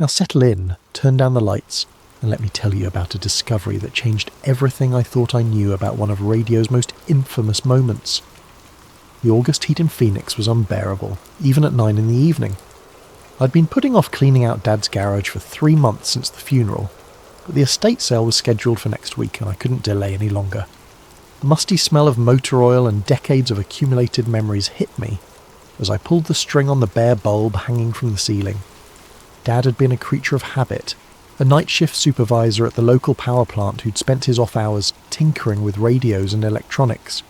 Now settle in, turn down the lights, and let me tell you about a discovery that changed everything I thought I knew about one of radio's most infamous moments. The August heat in Phoenix was unbearable, even at 9 in the evening. I'd been putting off cleaning out Dad's garage for 3 months since the funeral, but the estate sale was scheduled for next week and I couldn't delay any longer. The musty smell of motor oil and decades of accumulated memories hit me as I pulled the string on the bare bulb hanging from the ceiling. Dad had been a creature of habit, a night shift supervisor at the local power plant who'd spent his off hours tinkering with radios and electronics.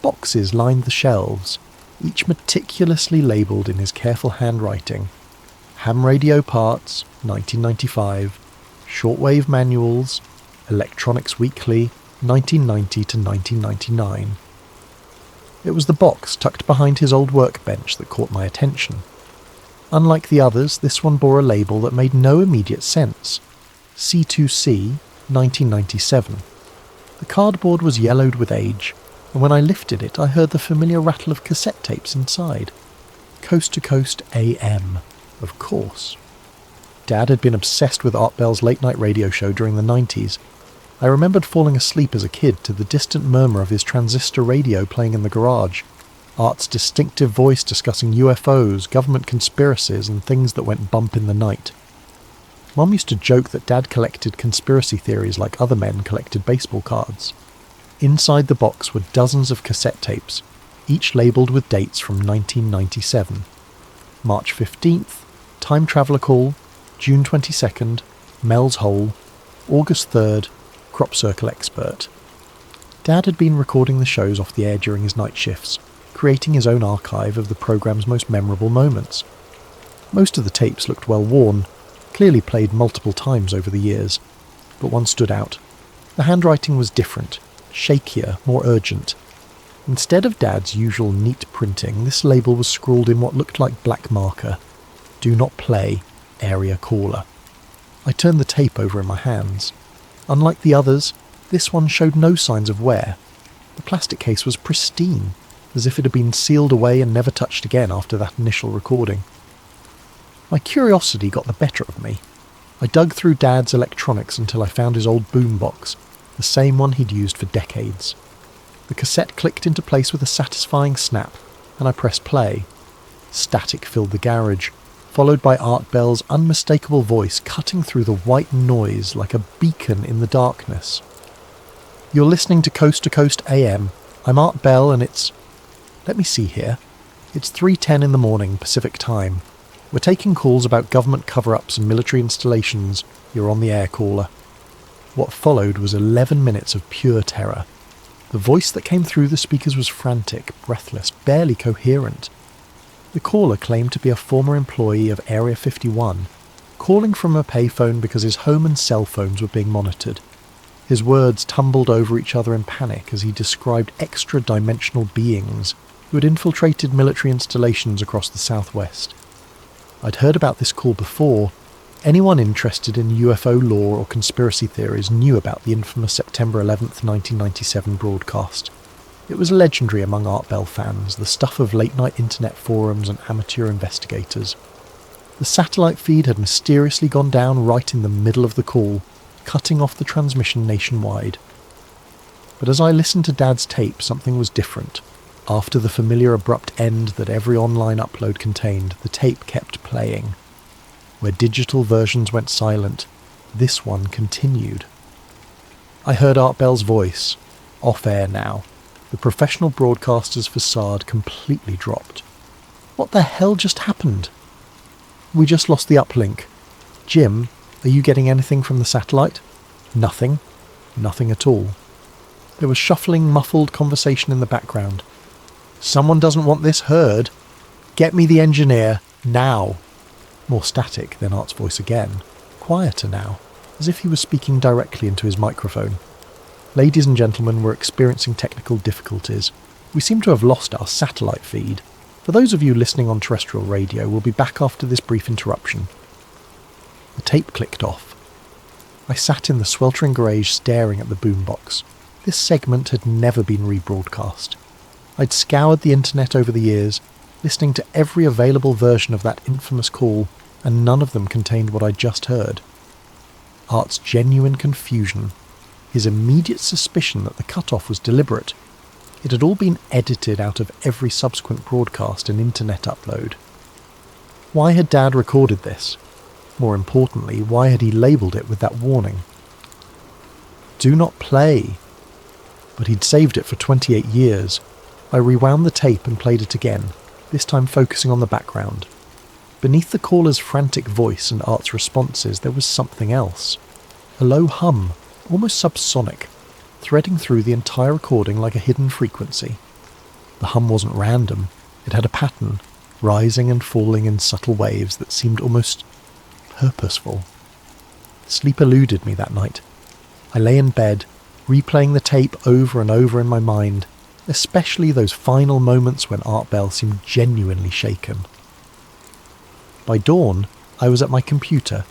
Boxes lined the shelves, each meticulously labelled in his careful handwriting. Ham radio parts, 1995. Shortwave manuals, Electronics Weekly, 1990 to 1999. It was the box tucked behind his old workbench that caught my attention. Unlike the others, this one bore a label that made no immediate sense. C2C, 1997. The cardboard was yellowed with age, and when I lifted it I heard the familiar rattle of cassette tapes inside. Coast to Coast AM, of course. Dad had been obsessed with Art Bell's late-night radio show during the 90s. I remembered falling asleep as a kid to the distant murmur of his transistor radio playing in the garage, Art's distinctive voice discussing UFOs, government conspiracies, and things that went bump in the night. Mum used to joke that Dad collected conspiracy theories like other men collected baseball cards. Inside the box were dozens of cassette tapes, each labelled with dates from 1997. March 15th, Time Traveller Call, June 22nd, Mel's Hole, August 3rd, Crop Circle Expert. Dad had been recording the shows off the air during his night shifts, creating his own archive of the programme's most memorable moments. Most of the tapes looked well worn, clearly played multiple times over the years, but one stood out. The handwriting was different, shakier, more urgent. Instead of Dad's usual neat printing, this label was scrawled in what looked like black marker. Do not play, area caller. I turned the tape over in my hands. Unlike the others, this one showed no signs of wear. The plastic case was pristine, as if it had been sealed away and never touched again after that initial recording. My curiosity got the better of me. I dug through Dad's electronics until I found his old boombox, the same one he'd used for decades. The cassette clicked into place with a satisfying snap, and I pressed play. Static filled the garage, followed by Art Bell's unmistakable voice cutting through the white noise like a beacon in the darkness. You're listening to Coast AM. I'm Art Bell and it's... Let me see here. It's 3:10 in the morning, Pacific time. We're taking calls about government cover-ups and military installations. You're on the air, caller. What followed was 11 minutes of pure terror. The voice that came through the speakers was frantic, breathless, barely coherent. The caller claimed to be a former employee of Area 51, calling from a payphone because his home and cell phones were being monitored. His words tumbled over each other in panic as he described extra-dimensional beings who had infiltrated military installations across the southwest. I'd heard about this call before. Anyone interested in UFO lore or conspiracy theories knew about the infamous September 11th, 1997 broadcast. It was legendary among Art Bell fans, the stuff of late-night internet forums and amateur investigators. The satellite feed had mysteriously gone down right in the middle of the call, cutting off the transmission nationwide. But as I listened to Dad's tape, something was different. After the familiar abrupt end that every online upload contained, the tape kept playing. Where digital versions went silent, this one continued. I heard Art Bell's voice, off-air now. The professional broadcaster's facade completely dropped. What the hell just happened? We just lost the uplink. Jim, are you getting anything from the satellite? Nothing. Nothing at all. There was shuffling, muffled conversation in the background. Someone doesn't want this heard. Get me the engineer, now. More static, then Art's voice again. Quieter now, as if he was speaking directly into his microphone. Ladies and gentlemen, we're experiencing technical difficulties. We seem to have lost our satellite feed. For those of you listening on terrestrial radio, we'll be back after this brief interruption. The tape clicked off. I sat in the sweltering garage staring at the boombox. This segment had never been rebroadcast. I'd scoured the internet over the years, listening to every available version of that infamous call, and none of them contained what I'd just heard. Art's genuine confusion, his immediate suspicion that the cut-off was deliberate. It had all been edited out of every subsequent broadcast and internet upload. Why had Dad recorded this? More importantly, why had he labelled it with that warning? Do not play. But he'd saved it for 28 years. I rewound the tape and played it again, this time focusing on the background. Beneath the caller's frantic voice and Art's responses, there was something else. A low hum, almost subsonic, threading through the entire recording like a hidden frequency. The hum wasn't random. It had a pattern, rising and falling in subtle waves that seemed almost purposeful. Sleep eluded me that night. I lay in bed, replaying the tape over and over in my mind, especially those final moments when Art Bell seemed genuinely shaken. By dawn, I was at my computer,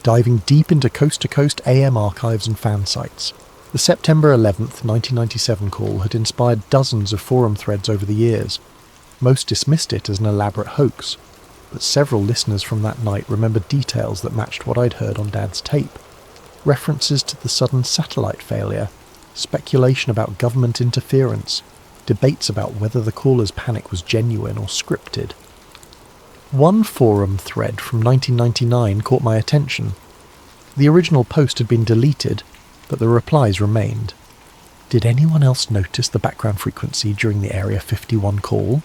diving deep into coast-to-coast AM archives and fan sites. The September 11th, 1997 call had inspired dozens of forum threads over the years. Most dismissed it as an elaborate hoax, but several listeners from that night remembered details that matched what I'd heard on Dad's tape. References to the sudden satellite failure, speculation about government interference, debates about whether the caller's panic was genuine or scripted. One forum thread from 1999 caught my attention. The original post had been deleted, but the replies remained. Did anyone else notice the background frequency during the Area 51 call?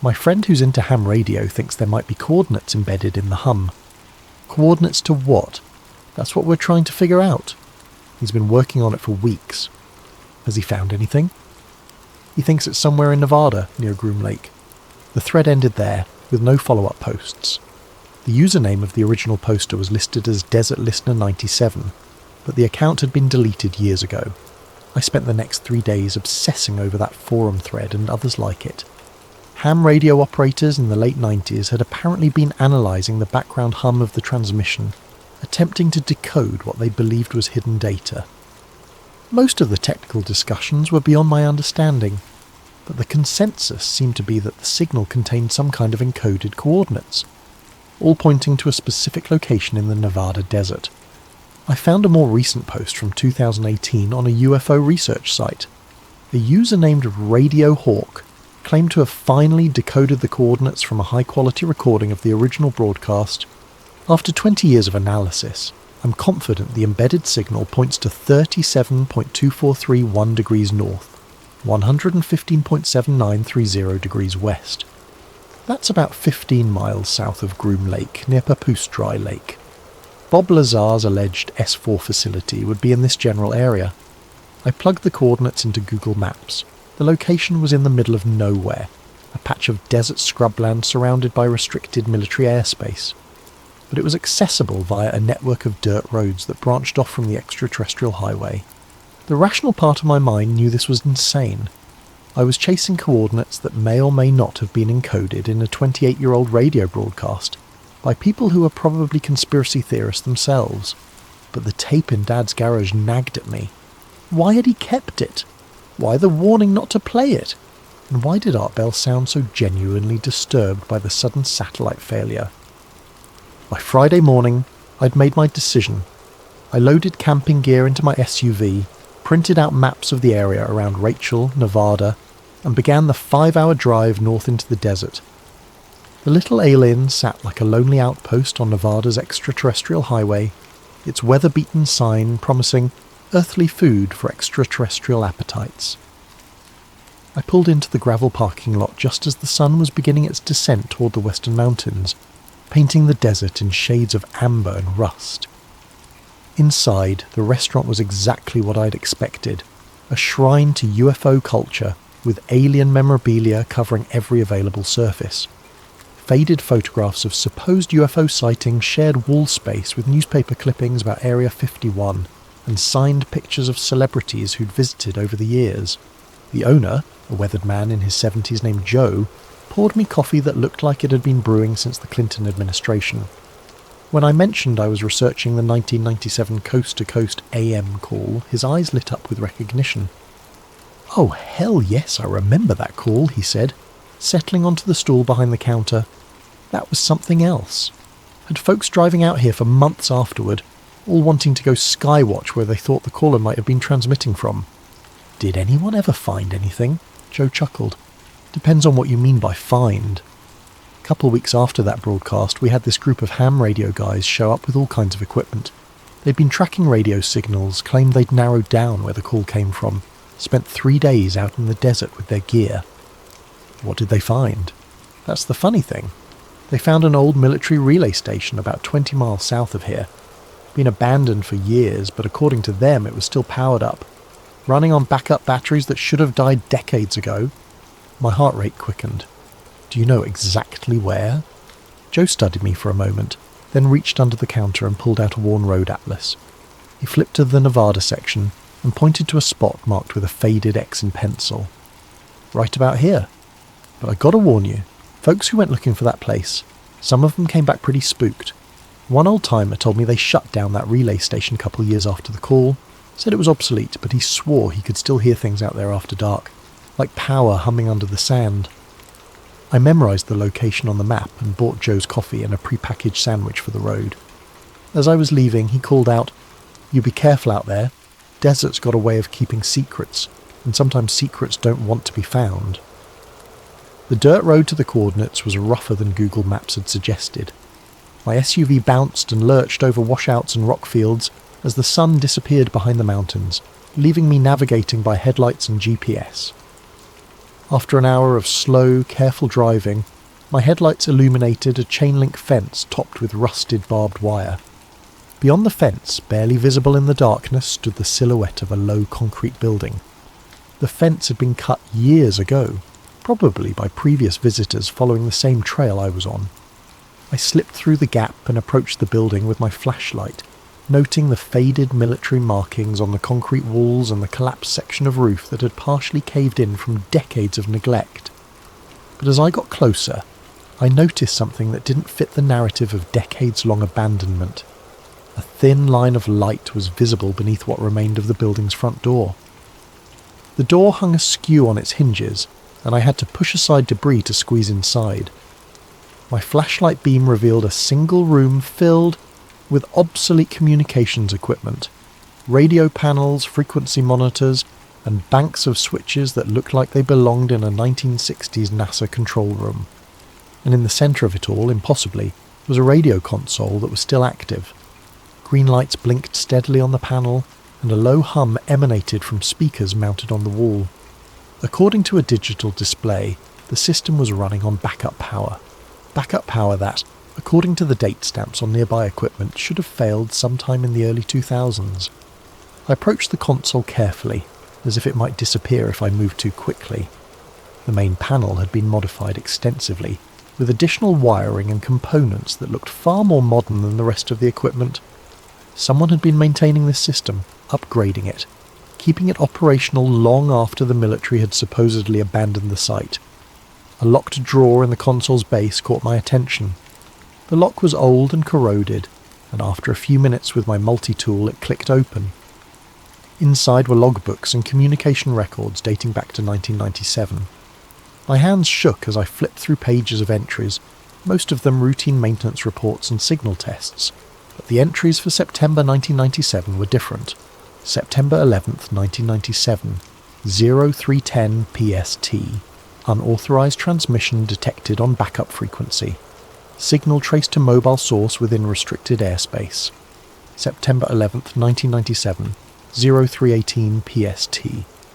My friend who's into ham radio thinks there might be coordinates embedded in the hum. Coordinates to what? That's what we're trying to figure out. He's been working on it for weeks. Has he found anything? He thinks it's somewhere in Nevada, near Groom Lake. The thread ended there, with no follow-up posts. The username of the original poster was listed as Desert Listener 97, but the account had been deleted years ago. I spent the next 3 days obsessing over that forum thread and others like it. Ham radio operators in the late 90s had apparently been analysing the background hum of the transmission, attempting to decode what they believed was hidden data. Most of the technical discussions were beyond my understanding, but the consensus seemed to be that the signal contained some kind of encoded coordinates, all pointing to a specific location in the Nevada desert. I found a more recent post from 2018 on a UFO research site. A user named Radio Hawk claimed to have finally decoded the coordinates from a high-quality recording of the original broadcast. After 20 years of analysis, I'm confident the embedded signal points to 37.2431 degrees north, 115.7930 degrees west. That's about 15 miles south of Groom Lake, near Papoose Dry Lake. Bob Lazar's alleged S4 facility would be in this general area. I plugged the coordinates into Google Maps. The location was in the middle of nowhere, a patch of desert scrubland surrounded by restricted military airspace. But it was accessible via a network of dirt roads that branched off from the extraterrestrial highway. The rational part of my mind knew this was insane. I was chasing coordinates that may or may not have been encoded in a 28-year-old radio broadcast by people who were probably conspiracy theorists themselves. But the tape in Dad's garage nagged at me. Why had he kept it? Why the warning not to play it? And why did Art Bell sound so genuinely disturbed by the sudden satellite failure? By Friday morning, I'd made my decision. I loaded camping gear into my SUV, printed out maps of the area around Rachel, Nevada, and began the 5-hour drive north into the desert. The little alien sat like a lonely outpost on Nevada's extraterrestrial highway, its weather-beaten sign promising earthly food for extraterrestrial appetites. I pulled into the gravel parking lot just as the sun was beginning its descent toward the western mountains, painting the desert in shades of amber and rust. Inside, the restaurant was exactly what I'd expected, a shrine to UFO culture with alien memorabilia covering every available surface. Faded photographs of supposed UFO sightings shared wall space with newspaper clippings about Area 51 and signed pictures of celebrities who'd visited over the years. The owner, a weathered man in his 70s named Joe, poured me coffee that looked like it had been brewing since the Clinton administration. When I mentioned I was researching the 1997 coast-to-coast AM call, his eyes lit up with recognition. "Oh, hell yes, I remember that call," he said, settling onto the stool behind the counter. "That was something else." Had folks driving out here for months afterward, all wanting to go skywatch where they thought the caller might have been transmitting from. Did anyone ever find anything? Joe chuckled. Depends on what you mean by find. A couple weeks after that broadcast, we had this group of ham radio guys show up with all kinds of equipment. They'd been tracking radio signals, claimed they'd narrowed down where the call came from, spent 3 days out in the desert with their gear. What did they find? That's the funny thing. They found an old military relay station about 20 miles south of here. Been abandoned for years, but according to them it was still powered up, running on backup batteries that should have died decades ago. My heart rate quickened. Do you know exactly where? Joe studied me for a moment, then reached under the counter and pulled out a worn road atlas. He flipped to the Nevada section and pointed to a spot marked with a faded X in pencil. Right about here. But I gotta warn you, folks who went looking for that place, some of them came back pretty spooked. One old-timer told me they shut down that relay station a couple of years after the call, said it was obsolete, but he swore he could still hear things out there after dark, like power humming under the sand. I memorised the location on the map and bought Joe's coffee and a pre-packaged sandwich for the road. As I was leaving, he called out, "You be careful out there. Desert's got a way of keeping secrets, and sometimes secrets don't want to be found." The dirt road to the coordinates was rougher than Google Maps had suggested. My SUV bounced and lurched over washouts and rock fields as the sun disappeared behind the mountains, leaving me navigating by headlights and GPS. After an hour of slow, careful driving, my headlights illuminated a chain-link fence topped with rusted barbed wire. Beyond the fence, barely visible in the darkness, stood the silhouette of a low concrete building. The fence had been cut years ago, probably by previous visitors following the same trail I was on. I slipped through the gap and approached the building with my flashlight, noting the faded military markings on the concrete walls and the collapsed section of roof that had partially caved in from decades of neglect. But as I got closer, I noticed something that didn't fit the narrative of decades-long abandonment. A thin line of light was visible beneath what remained of the building's front door. The door hung askew on its hinges, and I had to push aside debris to squeeze inside. My flashlight beam revealed a single room filled with obsolete communications equipment, radio panels, frequency monitors, and banks of switches that looked like they belonged in a 1960s NASA control room. And in the centre of it all, impossibly, was a radio console that was still active. Green lights blinked steadily on the panel, and a low hum emanated from speakers mounted on the wall. According to a digital display, the system was running on backup power. Backup power that, according to the date stamps on nearby equipment, should have failed sometime in the early 2000s. I approached the console carefully, as if it might disappear if I moved too quickly. The main panel had been modified extensively, with additional wiring and components that looked far more modern than the rest of the equipment. Someone had been maintaining this system, upgrading it, keeping it operational long after the military had supposedly abandoned the site. A locked drawer in the console's base caught my attention. The lock was old and corroded, and after a few minutes with my multi-tool it clicked open. Inside were logbooks and communication records dating back to 1997. My hands shook as I flipped through pages of entries, most of them routine maintenance reports and signal tests, but the entries for September 1997 were different. September 11th, 1997, 0310 PST. Unauthorized transmission detected on backup frequency. Signal traced to mobile source within restricted airspace. September 11th, 1997, 0318 PST.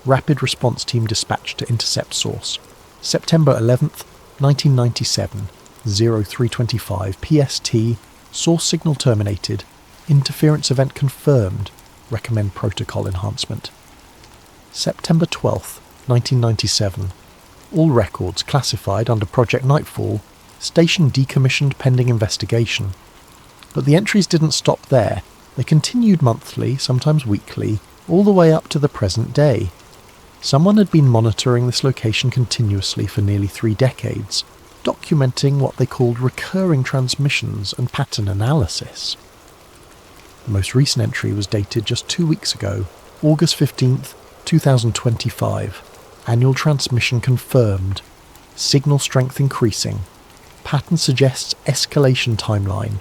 Rapid response team dispatched to intercept source. September 11th, 1997, 0325 PST. Source signal terminated. Interference event confirmed. Recommend protocol enhancement. September 12th, 1997. All records classified under Project Nightfall. Station decommissioned pending investigation. But the entries didn't stop there. They continued monthly, sometimes weekly, all the way up to the present day. Someone had been monitoring this location continuously for nearly 3 decades, documenting what they called recurring transmissions and pattern analysis. The most recent entry was dated just 2 weeks ago, August 15th, 2025. Annual transmission confirmed. Signal strength increasing. Pattern suggests escalation timeline.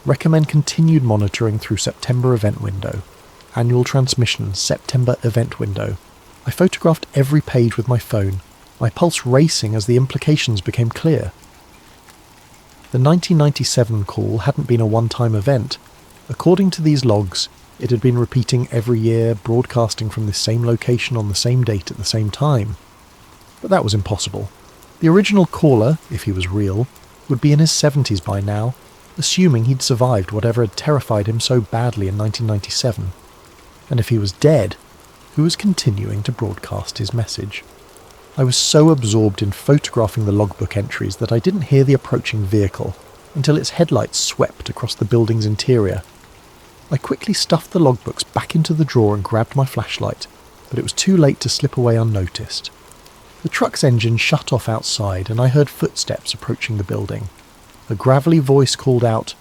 Recommend continued monitoring through September event window. Annual transmission, September event window. I photographed every page with my phone, my pulse racing as the implications became clear. The 1997 call hadn't been a one-time event. According to these logs, it had been repeating every year, broadcasting from the same location on the same date at the same time. But that was impossible. The original caller, if he was real, would be in his 70s by now, assuming he'd survived whatever had terrified him so badly in 1997. And if he was dead, who was continuing to broadcast his message? I was so absorbed in photographing the logbook entries that I didn't hear the approaching vehicle until its headlights swept across the building's interior. I quickly stuffed the logbooks back into the drawer and grabbed my flashlight, but it was too late to slip away unnoticed. The truck's engine shut off outside and I heard footsteps approaching the building. A gravelly voice called out,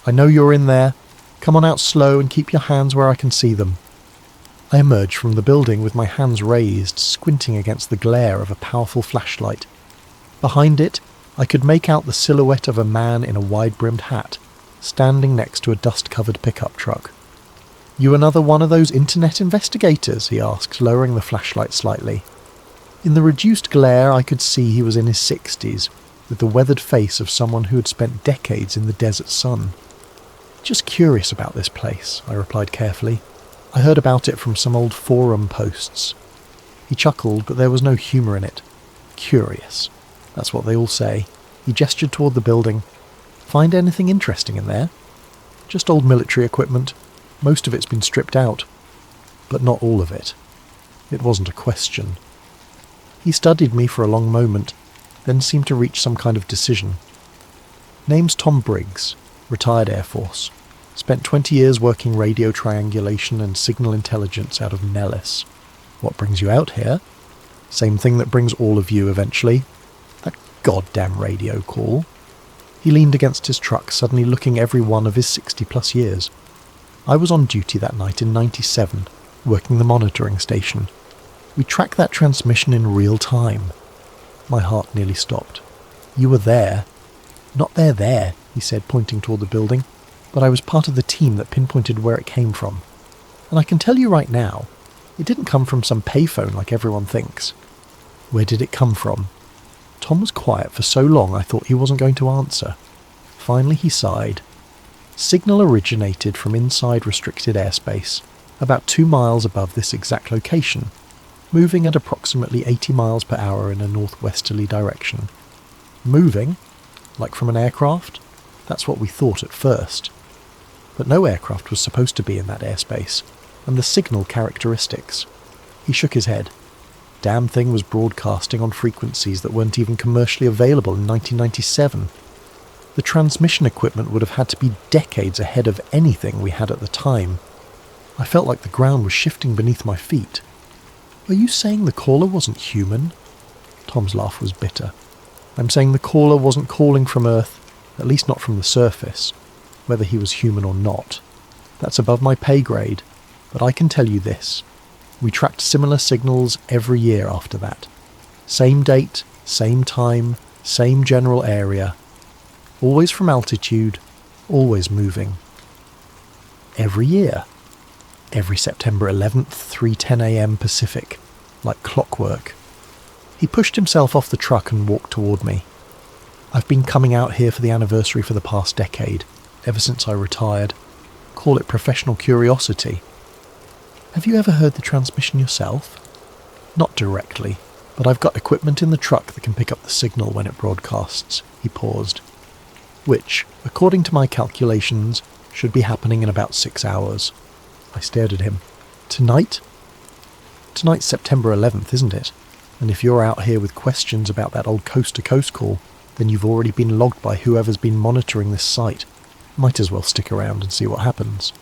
"I know you're in there. Come on out slow and keep your hands where I can see them." I emerged from the building with my hands raised, squinting against the glare of a powerful flashlight. Behind it, I could make out the silhouette of a man in a wide-brimmed hat, standing next to a dust-covered pickup truck. "You another one of those internet investigators?" he asked, lowering the flashlight slightly. In the reduced glare, I could see he was in his 60s, with the weathered face of someone who had spent decades in the desert sun. "Just curious about this place," I replied carefully. "I heard about it from some old forum posts." He chuckled, but there was no humour in it. "Curious. That's what they all say." He gestured toward the building. "Find anything interesting in there?" "Just old military equipment. Most of it's been stripped out." But not all of it. It wasn't a question. He studied me for a long moment, then seemed to reach some kind of decision. "Name's Tom Briggs, retired Air Force. Spent 20 years working radio triangulation and signal intelligence out of Nellis." "What brings you out here?" "Same thing that brings all of you eventually. That goddamn radio call." He leaned against his truck, suddenly looking every one of his 60-plus years. "I was on duty that night in 97, working the monitoring station. We tracked that transmission in real time." My heart nearly stopped. "You were there." "Not there," he said, pointing toward the building, "but I was part of the team that pinpointed where it came from. And I can tell you right now, it didn't come from some payphone like everyone thinks." "Where did it come from?" Tom was quiet for so long I thought he wasn't going to answer. Finally he sighed. "Signal originated from inside restricted airspace, about 2 miles above this exact location, moving at approximately 80 miles per hour in a northwesterly direction." "Moving? Like from an aircraft?" "That's what we thought at first. But no aircraft was supposed to be in that airspace, and the signal characteristics." He shook his head. "Damn thing was broadcasting on frequencies that weren't even commercially available in 1997. The transmission equipment would have had to be decades ahead of anything we had at the time. I felt like the ground was shifting beneath my feet." "Are you saying the caller wasn't human?" Tom's laugh was bitter. "I'm saying the caller wasn't calling from Earth, at least not from the surface, whether he was human or not. That's above my pay grade, but I can tell you this. We tracked similar signals every year after that. Same date, same time, same general area. Always from altitude, always moving. Every year. Every September 11th, 3:10 a.m. Pacific, like clockwork." He pushed himself off the truck and walked toward me. "I've been coming out here for the anniversary for the past decade, ever since I retired. Call it professional curiosity." "Have you ever heard the transmission yourself?" "Not directly, but I've got equipment in the truck that can pick up the signal when it broadcasts." He paused. "Which, according to my calculations, should be happening in about 6 hours. I stared at him. "Tonight?" "Tonight's September 11th, isn't it? And if you're out here with questions about that old coast-to-coast call, then you've already been logged by whoever's been monitoring this site. Might as well stick around and see what happens."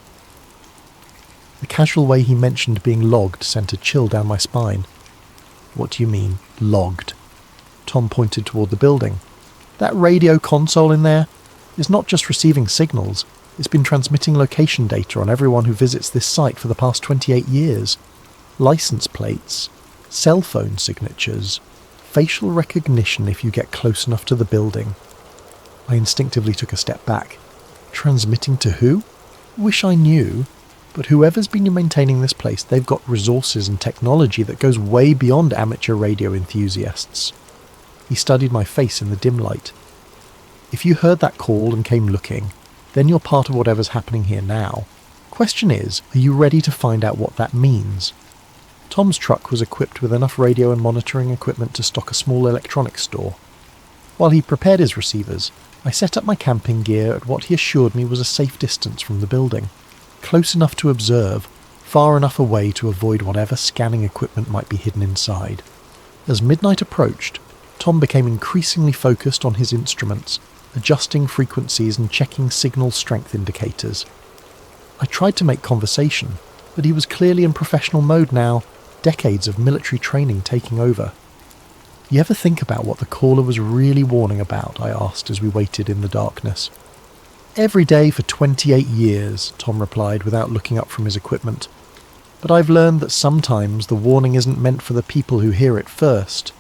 The casual way he mentioned being logged sent a chill down my spine. "What do you mean, logged?" Tom pointed toward the building. "That radio console in there is not just receiving signals, it's been transmitting location data on everyone who visits this site for the past 28 years. License plates, cell phone signatures, facial recognition if you get close enough to the building." I instinctively took a step back. Transmitting to who? Wish I knew, but whoever's been maintaining this place, they've got resources and technology that goes way beyond amateur radio enthusiasts. He studied my face in the dim light. If you heard that call and came looking, then you're part of whatever's happening here now. Question is, are you ready to find out what that means? Tom's truck was equipped with enough radio and monitoring equipment to stock a small electronics store. While he prepared his receivers, I set up my camping gear at what he assured me was a safe distance from the building, close enough to observe, far enough away to avoid whatever scanning equipment might be hidden inside. As midnight approached, Tom became increasingly focused on his instruments, adjusting frequencies and checking signal strength indicators. I tried to make conversation, but he was clearly in professional mode now, decades of military training taking over. You ever think about what the caller was really warning about? I asked as we waited in the darkness. Every day for 28 years, Tom replied without looking up from his equipment. But I've learned that sometimes the warning isn't meant for the people who hear it first.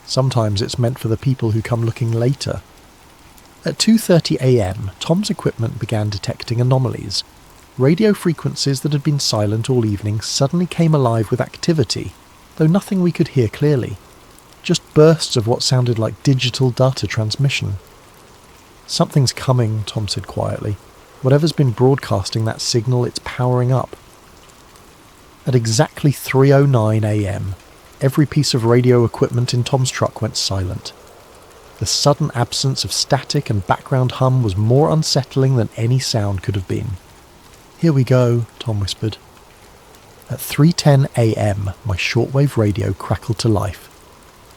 Sometimes it's meant for the people who come looking later. At 2:30 a.m, Tom's equipment began detecting anomalies. Radio frequencies that had been silent all evening suddenly came alive with activity, though nothing we could hear clearly. Just bursts of what sounded like digital data transmission. Something's coming, Tom said quietly. Whatever's been broadcasting that signal, it's powering up. At exactly 3:09 a.m, every piece of radio equipment in Tom's truck went silent. The sudden absence of static and background hum was more unsettling than any sound could have been. "Here we go," Tom whispered. At 3:10 a.m, my shortwave radio crackled to life.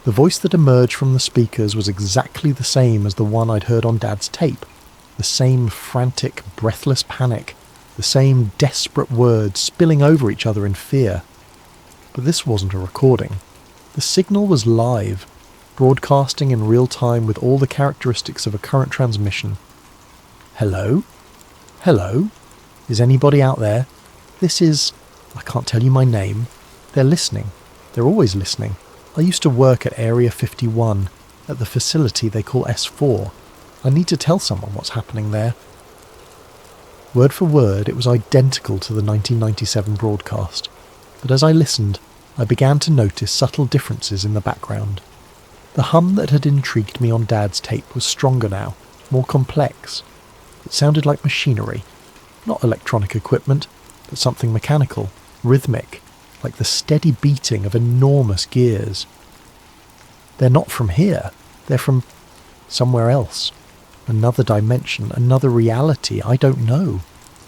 The voice that emerged from the speakers was exactly the same as the one I'd heard on Dad's tape. The same frantic, breathless panic. The same desperate words spilling over each other in fear. But this wasn't a recording. The signal was live, broadcasting in real time with all the characteristics of a current transmission. "Hello? Hello? Is anybody out there? This is... I can't tell you my name. They're listening. They're always listening. I used to work at Area 51, at the facility they call S4. I need to tell someone what's happening there." Word for word, it was identical to the 1997 broadcast, but as I listened, I began to notice subtle differences in the background. The hum that had intrigued me on Dad's tape was stronger now, more complex. It sounded like machinery, not electronic equipment, but something mechanical, rhythmic, like the steady beating of enormous gears. They're not from here, they're from somewhere else. Another dimension, another reality, I don't know.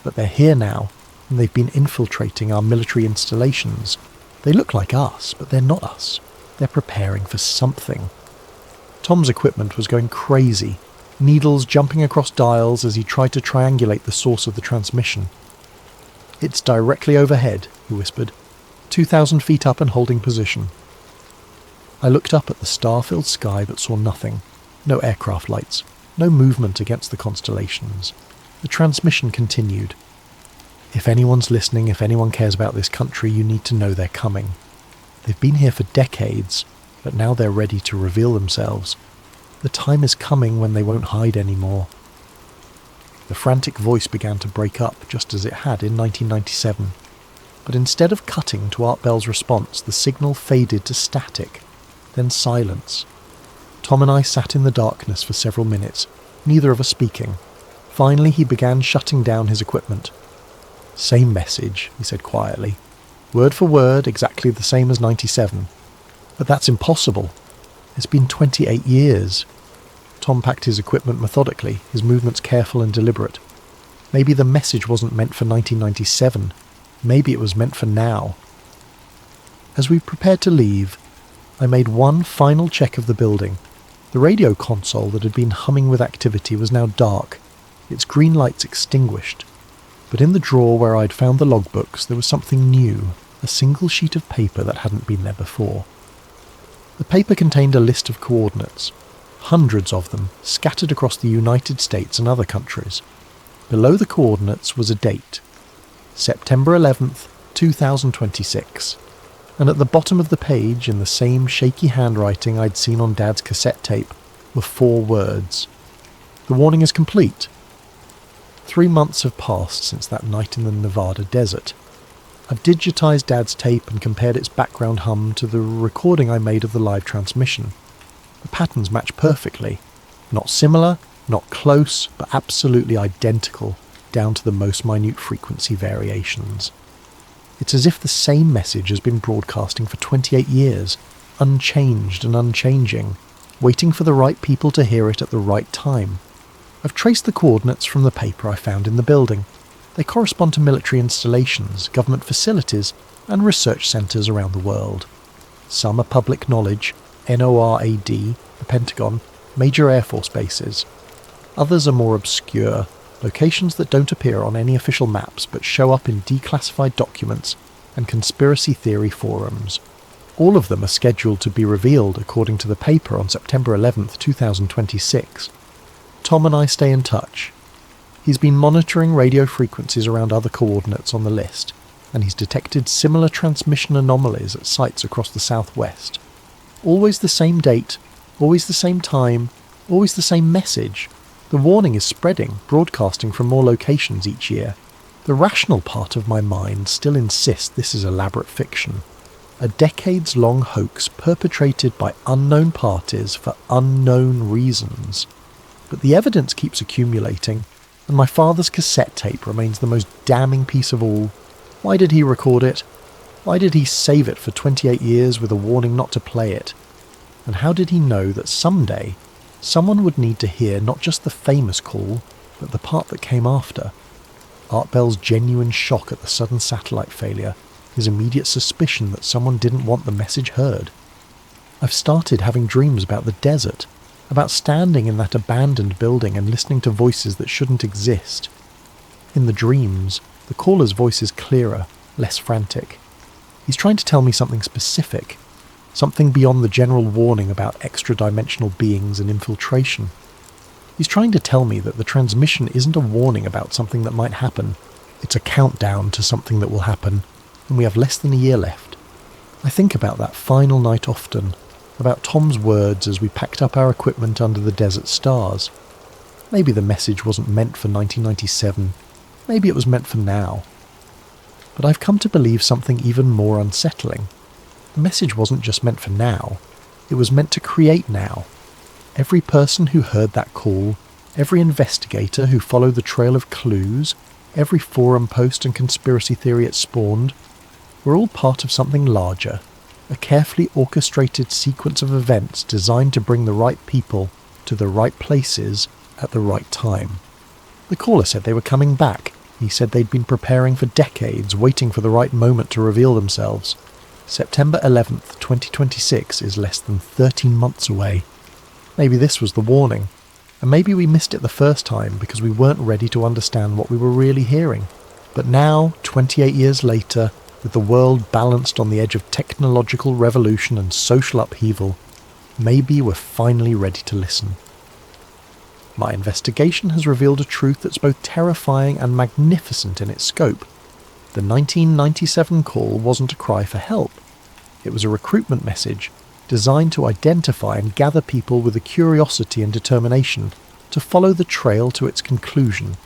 But they're here now, and they've been infiltrating our military installations. They look like us, but they're not us. They're preparing for something. Tom's equipment was going crazy, needles jumping across dials as he tried to triangulate the source of the transmission. "It's directly overhead," he whispered. 2,000 feet up and holding position. I looked up at the star-filled sky but saw nothing. No aircraft lights. No movement against the constellations. The transmission continued. "If anyone's listening, if anyone cares about this country, you need to know they're coming. They've been here for decades, but now they're ready to reveal themselves. The time is coming when they won't hide anymore." The frantic voice began to break up, just as it had in 1997. But instead of cutting to Art Bell's response, the signal faded to static, then silence. Tom and I sat in the darkness for several minutes, neither of us speaking. Finally, he began shutting down his equipment. "Same message," he said quietly. "Word for word, exactly the same as 97. But that's impossible. It's been 28 years. Tom packed his equipment methodically, his movements careful and deliberate. Maybe the message wasn't meant for 1997. Maybe it was meant for now. As we prepared to leave, I made one final check of the building. The radio console that had been humming with activity was now dark, its green lights extinguished. But in the drawer where I'd found the logbooks, there was something new, a single sheet of paper that hadn't been there before. The paper contained a list of coordinates, hundreds of them, scattered across the United States and other countries. Below the coordinates was a date, September 11th, 2026. And at the bottom of the page, in the same shaky handwriting I'd seen on Dad's cassette tape, were 4 words. "The warning is complete. 3 months have passed since that night in the Nevada desert. I've digitized Dad's tape and compared its background hum to the recording I made of the live transmission. The patterns match perfectly. Not similar, not close, but absolutely identical, down to the most minute frequency variations. It's as if the same message has been broadcasting for 28 years, unchanged and unchanging, waiting for the right people to hear it at the right time. I've traced the coordinates from the paper I found in the building. They correspond to military installations, government facilities, and research centres around the world. Some are public knowledge, NORAD, the Pentagon, major Air Force bases. Others are more obscure, locations that don't appear on any official maps but show up in declassified documents and conspiracy theory forums. All of them are scheduled to be revealed according to the paper on September 11th, 2026. Tom and I stay in touch. He's been monitoring radio frequencies around other coordinates on the list, and he's detected similar transmission anomalies at sites across the southwest. Always the same date, always the same time, always the same message. The warning is spreading, broadcasting from more locations each year. The rational part of my mind still insists this is elaborate fiction. A decades-long hoax perpetrated by unknown parties for unknown reasons. But the evidence keeps accumulating, and my father's cassette tape remains the most damning piece of all. Why did he record it? Why did he save it for 28 years with a warning not to play it? And how did he know that someday someone would need to hear not just the famous call, but the part that came after? Art Bell's genuine shock at the sudden satellite failure, his immediate suspicion that someone didn't want the message heard. I've started having dreams about the desert, about standing in that abandoned building and listening to voices that shouldn't exist. In the dreams, the caller's voice is clearer, less frantic. He's trying to tell me something specific, something beyond the general warning about extra-dimensional beings and infiltration. He's trying to tell me that the transmission isn't a warning about something that might happen. It's a countdown to something that will happen, and we have less than a year left. I think about that final night often, about Tom's words as we packed up our equipment under the desert stars. Maybe the message wasn't meant for 1997. Maybe it was meant for now. But I've come to believe something even more unsettling. The message wasn't just meant for now. It was meant to create now. Every person who heard that call, every investigator who followed the trail of clues, every forum post and conspiracy theory it spawned, were all part of something larger, a carefully orchestrated sequence of events designed to bring the right people to the right places at the right time. The caller said they were coming back. He said they'd been preparing for decades, waiting for the right moment to reveal themselves. September 11th, 2026 is less than 13 months away. Maybe this was the warning, and maybe we missed it the first time because we weren't ready to understand what we were really hearing. But now, 28 years later, with the world balanced on the edge of technological revolution and social upheaval, maybe we're finally ready to listen. My investigation has revealed a truth that's both terrifying and magnificent in its scope. The 1997 call wasn't a cry for help. It was a recruitment message designed to identify and gather people with a curiosity and determination to follow the trail to its conclusion.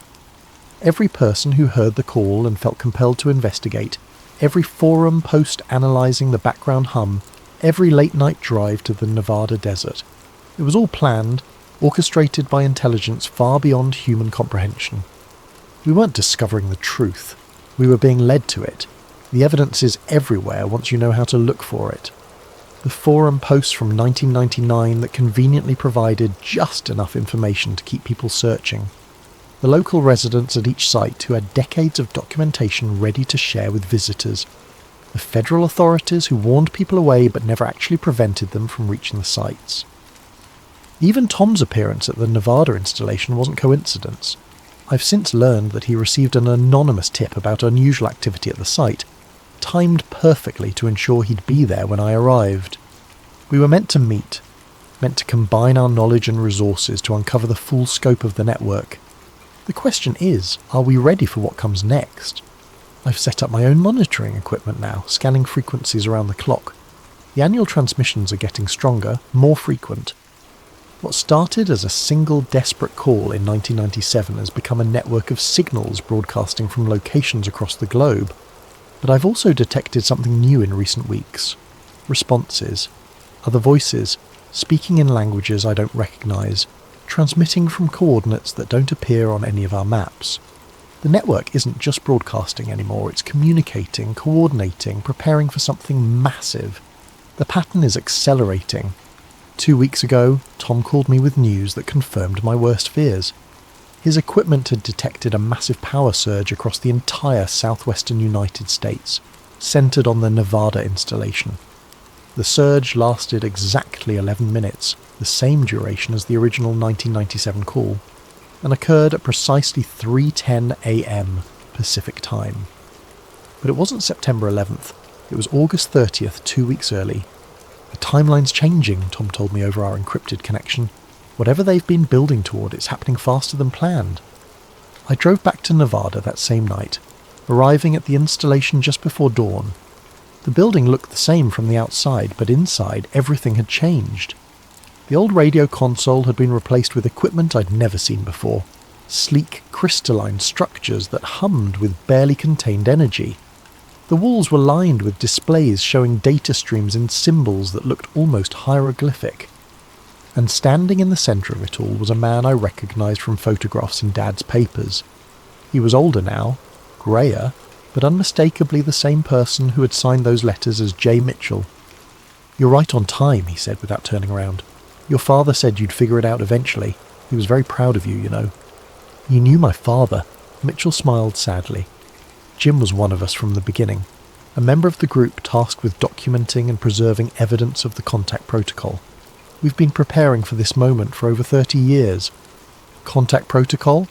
Every person who heard the call and felt compelled to investigate, every forum post analysing the background hum, every late-night drive to the Nevada desert. It was all planned, orchestrated by intelligence far beyond human comprehension. We weren't discovering the truth. We were being led to it. The evidence is everywhere once you know how to look for it. The forum posts from 1999 that conveniently provided just enough information to keep people searching. The local residents at each site who had decades of documentation ready to share with visitors. The federal authorities who warned people away but never actually prevented them from reaching the sites. Even Tom's appearance at the Nevada installation wasn't coincidence. I've since learned that he received an anonymous tip about unusual activity at the site, timed perfectly to ensure he'd be there when I arrived. We were meant to meet, meant to combine our knowledge and resources to uncover the full scope of the network. The question is, are we ready for what comes next? I've set up my own monitoring equipment now, scanning frequencies around the clock. The annual transmissions are getting stronger, more frequent. What started as a single desperate call in 1997 has become a network of signals broadcasting from locations across the globe. But I've also detected something new in recent weeks. Responses. Other voices, speaking in languages I don't recognise, transmitting from coordinates that don't appear on any of our maps. The network isn't just broadcasting anymore, it's communicating, coordinating, preparing for something massive. The pattern is accelerating. 2 weeks ago, Tom called me with news that confirmed my worst fears. His equipment had detected a massive power surge across the entire southwestern United States, centred on the Nevada installation. The surge lasted exactly 11 minutes, the same duration as the original 1997 call, and occurred at precisely 3:10 a.m. Pacific time. But it wasn't September 11th, it was August 30th, 2 weeks early. The timeline's changing, Tom told me over our encrypted connection. Whatever they've been building toward, it's happening faster than planned. I drove back to Nevada that same night, arriving at the installation just before dawn. The building looked the same from the outside, but inside everything had changed. The old radio console had been replaced with equipment I'd never seen before. Sleek, crystalline structures that hummed with barely contained energy. The walls were lined with displays showing data streams in symbols that looked almost hieroglyphic. And standing in the centre of it all was a man I recognised from photographs in Dad's papers. He was older now, greyer, but unmistakably the same person who had signed those letters as J. Mitchell. "You're right on time," he said without turning around. "Your father said you'd figure it out eventually. He was very proud of you, you know." "You knew my father." Mitchell smiled sadly. "Jim was one of us from the beginning, a member of the group tasked with documenting and preserving evidence of the contact protocol. We've been preparing for this moment for over 30 years. Contact protocol?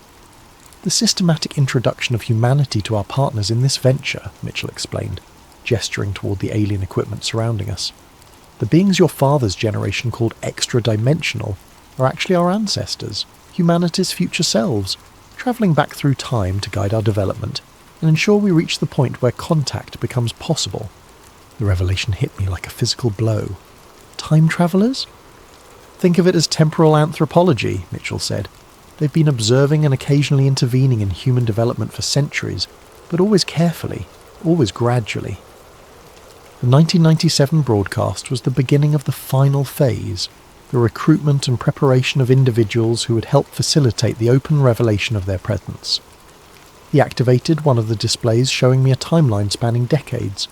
The systematic introduction of humanity to our partners in this venture," Mitchell explained, gesturing toward the alien equipment surrounding us. "The beings your father's generation called extra-dimensional are actually our ancestors, humanity's future selves, travelling back through time to guide our development and ensure we reach the point where contact becomes possible." The revelation hit me like a physical blow. Time travellers? "Think of it as temporal anthropology," Mitchell said. "They've been observing and occasionally intervening in human development for centuries, but always carefully, always gradually." The 1997 broadcast was the beginning of the final phase, the recruitment and preparation of individuals who would help facilitate the open revelation of their presence. He activated one of the displays showing me a timeline spanning decades.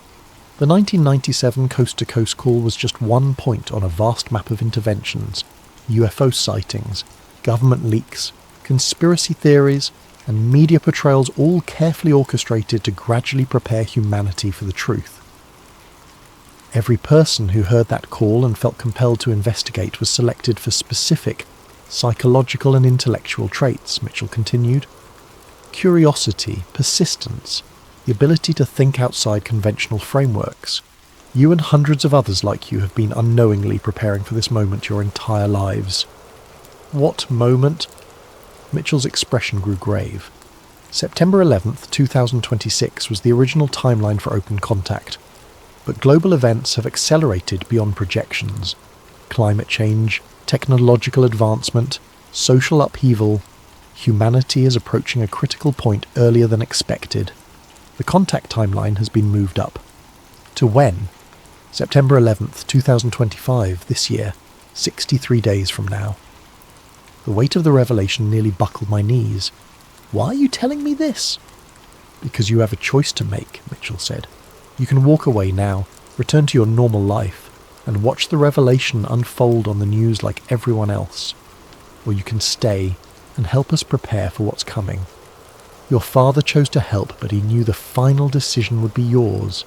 The 1997 coast-to-coast call was just one point on a vast map of interventions, UFO sightings, government leaks, conspiracy theories, and media portrayals all carefully orchestrated to gradually prepare humanity for the truth. Every person who heard that call and felt compelled to investigate was selected for specific psychological and intellectual traits, Mitchell continued. Curiosity, persistence, the ability to think outside conventional frameworks. You and hundreds of others like you have been unknowingly preparing for this moment your entire lives. What moment? Mitchell's expression grew grave. September 11th, 2026 was the original timeline for open contact. But global events have accelerated beyond projections. Climate change, technological advancement, social upheaval. Humanity is approaching a critical point earlier than expected. The contact timeline has been moved up. To when? September 11th, 2025, this year, 63 days from now. The weight of the revelation nearly buckled my knees. "Why are you telling me this?" "Because you have a choice to make," Mitchell said. "You can walk away now, return to your normal life, and watch the revelation unfold on the news like everyone else. Or you can stay and help us prepare for what's coming. Your father chose to help, but he knew the final decision would be yours."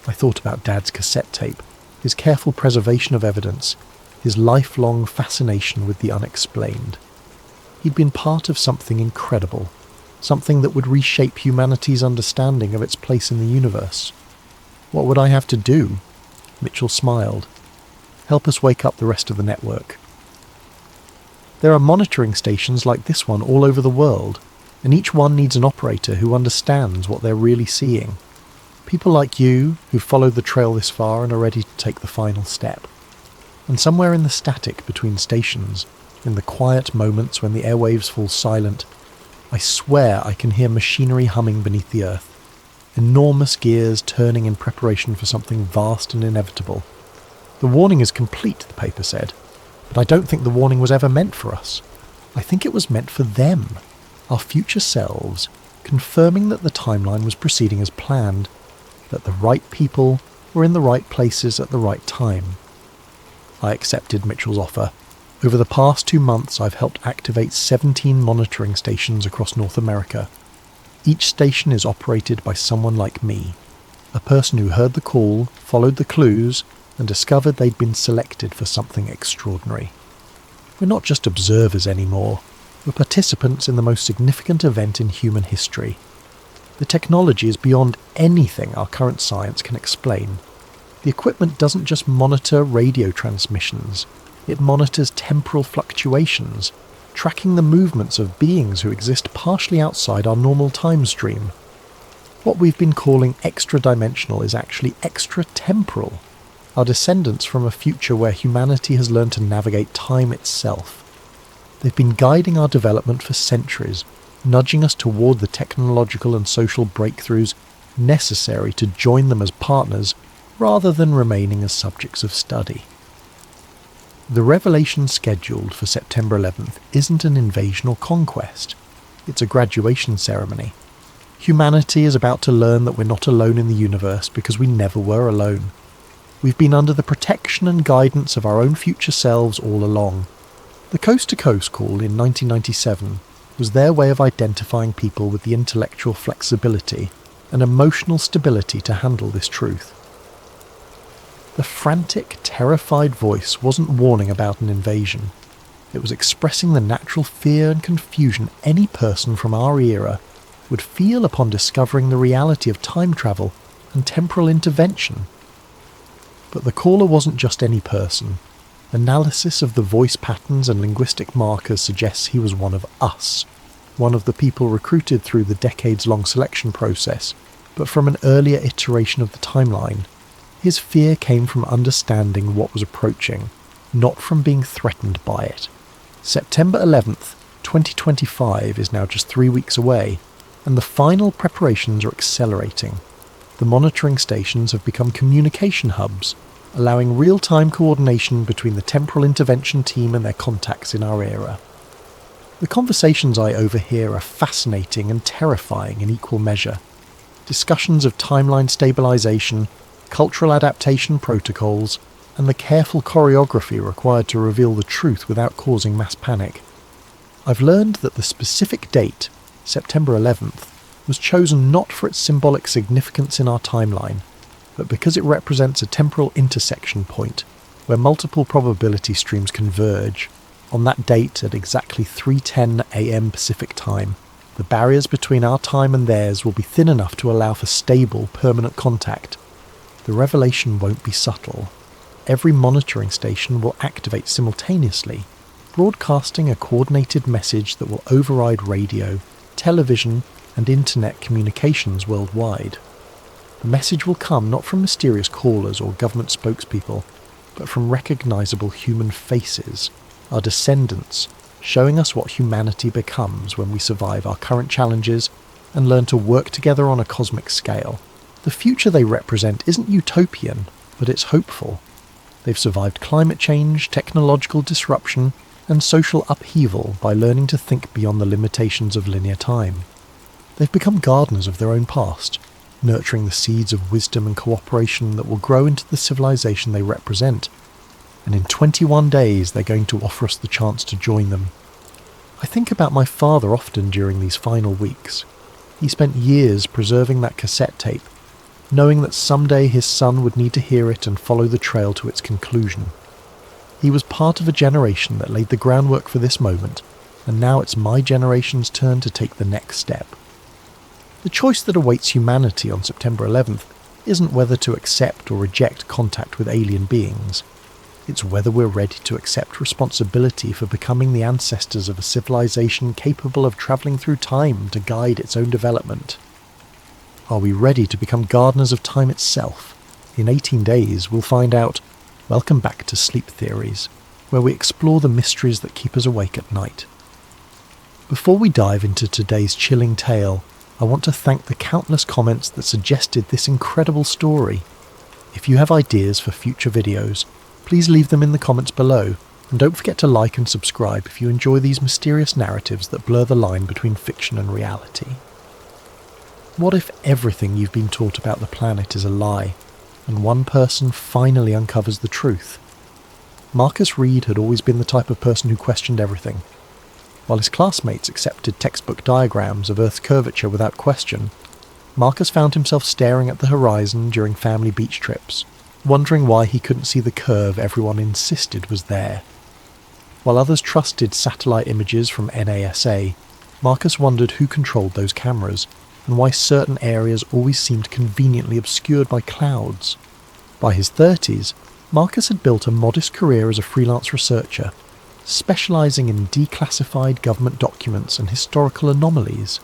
I thought about Dad's cassette tape, his careful preservation of evidence, his lifelong fascination with the unexplained. He'd been part of something incredible, something that would reshape humanity's understanding of its place in the universe. What would I have to do? Mitchell smiled. "Help us wake up the rest of the network. There are monitoring stations like this one all over the world, and each one needs an operator who understands what they're really seeing. People like you, who've followed the trail this far and are ready to take the final step." And somewhere in the static between stations, in the quiet moments when the airwaves fall silent, I swear I can hear machinery humming beneath the earth, enormous gears turning in preparation for something vast and inevitable. The warning is complete, the paper said, but I don't think the warning was ever meant for us. I think it was meant for them, our future selves, confirming that the timeline was proceeding as planned, that the right people were in the right places at the right time. I accepted Mitchell's offer. Over the past 2 months, I've helped activate 17 monitoring stations across North America. Each station is operated by someone like me, a person who heard the call, followed the clues, and discovered they'd been selected for something extraordinary. We're not just observers anymore. We're participants in the most significant event in human history. The technology is beyond anything our current science can explain. The equipment doesn't just monitor radio transmissions, it monitors temporal fluctuations, tracking the movements of beings who exist partially outside our normal time stream. What we've been calling extra-dimensional is actually extra-temporal, our descendants from a future where humanity has learned to navigate time itself. They've been guiding our development for centuries, nudging us toward the technological and social breakthroughs necessary to join them as partners rather than remaining as subjects of study. The revelation scheduled for September 11th isn't an invasion or conquest. It's a graduation ceremony. Humanity is about to learn that we're not alone in the universe because we never were alone. We've been under the protection and guidance of our own future selves all along. The Coast to Coast call in 1997 was their way of identifying people with the intellectual flexibility and emotional stability to handle this truth. The frantic, terrified voice wasn't warning about an invasion. It was expressing the natural fear and confusion any person from our era would feel upon discovering the reality of time travel and temporal intervention. But the caller wasn't just any person. Analysis of the voice patterns and linguistic markers suggests he was one of us, one of the people recruited through the decades-long selection process, but from an earlier iteration of the timeline. His fear came from understanding what was approaching, not from being threatened by it. September 11th, 2025 is now just 3 weeks away, and the final preparations are accelerating. The monitoring stations have become communication hubs, allowing real-time coordination between the temporal intervention team and their contacts in our era. The conversations I overhear are fascinating and terrifying in equal measure. Discussions of timeline stabilization, cultural adaptation protocols, and the careful choreography required to reveal the truth without causing mass panic. I've learned that the specific date, September 11th, was chosen not for its symbolic significance in our timeline, but because it represents a temporal intersection point where multiple probability streams converge. On that date at exactly 3:10 a.m. Pacific time, the barriers between our time and theirs will be thin enough to allow for stable, permanent contact. The revelation won't be subtle. Every monitoring station will activate simultaneously, broadcasting a coordinated message that will override radio, television, and internet communications worldwide. The message will come not from mysterious callers or government spokespeople, but from recognizable human faces, our descendants, showing us what humanity becomes when we survive our current challenges and learn to work together on a cosmic scale. The future they represent isn't utopian, but it's hopeful. They've survived climate change, technological disruption, and social upheaval by learning to think beyond the limitations of linear time. They've become gardeners of their own past, nurturing the seeds of wisdom and cooperation that will grow into the civilization they represent. And in 21 days they're going to offer us the chance to join them. I think about my father often during these final weeks. He spent years preserving that cassette tape, knowing that someday his son would need to hear it and follow the trail to its conclusion. He was part of a generation that laid the groundwork for this moment, and now it's my generation's turn to take the next step. The choice that awaits humanity on September 11th isn't whether to accept or reject contact with alien beings. It's whether we're ready to accept responsibility for becoming the ancestors of a civilization capable of travelling through time to guide its own development. Are we ready to become gardeners of time itself? In 18 days, we'll find out. Welcome back to Sleep Theories, where we explore the mysteries that keep us awake at night. Before we dive into today's chilling tale, I want to thank the countless comments that suggested this incredible story. If you have ideas for future videos, please leave them in the comments below, and don't forget to like and subscribe if you enjoy these mysterious narratives that blur the line between fiction and reality. What if everything you've been taught about the planet is a lie, and one person finally uncovers the truth? Marcus Reed had always been the type of person who questioned everything. While his classmates accepted textbook diagrams of Earth's curvature without question, Marcus found himself staring at the horizon during family beach trips, wondering why he couldn't see the curve everyone insisted was there. While others trusted satellite images from NASA, Marcus wondered who controlled those cameras, and why certain areas always seemed conveniently obscured by clouds. By his 30s, Marcus had built a modest career as a freelance researcher, specialising in declassified government documents and historical anomalies.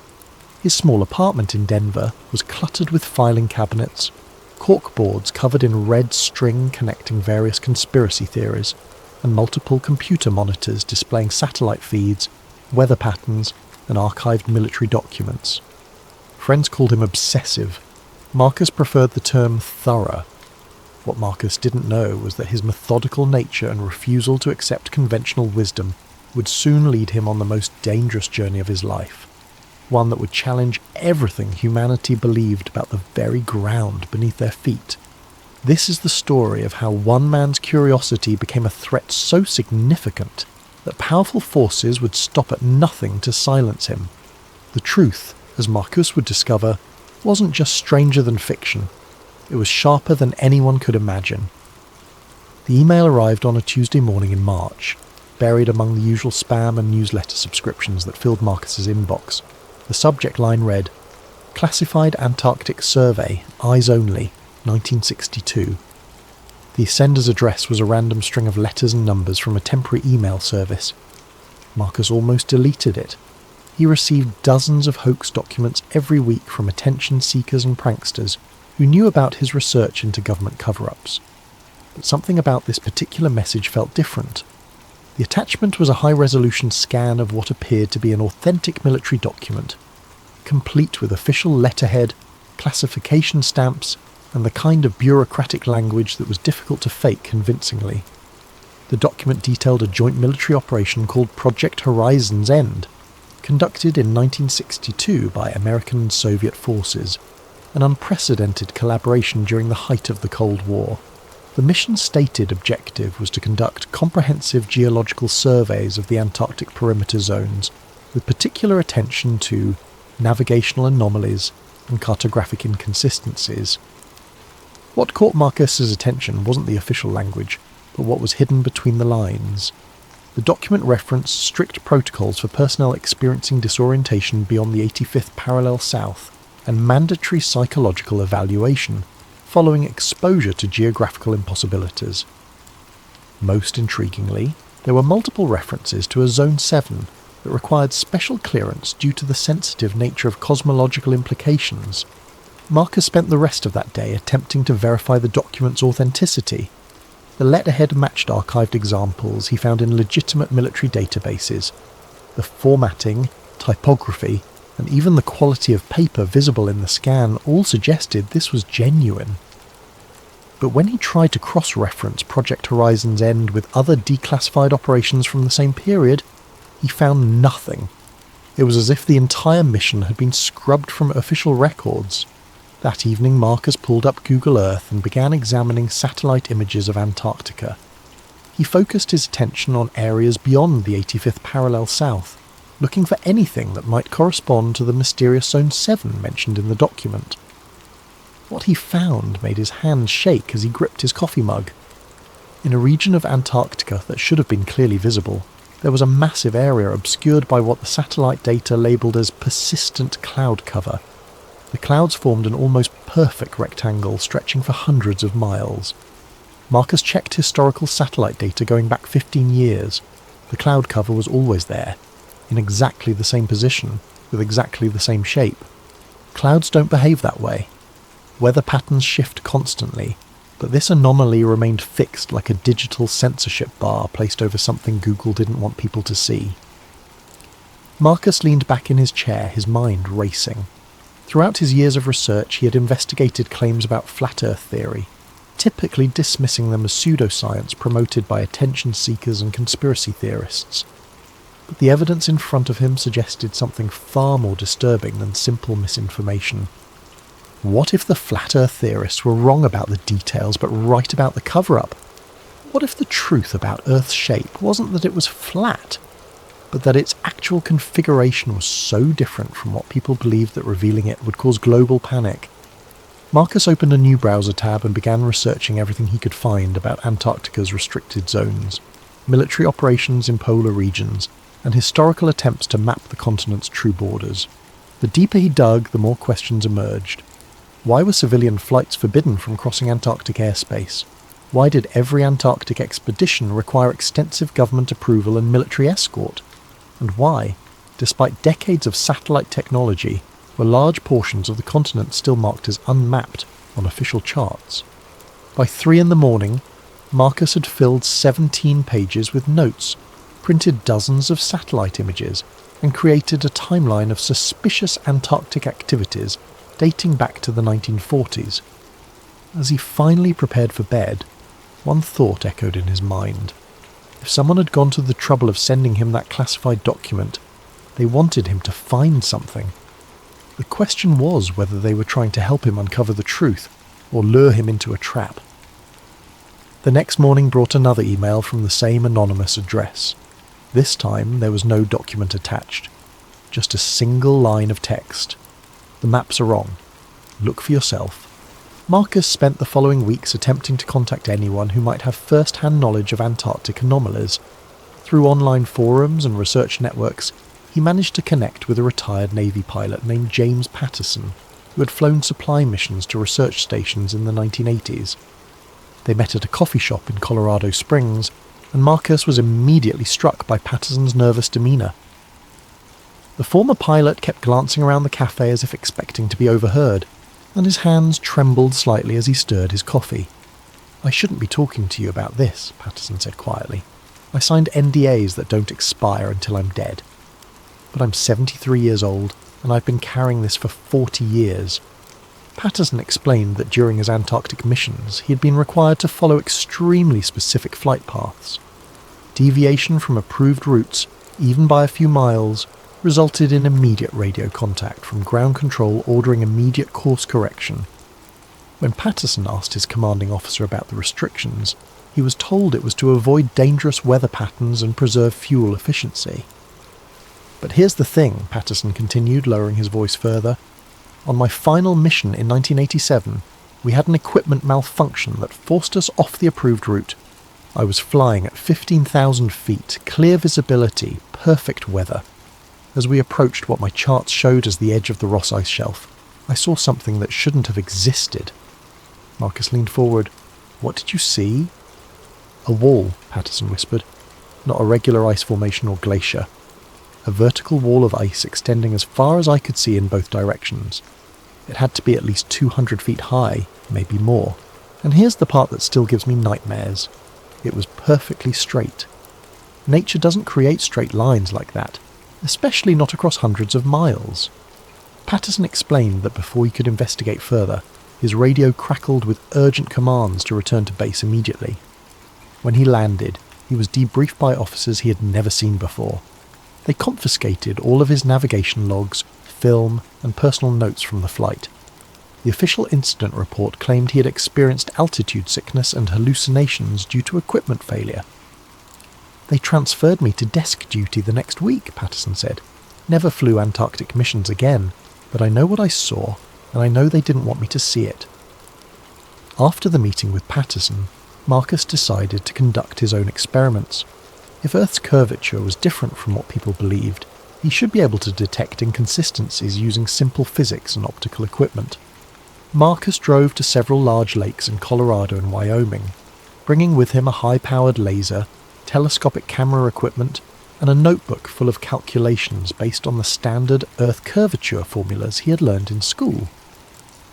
His small apartment in Denver was cluttered with filing cabinets, corkboards covered in red string connecting various conspiracy theories, and multiple computer monitors displaying satellite feeds, weather patterns, and archived military documents. Friends called him obsessive. Marcus preferred the term thorough. What Marcus didn't know was that his methodical nature and refusal to accept conventional wisdom would soon lead him on the most dangerous journey of his life, one that would challenge everything humanity believed about the very ground beneath their feet. This is the story of how one man's curiosity became a threat so significant that powerful forces would stop at nothing to silence him. The truth, as Marcus would discover, wasn't just stranger than fiction. It was sharper than anyone could imagine. The email arrived on a Tuesday morning in March, buried among the usual spam and newsletter subscriptions that filled Marcus's inbox. The subject line read, "Classified Antarctic Survey, Eyes Only, 1962. The sender's address was a random string of letters and numbers from a temporary email service. Marcus almost deleted it. He received dozens of hoax documents every week from attention seekers and pranksters who knew about his research into government cover-ups. But something about this particular message felt different. The attachment was a high-resolution scan of what appeared to be an authentic military document, complete with official letterhead, classification stamps, and the kind of bureaucratic language that was difficult to fake convincingly. The document detailed a joint military operation called Project Horizon's End, conducted in 1962 by American and Soviet forces, an unprecedented collaboration during the height of the Cold War. The mission's stated objective was to conduct comprehensive geological surveys of the Antarctic perimeter zones, with particular attention to navigational anomalies and cartographic inconsistencies. What caught Marcus's attention wasn't the official language, but what was hidden between the lines. The document referenced strict protocols for personnel experiencing disorientation beyond the 85th parallel south, and mandatory psychological evaluation, following exposure to geographical impossibilities. Most intriguingly, there were multiple references to a Zone 7 that required special clearance due to the sensitive nature of cosmological implications. Marcus spent the rest of that day attempting to verify the document's authenticity. The letterhead matched archived examples he found in legitimate military databases. The formatting, typography, and even the quality of paper visible in the scan all suggested this was genuine. But when he tried to cross-reference Project Horizon's End with other declassified operations from the same period, he found nothing. It was as if the entire mission had been scrubbed from official records. That evening, Marcus pulled up Google Earth and began examining satellite images of Antarctica. He focused his attention on areas beyond the 85th parallel south, looking for anything that might correspond to the mysterious Zone 7 mentioned in the document. What he found made his hands shake as he gripped his coffee mug. In a region of Antarctica that should have been clearly visible, there was a massive area obscured by what the satellite data labelled as persistent cloud cover. The clouds formed an almost perfect rectangle stretching for hundreds of miles. Marcus checked historical satellite data going back 15 years. The cloud cover was always there, in exactly the same position, with exactly the same shape. Clouds don't behave that way. Weather patterns shift constantly, but this anomaly remained fixed like a digital censorship bar placed over something Google didn't want people to see. Marcus leaned back in his chair, his mind racing. Throughout his years of research, he had investigated claims about flat Earth theory, typically dismissing them as pseudoscience promoted by attention seekers and conspiracy theorists. But the evidence in front of him suggested something far more disturbing than simple misinformation. What if the flat Earth theorists were wrong about the details but right about the cover-up? What if the truth about Earth's shape wasn't that it was flat, but that its actual configuration was so different from what people believed that revealing it would cause global panic? Marcus opened a new browser tab and began researching everything he could find about Antarctica's restricted zones, military operations in polar regions, and historical attempts to map the continent's true borders. The deeper he dug, the more questions emerged. Why were civilian flights forbidden from crossing Antarctic airspace? Why did every Antarctic expedition require extensive government approval and military escort? And why, despite decades of satellite technology, were large portions of the continent still marked as unmapped on official charts? By 3 a.m, Marcus had filled 17 pages with notes, printed dozens of satellite images, and created a timeline of suspicious Antarctic activities dating back to the 1940s. As he finally prepared for bed, one thought echoed in his mind. If someone had gone to the trouble of sending him that classified document, they wanted him to find something. The question was whether they were trying to help him uncover the truth or lure him into a trap. The next morning brought another email from the same anonymous address. This time there was no document attached, just a single line of text. The maps are wrong. Look for yourself. Marcus spent the following weeks attempting to contact anyone who might have first-hand knowledge of Antarctic anomalies. Through online forums and research networks, he managed to connect with a retired Navy pilot named James Patterson, who had flown supply missions to research stations in the 1980s. They met at a coffee shop in Colorado Springs, and Marcus was immediately struck by Patterson's nervous demeanour. The former pilot kept glancing around the cafe as if expecting to be overheard, and his hands trembled slightly as he stirred his coffee. "I shouldn't be talking to you about this," Patterson said quietly. "I signed NDAs that don't expire until I'm dead. But I'm 73 years old, and I've been carrying this for 40 years. Patterson explained that during his Antarctic missions, he had been required to follow extremely specific flight paths. Deviation from approved routes, even by a few miles, resulted in immediate radio contact from ground control ordering immediate course correction. When Patterson asked his commanding officer about the restrictions, he was told it was to avoid dangerous weather patterns and preserve fuel efficiency. But here's the thing, Patterson continued, lowering his voice further. On my final mission in 1987, we had an equipment malfunction that forced us off the approved route. I was flying at 15,000 feet, clear visibility, perfect weather. As we approached what my charts showed as the edge of the Ross Ice Shelf, I saw something that shouldn't have existed." Marcus leaned forward. "What did you see?" "A wall," Patterson whispered. "Not a regular ice formation or glacier. A vertical wall of ice extending as far as I could see in both directions. It had to be at least 200 feet high, maybe more. And here's the part that still gives me nightmares. It was perfectly straight. Nature doesn't create straight lines like that, especially not across hundreds of miles." Patterson explained that before he could investigate further, his radio crackled with urgent commands to return to base immediately. When he landed, he was debriefed by officers he had never seen before. They confiscated all of his navigation logs, film, and personal notes from the flight. The official incident report claimed he had experienced altitude sickness and hallucinations due to equipment failure. "They transferred me to desk duty the next week," Patterson said. "Never flew Antarctic missions again, but I know what I saw, and I know they didn't want me to see it." After the meeting with Patterson, Marcus decided to conduct his own experiments. If Earth's curvature was different from what people believed, he should be able to detect inconsistencies using simple physics and optical equipment. Marcus drove to several large lakes in Colorado and Wyoming, bringing with him a high-powered laser, telescopic camera equipment, and a notebook full of calculations based on the standard Earth curvature formulas he had learned in school.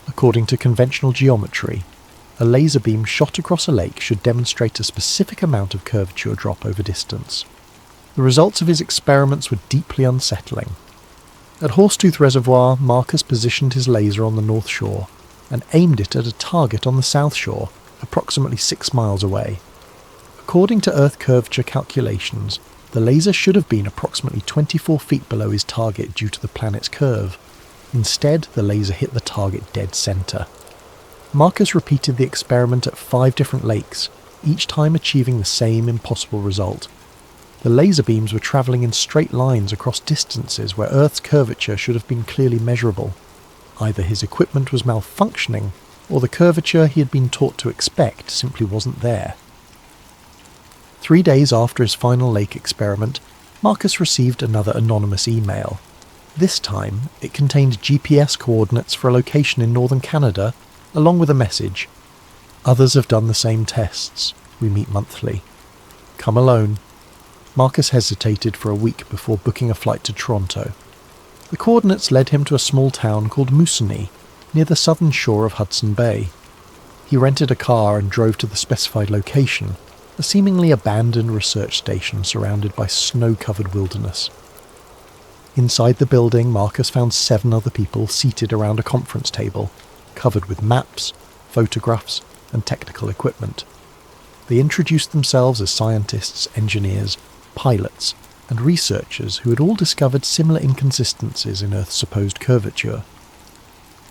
According to conventional geometry, a laser beam shot across a lake should demonstrate a specific amount of curvature drop over distance. The results of his experiments were deeply unsettling. At Horsetooth Reservoir, Marcus positioned his laser on the north shore and aimed it at a target on the south shore, approximately 6 miles away. According to Earth curvature calculations, the laser should have been approximately 24 feet below his target due to the planet's curve. Instead, the laser hit the target dead centre. Marcus repeated the experiment at 5 different lakes, each time achieving the same impossible result. The laser beams were travelling in straight lines across distances where Earth's curvature should have been clearly measurable. Either his equipment was malfunctioning, or the curvature he had been taught to expect simply wasn't there. 3 days after his final lake experiment, Marcus received another anonymous email. This time, it contained GPS coordinates for a location in northern Canada, along with a message. Others have done the same tests. We meet monthly. Come alone. Marcus hesitated for a week before booking a flight to Toronto. The coordinates led him to a small town called Moosonee, near the southern shore of Hudson Bay. He rented a car and drove to the specified location, a seemingly abandoned research station surrounded by snow-covered wilderness. Inside the building, Marcus found 7 other people seated around a conference table, covered with maps, photographs, and technical equipment. They introduced themselves as scientists, engineers, pilots, and researchers who had all discovered similar inconsistencies in Earth's supposed curvature.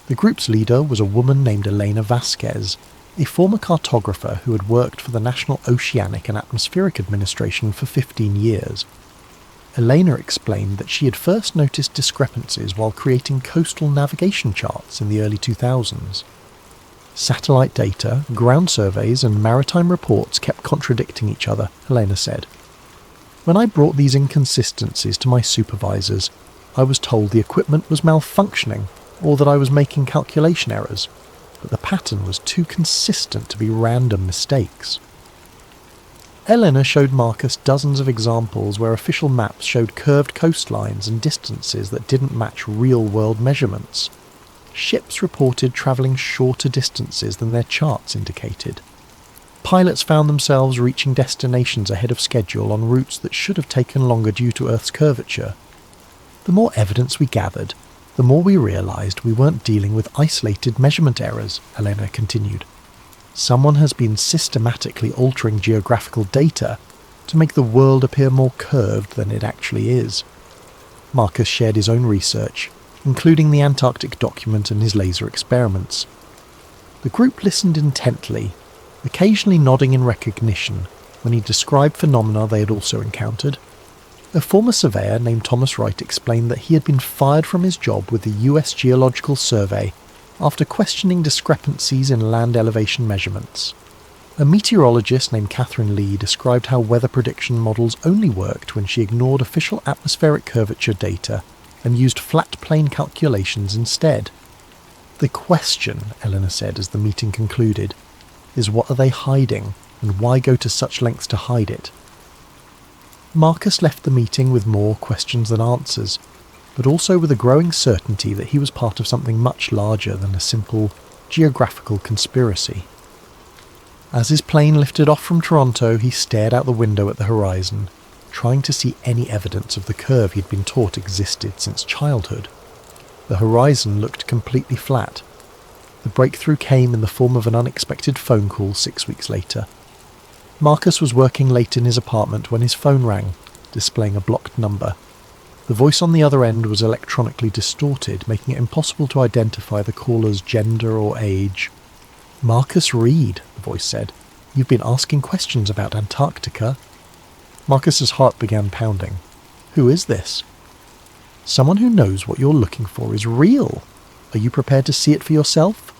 The group's leader was a woman named Elena Vasquez, a former cartographer who had worked for the National Oceanic and Atmospheric Administration for 15 years. Elena explained that she had first noticed discrepancies while creating coastal navigation charts in the early 2000s. Satellite data, ground surveys, and maritime reports kept contradicting each other, Elena said. When I brought these inconsistencies to my supervisors, I was told the equipment was malfunctioning or that I was making calculation errors, but the pattern was too consistent to be random mistakes. Elena showed Marcus dozens of examples where official maps showed curved coastlines and distances that didn't match real-world measurements. Ships reported travelling shorter distances than their charts indicated. Pilots found themselves reaching destinations ahead of schedule on routes that should have taken longer due to Earth's curvature. The more evidence we gathered, the more we realised we weren't dealing with isolated measurement errors, Elena continued. Someone has been systematically altering geographical data to make the world appear more curved than it actually is. Marcus shared his own research, including the Antarctic document and his laser experiments. The group listened intently, occasionally nodding in recognition when he described phenomena they had also encountered. A former surveyor named Thomas Wright explained that he had been fired from his job with the US Geological Survey after questioning discrepancies in land elevation measurements. A meteorologist named Catherine Lee described how weather prediction models only worked when she ignored official atmospheric curvature data and used flat plane calculations instead. The question, Eleanor said as the meeting concluded, is what are they hiding and why go to such lengths to hide it? Marcus left the meeting with more questions than answers, but also with a growing certainty that he was part of something much larger than a simple geographical conspiracy. As his plane lifted off from Toronto, he stared out the window at the horizon, trying to see any evidence of the curve he'd been taught existed since childhood. The horizon looked completely flat. The breakthrough came in the form of an unexpected phone call 6 weeks later. Marcus was working late in his apartment when his phone rang, displaying a blocked number. The voice on the other end was electronically distorted, making it impossible to identify the caller's gender or age. "Marcus Reed," the voice said. "You've been asking questions about Antarctica." Marcus's heart began pounding. "Who is this?" "Someone who knows what you're looking for is real. Are you prepared to see it for yourself?"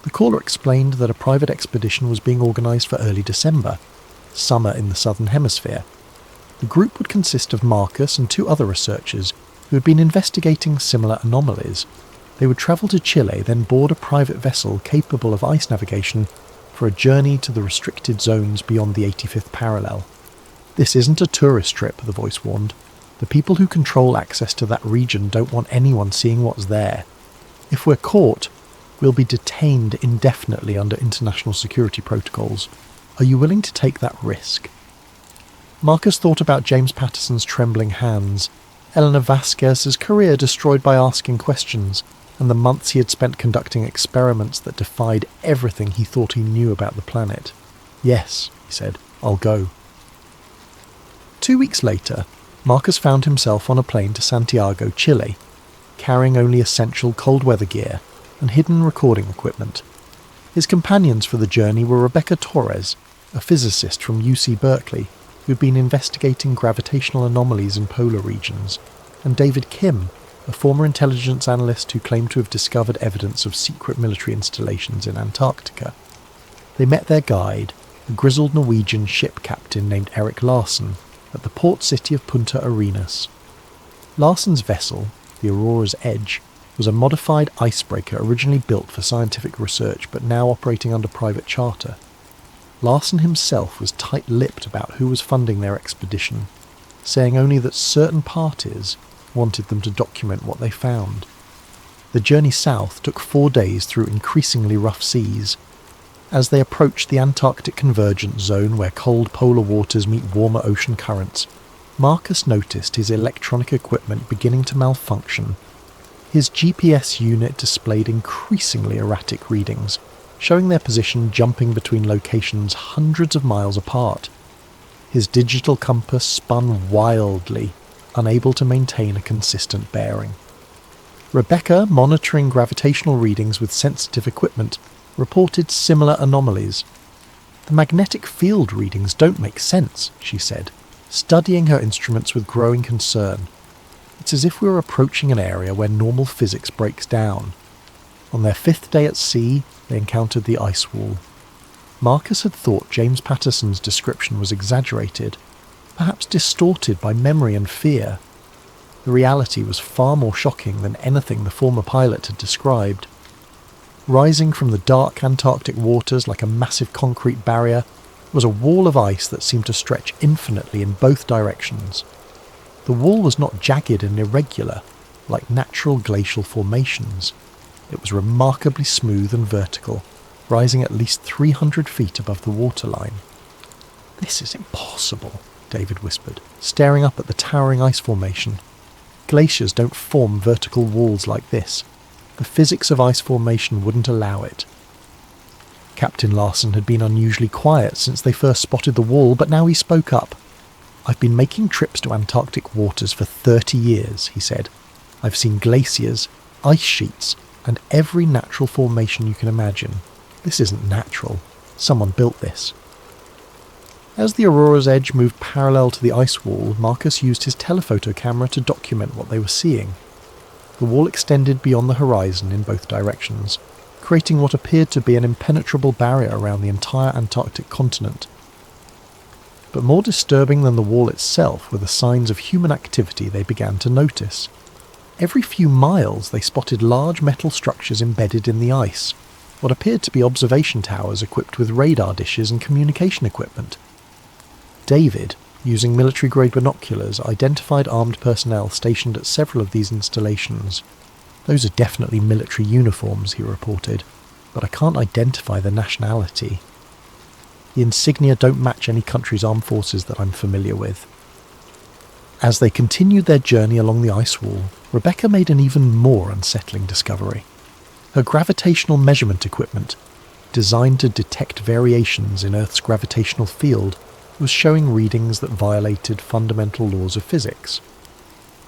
The caller explained that a private expedition was being organised for early December, summer in the southern hemisphere. The group would consist of Marcus and 2 other researchers who had been investigating similar anomalies. They would travel to Chile, then board a private vessel capable of ice navigation for a journey to the restricted zones beyond the 85th parallel. "This isn't a tourist trip," the voice warned. "The people who control access to that region don't want anyone seeing what's there. If we're caught, We'll be detained indefinitely under international security protocols. Are you willing to take that risk?" Marcus thought about James Patterson's trembling hands, Eleanor Vasquez's career destroyed by asking questions, and the months he had spent conducting experiments that defied everything he thought he knew about the planet. "Yes," he said, "I'll go." 2 weeks later, Marcus found himself on a plane to Santiago, Chile, carrying only essential cold weather gear and hidden recording equipment. His companions for the journey were Rebecca Torres, a physicist from UC Berkeley, who'd been investigating gravitational anomalies in polar regions, and David Kim, a former intelligence analyst who claimed to have discovered evidence of secret military installations in Antarctica. They met their guide, a grizzled Norwegian ship captain named Eric Larsen, at the port city of Punta Arenas. Larsen's vessel, the Aurora's Edge, was a modified icebreaker originally built for scientific research but now operating under private charter. Larsen himself was tight-lipped about who was funding their expedition, saying only that certain parties wanted them to document what they found. The journey south took 4 days through increasingly rough seas. As they approached the Antarctic convergence zone where cold polar waters meet warmer ocean currents, Marcus noticed his electronic equipment beginning to malfunction. His GPS unit displayed increasingly erratic readings, showing their position jumping between locations hundreds of miles apart. His digital compass spun wildly, unable to maintain a consistent bearing. Rebecca, monitoring gravitational readings with sensitive equipment, reported similar anomalies. "The magnetic field readings don't make sense," she said, studying her instruments with growing concern. "It's as if we were approaching an area where normal physics breaks down." On their 5th day at sea, they encountered the ice wall. Marcus had thought James Patterson's description was exaggerated, perhaps distorted by memory and fear. The reality was far more shocking than anything the former pilot had described. Rising from the dark Antarctic waters like a massive concrete barrier was a wall of ice that seemed to stretch infinitely in both directions. The wall was not jagged and irregular, like natural glacial formations. It was remarkably smooth and vertical, rising at least 300 feet above the waterline. "This is impossible," David whispered, staring up at the towering ice formation. "Glaciers don't form vertical walls like this. The physics of ice formation wouldn't allow it." Captain Larsen had been unusually quiet since they first spotted the wall, but now he spoke up. "I've been making trips to Antarctic waters for 30 years, he said. "I've seen glaciers, ice sheets, and every natural formation you can imagine. This isn't natural. Someone built this." As the Aurora's Edge moved parallel to the ice wall, Marcus used his telephoto camera to document what they were seeing. The wall extended beyond the horizon in both directions, creating what appeared to be an impenetrable barrier around the entire Antarctic continent. But more disturbing than the wall itself were the signs of human activity they began to notice. Every few miles they spotted large metal structures embedded in the ice, what appeared to be observation towers equipped with radar dishes and communication equipment. David, using military-grade binoculars, identified armed personnel stationed at several of these installations. "Those are definitely military uniforms," he reported, "but I can't identify the nationality. The insignia don't match any country's armed forces that I'm familiar with." As they continued their journey along the ice wall, Rebecca made an even more unsettling discovery. Her gravitational measurement equipment, designed to detect variations in Earth's gravitational field, was showing readings that violated fundamental laws of physics.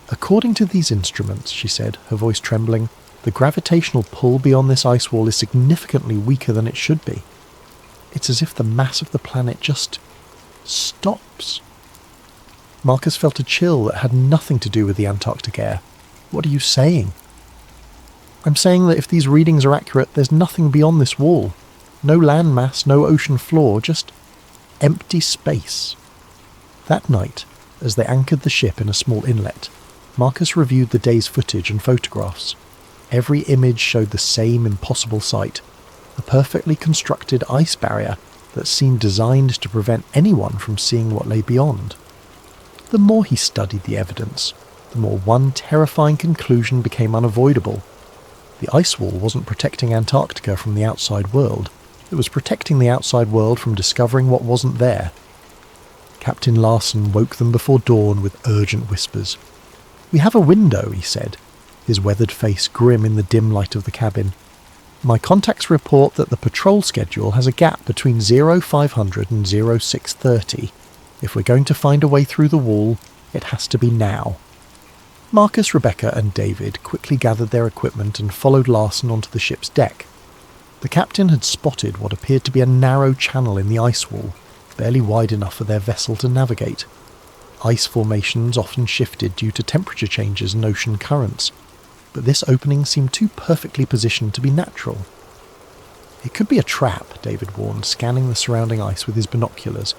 "According to these instruments," she said, her voice trembling, "the gravitational pull beyond this ice wall is significantly weaker than it should be. It's as if the mass of the planet just stops." Marcus felt a chill that had nothing to do with the Antarctic air. "What are you saying?" "I'm saying that if these readings are accurate, there's nothing beyond this wall. No land mass, no ocean floor, just empty space." That night, as they anchored the ship in a small inlet, Marcus reviewed the day's footage and photographs. Every image showed the same impossible sight, a perfectly constructed ice barrier that seemed designed to prevent anyone from seeing what lay beyond. The more he studied the evidence, the more one terrifying conclusion became unavoidable. The ice wall wasn't protecting Antarctica from the outside world. It was protecting the outside world from discovering what wasn't there. Captain Larson woke them before dawn with urgent whispers. "We have a window," he said, his weathered face grim in the dim light of the cabin. "My contacts report that the patrol schedule has a gap between 0500 and 0630. If we're going to find a way through the wall, it has to be now." Marcus, Rebecca and David quickly gathered their equipment and followed Larson onto the ship's deck. The captain had spotted what appeared to be a narrow channel in the ice wall, barely wide enough for their vessel to navigate. Ice formations often shifted due to temperature changes and ocean currents, but this opening seemed too perfectly positioned to be natural. "It could be a trap," David warned, scanning the surrounding ice with his binoculars.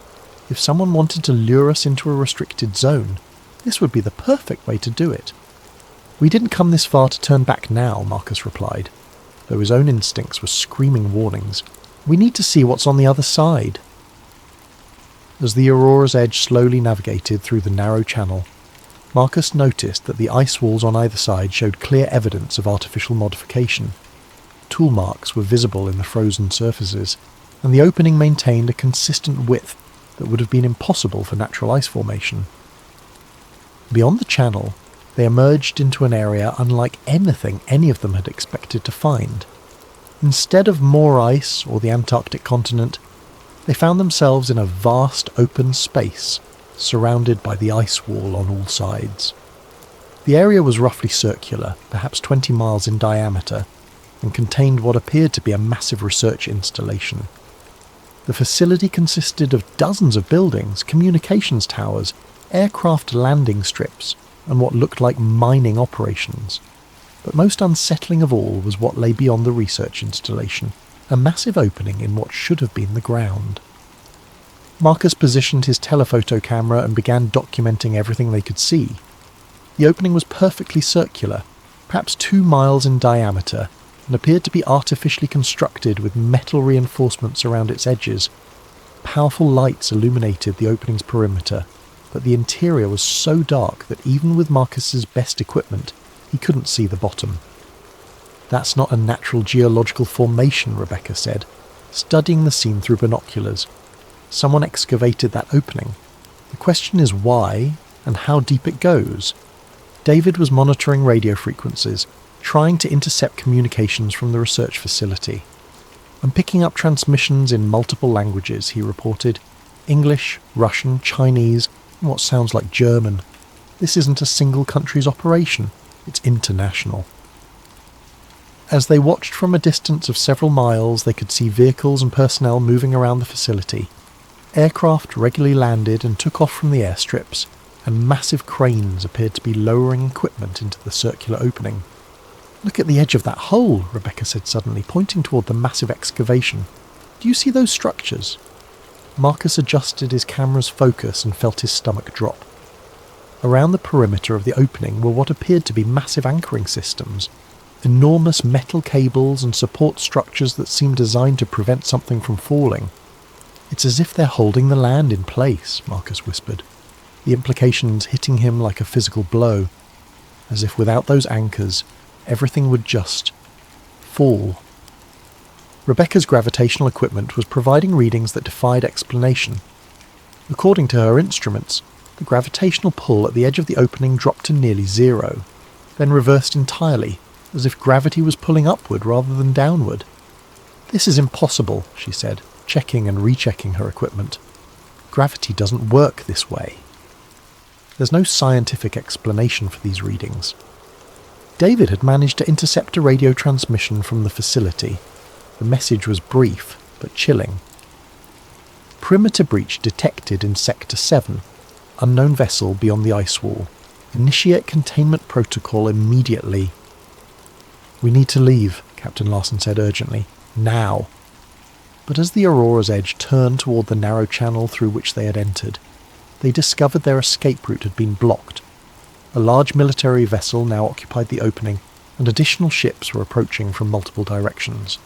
"If someone wanted to lure us into a restricted zone, this would be the perfect way to do it." "We didn't come this far to turn back now," Marcus replied, though his own instincts were screaming warnings. "We need to see what's on the other side." As the Aurora's Edge slowly navigated through the narrow channel, Marcus noticed that the ice walls on either side showed clear evidence of artificial modification. Tool marks were visible in the frozen surfaces, and the opening maintained a consistent width that would have been impossible for natural ice formation. Beyond the channel, they emerged into an area unlike anything any of them had expected to find. Instead of more ice or the Antarctic continent, they found themselves in a vast open space, surrounded by the ice wall on all sides. The area was roughly circular, perhaps 20 miles in diameter, and contained what appeared to be a massive research installation. The facility consisted of dozens of buildings, communications towers, aircraft landing strips, and what looked like mining operations. But most unsettling of all was what lay beyond the research installation, a massive opening in what should have been the ground. Marcus positioned his telephoto camera and began documenting everything they could see. The opening was perfectly circular, perhaps 2 miles in diameter, and appeared to be artificially constructed with metal reinforcements around its edges. Powerful lights illuminated the opening's perimeter, but the interior was so dark that even with Marcus's best equipment, he couldn't see the bottom. "That's not a natural geological formation," Rebecca said, studying the scene through binoculars. "Someone excavated that opening. The question is why and how deep it goes." David was monitoring radio frequencies, trying to intercept communications from the research facility. "I'm picking up transmissions in multiple languages," he reported. "English, Russian, Chinese, and what sounds like German. This isn't a single country's operation. It's international." As they watched from a distance of several miles, they could see vehicles and personnel moving around the facility. Aircraft regularly landed and took off from the airstrips, and massive cranes appeared to be lowering equipment into the circular opening. "Look at the edge of that hole," Rebecca said suddenly, pointing toward the massive excavation. "Do you see those structures?" Marcus adjusted his camera's focus and felt his stomach drop. Around the perimeter of the opening were what appeared to be massive anchoring systems, enormous metal cables and support structures that seemed designed to prevent something from falling. "It's as if they're holding the land in place," Marcus whispered, the implications hitting him like a physical blow, as if without those anchors, everything would just fall. Rebecca's gravitational equipment was providing readings that defied explanation. According to her instruments, the gravitational pull at the edge of the opening dropped to nearly zero, then reversed entirely, as if gravity was pulling upward rather than downward. "This is impossible," she said, checking and rechecking her equipment. "Gravity doesn't work this way." There's no scientific explanation for these readings. David had managed to intercept a radio transmission from the facility. The message was brief, but chilling. "Perimeter breach detected in Sector 7. Unknown vessel beyond the ice wall. Initiate containment protocol immediately." "We need to leave," Captain Larson said urgently. "Now." But as the Aurora's Edge turned toward the narrow channel through which they had entered, they discovered their escape route had been blocked. A large military vessel now occupied the opening, and additional ships were approaching from multiple directions.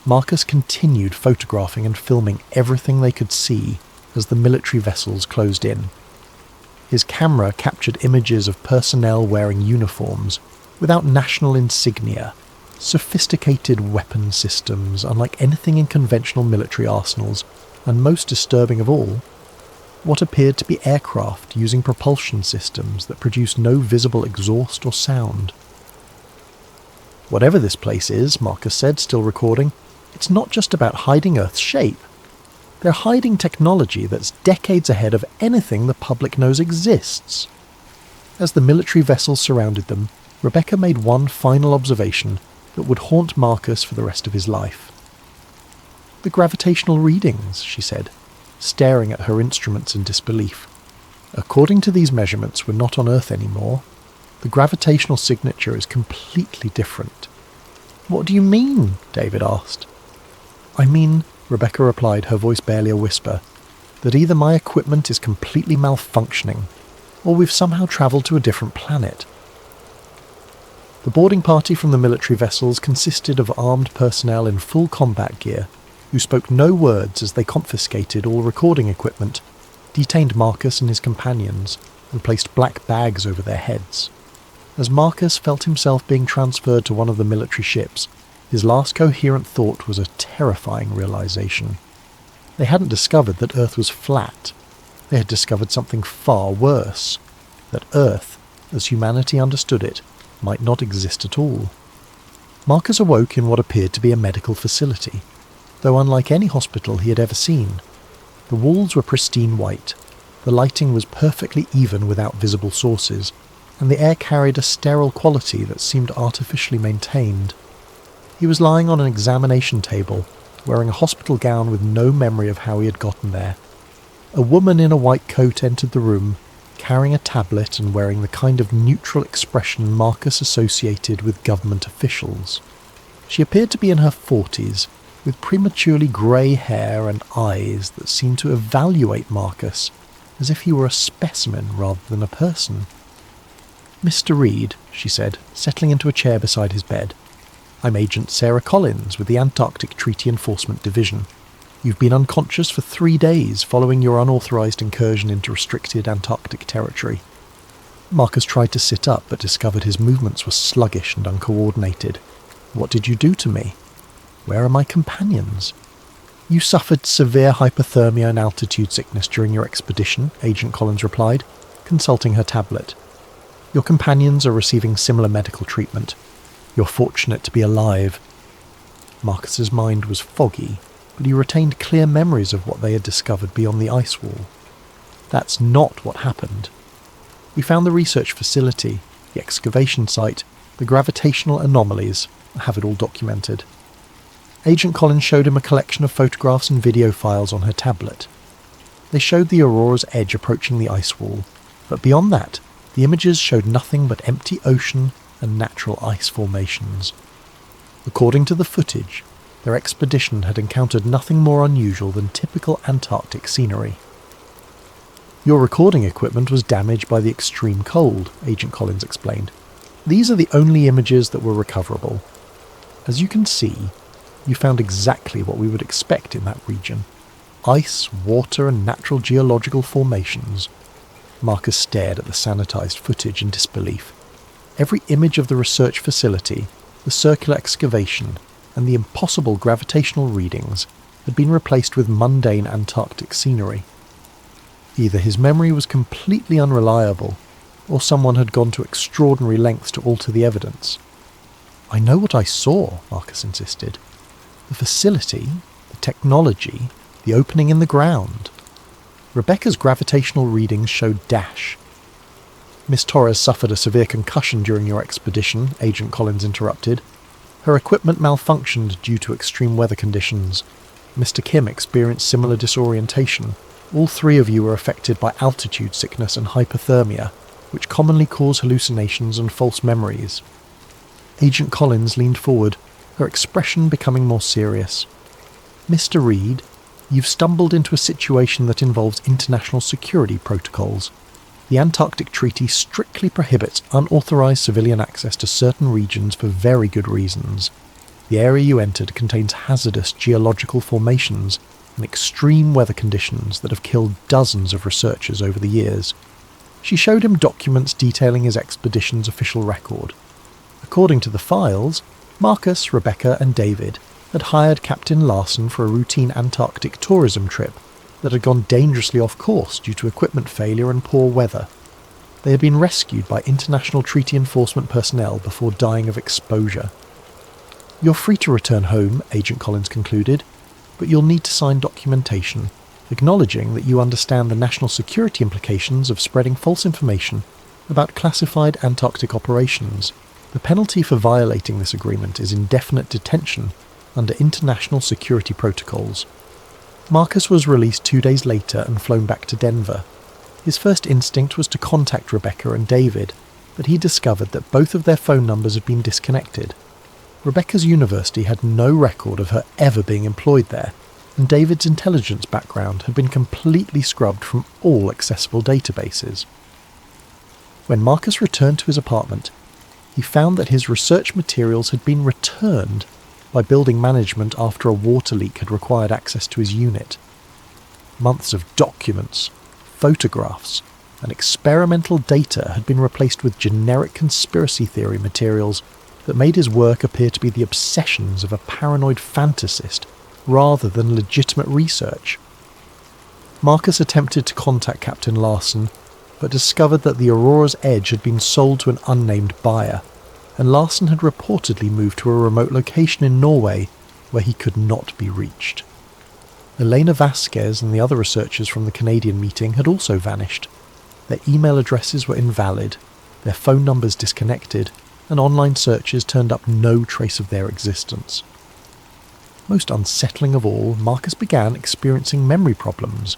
Marcus continued photographing and filming everything they could see as the military vessels closed in. His camera captured images of personnel wearing uniforms, without national insignia, Sophisticated weapon systems, unlike anything in conventional military arsenals, and most disturbing of all, what appeared to be aircraft using propulsion systems that produced no visible exhaust or sound. "Whatever this place is," Marcus said, still recording, "it's not just about hiding Earth's shape. They're hiding technology that's decades ahead of anything the public knows exists." As the military vessels surrounded them, Rebecca made one final observation that would haunt Marcus for the rest of his life. "The gravitational readings," she said, staring at her instruments in disbelief. "According to these measurements, we're not on Earth anymore. The gravitational signature is completely different." "What do you mean?" David asked. "I mean," Rebecca replied, her voice barely a whisper, "that either my equipment is completely malfunctioning, or we've somehow travelled to a different planet." The boarding party from the military vessels consisted of armed personnel in full combat gear, who spoke no words as they confiscated all recording equipment, detained Marcus and his companions, and placed black bags over their heads. As Marcus felt himself being transferred to one of the military ships, his last coherent thought was a terrifying realization. They hadn't discovered that Earth was flat. They had discovered something far worse, that Earth, as humanity understood it, might not exist at all. Marcus awoke in what appeared to be a medical facility, though unlike any hospital he had ever seen. The walls were pristine white, the lighting was perfectly even without visible sources, and the air carried a sterile quality that seemed artificially maintained. He was lying on an examination table, wearing a hospital gown with no memory of how he had gotten there. A woman in a white coat entered the room, carrying a tablet and wearing the kind of neutral expression Marcus associated with government officials. She appeared to be in her 40s, with prematurely grey hair and eyes that seemed to evaluate Marcus, as if he were a specimen rather than a person. "Mr. Reed," she said, settling into a chair beside his bed. "I'm Agent Sarah Collins with the Antarctic Treaty Enforcement Division. You've been unconscious for 3 days following your unauthorized incursion into restricted Antarctic territory." Marcus tried to sit up but discovered his movements were sluggish and uncoordinated. "What did you do to me? Where are my companions?" "You suffered severe hypothermia and altitude sickness during your expedition," Agent Collins replied, consulting her tablet. "Your companions are receiving similar medical treatment. You're fortunate to be alive." Marcus's mind was foggy, but he retained clear memories of what they had discovered beyond the ice wall. "That's not what happened. We found the research facility, the excavation site, the gravitational anomalies. I have it all documented." Agent Collins showed him a collection of photographs and video files on her tablet. They showed the Aurora's edge approaching the ice wall, but beyond that, the images showed nothing but empty ocean and natural ice formations. According to the footage, their expedition had encountered nothing more unusual than typical Antarctic scenery. "Your recording equipment was damaged by the extreme cold," Agent Collins explained. "These are the only images that were recoverable. As you can see, you found exactly what we would expect in that region: ice, water, and natural geological formations." Marcus stared at the sanitized footage in disbelief. Every image of the research facility, the circular excavation, and the impossible gravitational readings had been replaced with mundane Antarctic scenery. Either his memory was completely unreliable, or someone had gone to extraordinary lengths to alter the evidence. "I know what I saw," Marcus insisted. "The facility, the technology, the opening in the ground. Rebecca's gravitational readings showed dash." "Miss Torres suffered a severe concussion during your expedition," Agent Collins interrupted. "Her equipment malfunctioned due to extreme weather conditions. Mr. Kim experienced similar disorientation. All 3 of you were affected by altitude sickness and hypothermia, which commonly cause hallucinations and false memories." Agent Collins leaned forward, her expression becoming more serious. "Mr. Reed, you've stumbled into a situation that involves international security protocols. The Antarctic Treaty strictly prohibits unauthorized civilian access to certain regions for very good reasons. The area you entered contains hazardous geological formations and extreme weather conditions that have killed dozens of researchers over the years." She showed him documents detailing his expedition's official record. According to the files, Marcus, Rebecca and David had hired Captain Larson for a routine Antarctic tourism trip that had gone dangerously off course due to equipment failure and poor weather. They had been rescued by international treaty enforcement personnel before dying of exposure. "You're free to return home," Agent Collins concluded, "but you'll need to sign documentation, acknowledging that you understand the national security implications of spreading false information about classified Antarctic operations. The penalty for violating this agreement is indefinite detention under international security protocols." Marcus was released 2 days later and flown back to Denver. His first instinct was to contact Rebecca and David, but he discovered that both of their phone numbers had been disconnected. Rebecca's university had no record of her ever being employed there, and David's intelligence background had been completely scrubbed from all accessible databases. When Marcus returned to his apartment, he found that his research materials had been returned by building management after a water leak had required access to his unit. Months of documents, photographs, and experimental data had been replaced with generic conspiracy theory materials that made his work appear to be the obsessions of a paranoid fantasist rather than legitimate research. Marcus attempted to contact Captain Larson, but discovered that the Aurora's Edge had been sold to an unnamed buyer, and Larson had reportedly moved to a remote location in Norway where he could not be reached. Elena Vasquez and the other researchers from the Canadian meeting had also vanished. Their email addresses were invalid, their phone numbers disconnected, and online searches turned up no trace of their existence. Most unsettling of all, Marcus began experiencing memory problems.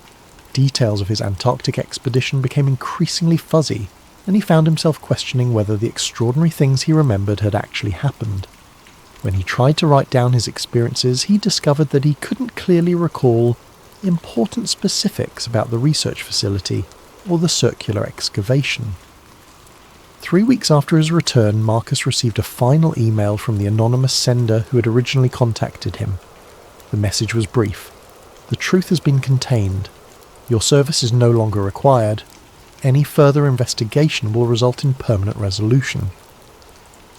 Details of his Antarctic expedition became increasingly fuzzy, and he found himself questioning whether the extraordinary things he remembered had actually happened. When he tried to write down his experiences, he discovered that he couldn't clearly recall important specifics about the research facility or the circular excavation. 3 weeks after his return, Marcus received a final email from the anonymous sender who had originally contacted him. The message was brief. "The truth has been contained. Your service is no longer required. Any further investigation will result in permanent resolution."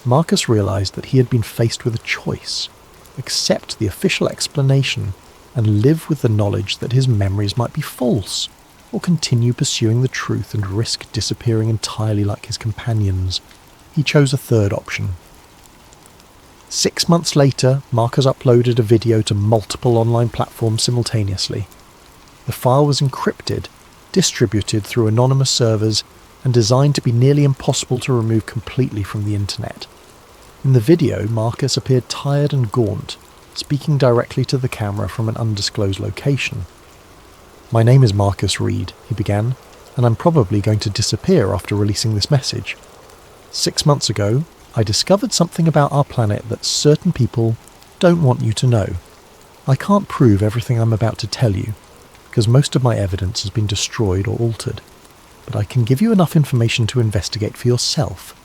Marcus realized that he had been faced with a choice: accept the official explanation and live with the knowledge that his memories might be false, or continue pursuing the truth and risk disappearing entirely like his companions. He chose a third option. 6 months later, Marcus uploaded a video to multiple online platforms simultaneously. The file was encrypted, distributed through anonymous servers, and designed to be nearly impossible to remove completely from the internet. In the video, Marcus appeared tired and gaunt, speaking directly to the camera from an undisclosed location. "My name is Marcus Reed," he began, "and I'm probably going to disappear after releasing this message. 6 months ago, I discovered something about our planet that certain people don't want you to know. I can't prove everything I'm about to tell you, because most of my evidence has been destroyed or altered, but I can give you enough information to investigate for yourself."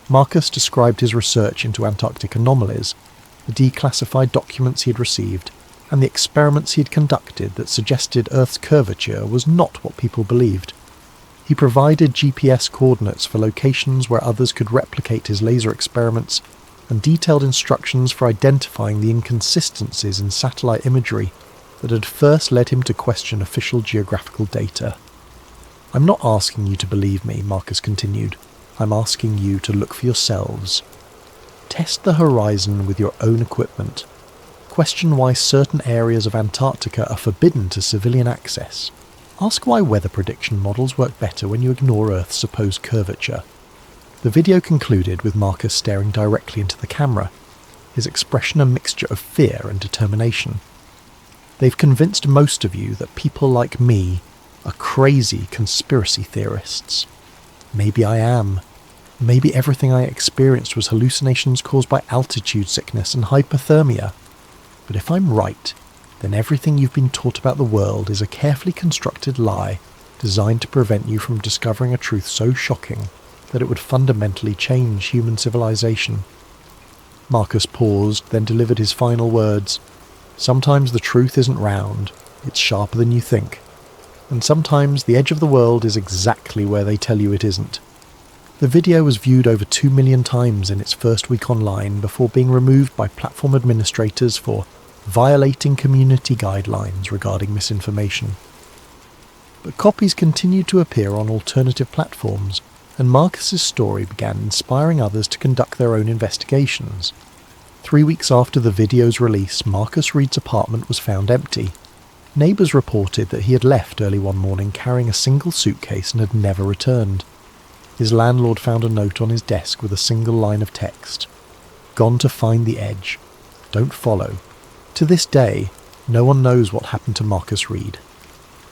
Marcus described his research into Antarctic anomalies, the declassified documents he had received, and the experiments he had conducted that suggested Earth's curvature was not what people believed. He provided GPS coordinates for locations where others could replicate his laser experiments, and detailed instructions for identifying the inconsistencies in satellite imagery that had first led him to question official geographical data. "I'm not asking you to believe me," Marcus continued. "I'm asking you to look for yourselves. Test the horizon with your own equipment. Question why certain areas of Antarctica are forbidden to civilian access. Ask why weather prediction models work better when you ignore Earth's supposed curvature." The video concluded with Marcus staring directly into the camera, his expression a mixture of fear and determination. "They've convinced most of you that people like me are crazy conspiracy theorists. Maybe I am. Maybe everything I experienced was hallucinations caused by altitude sickness and hypothermia. But if I'm right, then everything you've been taught about the world is a carefully constructed lie designed to prevent you from discovering a truth so shocking that it would fundamentally change human civilization." Marcus paused, then delivered his final words. "Sometimes the truth isn't round, it's sharper than you think. And sometimes the edge of the world is exactly where they tell you it isn't. The video was viewed over 2 million times in its first week online before being removed by platform administrators for violating community guidelines regarding misinformation. But copies continued to appear on alternative platforms, and Marcus's story began inspiring others to conduct their own investigations. 3 weeks after the video's release, Marcus Reed's apartment was found empty. Neighbours reported that he had left early one morning carrying a single suitcase and had never returned. His landlord found a note on his desk with a single line of text: "Gone to find the edge. Don't follow." To this day, no one knows what happened to Marcus Reed.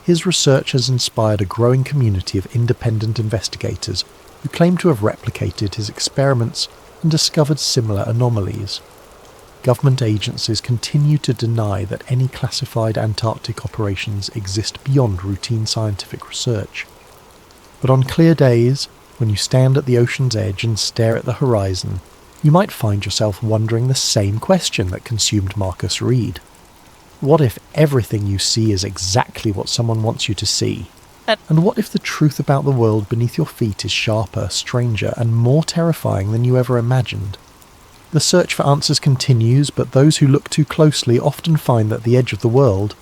His research has inspired a growing community of independent investigators who claim to have replicated his experiments and discovered similar anomalies. Government agencies continue to deny that any classified Antarctic operations exist beyond routine scientific research. But on clear days, when you stand at the ocean's edge and stare at the horizon, you might find yourself wondering the same question that consumed Marcus Reed. What if everything you see is exactly what someone wants you to see? And what if the truth about the world beneath your feet is sharper, stranger, and more terrifying than you ever imagined? The search for answers continues, but those who look too closely often find that the edge of the world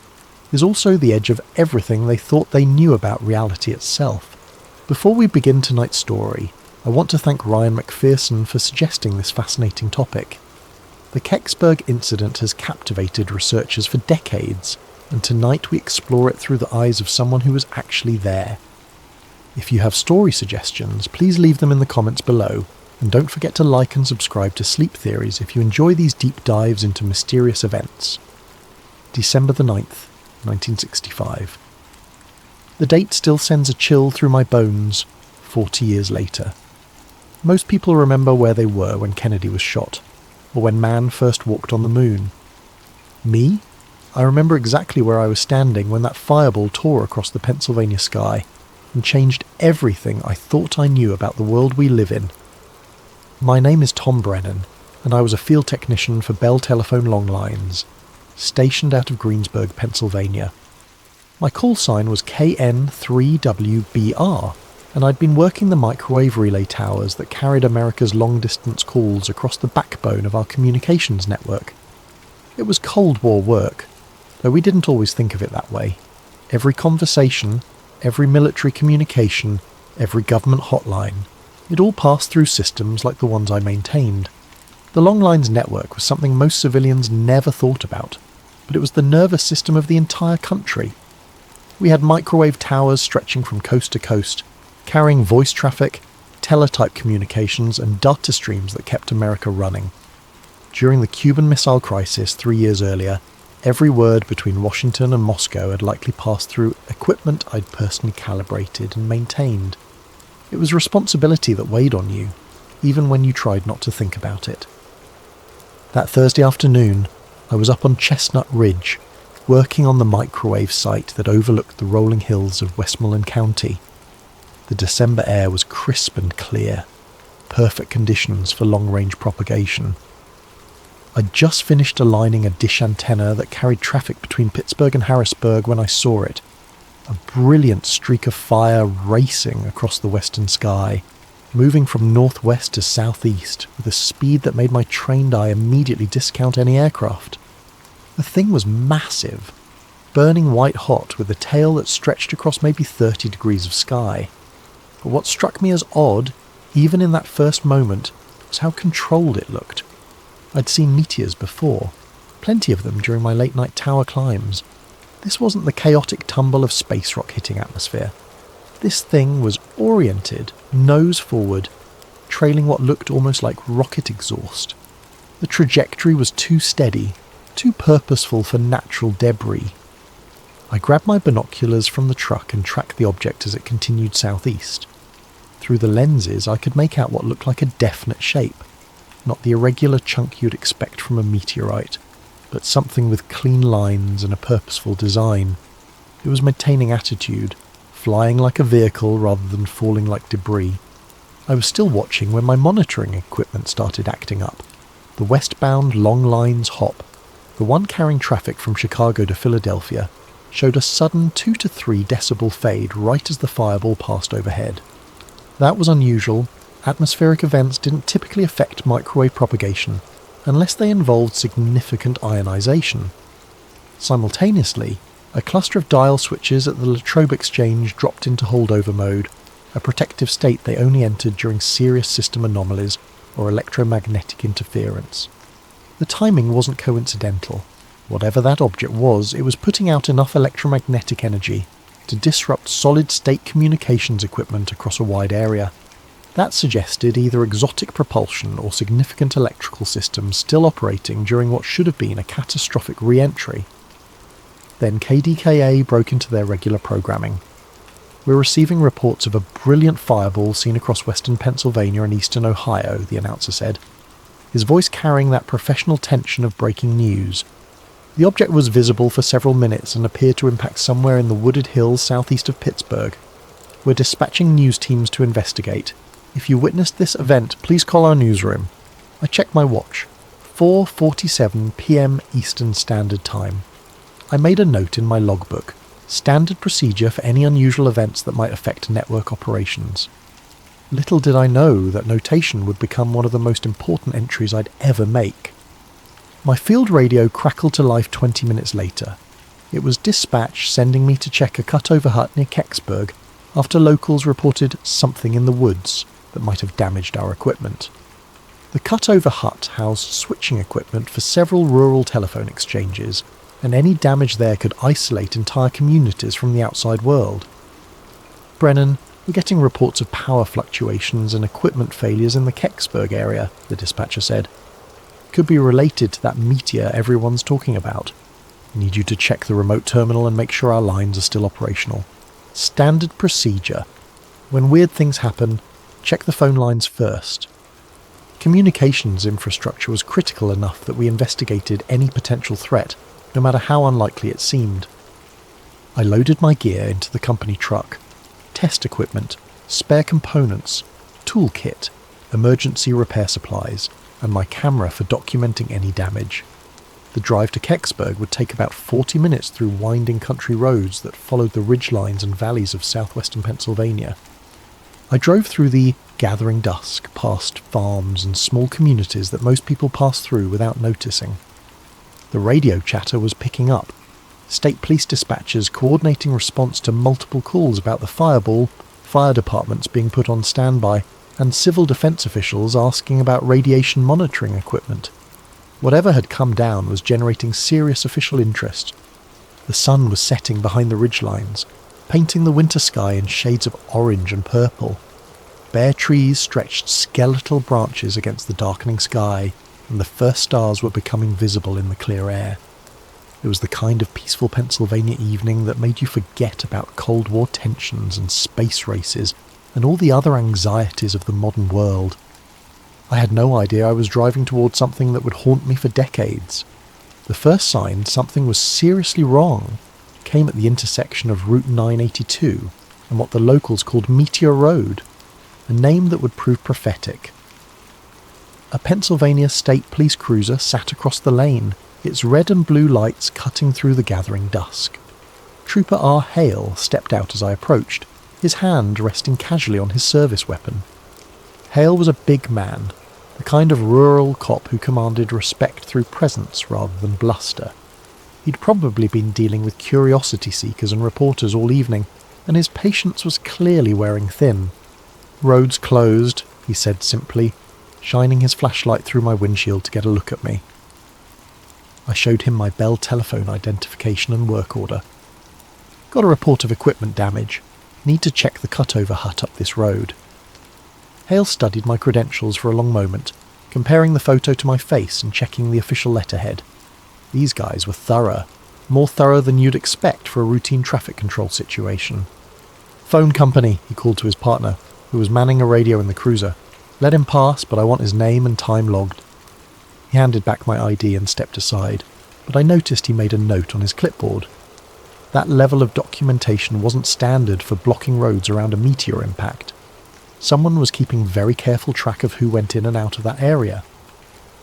is also the edge of everything they thought they knew about reality itself. Before we begin tonight's story, I want to thank Ryan McPherson for suggesting this fascinating topic. The Kecksburg incident has captivated researchers for decades, and tonight we explore it through the eyes of someone who was actually there. If you have story suggestions, please leave them in the comments below, and don't forget to like and subscribe to Sleep Theories if you enjoy these deep dives into mysterious events. December the 9th, 1965. The date still sends a chill through my bones 40 years later. Most people remember where they were when Kennedy was shot, or when man first walked on the moon. Me? I remember exactly where I was standing when that fireball tore across the Pennsylvania sky and changed everything I thought I knew about the world we live in. My name is Tom Brennan, and I was a field technician for Bell Telephone Long Lines, stationed out of Greensburg, Pennsylvania. My call sign was KN3WBR, and I'd been working the microwave relay towers that carried America's long-distance calls across the backbone of our communications network. It was Cold War work, though we didn't always think of it that way. Every conversation, every military communication, every government hotline, it all passed through systems like the ones I maintained. The long lines network was something most civilians never thought about, but it was the nervous system of the entire country. We had microwave towers stretching from coast to coast, carrying voice traffic, teletype communications, and data streams that kept America running. During the Cuban Missile Crisis 3 years earlier, every word between Washington and Moscow had likely passed through equipment I'd personally calibrated and maintained. It was responsibility that weighed on you, even when you tried not to think about it. That Thursday afternoon, I was up on Chestnut Ridge, working on the microwave site that overlooked the rolling hills of Westmoreland County. The December air was crisp and clear, perfect conditions for long-range propagation. I'd just finished aligning a dish antenna that carried traffic between Pittsburgh and Harrisburg when I saw it, a brilliant streak of fire racing across the western sky, moving from northwest to southeast with a speed that made my trained eye immediately discount any aircraft. The thing was massive, burning white hot with a tail that stretched across maybe 30 degrees of sky. But what struck me as odd, even in that first moment, was how controlled it looked. I'd seen meteors before, plenty of them during my late-night tower climbs. This wasn't the chaotic tumble of space rock hitting atmosphere. This thing was oriented, nose forward, trailing what looked almost like rocket exhaust. The trajectory was too steady, too purposeful for natural debris. I grabbed my binoculars from the truck and tracked the object as it continued southeast. Through the lenses, I could make out what looked like a definite shape, not the irregular chunk you'd expect from a meteorite, but something with clean lines and a purposeful design. It was maintaining attitude, flying like a vehicle rather than falling like debris. I was still watching when my monitoring equipment started acting up. The westbound long lines hop, the one carrying traffic from Chicago to Philadelphia, showed a sudden 2 to 3 decibel fade right as the fireball passed overhead. That was unusual, Atmospheric events didn't typically affect microwave propagation unless they involved significant ionization. Simultaneously, a cluster of dial switches at the Latrobe Exchange dropped into holdover mode, a protective state they only entered during serious system anomalies or electromagnetic interference. The timing wasn't coincidental. Whatever that object was, it was putting out enough electromagnetic energy to disrupt solid-state communications equipment across a wide area. That suggested either exotic propulsion or significant electrical systems still operating during what should have been a catastrophic re-entry. Then KDKA broke into their regular programming. "We're receiving reports of a brilliant fireball seen across western Pennsylvania and eastern Ohio," the announcer said, his voice carrying that professional tension of breaking news. "The object was visible for several minutes and appeared to impact somewhere in the wooded hills southeast of Pittsburgh. We're dispatching news teams to investigate. If you witnessed this event, please call our newsroom." I checked my watch. 4:47 p.m. Eastern Standard Time. I made a note in my logbook. Standard procedure for any unusual events that might affect network operations. Little did I know that notation would become one of the most important entries I'd ever make. My field radio crackled to life 20 minutes later. It was dispatch sending me to check a cutover hut near Kecksburg after locals reported something in the woods that might have damaged our equipment. The cutover hut housed switching equipment for several rural telephone exchanges, and any damage there could isolate entire communities from the outside world. "Brennan, we're getting reports of power fluctuations and equipment failures in the Kecksburg area," the dispatcher said. "Could be related to that meteor everyone's talking about. Need you to check the remote terminal and make sure our lines are still operational. Standard procedure. When weird things happen, check the phone lines first." Communications infrastructure was critical enough that we investigated any potential threat, no matter how unlikely it seemed. I loaded my gear into the company truck. Test equipment, spare components, toolkit, emergency repair supplies, and my camera for documenting any damage. The drive to Kecksburg would take about 40 minutes through winding country roads that followed the ridgelines and valleys of southwestern Pennsylvania. I drove through the gathering dusk, past farms and small communities that most people pass through without noticing. The radio chatter was picking up. State police dispatchers coordinating response to multiple calls about the fireball, fire departments being put on standby, and civil defense officials asking about radiation monitoring equipment. Whatever had come down was generating serious official interest. The sun was setting behind the ridgelines, painting the winter sky in shades of orange and purple. Bare trees stretched skeletal branches against the darkening sky, and the first stars were becoming visible in the clear air. It was the kind of peaceful Pennsylvania evening that made you forget about Cold War tensions and space races and all the other anxieties of the modern world. I had no idea I was driving towards something that would haunt me for decades. The first sign something was seriously wrong came at the intersection of Route 982 and what the locals called Meteor Road, a name that would prove prophetic. A Pennsylvania State Police cruiser sat across the lane, its red and blue lights cutting through the gathering dusk. Trooper R. Hale stepped out as I approached, his hand resting casually on his service weapon. Hale was a big man, the kind of rural cop who commanded respect through presence rather than bluster. He'd probably been dealing with curiosity seekers and reporters all evening, and his patience was clearly wearing thin. "Roads closed," he said simply, shining his flashlight through my windshield to get a look at me. I showed him my Bell telephone identification and work order. "Got a report of equipment damage. Need to check the cutover hut up this road." Hale studied my credentials for a long moment, comparing the photo to my face and checking the official letterhead. These guys were thorough, more thorough than you'd expect for a routine traffic control situation. "Phone company," he called to his partner, who was manning a radio in the cruiser. "Let him pass, but I want his name and time logged." He handed back my ID and stepped aside, but I noticed he made a note on his clipboard. That level of documentation wasn't standard for blocking roads around a meteor impact. Someone was keeping very careful track of who went in and out of that area.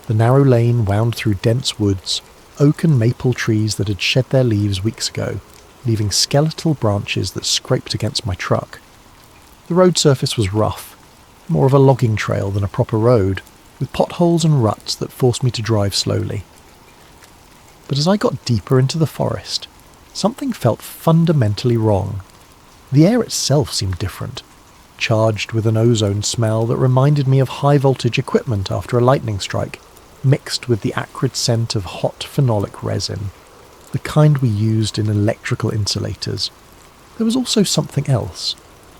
The narrow lane wound through dense woods, oak and maple trees that had shed their leaves weeks ago, leaving skeletal branches that scraped against my truck. The road surface was rough. more of a logging trail than a proper road, with potholes and ruts that forced me to drive slowly. But as I got deeper into the forest, something felt fundamentally wrong. The air itself seemed different, charged with an ozone smell that reminded me of high-voltage equipment after a lightning strike, mixed with the acrid scent of hot phenolic resin, the kind we used in electrical insulators. There was also something else,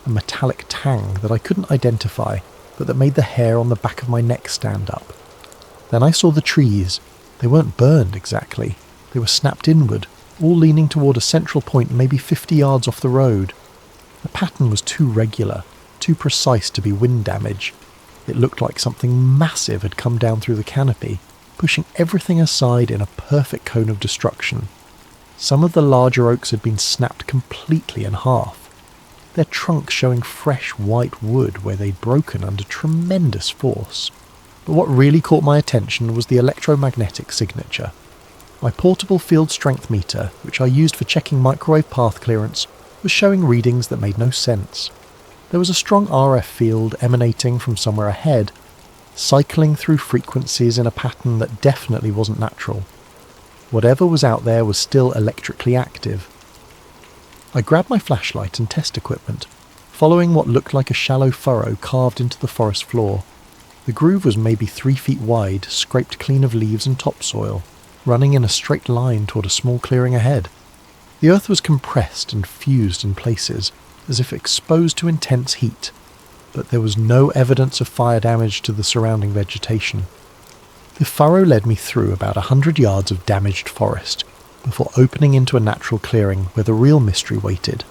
a metallic tang that I couldn't identify, but that made the hair on the back of my neck stand up. Then I saw the trees. They weren't burned exactly. They were snapped inward, all leaning toward a central point maybe 50 yards off the road. The pattern was too regular, too precise to be wind damage. It looked like something massive had come down through the canopy, pushing everything aside in a perfect cone of destruction. Some of the larger oaks had been snapped completely in half, their trunks showing fresh white wood where they'd broken under tremendous force. But what really caught my attention was the electromagnetic signature. My portable field strength meter, which I used for checking microwave path clearance, was showing readings that made no sense. There was a strong RF field emanating from somewhere ahead, cycling through frequencies in a pattern that definitely wasn't natural. Whatever was out there was still electrically active. I grabbed my flashlight and test equipment, following what looked like a shallow furrow carved into the forest floor. The groove was maybe 3 feet wide, scraped clean of leaves and topsoil, running in a straight line toward a small clearing ahead. The earth was compressed and fused in places, as if exposed to intense heat, but there was no evidence of fire damage to the surrounding vegetation. The furrow led me through about 100 yards of damaged forest, before opening into a natural clearing where the real mystery waited.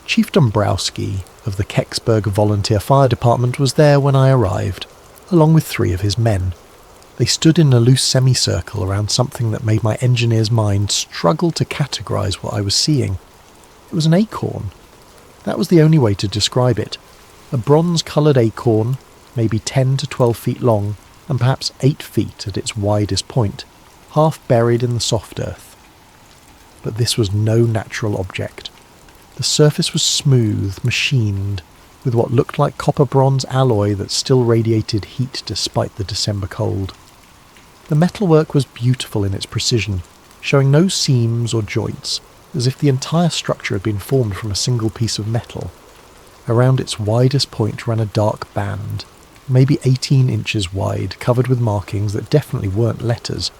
Chief Dombrowski of the Kecksburg Volunteer Fire Department was there when I arrived, along with 3 of his men. They stood in a loose semicircle around something that made my engineer's mind struggle to categorize what I was seeing. It was an acorn. That was the only way to describe it. A bronze-coloured acorn, maybe 10 to 12 feet long, and perhaps 8 feet at its widest point, half buried in the soft earth. But this was no natural object. The surface was smooth, machined, with what looked like copper-bronze alloy that still radiated heat despite the December cold. The metalwork was beautiful in its precision, showing no seams or joints, as if the entire structure had been formed from a single piece of metal. Around its widest point ran a dark band, maybe 18 inches wide, covered with markings that definitely weren't letters.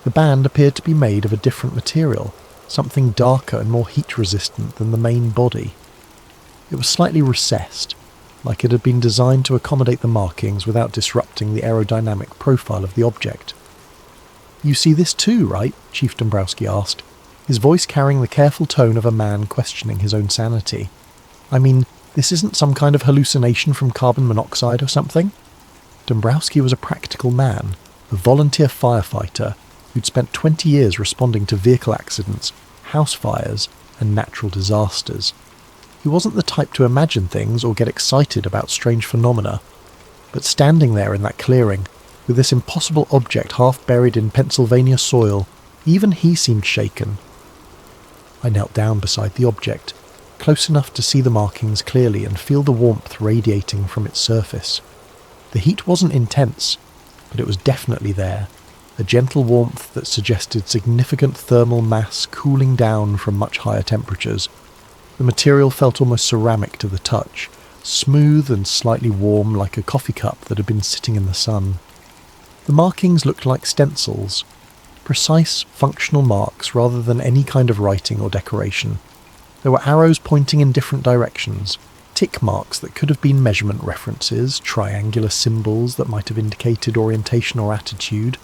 The band appeared to be made of a different material, something darker and more heat-resistant than the main body. It was slightly recessed, like it had been designed to accommodate the markings without disrupting the aerodynamic profile of the object. "You see this too, right?" Chief Dombrowski asked, his voice carrying the careful tone of a man questioning his own sanity. "I mean, this isn't some kind of hallucination from carbon monoxide or something?" Dombrowski was a practical man, a volunteer firefighter who'd spent 20 years responding to vehicle accidents, house fires, and natural disasters. He wasn't the type to imagine things or get excited about strange phenomena, but standing there in that clearing, with this impossible object half buried in Pennsylvania soil, even he seemed shaken. I knelt down beside the object, close enough to see the markings clearly and feel the warmth radiating from its surface. The heat wasn't intense, but it was definitely there, a gentle warmth that suggested significant thermal mass cooling down from much higher temperatures. The material felt almost ceramic to the touch, smooth and slightly warm like a coffee cup that had been sitting in the sun. The markings looked like stencils, precise, functional marks rather than any kind of writing or decoration. There were arrows pointing in different directions, tick marks that could have been measurement references, triangular symbols that might have indicated orientation or attitude,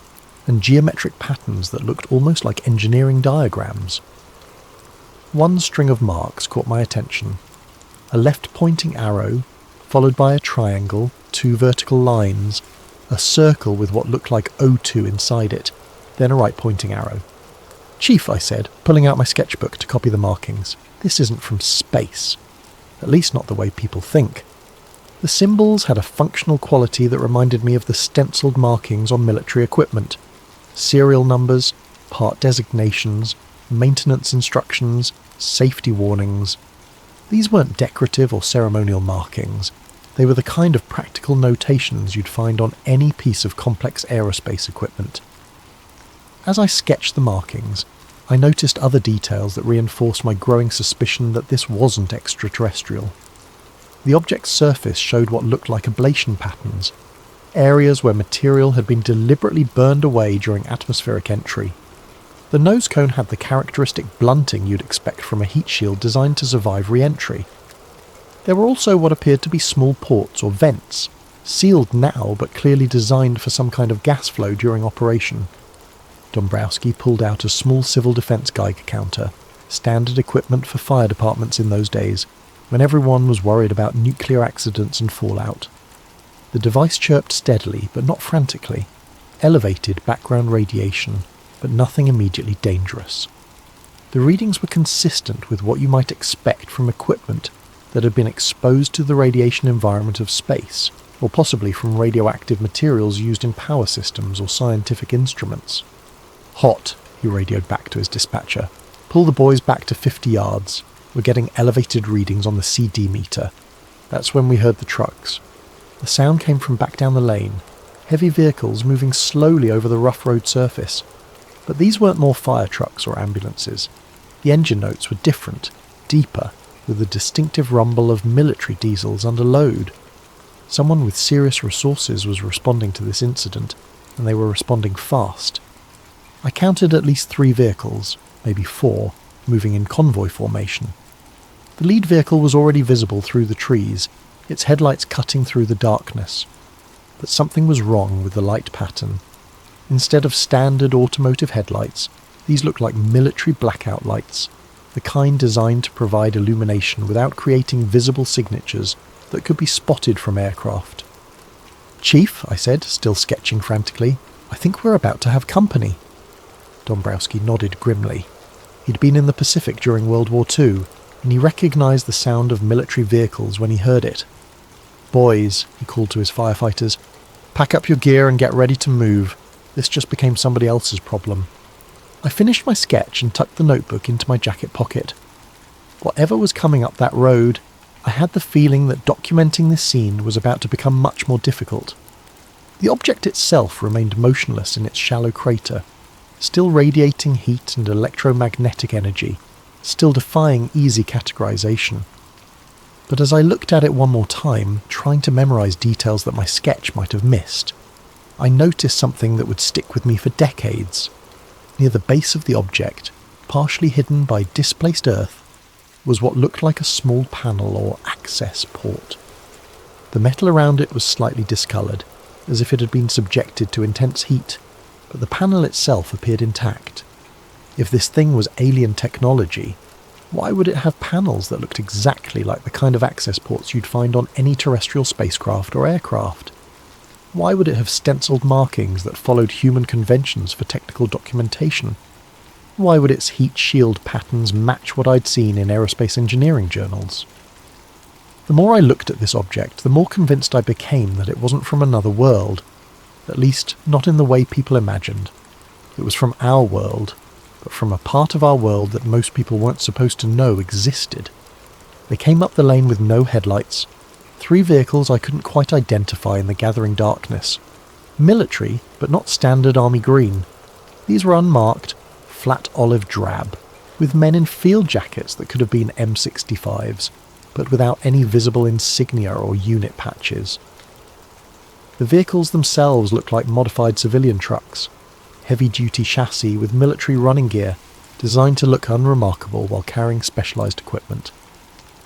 and geometric patterns that looked almost like engineering diagrams. One string of marks caught my attention. A left-pointing arrow, followed by a triangle, 2 vertical lines, a circle with what looked like O2 inside it, then a right-pointing arrow. "Chief," I said, pulling out my sketchbook to copy the markings, "this isn't from space. At least not the way people think." The symbols had a functional quality that reminded me of the stenciled markings on military equipment. Serial numbers, part designations, maintenance instructions, safety warnings. These weren't decorative or ceremonial markings. They were the kind of practical notations you'd find on any piece of complex aerospace equipment. As I sketched the markings, I noticed other details that reinforced my growing suspicion that this wasn't extraterrestrial. The object's surface showed what looked like ablation patterns, areas where material had been deliberately burned away during atmospheric entry. The nose cone had the characteristic blunting you'd expect from a heat shield designed to survive re-entry. There were also what appeared to be small ports or vents, sealed now but clearly designed for some kind of gas flow during operation. Dombrowski pulled out a small civil defence Geiger counter, standard equipment for fire departments in those days, when everyone was worried about nuclear accidents and fallout. The device chirped steadily, but not frantically, elevated background radiation, but nothing immediately dangerous. The readings were consistent with what you might expect from equipment that had been exposed to the radiation environment of space, or possibly from radioactive materials used in power systems or scientific instruments. "Hot," he radioed back to his dispatcher. "Pull the boys back to 50 yards. We're getting elevated readings on the CD meter." That's when we heard the trucks. The sound came from back down the lane, heavy vehicles moving slowly over the rough road surface. But these weren't more fire trucks or ambulances. The engine notes were different, deeper, with the distinctive rumble of military diesels under load. Someone with serious resources was responding to this incident, and they were responding fast. I counted at least 3 vehicles, maybe 4, moving in convoy formation. The lead vehicle was already visible through the trees, its headlights cutting through the darkness. But something was wrong with the light pattern. Instead of standard automotive headlights, these looked like military blackout lights, the kind designed to provide illumination without creating visible signatures that could be spotted from aircraft. "Chief," I said, still sketching frantically, "I think we're about to have company." Dombrowski nodded grimly. He'd been in the Pacific during World War II, and he recognised the sound of military vehicles when he heard it. "Boys," he called to his firefighters, "pack up your gear and get ready to move. This just became somebody else's problem." I finished my sketch and tucked the notebook into my jacket pocket. Whatever was coming up that road, I had the feeling that documenting this scene was about to become much more difficult. The object itself remained motionless in its shallow crater, still radiating heat and electromagnetic energy, still defying easy categorization. But as I looked at it one more time, trying to memorize details that my sketch might have missed, I noticed something that would stick with me for decades. Near the base of the object, partially hidden by displaced earth, was what looked like a small panel or access port. The metal around it was slightly discoloured, as if it had been subjected to intense heat, but the panel itself appeared intact. If this thing was alien technology, why would it have panels that looked exactly like the kind of access ports you'd find on any terrestrial spacecraft or aircraft? Why would it have stenciled markings that followed human conventions for technical documentation? Why would its heat shield patterns match what I'd seen in aerospace engineering journals? The more I looked at this object, the more convinced I became that it wasn't from another world, at least not in the way people imagined. It was from our world, but from a part of our world that most people weren't supposed to know existed. They came up the lane with no headlights, 3 vehicles I couldn't quite identify in the gathering darkness. Military, but not standard army green. These were unmarked, flat olive drab, with men in field jackets that could have been M65s, but without any visible insignia or unit patches. The vehicles themselves looked like modified civilian trucks, heavy-duty chassis with military running gear, designed to look unremarkable while carrying specialised equipment.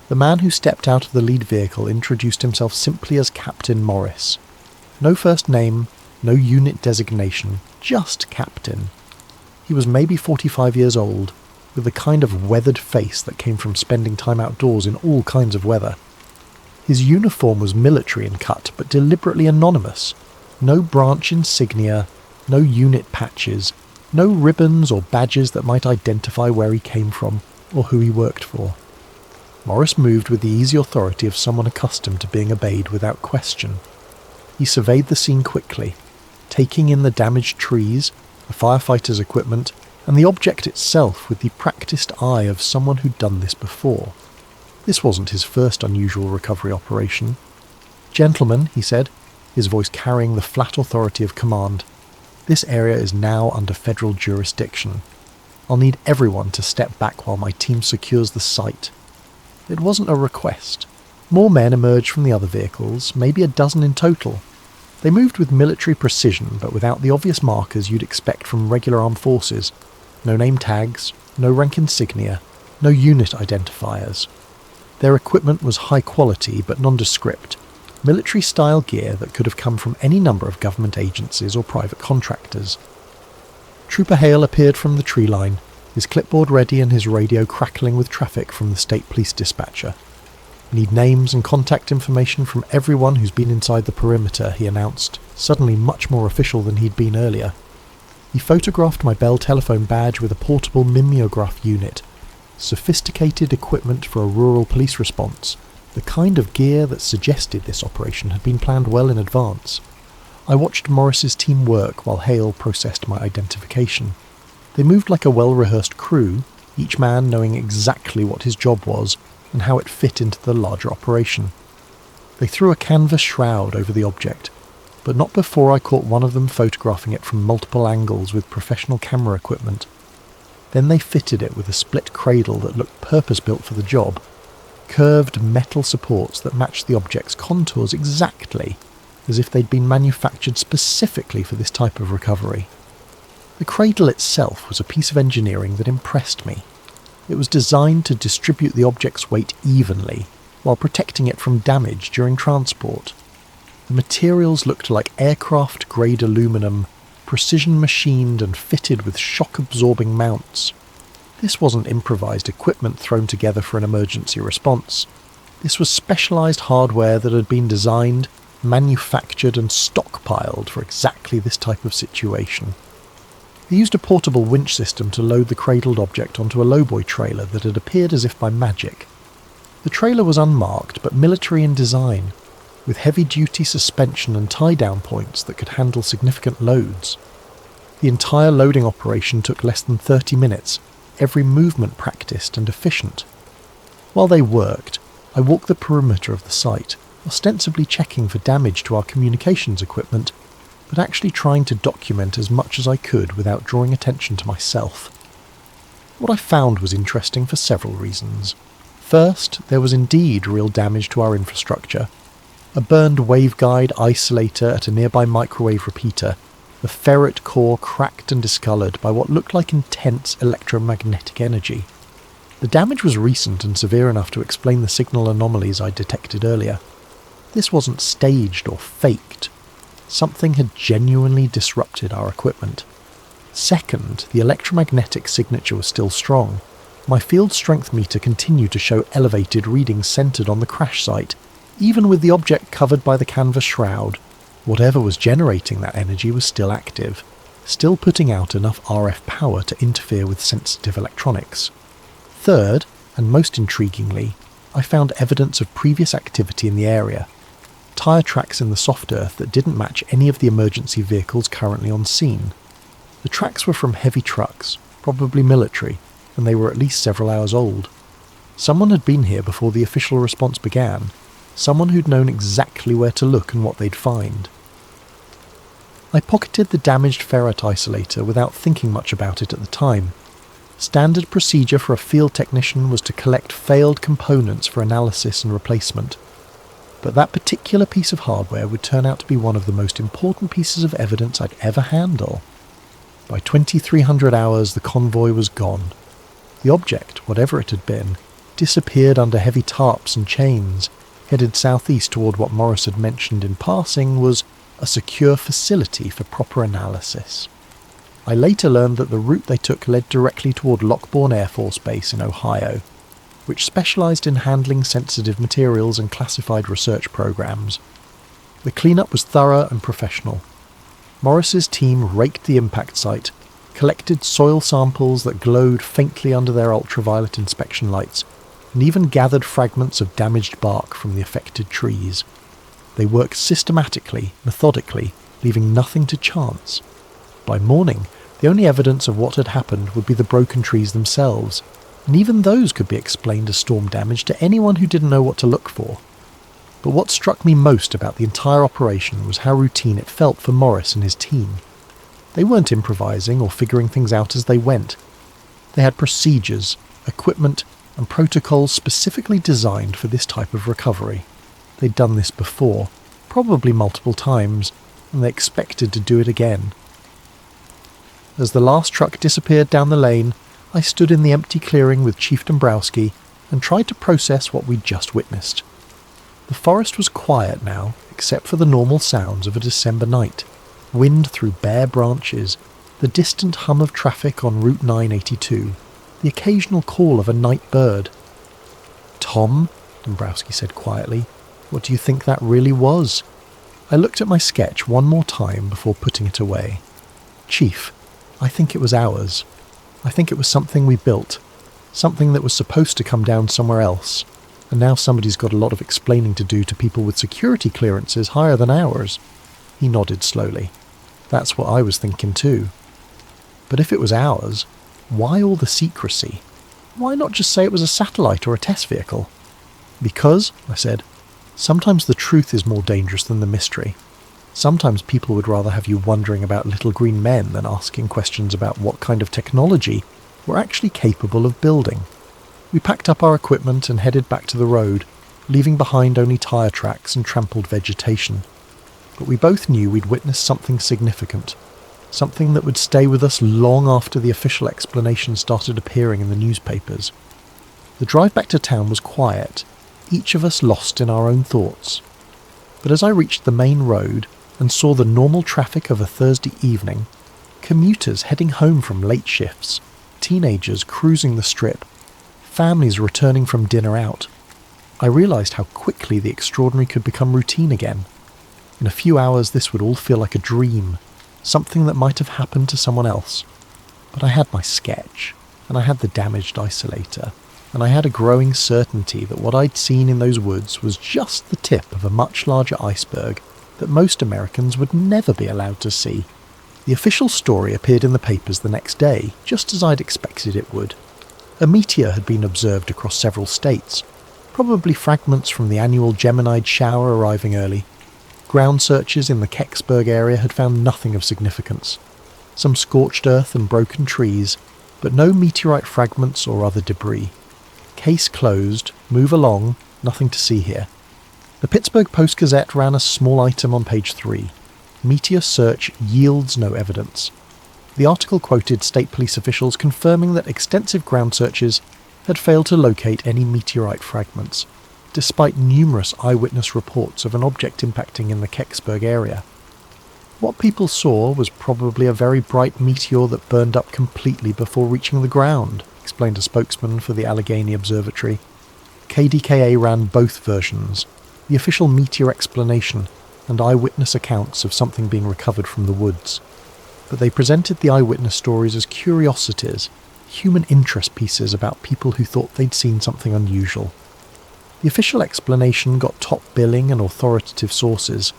The man who stepped out of the lead vehicle introduced himself simply as Captain Morris. No first name, no unit designation, just Captain. He was maybe 45 years old, with the kind of weathered face that came from spending time outdoors in all kinds of weather. His uniform was military in cut, but deliberately anonymous. No branch insignia, no unit patches, no ribbons or badges that might identify where he came from or who he worked for. Morris moved with the easy authority of someone accustomed to being obeyed without question. He surveyed the scene quickly, taking in the damaged trees, the firefighter's equipment, and the object itself with the practiced eye of someone who'd done this before. This wasn't his first unusual recovery operation. "Gentlemen," he said, his voice carrying the flat authority of command, "this area is now under federal jurisdiction. I'll need everyone to step back while my team secures the site." It wasn't a request. More men emerged from the other vehicles, maybe a dozen in total. They moved with military precision, but without the obvious markers you'd expect from regular armed forces. No name tags, no rank insignia, no unit identifiers. Their equipment was high quality but nondescript, military-style gear that could have come from any number of government agencies or private contractors. Trooper Hale appeared from the tree line, his clipboard ready and his radio crackling with traffic from the state police dispatcher. "Need names and contact information from everyone who's been inside the perimeter," he announced, suddenly much more official than he'd been earlier. He photographed my Bell telephone badge with a portable mimeograph unit, sophisticated equipment for a rural police response, the kind of gear that suggested this operation had been planned well in advance. I watched Morris's team work while Hale processed my identification. They moved like a well-rehearsed crew, each man knowing exactly what his job was and how it fit into the larger operation. They threw a canvas shroud over the object, but not before I caught one of them photographing it from multiple angles with professional camera equipment. Then they fitted it with a split cradle that looked purpose-built for the job, curved metal supports that matched the object's contours exactly, as if they'd been manufactured specifically for this type of recovery. The cradle itself was a piece of engineering that impressed me. It was designed to distribute the object's weight evenly, while protecting it from damage during transport. The materials looked like aircraft-grade aluminum, precision machined and fitted with shock-absorbing mounts. This wasn't improvised equipment thrown together for an emergency response. This was specialised hardware that had been designed, manufactured and stockpiled for exactly this type of situation. They used a portable winch system to load the cradled object onto a lowboy trailer that had appeared as if by magic. The trailer was unmarked but military in design, with heavy-duty suspension and tie-down points that could handle significant loads. The entire loading operation took less than 30 minutes, every movement practiced and efficient. While they worked, I walked the perimeter of the site, ostensibly checking for damage to our communications equipment, but actually trying to document as much as I could without drawing attention to myself. What I found was interesting for several reasons. First, there was indeed real damage to our infrastructure. A burned waveguide isolator at a nearby microwave repeater, the ferrite core cracked and discoloured by what looked like intense electromagnetic energy. The damage was recent and severe enough to explain the signal anomalies I detected earlier. This wasn't staged or faked. Something had genuinely disrupted our equipment. Second, the electromagnetic signature was still strong. My field strength meter continued to show elevated readings centred on the crash site, even with the object covered by the canvas shroud. Whatever was generating that energy was still active, still putting out enough RF power to interfere with sensitive electronics. Third, and most intriguingly, I found evidence of previous activity in the area. Tyre tracks in the soft earth that didn't match any of the emergency vehicles currently on scene. The tracks were from heavy trucks, probably military, and they were at least several hours old. Someone had been here before the official response began, someone who'd known exactly where to look and what they'd find. I pocketed the damaged ferrite isolator without thinking much about it at the time. Standard procedure for a field technician was to collect failed components for analysis and replacement. But that particular piece of hardware would turn out to be one of the most important pieces of evidence I'd ever handle. By 2300 hours, the convoy was gone. The object, whatever it had been, disappeared under heavy tarps and chains, headed southeast toward what Morris had mentioned in passing was a secure facility for proper analysis. I later learned that the route they took led directly toward Lockbourne Air Force Base in Ohio, which specialised in handling sensitive materials and classified research programs. The cleanup was thorough and professional. Morris's team raked the impact site, collected soil samples that glowed faintly under their ultraviolet inspection lights, and even gathered fragments of damaged bark from the affected trees. They worked systematically, methodically, leaving nothing to chance. By morning, the only evidence of what had happened would be the broken trees themselves, and even those could be explained as storm damage to anyone who didn't know what to look for. But what struck me most about the entire operation was how routine it felt for Morris and his team. They weren't improvising or figuring things out as they went. They had procedures, equipment, and protocols specifically designed for this type of recovery. They'd done this before, probably multiple times, and they expected to do it again. As the last truck disappeared down the lane, I stood in the empty clearing with Chief Dombrowski and tried to process what we'd just witnessed. The forest was quiet now, except for the normal sounds of a December night. Wind through bare branches, the distant hum of traffic on Route 982, the occasional call of a night bird. "Tom," Dombrowski said quietly, "what do you think that really was?" I looked at my sketch one more time before putting it away. "Chief, I think it was ours. I think it was something we built, something that was supposed to come down somewhere else, and now somebody's got a lot of explaining to do to people with security clearances higher than ours." He nodded slowly. "That's what I was thinking too. But if it was ours, why all the secrecy? Why not just say it was a satellite or a test vehicle?" "Because," I said, "sometimes the truth is more dangerous than the mystery. Sometimes people would rather have you wondering about little green men than asking questions about what kind of technology we're actually capable of building." We packed up our equipment and headed back to the road, leaving behind only tyre tracks and trampled vegetation. But we both knew we'd witnessed something significant, something that would stay with us long after the official explanation started appearing in the newspapers. The drive back to town was quiet, each of us lost in our own thoughts. But as I reached the main road and saw the normal traffic of a Thursday evening, commuters heading home from late shifts, teenagers cruising the strip, families returning from dinner out, I realised how quickly the extraordinary could become routine again. In a few hours this would all feel like a dream, something that might have happened to someone else. But I had my sketch, and I had the damaged isolator, and I had a growing certainty that what I'd seen in those woods was just the tip of a much larger iceberg that most Americans would never be allowed to see. The official story appeared in the papers the next day, just as I'd expected it would. A meteor had been observed across several states, probably fragments from the annual Geminid shower arriving early. Ground searches in the Kecksburg area had found nothing of significance. Some scorched earth and broken trees, but no meteorite fragments or other debris. Case closed, move along, nothing to see here. The Pittsburgh Post-Gazette ran a small item on page 3. Meteor search yields no evidence. The article quoted state police officials confirming that extensive ground searches had failed to locate any meteorite fragments, despite numerous eyewitness reports of an object impacting in the Kecksburg area. What people saw was probably a very bright meteor that burned up completely before reaching the ground, explained a spokesman for the Allegheny Observatory. KDKA ran both versions, the official meteor explanation and eyewitness accounts of something being recovered from the woods. But they presented the eyewitness stories as curiosities, human interest pieces about people who thought they'd seen something unusual. The official explanation got top billing and authoritative sources.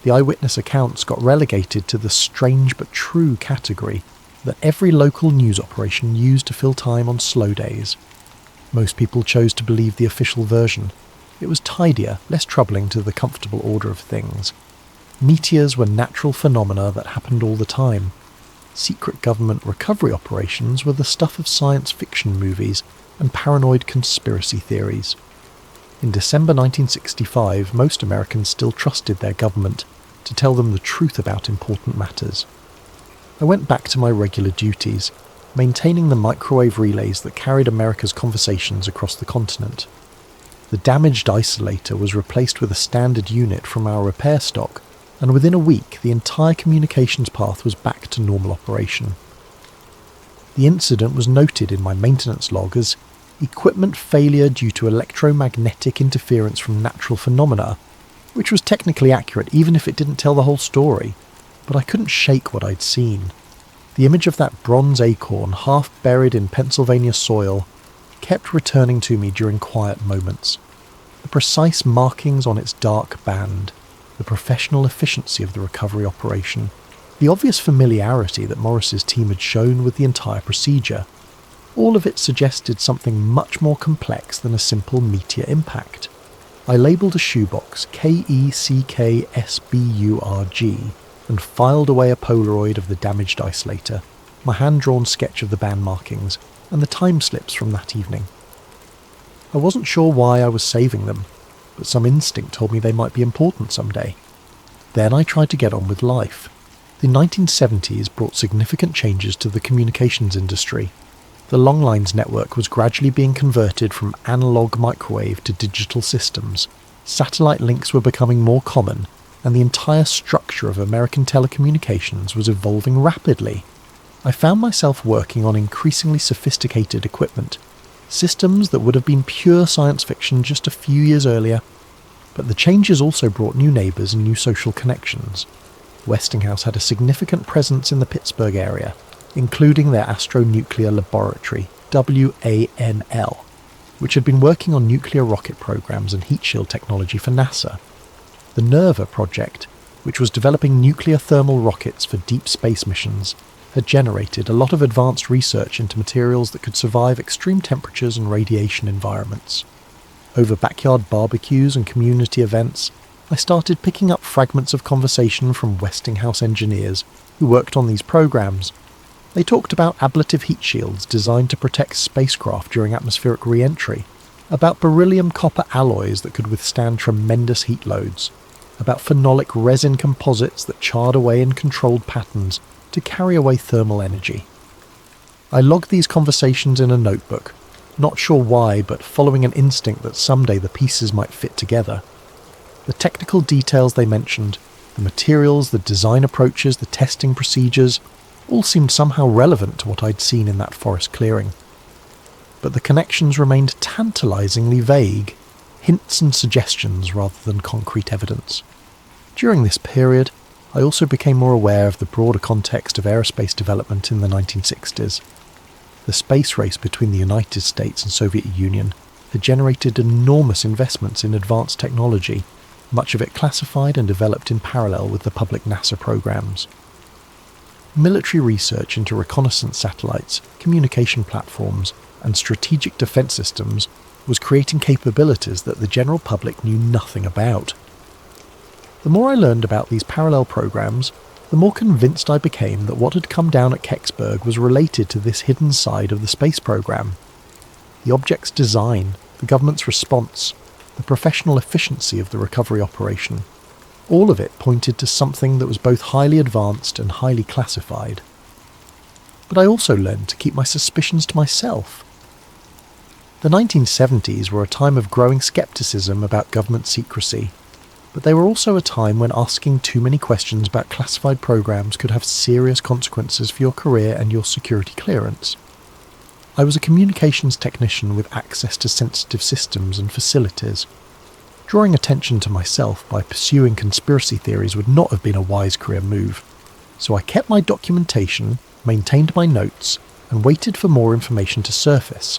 The eyewitness accounts got relegated to the strange but true category that every local news operation used to fill time on slow days. Most people chose to believe the official version. It was tidier, less troubling to the comfortable order of things. Meteors were natural phenomena that happened all the time. Secret government recovery operations were the stuff of science fiction movies and paranoid conspiracy theories. In December 1965, most Americans still trusted their government to tell them the truth about important matters. I went back to my regular duties, maintaining the microwave relays that carried America's conversations across the continent. The damaged isolator was replaced with a standard unit from our repair stock, and within a week the entire communications path was back to normal operation. The incident was noted in my maintenance log as equipment failure due to electromagnetic interference from natural phenomena, which was technically accurate even if it didn't tell the whole story, but I couldn't shake what I'd seen. The image of that bronze acorn half buried in Pennsylvania soil kept returning to me during quiet moments. The precise markings on its dark band, the professional efficiency of the recovery operation, the obvious familiarity that Morris's team had shown with the entire procedure, all of it suggested something much more complex than a simple meteor impact. I labelled a shoebox KECKSBURG and filed away a Polaroid of the damaged isolator, my hand-drawn sketch of the band markings, and the time slips from that evening. I wasn't sure why I was saving them, but some instinct told me they might be important someday. Then I tried to get on with life. The 1970s brought significant changes to the communications industry. The longlines network was gradually being converted from analog microwave to digital systems. Satellite links were becoming more common, and the entire structure of American telecommunications was evolving rapidly. I found myself working on increasingly sophisticated equipment, systems that would have been pure science fiction just a few years earlier. But the changes also brought new neighbours and new social connections. Westinghouse had a significant presence in the Pittsburgh area, including their Astronuclear Laboratory, WANL, which had been working on nuclear rocket programs and heat shield technology for NASA. The NERVA project, which was developing nuclear thermal rockets for deep space missions, had generated a lot of advanced research into materials that could survive extreme temperatures and radiation environments. Over backyard barbecues and community events, I started picking up fragments of conversation from Westinghouse engineers who worked on these programs. They talked about ablative heat shields designed to protect spacecraft during atmospheric re-entry, about beryllium copper alloys that could withstand tremendous heat loads, about phenolic resin composites that charred away in controlled patterns to carry away thermal energy. I logged these conversations in a notebook, not sure why, but following an instinct that someday the pieces might fit together. The technical details they mentioned, the materials, the design approaches, the testing procedures, all seemed somehow relevant to what I'd seen in that forest clearing. But the connections remained tantalisingly vague, hints and suggestions rather than concrete evidence. During this period, I also became more aware of the broader context of aerospace development in the 1960s. The space race between the United States and Soviet Union had generated enormous investments in advanced technology, much of it classified and developed in parallel with the public NASA programs. Military research into reconnaissance satellites, communication platforms, and strategic defense systems was creating capabilities that the general public knew nothing about. The more I learned about these parallel programs, the more convinced I became that what had come down at Kecksburg was related to this hidden side of the space program. The object's design, the government's response, the professional efficiency of the recovery operation, all of it pointed to something that was both highly advanced and highly classified. But I also learned to keep my suspicions to myself. The 1970s were a time of growing skepticism about government secrecy, but they were also a time when asking too many questions about classified programs could have serious consequences for your career and your security clearance. I was a communications technician with access to sensitive systems and facilities. Drawing attention to myself by pursuing conspiracy theories would not have been a wise career move, so I kept my documentation, maintained my notes, and waited for more information to surface.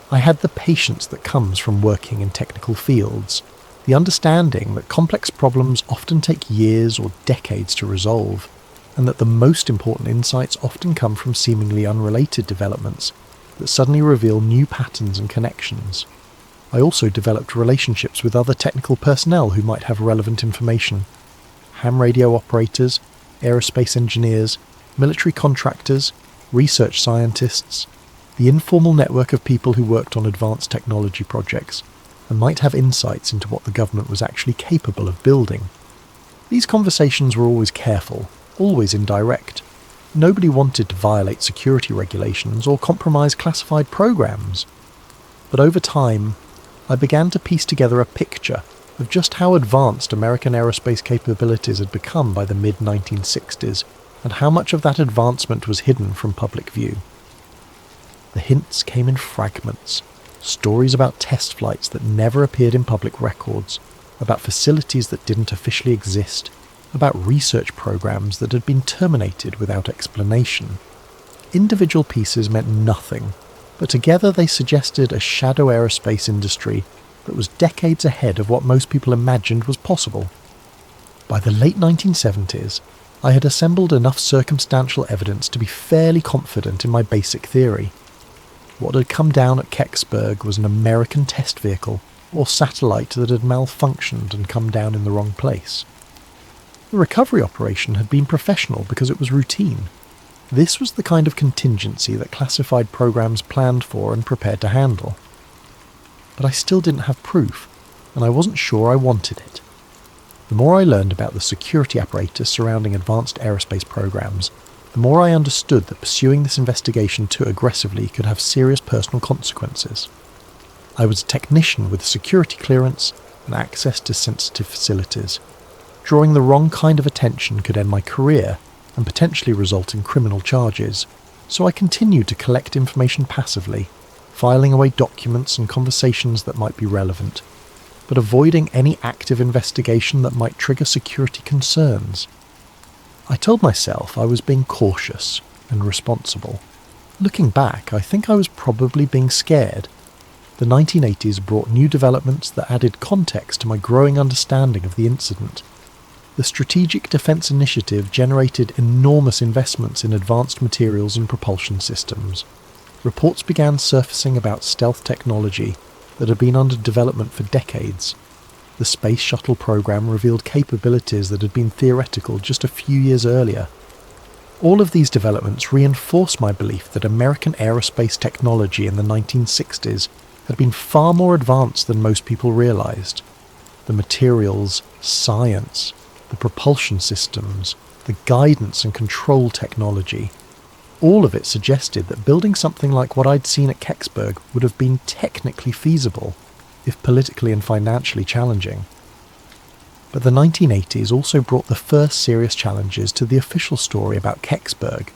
I had the patience that comes from working in technical fields, the understanding that complex problems often take years or decades to resolve, and that the most important insights often come from seemingly unrelated developments that suddenly reveal new patterns and connections. I also developed relationships with other technical personnel who might have relevant information. Ham radio operators, aerospace engineers, military contractors, research scientists, the informal network of people who worked on advanced technology projects, and might have insights into what the government was actually capable of building. These conversations were always careful, always indirect. Nobody wanted to violate security regulations or compromise classified programs. But over time, I began to piece together a picture of just how advanced American aerospace capabilities had become by the mid-1960s, and how much of that advancement was hidden from public view. The hints came in fragments. Stories about test flights that never appeared in public records, about facilities that didn't officially exist, about research programs that had been terminated without explanation. Individual pieces meant nothing, but together they suggested a shadow aerospace industry that was decades ahead of what most people imagined was possible. By the late 1970s, I had assembled enough circumstantial evidence to be fairly confident in my basic theory. What had come down at Kecksburg was an American test vehicle or satellite that had malfunctioned and come down in the wrong place. The recovery operation had been professional because it was routine. This was the kind of contingency that classified programs planned for and prepared to handle. But I still didn't have proof, and I wasn't sure I wanted it. The more I learned about the security apparatus surrounding advanced aerospace programs, the more I understood that pursuing this investigation too aggressively could have serious personal consequences. I was a technician with security clearance and access to sensitive facilities. Drawing the wrong kind of attention could end my career and potentially result in criminal charges, so I continued to collect information passively, filing away documents and conversations that might be relevant, but avoiding any active investigation that might trigger security concerns. I told myself I was being cautious and responsible. Looking back, I think I was probably being scared. The 1980s brought new developments that added context to my growing understanding of the incident. The Strategic Defence Initiative generated enormous investments in advanced materials and propulsion systems. Reports began surfacing about stealth technology that had been under development for decades. The Space Shuttle program revealed capabilities that had been theoretical just a few years earlier. All of these developments reinforced my belief that American aerospace technology in the 1960s had been far more advanced than most people realized. The materials, science, the propulsion systems, the guidance and control technology, all of it suggested that building something like what I'd seen at Kecksburg would have been technically feasible, if politically and financially challenging. But the 1980s also brought the first serious challenges to the official story about Kecksburg.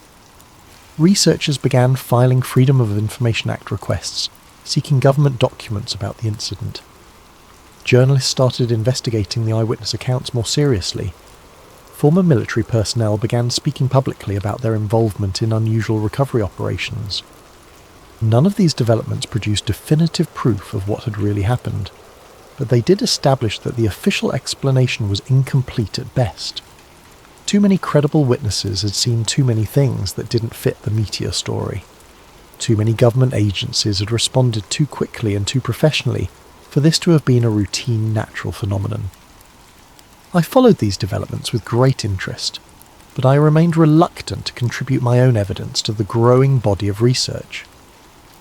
Researchers began filing Freedom of Information Act requests, seeking government documents about the incident. Journalists started investigating the eyewitness accounts more seriously. Former military personnel began speaking publicly about their involvement in unusual recovery operations. None of these developments produced definitive proof of what had really happened, but they did establish that the official explanation was incomplete at best. Too many credible witnesses had seen too many things that didn't fit the Meteor story. Too many government agencies had responded too quickly and too professionally for this to have been a routine natural phenomenon. I followed these developments with great interest, but I remained reluctant to contribute my own evidence to the growing body of research.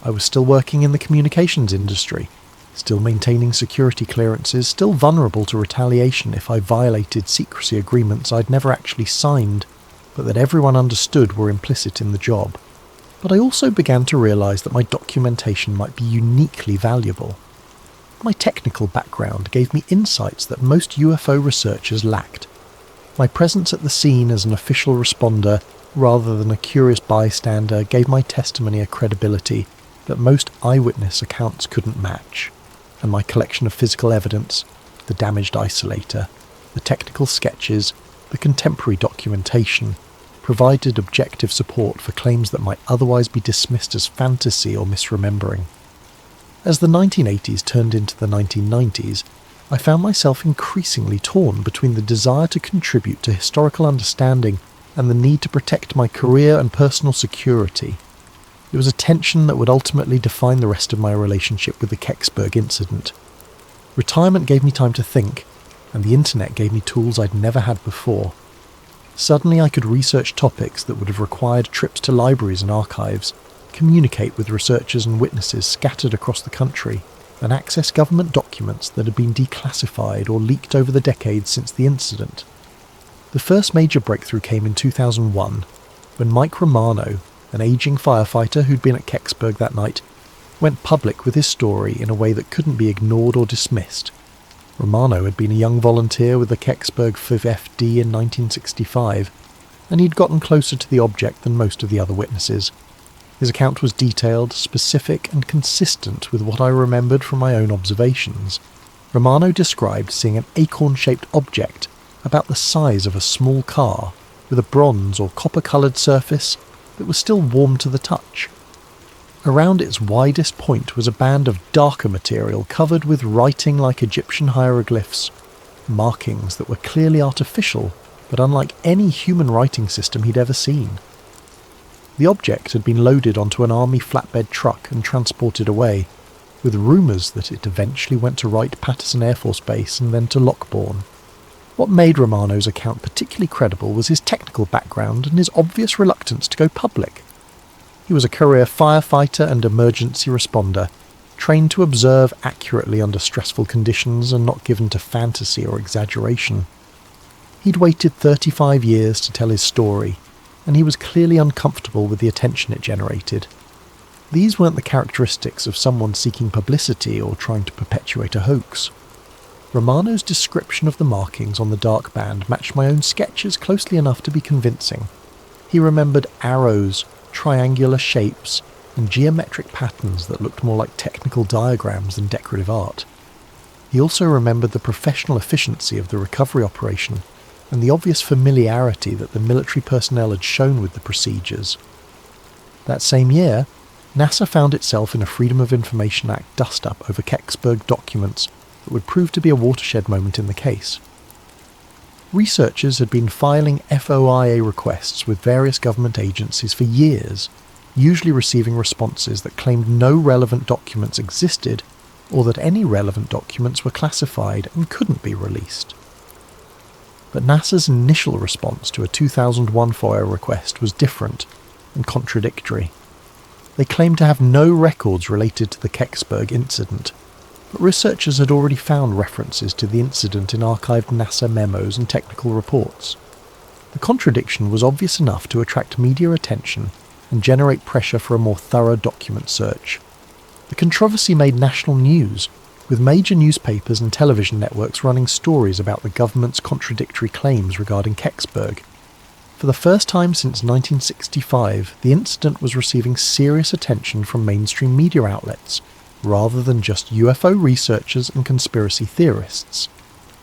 I was still working in the communications industry, still maintaining security clearances, still vulnerable to retaliation if I violated secrecy agreements I'd never actually signed, but that everyone understood were implicit in the job. But I also began to realise that my documentation might be uniquely valuable. My technical background gave me insights that most UFO researchers lacked. My presence at the scene as an official responder, rather than a curious bystander, gave my testimony a credibility that most eyewitness accounts couldn't match, and my collection of physical evidence, the damaged isolator, the technical sketches, the contemporary documentation, provided objective support for claims that might otherwise be dismissed as fantasy or misremembering. As the 1980s turned into the 1990s, I found myself increasingly torn between the desire to contribute to historical understanding and the need to protect my career and personal security. It was a tension that would ultimately define the rest of my relationship with the Kecksburg incident. Retirement gave me time to think, and the internet gave me tools I'd never had before. Suddenly I could research topics that would have required trips to libraries and archives, communicate with researchers and witnesses scattered across the country, and access government documents that had been declassified or leaked over the decades since the incident. The first major breakthrough came in 2001, when Mike Romano, an aging firefighter who'd been at Kecksburg that night, went public with his story in a way that couldn't be ignored or dismissed. Romano had been a young volunteer with the Kecksburg FD in 1965, and he'd gotten closer to the object than most of the other witnesses. His account was detailed, specific, and consistent with what I remembered from my own observations. Romano described seeing an acorn-shaped object about the size of a small car, with a bronze or copper-coloured surface that was still warm to the touch. Around its widest point was a band of darker material covered with writing like Egyptian hieroglyphs, markings that were clearly artificial, but unlike any human writing system he'd ever seen. The object had been loaded onto an army flatbed truck and transported away, with rumours that it eventually went to Wright-Patterson Air Force Base and then to Lockbourne. What made Romano's account particularly credible was his technical background and his obvious reluctance to go public. He was a career firefighter and emergency responder, trained to observe accurately under stressful conditions and not given to fantasy or exaggeration. He'd waited 35 years to tell his story, and he was clearly uncomfortable with the attention it generated. These weren't the characteristics of someone seeking publicity or trying to perpetuate a hoax. Romano's description of the markings on the dark band matched my own sketches closely enough to be convincing. He remembered arrows, triangular shapes, and geometric patterns that looked more like technical diagrams than decorative art. He also remembered the professional efficiency of the recovery operation and the obvious familiarity that the military personnel had shown with the procedures. That same year, NASA found itself in a Freedom of Information Act dust-up over Kecksburg documents that would prove to be a watershed moment in the case. Researchers had been filing FOIA requests with various government agencies for years, usually receiving responses that claimed no relevant documents existed or that any relevant documents were classified and couldn't be released. But NASA's initial response to a 2001 FOIA request was different and contradictory. They claimed to have no records related to the Kecksburg incident, but researchers had already found references to the incident in archived NASA memos and technical reports. The contradiction was obvious enough to attract media attention and generate pressure for a more thorough document search. The controversy made national news, with major newspapers and television networks running stories about the government's contradictory claims regarding Kecksburg. For the first time since 1965, the incident was receiving serious attention from mainstream media outlets, rather than just UFO researchers and conspiracy theorists.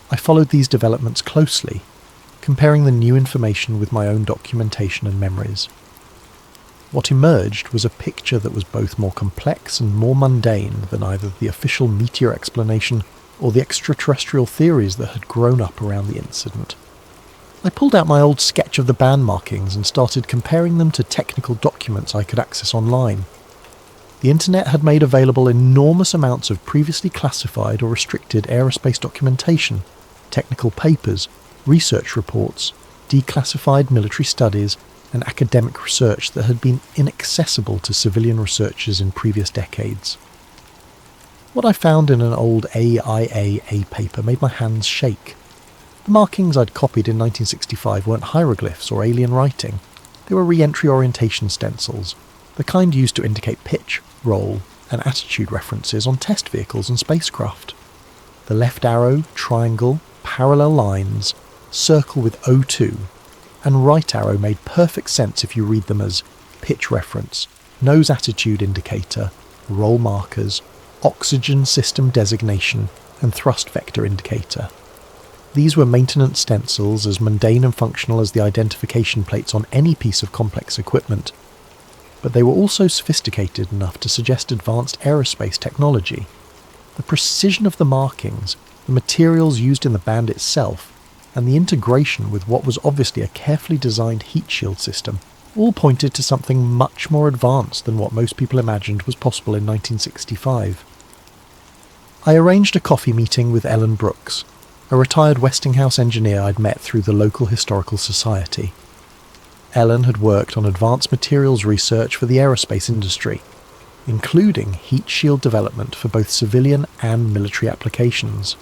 I followed these developments closely, comparing the new information with my own documentation and memories. What emerged was a picture that was both more complex and more mundane than either the official meteor explanation or the extraterrestrial theories that had grown up around the incident. I pulled out my old sketch of the band markings and started comparing them to technical documents I could access online. The internet had made available enormous amounts of previously classified or restricted aerospace documentation, technical papers, research reports, declassified military studies, and academic research that had been inaccessible to civilian researchers in previous decades. What I found in an old AIAA paper made my hands shake. The markings I'd copied in 1965 weren't hieroglyphs or alien writing. They were re-entry orientation stencils, the kind used to indicate pitch, roll, and attitude references on test vehicles and spacecraft. The left arrow, triangle, parallel lines, circle with O2, and right arrow made perfect sense if you read them as pitch reference, nose attitude indicator, roll markers, oxygen system designation, and thrust vector indicator. These were maintenance stencils as mundane and functional as the identification plates on any piece of complex equipment, but they were also sophisticated enough to suggest advanced aerospace technology. The precision of the markings, the materials used in the band itself, and the integration with what was obviously a carefully designed heat shield system all pointed to something much more advanced than what most people imagined was possible in 1965. I arranged a coffee meeting with Ellen Brooks, a retired Westinghouse engineer I'd met through the local historical society. Ellen had worked on advanced materials research for the aerospace industry, including heat shield development for both civilian and military applications.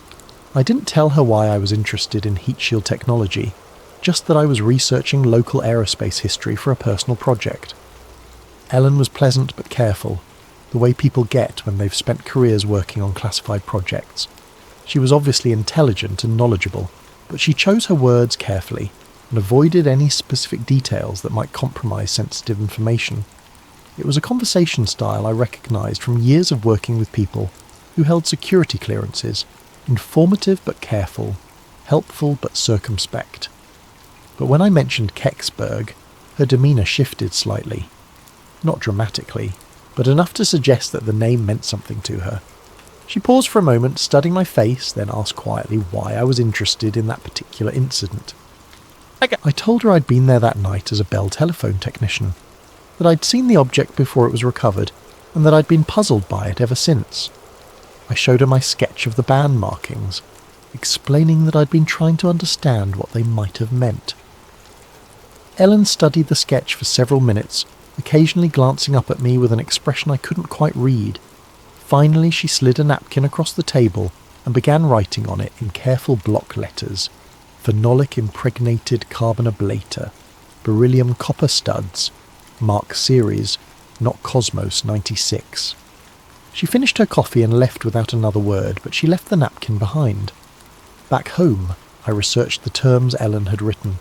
I didn't tell her why I was interested in heat shield technology, just that I was researching local aerospace history for a personal project. Ellen was pleasant but careful, the way people get when they've spent careers working on classified projects. She was obviously intelligent and knowledgeable, but she chose her words carefully and avoided any specific details that might compromise sensitive information. It was a conversation style I recognised from years of working with people who held security clearances, informative but careful, helpful but circumspect. But when I mentioned Kecksburg, her demeanour shifted slightly. Not dramatically, but enough to suggest that the name meant something to her. She paused for a moment, studying my face, then asked quietly why I was interested in that particular incident. I told her I'd been there that night as a Bell telephone technician, that I'd seen the object before it was recovered, and that I'd been puzzled by it ever since. I showed her my sketch of the band markings, explaining that I'd been trying to understand what they might have meant. Ellen studied the sketch for several minutes, occasionally glancing up at me with an expression I couldn't quite read. Finally, she slid a napkin across the table and began writing on it in careful block letters: phenolic impregnated carbon ablator, beryllium copper studs, Mark Series, not Cosmos 96. She finished her coffee and left without another word, but she left the napkin behind. Back home, I researched the terms Ellen had written.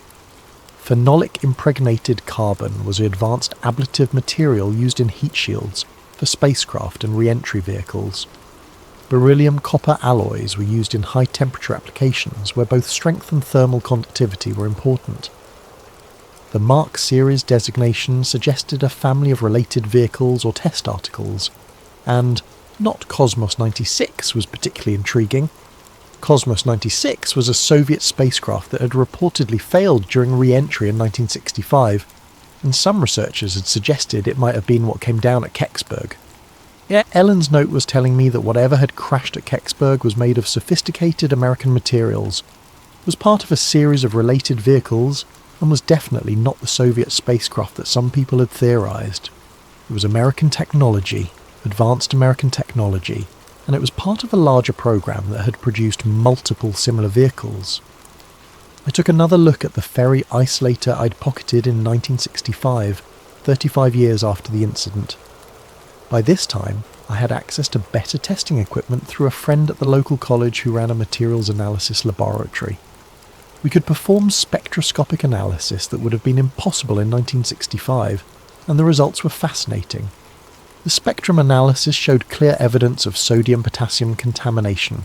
Phenolic impregnated carbon was an advanced ablative material used in heat shields for spacecraft and re-entry vehicles. Beryllium copper alloys were used in high-temperature applications where both strength and thermal conductivity were important. The Mark Series designation suggested a family of related vehicles or test articles, and not Cosmos 96 was particularly intriguing. Cosmos 96 was a Soviet spacecraft that had reportedly failed during re-entry in 1965, and some researchers had suggested it might have been what came down at Kecksburg. Yet Ellen's note was telling me that whatever had crashed at Kecksburg was made of sophisticated American materials, was part of a series of related vehicles, and was definitely not the Soviet spacecraft that some people had theorized. It was American technology, advanced American technology, and it was part of a larger program that had produced multiple similar vehicles. I took another look at the ferry isolator I'd pocketed in 1965, 35 years after the incident. By this time, I had access to better testing equipment through a friend at the local college who ran a materials analysis laboratory. We could perform spectroscopic analysis that would have been impossible in 1965, and the results were fascinating. The spectrum analysis showed clear evidence of sodium-potassium contamination,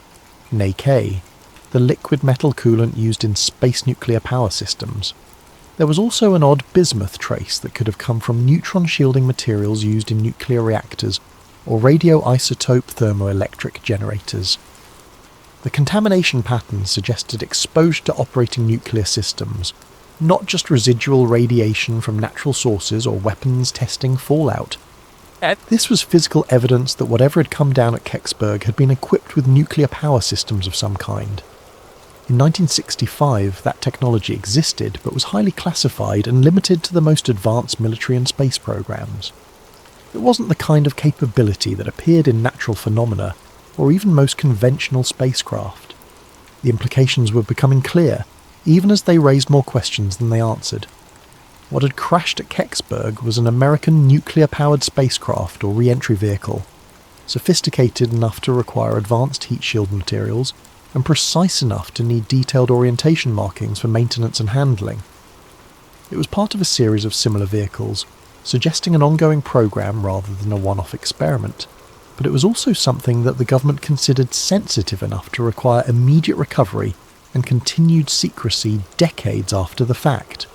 NaK, the liquid metal coolant used in space nuclear power systems. There was also an odd bismuth trace that could have come from neutron-shielding materials used in nuclear reactors or radioisotope thermoelectric generators. The contamination patterns suggested exposure to operating nuclear systems, not just residual radiation from natural sources or weapons testing fallout. This was physical evidence that whatever had come down at Kecksburg had been equipped with nuclear power systems of some kind. In 1965, that technology existed, but was highly classified and limited to the most advanced military and space programs. It wasn't the kind of capability that appeared in natural phenomena, or even most conventional spacecraft. The implications were becoming clear, even as they raised more questions than they answered. What had crashed at Kecksburg was an American nuclear-powered spacecraft or re-entry vehicle, sophisticated enough to require advanced heat shield materials, and precise enough to need detailed orientation markings for maintenance and handling. It was part of a series of similar vehicles, suggesting an ongoing program rather than a one-off experiment, but it was also something that the government considered sensitive enough to require immediate recovery and continued secrecy decades after the fact.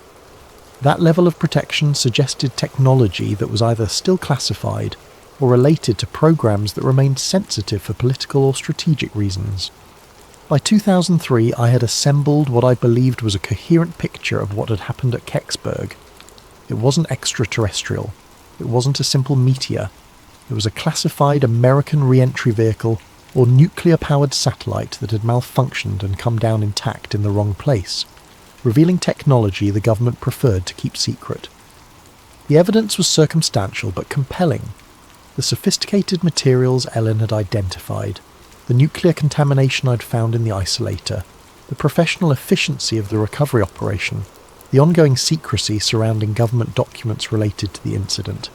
That level of protection suggested technology that was either still classified or related to programs that remained sensitive for political or strategic reasons. By 2003, I had assembled what I believed was a coherent picture of what had happened at Kecksburg. It wasn't extraterrestrial. It wasn't a simple meteor. It was a classified American re-entry vehicle or nuclear-powered satellite that had malfunctioned and come down intact in the wrong place, revealing technology the government preferred to keep secret. The evidence was circumstantial but compelling. The sophisticated materials Ellen had identified, the nuclear contamination I'd found in the isolator, the professional efficiency of the recovery operation, the ongoing secrecy surrounding government documents related to the incident.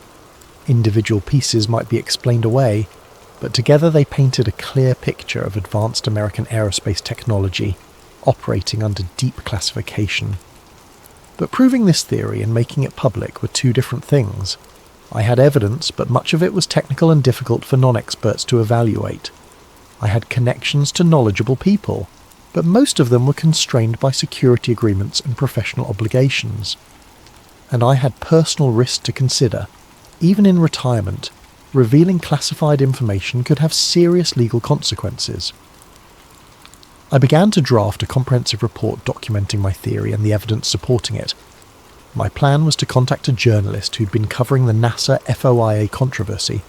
Individual pieces might be explained away, but together they painted a clear picture of advanced American aerospace technology operating under deep classification. But proving this theory and making it public were two different things. I had evidence, but much of it was technical and difficult for non-experts to evaluate. I had connections to knowledgeable people, but most of them were constrained by security agreements and professional obligations. And I had personal risks to consider. Even in retirement, revealing classified information could have serious legal consequences. I began to draft a comprehensive report documenting my theory and the evidence supporting it. My plan was to contact a journalist who'd been covering the NASA FOIA controversy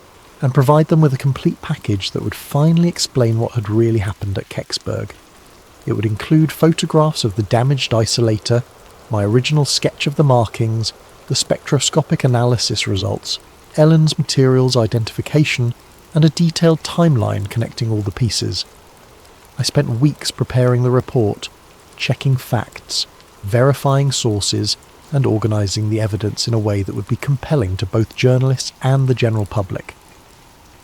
and provide them with a complete package that would finally explain what had really happened at Kecksburg. It would include photographs of the damaged isolator, my original sketch of the markings, the spectroscopic analysis results, Ellen's materials identification, and a detailed timeline connecting all the pieces. I spent weeks preparing the report, checking facts, verifying sources, and organising the evidence in a way that would be compelling to both journalists and the general public.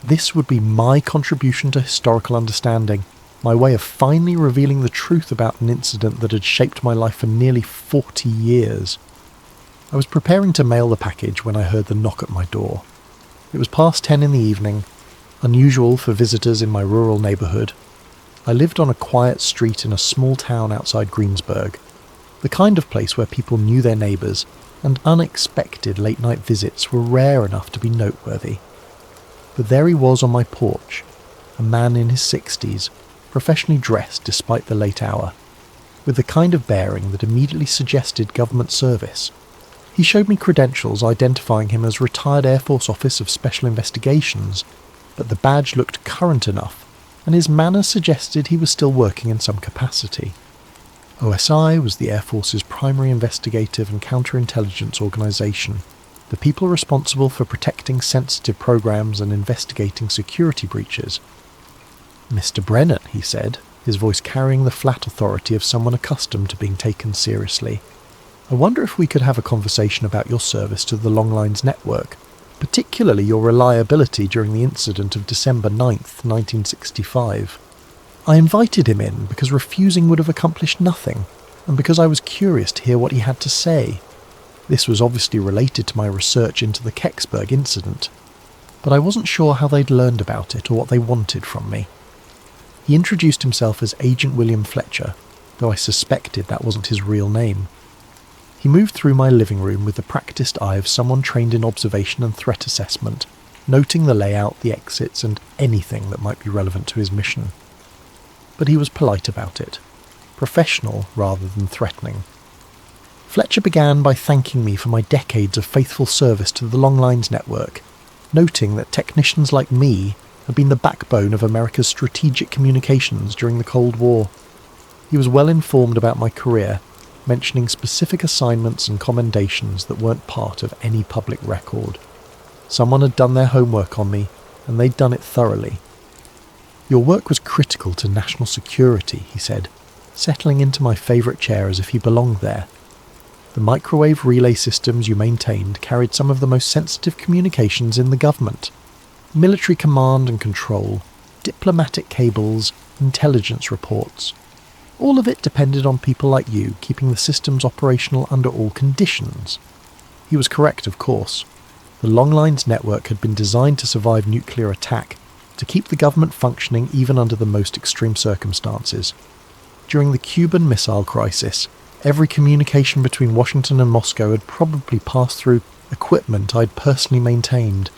This would be my contribution to historical understanding, my way of finally revealing the truth about an incident that had shaped my life for nearly 40 years. I was preparing to mail the package when I heard the knock at my door. It was past 10 in the evening, unusual for visitors in my rural neighbourhood. I lived on a quiet street in a small town outside Greensburg, the kind of place where people knew their neighbours, and unexpected late-night visits were rare enough to be noteworthy. But there he was on my porch, a man in his 60s, professionally dressed despite the late hour, with the kind of bearing that immediately suggested government service. He showed me credentials identifying him as retired Air Force Office of Special Investigations, but the badge looked current enough, and his manner suggested he was still working in some capacity. OSI was the Air Force's primary investigative and counterintelligence organisation, the people responsible for protecting sensitive programs and investigating security breaches. "Mr. Brennan," he said, his voice carrying the flat authority of someone accustomed to being taken seriously. "I wonder if we could have a conversation about your service to the Longlines network, particularly your reliability during the incident of December 9th, 1965. I invited him in because refusing would have accomplished nothing, and because I was curious to hear what he had to say. This was obviously related to my research into the Kecksburg incident, but I wasn't sure how they'd learned about it or what they wanted from me." He introduced himself as Agent William Fletcher, though I suspected that wasn't his real name. He moved through my living room with the practiced eye of someone trained in observation and threat assessment, noting the layout, the exits, and anything that might be relevant to his mission. But he was polite about it, professional rather than threatening. Fletcher began by thanking me for my decades of faithful service to the Longlines network, noting that technicians like me had been the backbone of America's strategic communications during the Cold War. He was well informed about my career, mentioning specific assignments and commendations that weren't part of any public record. Someone had done their homework on me, and they'd done it thoroughly. "Your work was critical to national security," he said, settling into my favourite chair as if he belonged there. "The microwave relay systems you maintained carried some of the most sensitive communications in the government. Military command and control, diplomatic cables, intelligence reports. All of it depended on people like you keeping the systems operational under all conditions." He was correct, of course. The Longlines network had been designed to survive nuclear attack, to keep the government functioning even under the most extreme circumstances. During the Cuban Missile Crisis, every communication between Washington and Moscow had probably passed through equipment I'd personally maintained.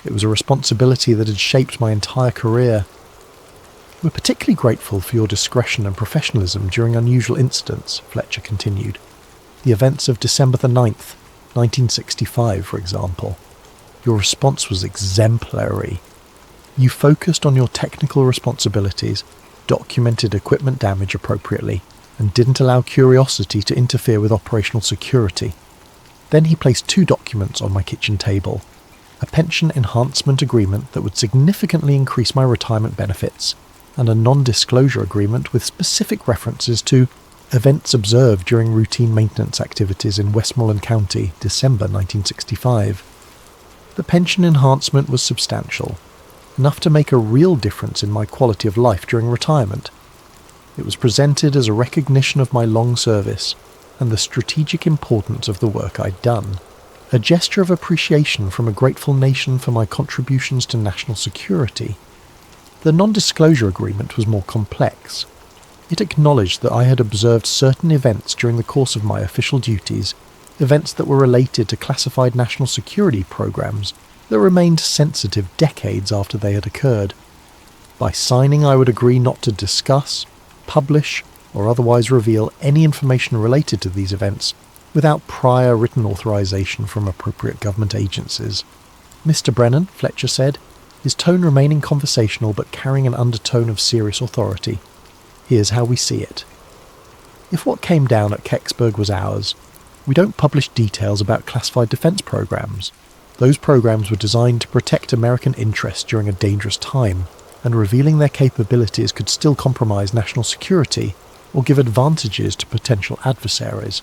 It was a responsibility that had shaped my entire career. "We're particularly grateful for your discretion and professionalism during unusual incidents," Fletcher continued. "The events of December the 9th, 1965, for example. Your response was exemplary. You focused on your technical responsibilities, documented equipment damage appropriately, and didn't allow curiosity to interfere with operational security." Then he placed 2 documents on my kitchen table: a pension enhancement agreement that would significantly increase my retirement benefits, and a non-disclosure agreement with specific references to events observed during routine maintenance activities in Westmoreland County, December 1965. The pension enhancement was substantial, enough to make a real difference in my quality of life during retirement. It was presented as a recognition of my long service and the strategic importance of the work I'd done, a gesture of appreciation from a grateful nation for my contributions to national security. The non-disclosure agreement was more complex. It acknowledged that I had observed certain events during the course of my official duties, events that were related to classified national security programs that remained sensitive decades after they had occurred. By signing, I would agree not to discuss, publish, or otherwise reveal any information related to these events without prior written authorization from appropriate government agencies. "Mr. Brennan," Fletcher said, his tone remaining conversational but carrying an undertone of serious authority. Here's how we see it. If what came down at Kecksburg was ours, we don't publish details about classified defence programs. Those programs were designed to protect American interests during a dangerous time, and revealing their capabilities could still compromise national security or give advantages to potential adversaries.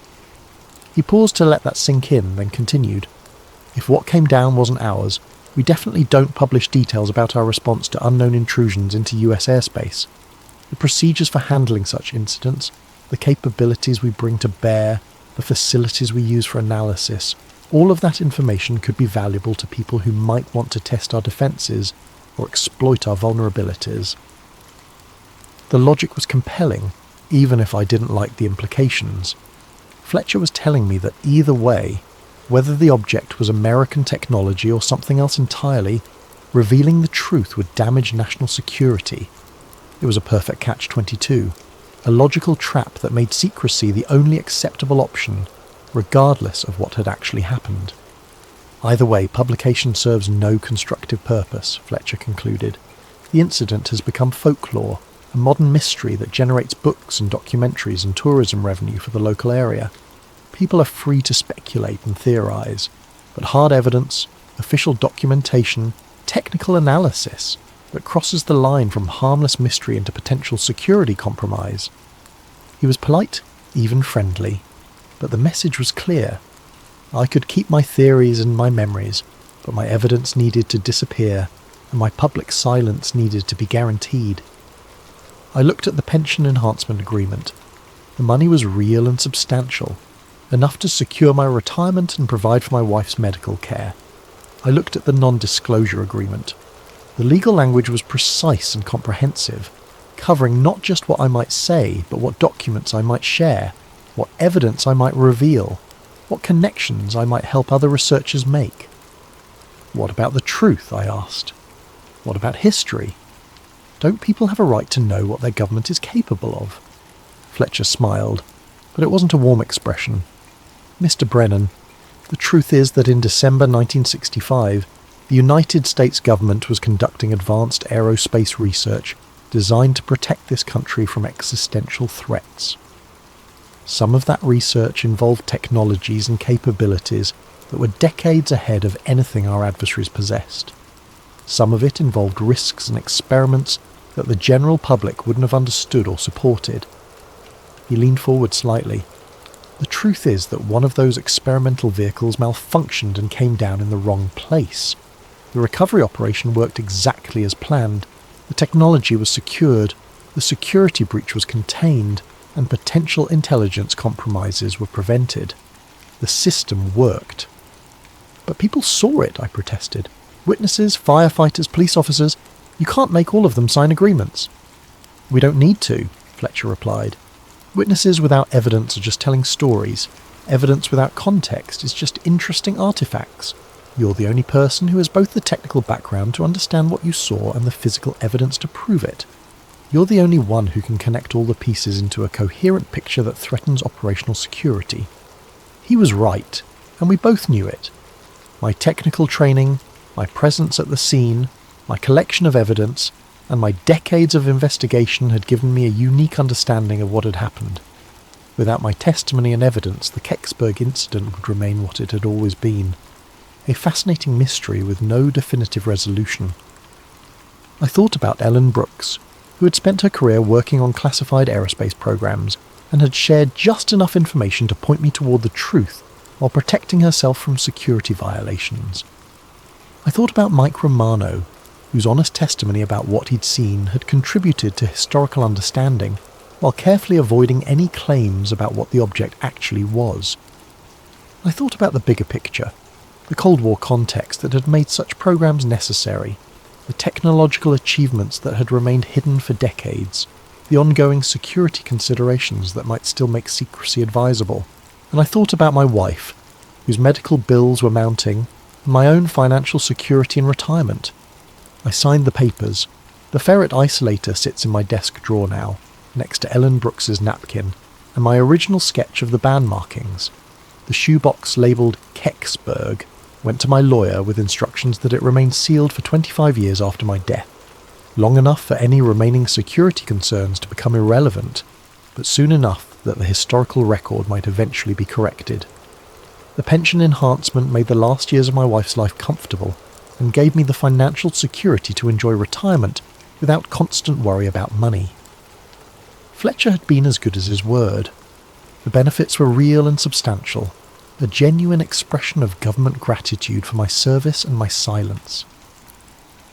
He paused to let that sink in, then continued. If what came down wasn't ours, we definitely don't publish details about our response to unknown intrusions into US airspace. The procedures for handling such incidents, the capabilities we bring to bear, the facilities we use for analysis, all of that information could be valuable to people who might want to test our defences or exploit our vulnerabilities. The logic was compelling, even if I didn't like the implications. Fletcher was telling me that either way, whether the object was American technology or something else entirely, revealing the truth would damage national security. It was a perfect catch-22, a logical trap that made secrecy the only acceptable option, regardless of what had actually happened. Either way, publication serves no constructive purpose, Fletcher concluded. The incident has become folklore, a modern mystery that generates books and documentaries and tourism revenue for the local area. People are free to speculate and theorise, but hard evidence, official documentation, technical analysis that crosses the line from harmless mystery into potential security compromise. He was polite, even friendly, but the message was clear. I could keep my theories and my memories, but my evidence needed to disappear, and my public silence needed to be guaranteed. I looked at the pension enhancement agreement. The money was real and substantial, enough to secure my retirement and provide for my wife's medical care. I looked at the non-disclosure agreement. The legal language was precise and comprehensive, covering not just what I might say, but what documents I might share, what evidence I might reveal, what connections I might help other researchers make. What about the truth, I asked. What about history? Don't people have a right to know what their government is capable of? Fletcher smiled, but it wasn't a warm expression. Mr. Brennan, the truth is that in December 1965, the United States government was conducting advanced aerospace research designed to protect this country from existential threats. Some of that research involved technologies and capabilities that were decades ahead of anything our adversaries possessed. Some of it involved risks and experiments that the general public wouldn't have understood or supported. He leaned forward slightly. The truth is that one of those experimental vehicles malfunctioned and came down in the wrong place. The recovery operation worked exactly as planned. The technology was secured, the security breach was contained, and potential intelligence compromises were prevented. The system worked. But people saw it, I protested. Witnesses, firefighters, police officers, you can't make all of them sign agreements. We don't need to, Fletcher replied. Witnesses without evidence are just telling stories. Evidence without context is just interesting artifacts. You're the only person who has both the technical background to understand what you saw and the physical evidence to prove it. You're the only one who can connect all the pieces into a coherent picture that threatens operational security. He was right, and we both knew it. My technical training, my presence at the scene, my collection of evidence, and my decades of investigation had given me a unique understanding of what had happened. Without my testimony and evidence, the Kecksburg incident would remain what it had always been. A fascinating mystery with no definitive resolution. I thought about Ellen Brooks, who had spent her career working on classified aerospace programs and had shared just enough information to point me toward the truth while protecting herself from security violations. I thought about Mike Romano, whose honest testimony about what he'd seen had contributed to historical understanding while carefully avoiding any claims about what the object actually was. I thought about the bigger picture, the Cold War context that had made such programs necessary, the technological achievements that had remained hidden for decades, the ongoing security considerations that might still make secrecy advisable, and I thought about my wife, whose medical bills were mounting, and my own financial security and retirement. I signed the papers. The ferret isolator sits in my desk drawer now, next to Ellen Brooks's napkin, and my original sketch of the band markings. The shoebox labelled Kecksburg went to my lawyer with instructions that it remained sealed for 25 years after my death, long enough for any remaining security concerns to become irrelevant, but soon enough that the historical record might eventually be corrected. The pension enhancement made the last years of my wife's life comfortable and gave me the financial security to enjoy retirement without constant worry about money. Fletcher had been as good as his word. The benefits were real and substantial, a genuine expression of government gratitude for my service and my silence.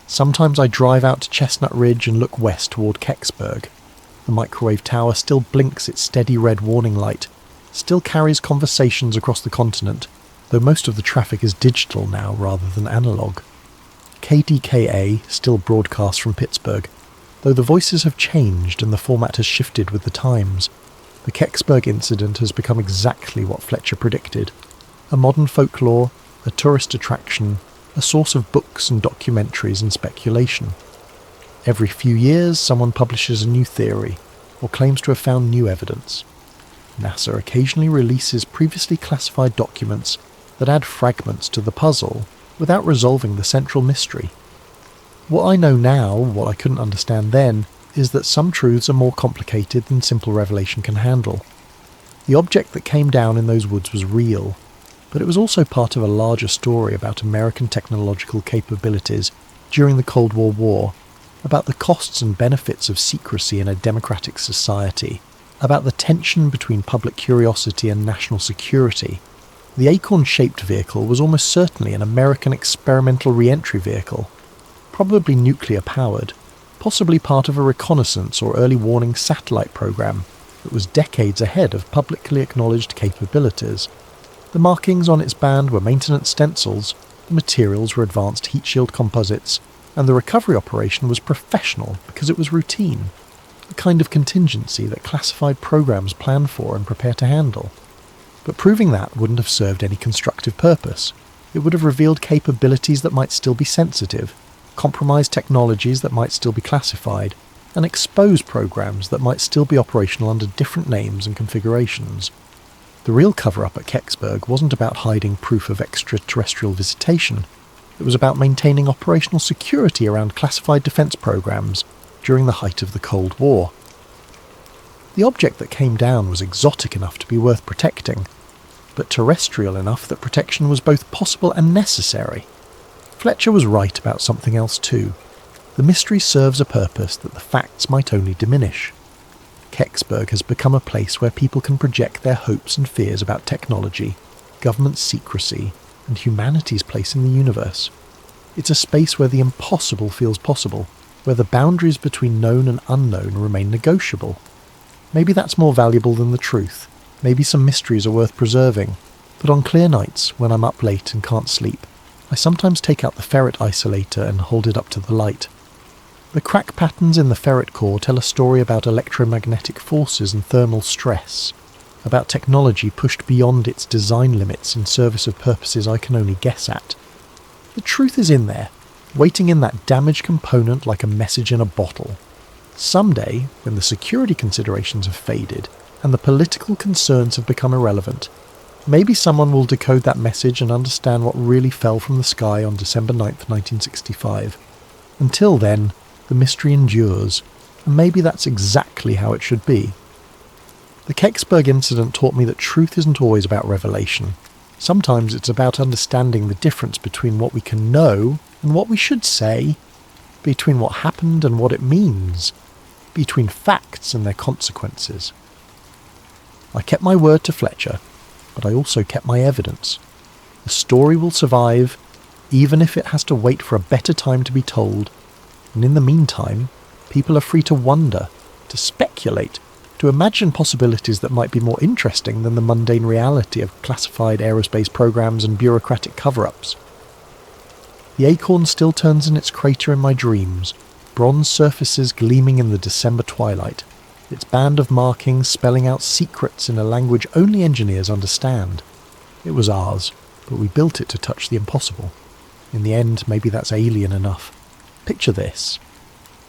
Sometimes I drive out to Chestnut Ridge and look west toward Kecksburg. The microwave tower still blinks its steady red warning light, still carries conversations across the continent, though most of the traffic is digital now rather than analog. KDKA still broadcasts from Pittsburgh, though the voices have changed and the format has shifted with the times. The Kecksburg incident has become exactly what Fletcher predicted: a modern folklore, a tourist attraction, a source of books and documentaries and speculation. Every few years someone publishes a new theory, or claims to have found new evidence. NASA occasionally releases previously classified documents that add fragments to the puzzle without resolving the central mystery. What I know now, what I couldn't understand then, is that some truths are more complicated than simple revelation can handle. The object that came down in those woods was real, but it was also part of a larger story about American technological capabilities during the Cold War, about the costs and benefits of secrecy in a democratic society, about the tension between public curiosity and national security. The acorn-shaped vehicle was almost certainly an American experimental re-entry vehicle, probably nuclear-powered, possibly part of a reconnaissance or early warning satellite program that was decades ahead of publicly acknowledged capabilities. The markings on its band were maintenance stencils, the materials were advanced heat shield composites, and the recovery operation was professional because it was routine, the kind of contingency that classified programs plan for and prepare to handle. But proving that wouldn't have served any constructive purpose. It would have revealed capabilities that might still be sensitive, compromised technologies that might still be classified, and exposed programs that might still be operational under different names and configurations. The real cover-up at Kecksburg wasn't about hiding proof of extraterrestrial visitation. It was about maintaining operational security around classified defense programs during the height of the Cold War. The object that came down was exotic enough to be worth protecting, but terrestrial enough that protection was both possible and necessary. Fletcher was right about something else too. The mystery serves a purpose that the facts might only diminish. Kecksburg has become a place where people can project their hopes and fears about technology, government secrecy, and humanity's place in the universe. It's a space where the impossible feels possible, where the boundaries between known and unknown remain negotiable. Maybe that's more valuable than the truth. Maybe some mysteries are worth preserving. But on clear nights, when I'm up late and can't sleep, I sometimes take out the ferret isolator and hold it up to the light. The crack patterns in the ferret core tell a story about electromagnetic forces and thermal stress, about technology pushed beyond its design limits in service of purposes I can only guess at. The truth is in there, waiting in that damaged component like a message in a bottle. Someday, when the security considerations have faded and the political concerns have become irrelevant, maybe someone will decode that message and understand what really fell from the sky on December 9th, 1965. Until then, the mystery endures, and maybe that's exactly how it should be. The Kecksburg incident taught me that truth isn't always about revelation. Sometimes it's about understanding the difference between what we can know and what we should say, between what happened and what it means, between facts and their consequences. I kept my word to Fletcher, but I also kept my evidence. The story will survive, even if it has to wait for a better time to be told, and in the meantime, people are free to wonder, to speculate, to imagine possibilities that might be more interesting than the mundane reality of classified aerospace programs and bureaucratic cover-ups. The acorn still turns in its crater in my dreams, bronze surfaces gleaming in the December twilight, its band of markings spelling out secrets in a language only engineers understand. It was ours, but we built it to touch the impossible. In the end, maybe that's alien enough. Picture this.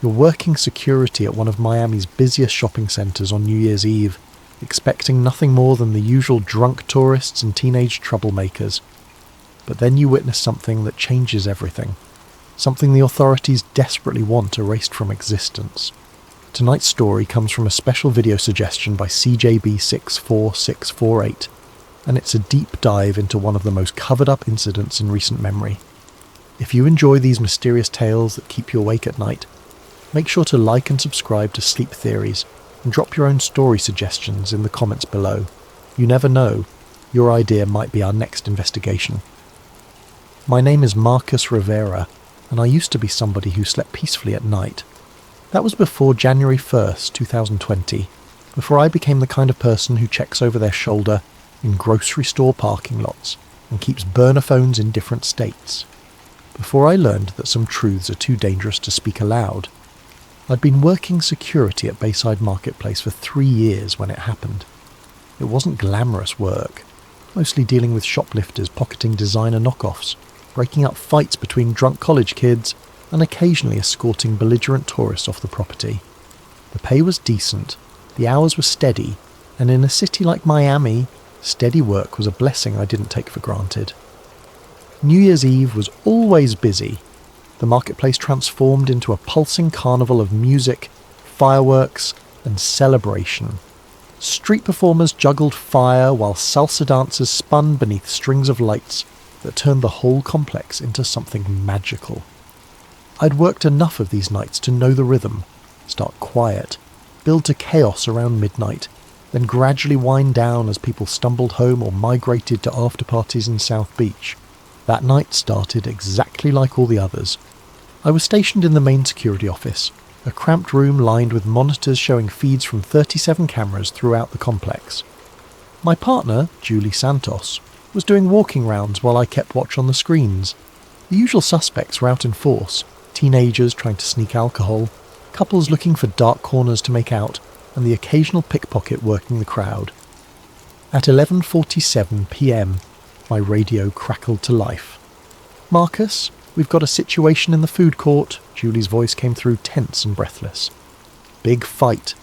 You're working security at one of Miami's busiest shopping centres on New Year's Eve, expecting nothing more than the usual drunk tourists and teenage troublemakers. But then you witness something that changes everything. Something the authorities desperately want erased from existence. Tonight's story comes from a special video suggestion by CJB64648, and it's a deep dive into one of the most covered-up incidents in recent memory. If you enjoy these mysterious tales that keep you awake at night, make sure to like and subscribe to Sleep Theories and drop your own story suggestions in the comments below. You never know, your idea might be our next investigation. My name is Marcus Rivera, and I used to be somebody who slept peacefully at night. That was before January 1st, 2020, before I became the kind of person who checks over their shoulder in grocery store parking lots and keeps burner phones in different states. Before I learned that some truths are too dangerous to speak aloud. I'd been working security at Bayside Marketplace for 3 years when it happened. It wasn't glamorous work, mostly dealing with shoplifters pocketing designer knockoffs, breaking up fights between drunk college kids, and occasionally escorting belligerent tourists off the property. The pay was decent, the hours were steady, and in a city like Miami, steady work was a blessing I didn't take for granted. New Year's Eve was always busy. The marketplace transformed into a pulsing carnival of music, fireworks, and celebration. Street performers juggled fire while salsa dancers spun beneath strings of lights that turned the whole complex into something magical. I'd worked enough of these nights to know the rhythm, start quiet, build to chaos around midnight, then gradually wind down as people stumbled home or migrated to after-parties in South Beach. That night started exactly like all the others. I was stationed in the main security office, a cramped room lined with monitors showing feeds from 37 cameras throughout the complex. My partner, Julie Santos, was doing walking rounds while I kept watch on the screens. The usual suspects were out in force, teenagers trying to sneak alcohol, couples looking for dark corners to make out, and the occasional pickpocket working the crowd. At 11:47 p.m, my radio crackled to life. "Marcus, we've got a situation in the food court," Julie's voice came through tense and breathless. "Big fight.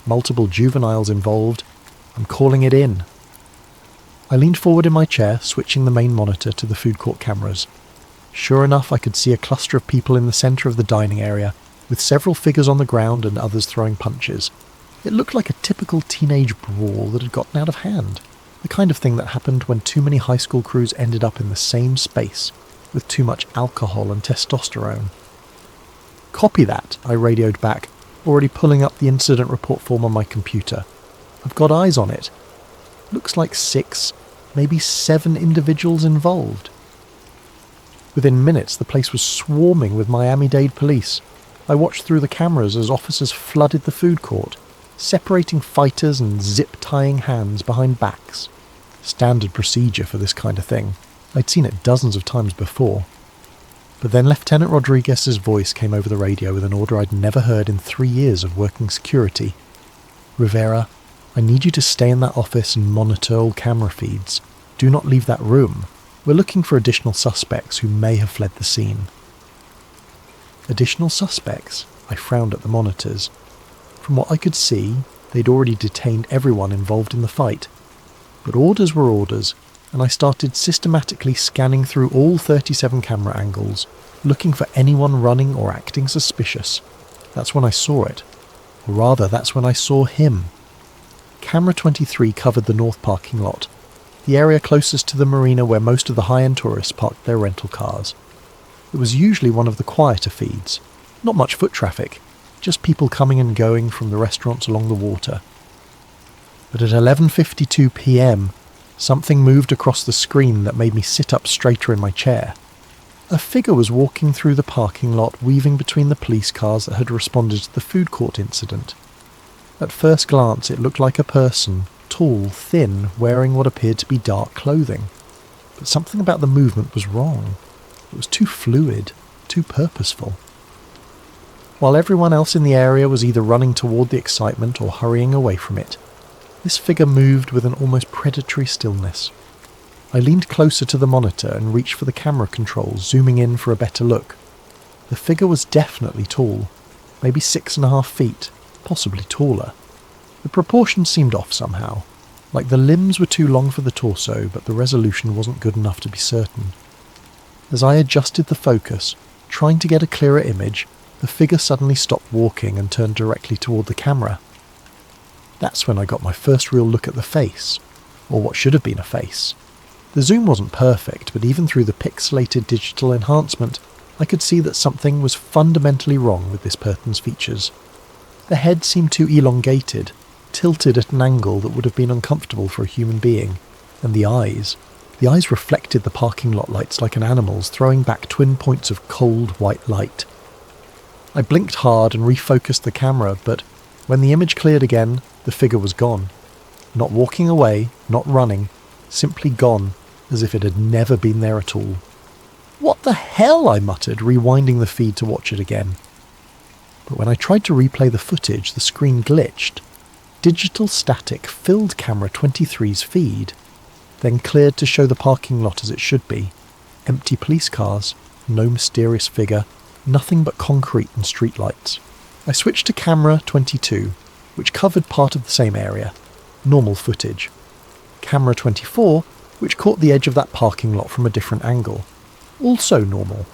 Multiple juveniles involved. I'm calling it in." I leaned forward in my chair, switching the main monitor to the food court cameras. Sure enough, I could see a cluster of people in the centre of the dining area, with several figures on the ground and others throwing punches. It looked like a typical teenage brawl that had gotten out of hand. The kind of thing that happened when too many high school crews ended up in the same space, with too much alcohol and testosterone. "Copy that," I radioed back, already pulling up the incident report form on my computer. "I've got eyes on it. Looks like 6, maybe 7 individuals involved." Within minutes, the place was swarming with Miami-Dade police. I watched through the cameras as officers flooded the food court, separating fighters and zip-tying hands behind backs. Standard procedure for this kind of thing. I'd seen it dozens of times before. But then Lieutenant Rodriguez's voice came over the radio with an order I'd never heard in 3 years of working security. "Rivera, I need you to stay in that office and monitor all camera feeds. Do not leave that room. We're looking for additional suspects who may have fled the scene." Additional suspects? I frowned at the monitors. From what I could see, they'd already detained everyone involved in the fight. But orders were orders, and I started systematically scanning through all 37 camera angles, looking for anyone running or acting suspicious. That's when I saw it. Or rather, that's when I saw him. Camera 23 covered the north parking lot, the area closest to the marina where most of the high-end tourists parked their rental cars. It was usually one of the quieter feeds. Not much foot traffic, just people coming and going from the restaurants along the water. But at 11:52 p.m, something moved across the screen that made me sit up straighter in my chair. A figure was walking through the parking lot, weaving between the police cars that had responded to the food court incident. At first glance, it looked like a person, tall, thin, wearing what appeared to be dark clothing. But something about the movement was wrong. It was too fluid, too purposeful. While everyone else in the area was either running toward the excitement or hurrying away from it, this figure moved with an almost predatory stillness. I leaned closer to the monitor and reached for the camera controls, zooming in for a better look. The figure was definitely tall, maybe 6.5 feet, possibly taller. The proportions seemed off somehow, like the limbs were too long for the torso, but the resolution wasn't good enough to be certain. As I adjusted the focus, trying to get a clearer image, the figure suddenly stopped walking and turned directly toward the camera. That's when I got my first real look at the face, or what should have been a face. The zoom wasn't perfect, but even through the pixelated digital enhancement, I could see that something was fundamentally wrong with this person's features. The head seemed too elongated, tilted at an angle that would have been uncomfortable for a human being, and the eyes reflected the parking lot lights like an animal's, throwing back twin points of cold white light. I blinked hard and refocused the camera, but when the image cleared again, the figure was gone. Not walking away, not running, simply gone, as if it had never been there at all. "What the hell?" I muttered, rewinding the feed to watch it again. But when I tried to replay the footage, the screen glitched. Digital static filled camera 23's feed, then cleared to show the parking lot as it should be. Empty police cars, no mysterious figure, nothing but concrete and streetlights. I switched to camera 22, which covered part of the same area. Normal footage. Camera 24, which caught the edge of that parking lot from a different angle. Also normal.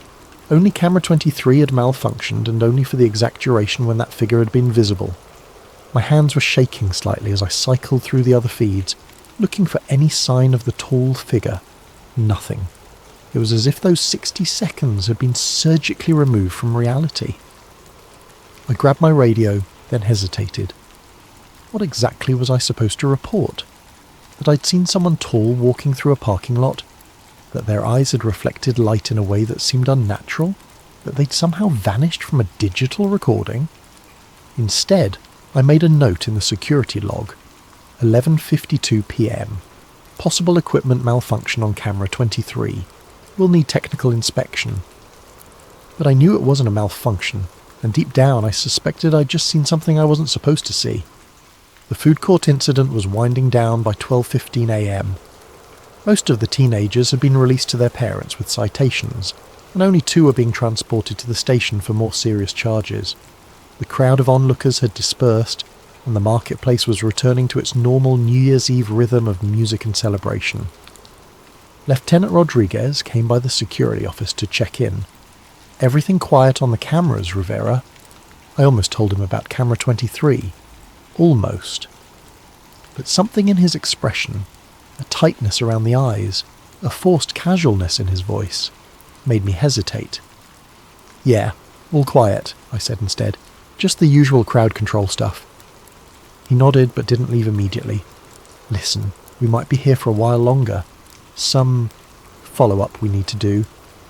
Only camera 23 had malfunctioned, and only for the exact duration when that figure had been visible. My hands were shaking slightly as I cycled through the other feeds, looking for any sign of the tall figure. Nothing. It was as if those 60 seconds had been surgically removed from reality. I grabbed my radio, then hesitated. What exactly was I supposed to report? That I'd seen someone tall walking through a parking lot? That their eyes had reflected light in a way that seemed unnatural? That they'd somehow vanished from a digital recording? Instead, I made a note in the security log. 11:52 p.m. Possible equipment malfunction on camera 23. Will need technical inspection. But I knew it wasn't a malfunction, and deep down I suspected I'd just seen something I wasn't supposed to see. The food court incident was winding down by 12:15 a.m. Most of the teenagers had been released to their parents with citations, and only 2 were being transported to the station for more serious charges. The crowd of onlookers had dispersed, and the marketplace was returning to its normal New Year's Eve rhythm of music and celebration. Lieutenant Rodriguez came by the security office to check in. "Everything quiet on the cameras, Rivera?" I almost told him about camera 23. Almost. But something in his expression, a tightness around the eyes, a forced casualness in his voice, made me hesitate. "Yeah, all quiet," I said instead. "Just the usual crowd control stuff." He nodded but didn't leave immediately. "Listen, we might be here for a while longer. Some follow-up we need to do.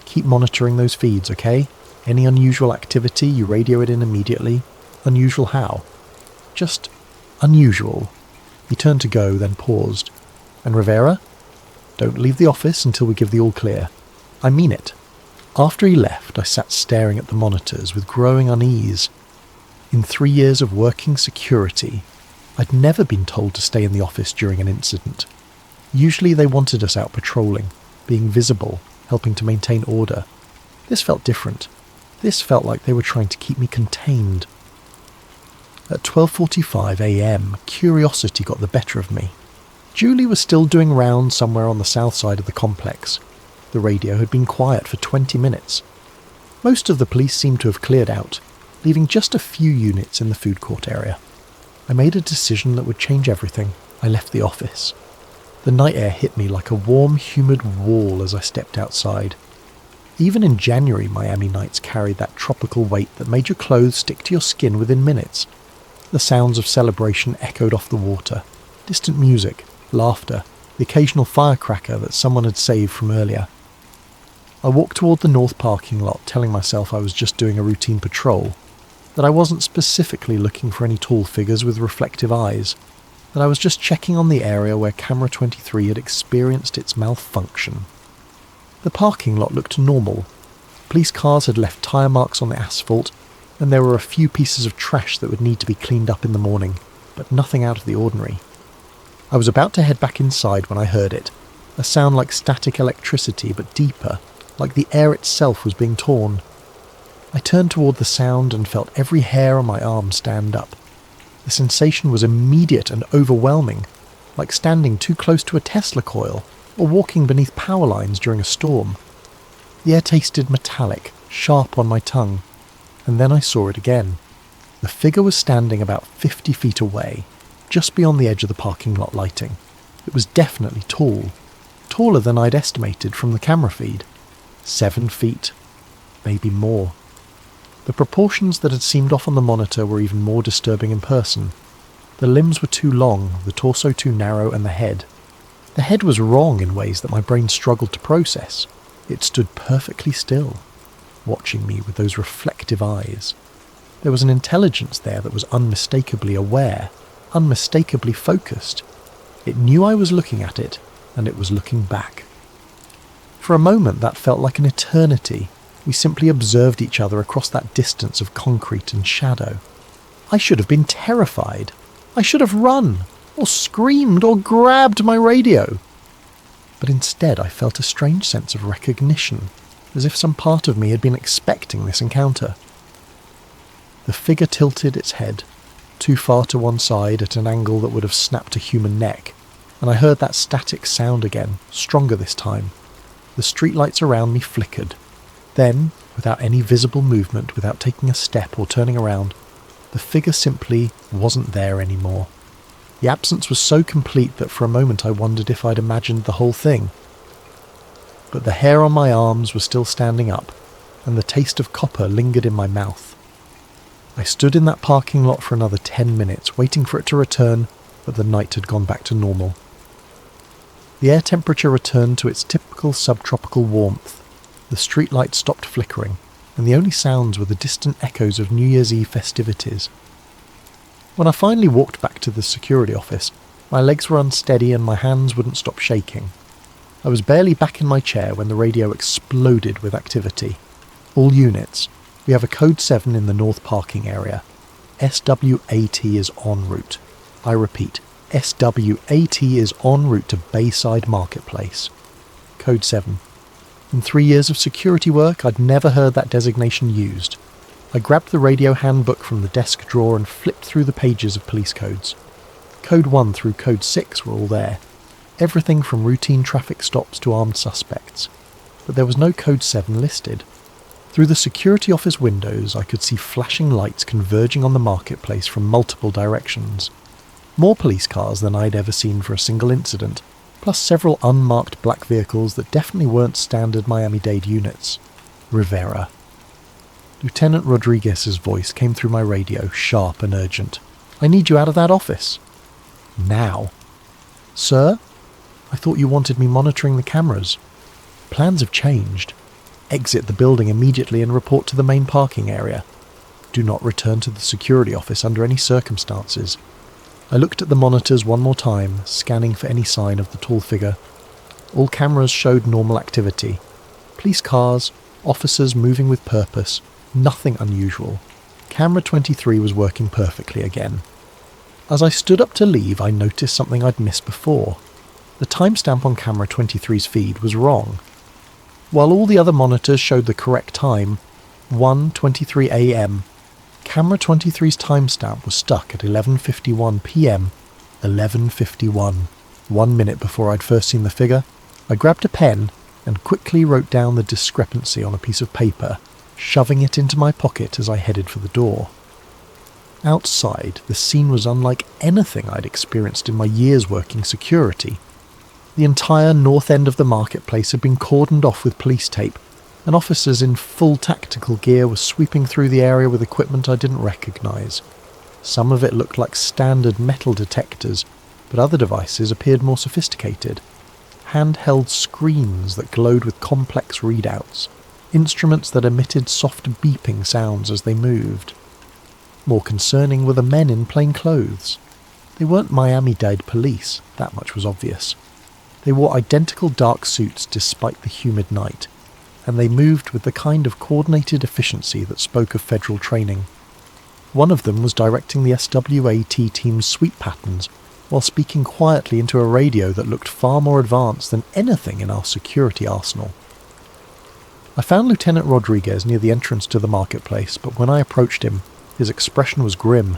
Keep monitoring those feeds, okay? Any unusual activity, you radio it in immediately. Unusual how? Just unusual." He turned to go, then paused. "And Rivera? Don't leave the office until we give the all clear. I mean it." After he left, I sat staring at the monitors with growing unease. In 3 years of working security, I'd never been told to stay in the office during an incident. Usually they wanted us out patrolling, being visible, helping to maintain order. This felt different. This felt like they were trying to keep me contained. At 12:45 a.m, curiosity got the better of me. Julie was still doing rounds somewhere on the south side of the complex. The radio had been quiet for 20 minutes. Most of the police seemed to have cleared out, leaving just a few units in the food court area. I made a decision that would change everything. I left the office. The night air hit me like a warm, humid wall as I stepped outside. Even in January, Miami nights carried that tropical weight that made your clothes stick to your skin within minutes. The sounds of celebration echoed off the water. Distant music, laughter, the occasional firecracker that someone had saved from earlier. I walked toward the north parking lot, telling myself I was just doing a routine patrol, that I wasn't specifically looking for any tall figures with reflective eyes, that I was just checking on the area where camera 23 had experienced its malfunction. The parking lot looked normal. Police cars had left tyre marks on the asphalt, and there were a few pieces of trash that would need to be cleaned up in the morning, but nothing out of the ordinary. I was about to head back inside when I heard it, a sound like static electricity but deeper, like the air itself was being torn. I turned toward the sound and felt every hair on my arm stand up. The sensation was immediate and overwhelming, like standing too close to a Tesla coil or walking beneath power lines during a storm. The air tasted metallic, sharp on my tongue, and then I saw it again. The figure was standing about 50 feet away, just beyond the edge of the parking lot lighting. It was definitely tall, taller than I'd estimated from the camera feed. 7 feet, maybe more. The proportions that had seemed off on the monitor were even more disturbing in person. The limbs were too long, the torso too narrow, and the head. The head was wrong in ways that my brain struggled to process. It stood perfectly still, watching me with those reflective eyes. There was an intelligence there that was unmistakably aware, unmistakably focused. It knew I was looking at it, and it was looking back. For a moment that felt like an eternity. We simply observed each other across that distance of concrete and shadow. I should have been terrified. I should have run, or screamed, or grabbed my radio. But instead I felt a strange sense of recognition, as if some part of me had been expecting this encounter. The figure tilted its head, too far to one side at an angle that would have snapped a human neck, and I heard that static sound again, stronger this time. The streetlights around me flickered. Then, without any visible movement, without taking a step or turning around, the figure simply wasn't there anymore. The absence was so complete that for a moment I wondered if I'd imagined the whole thing. But the hair on my arms was still standing up, and the taste of copper lingered in my mouth. I stood in that parking lot for another 10 minutes, waiting for it to return, but the night had gone back to normal. The air temperature returned to its typical subtropical warmth. The streetlights stopped flickering, and the only sounds were the distant echoes of New Year's Eve festivities. When I finally walked back to the security office, my legs were unsteady and my hands wouldn't stop shaking. I was barely back in my chair when the radio exploded with activity. All units, we have a code 7 in the north parking area. SWAT is en route. I repeat, SWAT is en route to Bayside Marketplace. Code 7. In 3 years of security work, I'd never heard that designation used. I grabbed the radio handbook from the desk drawer and flipped through the pages of police codes. Code 1 through Code 6 were all there. Everything from routine traffic stops to armed suspects. But there was no Code 7 listed. Through the security office windows, I could see flashing lights converging on the marketplace from multiple directions. More police cars than I'd ever seen for a single incident, plus several unmarked black vehicles that definitely weren't standard Miami-Dade units. Rivera. Lieutenant Rodriguez's voice came through my radio, sharp and urgent. "I need you out of that office. Now." "Sir? I thought you wanted me monitoring the cameras." "Plans have changed. Exit the building immediately and report to the main parking area. Do not return to the security office under any circumstances." I looked at the monitors one more time, scanning for any sign of the tall figure. All cameras showed normal activity. Police cars, officers moving with purpose, nothing unusual. Camera 23 was working perfectly again. As I stood up to leave, I noticed something I'd missed before. The timestamp on camera 23's feed was wrong. While all the other monitors showed the correct time, 1:23 a.m., camera 23's timestamp was stuck at 11:51 p.m. 11:51. 1 minute before I'd first seen the figure, I grabbed a pen and quickly wrote down the discrepancy on a piece of paper, shoving it into my pocket as I headed for the door. Outside, the scene was unlike anything I'd experienced in my years working security. The entire north end of the marketplace had been cordoned off with police tape, and officers in full tactical gear were sweeping through the area with equipment I didn't recognise. Some of it looked like standard metal detectors, but other devices appeared more sophisticated. Handheld screens that glowed with complex readouts, instruments that emitted soft beeping sounds as they moved. More concerning were the men in plain clothes. They weren't Miami-Dade police, that much was obvious. They wore identical dark suits despite the humid night, and they moved with the kind of coordinated efficiency that spoke of federal training. One of them was directing the SWAT team's sweep patterns while speaking quietly into a radio that looked far more advanced than anything in our security arsenal. I found Lieutenant Rodriguez near the entrance to the marketplace, but when I approached him, his expression was grim.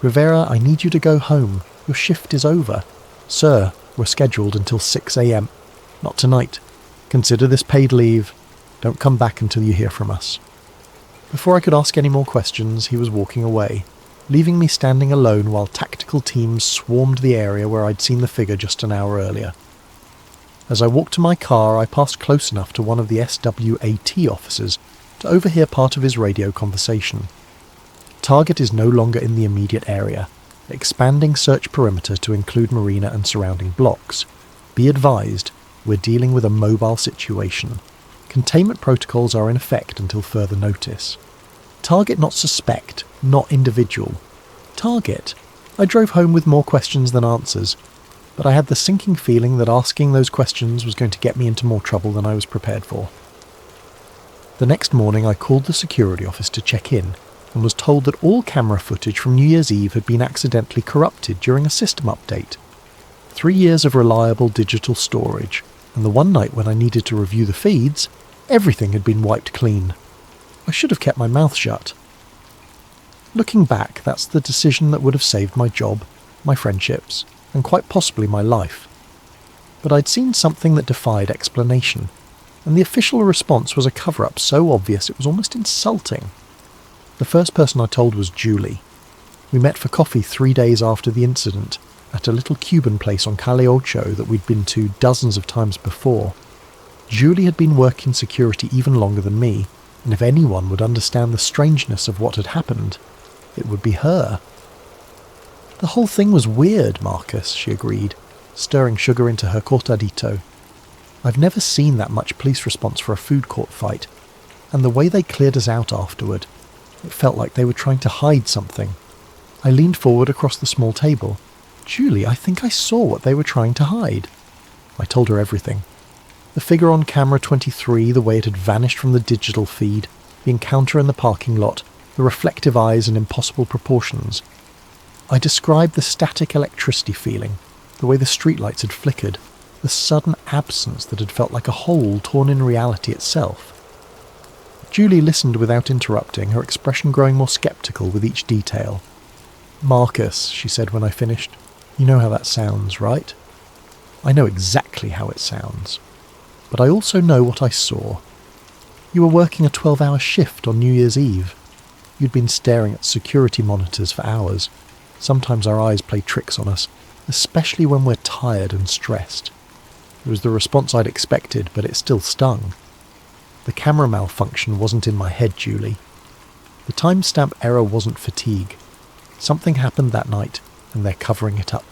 "Rivera, I need you to go home. Your shift is over." "Sir, we're scheduled until 6 a.m. "Not tonight. Consider this paid leave." Don't come back until you hear from us." Before I could ask any more questions, he was walking away, leaving me standing alone while tactical teams swarmed the area where I'd seen the figure just an hour earlier. As I walked to my car, I passed close enough to one of the SWAT officers to overhear part of his radio conversation. Target is no longer in the immediate area, expanding search perimeter to include marina and surrounding blocks. Be advised, we're dealing with a mobile situation. Containment protocols are in effect until further notice. Target not suspect, not individual. Target. I drove home with more questions than answers, but I had the sinking feeling that asking those questions was going to get me into more trouble than I was prepared for. The next morning I called the security office to check in, and was told that all camera footage from New Year's Eve had been accidentally corrupted during a system update. 3 years of reliable digital storage, and the one night when I needed to review the feeds, everything had been wiped clean. I should have kept my mouth shut. Looking back, that's the decision that would have saved my job, my friendships, and quite possibly my life. But I'd seen something that defied explanation, and the official response was a cover-up so obvious it was almost insulting. The first person I told was Julie. We met for coffee 3 days after the incident, at a little Cuban place on Calle Ocho that we'd been to dozens of times before. Julie had been working security even longer than me, and if anyone would understand the strangeness of what had happened, it would be her. "The whole thing was weird, Marcus," she agreed, stirring sugar into her cortadito. "I've never seen that much police response for a food court fight, and the way they cleared us out afterward, it felt like they were trying to hide something." I leaned forward across the small table. "Julie, I think I saw what they were trying to hide." I told her everything. The figure on camera 23, the way it had vanished from the digital feed, the encounter in the parking lot, the reflective eyes and impossible proportions. I described the static electricity feeling, the way the streetlights had flickered, the sudden absence that had felt like a hole torn in reality itself. Julie listened without interrupting, her expression growing more sceptical with each detail. "Marcus," she said when I finished, "you know how that sounds, right?" "I know exactly how it sounds. But I also know what I saw. You were working a 12-hour shift on New Year's Eve. You'd been staring at security monitors for hours. Sometimes our eyes play tricks on us, especially when we're tired and stressed. It was the response I'd expected, but it still stung. The camera malfunction wasn't in my head, Julie. The timestamp error wasn't fatigue. Something happened that night, and they're covering it up."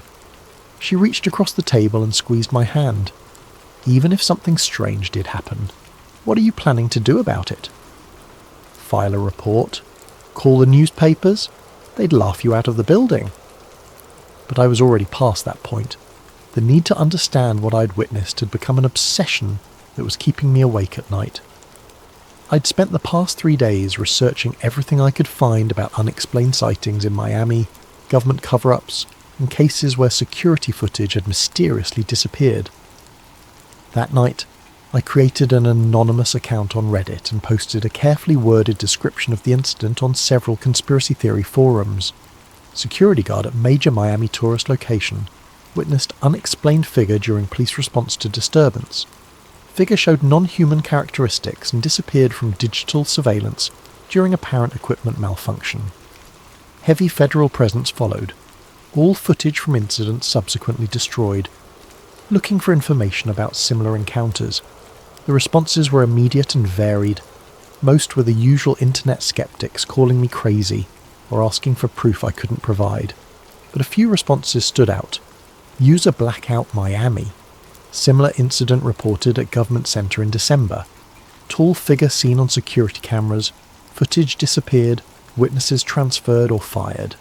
She reached across the table and squeezed my hand. "Even if something strange did happen, what are you planning to do about it? File a report? Call the newspapers? They'd laugh you out of the building." But I was already past that point. The need to understand what I'd witnessed had become an obsession that was keeping me awake at night. I'd spent the past 3 days researching everything I could find about unexplained sightings in Miami, government cover-ups, and cases where security footage had mysteriously disappeared. That night, I created an anonymous account on Reddit and posted a carefully worded description of the incident on several conspiracy theory forums. Security guard at major Miami tourist location witnessed unexplained figure during police response to disturbance. Figure showed non-human characteristics and disappeared from digital surveillance during apparent equipment malfunction. Heavy federal presence followed. All footage from incidents subsequently destroyed. Looking for information about similar encounters. The responses were immediate and varied. Most were the usual internet skeptics calling me crazy or asking for proof I couldn't provide. But a few responses stood out. User blackout Miami. Similar incident reported at government center in December. Tall figure seen on security cameras. Footage disappeared. Witnesses transferred or fired.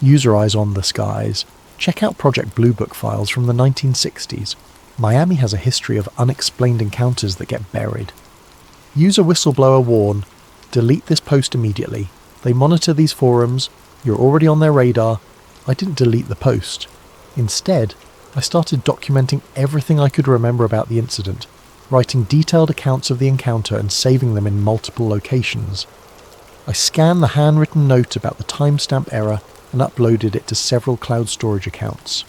User eyes on the skies. Check out Project Blue Book files from the 1960s. Miami has a history of unexplained encounters that get buried. User whistleblower warn. Delete this post immediately. They monitor these forums. You're already on their radar. I didn't delete the post. Instead, I started documenting everything I could remember about the incident, writing detailed accounts of the encounter and saving them in multiple locations. I scanned the handwritten note about the timestamp error and uploaded it to several cloud storage accounts.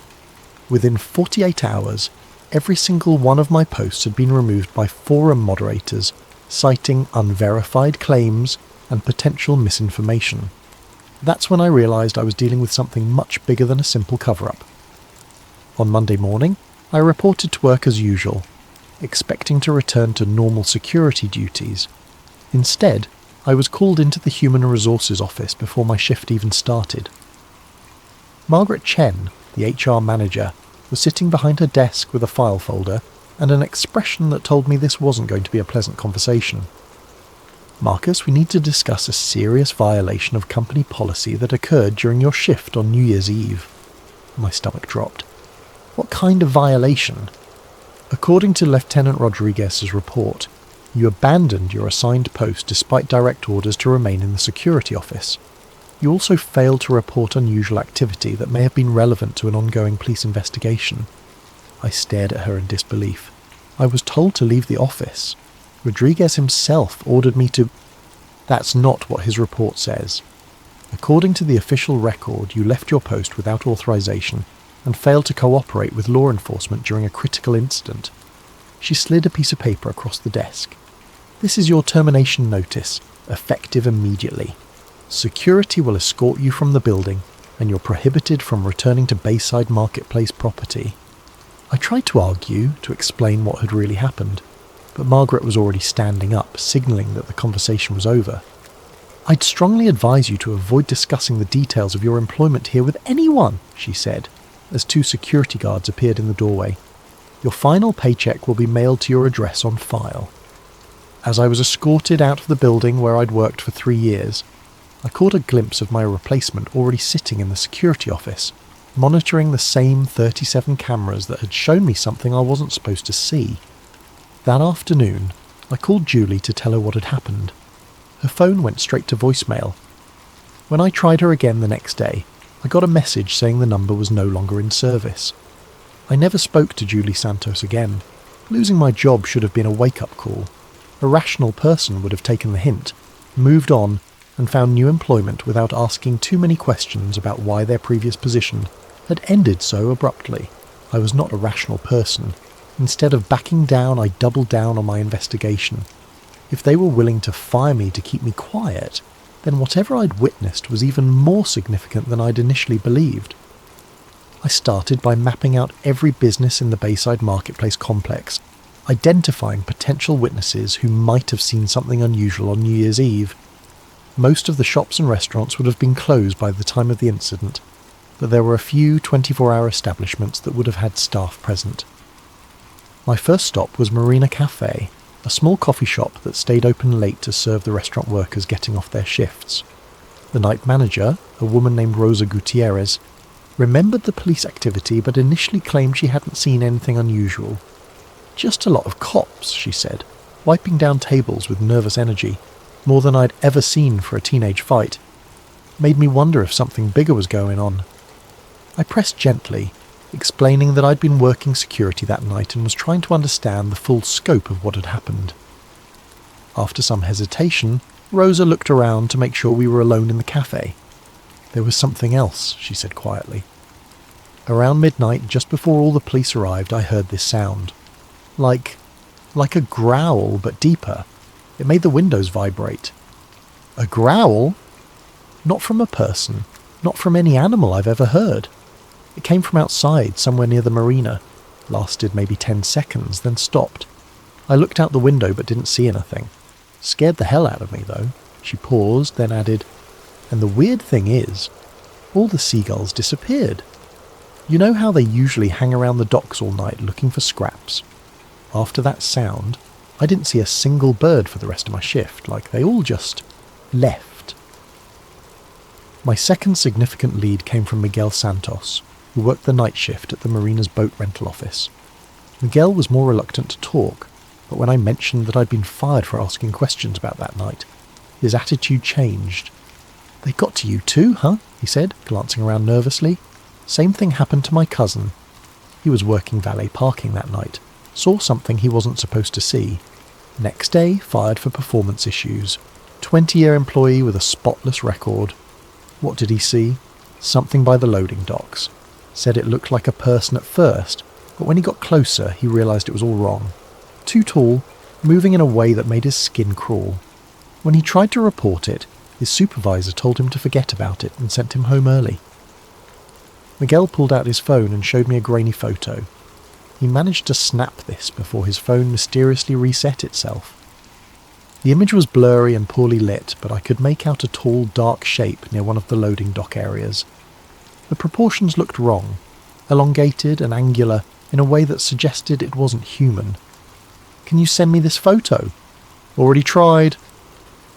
Within 48 hours, every single one of my posts had been removed by forum moderators citing unverified claims and potential misinformation. That's when I realised I was dealing with something much bigger than a simple cover-up. On Monday morning, I reported to work as usual, expecting to return to normal security duties. Instead, I was called into the Human Resources office before my shift even started. Margaret Chen, the HR manager, was sitting behind her desk with a file folder and an expression that told me this wasn't going to be a pleasant conversation. "Marcus, we need to discuss a serious violation of company policy that occurred during your shift on New Year's Eve." My stomach dropped. "What kind of violation?" "According to Lieutenant Rodriguez's report, you abandoned your assigned post despite direct orders to remain in the security office. You also failed to report unusual activity that may have been relevant to an ongoing police investigation." I stared at her in disbelief. "I was told to leave the office. Rodriguez himself ordered me to—" "That's not what his report says. According to the official record, you left your post without authorization and failed to cooperate with law enforcement during a critical incident." She slid a piece of paper across the desk. "This is your termination notice, effective immediately. Security will escort you from the building, and you're prohibited from returning to Bayside Marketplace property." I tried to argue, to explain what had really happened, but Margaret was already standing up, signalling that the conversation was over. "I'd strongly advise you to avoid discussing the details of your employment here with anyone," she said, as two security guards appeared in the doorway. "Your final paycheck will be mailed to your address on file." As I was escorted out of the building where I'd worked for 3 years, I caught a glimpse of my replacement already sitting in the security office, monitoring the same 37 cameras that had shown me something I wasn't supposed to see. That afternoon, I called Julie to tell her what had happened. Her phone went straight to voicemail. When I tried her again the next day, I got a message saying the number was no longer in service. I never spoke to Julie Santos again. Losing my job should have been a wake-up call. A rational person would have taken the hint, moved on, and found new employment without asking too many questions about why their previous position had ended so abruptly. I was not a rational person. Instead of backing down, I doubled down on my investigation. If they were willing to fire me to keep me quiet, then whatever I'd witnessed was even more significant than I'd initially believed. I started by mapping out every business in the Bayside Marketplace complex, identifying potential witnesses who might have seen something unusual on New Year's Eve. Most of the shops and restaurants would have been closed by the time of the incident, but there were a few 24-hour establishments that would have had staff present. My first stop was Marina Cafe, a small coffee shop that stayed open late to serve the restaurant workers getting off their shifts. The night manager, a woman named Rosa Gutierrez, remembered the police activity but initially claimed she hadn't seen anything unusual. "Just a lot of cops," she said, wiping down tables with nervous energy, more than I'd ever seen for a teenage fight. Made me wonder if something bigger was going on. I pressed gently, explaining that I'd been working security that night and was trying to understand the full scope of what had happened. After some hesitation, Rosa looked around to make sure we were alone in the cafe. "There was something else," she said quietly. Around midnight, just before all the police arrived, I heard this sound. Like a growl, but deeper. It made the windows vibrate. A growl? Not from a person, not from any animal I've ever heard. It came from outside, somewhere near the marina. Lasted maybe 10 seconds, then stopped. I looked out the window but didn't see anything. Scared the hell out of me, though. She paused, then added, "And the weird thing is, all the seagulls disappeared. You know how they usually hang around the docks all night looking for scraps? After that sound, I didn't see a single bird for the rest of my shift, like they all just left." My second significant lead came from Miguel Santos, who worked the night shift at the marina's boat rental office. Miguel was more reluctant to talk, but when I mentioned that I'd been fired for asking questions about that night, his attitude changed. "They got to you too, huh?" he said, glancing around nervously. "Same thing happened to my cousin. He was working valet parking that night. Saw something he wasn't supposed to see. Next day, fired for performance issues. 20-year employee with a spotless record. What did he see? Something by the loading docks. Said it looked like a person at first, but when he got closer, he realised it was all wrong. Too tall, moving in a way that made his skin crawl. When he tried to report it, his supervisor told him to forget about it and sent him home early. Miguel pulled out his phone and showed me a grainy photo. He managed to snap this before his phone mysteriously reset itself. The image was blurry and poorly lit, but I could make out a tall, dark shape near one of the loading dock areas. The proportions looked wrong, elongated and angular in a way that suggested it wasn't human. "Can you send me this photo?" "Already tried."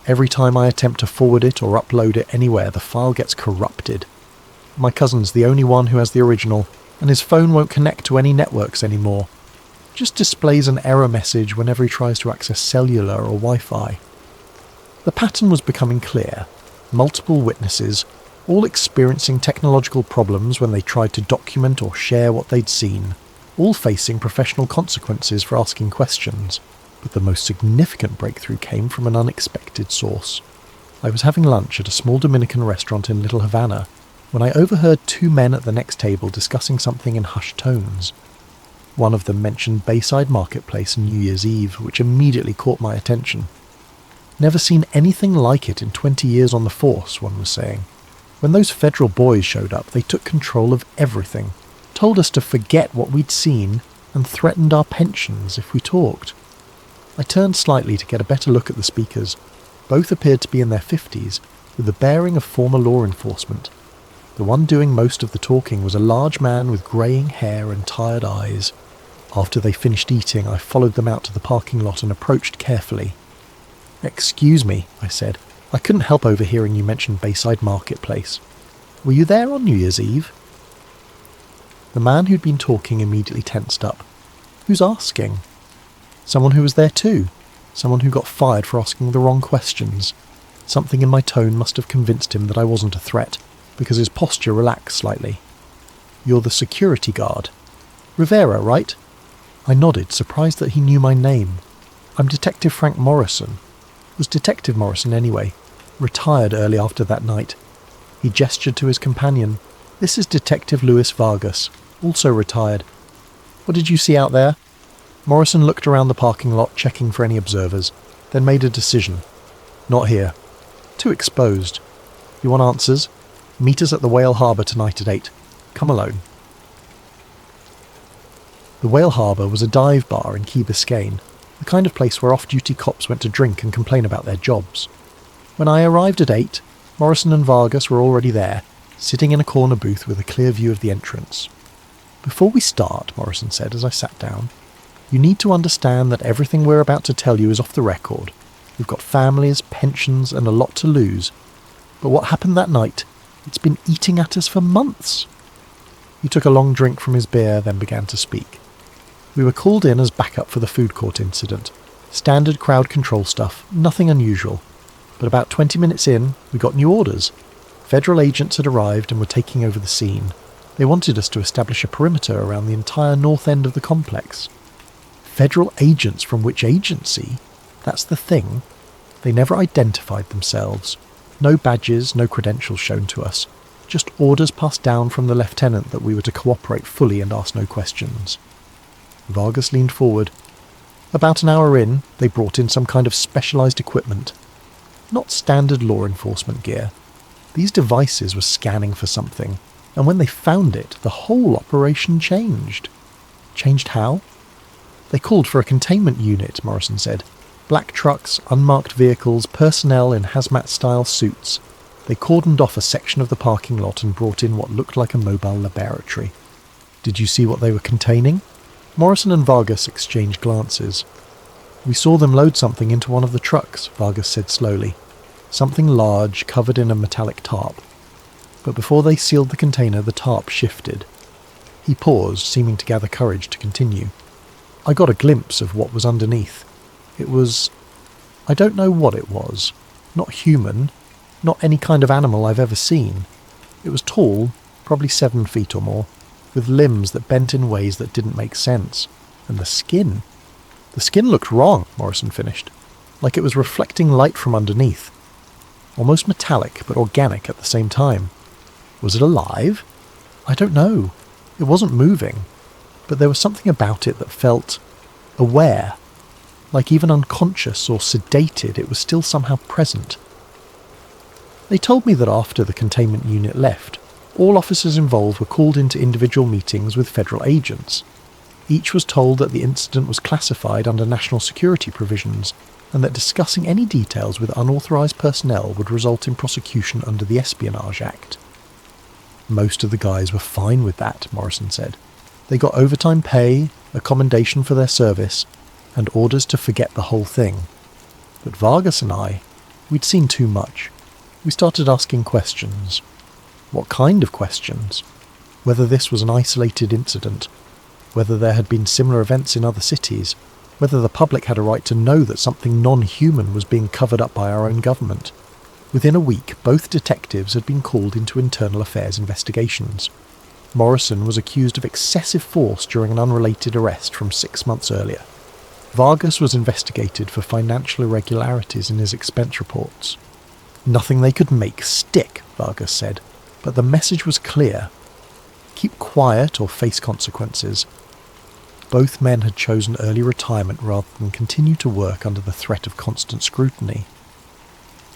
Every time I attempt to forward it or upload it anywhere, the file gets corrupted. My cousin's the only one who has the original, and his phone won't connect to any networks anymore. Just displays an error message whenever he tries to access cellular or Wi-Fi. The pattern was becoming clear. Multiple witnesses, all experiencing technological problems when they tried to document or share what they'd seen, all facing professional consequences for asking questions. But the most significant breakthrough came from an unexpected source. I was having lunch at a small Dominican restaurant in Little Havana when I overheard two men at the next table discussing something in hushed tones. One of them mentioned Bayside Marketplace and New Year's Eve, which immediately caught my attention. "Never seen anything like it in 20 years on the force," one was saying. "When those federal boys showed up, they took control of everything, told us to forget what we'd seen, and threatened our pensions if we talked." I turned slightly to get a better look at the speakers. Both appeared to be in their 50s, with the bearing of former law enforcement. The one doing most of the talking was a large man with greying hair and tired eyes. After they finished eating, I followed them out to the parking lot and approached carefully. "Excuse me," I said. "I couldn't help overhearing you mention Bayside Marketplace. Were you there on New Year's Eve?" The man who'd been talking immediately tensed up. "Who's asking?" Someone who was there too. Someone who got fired for asking the wrong questions. Something in my tone must have convinced him that I wasn't a threat, because his posture relaxed slightly. "You're the security guard. Rivera, right?" I nodded, surprised that he knew my name. "I'm Detective Frank Morrison." Was Detective Morrison anyway. Retired early after that night. He gestured to his companion. "This is Detective Luis Vargas, also retired. What did you see out there?" Morrison looked around the parking lot, checking for any observers, then made a decision. "Not here. Too exposed. You want answers? Meet us at the Whale Harbour tonight at 8. Come alone." The Whale Harbour was a dive bar in Key Biscayne, the kind of place where off-duty cops went to drink and complain about their jobs. When I arrived at 8, Morrison and Vargas were already there, sitting in a corner booth with a clear view of the entrance. "Before we start," Morrison said as I sat down, "you need to understand that everything we're about to tell you is off the record. We've got families, pensions, and a lot to lose. But what happened that night, it's been eating at us for months." He took a long drink from his beer, then began to speak. "We were called in as backup for the food court incident. Standard crowd control stuff, nothing unusual. But about 20 minutes in, we got new orders. Federal agents had arrived and were taking over the scene. They wanted us to establish a perimeter around the entire north end of the complex." Federal agents from which agency? That's the thing. They never identified themselves. No badges, no credentials shown to us. Just orders passed down from the lieutenant that we were to cooperate fully and ask no questions. Vargas leaned forward. "About an hour in, they brought in some kind of specialised equipment. Not standard law enforcement gear. These devices were scanning for something, and when they found it, the whole operation changed." "Changed how?" "They called for a containment unit," Morrison said. "Black trucks, unmarked vehicles, personnel in hazmat-style suits. They cordoned off a section of the parking lot and brought in what looked like a mobile laboratory." "Did you see what they were containing?" Morrison and Vargas exchanged glances. "We saw them load something into one of the trucks," Vargas said slowly. "Something large, covered in a metallic tarp. But before they sealed the container, the tarp shifted." He paused, seeming to gather courage to continue. "I got a glimpse of what was underneath. It was... I don't know what it was. Not human. Not any kind of animal I've ever seen. It was tall, probably 7 feet or more, with limbs that bent in ways that didn't make sense. And the skin. The skin looked wrong," Morrison finished. "Like it was reflecting light from underneath. Almost metallic, but organic at the same time. Was it alive? I don't know. It wasn't moving. But there was something about it that felt... aware. Like even unconscious or sedated, it was still somehow present. They told me that after the containment unit left, all officers involved were called into individual meetings with federal agents. Each was told that the incident was classified under national security provisions, and that discussing any details with unauthorised personnel would result in prosecution under the Espionage Act. Most of the guys were fine with that, Morrison said. They got overtime pay, a commendation for their service, and orders to forget the whole thing. But Vargas and I, we'd seen too much. We started asking questions. What kind of questions? Whether this was an isolated incident, whether there had been similar events in other cities, whether the public had a right to know that something non-human was being covered up by our own government. Within a week, both detectives had been called into internal affairs investigations. Morrison was accused of excessive force during an unrelated arrest from 6 months earlier. Vargas was investigated for financial irregularities in his expense reports. Nothing they could make stick, Vargas said, but the message was clear. Keep quiet or face consequences. Both men had chosen early retirement rather than continue to work under the threat of constant scrutiny.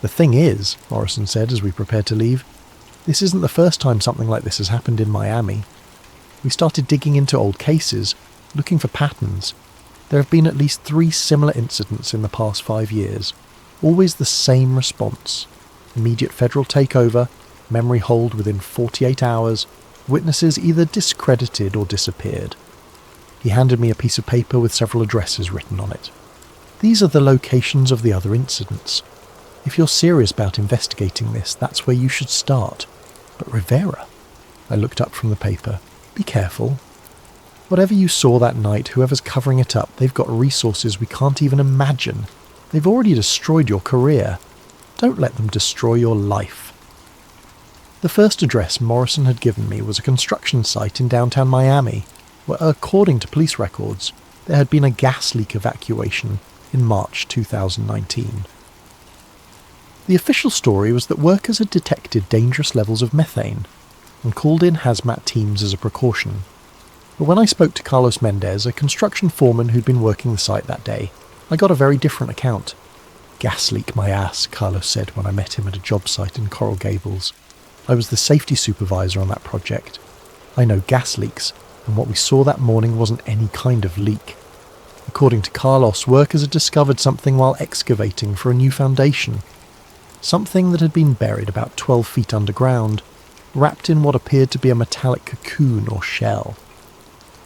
The thing is, Morrison said as we prepared to leave, this isn't the first time something like this has happened in Miami. We started digging into old cases, looking for patterns. There have been at least 3 similar incidents in the past 5 years. Always the same response. Immediate federal takeover, memory hold within 48 hours, witnesses either discredited or disappeared. He handed me a piece of paper with several addresses written on it. These are the locations of the other incidents. If you're serious about investigating this, that's where you should start. But Rivera? I looked up from the paper. Be careful. Whatever you saw that night, whoever's covering it up, they've got resources we can't even imagine. They've already destroyed your career. Don't let them destroy your life. The first address Morrison had given me was a construction site in downtown Miami, where, according to police records, there had been a gas leak evacuation in March 2019. The official story was that workers had detected dangerous levels of methane and called in hazmat teams as a precaution. But when I spoke to Carlos Mendez, a construction foreman who'd been working the site that day, I got a very different account. Gas leak my ass, Carlos said when I met him at a job site in Coral Gables. I was the safety supervisor on that project. I know gas leaks, and what we saw that morning wasn't any kind of leak. According to Carlos, workers had discovered something while excavating for a new foundation. Something that had been buried about 12 feet underground, wrapped in what appeared to be a metallic cocoon or shell.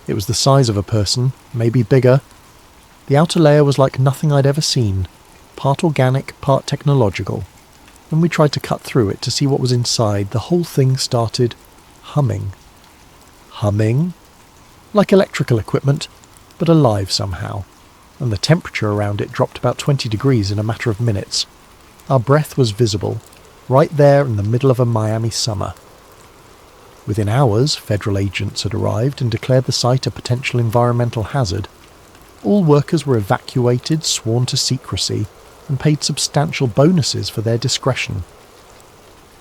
It was the size of a person, maybe bigger. The outer layer was like nothing I'd ever seen, part organic, part technological. When we tried to cut through it to see what was inside, the whole thing started humming. Humming? Like electrical equipment, but alive somehow, and the temperature around it dropped about 20 degrees in a matter of minutes. Our breath was visible, right there in the middle of a Miami summer. Within hours, federal agents had arrived and declared the site a potential environmental hazard. All workers were evacuated, sworn to secrecy, and paid substantial bonuses for their discretion.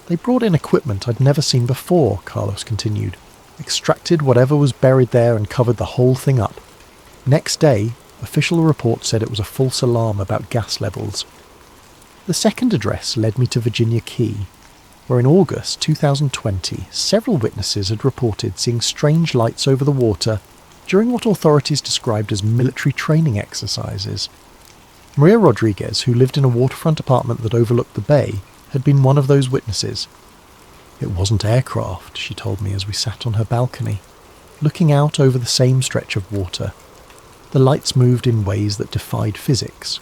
They brought in equipment I'd never seen before, Carlos continued, extracted whatever was buried there and covered the whole thing up. Next day, official reports said it was a false alarm about gas levels. The second address led me to Virginia Key, where in August 2020, several witnesses had reported seeing strange lights over the water during what authorities described as military training exercises. Maria Rodriguez, who lived in a waterfront apartment that overlooked the bay, had been one of those witnesses. It wasn't aircraft, she told me as we sat on her balcony, looking out over the same stretch of water. The lights moved in ways that defied physics.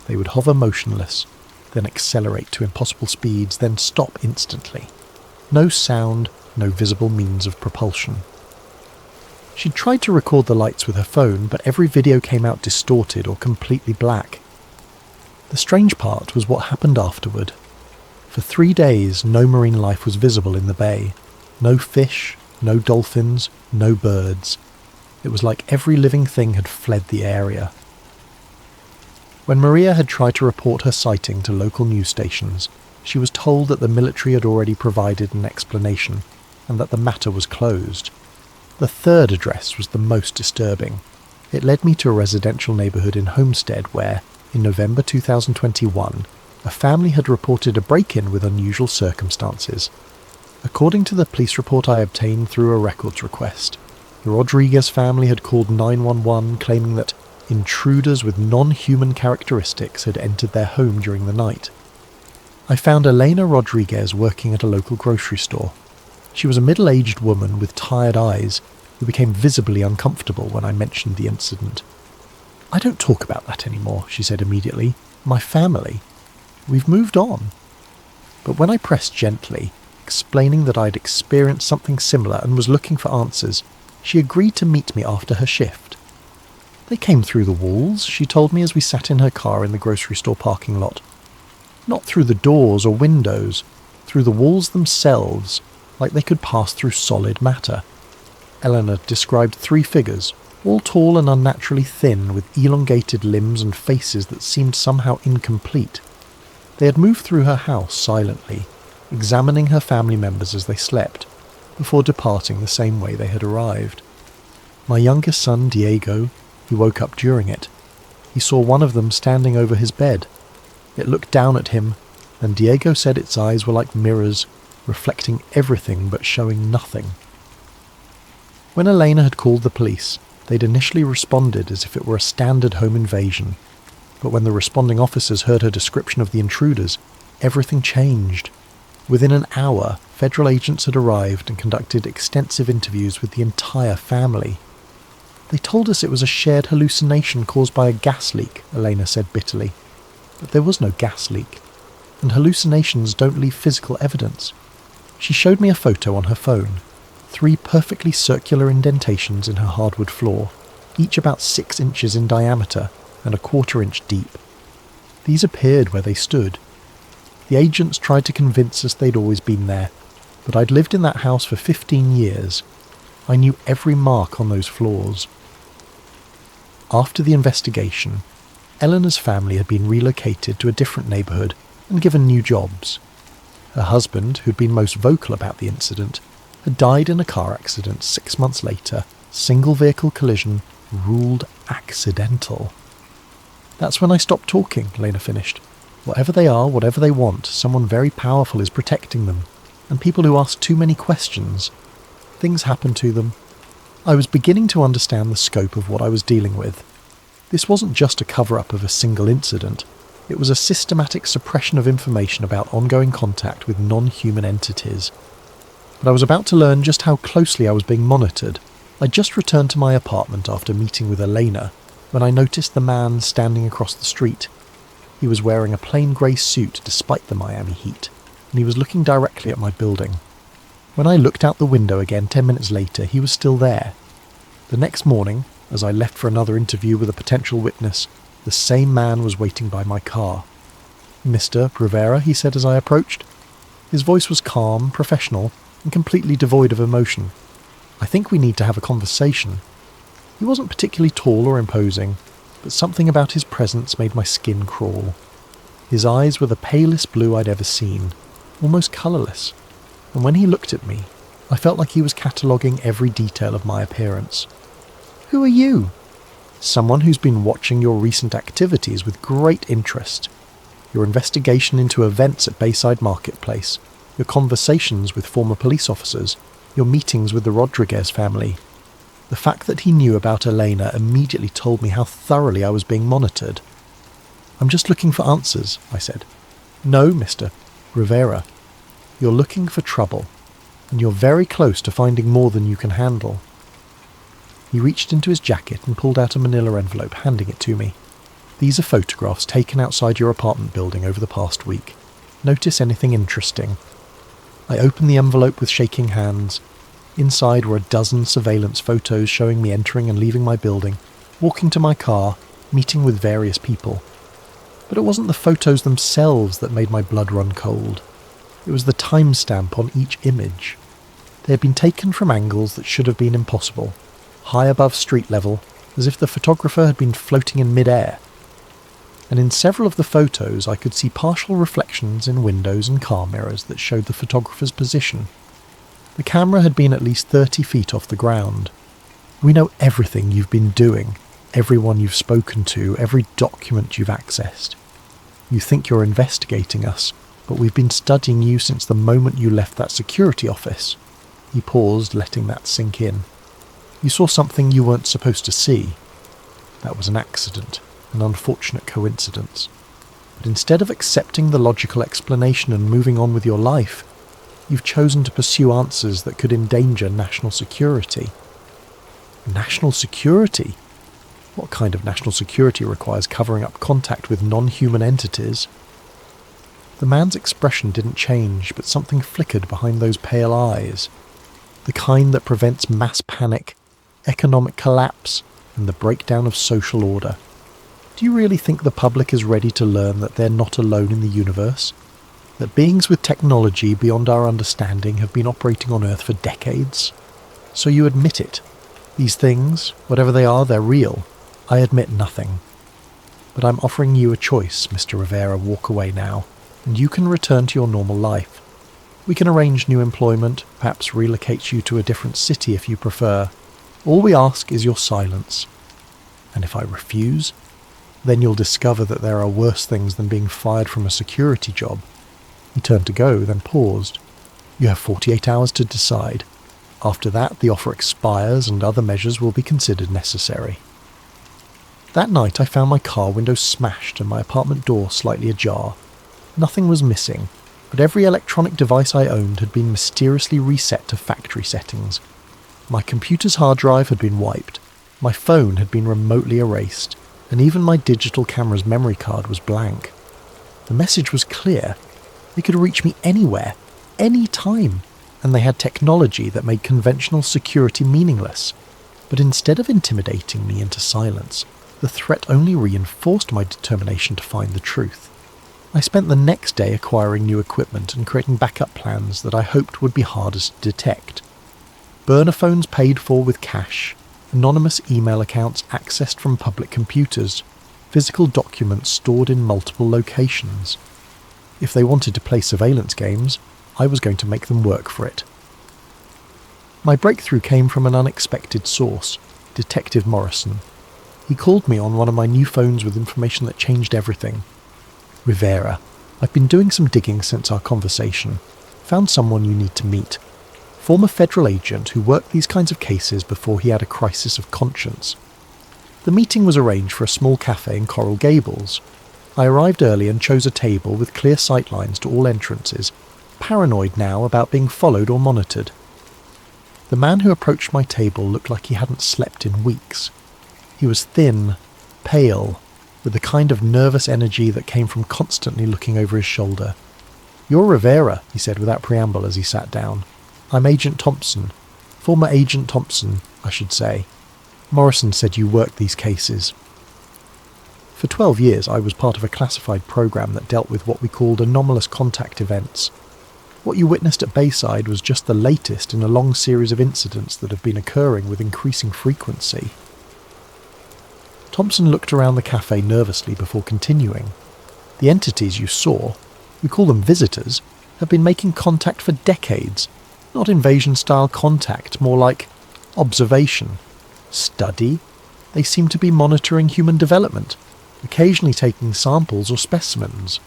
They would hover motionless, then accelerate to impossible speeds, then stop instantly. No sound, no visible means of propulsion. She'd tried to record the lights with her phone, but every video came out distorted or completely black. The strange part was what happened afterward. For 3 days, no marine life was visible in the bay. No fish, no dolphins, no birds. It was like every living thing had fled the area. When Maria had tried to report her sighting to local news stations, she was told that the military had already provided an explanation, and that the matter was closed. The third address was the most disturbing. It led me to a residential neighbourhood in Homestead where, in November 2021, a family had reported a break-in with unusual circumstances. According to the police report I obtained through a records request, the Rodriguez family had called 911 claiming that intruders with non-human characteristics had entered their home during the night. I found Elena Rodriguez working at a local grocery store. She was a middle-aged woman with tired eyes who became visibly uncomfortable when I mentioned the incident. "I don't talk about that anymore," she said immediately. "My family. We've moved on." But when I pressed gently, explaining that I'd experienced something similar and was looking for answers, she agreed to meet me after her shift. "They came through the walls," she told me as we sat in her car in the grocery store parking lot. "Not through the doors or windows, through the walls themselves, like they could pass through solid matter." Eleanor described 3 figures, all tall and unnaturally thin, with elongated limbs and faces that seemed somehow incomplete. They had moved through her house silently, examining her family members as they slept, before departing the same way they had arrived. My youngest son, Diego, he woke up during it. He saw one of them standing over his bed. It looked down at him, and Diego said its eyes were like mirrors, reflecting everything but showing nothing. When Elena had called the police, they'd initially responded as if it were a standard home invasion, but when the responding officers heard her description of the intruders, everything changed. Within an hour, federal agents had arrived and conducted extensive interviews with the entire family. "They told us it was a shared hallucination caused by a gas leak," Elena said bitterly. But there was no gas leak, and hallucinations don't leave physical evidence. She showed me a photo on her phone. 3 perfectly circular indentations in her hardwood floor, each about 6 inches in diameter and a 1/4 inch deep. These appeared where they stood. The agents tried to convince us they'd always been there, but I'd lived in that house for 15 years. I knew every mark on those floors. After the investigation, Eleanor's family had been relocated to a different neighbourhood and given new jobs. Her husband, who'd been most vocal about the incident, had died in a car accident 6 months later, single-vehicle collision, ruled accidental. "That's when I stopped talking," Lena finished. "Whatever they are, whatever they want, someone very powerful is protecting them, and people who ask too many questions. Things happen to them." I was beginning to understand the scope of what I was dealing with. This wasn't just a cover-up of a single incident. It was a systematic suppression of information about ongoing contact with non-human entities. But I was about to learn just how closely I was being monitored. I just returned to my apartment after meeting with Elena when I noticed the man standing across the street. He was wearing a plain grey suit despite the Miami heat, and he was looking directly at my building. When I looked out the window again 10 minutes later, he was still there. The next morning, as I left for another interview with a potential witness, the same man was waiting by my car. "Mr. Rivera," he said as I approached. His voice was calm, professional, and completely devoid of emotion. "I think we need to have a conversation." He wasn't particularly tall or imposing, but something about his presence made my skin crawl. His eyes were the palest blue I'd ever seen, almost colourless, and when he looked at me, I felt like he was cataloguing every detail of my appearance. "Who are you?" "Someone who's been watching your recent activities with great interest. Your investigation into events at Bayside Marketplace, your conversations with former police officers, your meetings with the Rodriguez family." The fact that he knew about Elena immediately told me how thoroughly I was being monitored. "I'm just looking for answers," I said. "No, Mr. Rivera. You're looking for trouble, and you're very close to finding more than you can handle." He reached into his jacket and pulled out a manila envelope, handing it to me. "These are photographs taken outside your apartment building over the past week. Notice anything interesting?" I opened the envelope with shaking hands. Inside were a dozen surveillance photos showing me entering and leaving my building, walking to my car, meeting with various people. But it wasn't the photos themselves that made my blood run cold. It was the timestamp on each image. They had been taken from angles that should have been impossible, high above street level, as if the photographer had been floating in mid-air. And in several of the photos I could see partial reflections in windows and car mirrors that showed the photographer's position. The camera had been at least 30 feet off the ground. "We know everything you've been doing. everyone you've spoken to, every document you've accessed. You think you're investigating us, but we've been studying you since the moment you left that security office." He paused, letting that sink in. "You saw something you weren't supposed to see. That was an accident, an unfortunate coincidence. But instead of accepting the logical explanation and moving on with your life, you've chosen to pursue answers that could endanger national security." National security? What kind of national security requires covering up contact with non-human entities? The man's expression didn't change, but something flickered behind those pale eyes. The kind that prevents mass panic, economic collapse, and the breakdown of social order. Do you really think the public is ready to learn that they're not alone in the universe? That beings with technology beyond our understanding have been operating on Earth for decades? So you admit it. These things, whatever they are, they're real. I admit nothing. But I'm offering you a choice, Mr. Rivera. Walk away now, and you can return to your normal life. We can arrange new employment, perhaps relocate you to a different city if you prefer. All we ask is your silence. And if I refuse, then you'll discover that there are worse things than being fired from a security job." He turned to go, then paused. "You have 48 hours to decide. After that, the offer expires and other measures will be considered necessary." That night I found my car window smashed and my apartment door slightly ajar. Nothing was missing, but every electronic device I owned had been mysteriously reset to factory settings. My computer's hard drive had been wiped, my phone had been remotely erased, and even my digital camera's memory card was blank. The message was clear. They could reach me anywhere, any time, and they had technology that made conventional security meaningless. But instead of intimidating me into silence, the threat only reinforced my determination to find the truth. I spent the next day acquiring new equipment and creating backup plans that I hoped would be hardest to detect. Burner phones paid for with cash, anonymous email accounts accessed from public computers, physical documents stored in multiple locations. If they wanted to play surveillance games, I was going to make them work for it. My breakthrough came from an unexpected source, Detective Morrison. He called me on one of my new phones with information that changed everything. "Rivera, I've been doing some digging since our conversation. Found someone you need to meet. Former federal agent who worked these kinds of cases before he had a crisis of conscience." The meeting was arranged for a small cafe in Coral Gables. I arrived early and chose a table with clear sightlines to all entrances, paranoid now about being followed or monitored. The man who approached my table looked like he hadn't slept in weeks. He was thin, pale, with the kind of nervous energy that came from constantly looking over his shoulder. "You're Rivera," he said without preamble as he sat down. "I'm Agent Thompson. Former Agent Thompson, I should say. Morrison said you worked these cases." For 12 years I was part of a classified program that dealt with what we called anomalous contact events. What you witnessed at Bayside was just the latest in a long series of incidents that have been occurring with increasing frequency. Thompson looked around the cafe nervously before continuing. "The entities you saw, we call them visitors, have been making contact for decades. Not invasion-style contact, more like observation. Study. They seem to be monitoring human development, occasionally taking samples or specimens.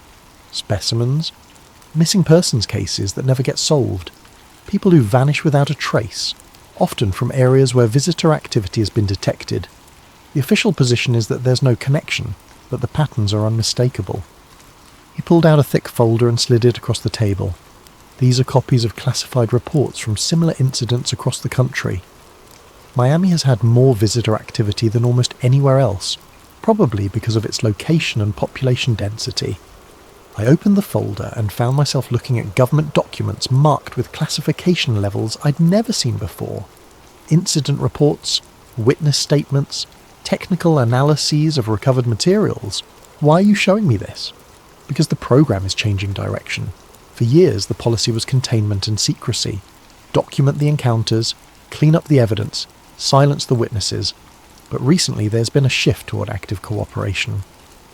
Specimens? Missing persons cases that never get solved. People who vanish without a trace, often from areas where visitor activity has been detected. The official position is that there's no connection, but the patterns are unmistakable." He pulled out a thick folder and slid it across the table. "These are copies of classified reports from similar incidents across the country. Miami has had more visitor activity than almost anywhere else, probably because of its location and population density." I opened the folder and found myself looking at government documents marked with classification levels I'd never seen before. Incident reports, witness statements, technical analyses of recovered materials. "Why are you showing me this?" "Because the program is changing direction. For years the policy was containment and secrecy. Document the encounters, clean up the evidence, silence the witnesses. But recently there's been a shift toward active cooperation.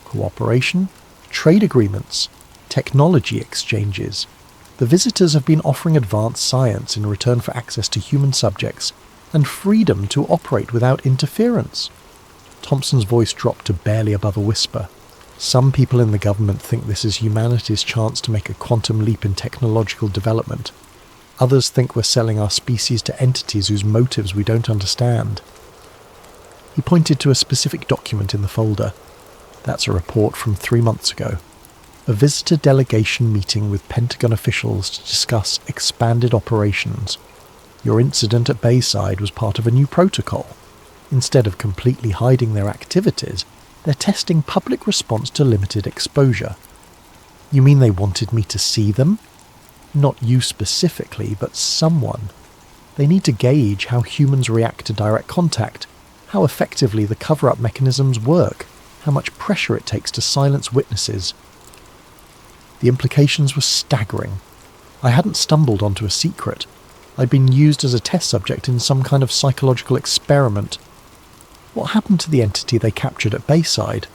Cooperation? Trade agreements, technology exchanges. The visitors have been offering advanced science in return for access to human subjects and freedom to operate without interference. Thompson's voice dropped to barely above a whisper. Some people in the government think this is humanity's chance to make a quantum leap in technological development. Others think we're selling our species to entities whose motives we don't understand. He pointed to a specific document in the folder. That's a report from 3 months ago. A visitor delegation meeting with Pentagon officials to discuss expanded operations. Your incident at Bayside was part of a new protocol. Instead of completely hiding their activities, they're testing public response to limited exposure. You mean they wanted me to see them? Not you specifically, but someone. They need to gauge how humans react to direct contact, how effectively the cover-up mechanisms work, how much pressure it takes to silence witnesses. The implications were staggering. I hadn't stumbled onto a secret. I'd been used as a test subject in some kind of psychological experiment. What happened to the entity they captured at Bayside?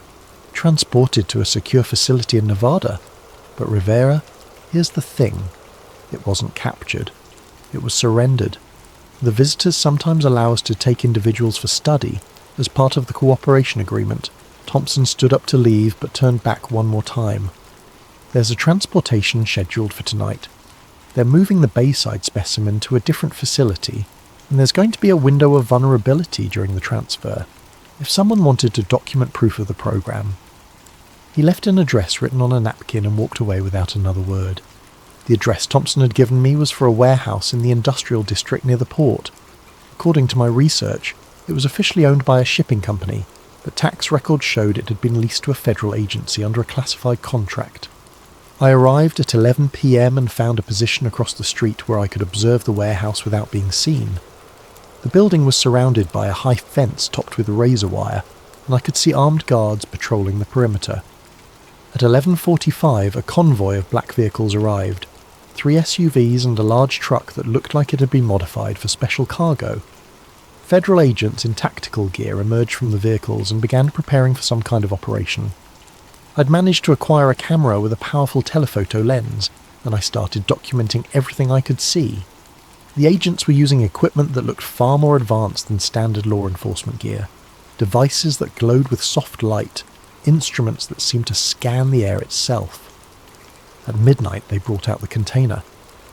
Transported to a secure facility in Nevada. But Rivera, here's the thing. It wasn't captured. It was surrendered. The visitors sometimes allow us to take individuals for study. As part of the cooperation agreement, Thompson stood up to leave but turned back one more time. There's a transportation scheduled for tonight. They're moving the Bayside specimen to a different facility, and there's going to be a window of vulnerability during the transfer, if someone wanted to document proof of the program. He left an address written on a napkin and walked away without another word. The address Thompson had given me was for a warehouse in the industrial district near the port. According to my research, it was officially owned by a shipping company, but tax records showed it had been leased to a federal agency under a classified contract. I arrived at 11 p.m. and found a position across the street where I could observe the warehouse without being seen. The building was surrounded by a high fence topped with razor wire, and I could see armed guards patrolling the perimeter. At 11:45, a convoy of black vehicles arrived. 3 SUVs and a large truck that looked like it had been modified for special cargo. Federal agents in tactical gear emerged from the vehicles and began preparing for some kind of operation. I'd managed to acquire a camera with a powerful telephoto lens, and I started documenting everything I could see. The agents were using equipment that looked far more advanced than standard law enforcement gear. Devices that glowed with soft light, instruments that seemed to scan the air itself. At midnight they brought out the container.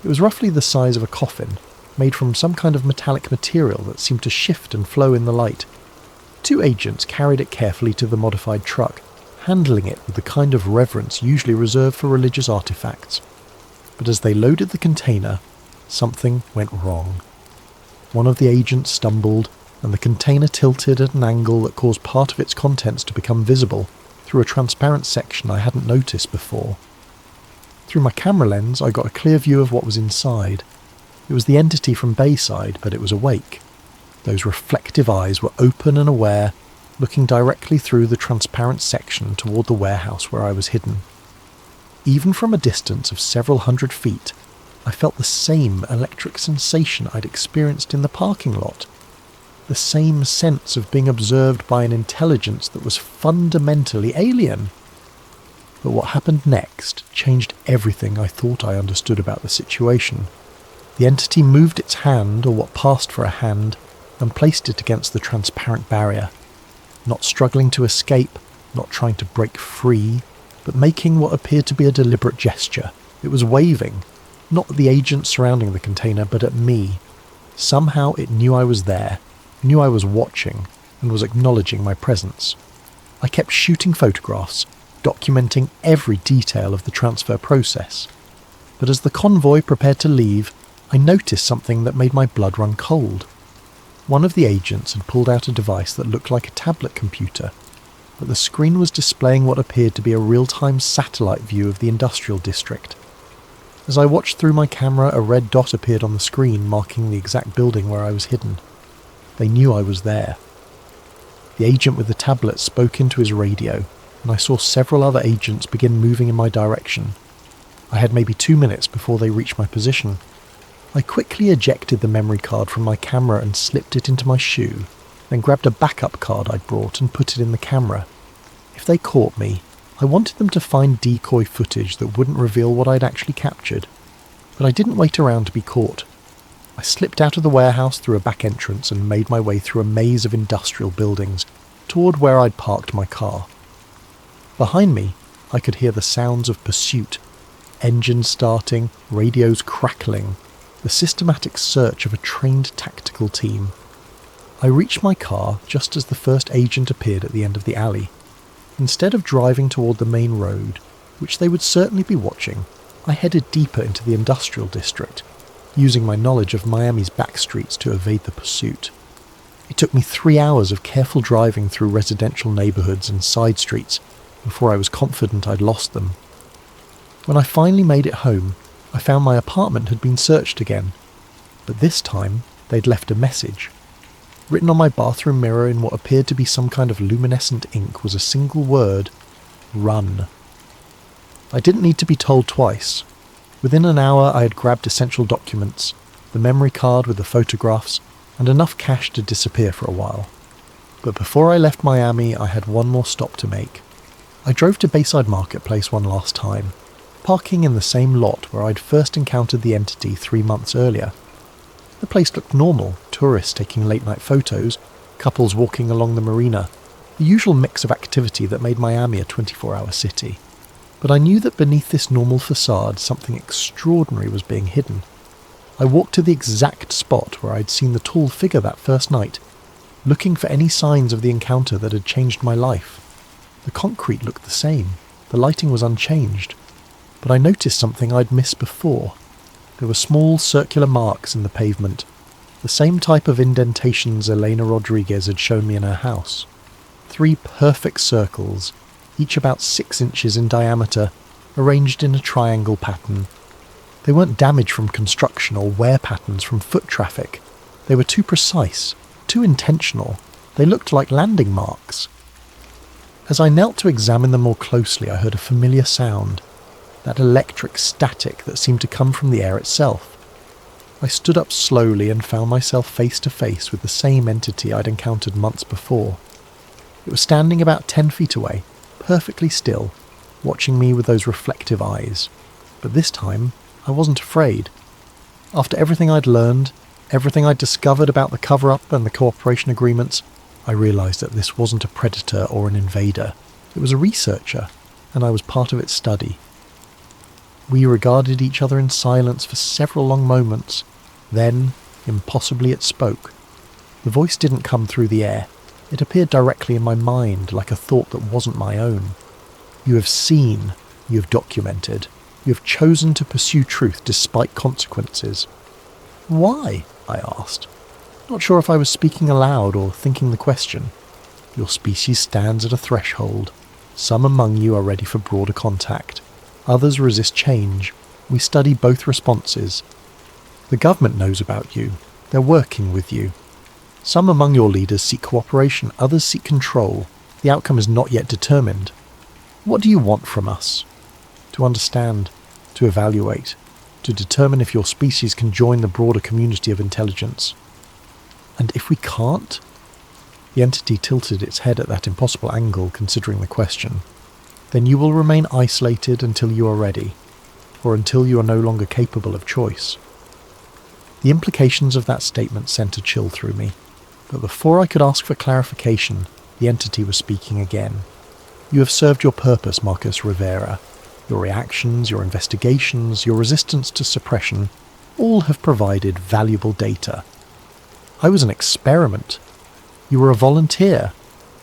It was roughly the size of a coffin, made from some kind of metallic material that seemed to shift and flow in the light. 2 agents carried it carefully to the modified truck, handling it with the kind of reverence usually reserved for religious artifacts. But as they loaded the container, something went wrong. One of the agents stumbled, and the container tilted at an angle that caused part of its contents to become visible through a transparent section I hadn't noticed before. Through my camera lens, I got a clear view of what was inside. It was the entity from Bayside, but it was awake. Those reflective eyes were open and aware, looking directly through the transparent section toward the warehouse where I was hidden. Even from a distance of several hundred feet, I felt the same electric sensation I'd experienced in the parking lot. The same sense of being observed by an intelligence that was fundamentally alien. But what happened next changed everything I thought I understood about the situation. The entity moved its hand, or what passed for a hand, and placed it against the transparent barrier. Not struggling to escape, not trying to break free, but making what appeared to be a deliberate gesture. It was waving, not at the agents surrounding the container, but at me. Somehow it knew I was there, knew I was watching, and was acknowledging my presence. I kept shooting photographs, documenting every detail of the transfer process. But as the convoy prepared to leave, I noticed something that made my blood run cold. One of the agents had pulled out a device that looked like a tablet computer, but the screen was displaying what appeared to be a real-time satellite view of the industrial district. As I watched through my camera, a red dot appeared on the screen marking the exact building where I was hidden. They knew I was there. The agent with the tablet spoke into his radio, and I saw several other agents begin moving in my direction. I had maybe 2 minutes before they reached my position. I quickly ejected the memory card from my camera and slipped it into my shoe, then grabbed a backup card I'd brought and put it in the camera. If they caught me, I wanted them to find decoy footage that wouldn't reveal what I'd actually captured. But I didn't wait around to be caught. I slipped out of the warehouse through a back entrance and made my way through a maze of industrial buildings, toward where I'd parked my car. Behind me, I could hear the sounds of pursuit, engines starting, radios crackling, the systematic search of a trained tactical team. I reached my car just as the first agent appeared at the end of the alley. Instead of driving toward the main road, which they would certainly be watching, I headed deeper into the industrial district, using my knowledge of Miami's back streets to evade the pursuit. It took me 3 hours of careful driving through residential neighbourhoods and side streets before I was confident I'd lost them. When I finally made it home, I found my apartment had been searched again, but this time they'd left a message. Written on my bathroom mirror in what appeared to be some kind of luminescent ink was a single word: run. I didn't need to be told twice. Within an hour I had grabbed essential documents, the memory card with the photographs, and enough cash to disappear for a while. But before I left Miami, I had one more stop to make. I drove to Bayside Marketplace one last time, parking in the same lot where I'd first encountered the entity 3 months earlier. The place looked normal, tourists taking late-night photos, couples walking along the marina, the usual mix of activity that made Miami a 24-hour city. But I knew that beneath this normal facade something extraordinary was being hidden. I walked to the exact spot where I'd seen the tall figure that first night, looking for any signs of the encounter that had changed my life. The concrete looked the same, the lighting was unchanged, but I noticed something I'd missed before. There were small circular marks in the pavement, the same type of indentations Elena Rodriguez had shown me in her house. 3 perfect circles, each about 6 inches in diameter, arranged in a triangle pattern. They weren't damage from construction or wear patterns from foot traffic. They were too precise, too intentional. They looked like landing marks. As I knelt to examine them more closely, I heard a familiar sound, that electric static that seemed to come from the air itself. I stood up slowly and found myself face to face with the same entity I'd encountered months before. It was standing about 10 feet away, perfectly still, watching me with those reflective eyes. But this time, I wasn't afraid. After everything I'd learned, everything I'd discovered about the cover-up and the cooperation agreements, I realised that this wasn't a predator or an invader. It was a researcher, and I was part of its study. We regarded each other in silence for several long moments. Then, impossibly, it spoke. The voice didn't come through the air. It appeared directly in my mind, like a thought that wasn't my own. You have seen, you have documented, you have chosen to pursue truth despite consequences. Why? I asked. Not sure if I was speaking aloud or thinking the question. Your species stands at a threshold. Some among you are ready for broader contact. Others resist change. We study both responses. The government knows about you. They're working with you. Some among your leaders seek cooperation, others seek control. The outcome is not yet determined. What do you want from us? To understand, to evaluate, to determine if your species can join the broader community of intelligence. And if we can't? The entity tilted its head at that impossible angle, considering the question. Then you will remain isolated until you are ready, or until you are no longer capable of choice. The implications of that statement sent a chill through me, but before I could ask for clarification, the entity was speaking again. You have served your purpose, Marcus Rivera. Your reactions, your investigations, your resistance to suppression, all have provided valuable data. I was an experiment. You were a volunteer.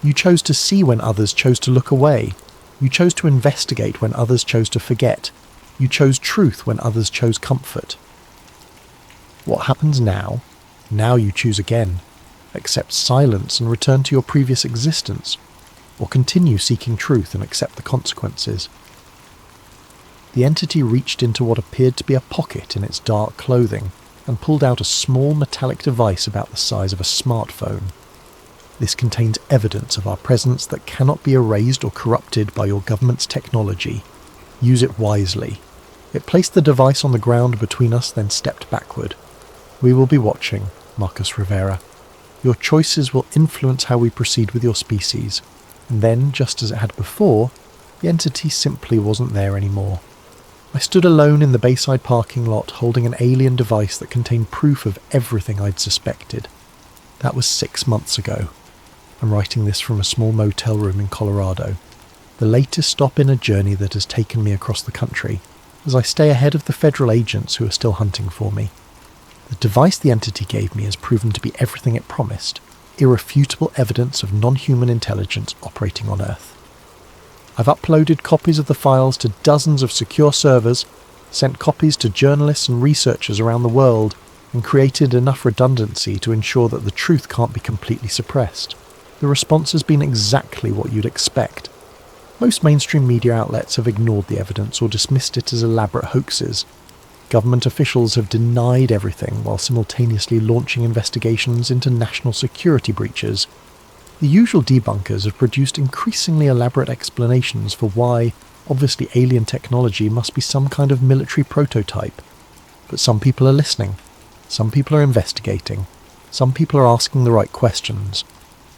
You chose to see when others chose to look away. You chose to investigate when others chose to forget. You chose truth when others chose comfort. What happens now? Now you choose again. Accept silence and return to your previous existence, or continue seeking truth and accept the consequences. The entity reached into what appeared to be a pocket in its dark clothing and pulled out a small metallic device about the size of a smartphone. This contains evidence of our presence that cannot be erased or corrupted by your government's technology. Use it wisely. It placed the device on the ground between us, then stepped backward. We will be watching, Marcus Rivera. Your choices will influence how we proceed with your species. And then, just as it had before, the entity simply wasn't there anymore. I stood alone in the Bayside parking lot, holding an alien device that contained proof of everything I'd suspected. That was 6 months ago. I'm writing this from a small motel room in Colorado, the latest stop in a journey that has taken me across the country, as I stay ahead of the federal agents who are still hunting for me. The device the entity gave me has proven to be everything it promised, irrefutable evidence of non-human intelligence operating on Earth. I've uploaded copies of the files to dozens of secure servers, sent copies to journalists and researchers around the world, and created enough redundancy to ensure that the truth can't be completely suppressed. The response has been exactly what you'd expect. Most mainstream media outlets have ignored the evidence or dismissed it as elaborate hoaxes. Government officials have denied everything while simultaneously launching investigations into national security breaches. The usual debunkers have produced increasingly elaborate explanations for why, obviously alien technology must be some kind of military prototype. But some people are listening. Some people are investigating. Some people are asking the right questions.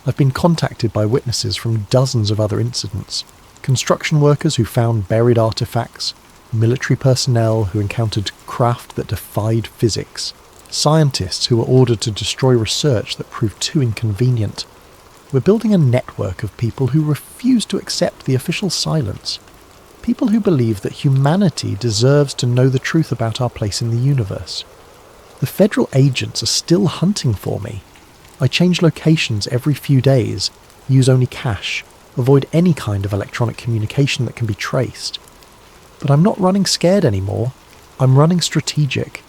I've been contacted by witnesses from dozens of other incidents. Construction workers who found buried artifacts, military personnel who encountered craft that defied physics, scientists who were ordered to destroy research that proved too inconvenient. We're building a network of people who refuse to accept the official silence. People who believe that humanity deserves to know the truth about our place in the universe. The federal agents are still hunting for me. I change locations every few days, use only cash, avoid any kind of electronic communication that can be traced. But I'm not running scared anymore. I'm running strategic.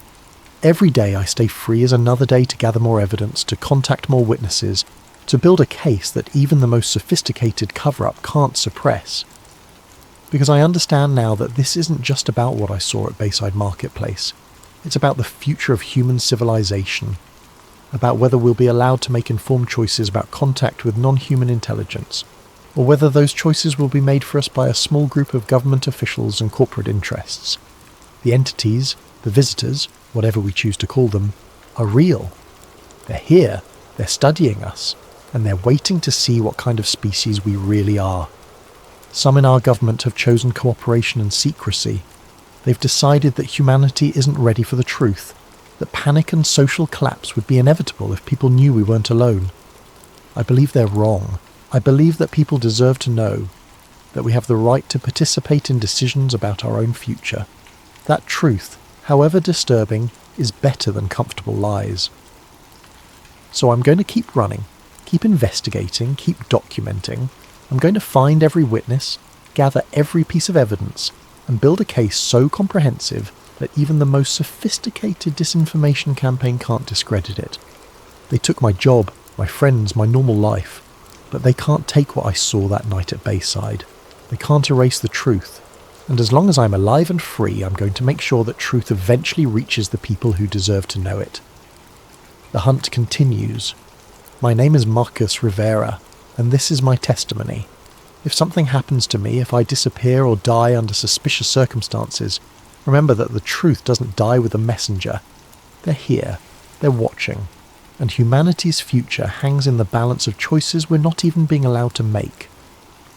Every day I stay free as another day to gather more evidence, to contact more witnesses, to build a case that even the most sophisticated cover-up can't suppress. Because I understand now that this isn't just about what I saw at Bayside Marketplace. It's about the future of human civilization, about whether we'll be allowed to make informed choices about contact with non-human intelligence, or whether those choices will be made for us by a small group of government officials and corporate interests. The entities, the visitors, whatever we choose to call them, are real. They're here, they're studying us, and they're waiting to see what kind of species we really are. Some in our government have chosen cooperation and secrecy. They've decided that humanity isn't ready for the truth, that panic and social collapse would be inevitable if people knew we weren't alone. I believe they're wrong. I believe that people deserve to know, that we have the right to participate in decisions about our own future. That truth, however disturbing, is better than comfortable lies. So I'm going to keep running, keep investigating, keep documenting. I'm going to find every witness, gather every piece of evidence, and build a case so comprehensive that even the most sophisticated disinformation campaign can't discredit it. They took my job, my friends, my normal life, but they can't take what I saw that night at Bayside. They can't erase the truth, and as long as I'm alive and free, I'm going to make sure that truth eventually reaches the people who deserve to know it. The hunt continues. My name is Marcus Rivera, and this is my testimony. If something happens to me, if I disappear or die under suspicious circumstances, remember that the truth doesn't die with the messenger. They're here, they're watching, and humanity's future hangs in the balance of choices we're not even being allowed to make.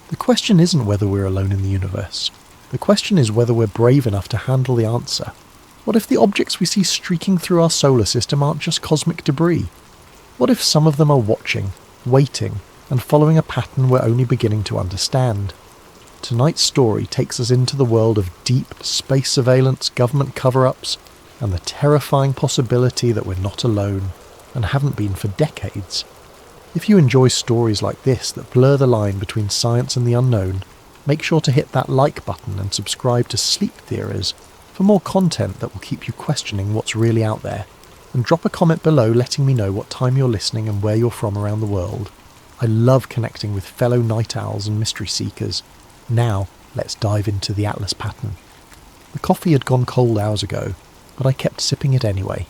The question isn't whether we're alone in the universe. The question is whether we're brave enough to handle the answer. What if the objects we see streaking through our solar system aren't just cosmic debris? What if some of them are watching, waiting, and following a pattern we're only beginning to understand? Tonight's story takes us into the world of deep space surveillance, government cover-ups, and the terrifying possibility that we're not alone, and haven't been for decades. If you enjoy stories like this that blur the line between science and the unknown, make sure to hit that like button and subscribe to Sleep Theories for more content that will keep you questioning what's really out there, and drop a comment below letting me know what time you're listening and where you're from around the world. I love connecting with fellow night owls and mystery seekers. Now, let's dive into the Atlas pattern. The coffee had gone cold hours ago, but I kept sipping it anyway.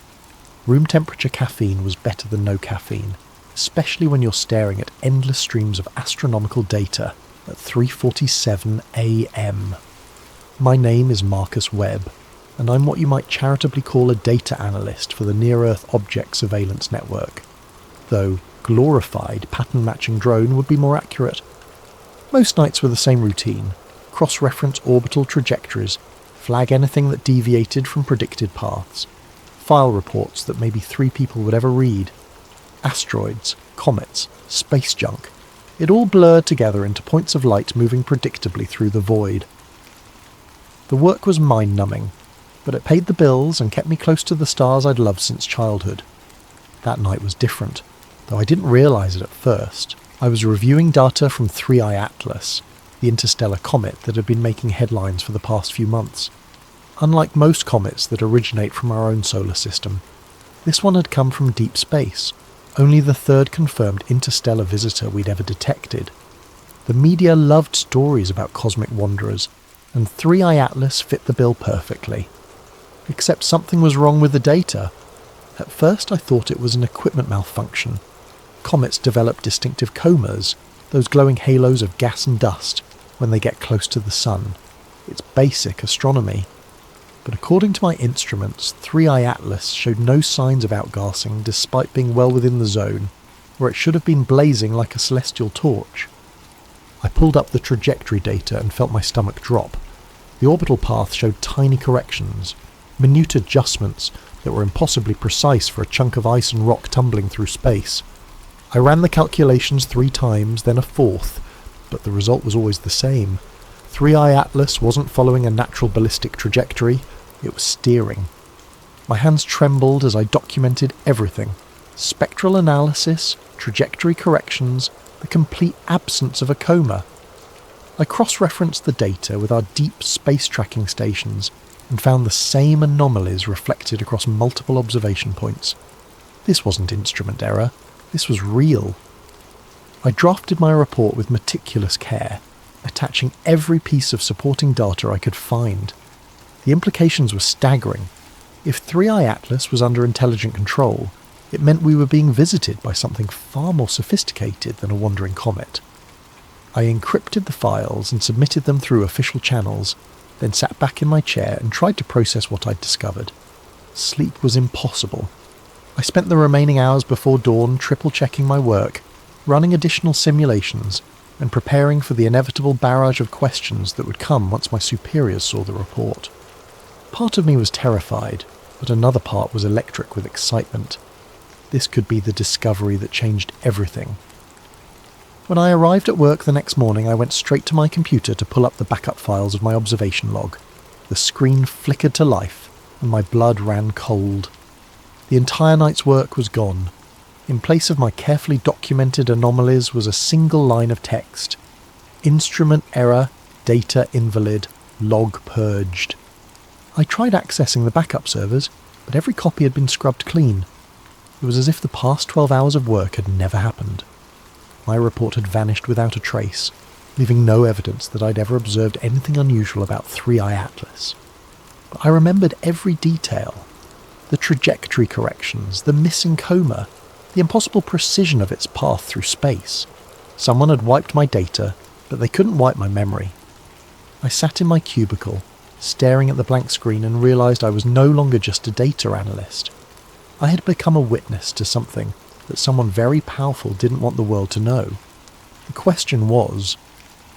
Room temperature caffeine was better than no caffeine, especially when you're staring at endless streams of astronomical data at 3:47 a.m. My name is Marcus Webb, and I'm what you might charitably call a data analyst for the Near-Earth Object Surveillance Network, though glorified pattern-matching drone would be more accurate. Most nights were the same routine: cross-reference orbital trajectories, flag anything that deviated from predicted paths, file reports that maybe 3 people would ever read, asteroids, comets, space junk, It all blurred together into points of light moving predictably through the void. The work was mind-numbing, but it paid the bills and kept me close to the stars I'd loved since childhood. That night was different, though I didn't realise it at first. I was reviewing data from 3I Atlas, the interstellar comet that had been making headlines for the past few months. Unlike most comets that originate from our own solar system, this one had come from deep space, only the third confirmed interstellar visitor we'd ever detected. The media loved stories about cosmic wanderers, and 3I Atlas fit the bill perfectly. Except something was wrong with the data. At first I thought it was an equipment malfunction. Comets develop distinctive comas, those glowing halos of gas and dust, when they get close to the sun. It's basic astronomy. But according to my instruments, 3I Atlas showed no signs of outgassing despite being well within the zone, where it should have been blazing like a celestial torch. I pulled up the trajectory data and felt my stomach drop. The orbital path showed tiny corrections, minute adjustments that were impossibly precise for a chunk of ice and rock tumbling through space. I ran the calculations 3 times, then a 4th, but the result was always the same. 3I Atlas wasn't following a natural ballistic trajectory, it was steering. My hands trembled as I documented everything. Spectral analysis, trajectory corrections, the complete absence of a coma. I cross-referenced the data with our deep space tracking stations and found the same anomalies reflected across multiple observation points. This wasn't instrument error, this was real. I drafted my report with meticulous care, attaching every piece of supporting data I could find. The implications were staggering. If 3I Atlas was under intelligent control, it meant we were being visited by something far more sophisticated than a wandering comet. I encrypted the files and submitted them through official channels, then sat back in my chair and tried to process what I'd discovered. Sleep was impossible. I spent the remaining hours before dawn triple-checking my work, running additional simulations, and preparing for the inevitable barrage of questions that would come once my superiors saw the report. Part of me was terrified, but another part was electric with excitement. This could be the discovery that changed everything. When I arrived at work the next morning, I went straight to my computer to pull up the backup files of my observation log. The screen flickered to life, and my blood ran cold. The entire night's work was gone. In place of my carefully documented anomalies was a single line of text. Instrument error, data invalid, log purged. I tried accessing the backup servers, but every copy had been scrubbed clean. It was as if the past 12 hours of work had never happened. My report had vanished without a trace, leaving no evidence that I'd ever observed anything unusual about 3I Atlas. But I remembered every detail. The trajectory corrections, the missing coma, the impossible precision of its path through space. Someone had wiped my data, but they couldn't wipe my memory. I sat in my cubicle, staring at the blank screen, and realised I was no longer just a data analyst. I had become a witness to something that someone very powerful didn't want the world to know. The question was,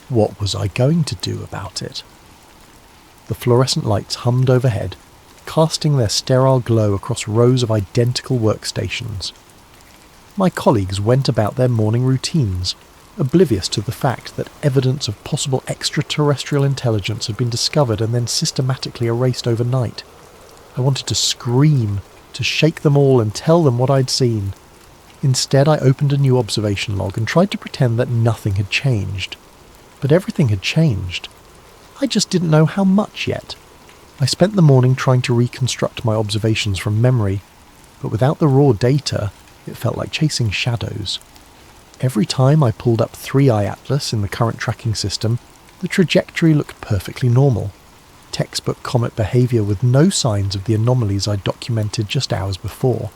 what was I going to do about it? The fluorescent lights hummed overhead, casting their sterile glow across rows of identical workstations. My colleagues went about their morning routines, oblivious to the fact that evidence of possible extraterrestrial intelligence had been discovered and then systematically erased overnight. I wanted to scream, to shake them all and tell them what I'd seen. Instead, I opened a new observation log and tried to pretend that nothing had changed. But everything had changed. I just didn't know how much yet. I spent the morning trying to reconstruct my observations from memory, but without the raw data, it felt like chasing shadows. Every time I pulled up 3I Atlas in the current tracking system, the trajectory looked perfectly normal. Textbook comet behaviour with no signs of the anomalies I'd documented just hours before.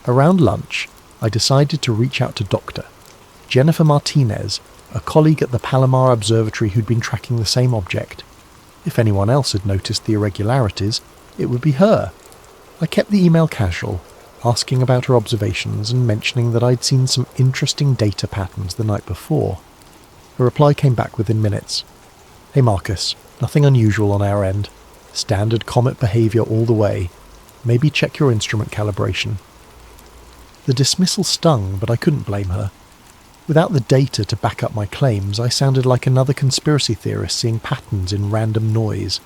Around lunch, I decided to reach out to Dr. Jennifer Martinez, a colleague at the Palomar Observatory who'd been tracking the same object. If anyone else had noticed the irregularities, it would be her. I kept the email casual, asking about her observations and mentioning that I'd seen some interesting data patterns the night before. Her reply came back within minutes. "Hey Marcus, nothing unusual on our end. Standard comet behaviour all the way. Maybe check your instrument calibration." The dismissal stung, but I couldn't blame her. Without the data to back up my claims, I sounded like another conspiracy theorist seeing patterns in random noise.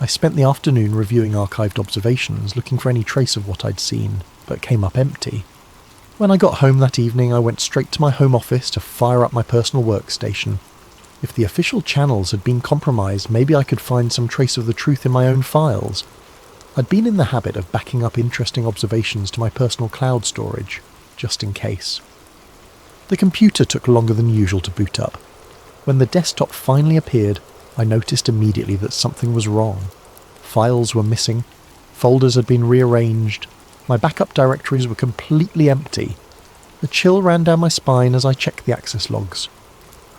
I spent the afternoon reviewing archived observations, looking for any trace of what I'd seen, but came up empty. When I got home that evening, I went straight to my home office to fire up my personal workstation. If the official channels had been compromised, maybe I could find some trace of the truth in my own files. I'd been in the habit of backing up interesting observations to my personal cloud storage, just in case. The computer took longer than usual to boot up. When the desktop finally appeared, I noticed immediately that something was wrong. Files were missing, folders had been rearranged, my backup directories were completely empty. A chill ran down my spine as I checked the access logs.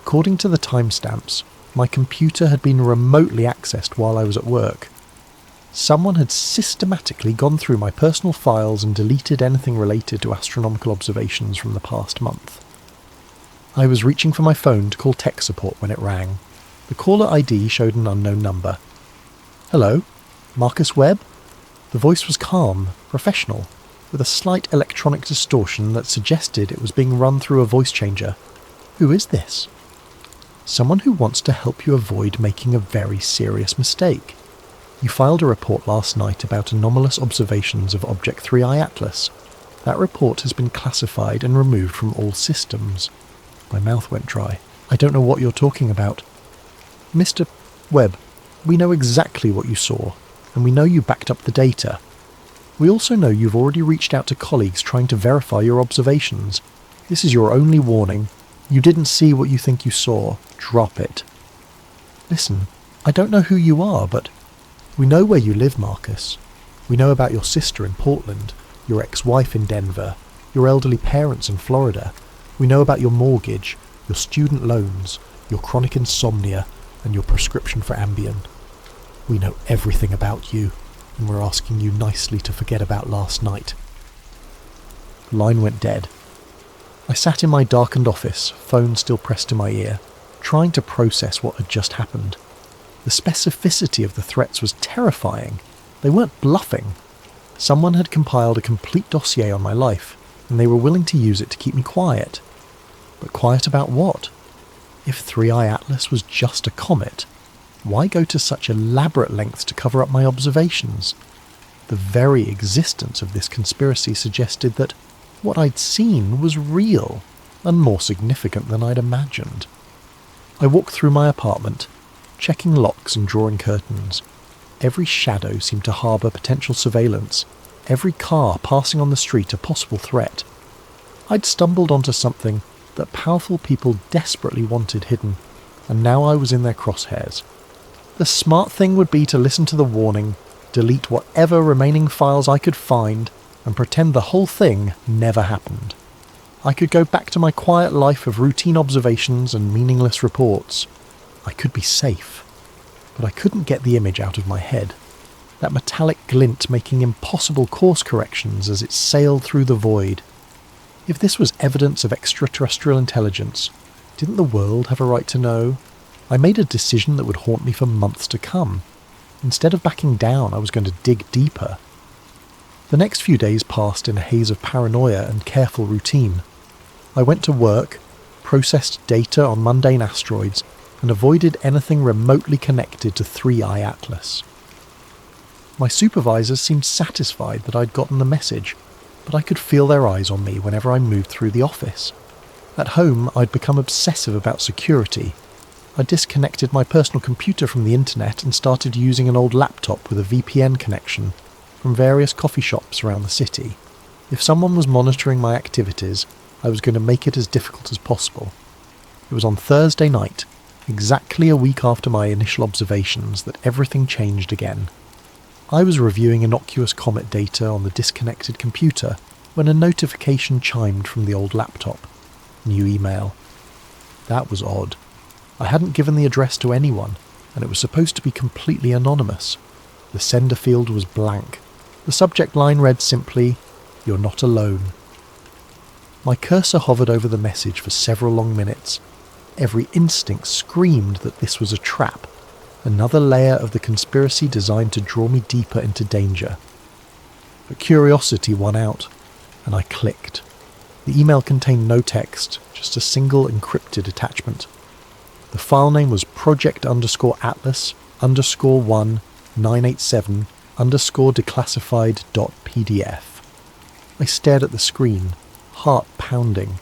According to the timestamps, my computer had been remotely accessed while I was at work. Someone had systematically gone through my personal files and deleted anything related to astronomical observations from the past month. I was reaching for my phone to call tech support when it rang. The caller ID showed an unknown number. "Hello? Marcus Webb?" The voice was calm, professional, with a slight electronic distortion that suggested it was being run through a voice changer. "Who is this?" "Someone who wants to help you avoid making a very serious mistake. You filed a report last night about anomalous observations of Object 3I Atlas. That report has been classified and removed from all systems." My mouth went dry. "I don't know what you're talking about." "Mr. Webb, we know exactly what you saw, and we know you backed up the data. We also know you've already reached out to colleagues trying to verify your observations. This is your only warning. You didn't see what you think you saw. Drop it." "Listen, I don't know who you are, but we know where you live, Marcus. We know about your sister in Portland, your ex-wife in Denver, your elderly parents in Florida. We know about your mortgage, your student loans, your chronic insomnia, and your prescription for Ambien. We know everything about you, and we're asking you nicely to forget about last night." The line went dead. I sat in my darkened office, phone still pressed to my ear, trying to process what had just happened. The specificity of the threats was terrifying. They weren't bluffing. Someone had compiled a complete dossier on my life, and they were willing to use it to keep me quiet. But quiet about what? If 3I Atlas was just a comet, why go to such elaborate lengths to cover up my observations? The very existence of this conspiracy suggested that what I'd seen was real, and more significant than I'd imagined. I walked through my apartment, checking locks and drawing curtains. Every shadow seemed to harbour potential surveillance, every car passing on the street a possible threat. I'd stumbled onto something that powerful people desperately wanted hidden, and now I was in their crosshairs. The smart thing would be to listen to the warning, delete whatever remaining files I could find, and pretend the whole thing never happened. I could go back to my quiet life of routine observations and meaningless reports. I could be safe, but I couldn't get the image out of my head. That metallic glint making impossible course corrections as it sailed through the void. If this was evidence of extraterrestrial intelligence, didn't the world have a right to know? I made a decision that would haunt me for months to come. Instead of backing down, I was going to dig deeper. The next few days passed in a haze of paranoia and careful routine. I went to work, processed data on mundane asteroids, and avoided anything remotely connected to 3I Atlas. My supervisors seemed satisfied that I'd gotten the message, but I could feel their eyes on me whenever I moved through the office. At home, I'd become obsessive about security. I disconnected my personal computer from the internet and started using an old laptop with a VPN connection from various coffee shops around the city. If someone was monitoring my activities, I was going to make it as difficult as possible. It was on Thursday night, exactly a week after my initial observations, that everything changed again. I was reviewing innocuous comet data on the disconnected computer when a notification chimed from the old laptop. New email. That was odd. I hadn't given the address to anyone, and it was supposed to be completely anonymous. The sender field was blank. The subject line read simply, "You're not alone." My cursor hovered over the message for several long minutes. Every instinct screamed that this was a trap, another layer of the conspiracy designed to draw me deeper into danger. But curiosity won out, and I clicked. The email contained no text, just a single encrypted attachment. The file name was project_atlas_1987_declassified.pdf. I stared at the screen, heart pounding.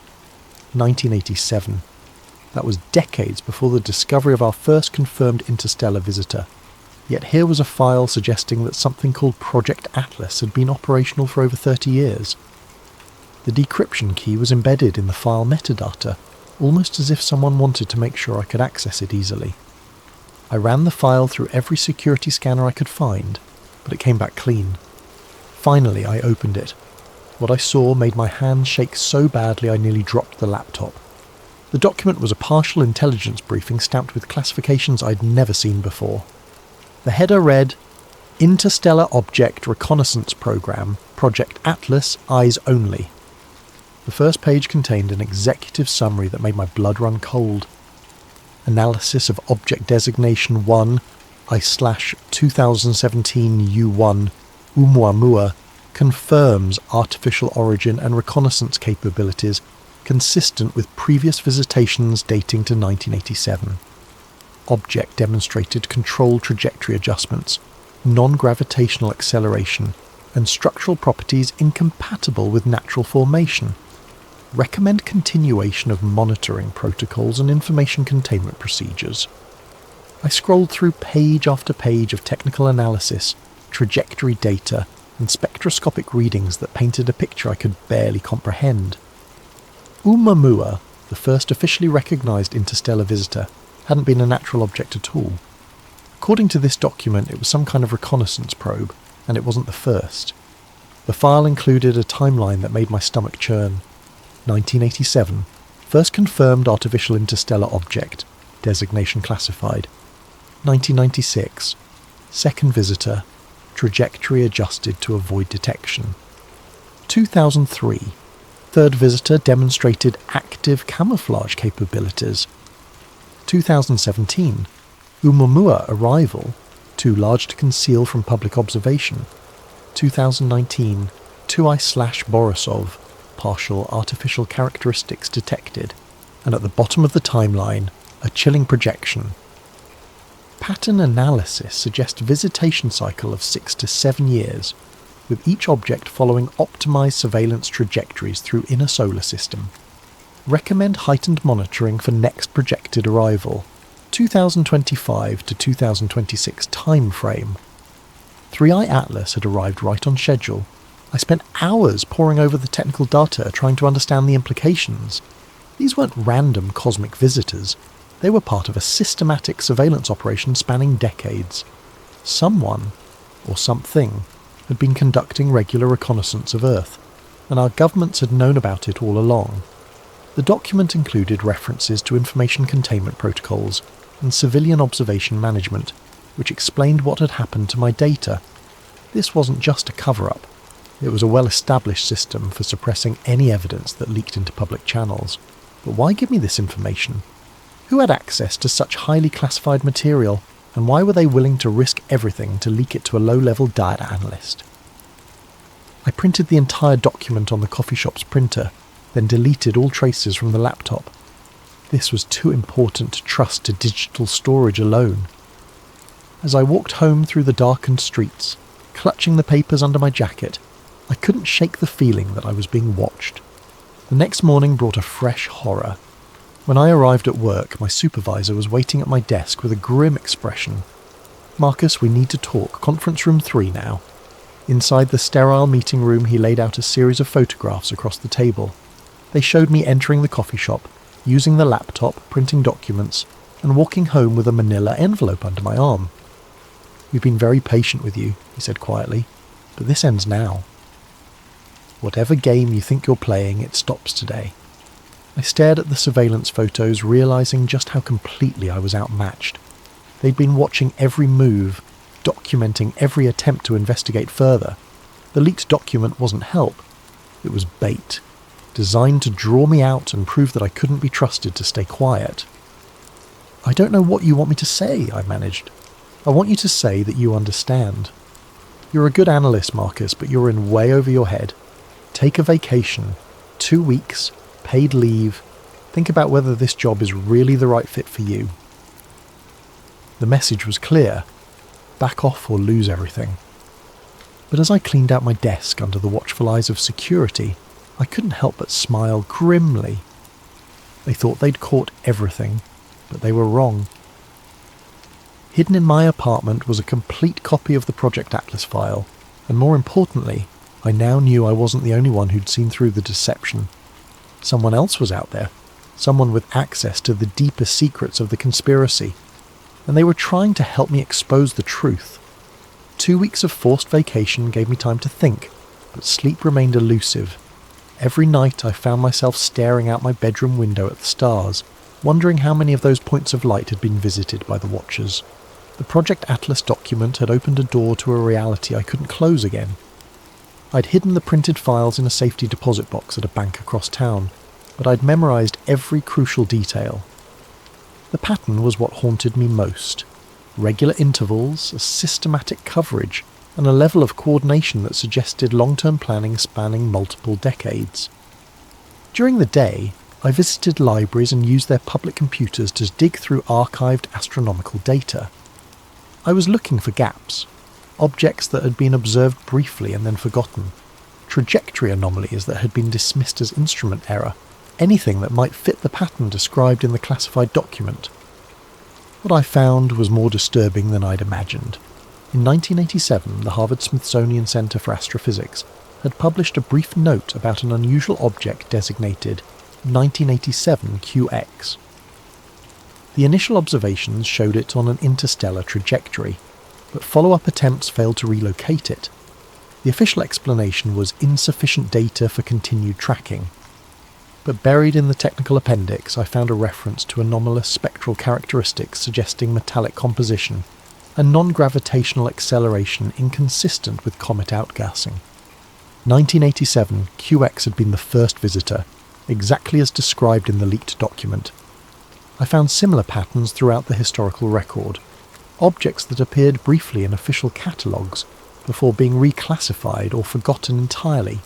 1987. That was decades before the discovery of our first confirmed interstellar visitor. Yet here was a file suggesting that something called Project Atlas had been operational for over 30 years. The decryption key was embedded in the file metadata, almost as if someone wanted to make sure I could access it easily. I ran the file through every security scanner I could find, but it came back clean. Finally, I opened it. What I saw made my hands shake so badly I nearly dropped the laptop. The document was a partial intelligence briefing stamped with classifications I'd never seen before. The header read, Interstellar Object Reconnaissance Program, Project Atlas, Eyes Only. The first page contained an executive summary that made my blood run cold. Analysis of Object Designation 1, I/2017 U1, Oumuamua, confirms artificial origin and reconnaissance capabilities consistent with previous visitations dating to 1987. Object demonstrated control trajectory adjustments, non-gravitational acceleration, and structural properties incompatible with natural formation. Recommend continuation of monitoring protocols and information containment procedures. I scrolled through page after page of technical analysis, trajectory data, and spectroscopic readings that painted a picture I could barely comprehend. Oumuamua, the first officially recognised interstellar visitor, hadn't been a natural object at all. According to this document, it was some kind of reconnaissance probe, and it wasn't the first. The file included a timeline that made my stomach churn. 1987, first confirmed artificial interstellar object, designation classified. 1996, second visitor, trajectory adjusted to avoid detection. 2003, third visitor demonstrated active camouflage capabilities. 2017, Oumuamua arrival, too large to conceal from public observation. 2019, 2I/Borisov, partial artificial characteristics detected, and at the bottom of the timeline, a chilling projection. Pattern analysis suggests visitation cycle of 6 to 7 years, with each object following optimized surveillance trajectories through inner solar system. Recommend heightened monitoring for next projected arrival, 2025 to 2026 time frame. 3i Atlas had arrived right on schedule. I spent hours poring over the technical data trying to understand the implications. These weren't random cosmic visitors. They were part of a systematic surveillance operation spanning decades. Someone, or something, had been conducting regular reconnaissance of Earth, and our governments had known about it all along. The document included references to information containment protocols and civilian observation management, which explained what had happened to my data. This wasn't just a cover-up. It was a well-established system for suppressing any evidence that leaked into public channels. But why give me this information? Who had access to such highly classified material, and why were they willing to risk everything to leak it to a low-level data analyst? I printed the entire document on the coffee shop's printer, then deleted all traces from the laptop. This was too important to trust to digital storage alone. As I walked home through the darkened streets, clutching the papers under my jacket, I couldn't shake the feeling that I was being watched. The next morning brought a fresh horror. When I arrived at work, my supervisor was waiting at my desk with a grim expression. "Marcus, we need to talk. Conference room 3 now." Inside the sterile meeting room, he laid out a series of photographs across the table. They showed me entering the coffee shop, using the laptop, printing documents, and walking home with a manila envelope under my arm. "We've been very patient with you," he said quietly, "but this ends now. Whatever game you think you're playing, it stops today." I stared at the surveillance photos, realizing just how completely I was outmatched. They'd been watching every move, documenting every attempt to investigate further. The leaked document wasn't help. It was bait, designed to draw me out and prove that I couldn't be trusted to stay quiet. "I don't know what you want me to say," I managed. "I want you to say that you understand. You're a good analyst, Marcus, but you're in way over your head. Take a vacation. 2 weeks, paid leave. Think about whether this job is really the right fit for you. The message was clear. Back off or lose everything. But as I cleaned out my desk under the watchful eyes of security, I couldn't help but smile grimly. They thought they'd caught everything, but they were wrong. Hidden in my apartment was a complete copy of the Project Atlas file, and more importantly, I now knew I wasn't the only one who'd seen through the deception. Someone else was out there, someone with access to the deeper secrets of the conspiracy, and they were trying to help me expose the truth. 2 weeks of forced vacation gave me time to think, but sleep remained elusive. Every night I found myself staring out my bedroom window at the stars, wondering how many of those points of light had been visited by the Watchers. The Project Atlas document had opened a door to a reality I couldn't close again. I'd hidden the printed files in a safety deposit box at a bank across town, but I'd memorised every crucial detail. The pattern was what haunted me most. Regular intervals, a systematic coverage, and a level of coordination that suggested long-term planning spanning multiple decades. During the day, I visited libraries and used their public computers to dig through archived astronomical data. I was looking for gaps, objects that had been observed briefly and then forgotten, trajectory anomalies that had been dismissed as instrument error, anything that might fit the pattern described in the classified document. What I found was more disturbing than I'd imagined. In 1987, the Harvard-Smithsonian Center for Astrophysics had published a brief note about an unusual object designated 1987 QX. The initial observations showed it on an interstellar trajectory, but follow-up attempts failed to relocate it. The official explanation was insufficient data for continued tracking. But buried in the technical appendix, I found a reference to anomalous spectral characteristics suggesting metallic composition and non-gravitational acceleration inconsistent with comet outgassing. 1987, QX had been the first visitor, exactly as described in the leaked document. I found similar patterns throughout the historical record, objects that appeared briefly in official catalogues before being reclassified or forgotten entirely,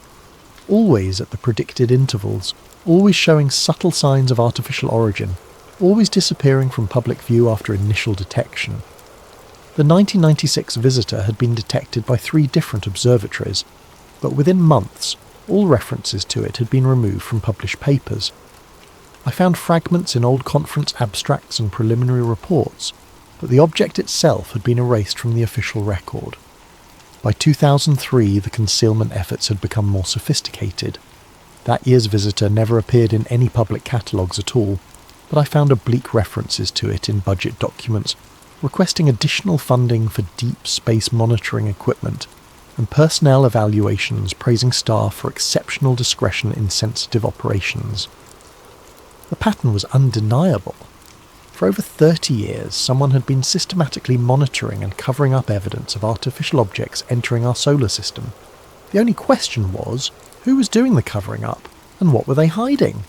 always at the predicted intervals, always showing subtle signs of artificial origin, always disappearing from public view after initial detection. The 1996 visitor had been detected by 3 different observatories, but within months, all references to it had been removed from published papers. I found fragments in old conference abstracts and preliminary reports, but the object itself had been erased from the official record. By 2003, the concealment efforts had become more sophisticated. That year's visitor never appeared in any public catalogues at all, but I found oblique references to it in budget documents, requesting additional funding for deep space monitoring equipment, and personnel evaluations praising staff for exceptional discretion in sensitive operations. The pattern was undeniable. For over 30 years, someone had been systematically monitoring and covering up evidence of artificial objects entering our solar system. The only question was, who was doing the covering up, and what were they hiding?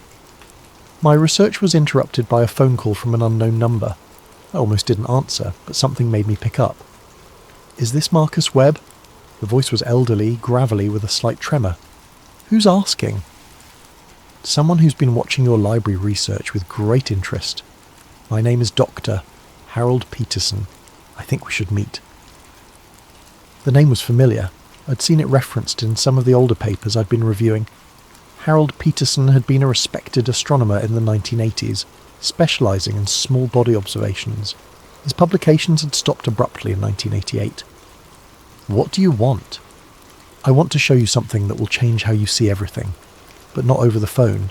My research was interrupted by a phone call from an unknown number. I almost didn't answer, but something made me pick up. "Is this Marcus Webb?" The voice was elderly, gravelly, with a slight tremor. "Who's asking?" "Someone who's been watching your library research with great interest. My name is Dr. Harold Peterson. I think we should meet." The name was familiar. I'd seen it referenced in some of the older papers I'd been reviewing. Harold Peterson had been a respected astronomer in the 1980s, specialising in small body observations. His publications had stopped abruptly in 1988. "What do you want?" "I want to show you something that will change how you see everything, but not over the phone.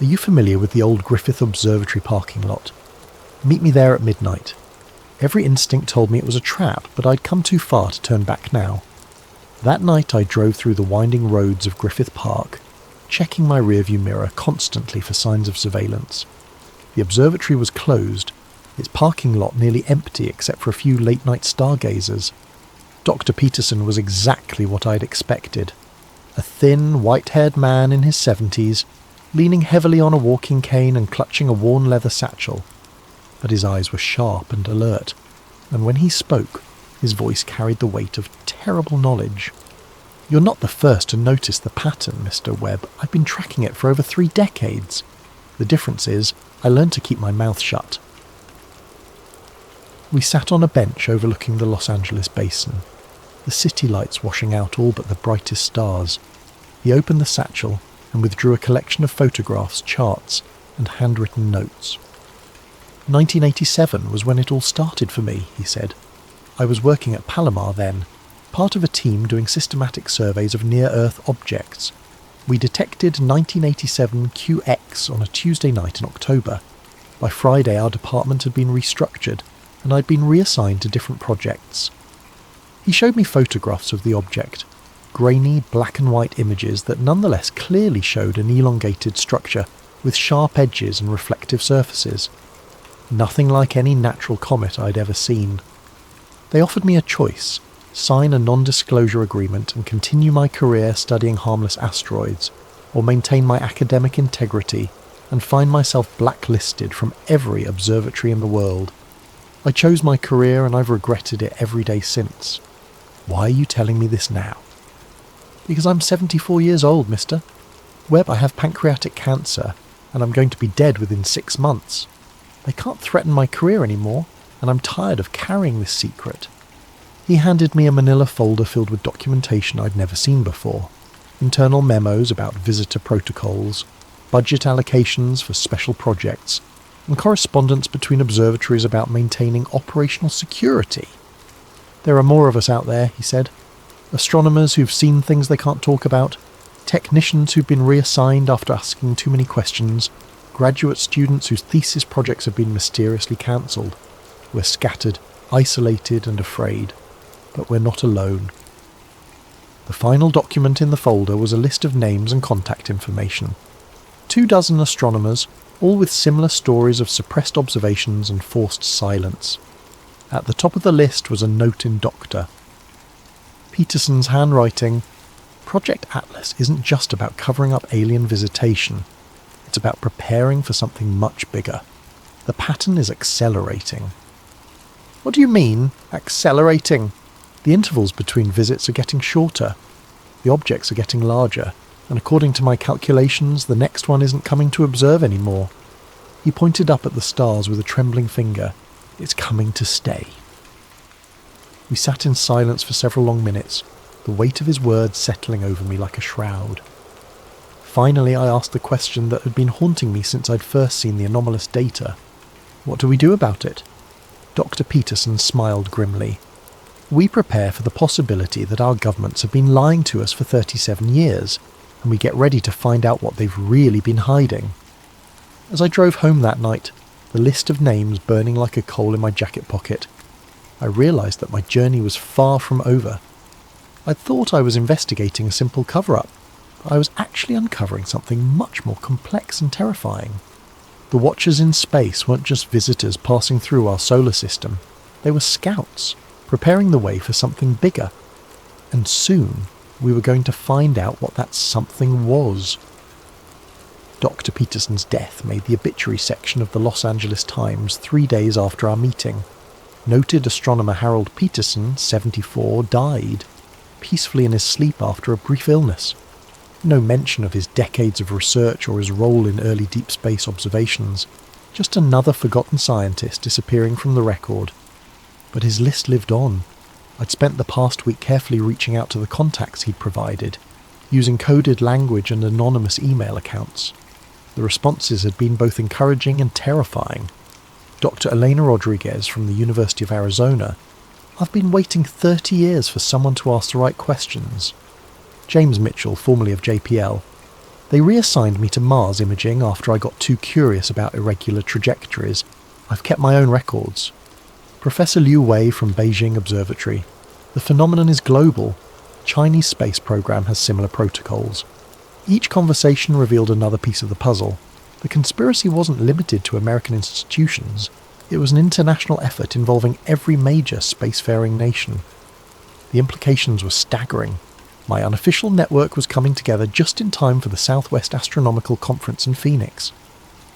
Are you familiar with the old Griffith Observatory parking lot? Meet me there at midnight." Every instinct told me it was a trap, but I'd come too far to turn back now. That night I drove through the winding roads of Griffith Park, checking my rearview mirror constantly for signs of surveillance. The observatory was closed, its parking lot nearly empty except for a few late-night stargazers. Dr. Peterson was exactly what I'd expected. A thin, white-haired man in his 70s, leaning heavily on a walking cane and clutching a worn leather satchel. But his eyes were sharp and alert, and when he spoke, his voice carried the weight of terrible knowledge. You're not the first to notice the pattern, Mr. Webb. I've been tracking it for over 3 decades. The difference is, I learned to keep my mouth shut. We sat on a bench overlooking the Los Angeles basin, the city lights washing out all but the brightest stars. He opened the satchel and withdrew a collection of photographs, charts, and handwritten notes. 1987 was when it all started for me, he said. I was working at Palomar then, part of a team doing systematic surveys of near-Earth objects. We detected 1987 QX on a Tuesday night in October. By Friday our department had been restructured, and I'd been reassigned to different projects. He showed me photographs of the object, grainy black and white images that nonetheless clearly showed an elongated structure with sharp edges and reflective surfaces. Nothing like any natural comet I'd ever seen. They offered me a choice: sign a non-disclosure agreement and continue my career studying harmless asteroids, or maintain my academic integrity and find myself blacklisted from every observatory in the world. I chose my career and I've regretted it every day since. Why are you telling me this now? Because I'm 74 years old, mister. Webb, I have pancreatic cancer, and I'm going to be dead within 6 months. They can't threaten my career anymore, and I'm tired of carrying this secret. He handed me a manila folder filled with documentation I'd never seen before. Internal memos about visitor protocols, budget allocations for special projects, and correspondence between observatories about maintaining operational security. There are more of us out there, he said. Astronomers who've seen things they can't talk about, technicians who've been reassigned after asking too many questions, graduate students whose thesis projects have been mysteriously cancelled. We're scattered, isolated and afraid, but we're not alone. The final document in the folder was a list of names and contact information. 24 astronomers, all with similar stories of suppressed observations and forced silence. At the top of the list was a note in Doctor. Peterson's handwriting. Project Atlas isn't just about covering up alien visitation. It's about preparing for something much bigger. The pattern is accelerating. What do you mean, accelerating? The intervals between visits are getting shorter. The objects are getting larger, and according to my calculations, the next one isn't coming to observe anymore. He pointed up at the stars with a trembling finger. It's coming to stay. We sat in silence for several long minutes, the weight of his words settling over me like a shroud. Finally, I asked the question that had been haunting me since I'd first seen the anomalous data. What do we do about it? Dr. Peterson smiled grimly. We prepare for the possibility that our governments have been lying to us for 37 years, and we get ready to find out what they've really been hiding. As I drove home that night, the list of names burning like a coal in my jacket pocket, I realised that my journey was far from over. I thought I was investigating a simple cover-up, but I was actually uncovering something much more complex and terrifying. The watchers in space weren't just visitors passing through our solar system. They were scouts, preparing the way for something bigger. And soon, we were going to find out what that something was. Dr. Peterson's death made the obituary section of the Los Angeles Times 3 days after our meeting. Noted astronomer Harold Peterson, 74, died, peacefully in his sleep after a brief illness. No mention of his decades of research or his role in early deep space observations. Just another forgotten scientist disappearing from the record. But his list lived on. I'd spent the past week carefully reaching out to the contacts he'd provided, using coded language and anonymous email accounts. The responses had been both encouraging and terrifying. Dr. Elena Rodriguez from the University of Arizona. I've been waiting 30 years for someone to ask the right questions. James Mitchell, formerly of JPL. They reassigned me to Mars imaging after I got too curious about irregular trajectories. I've kept my own records. Professor Liu Wei from Beijing Observatory. The phenomenon is global. Chinese space program has similar protocols. Each conversation revealed another piece of the puzzle. The conspiracy wasn't limited to American institutions. It was an international effort involving every major spacefaring nation. The implications were staggering. My unofficial network was coming together just in time for the Southwest Astronomical Conference in Phoenix.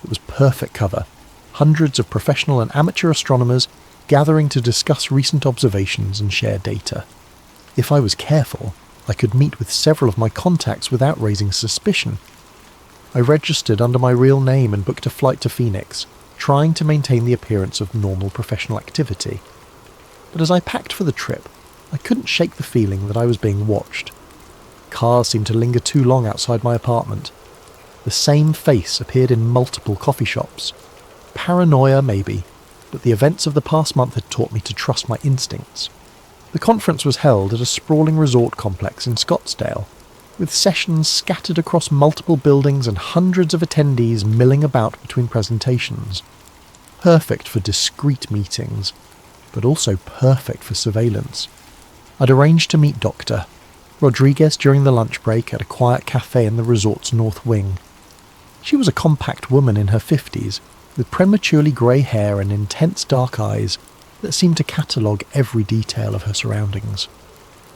It was perfect cover. Hundreds of professional and amateur astronomers gathering to discuss recent observations and share data. If I was careful, I could meet with several of my contacts without raising suspicion. I registered under my real name and booked a flight to Phoenix, trying to maintain the appearance of normal professional activity. But as I packed for the trip, I couldn't shake the feeling that I was being watched. Cars seemed to linger too long outside my apartment. The same face appeared in multiple coffee shops. Paranoia, maybe, but the events of the past month had taught me to trust my instincts. The conference was held at a sprawling resort complex in Scottsdale, with sessions scattered across multiple buildings and hundreds of attendees milling about between presentations. Perfect for discreet meetings, but also perfect for surveillance. I'd arranged to meet Dr. Rodriguez during the lunch break at a quiet cafe in the resort's north wing. She was a compact woman in her 50s, with prematurely grey hair and intense dark eyes that seemed to catalogue every detail of her surroundings.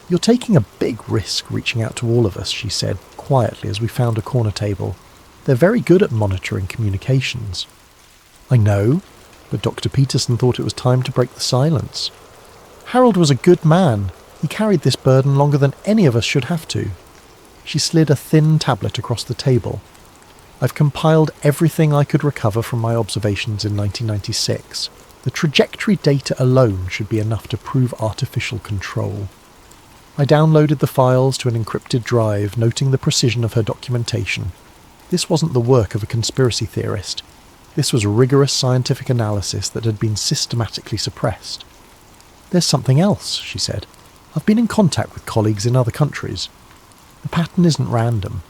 "You're taking a big risk reaching out to all of us," she said quietly as we found a corner table. "They're very good at monitoring communications." "I know," but Dr. Peterson thought it was time to break the silence. "Harold was a good man. He carried this burden longer than any of us should have to." She slid a thin tablet across the table. "I've compiled everything I could recover from my observations in 1996. The trajectory data alone should be enough to prove artificial control." I downloaded the files to an encrypted drive, noting the precision of her documentation. This wasn't the work of a conspiracy theorist. This was rigorous scientific analysis that had been systematically suppressed. "There's something else," she said. "I've been in contact with colleagues in other countries. The pattern isn't random.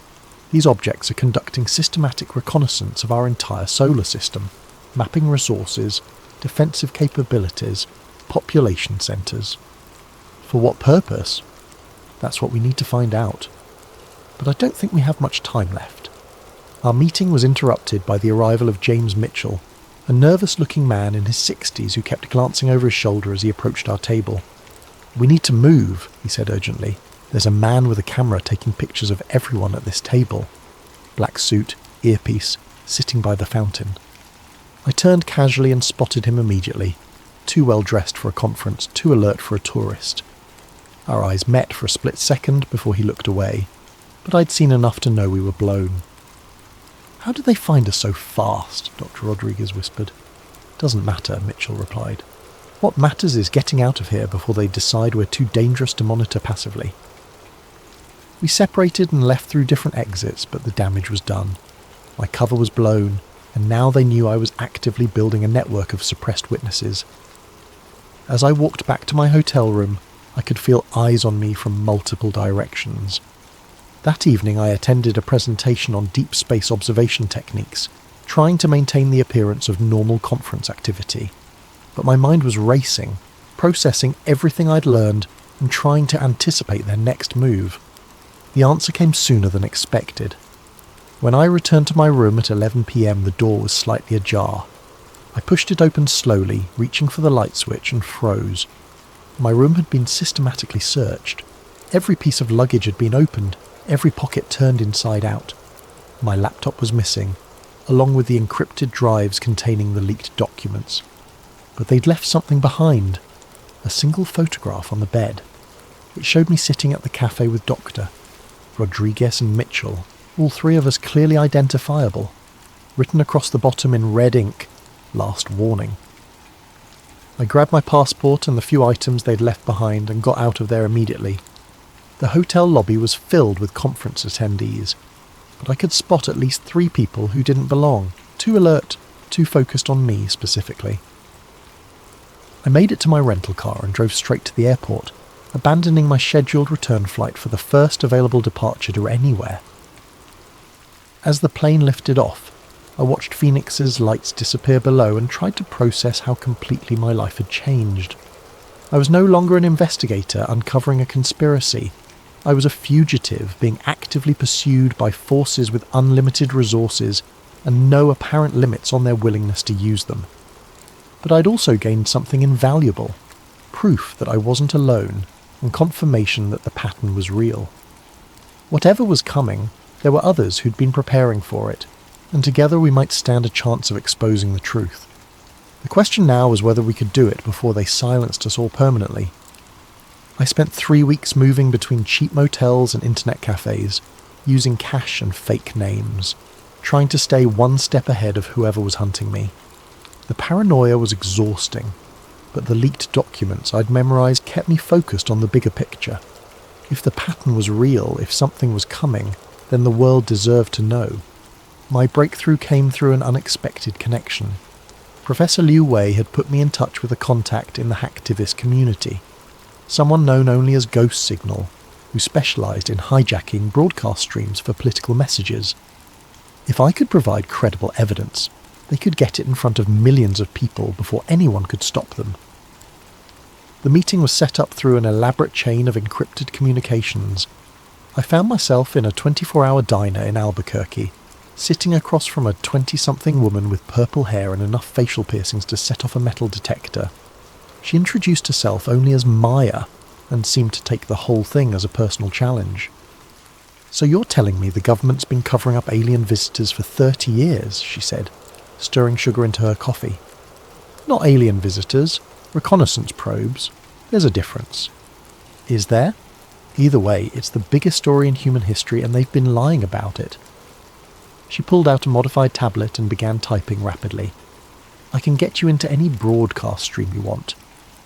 These objects are conducting systematic reconnaissance of our entire solar system, mapping resources, defensive capabilities, population centres. For what purpose? That's what we need to find out. But I don't think we have much time left." Our meeting was interrupted by the arrival of James Mitchell, a nervous-looking man in his 60s who kept glancing over his shoulder as he approached our table. "We need to move," he said urgently. "There's a man with a camera taking pictures of everyone at this table." Black suit, earpiece, sitting by the fountain. I turned casually and spotted him immediately. Too well dressed for a conference, too alert for a tourist. Our eyes met for a split second before he looked away, but I'd seen enough to know we were blown. "How did they find us so fast?" Dr. Rodriguez whispered. "Doesn't matter," Mitchell replied. "What matters is getting out of here before they decide we're too dangerous to monitor passively." We separated and left through different exits, but the damage was done. My cover was blown, and now they knew I was actively building a network of suppressed witnesses. As I walked back to my hotel room, I could feel eyes on me from multiple directions. That evening I attended a presentation on deep space observation techniques, trying to maintain the appearance of normal conference activity. But my mind was racing, processing everything I'd learned and trying to anticipate their next move. The answer came sooner than expected. When I returned to my room at 11 p.m, the door was slightly ajar. I pushed it open slowly, reaching for the light switch, and froze. My room had been systematically searched. Every piece of luggage had been opened, every pocket turned inside out. My laptop was missing, along with the encrypted drives containing the leaked documents. But they'd left something behind. A single photograph on the bed. It showed me sitting at the cafe with Dr. Rodriguez and Mitchell, all three of us clearly identifiable. Written across the bottom in red ink, "Last warning." I grabbed my passport and the few items they'd left behind and got out of there immediately. The hotel lobby was filled with conference attendees, but I could spot at least 3 people who didn't belong, too alert, too focused on me specifically. I made it to my rental car and drove straight to the airport, abandoning my scheduled return flight for the first available departure to anywhere. As the plane lifted off, I watched Phoenix's lights disappear below and tried to process how completely my life had changed. I was no longer an investigator uncovering a conspiracy. I was a fugitive being actively pursued by forces with unlimited resources and no apparent limits on their willingness to use them. But I'd also gained something invaluable, proof that I wasn't alone and confirmation that the pattern was real. Whatever was coming, there were others who'd been preparing for it, and together we might stand a chance of exposing the truth. The question now was whether we could do it before they silenced us all permanently. I spent 3 weeks moving between cheap motels and internet cafes, using cash and fake names, trying to stay one step ahead of whoever was hunting me. The paranoia was exhausting, but the leaked documents I'd memorized kept me focused on the bigger picture. If the pattern was real, if something was coming, then the world deserved to know. My breakthrough came through an unexpected connection. Professor Liu Wei had put me in touch with a contact in the hacktivist community, someone known only as Ghost Signal, who specialised in hijacking broadcast streams for political messages. If I could provide credible evidence, they could get it in front of millions of people before anyone could stop them. The meeting was set up through an elaborate chain of encrypted communications. I found myself in a 24-hour diner in Albuquerque, sitting across from a 20-something woman with purple hair and enough facial piercings to set off a metal detector. She introduced herself only as Maya, and seemed to take the whole thing as a personal challenge. "So you're telling me the government's been covering up alien visitors for 30 years, she said, stirring sugar into her coffee. "Not alien visitors, reconnaissance probes. There's a difference." "Is there?" "Either way, it's the biggest story in human history and they've been lying about it." She pulled out a modified tablet and began typing rapidly. "I can get you into any broadcast stream you want.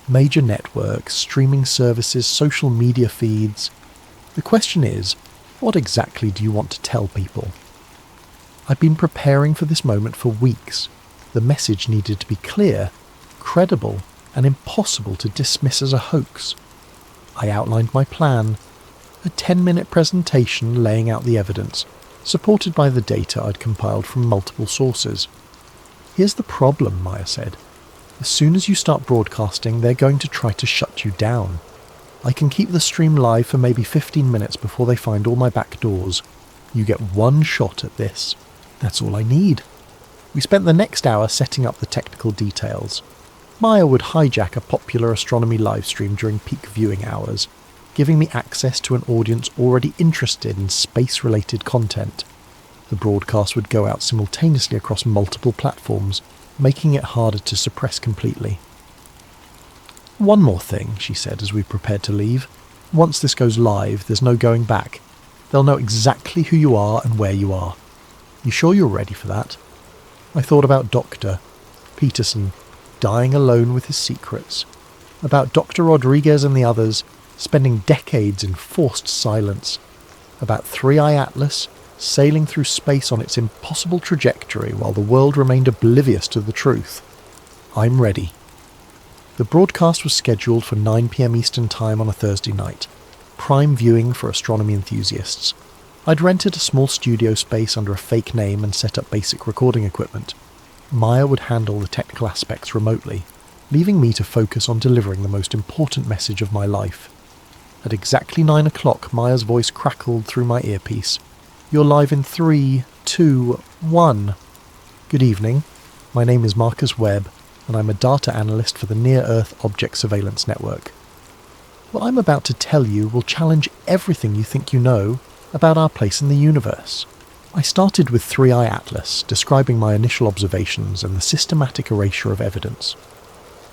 Major networks, streaming services, social media feeds. The question is, what exactly do you want to tell people?" I'd been preparing for this moment for weeks. The message needed to be clear, credible, and impossible to dismiss as a hoax. I outlined my plan, a 10-minute presentation laying out the evidence, supported by the data I'd compiled from multiple sources. "Here's the problem," Maya said. "As soon as you start broadcasting, they're going to try to shut you down. I can keep the stream live for maybe 15 minutes before they find all my back doors. You get one shot at this. That's all I need." We spent the next hour setting up the technical details. Maya would hijack a popular astronomy livestream during peak viewing hours, giving me access to an audience already interested in space-related content. The broadcast would go out simultaneously across multiple platforms, making it harder to suppress completely. "One more thing," she said as we prepared to leave. "Once this goes live, there's no going back. They'll know exactly who you are and where you are. You sure you're ready for that?" I thought about Dr. Peterson dying alone with his secrets, about Dr. Rodriguez and the others spending decades in forced silence, about 3i Atlas sailing through space on its impossible trajectory while the world remained oblivious to the truth. I'm ready. The broadcast was scheduled for 9 p.m. Eastern Time on a Thursday night, prime viewing for astronomy enthusiasts. I'd rented a small studio space under a fake name and set up basic recording equipment. Maya would handle the technical aspects remotely, leaving me to focus on delivering the most important message of my life. At exactly 9 o'clock, Maya's voice crackled through my earpiece. "You're live in 3, 2, 1. Good evening. My name is Marcus Webb, and I'm a data analyst for the Near-Earth Object Surveillance Network. What I'm about to tell you will challenge everything you think you know about our place in the universe." I started with 3i Atlas, describing my initial observations and the systematic erasure of evidence.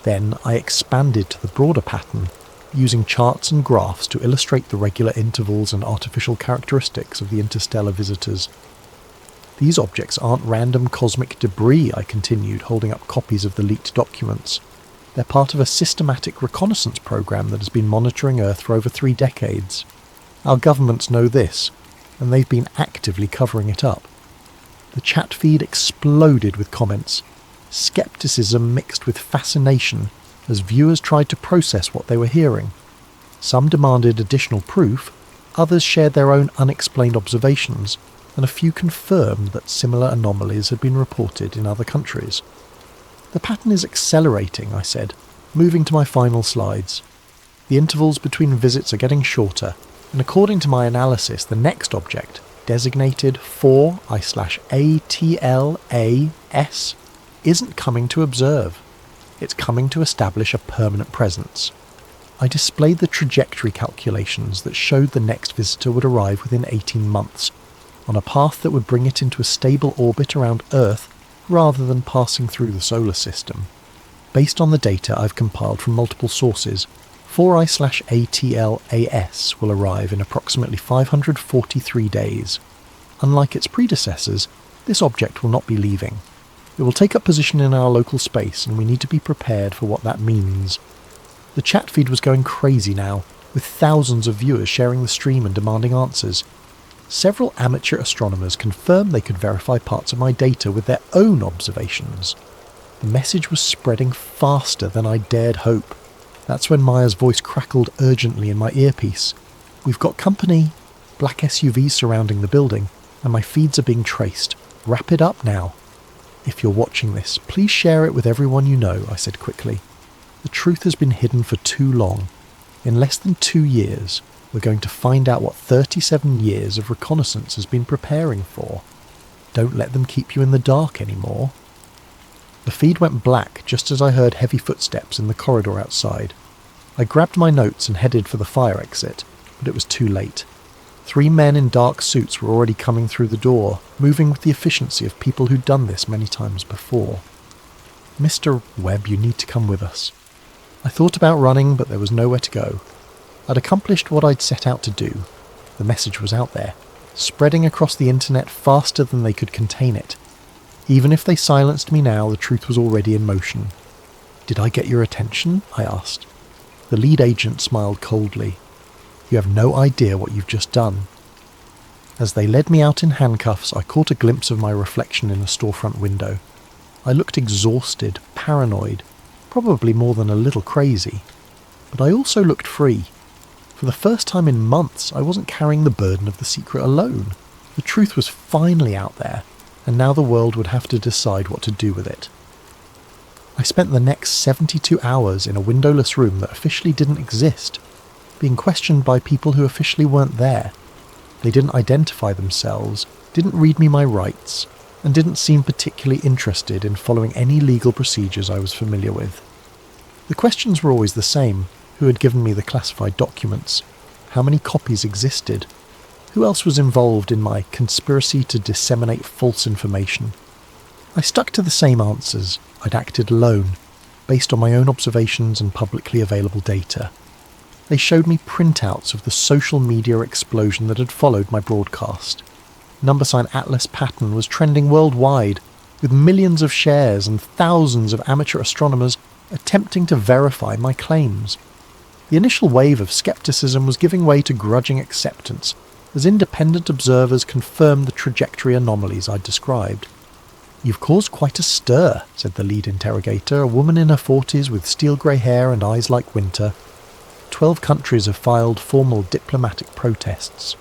Then I expanded to the broader pattern, using charts and graphs to illustrate the regular intervals and artificial characteristics of the interstellar visitors. "These objects aren't random cosmic debris," I continued, holding up copies of the leaked documents. "They're part of a systematic reconnaissance program that has been monitoring Earth for over 3 decades. Our governments know this, and they've been actively covering it up." The chat feed exploded with comments, skepticism mixed with fascination as viewers tried to process what they were hearing. Some demanded additional proof, others shared their own unexplained observations, and a few confirmed that similar anomalies had been reported in other countries. "The pattern is accelerating," I said, moving to my final slides. "The intervals between visits are getting shorter, and according to my analysis, the next object, designated 4/ATLAS, isn't coming to observe. It's coming to establish a permanent presence." I displayed the trajectory calculations that showed the next visitor would arrive within 18 months, on a path that would bring it into a stable orbit around Earth rather than passing through the solar system. Based on the data I've compiled from multiple sources, 4I/ATLAS will arrive in approximately 543 days. Unlike its predecessors, this object will not be leaving. It will take up position in our local space, and we need to be prepared for what that means. The chat feed was going crazy now, with thousands of viewers sharing the stream and demanding answers. Several amateur astronomers confirmed they could verify parts of my data with their own observations. The message was spreading faster than I dared hope. That's when Maya's voice crackled urgently in my earpiece. "We've got company." Black SUVs surrounding the building, and my feeds are being traced. "Wrap it up now." "If you're watching this, please share it with everyone you know," I said quickly. "The truth has been hidden for too long. In less than 2 years, we're going to find out what 37 years of reconnaissance has been preparing for. Don't let them keep you in the dark anymore." The feed went black just as I heard heavy footsteps in the corridor outside. I grabbed my notes and headed for the fire exit, but it was too late. 3 men in dark suits were already coming through the door, moving with the efficiency of people who'd done this many times before. "Mr. Webb, you need to come with us." I thought about running, but there was nowhere to go. I'd accomplished what I'd set out to do. The message was out there, spreading across the internet faster than they could contain it. Even if they silenced me now, the truth was already in motion. "Did I get your attention?" I asked. The lead agent smiled coldly. "You have no idea what you've just done." As they led me out in handcuffs, I caught a glimpse of my reflection in a storefront window. I looked exhausted, paranoid, probably more than a little crazy. But I also looked free. For the first time in months, I wasn't carrying the burden of the secret alone. The truth was finally out there, and now the world would have to decide what to do with it. I spent the next 72 hours in a windowless room that officially didn't exist, being questioned by people who officially weren't there. They didn't identify themselves, didn't read me my rights, and didn't seem particularly interested in following any legal procedures I was familiar with. The questions were always the same. Who had given me the classified documents? How many copies existed? Who else was involved in my conspiracy to disseminate false information? I stuck to the same answers. I'd acted alone, based on my own observations and publicly available data. They showed me printouts of the social media explosion that had followed my broadcast. #, Atlas pattern was trending worldwide, with millions of shares and thousands of amateur astronomers attempting to verify my claims. The initial wave of skepticism was giving way to grudging acceptance, as independent observers confirmed the trajectory anomalies I'd described. "You've caused quite a stir," said the lead interrogator, a woman in her 40s with steel-grey hair and eyes like winter. 12 countries have filed formal diplomatic protests.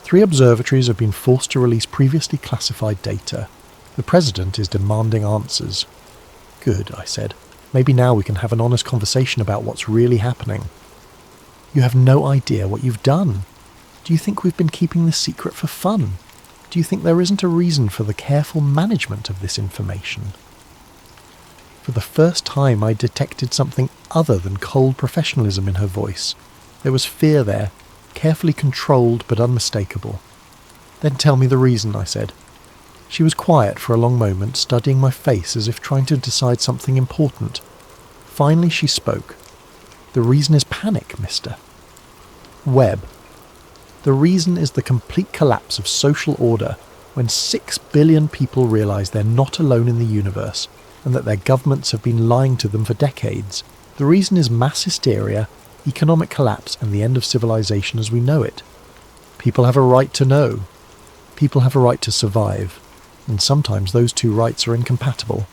3 observatories have been forced to release previously classified data. The president is demanding answers. "Good," I said. "Maybe now we can have an honest conversation about what's really happening." "You have no idea what you've done. Do you think we've been keeping this secret for fun? Do you think there isn't a reason for the careful management of this information?" For the first time I detected something other than cold professionalism in her voice. There was fear there, carefully controlled but unmistakable. "Then tell me the reason," I said. She was quiet for a long moment, studying my face as if trying to decide something important. Finally she spoke. "The reason is panic, Mr. Webb. The reason is the complete collapse of social order when 6 billion people realise they're not alone in the universe and that their governments have been lying to them for decades. The reason is mass hysteria, economic collapse and the end of civilization as we know it. People have a right to know. People have a right to survive. And sometimes those 2 rights are incompatible."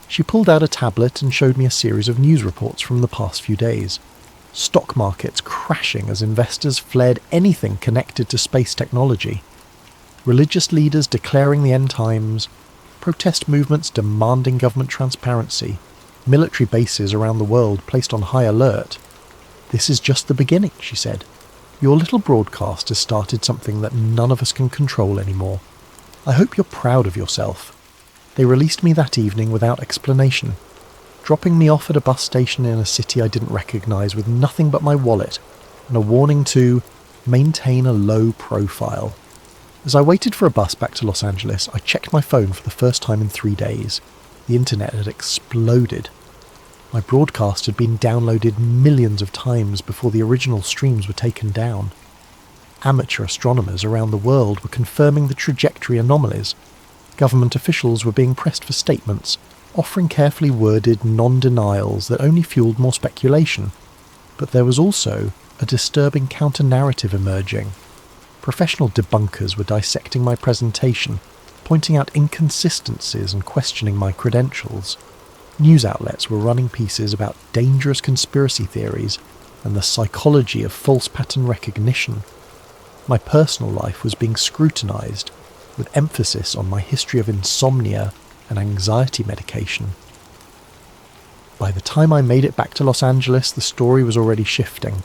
She pulled out a tablet and showed me a series of news reports from the past few days. Stock markets crashing as investors fled anything connected to space technology. Religious leaders declaring the end times. Protest movements demanding government transparency. Military bases around the world placed on high alert. "This is just the beginning," she said. "Your little broadcast has started something that none of us can control anymore. I hope you're proud of yourself." They released me that evening without explanation, dropping me off at a bus station in a city I didn't recognise with nothing but my wallet and a warning to maintain a low profile. As I waited for a bus back to Los Angeles, I checked my phone for the first time in 3 days. The internet had exploded. My broadcast had been downloaded millions of times before the original streams were taken down. Amateur astronomers around the world were confirming the trajectory anomalies. Government officials were being pressed for statements, offering carefully worded non-denials that only fueled more speculation. But there was also a disturbing counter-narrative emerging. Professional debunkers were dissecting my presentation, pointing out inconsistencies and questioning my credentials. News outlets were running pieces about dangerous conspiracy theories and the psychology of false pattern recognition. My personal life was being scrutinised, with emphasis on my history of insomnia and anxiety medication. By the time I made it back to Los Angeles, the story was already shifting.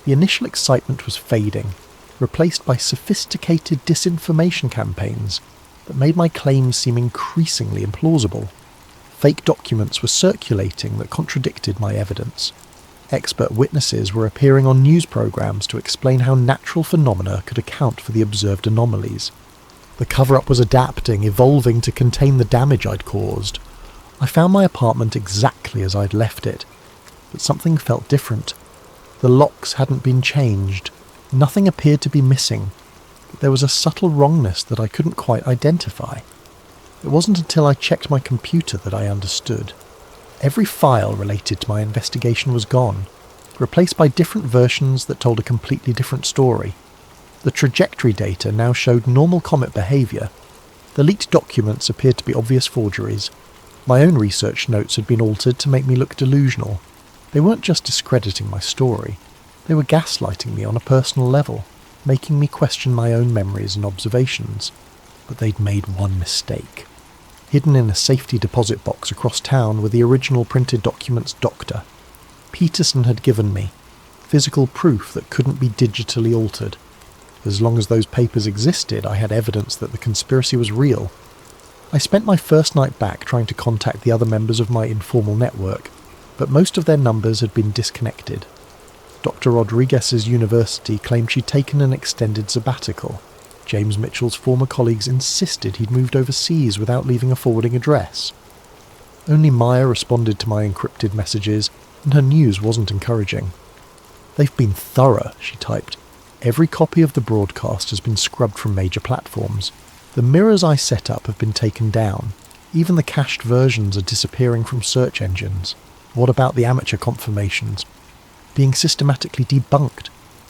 The initial excitement was fading, replaced by sophisticated disinformation campaigns that made my claims seem increasingly implausible. Fake documents were circulating that contradicted my evidence. Expert witnesses were appearing on news programs to explain how natural phenomena could account for the observed anomalies. The cover-up was adapting, evolving to contain the damage I'd caused. I found my apartment exactly as I'd left it, but something felt different. The locks hadn't been changed. Nothing appeared to be missing, but there was a subtle wrongness that I couldn't quite identify. It wasn't until I checked my computer that I understood. Every file related to my investigation was gone, replaced by different versions that told a completely different story. The trajectory data now showed normal comet behaviour. The leaked documents appeared to be obvious forgeries. My own research notes had been altered to make me look delusional. They weren't just discrediting my story, they were gaslighting me on a personal level, making me question my own memories and observations. But they'd made one mistake. Hidden in a safety deposit box across town were the original printed documents Doctor Peterson had given me, physical proof that couldn't be digitally altered. As long as those papers existed, I had evidence that the conspiracy was real. I spent my first night back trying to contact the other members of my informal network, but most of their numbers had been disconnected. Dr. Rodriguez's university claimed she'd taken an extended sabbatical. James Mitchell's former colleagues insisted he'd moved overseas without leaving a forwarding address. Only Maya responded to my encrypted messages, and her news wasn't encouraging. "They've been thorough," she typed. "Every copy of the broadcast has been scrubbed from major platforms. The mirrors I set up have been taken down. Even the cached versions are disappearing from search engines. What about the amateur confirmations? Being systematically debunked.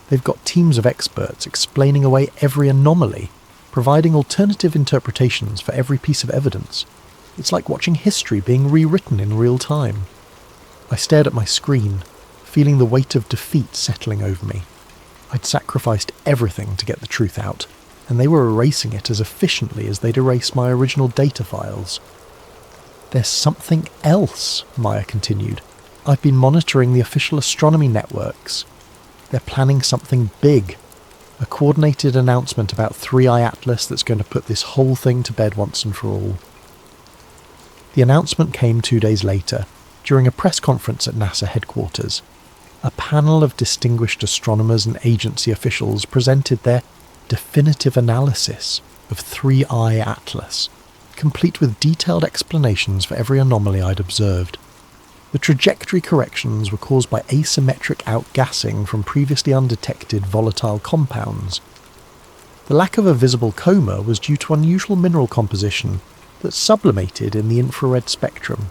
They've got teams of experts explaining away every anomaly, providing alternative interpretations for every piece of evidence. It's like watching history being rewritten in real time." I stared at my screen, feeling the weight of defeat settling over me. I'd sacrificed everything to get the truth out, and they were erasing it as efficiently as they'd erased my original data files. "There's something else," Maya continued. "I've been monitoring the official astronomy networks. They're planning something big. A coordinated announcement about 3i Atlas that's going to put this whole thing to bed once and for all." The announcement came 2 days later, during a press conference at NASA headquarters. A panel of distinguished astronomers and agency officials presented their definitive analysis of 3i Atlas, complete with detailed explanations for every anomaly I'd observed. The trajectory corrections were caused by asymmetric outgassing from previously undetected volatile compounds. The lack of a visible coma was due to unusual mineral composition that sublimated in the infrared spectrum.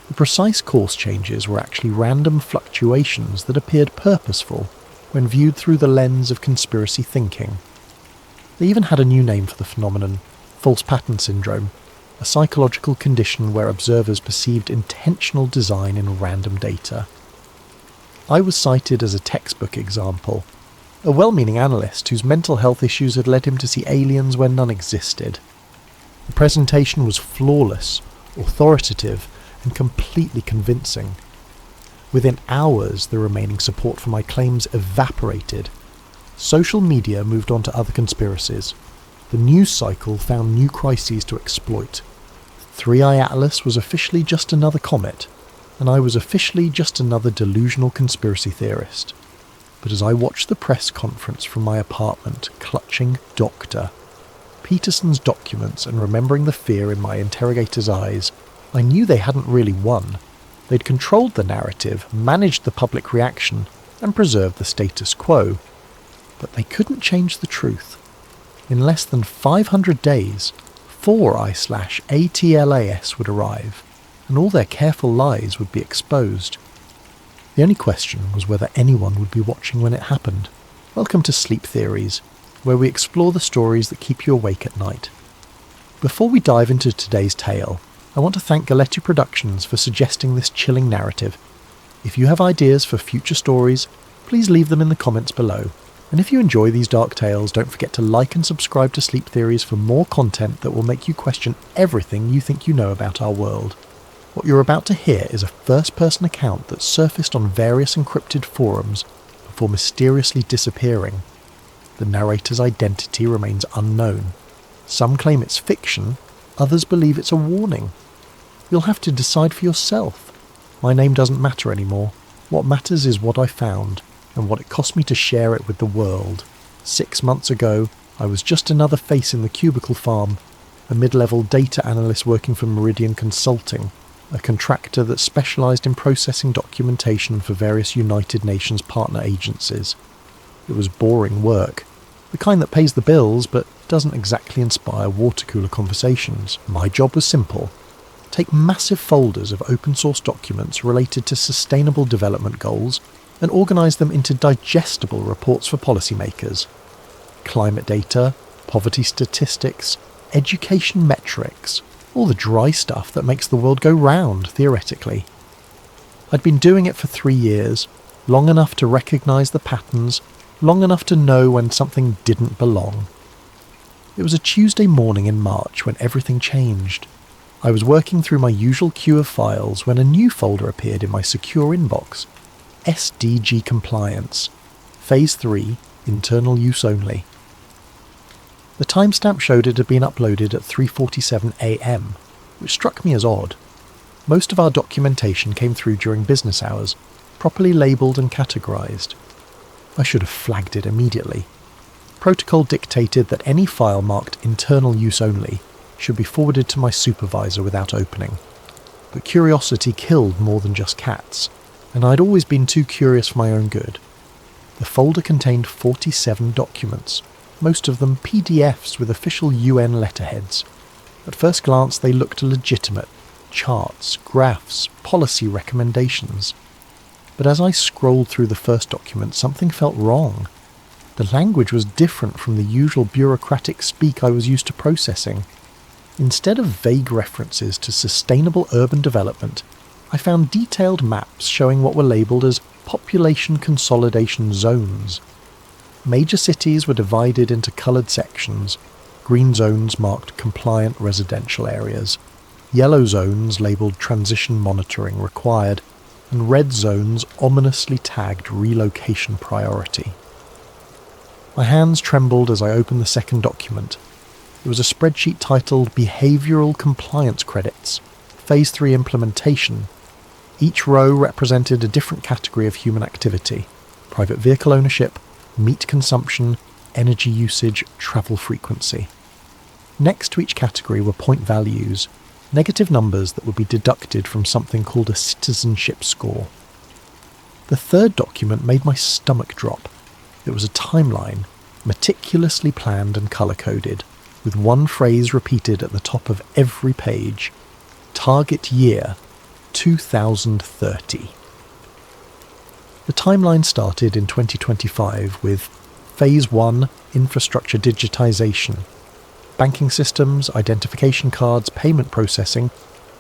The precise course changes were actually random fluctuations that appeared purposeful when viewed through the lens of conspiracy thinking. They even had a new name for the phenomenon: false pattern syndrome, a psychological condition where observers perceived intentional design in random data. I was cited as a textbook example, a well-meaning analyst whose mental health issues had led him to see aliens where none existed. The presentation was flawless, authoritative, and completely convincing. Within hours, the remaining support for my claims evaporated. Social media moved on to other conspiracies. The news cycle found new crises to exploit. 3i Atlas was officially just another comet, and I was officially just another delusional conspiracy theorist. But as I watched the press conference from my apartment, clutching Dr. Peterson's documents and remembering the fear in my interrogator's eyes, I knew they hadn't really won. They'd controlled the narrative, managed the public reaction, and preserved the status quo. But they couldn't change the truth. In less than 500 days, 4 I/ATLAS would arrive, and all their careful lies would be exposed. The only question was whether anyone would be watching when it happened. Welcome to Sleep Theories, where we explore the stories that keep you awake at night. Before we dive into today's tale, I want to thank Galletti Productions for suggesting this chilling narrative. If you have ideas for future stories, please leave them in the comments below. And if you enjoy these dark tales, don't forget to like and subscribe to Sleep Theories for more content that will make you question everything you think you know about our world. What you're about to hear is a first-person account that surfaced on various encrypted forums before mysteriously disappearing. The narrator's identity remains unknown. Some claim it's fiction, others believe it's a warning. You'll have to decide for yourself. My name doesn't matter anymore. What matters is what I found, and what it cost me to share it with the world. 6 months ago, I was just another face in the cubicle farm, a mid-level data analyst working for Meridian Consulting, a contractor that specialised in processing documentation for various United Nations partner agencies. It was boring work, the kind that pays the bills but doesn't exactly inspire water-cooler conversations. My job was simple. Take massive folders of open-source documents related to sustainable development goals and organise them into digestible reports for policymakers. Climate data, poverty statistics, education metrics, all the dry stuff that makes the world go round, theoretically. I'd been doing it for 3 years, long enough to recognise the patterns, long enough to know when something didn't belong. It was a Tuesday morning in March when everything changed. I was working through my usual queue of files when a new folder appeared in my secure inbox. SDG Compliance, Phase 3, Internal Use Only. The timestamp showed it had been uploaded at 3:47 AM, which struck me as odd. Most of our documentation came through during business hours, properly labelled and categorised. I should have flagged it immediately. Protocol dictated that any file marked Internal Use Only should be forwarded to my supervisor without opening. But curiosity killed more than just cats, and I'd always been too curious for my own good. The folder contained 47 documents, most of them PDFs with official UN letterheads. At first glance they looked legitimate: charts, graphs, policy recommendations. But as I scrolled through the first document, something felt wrong. The language was different from the usual bureaucratic speak I was used to processing. Instead of vague references to sustainable urban development, I found detailed maps showing what were labelled as population consolidation zones. Major cities were divided into coloured sections. Green zones marked compliant residential areas, yellow zones labelled transition monitoring required, and red zones ominously tagged relocation priority. My hands trembled as I opened the second document. It was a spreadsheet titled Behavioural Compliance Credits, Phase 3 Implementation. Each row represented a different category of human activity: private vehicle ownership, meat consumption, energy usage, travel frequency. Next to each category were point values, negative numbers that would be deducted from something called a citizenship score. The third document made my stomach drop. It was a timeline, meticulously planned and colour-coded, with one phrase repeated at the top of every page: Target Year 2030. The timeline started in 2025 with Phase 1, Infrastructure Digitization. Banking systems, identification cards, payment processing,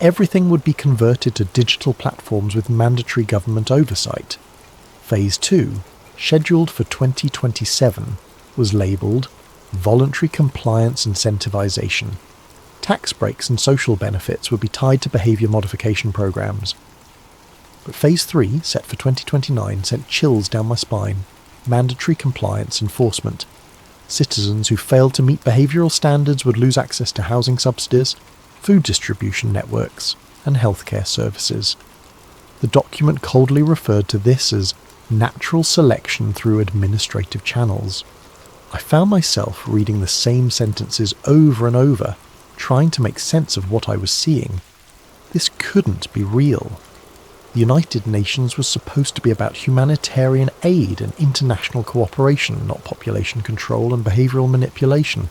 everything would be converted to digital platforms with mandatory government oversight. Phase 2, scheduled for 2027, was labelled Voluntary Compliance Incentivization. Tax breaks and social benefits would be tied to behaviour modification programs. But Phase 3, set for 2029, sent chills down my spine. Mandatory compliance enforcement. Citizens who failed to meet behavioural standards would lose access to housing subsidies, food distribution networks, and healthcare services. The document coldly referred to this as natural selection through administrative channels. I found myself reading the same sentences over and over, trying to make sense of what I was seeing. This couldn't be real. The United Nations was supposed to be about humanitarian aid and international cooperation, not population control and behavioural manipulation.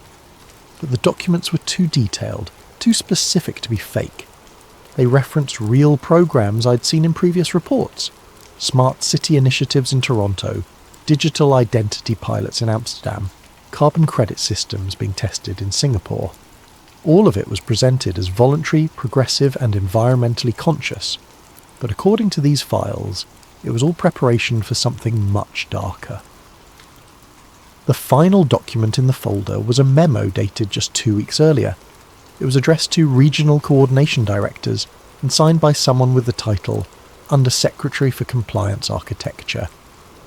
But the documents were too detailed, too specific to be fake. They referenced real programs I'd seen in previous reports. Smart city initiatives in Toronto, digital identity pilots in Amsterdam, carbon credit systems being tested in Singapore. All of it was presented as voluntary, progressive and environmentally conscious. But according to these files, it was all preparation for something much darker. The final document in the folder was a memo dated just 2 weeks earlier. It was addressed to regional coordination directors and signed by someone with the title Under Secretary for Compliance Architecture.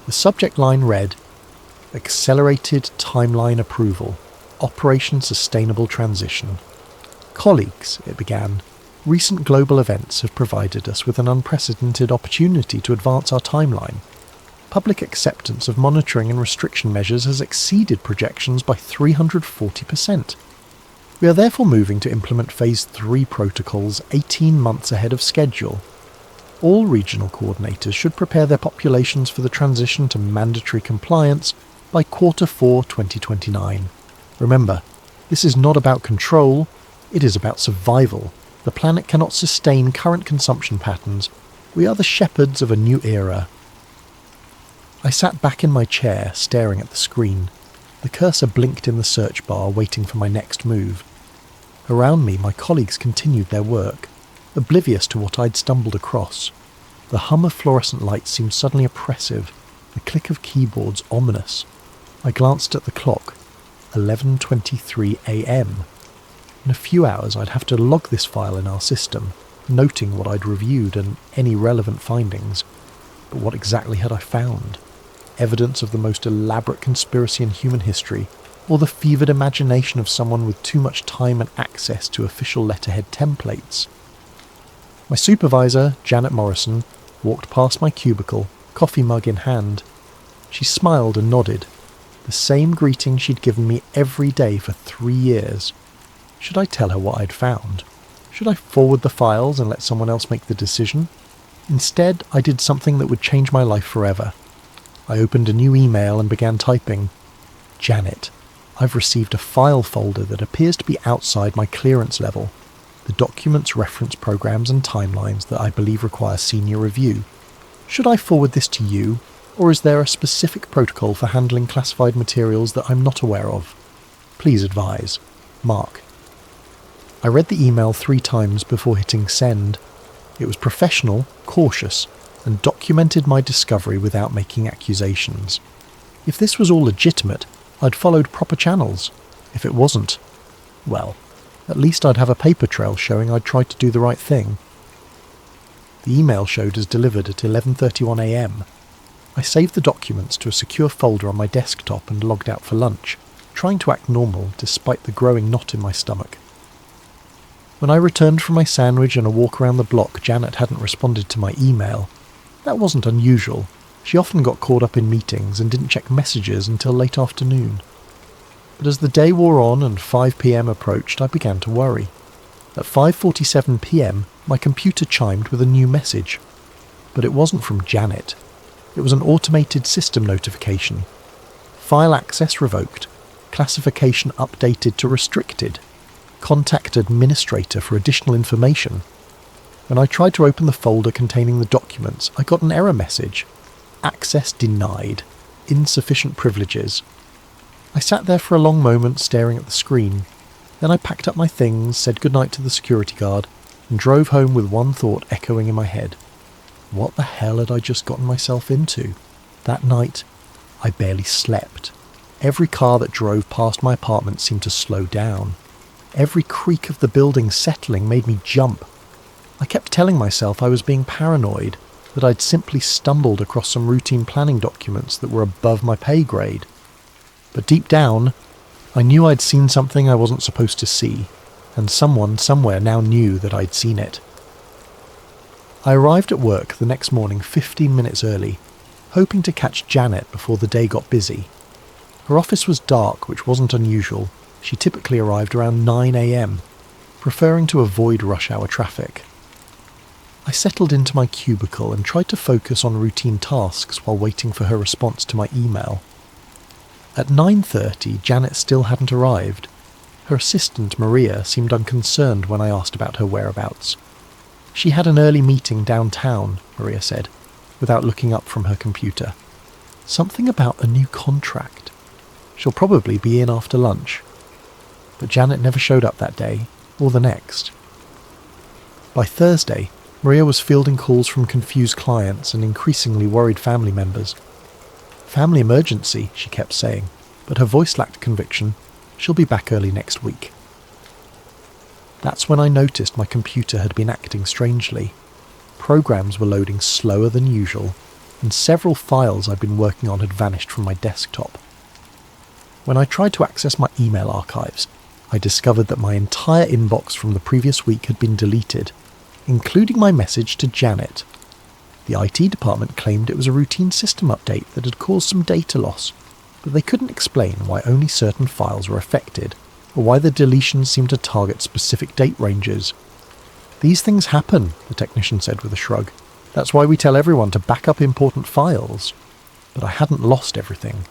The subject line read, Accelerated Timeline Approval, Operation Sustainable Transition. Colleagues, it began, recent global events have provided us with an unprecedented opportunity to advance our timeline. Public acceptance of monitoring and restriction measures has exceeded projections by 340%. We are therefore moving to implement Phase 3 protocols 18 months ahead of schedule. All regional coordinators should prepare their populations for the transition to mandatory compliance by Q4 2029. Remember, this is not about control, it is about survival. The planet cannot sustain current consumption patterns. We are the shepherds of a new era. I sat back in my chair, staring at the screen. The cursor blinked in the search bar, waiting for my next move. Around me, my colleagues continued their work, oblivious to what I'd stumbled across. The hum of fluorescent lights seemed suddenly oppressive, the click of keyboards ominous. I glanced at the clock. 11:23 a.m. In a few hours I'd have to log this file in our system, noting what I'd reviewed and any relevant findings. But what exactly had I found? Evidence of the most elaborate conspiracy in human history, or the fevered imagination of someone with too much time and access to official letterhead templates? My supervisor, Janet Morrison, walked past my cubicle, coffee mug in hand. She smiled and nodded, the same greeting she'd given me every day for 3 years. Should I tell her what I'd found? Should I forward the files and let someone else make the decision? Instead, I did something that would change my life forever. I opened a new email and began typing. Janet, I've received a file folder that appears to be outside my clearance level. The documents reference programs and timelines that I believe require senior review. Should I forward this to you, or is there a specific protocol for handling classified materials that I'm not aware of? Please advise. Mark. I read the email 3 times before hitting send. It was professional, cautious, and documented my discovery without making accusations. If this was all legitimate, I'd followed proper channels. If it wasn't, well, at least I'd have a paper trail showing I'd tried to do the right thing. The email showed as delivered at 11:31 a.m. I saved the documents to a secure folder on my desktop and logged out for lunch, trying to act normal despite the growing knot in my stomach. When I returned from my sandwich and a walk around the block, Janet hadn't responded to my email. That wasn't unusual. She often got caught up in meetings and didn't check messages until late afternoon. But as the day wore on and 5 p.m. approached, I began to worry. At 5:47 p.m, my computer chimed with a new message. But it wasn't from Janet. It was an automated system notification. File access revoked. Classification updated to restricted. Contact administrator for additional information. When I tried to open the folder containing the documents, I got an error message. Access denied. Insufficient privileges. I sat there for a long moment staring at the screen. Then I packed up my things, said goodnight to the security guard, and drove home with one thought echoing in my head. What the hell had I just gotten myself into? That night, I barely slept. Every car that drove past my apartment seemed to slow down. Every creak of the building settling made me jump. I kept telling myself I was being paranoid, that I'd simply stumbled across some routine planning documents that were above my pay grade. But deep down, I knew I'd seen something I wasn't supposed to see, and someone somewhere now knew that I'd seen it. I arrived at work the next morning 15 minutes early, hoping to catch Janet before the day got busy. Her office was dark, which wasn't unusual. She typically arrived around 9 a.m, preferring to avoid rush hour traffic. I settled into my cubicle and tried to focus on routine tasks while waiting for her response to my email. At 9:30, Janet still hadn't arrived. Her assistant, Maria, seemed unconcerned when I asked about her whereabouts. She had an early meeting downtown, Maria said, without looking up from her computer. Something about a new contract. She'll probably be in after lunch. But Janet never showed up that day, or the next. By Thursday, Maria was fielding calls from confused clients and increasingly worried family members. Family emergency, she kept saying, but her voice lacked conviction. She'll be back early next week. That's when I noticed my computer had been acting strangely. Programs were loading slower than usual, and several files I'd been working on had vanished from my desktop. When I tried to access my email archives, I discovered that my entire inbox from the previous week had been deleted, including my message to Janet. The IT department claimed it was a routine system update that had caused some data loss, but they couldn't explain why only certain files were affected, or why the deletions seemed to target specific date ranges. "These things happen," the technician said with a shrug. "That's why we tell everyone to back up important files." But I hadn't lost everything.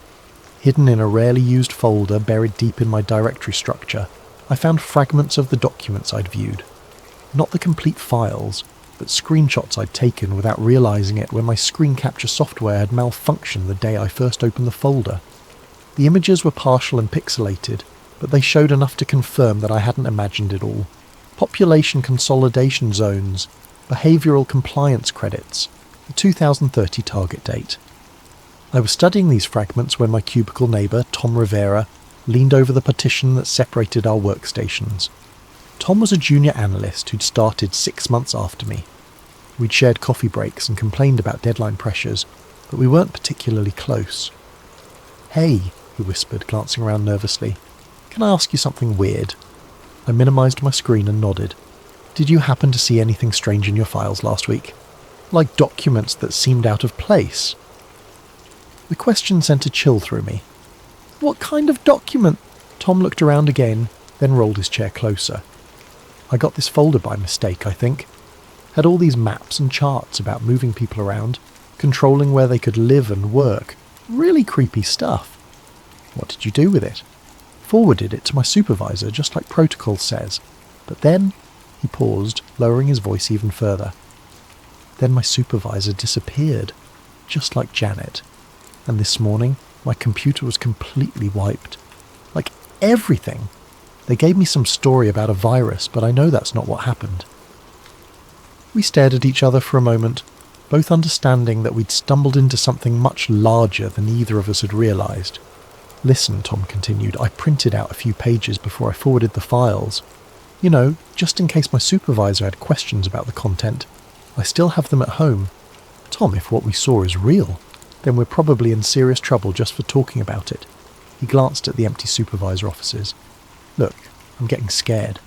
Hidden in a rarely used folder buried deep in my directory structure, I found fragments of the documents I'd viewed. Not the complete files, but screenshots I'd taken without realizing it when my screen capture software had malfunctioned the day I first opened the folder. The images were partial and pixelated, but they showed enough to confirm that I hadn't imagined it all. Population consolidation zones, behavioural compliance credits, the 2030 target date. I was studying these fragments when my cubicle neighbour, Tom Rivera, leaned over the partition that separated our workstations. Tom was a junior analyst who'd started 6 months after me. We'd shared coffee breaks and complained about deadline pressures, but we weren't particularly close. "Hey," he whispered, glancing around nervously. "Can I ask you something weird?" I minimised my screen and nodded. "Did you happen to see anything strange in your files last week? Like documents that seemed out of place?" The question sent a chill through me. "What kind of document?" Tom looked around again, then rolled his chair closer. "I got this folder by mistake, I think. Had all these maps and charts about moving people around, controlling where they could live and work. Really creepy stuff." "What did you do with it?" "Forwarded it to my supervisor, just like protocol says. But then," he paused, lowering his voice even further. "Then my supervisor disappeared, just like Janet. And this morning, my computer was completely wiped. Like everything. They gave me some story about a virus, but I know that's not what happened." We stared at each other for a moment, both understanding that we'd stumbled into something much larger than either of us had realised. "Listen," Tom continued, "I printed out a few pages before I forwarded the files. You know, just in case my supervisor had questions about the content. I still have them at home. Tom, if what we saw is real, then we're probably in serious trouble just for talking about it." He glanced at the empty supervisor offices. "Look, I'm getting scared.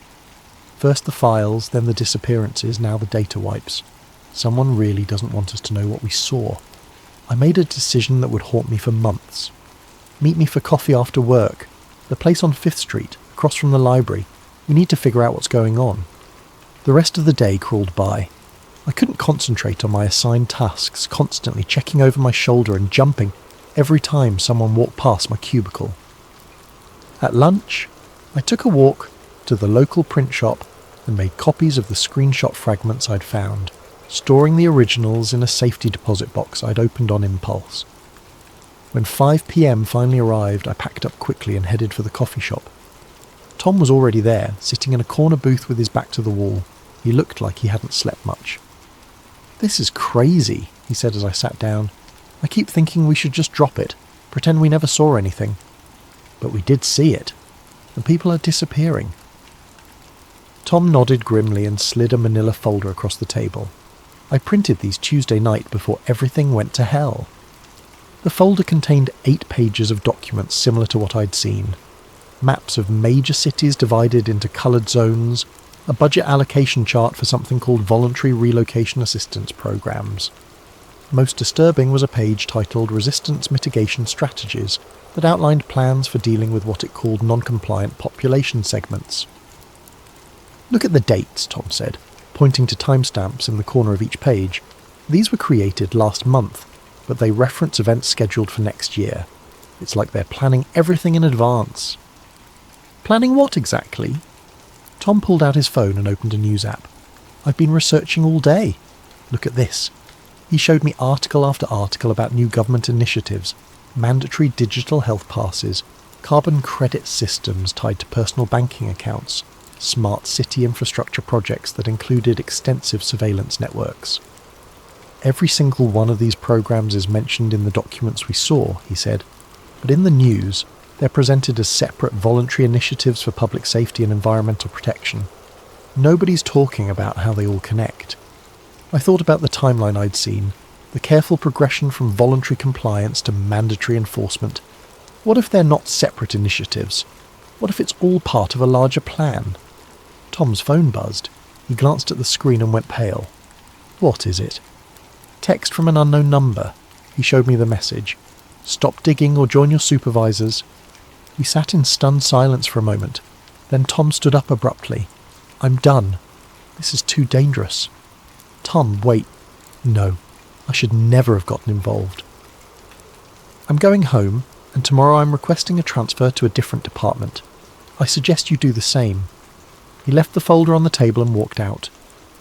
First the files, then the disappearances, now the data wipes. Someone really doesn't want us to know what we saw. I made a decision that would haunt me for months. Meet me for coffee after work. The place on 5th Street, across from the library. We need to figure out what's going on." The rest of the day crawled by. I couldn't concentrate on my assigned tasks, constantly checking over my shoulder and jumping every time someone walked past my cubicle. At lunch, I took a walk to the local print shop and made copies of the screenshot fragments I'd found, storing the originals in a safety deposit box I'd opened on impulse. When 5 p.m. finally arrived, I packed up quickly and headed for the coffee shop. Tom was already there, sitting in a corner booth with his back to the wall. He looked like he hadn't slept much. "This is crazy," he said as I sat down. "I keep thinking we should just drop it, pretend we never saw anything. But we did see it. The people are disappearing." Tom nodded grimly and slid a manila folder across the table. "I printed these Tuesday night before everything went to hell." The folder contained 8 pages of documents similar to what I'd seen. Maps of major cities divided into coloured zones, a budget allocation chart for something called Voluntary Relocation Assistance Programs. Most disturbing was a page titled Resistance Mitigation Strategies that outlined plans for dealing with what it called non-compliant population segments. "Look at the dates," Tom said. pointing to timestamps in the corner of each page. These were created last month, but they reference events scheduled for next year. It's like they're planning everything in advance. Planning what exactly? Tom pulled out his phone and opened a news app. I've been researching all day. Look at this. He showed me article after article about new government initiatives, mandatory digital health passes, carbon credit systems tied to personal banking accounts, smart city infrastructure projects that included extensive surveillance networks. Every single one of these programs is mentioned in the documents we saw, he said, but in the news, they're presented as separate voluntary initiatives for public safety and environmental protection. Nobody's talking about how they all connect. I thought about the timeline I'd seen, the careful progression from voluntary compliance to mandatory enforcement. What if they're not separate initiatives? What if it's all part of a larger plan? Tom's phone buzzed. He glanced at the screen and went pale. What is it? Text from an unknown number. He showed me the message. Stop digging or join your supervisors. We sat in stunned silence for a moment. Then Tom stood up abruptly. I'm done. This is too dangerous. Tom, wait. No, I should never have gotten involved. I'm going home, and tomorrow I'm requesting a transfer to a different department. I suggest you do the same. He left the folder on the table and walked out,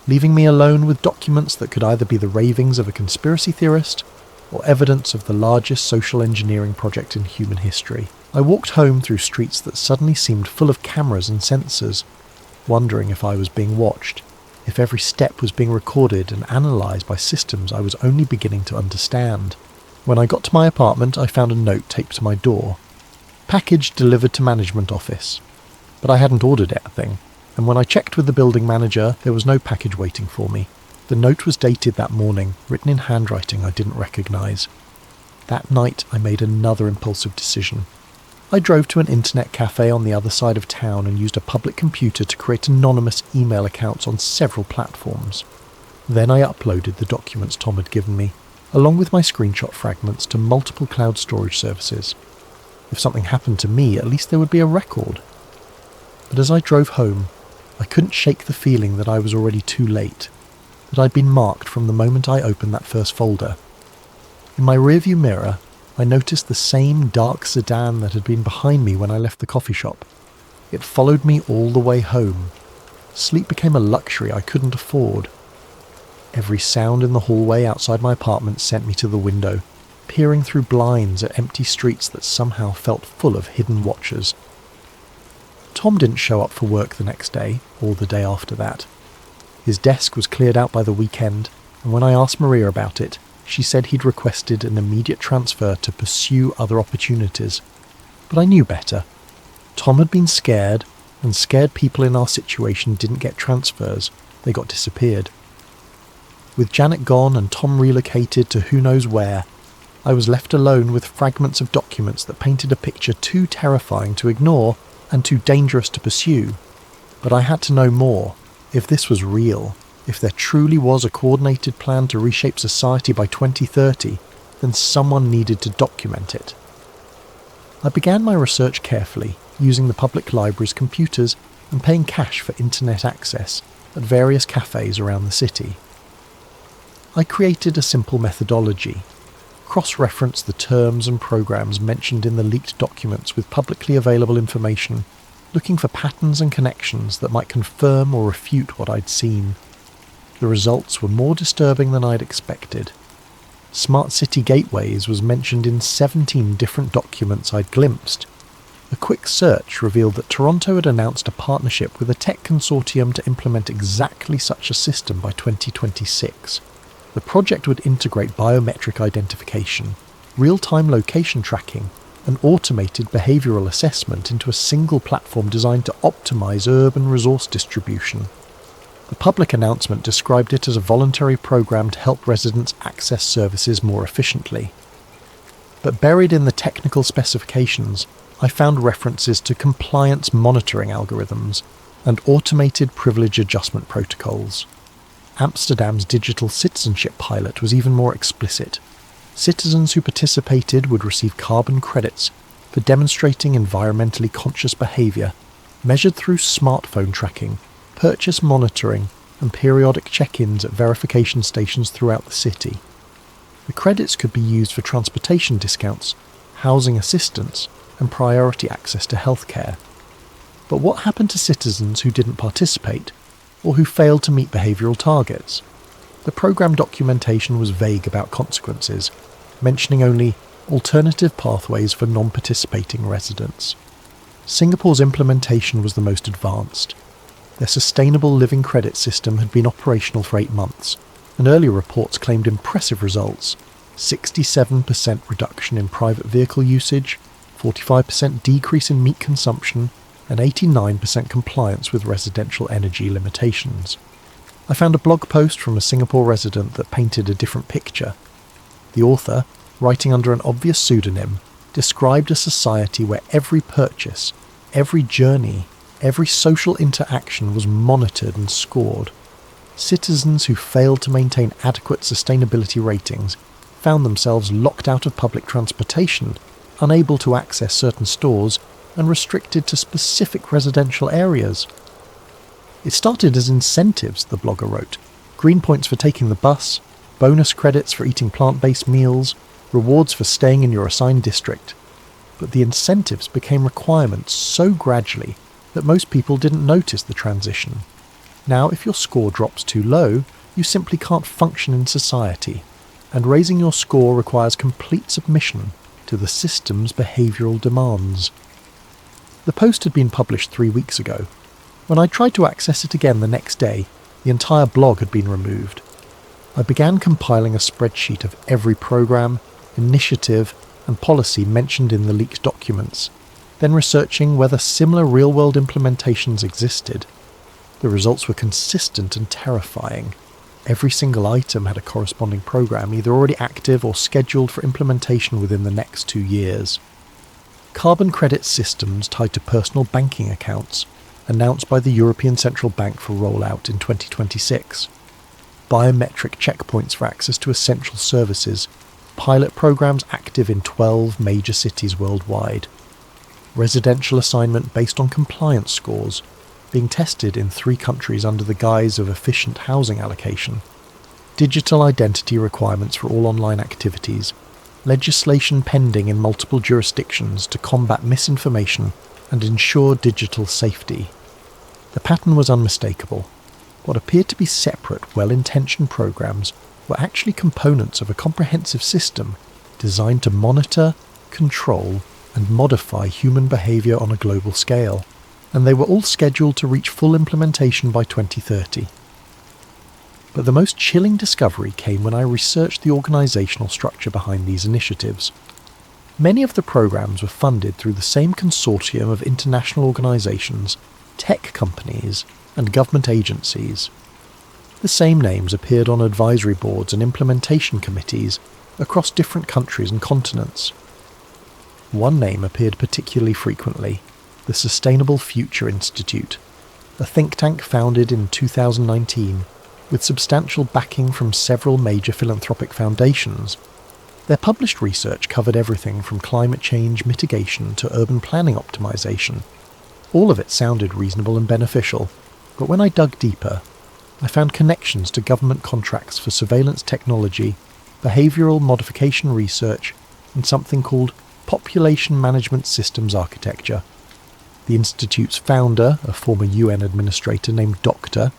leaving me alone with documents that could either be the ravings of a conspiracy theorist or evidence of the largest social engineering project in human history. I walked home through streets that suddenly seemed full of cameras and sensors, wondering if I was being watched, if every step was being recorded and analysed by systems I was only beginning to understand. When I got to my apartment, I found a note taped to my door. Package delivered to management office. But I hadn't ordered anything, and when I checked with the building manager, there was no package waiting for me. The note was dated that morning, written in handwriting I didn't recognise. That night, I made another impulsive decision. I drove to an internet cafe on the other side of town and used a public computer to create anonymous email accounts on several platforms. Then I uploaded the documents Tom had given me, along with my screenshot fragments, to multiple cloud storage services. If something happened to me, at least there would be a record. But as I drove home, I couldn't shake the feeling that I was already too late, that I'd been marked from the moment I opened that first folder. In my rearview mirror, I noticed the same dark sedan that had been behind me when I left the coffee shop. It followed me all the way home. Sleep became a luxury I couldn't afford. Every sound in the hallway outside my apartment sent me to the window, peering through blinds at empty streets that somehow felt full of hidden watchers. Tom didn't show up for work the next day, or the day after that. His desk was cleared out by the weekend, and when I asked Maria about it, she said he'd requested an immediate transfer to pursue other opportunities. But I knew better. Tom had been scared, and scared people in our situation didn't get transfers, they got disappeared. With Janet gone and Tom relocated to who knows where, I was left alone with fragments of documents that painted a picture too terrifying to ignore and too dangerous to pursue. But I had to know more. If this was real, if there truly was a coordinated plan to reshape society by 2030, then someone needed to document it. I began my research carefully, using the public library's computers and paying cash for internet access at various cafes around the city. I created a simple methodology, cross-referenced the terms and programs mentioned in the leaked documents with publicly available information, looking for patterns and connections that might confirm or refute what I'd seen. The results were more disturbing than I'd expected. Smart city gateways was mentioned in 17 different documents I'd glimpsed. A quick search revealed that Toronto had announced a partnership with a tech consortium to implement exactly such a system by 2026. The project would integrate biometric identification, real-time location tracking, and automated behavioural assessment into a single platform designed to optimise urban resource distribution. The public announcement described it as a voluntary program to help residents access services more efficiently. But buried in the technical specifications, I found references to compliance monitoring algorithms and automated privilege adjustment protocols. Amsterdam's digital citizenship pilot was even more explicit. Citizens who participated would receive carbon credits for demonstrating environmentally conscious behaviour, measured through smartphone tracking, purchase monitoring, and periodic check-ins at verification stations throughout the city. The credits could be used for transportation discounts, housing assistance, and priority access to healthcare. But what happened to citizens who didn't participate, or who failed to meet behavioural targets? The programme documentation was vague about consequences, mentioning only alternative pathways for non-participating residents. Singapore's implementation was the most advanced. Their sustainable living credit system had been operational for 8 months, and earlier reports claimed impressive results: 67% reduction in private vehicle usage, 45% decrease in meat consumption, and 89% compliance with residential energy limitations. I found a blog post from a Singapore resident that painted a different picture. The author, writing under an obvious pseudonym, described a society where every purchase, every journey, every social interaction was monitored and scored. Citizens who failed to maintain adequate sustainability ratings found themselves locked out of public transportation, unable to access certain stores, and restricted to specific residential areas. It started as incentives, the blogger wrote: green points for taking the bus, bonus credits for eating plant-based meals, rewards for staying in your assigned district. But the incentives became requirements so gradually that most people didn't notice the transition. Now, if your score drops too low, you simply can't function in society, and raising your score requires complete submission to the system's behavioural demands. The post had been published 3 weeks ago. When I tried to access it again the next day, the entire blog had been removed. I began compiling a spreadsheet of every programme, initiative, and policy mentioned in the leaked documents, then researching whether similar real-world implementations existed. The results were consistent and terrifying. Every single item had a corresponding programme either already active or scheduled for implementation within the next 2 years. Carbon credit systems tied to personal banking accounts, announced by the European Central Bank for rollout in 2026. Biometric checkpoints for access to essential services, pilot programs active in 12 major cities worldwide. Residential assignment based on compliance scores, being tested in 3 countries under the guise of efficient housing allocation. Digital identity requirements for all online activities. Legislation pending in multiple jurisdictions to combat misinformation and ensure digital safety. The pattern was unmistakable. What appeared to be separate, well-intentioned programs were actually components of a comprehensive system designed to monitor, control, and modify human behaviour on a global scale, and they were all scheduled to reach full implementation by 2030. But the most chilling discovery came when I researched the organisational structure behind these initiatives. Many of the programs were funded through the same consortium of international organisations, tech companies, and government agencies. The same names appeared on advisory boards and implementation committees across different countries and continents. One name appeared particularly frequently: the Sustainable Future Institute, a think tank founded in 2019 with substantial backing from several major philanthropic foundations. Their published research covered everything from climate change mitigation to urban planning optimization. All of it sounded reasonable and beneficial, but when I dug deeper, I found connections to government contracts for surveillance technology, behavioural modification research, and something called Population Management Systems Architecture. The Institute's founder, a former UN administrator named Dr.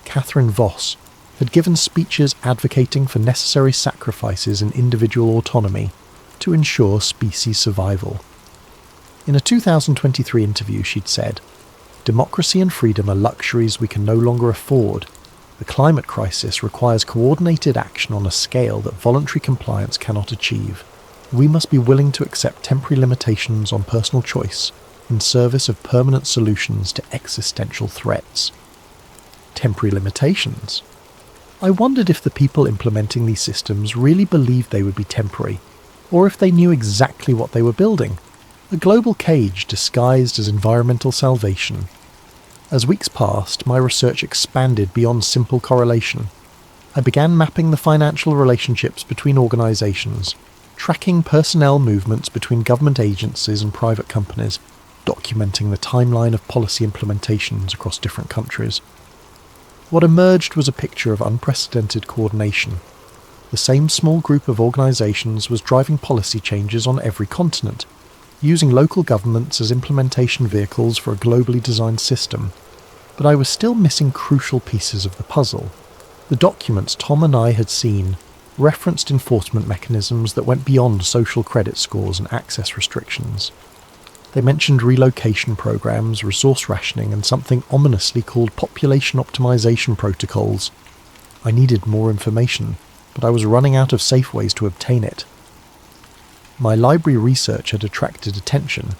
Catherine Voss, had given speeches advocating for necessary sacrifices in individual autonomy to ensure species survival. In a 2023 interview, she'd said, "Democracy and freedom are luxuries we can no longer afford. The climate crisis requires coordinated action on a scale that voluntary compliance cannot achieve. We must be willing to accept temporary limitations on personal choice in service of permanent solutions to existential threats." Temporary limitations? I wondered if the people implementing these systems really believed they would be temporary, or if they knew exactly what they were building. A global cage disguised as environmental salvation. As weeks passed, my research expanded beyond simple correlation. I began mapping the financial relationships between organisations, tracking personnel movements between government agencies and private companies, documenting the timeline of policy implementations across different countries. What emerged was a picture of unprecedented coordination. The same small group of organisations was driving policy changes on every continent, using local governments as implementation vehicles for a globally designed system. But I was still missing crucial pieces of the puzzle. The documents Tom and I had seen referenced enforcement mechanisms that went beyond social credit scores and access restrictions. They mentioned relocation programs, resource rationing, and something ominously called population optimization protocols. I needed more information, but I was running out of safe ways to obtain it. My library research had attracted attention.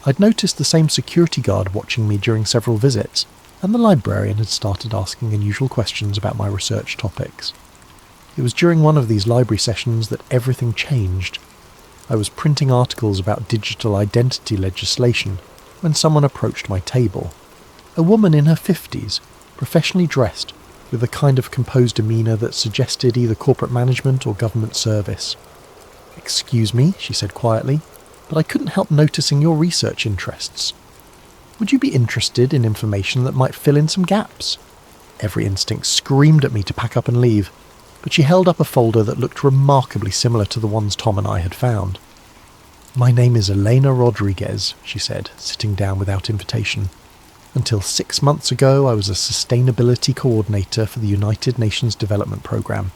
I'd noticed the same security guard watching me during several visits, and the librarian had started asking unusual questions about my research topics. It was during one of these library sessions that everything changed. I was printing articles about digital identity legislation when someone approached my table. A woman in her 50s, professionally dressed, with a kind of composed demeanour that suggested either corporate management or government service. "Excuse me," she said quietly, "but I couldn't help noticing your research interests. Would you be interested in information that might fill in some gaps?" Every instinct screamed at me to pack up and leave, but she held up a folder that looked remarkably similar to the ones Tom and I had found. "My name is Elena Rodriguez," she said, sitting down without invitation. "Until 6 months ago, I was a sustainability coordinator for the United Nations Development Programme,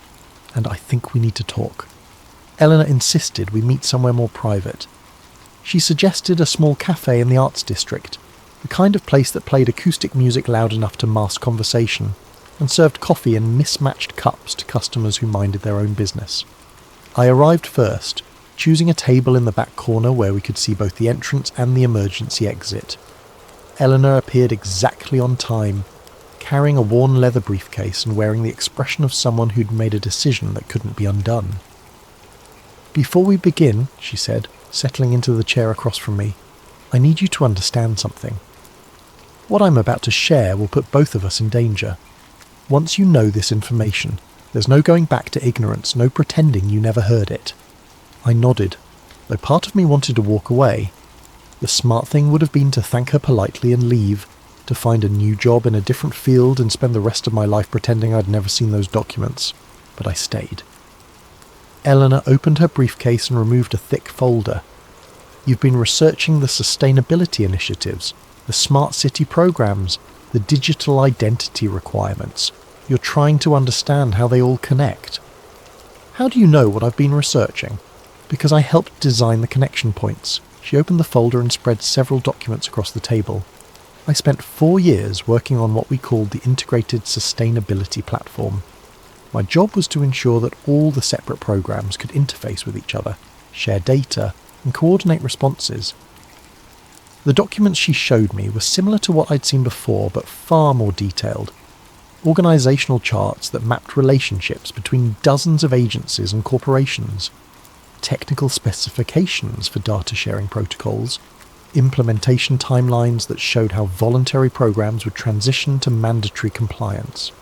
and I think we need to talk." Eleanor insisted we meet somewhere more private. She suggested a small cafe in the arts district, the kind of place that played acoustic music loud enough to mask conversation, and served coffee in mismatched cups to customers who minded their own business. I arrived first, choosing a table in the back corner where we could see both the entrance and the emergency exit. Eleanor appeared exactly on time, carrying a worn leather briefcase and wearing the expression of someone who'd made a decision that couldn't be undone. "Before we begin," she said, settling into the chair across from me, "I need you to understand something. What I'm about to share will put both of us in danger. Once you know this information, there's no going back to ignorance, no pretending you never heard it." I nodded, though part of me wanted to walk away. The smart thing would have been to thank her politely and leave, to find a new job in a different field and spend the rest of my life pretending I'd never seen those documents. But I stayed. Eleanor opened her briefcase and removed a thick folder. "You've been researching the sustainability initiatives, the smart city programs, the digital identity requirements. You're trying to understand how they all connect." "How do you know what I've been researching?" "Because I helped design the connection points." She opened the folder and spread several documents across the table. "I spent 4 years working on what we called the Integrated Sustainability Platform. My job was to ensure that all the separate programs could interface with each other, share data, and coordinate responses." The documents she showed me were similar to what I'd seen before, but far more detailed. Organisational charts that mapped relationships between dozens of agencies and corporations, technical specifications for data sharing protocols, implementation timelines that showed how voluntary programs would transition to mandatory compliance.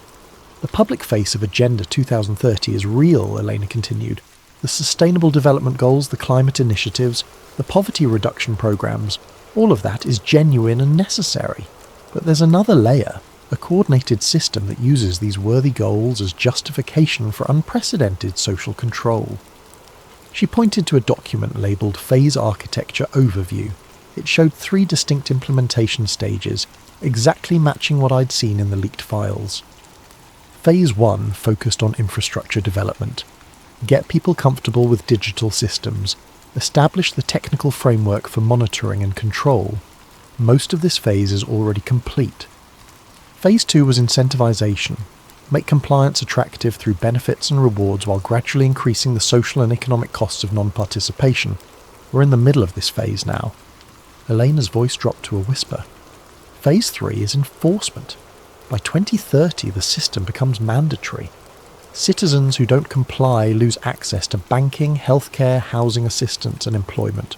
"The public face of Agenda 2030 is real," Elena continued. "The Sustainable Development Goals, the climate initiatives, the poverty reduction programs, all of that is genuine and necessary. But there's another layer, a coordinated system that uses these worthy goals as justification for unprecedented social control." She pointed to a document labelled Phase Architecture Overview. It showed 3 distinct implementation stages, exactly matching what I'd seen in the leaked files. Phase 1 focused on infrastructure development. Get people comfortable with digital systems. Establish the technical framework for monitoring and control. Most of this phase is already complete. Phase 2 was incentivization. Make compliance attractive through benefits and rewards while gradually increasing the social and economic costs of non-participation. We're in the middle of this phase now. Elena's voice dropped to a whisper. Phase 3 is enforcement. By 2030, the system becomes mandatory. Citizens who don't comply lose access to banking, healthcare, housing assistance and employment.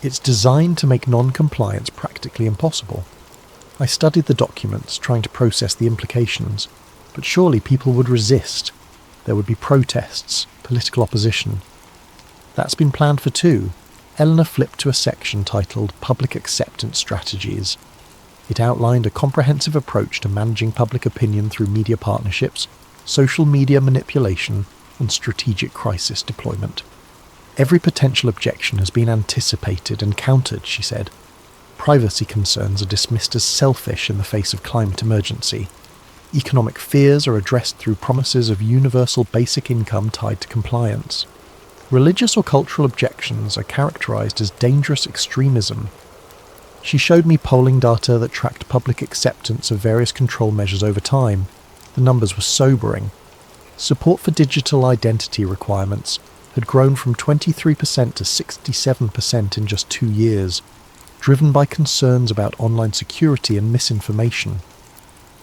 It's designed to make non-compliance practically impossible. I studied the documents, trying to process the implications, but surely people would resist. There would be protests, political opposition. That's been planned for too. Eleanor flipped to a section titled Public Acceptance Strategies. It outlined a comprehensive approach to managing public opinion through media partnerships, social media manipulation, and strategic crisis deployment. Every potential objection has been anticipated and countered, she said. Privacy concerns are dismissed as selfish in the face of climate emergency. Economic fears are addressed through promises of universal basic income tied to compliance. Religious or cultural objections are characterized as dangerous extremism. She showed me polling data that tracked public acceptance of various control measures over time. The numbers were sobering. Support for digital identity requirements had grown from 23% to 67% in just 2 years, driven by concerns about online security and misinformation.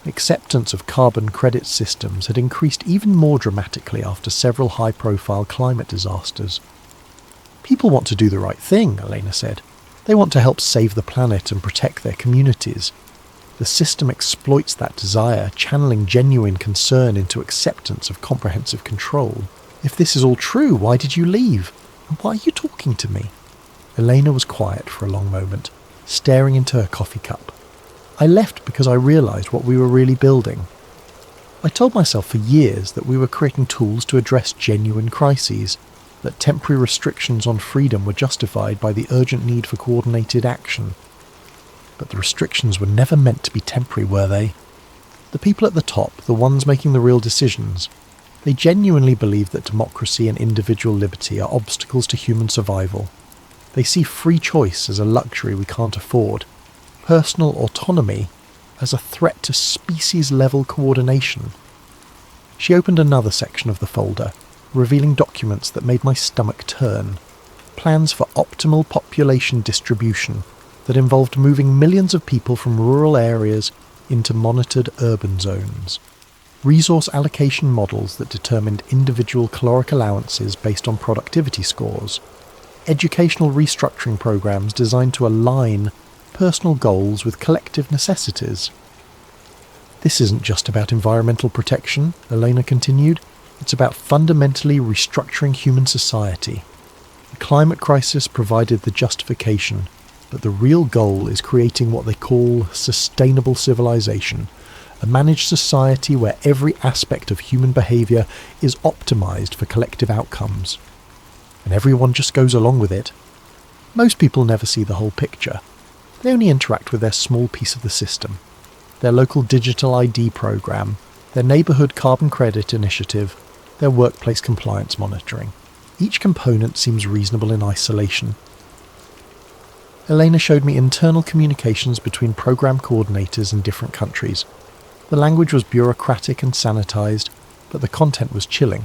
Acceptance of carbon credit systems had increased even more dramatically after several high-profile climate disasters. People want to do the right thing, Elena said. They want to help save the planet and protect their communities. The system exploits that desire, channeling genuine concern into acceptance of comprehensive control. If this is all true, why did you leave? And why are you talking to me? Elena was quiet for a long moment, staring into her coffee cup. I left because I realised what we were really building. I told myself for years that we were creating tools to address genuine crises, that temporary restrictions on freedom were justified by the urgent need for coordinated action. But the restrictions were never meant to be temporary, were they? The people at the top, the ones making the real decisions, they genuinely believe that democracy and individual liberty are obstacles to human survival. They see free choice as a luxury we can't afford, personal autonomy as a threat to species-level coordination. She opened another section of the folder, revealing documents that made my stomach turn. Plans for optimal population distribution that involved moving millions of people from rural areas into monitored urban zones. Resource allocation models that determined individual caloric allowances based on productivity scores. Educational restructuring programs designed to align personal goals with collective necessities. This isn't just about environmental protection, Elena continued. It's about fundamentally restructuring human society. The climate crisis provided the justification, but the real goal is creating what they call sustainable civilization, a managed society where every aspect of human behaviour is optimised for collective outcomes. And everyone just goes along with it. Most people never see the whole picture. They only interact with their small piece of the system. Their local digital ID program, their neighbourhood carbon credit initiative, their workplace compliance monitoring. Each component seems reasonable in isolation. Elena showed me internal communications between program coordinators in different countries. The language was bureaucratic and sanitised, but the content was chilling.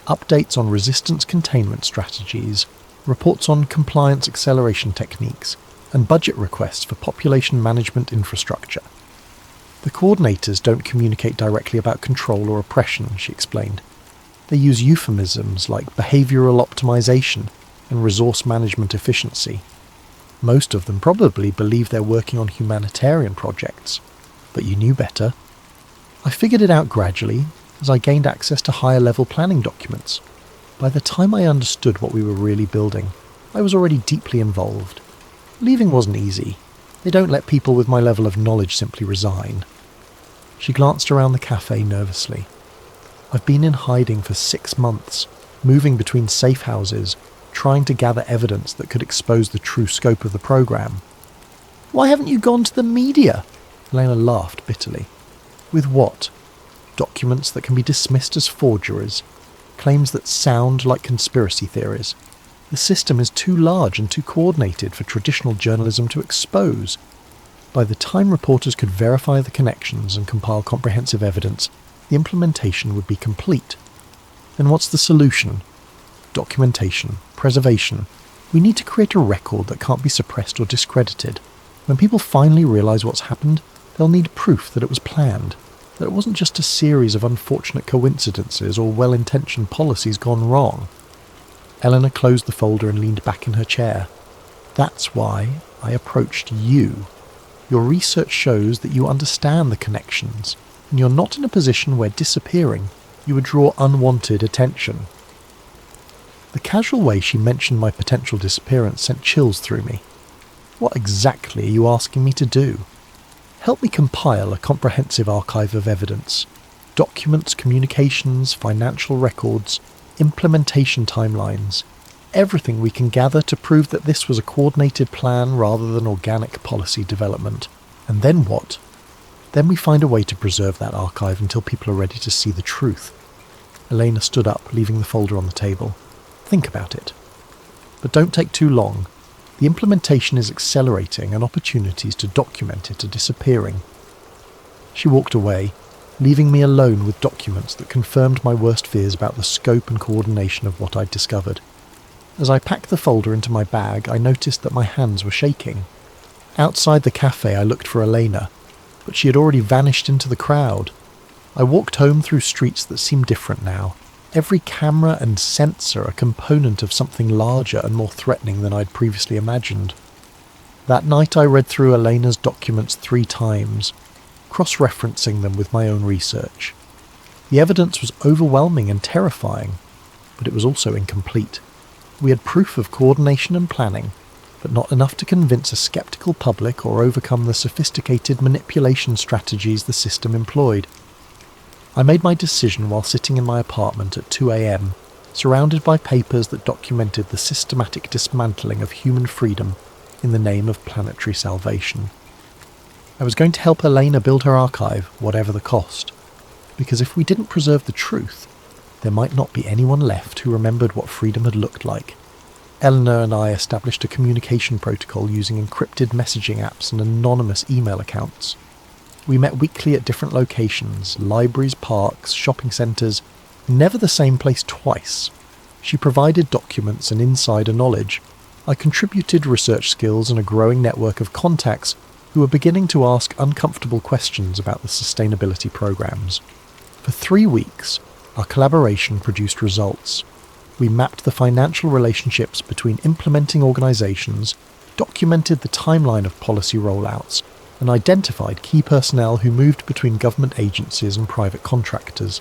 Updates on resistance containment strategies, reports on compliance acceleration techniques, and budget requests for population management infrastructure. The coordinators don't communicate directly about control or oppression, she explained. They use euphemisms like behavioural optimization and resource management efficiency. Most of them probably believe they're working on humanitarian projects, but you knew better. I figured it out gradually as I gained access to higher-level planning documents. By the time I understood what we were really building, I was already deeply involved. Leaving wasn't easy. They don't let people with my level of knowledge simply resign. She glanced around the cafe nervously. I've been in hiding for 6 months, moving between safe houses, trying to gather evidence that could expose the true scope of the program. Why haven't you gone to the media? Elena laughed bitterly. With what? Documents that can be dismissed as forgeries, claims that sound like conspiracy theories. The system is too large and too coordinated for traditional journalism to expose. By the time reporters could verify the connections and compile comprehensive evidence, the implementation would be complete. Then what's the solution? Documentation, preservation. We need to create a record that can't be suppressed or discredited. When people finally realise what's happened, they'll need proof that it was planned, that it wasn't just a series of unfortunate coincidences or well-intentioned policies gone wrong. Eleanor closed the folder and leaned back in her chair. That's why I approached you. Your research shows that you understand the connections, and you're not in a position where disappearing, you would draw unwanted attention. The casual way she mentioned my potential disappearance sent chills through me. What exactly are you asking me to do? help me compile a comprehensive archive of evidence. Documents, communications, financial records, implementation timelines. Everything we can gather to prove that this was a coordinated plan rather than organic policy development. And then what? Then we find a way to preserve that archive until people are ready to see the truth. Elena stood up, leaving the folder on the table. Think about it. But don't take too long. The implementation is accelerating and opportunities to document it are disappearing. She walked away, leaving me alone with documents that confirmed my worst fears about the scope and coordination of what I'd discovered. As I packed the folder into my bag, I noticed that my hands were shaking. Outside the cafe I looked for Elena, but she had already vanished into the crowd. I walked home through streets that seemed different now. Every camera and sensor a component of something larger and more threatening than I'd previously imagined. That night I read through Elena's documents 3 times, cross-referencing them with my own research. The evidence was overwhelming and terrifying, but it was also incomplete. We had proof of coordination and planning, but not enough to convince a skeptical public or overcome the sophisticated manipulation strategies the system employed. I made my decision while sitting in my apartment at 2 a.m, surrounded by papers that documented the systematic dismantling of human freedom in the name of planetary salvation. I was going to help Elena build her archive, whatever the cost, because if we didn't preserve the truth, there might not be anyone left who remembered what freedom had looked like. Eleanor and I established a communication protocol using encrypted messaging apps and anonymous email accounts. We met weekly at different locations, libraries, parks, shopping centres, never the same place twice. She provided documents and insider knowledge. I contributed research skills and a growing network of contacts who were beginning to ask uncomfortable questions about the sustainability programs. For 3 weeks, our collaboration produced results. We mapped the financial relationships between implementing organisations, documented the timeline of policy rollouts, and identified key personnel who moved between government agencies and private contractors.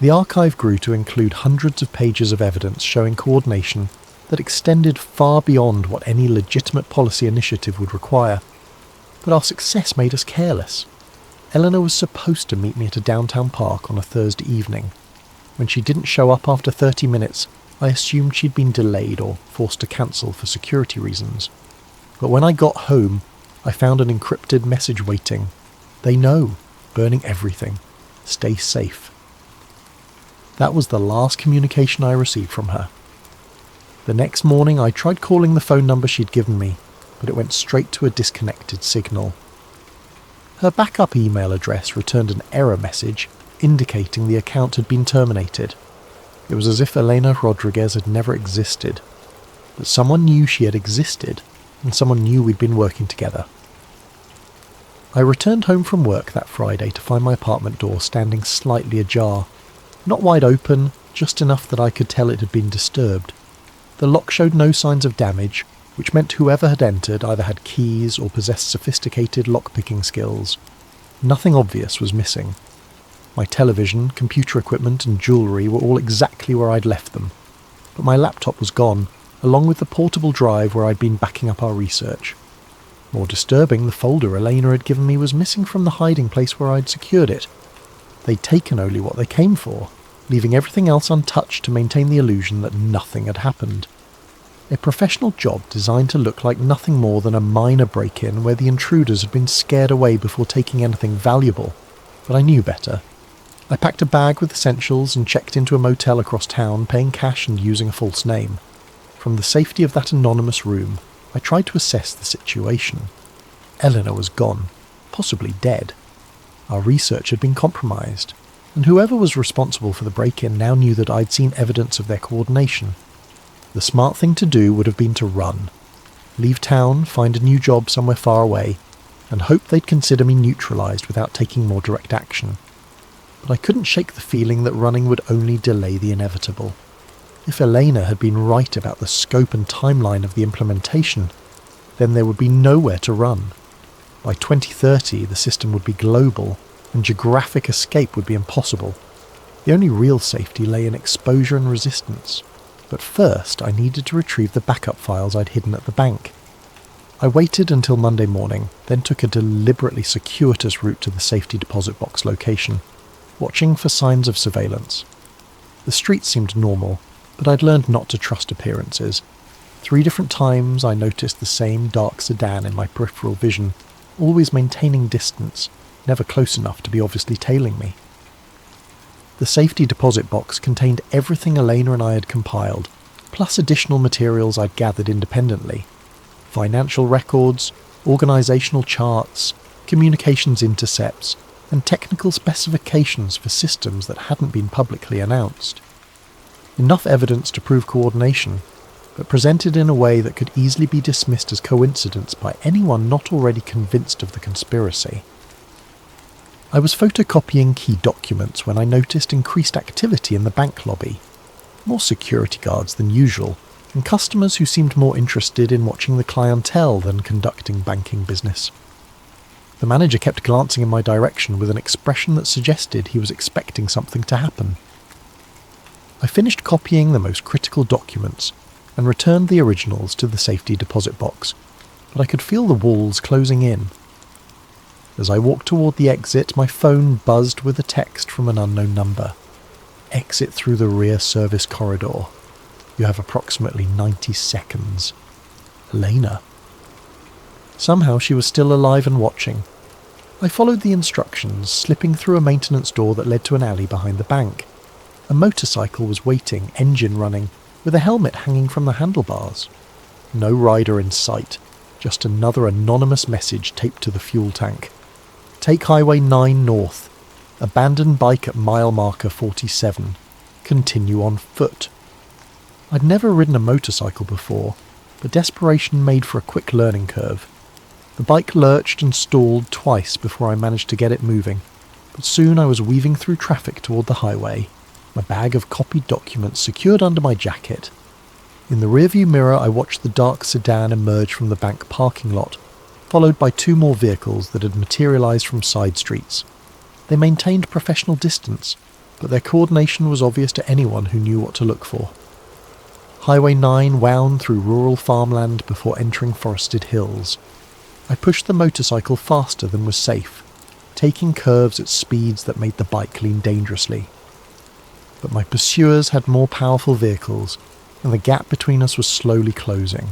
The archive grew to include hundreds of pages of evidence showing coordination that extended far beyond what any legitimate policy initiative would require. But our success made us careless. Eleanor was supposed to meet me at a downtown park on a Thursday evening. When she didn't show up after 30 minutes, I assumed she'd been delayed or forced to cancel for security reasons. But when I got home, I found an encrypted message waiting. They know, burning everything. Stay safe. That was the last communication I received from her. The next morning I tried calling the phone number she'd given me, but it went straight to a disconnected signal. Her backup email address returned an error message indicating the account had been terminated. It was as if Elena Rodriguez had never existed, but someone knew she had existed, and someone knew we'd been working together. I returned home from work that Friday to find my apartment door standing slightly ajar. Not wide open, just enough that I could tell it had been disturbed. The lock showed no signs of damage, which meant whoever had entered either had keys or possessed sophisticated lock-picking skills. Nothing obvious was missing. My television, computer equipment and jewellery were all exactly where I'd left them, but my laptop was gone, along with the portable drive where I'd been backing up our research. More disturbing, the folder Elena had given me was missing from the hiding place where I'd secured it. They'd taken only what they came for, leaving everything else untouched to maintain the illusion that nothing had happened. A professional job designed to look like nothing more than a minor break-in where the intruders had been scared away before taking anything valuable. But I knew better. I packed a bag with essentials and checked into a motel across town, paying cash and using a false name. From the safety of that anonymous room, I tried to assess the situation. Eleanor was gone, possibly dead. Our research had been compromised, and whoever was responsible for the break-in now knew that I'd seen evidence of their coordination. The smart thing to do would have been to run. Leave town, find a new job somewhere far away, and hope they'd consider me neutralised without taking more direct action. But I couldn't shake the feeling that running would only delay the inevitable. If Elena had been right about the scope and timeline of the implementation, then there would be nowhere to run. By 2030, the system would be global, and geographic escape would be impossible. The only real safety lay in exposure and resistance. But first, I needed to retrieve the backup files I'd hidden at the bank. I waited until Monday morning, then took a deliberately circuitous route to the safety deposit box location, watching for signs of surveillance. The street seemed normal, but I'd learned not to trust appearances. 3 different times I noticed the same dark sedan in my peripheral vision, always maintaining distance, never close enough to be obviously tailing me. The safety deposit box contained everything Elena and I had compiled, plus additional materials I'd gathered independently. Financial records, organisational charts, communications intercepts, and technical specifications for systems that hadn't been publicly announced. Enough evidence to prove coordination, but presented in a way that could easily be dismissed as coincidence by anyone not already convinced of the conspiracy. I was photocopying key documents when I noticed increased activity in the bank lobby. More security guards than usual, and customers who seemed more interested in watching the clientele than conducting banking business. The manager kept glancing in my direction with an expression that suggested he was expecting something to happen. I finished copying the most critical documents and returned the originals to the safety deposit box, but I could feel the walls closing in. As I walked toward the exit, my phone buzzed with a text from an unknown number. Exit through the rear service corridor. You have approximately 90 seconds. Elena. Somehow she was still alive and watching. I followed the instructions, slipping through a maintenance door that led to an alley behind the bank. A motorcycle was waiting, engine running, with a helmet hanging from the handlebars. No rider in sight, just another anonymous message taped to the fuel tank. Take Highway 9 north. Abandon bike at mile marker 47. Continue on foot. I'd never ridden a motorcycle before, but desperation made for a quick learning curve. The bike lurched and stalled twice before I managed to get it moving, but soon I was weaving through traffic toward the highway, my bag of copied documents secured under my jacket. In the rearview mirror I watched the dark sedan emerge from the bank parking lot, followed by 2 more vehicles that had materialised from side streets. They maintained professional distance, but their coordination was obvious to anyone who knew what to look for. Highway 9 wound through rural farmland before entering forested hills. I pushed the motorcycle faster than was safe, taking curves at speeds that made the bike lean dangerously. But my pursuers had more powerful vehicles, and the gap between us was slowly closing.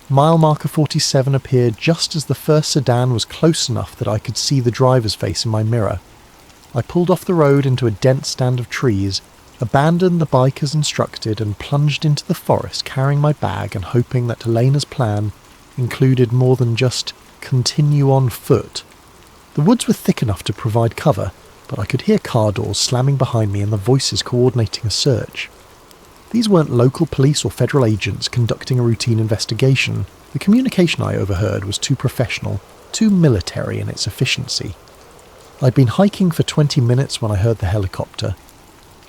Mile marker 47 appeared just as the first sedan was close enough that I could see the driver's face in my mirror. I pulled off the road into a dense stand of trees, abandoned the bike as instructed, and plunged into the forest carrying my bag and hoping that Elena's plan included more than just continue on foot. The woods were thick enough to provide cover, but I could hear car doors slamming behind me and the voices coordinating a search. These weren't local police or federal agents conducting a routine investigation. The communication I overheard was too professional, too military in its efficiency. I'd been hiking for 20 minutes when I heard the helicopter.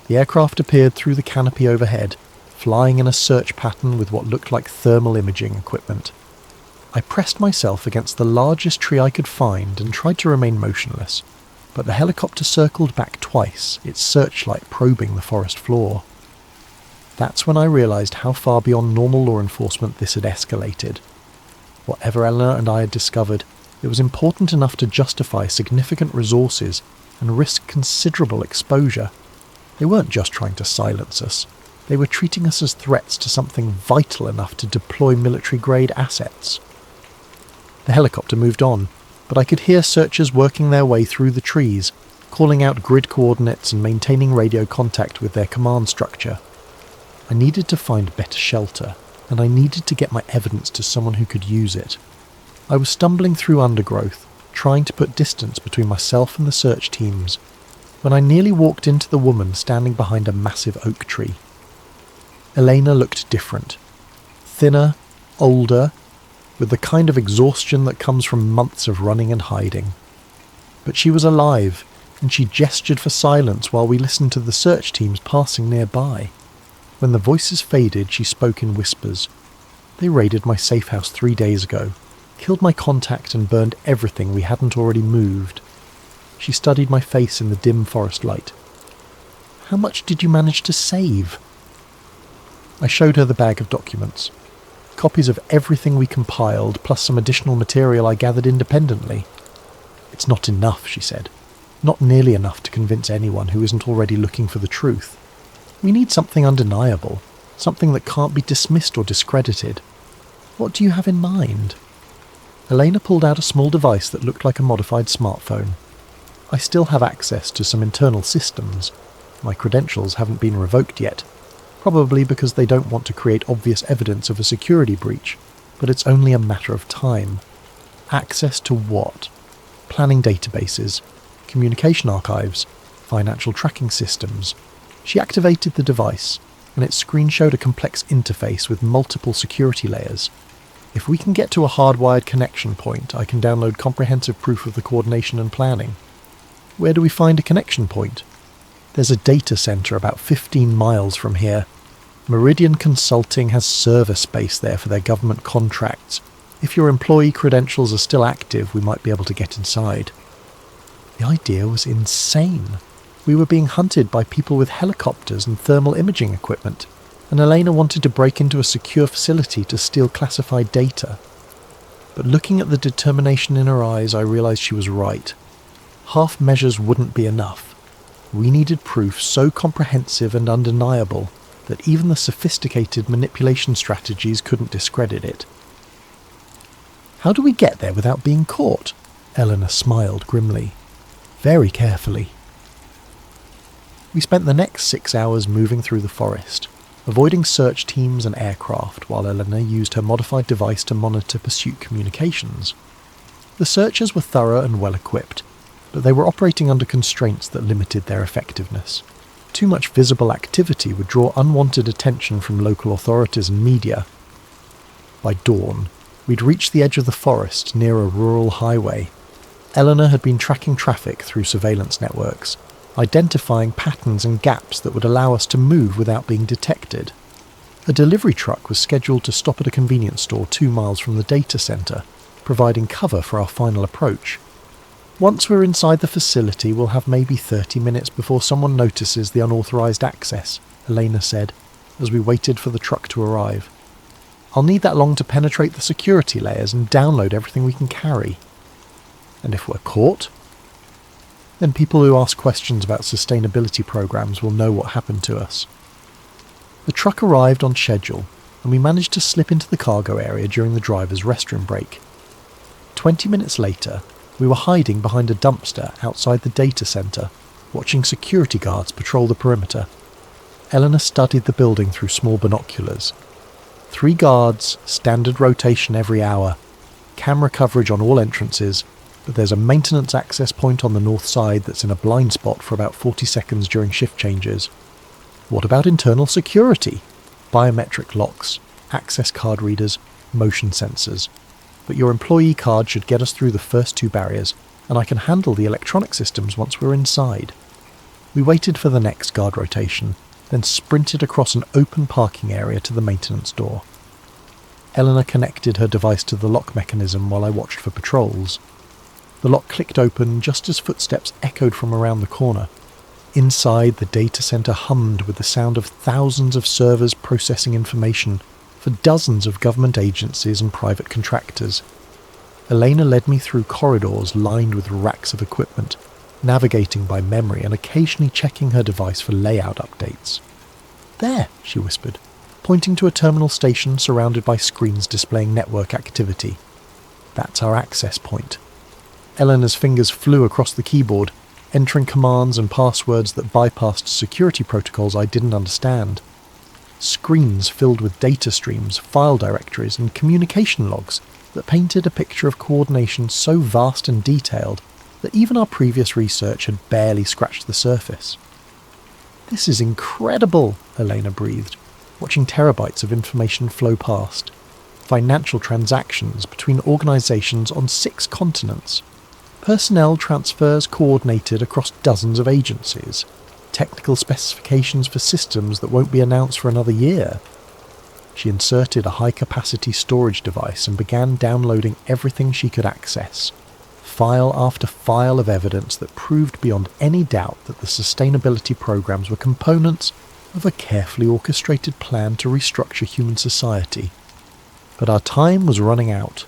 The aircraft appeared through the canopy overhead, flying in a search pattern with what looked like thermal imaging equipment. I pressed myself against the largest tree I could find and tried to remain motionless, but the helicopter circled back twice, its searchlight probing the forest floor. That's when I realised how far beyond normal law enforcement this had escalated. Whatever Eleanor and I had discovered, it was important enough to justify significant resources and risk considerable exposure. They weren't just trying to silence us. They were treating us as threats to something vital enough to deploy military-grade assets. The helicopter moved on, but I could hear searchers working their way through the trees, calling out grid coordinates and maintaining radio contact with their command structure. I needed to find better shelter, and I needed to get my evidence to someone who could use it. I was stumbling through undergrowth, trying to put distance between myself and the search teams, when I nearly walked into the woman standing behind a massive oak tree. Elena looked different. Thinner, older, with the kind of exhaustion that comes from months of running and hiding. But she was alive, and she gestured for silence while we listened to the search teams passing nearby. When the voices faded, she spoke in whispers. They raided my safe house 3 days ago, killed my contact and burned everything we hadn't already moved. She studied my face in the dim forest light. How much did you manage to save? I showed her the bag of documents. Copies of everything we compiled, plus some additional material I gathered independently. It's not enough, she said. Not nearly enough to convince anyone who isn't already looking for the truth. We need something undeniable, something that can't be dismissed or discredited. What do you have in mind? Elena pulled out a small device that looked like a modified smartphone. I still have access to some internal systems. My credentials haven't been revoked yet, probably because they don't want to create obvious evidence of a security breach, but it's only a matter of time. Access to what? Planning databases, communication archives, financial tracking systems. She activated the device, and its screen showed a complex interface with multiple security layers. If we can get to a hardwired connection point, I can download comprehensive proof of the coordination and planning. Where do we find a connection point? There's a data center about 15 miles from here. Meridian Consulting has server space there for their government contracts. If your employee credentials are still active, we might be able to get inside. The idea was insane. We were being hunted by people with helicopters and thermal imaging equipment, and Elena wanted to break into a secure facility to steal classified data. But looking at the determination in her eyes, I realized she was right. Half measures wouldn't be enough. We needed proof so comprehensive and undeniable that even the sophisticated manipulation strategies couldn't discredit it. How do we get there without being caught? Eleanor smiled grimly. Very carefully. We spent the next 6 hours moving through the forest, avoiding search teams and aircraft while Eleanor used her modified device to monitor pursuit communications. The searchers were thorough and well equipped, but they were operating under constraints that limited their effectiveness. Too much visible activity would draw unwanted attention from local authorities and media. By dawn, we'd reached the edge of the forest near a rural highway. Eleanor had been tracking traffic through surveillance networks, identifying patterns and gaps that would allow us to move without being detected. A delivery truck was scheduled to stop at a convenience store 2 miles from the data center, providing cover for our final approach. Once we're inside the facility, we'll have maybe 30 minutes before someone notices the unauthorized access, Elena said, as we waited for the truck to arrive. I'll need that long to penetrate the security layers and download everything we can carry. And if we're caught? Then people who ask questions about sustainability programs will know what happened to us. The truck arrived on schedule, and we managed to slip into the cargo area during the driver's restroom break. 20 minutes later, we were hiding behind a dumpster outside the data center, watching security guards patrol the perimeter. Eleanor studied the building through small binoculars. 3 guards, standard rotation every hour, camera coverage on all entrances, but there's a maintenance access point on the north side that's in a blind spot for about 40 seconds during shift changes. What about internal security? Biometric locks, access card readers, motion sensors. But your employee card should get us through the first 2 barriers, and I can handle the electronic systems once we're inside. We waited for the next guard rotation, then sprinted across an open parking area to the maintenance door. Eleanor connected her device to the lock mechanism while I watched for patrols. The lock clicked open just as footsteps echoed from around the corner. Inside, the data center hummed with the sound of thousands of servers processing information for dozens of government agencies and private contractors. Elena led me through corridors lined with racks of equipment, navigating by memory and occasionally checking her device for layout updates. There, she whispered, pointing to a terminal station surrounded by screens displaying network activity. That's our access point. Eleanor's fingers flew across the keyboard, entering commands and passwords that bypassed security protocols I didn't understand. Screens filled with data streams, file directories, and communication logs that painted a picture of coordination so vast and detailed that even our previous research had barely scratched the surface. This is incredible, Elena breathed, watching terabytes of information flow past. Financial transactions between organizations on 6 continents. Personnel transfers coordinated across dozens of agencies. Technical specifications for systems that won't be announced for another year. She inserted a high-capacity storage device and began downloading everything she could access. File after file of evidence that proved beyond any doubt that the sustainability programs were components of a carefully orchestrated plan to restructure human society. But our time was running out.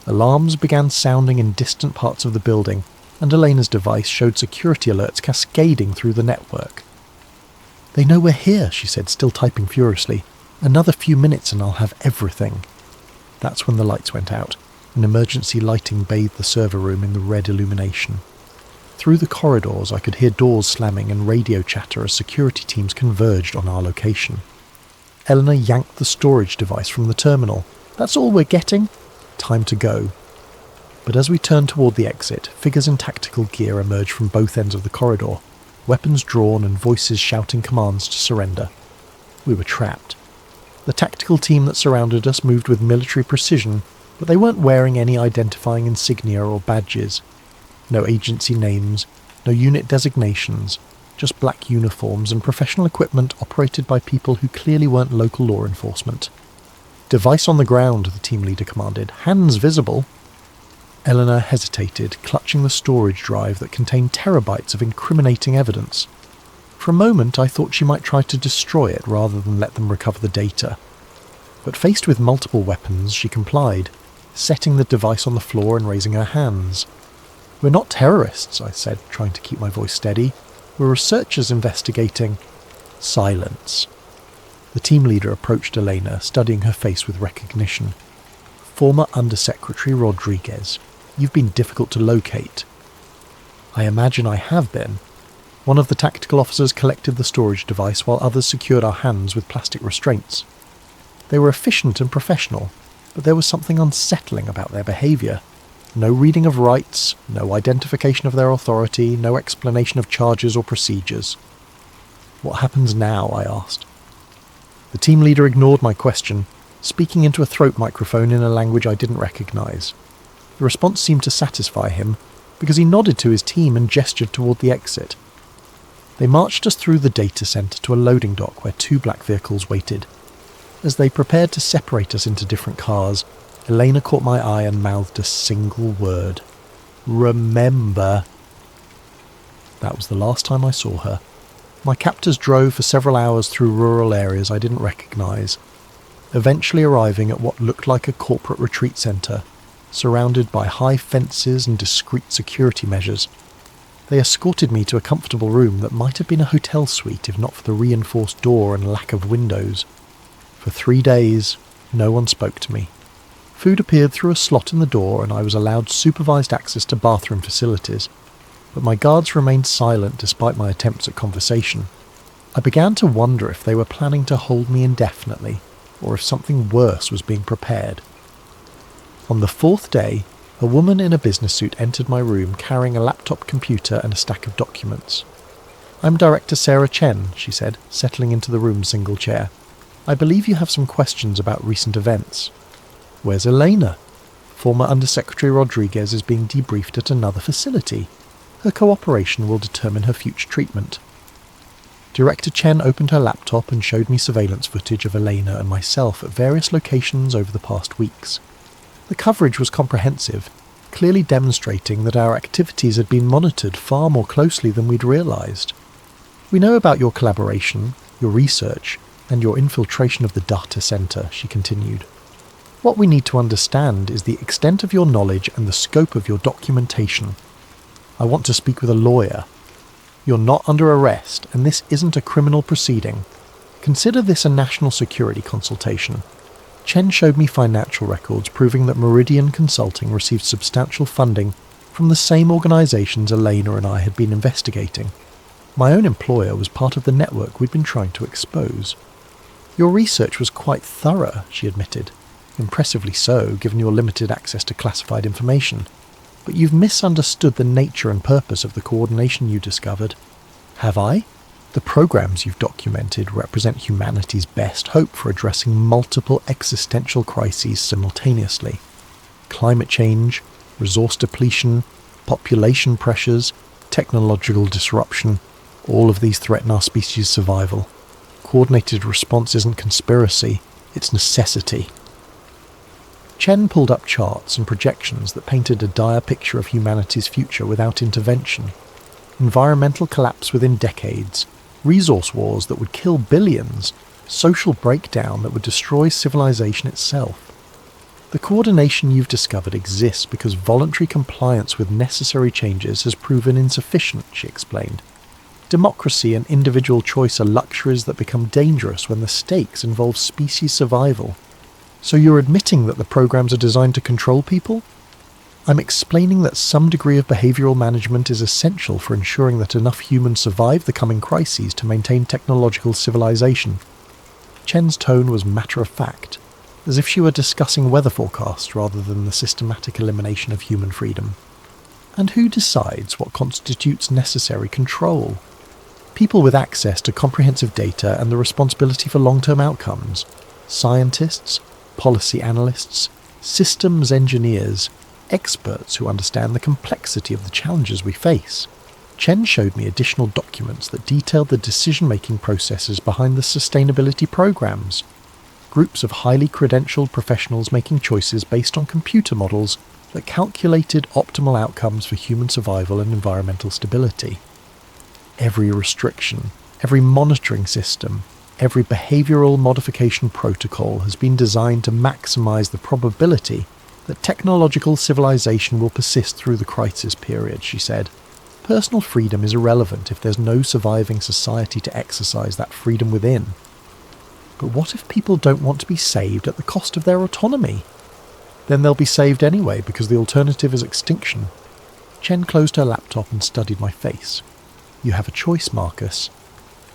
Alarms began sounding in distant parts of the building, and Elena's device showed security alerts cascading through the network. "They know we're here," she said, still typing furiously. "Another few minutes and I'll have everything." That's when the lights went out, and emergency lighting bathed the server room in the red illumination. Through the corridors I could hear doors slamming and radio chatter as security teams converged on our location. Eleanor yanked the storage device from the terminal. "That's all we're getting." Time to go. But as we turned toward the exit, figures in tactical gear emerged from both ends of the corridor, weapons drawn and voices shouting commands to surrender. We were trapped. The tactical team that surrounded us moved with military precision, but they weren't wearing any identifying insignia or badges. No agency names, no unit designations, just black uniforms and professional equipment operated by people who clearly weren't local law enforcement. "Device on the ground," the team leader commanded. "Hands visible." Eleanor hesitated, clutching the storage drive that contained terabytes of incriminating evidence. For a moment I thought she might try to destroy it rather than let them recover the data. But faced with multiple weapons, she complied, setting the device on the floor and raising her hands. "We're not terrorists," I said, trying to keep my voice steady. "We're researchers investigating—" Silence. The team leader approached Elena, studying her face with recognition. "Former Undersecretary Rodriguez. You've been difficult to locate." "I imagine I have been." One of the tactical officers collected the storage device while others secured our hands with plastic restraints. They were efficient and professional, but there was something unsettling about their behaviour. No reading of rights, no identification of their authority, no explanation of charges or procedures. "What happens now?" I asked. The team leader ignored my question, speaking into a throat microphone in a language I didn't recognise. The response seemed to satisfy him, because he nodded to his team and gestured toward the exit. They marched us through the data centre to a loading dock where 2 black vehicles waited. As they prepared to separate us into different cars, Elena caught my eye and mouthed a single word. "Remember." That was the last time I saw her. My captors drove for several hours through rural areas I didn't recognise, eventually arriving at what looked like a corporate retreat centre, surrounded by high fences and discreet security measures. They escorted me to a comfortable room that might have been a hotel suite if not for the reinforced door and lack of windows. For 3 days, no one spoke to me. Food appeared through a slot in the door and I was allowed supervised access to bathroom facilities, but my guards remained silent despite my attempts at conversation. I began to wonder if they were planning to hold me indefinitely, or if something worse was being prepared. On the 4th day, a woman in a business suit entered my room carrying a laptop computer and a stack of documents. "I'm Director Sarah Chen," she said, settling into the room's single chair. "I believe you have some questions about recent events." "Where's Elena?" "Former Undersecretary Rodriguez is being debriefed at another facility. Her cooperation will determine her future treatment." Director Chen opened her laptop and showed me surveillance footage of Elena and myself at various locations over the past weeks. The coverage was comprehensive, clearly demonstrating that our activities had been monitored far more closely than we'd realised. "We know about your collaboration, your research, and your infiltration of the data centre," she continued. "What we need to understand is the extent of your knowledge and the scope of your documentation. I want to speak with a lawyer. You're not under arrest, and this isn't a criminal proceeding. Consider this a national security consultation." Chen showed me financial records proving that Meridian Consulting received substantial funding from the same organisations Elena and I had been investigating. My own employer was part of the network we'd been trying to expose. "Your research was quite thorough," she admitted. "Impressively so, given your limited access to classified information. But you've misunderstood the nature and purpose of the coordination you discovered." "Have I?" "The programs you've documented represent humanity's best hope for addressing multiple existential crises simultaneously. Climate change, resource depletion, population pressures, technological disruption, all of these threaten our species' survival. Coordinated response isn't conspiracy, it's necessity." Chen pulled up charts and projections that painted a dire picture of humanity's future without intervention. Environmental collapse within decades, resource wars that would kill billions, social breakdown that would destroy civilization itself. The coordination you've discovered exists because voluntary compliance with necessary changes has proven insufficient, she explained. Democracy and individual choice are luxuries that become dangerous when the stakes involve species survival. So you're admitting that the programs are designed to control people? I'm explaining that some degree of behavioural management is essential for ensuring that enough humans survive the coming crises to maintain technological civilization. Chen's tone was matter-of-fact, as if she were discussing weather forecasts rather than the systematic elimination of human freedom. And who decides what constitutes necessary control? People with access to comprehensive data and the responsibility for long-term outcomes. Scientists, policy analysts, systems engineers, experts who understand the complexity of the challenges we face. Chen showed me additional documents that detailed the decision-making processes behind the sustainability programs. Groups of highly credentialed professionals making choices based on computer models that calculated optimal outcomes for human survival and environmental stability. Every restriction, every monitoring system, every behavioural modification protocol has been designed to maximise the probability that technological civilization will persist through the crisis period, she said. Personal freedom is irrelevant if there's no surviving society to exercise that freedom within. But what if people don't want to be saved at the cost of their autonomy? Then they'll be saved anyway because the alternative is extinction. Chen closed her laptop and studied my face. You have a choice, Marcus.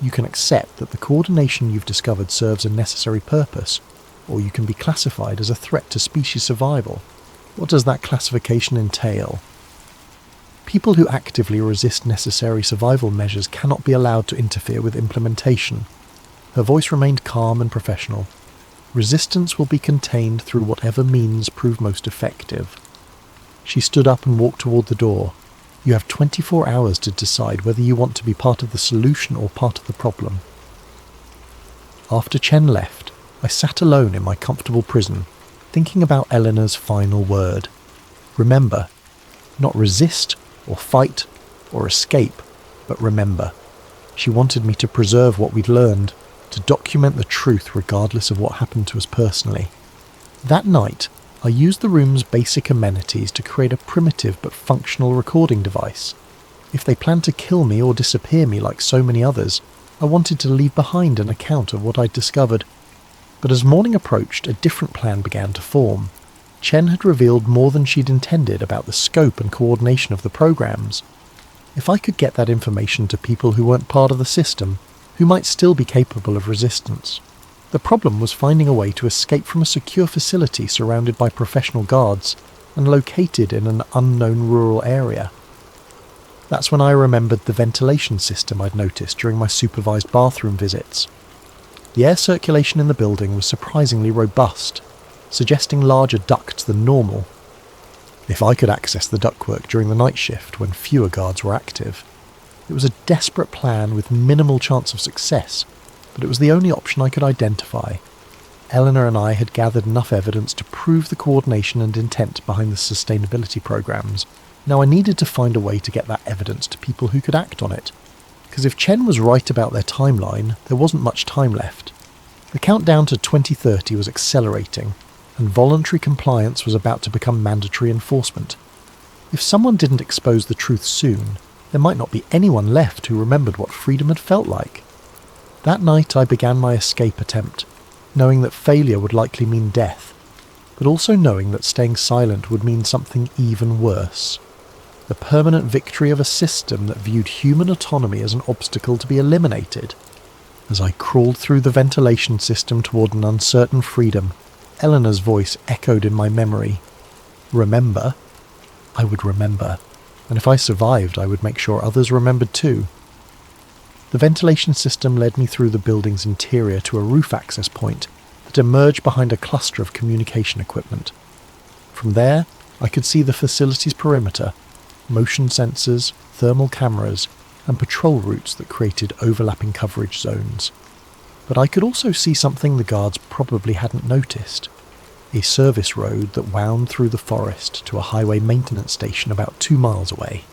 You can accept that the coordination you've discovered serves a necessary purpose, or you can be classified as a threat to species survival. What does that classification entail? People who actively resist necessary survival measures cannot be allowed to interfere with implementation. Her voice remained calm and professional. Resistance will be contained through whatever means prove most effective. She stood up and walked toward the door. You have 24 hours to decide whether you want to be part of the solution or part of the problem. After Chen left, I sat alone in my comfortable prison, thinking about Eleanor's final word. Remember, not resist or fight or escape, but remember. She wanted me to preserve what we'd learned, to document the truth regardless of what happened to us personally. That night, I used the room's basic amenities to create a primitive but functional recording device. If they planned to kill me or disappear me like so many others, I wanted to leave behind an account of what I'd discovered. But as morning approached, a different plan began to form. Chen had revealed more than she'd intended about the scope and coordination of the programs. If I could get that information to people who weren't part of the system, who might still be capable of resistance. The problem was finding a way to escape from a secure facility surrounded by professional guards and located in an unknown rural area. That's when I remembered the ventilation system I'd noticed during my supervised bathroom visits. The air circulation in the building was surprisingly robust, suggesting larger ducts than normal. If I could access the ductwork during the night shift when fewer guards were active. It was a desperate plan with minimal chance of success, but it was the only option I could identify. Eleanor and I had gathered enough evidence to prove the coordination and intent behind the sustainability programs. Now I needed to find a way to get that evidence to people who could act on it. Because if Chen was right about their timeline, there wasn't much time left. The countdown to 2030 was accelerating, and voluntary compliance was about to become mandatory enforcement. If someone didn't expose the truth soon, there might not be anyone left who remembered what freedom had felt like. That night I began my escape attempt, knowing that failure would likely mean death, but also knowing that staying silent would mean something even worse. The permanent victory of a system that viewed human autonomy as an obstacle to be eliminated. As I crawled through the ventilation system toward an uncertain freedom, Eleanor's voice echoed in my memory. Remember? I would remember, and if I survived, I would make sure others remembered too. The ventilation system led me through the building's interior to a roof access point that emerged behind a cluster of communication equipment. From there, I could see the facility's perimeter, motion sensors, thermal cameras, and patrol routes that created overlapping coverage zones. But I could also see something the guards probably hadn't noticed. A service road that wound through the forest to a highway maintenance station about 2 miles away.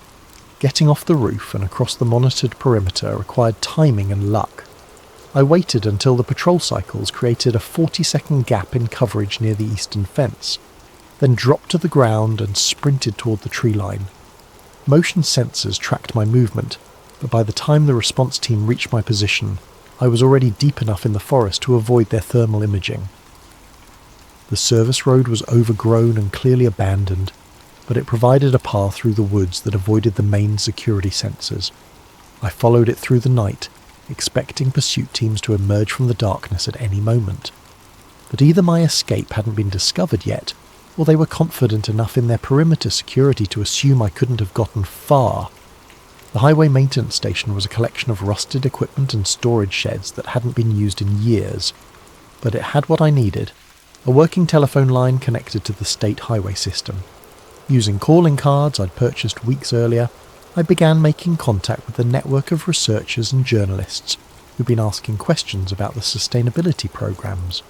Getting off the roof and across the monitored perimeter required timing and luck. I waited until the patrol cycles created a 40-second gap in coverage near the eastern fence, then dropped to the ground and sprinted toward the tree line. Motion sensors tracked my movement, but by the time the response team reached my position, I was already deep enough in the forest to avoid their thermal imaging. The service road was overgrown and clearly abandoned, but it provided a path through the woods that avoided the main security sensors. I followed it through the night, expecting pursuit teams to emerge from the darkness at any moment. But either my escape hadn't been discovered yet, or they were confident enough in their perimeter security to assume I couldn't have gotten far. The highway maintenance station was a collection of rusted equipment and storage sheds that hadn't been used in years, but it had what I needed: a working telephone line connected to the state highway system. Using calling cards I'd purchased weeks earlier, I began making contact with the network of researchers and journalists who'd been asking questions about the sustainability programs.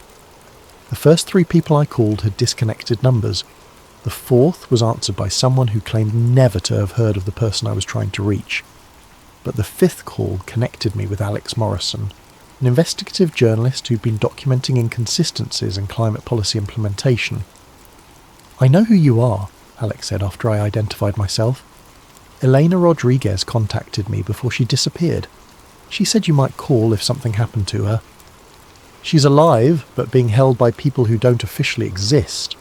The first 3 people I called had disconnected numbers. The 4th was answered by someone who claimed never to have heard of the person I was trying to reach. But the 5th call connected me with Alex Morrison, an investigative journalist who'd been documenting inconsistencies in climate policy implementation. "I know who you are," Alex said after I identified myself. "Elena Rodriguez contacted me before she disappeared. She said you might call if something happened to her. She's alive, but being held by people who don't officially exist.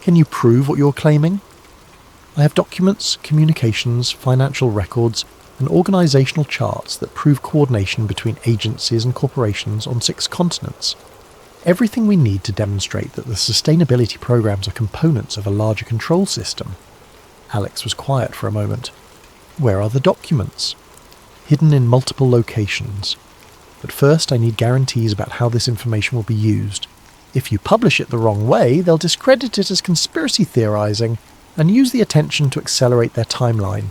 Can you prove what you're claiming?" "I have documents, communications, financial records, and organisational charts that prove coordination between agencies and corporations on 6 continents. Everything we need to demonstrate that the sustainability programs are components of a larger control system." Alex was quiet for a moment. "Where are the documents?" "Hidden in multiple locations. But first I need guarantees about how this information will be used. If you publish it the wrong way, they'll discredit it as conspiracy theorizing and use the attention to accelerate their timeline.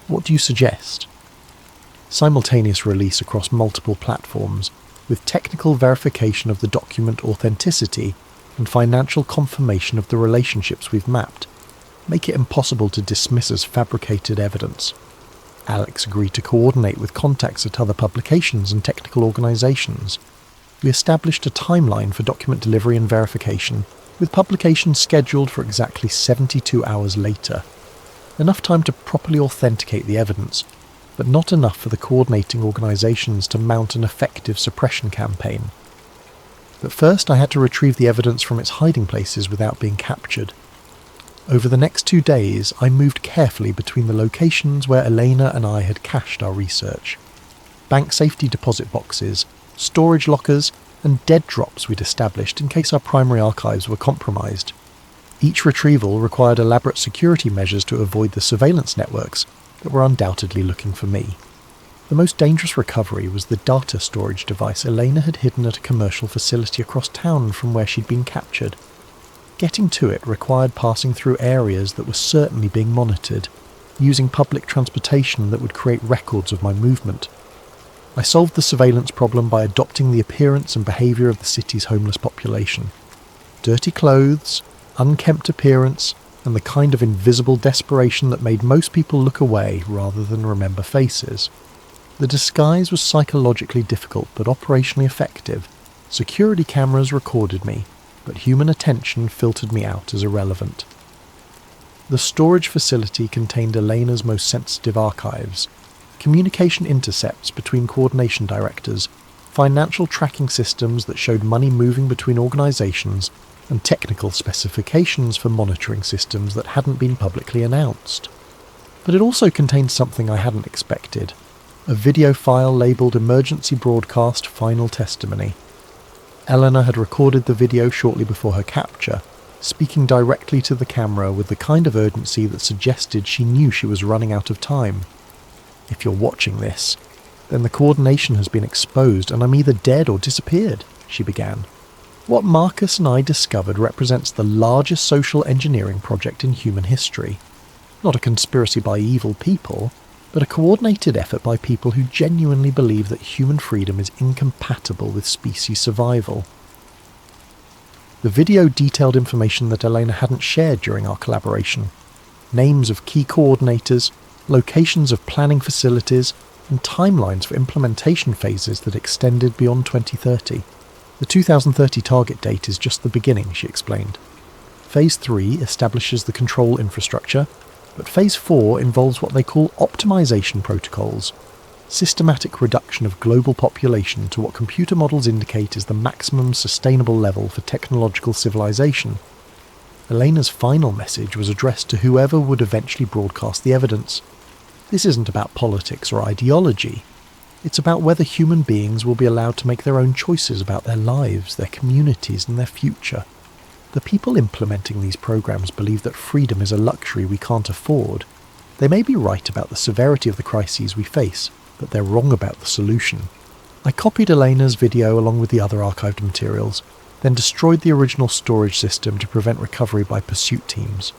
What do you suggest?" "Simultaneous release across multiple platforms, with technical verification of the document authenticity and financial confirmation of the relationships we've mapped. Make it impossible to dismiss as fabricated evidence." Alex agreed to coordinate with contacts at other publications and technical organisations. We established a timeline for document delivery and verification, with publication scheduled for exactly 72 hours later. Enough time to properly authenticate the evidence, but not enough for the coordinating organisations to mount an effective suppression campaign. But first I had to retrieve the evidence from its hiding places without being captured. Over the next 2 days, I moved carefully between the locations where Elena and I had cached our research. Bank safety deposit boxes, storage lockers, and dead drops we'd established in case our primary archives were compromised. Each retrieval required elaborate security measures to avoid the surveillance networks that were undoubtedly looking for me. The most dangerous recovery was the data storage device Elena had hidden at a commercial facility across town from where she'd been captured. Getting to it required passing through areas that were certainly being monitored, using public transportation that would create records of my movement. I solved the surveillance problem by adopting the appearance and behaviour of the city's homeless population. Dirty clothes, unkempt appearance, and the kind of invisible desperation that made most people look away rather than remember faces. The disguise was psychologically difficult but operationally effective. Security cameras recorded me, but human attention filtered me out as irrelevant. The storage facility contained Elena's most sensitive archives, communication intercepts between coordination directors, financial tracking systems that showed money moving between organisations, and technical specifications for monitoring systems that hadn't been publicly announced. But it also contained something I hadn't expected: a video file labelled Emergency Broadcast Final Testimony. Elena had recorded the video shortly before her capture, speaking directly to the camera with the kind of urgency that suggested she knew she was running out of time. "If you're watching this, then the coordination has been exposed and I'm either dead or disappeared," she began. "What Marcus and I discovered represents the largest social engineering project in human history. Not a conspiracy by evil people, but a coordinated effort by people who genuinely believe that human freedom is incompatible with species survival." The video detailed information that Elena hadn't shared during our collaboration: names of key coordinators, locations of planning facilities, and timelines for implementation phases that extended beyond 2030. "The 2030 target date is just the beginning," she explained. Phase 3 establishes the control infrastructure, but Phase 4 involves what they call optimization protocols, systematic reduction of global population to what computer models indicate is the maximum sustainable level for technological civilization. Elena's final message was addressed to whoever would eventually broadcast the evidence. This isn't about politics or ideology. It's about whether human beings will be allowed to make their own choices about their lives, their communities, and their future. The people implementing these programs believe that freedom is a luxury we can't afford. They may be right about the severity of the crises we face, but they're wrong about the solution. I copied Elena's video along with the other archived materials, then destroyed the original storage system to prevent recovery by pursuit teams.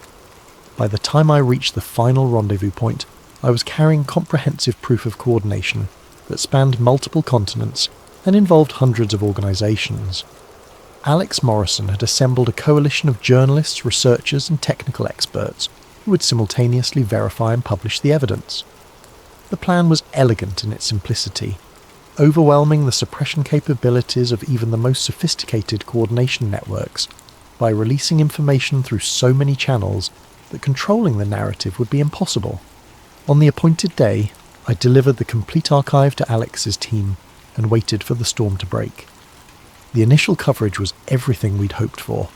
By the time I reached the final rendezvous point, I was carrying comprehensive proof of coordination that spanned multiple continents and involved hundreds of organisations. Alex Morrison had assembled a coalition of journalists, researchers and technical experts who would simultaneously verify and publish the evidence. The plan was elegant in its simplicity, overwhelming the suppression capabilities of even the most sophisticated coordination networks by releasing information through so many channels that controlling the narrative would be impossible. On the appointed day, I delivered the complete archive to Alex's team and waited for the storm to break. The initial coverage was everything we'd hoped for.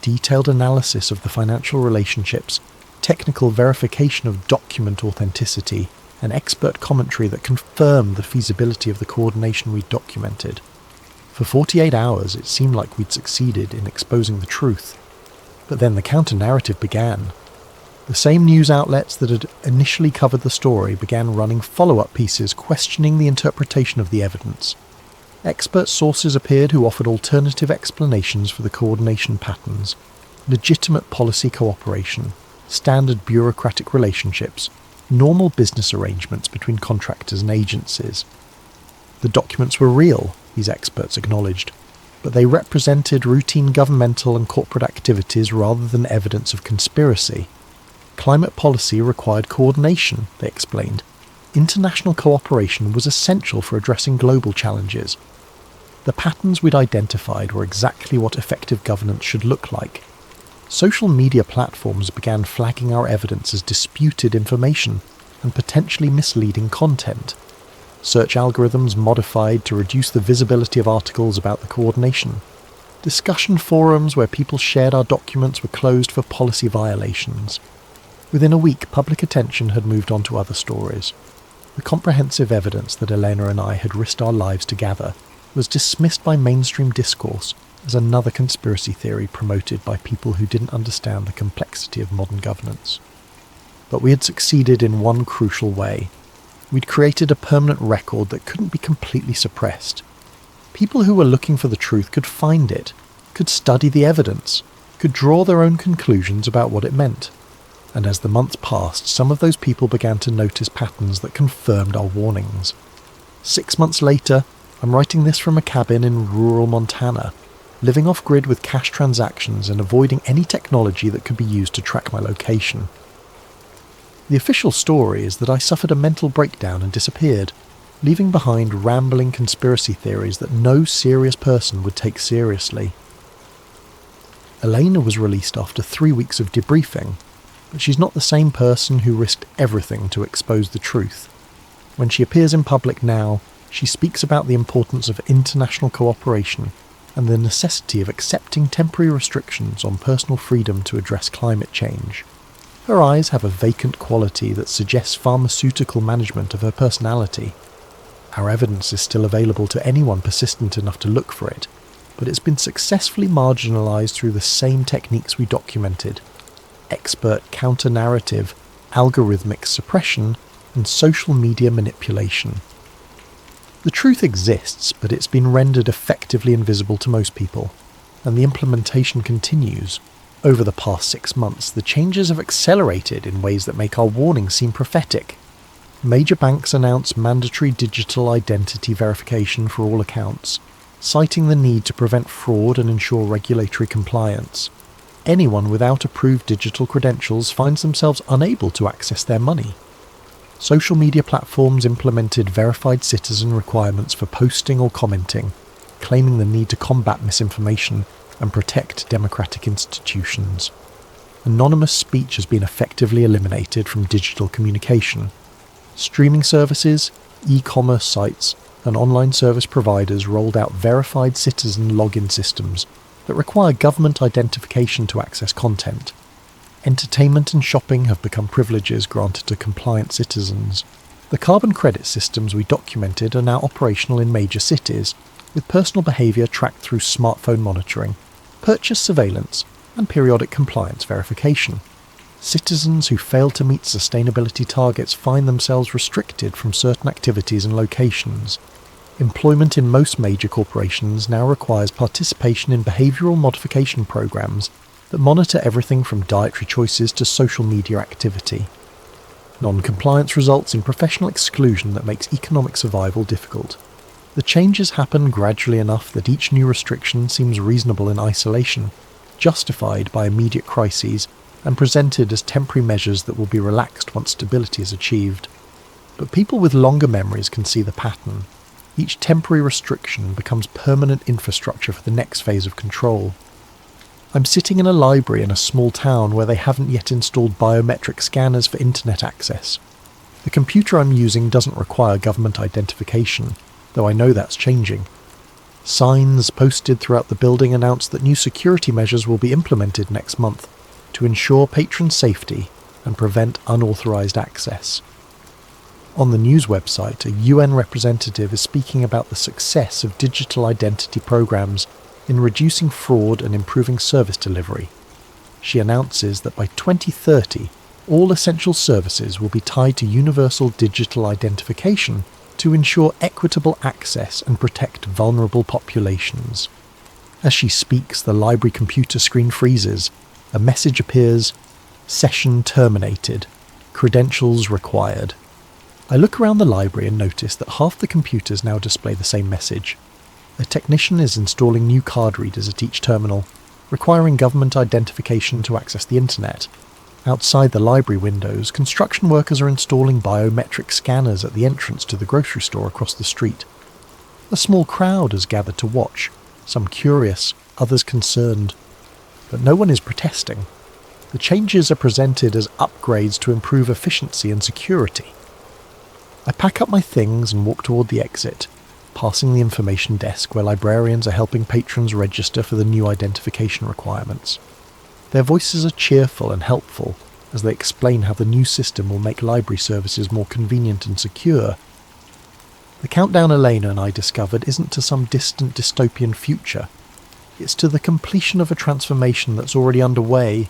Detailed analysis of the financial relationships, technical verification of document authenticity, and expert commentary that confirmed the feasibility of the coordination we'd documented. For 48 hours it seemed like we'd succeeded in exposing the truth. But then the counter-narrative began. The same news outlets that had initially covered the story began running follow-up pieces questioning the interpretation of the evidence. Expert sources appeared who offered alternative explanations for the coordination patterns, legitimate policy cooperation, standard bureaucratic relationships, normal business arrangements between contractors and agencies. The documents were real, these experts acknowledged, but they represented routine governmental and corporate activities rather than evidence of conspiracy. Climate policy required coordination, they explained. International cooperation was essential for addressing global challenges. The patterns we'd identified were exactly what effective governance should look like. Social media platforms began flagging our evidence as disputed information and potentially misleading content. Search algorithms modified to reduce the visibility of articles about the coordination. Discussion forums where people shared our documents were closed for policy violations. Within a week, public attention had moved on to other stories. The comprehensive evidence that Elena and I had risked our lives to gather was dismissed by mainstream discourse as another conspiracy theory promoted by people who didn't understand the complexity of modern governance. But we had succeeded in one crucial way. We'd created a permanent record that couldn't be completely suppressed. People who were looking for the truth could find it, could study the evidence, could draw their own conclusions about what it meant. And as the months passed, some of those people began to notice patterns that confirmed our warnings. 6 months later, I'm writing this from a cabin in rural Montana, living off-grid with cash transactions and avoiding any technology that could be used to track my location. The official story is that I suffered a mental breakdown and disappeared, leaving behind rambling conspiracy theories that no serious person would take seriously. Elena was released after 3 weeks of debriefing, but she's not the same person who risked everything to expose the truth. When she appears in public now, she speaks about the importance of international cooperation and the necessity of accepting temporary restrictions on personal freedom to address climate change. Her eyes have a vacant quality that suggests pharmaceutical management of her personality. Our evidence is still available to anyone persistent enough to look for it, but it's been successfully marginalised through the same techniques we documented: expert counter-narrative, algorithmic suppression, and social media manipulation. The truth exists, but it's been rendered effectively invisible to most people, and the implementation continues. Over the past 6 months, the changes have accelerated in ways that make our warnings seem prophetic. Major banks announce mandatory digital identity verification for all accounts, citing the need to prevent fraud and ensure regulatory compliance. Anyone without approved digital credentials finds themselves unable to access their money. Social media platforms implemented verified citizen requirements for posting or commenting, claiming the need to combat misinformation and protect democratic institutions. Anonymous speech has been effectively eliminated from digital communication. Streaming services, e-commerce sites, and online service providers rolled out verified citizen login systems that require government identification to access content. Entertainment and shopping have become privileges granted to compliant citizens. The carbon credit systems we documented are now operational in major cities, with personal behaviour tracked through smartphone monitoring, purchase surveillance, and periodic compliance verification. Citizens who fail to meet sustainability targets find themselves restricted from certain activities and locations. Employment in most major corporations now requires participation in behavioural modification programs that monitor everything from dietary choices to social media activity. Non-compliance results in professional exclusion that makes economic survival difficult. The changes happen gradually enough that each new restriction seems reasonable in isolation, justified by immediate crises, and presented as temporary measures that will be relaxed once stability is achieved. But people with longer memories can see the pattern. Each temporary restriction becomes permanent infrastructure for the next phase of control. I'm sitting in a library in a small town where they haven't yet installed biometric scanners for internet access. The computer I'm using doesn't require government identification, though I know that's changing. Signs posted throughout the building announce that new security measures will be implemented next month to ensure patron safety and prevent unauthorized access. On the news website, a UN representative is speaking about the success of digital identity programs in reducing fraud and improving service delivery. She announces that by 2030, all essential services will be tied to universal digital identification to ensure equitable access and protect vulnerable populations. As she speaks, the library computer screen freezes. A message appears: "Session terminated. Credentials required." I look around the library and notice that half the computers now display the same message. A technician is installing new card readers at each terminal, requiring government identification to access the internet. Outside the library windows, construction workers are installing biometric scanners at the entrance to the grocery store across the street. A small crowd has gathered to watch, some curious, others concerned. But no one is protesting. The changes are presented as upgrades to improve efficiency and security. I pack up my things and walk toward the exit, passing the information desk where librarians are helping patrons register for the new identification requirements. Their voices are cheerful and helpful as they explain how the new system will make library services more convenient and secure. The countdown Elena and I discovered isn't to some distant dystopian future. It's to the completion of a transformation that's already underway,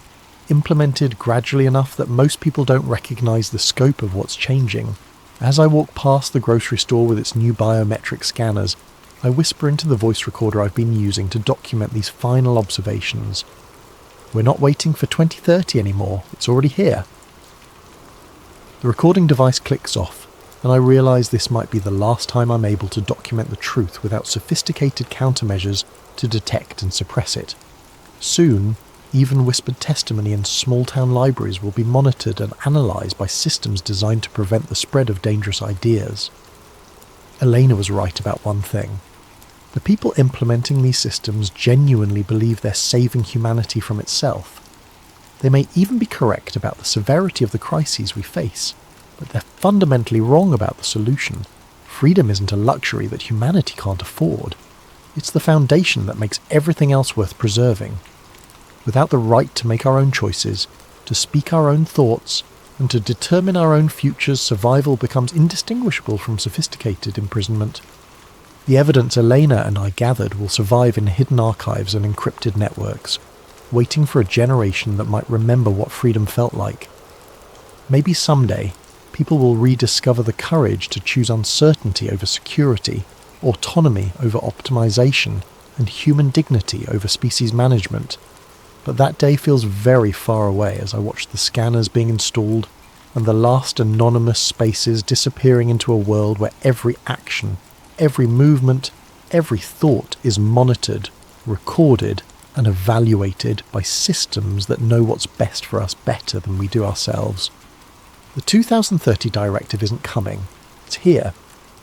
implemented gradually enough that most people don't recognise the scope of what's changing. As I walk past the grocery store with its new biometric scanners, I whisper into the voice recorder I've been using to document these final observations. We're not waiting for 2030 anymore, it's already here. The recording device clicks off, and I realise this might be the last time I'm able to document the truth without sophisticated countermeasures to detect and suppress it. Soon, even whispered testimony in small-town libraries will be monitored and analysed by systems designed to prevent the spread of dangerous ideas. Elena was right about one thing. The people implementing these systems genuinely believe they're saving humanity from itself. They may even be correct about the severity of the crises we face, but they're fundamentally wrong about the solution. Freedom isn't a luxury that humanity can't afford. It's the foundation that makes everything else worth preserving. Without the right to make our own choices, to speak our own thoughts, and to determine our own futures, survival becomes indistinguishable from sophisticated imprisonment. The evidence Elena and I gathered will survive in hidden archives and encrypted networks, waiting for a generation that might remember what freedom felt like. Maybe someday, people will rediscover the courage to choose uncertainty over security, autonomy over optimization, and human dignity over species management. But that day feels very far away as I watch the scanners being installed and the last anonymous spaces disappearing into a world where every action, every movement, every thought is monitored, recorded, and evaluated by systems that know what's best for us better than we do ourselves. The 2030 directive isn't coming, it's here.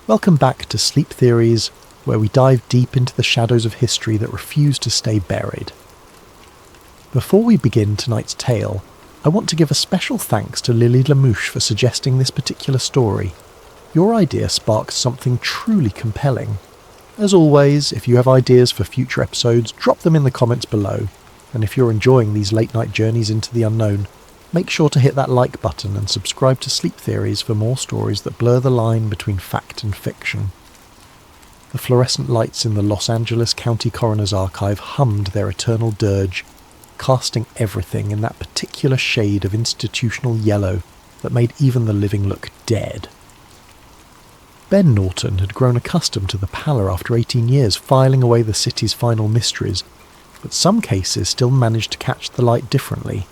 Welcome back to Sleep Theories where we dive deep into the shadows of history that refuse to stay buried. Before we begin tonight's tale, I want to give a special thanks to Lily Lamouche for suggesting this particular story. Your idea sparked something truly compelling. As always, if you have ideas for future episodes, drop them in the comments below. And if you're enjoying these late-night journeys into the unknown, make sure to hit that like button and subscribe to Sleep Theories for more stories that blur the line between fact and fiction. The fluorescent lights in the Los Angeles County Coroner's Archive hummed their eternal dirge, casting everything in that particular shade of institutional yellow that made even the living look dead. Ben Norton had grown accustomed to the pallor after 18 years filing away the city's final mysteries, but some cases still managed to catch the light differently.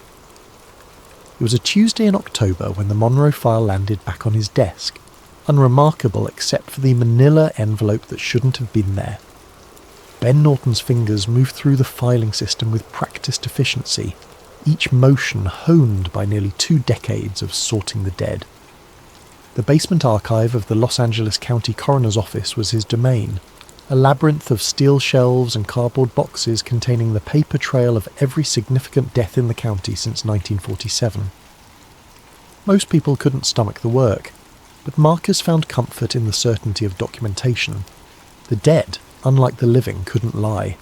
It was a Tuesday in October when the Monroe file landed back on his desk, unremarkable except for the manila envelope that shouldn't have been there. Ben Norton's fingers moved through the filing system with practiced efficiency, each motion honed by nearly 2 decades of sorting the dead. The basement archive of the Los Angeles County Coroner's Office was his domain, a labyrinth of steel shelves and cardboard boxes containing the paper trail of every significant death in the county since 1947. Most people couldn't stomach the work, but Marcus found comfort in the certainty of documentation. The dead, unlike the living, couldn't lie.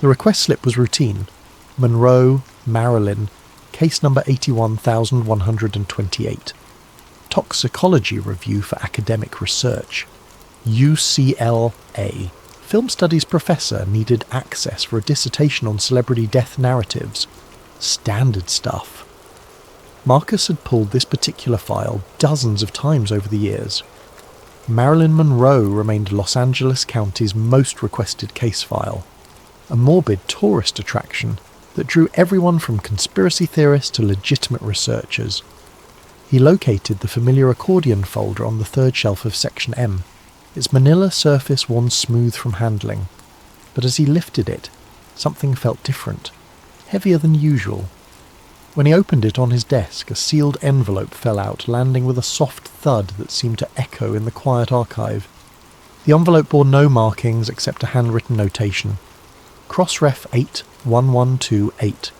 The request slip was routine. Monroe, Marilyn, case number 81128. Toxicology review for academic research. UCLA. Film studies professor needed access for a dissertation on celebrity death narratives. Standard stuff. Marcus had pulled this particular file dozens of times over the years. Marilyn Monroe remained Los Angeles County's most requested case file, a morbid tourist attraction that drew everyone from conspiracy theorists to legitimate researchers. He located the familiar accordion folder on the third shelf of Section M, its manila surface worn smooth from handling. But as he lifted it, something felt different, heavier than usual. When he opened it on his desk, a sealed envelope fell out, landing with a soft thud that seemed to echo in the quiet archive. The envelope bore no markings except a handwritten notation. Crossref 81128.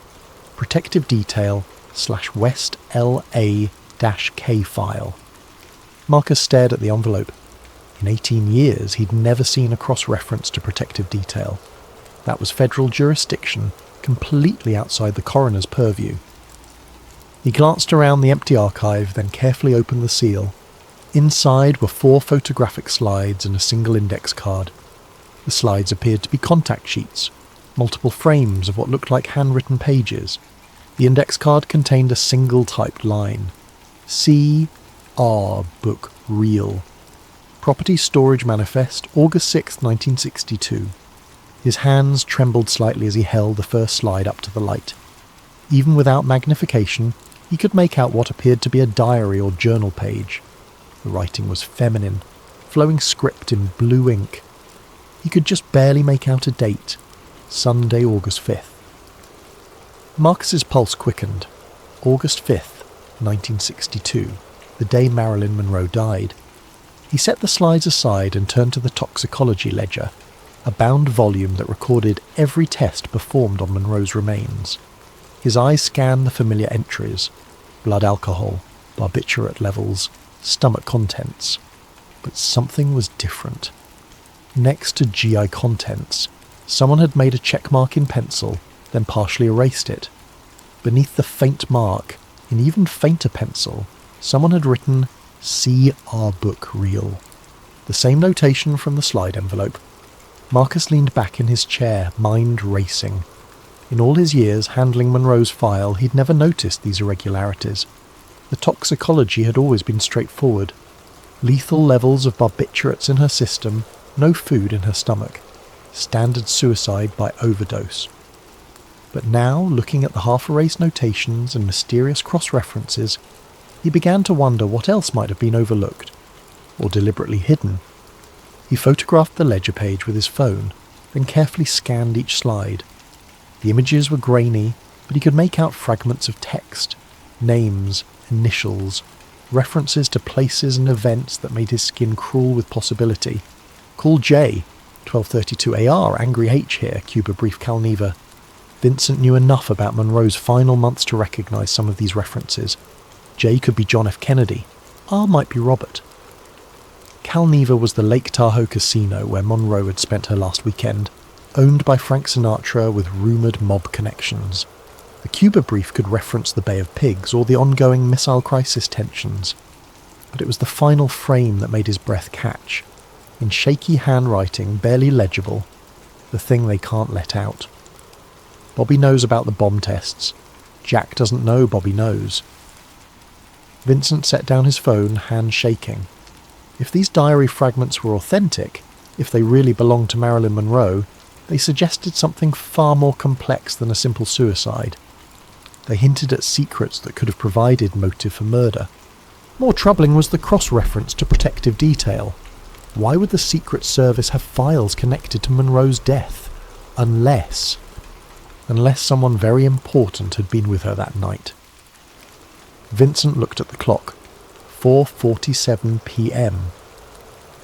Protective detail / West LA -K file. Marcus stared at the envelope. In 18 years, he'd never seen a cross-reference to protective detail. That was federal jurisdiction, completely outside the coroner's purview. He glanced around the empty archive, then carefully opened the seal. Inside were 4 photographic slides and a single index card. The slides appeared to be contact sheets, multiple frames of what looked like handwritten pages. The index card contained a single typed line. C.R. Book Real. Property Storage Manifest, August 6, 1962. His hands trembled slightly as he held the first slide up to the light. Even without magnification, he could make out what appeared to be a diary or journal page. The writing was feminine, flowing script in blue ink. He could just barely make out a date. Sunday, August 5th. Marcus's pulse quickened. August 5th. 1962, the day Marilyn Monroe died. He set the slides aside and turned to the toxicology ledger, a bound volume that recorded every test performed on Monroe's remains. His eyes scanned the familiar entries: blood alcohol, barbiturate levels, stomach contents. But something was different. Next to GI contents, someone had made a check mark in pencil, then partially erased it. Beneath the faint mark, in even fainter pencil, someone had written C.R. Book Real. The same notation from the slide envelope. Marcus leaned back in his chair, mind racing. In all his years handling Monroe's file, he'd never noticed these irregularities. The toxicology had always been straightforward. Lethal levels of barbiturates in her system, no food in her stomach. Standard suicide by overdose. But now, looking at the half-erased notations and mysterious cross-references, he began to wonder what else might have been overlooked, or deliberately hidden. He photographed the ledger page with his phone, then carefully scanned each slide. The images were grainy, but he could make out fragments of text, names, initials, references to places and events that made his skin crawl with possibility. Call J, 1232 AR, Angry H here, Cuba briefed Calneva. Vincent knew enough about Monroe's final months to recognise some of these references. J could be John F. Kennedy. R might be Robert. Calneva was the Lake Tahoe casino where Monroe had spent her last weekend, owned by Frank Sinatra with rumoured mob connections. The Cuba brief could reference the Bay of Pigs or the ongoing missile crisis tensions. But it was the final frame that made his breath catch. In shaky handwriting, barely legible, the thing they can't let out. Bobby knows about the bomb tests. Jack doesn't know Bobby knows. Vincent set down his phone, hand shaking. If these diary fragments were authentic, if they really belonged to Marilyn Monroe, they suggested something far more complex than a simple suicide. They hinted at secrets that could have provided motive for murder. More troubling was the cross-reference to protective detail. Why would the Secret Service have files connected to Monroe's death? Unless someone very important had been with her that night. Vincent looked at the clock. 4:47 p.m.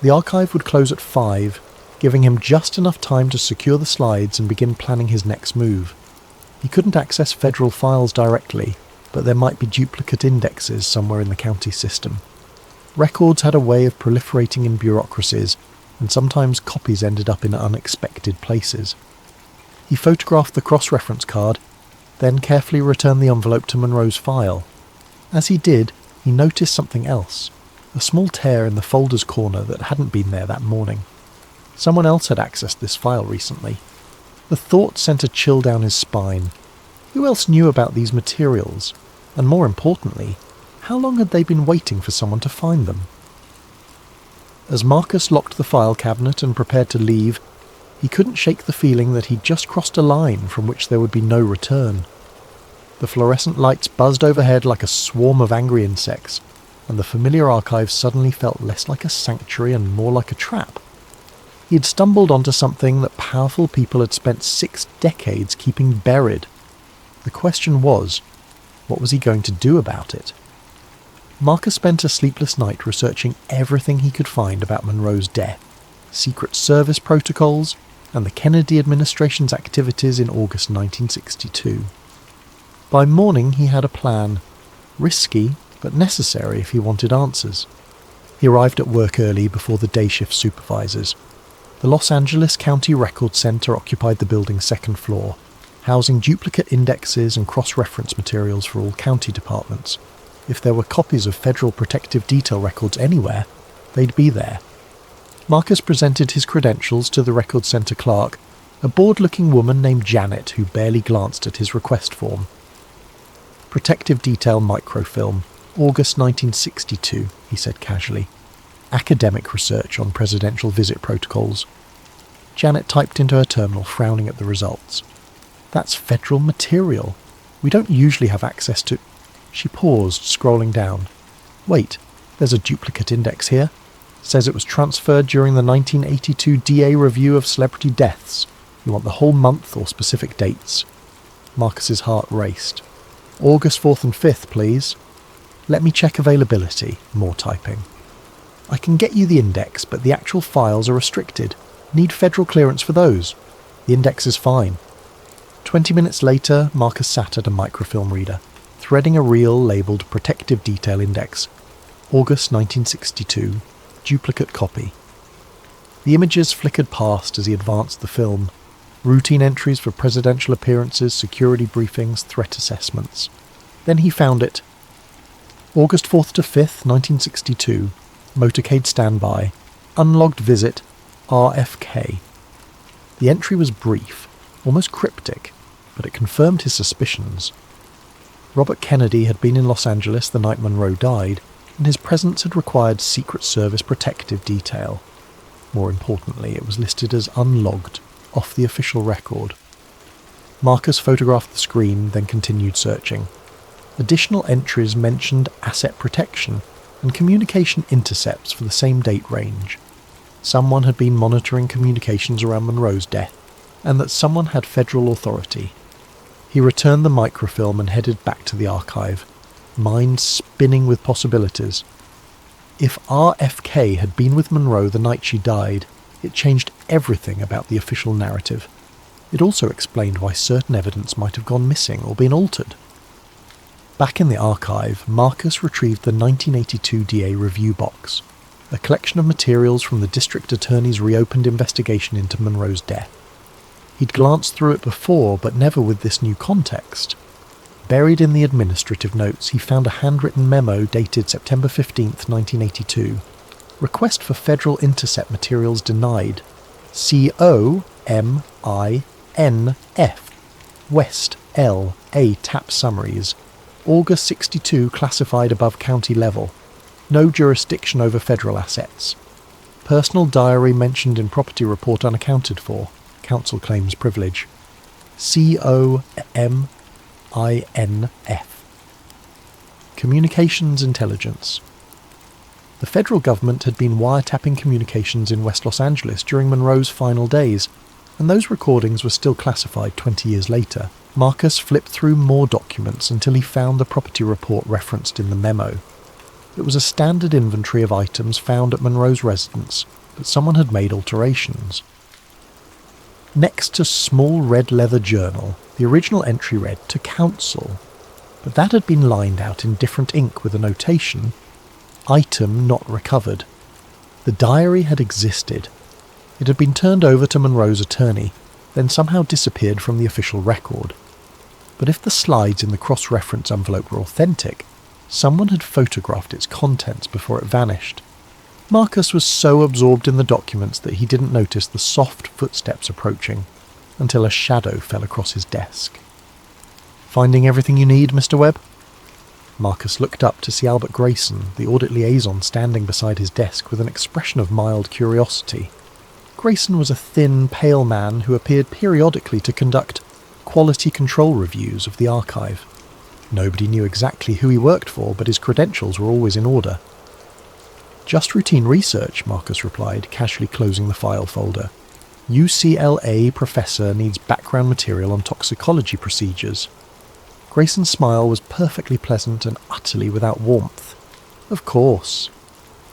The archive would close at 5, giving him just enough time to secure the slides and begin planning his next move. He couldn't access federal files directly, but there might be duplicate indexes somewhere in the county system. Records had a way of proliferating in bureaucracies, and sometimes copies ended up in unexpected places. He photographed the cross-reference card, then carefully returned the envelope to Monroe's file. As he did, he noticed something else, a small tear in the folder's corner that hadn't been there that morning. Someone else had accessed this file recently. The thought sent a chill down his spine. Who else knew about these materials? And more importantly, how long had they been waiting for someone to find them? As Marcus locked the file cabinet and prepared to leave, he couldn't shake the feeling that he'd just crossed a line from which there would be no return. The fluorescent lights buzzed overhead like a swarm of angry insects, and the familiar archive suddenly felt less like a sanctuary and more like a trap. He had stumbled onto something that powerful people had spent 6 decades keeping buried. The question was, what was he going to do about it? Marcus spent a sleepless night researching everything he could find about Monroe's death, Secret Service protocols, and the Kennedy administration's activities in August 1962. By morning he had a plan, risky but necessary if he wanted answers. He arrived at work early before the day shift supervisors. The Los Angeles County Record Center occupied the building's second floor, housing duplicate indexes and cross-reference materials for all county departments. If there were copies of federal protective detail records anywhere, they'd be there. Marcus presented his credentials to the Record Center clerk, a bored-looking woman named Janet who barely glanced at his request form. Protective detail microfilm, August 1962, he said casually. Academic research on presidential visit protocols. Janet typed into her terminal, frowning at the results. That's federal material. We don't usually have access to... She paused, scrolling down. Wait, there's a duplicate index here. Says it was transferred during the 1982 DA review of celebrity deaths. You want the whole month or specific dates? Marcus's heart raced. August 4th and 5th, please. Let me check availability. More typing. I can get you the index, but the actual files are restricted. Need federal clearance for those. The index is fine. 20 minutes later, Marcus sat at a microfilm reader, threading a reel labelled Protective Detail Index. August 1962. Duplicate copy. The images flickered past as he advanced the film. Routine entries for presidential appearances, security briefings, threat assessments. Then he found it. August 4th to 5th, 1962. Motorcade standby. Unlogged visit. RFK. The entry was brief, almost cryptic, but it confirmed his suspicions. Robert Kennedy had been in Los Angeles the night Monroe died, and his presence had required Secret Service protective detail. More importantly, it was listed as unlogged, off the official record. Marcus photographed the screen, then continued searching. Additional entries mentioned asset protection and communication intercepts for the same date range. Someone had been monitoring communications around Monroe's death, and that someone had federal authority. He returned the microfilm and headed back to the archive, mind spinning with possibilities. If RFK had been with Monroe the night she died, It changed everything about the official narrative. It also explained why certain evidence might have gone missing or been altered. Back in the archive, Marcus retrieved the 1982 DA review box, a collection of materials from the district attorney's reopened investigation into Monroe's death. He'd glanced through it before, but never with this new context. Buried in the administrative notes, he found a handwritten memo dated September 15, 1982. Request for federal intercept materials denied. COMINF. West L. A. Tap summaries. August 62 classified above county level. No jurisdiction over federal assets. Personal diary mentioned in property report unaccounted for. Council claims privilege. COMINF. Communications intelligence. The federal government had been wiretapping communications in West Los Angeles during Monroe's final days, and those recordings were still classified 20 years later. Marcus flipped through more documents until he found the property report referenced in the memo. It was a standard inventory of items found at Monroe's residence, but someone had made alterations. Next to small red leather journal, the original entry read, "To Council," but that had been lined out in different ink with a notation, "Item not recovered." The diary had existed. It had been turned over to Monroe's attorney, then somehow disappeared from the official record. But if the slides in the cross-reference envelope were authentic, someone had photographed its contents before it vanished. Marcus was so absorbed in the documents that he didn't notice the soft footsteps approaching, until a shadow fell across his desk. "Finding everything you need, Mr. Webb?" Marcus looked up to see Albert Grayson, the audit liaison, standing beside his desk with an expression of mild curiosity. Grayson was a thin, pale man who appeared periodically to conduct quality control reviews of the archive. Nobody knew exactly who he worked for, but his credentials were always in order. "Just routine research," Marcus replied, casually closing the file folder. "UCLA professor needs background material on toxicology procedures." Grayson's smile was perfectly pleasant and utterly without warmth. "Of course.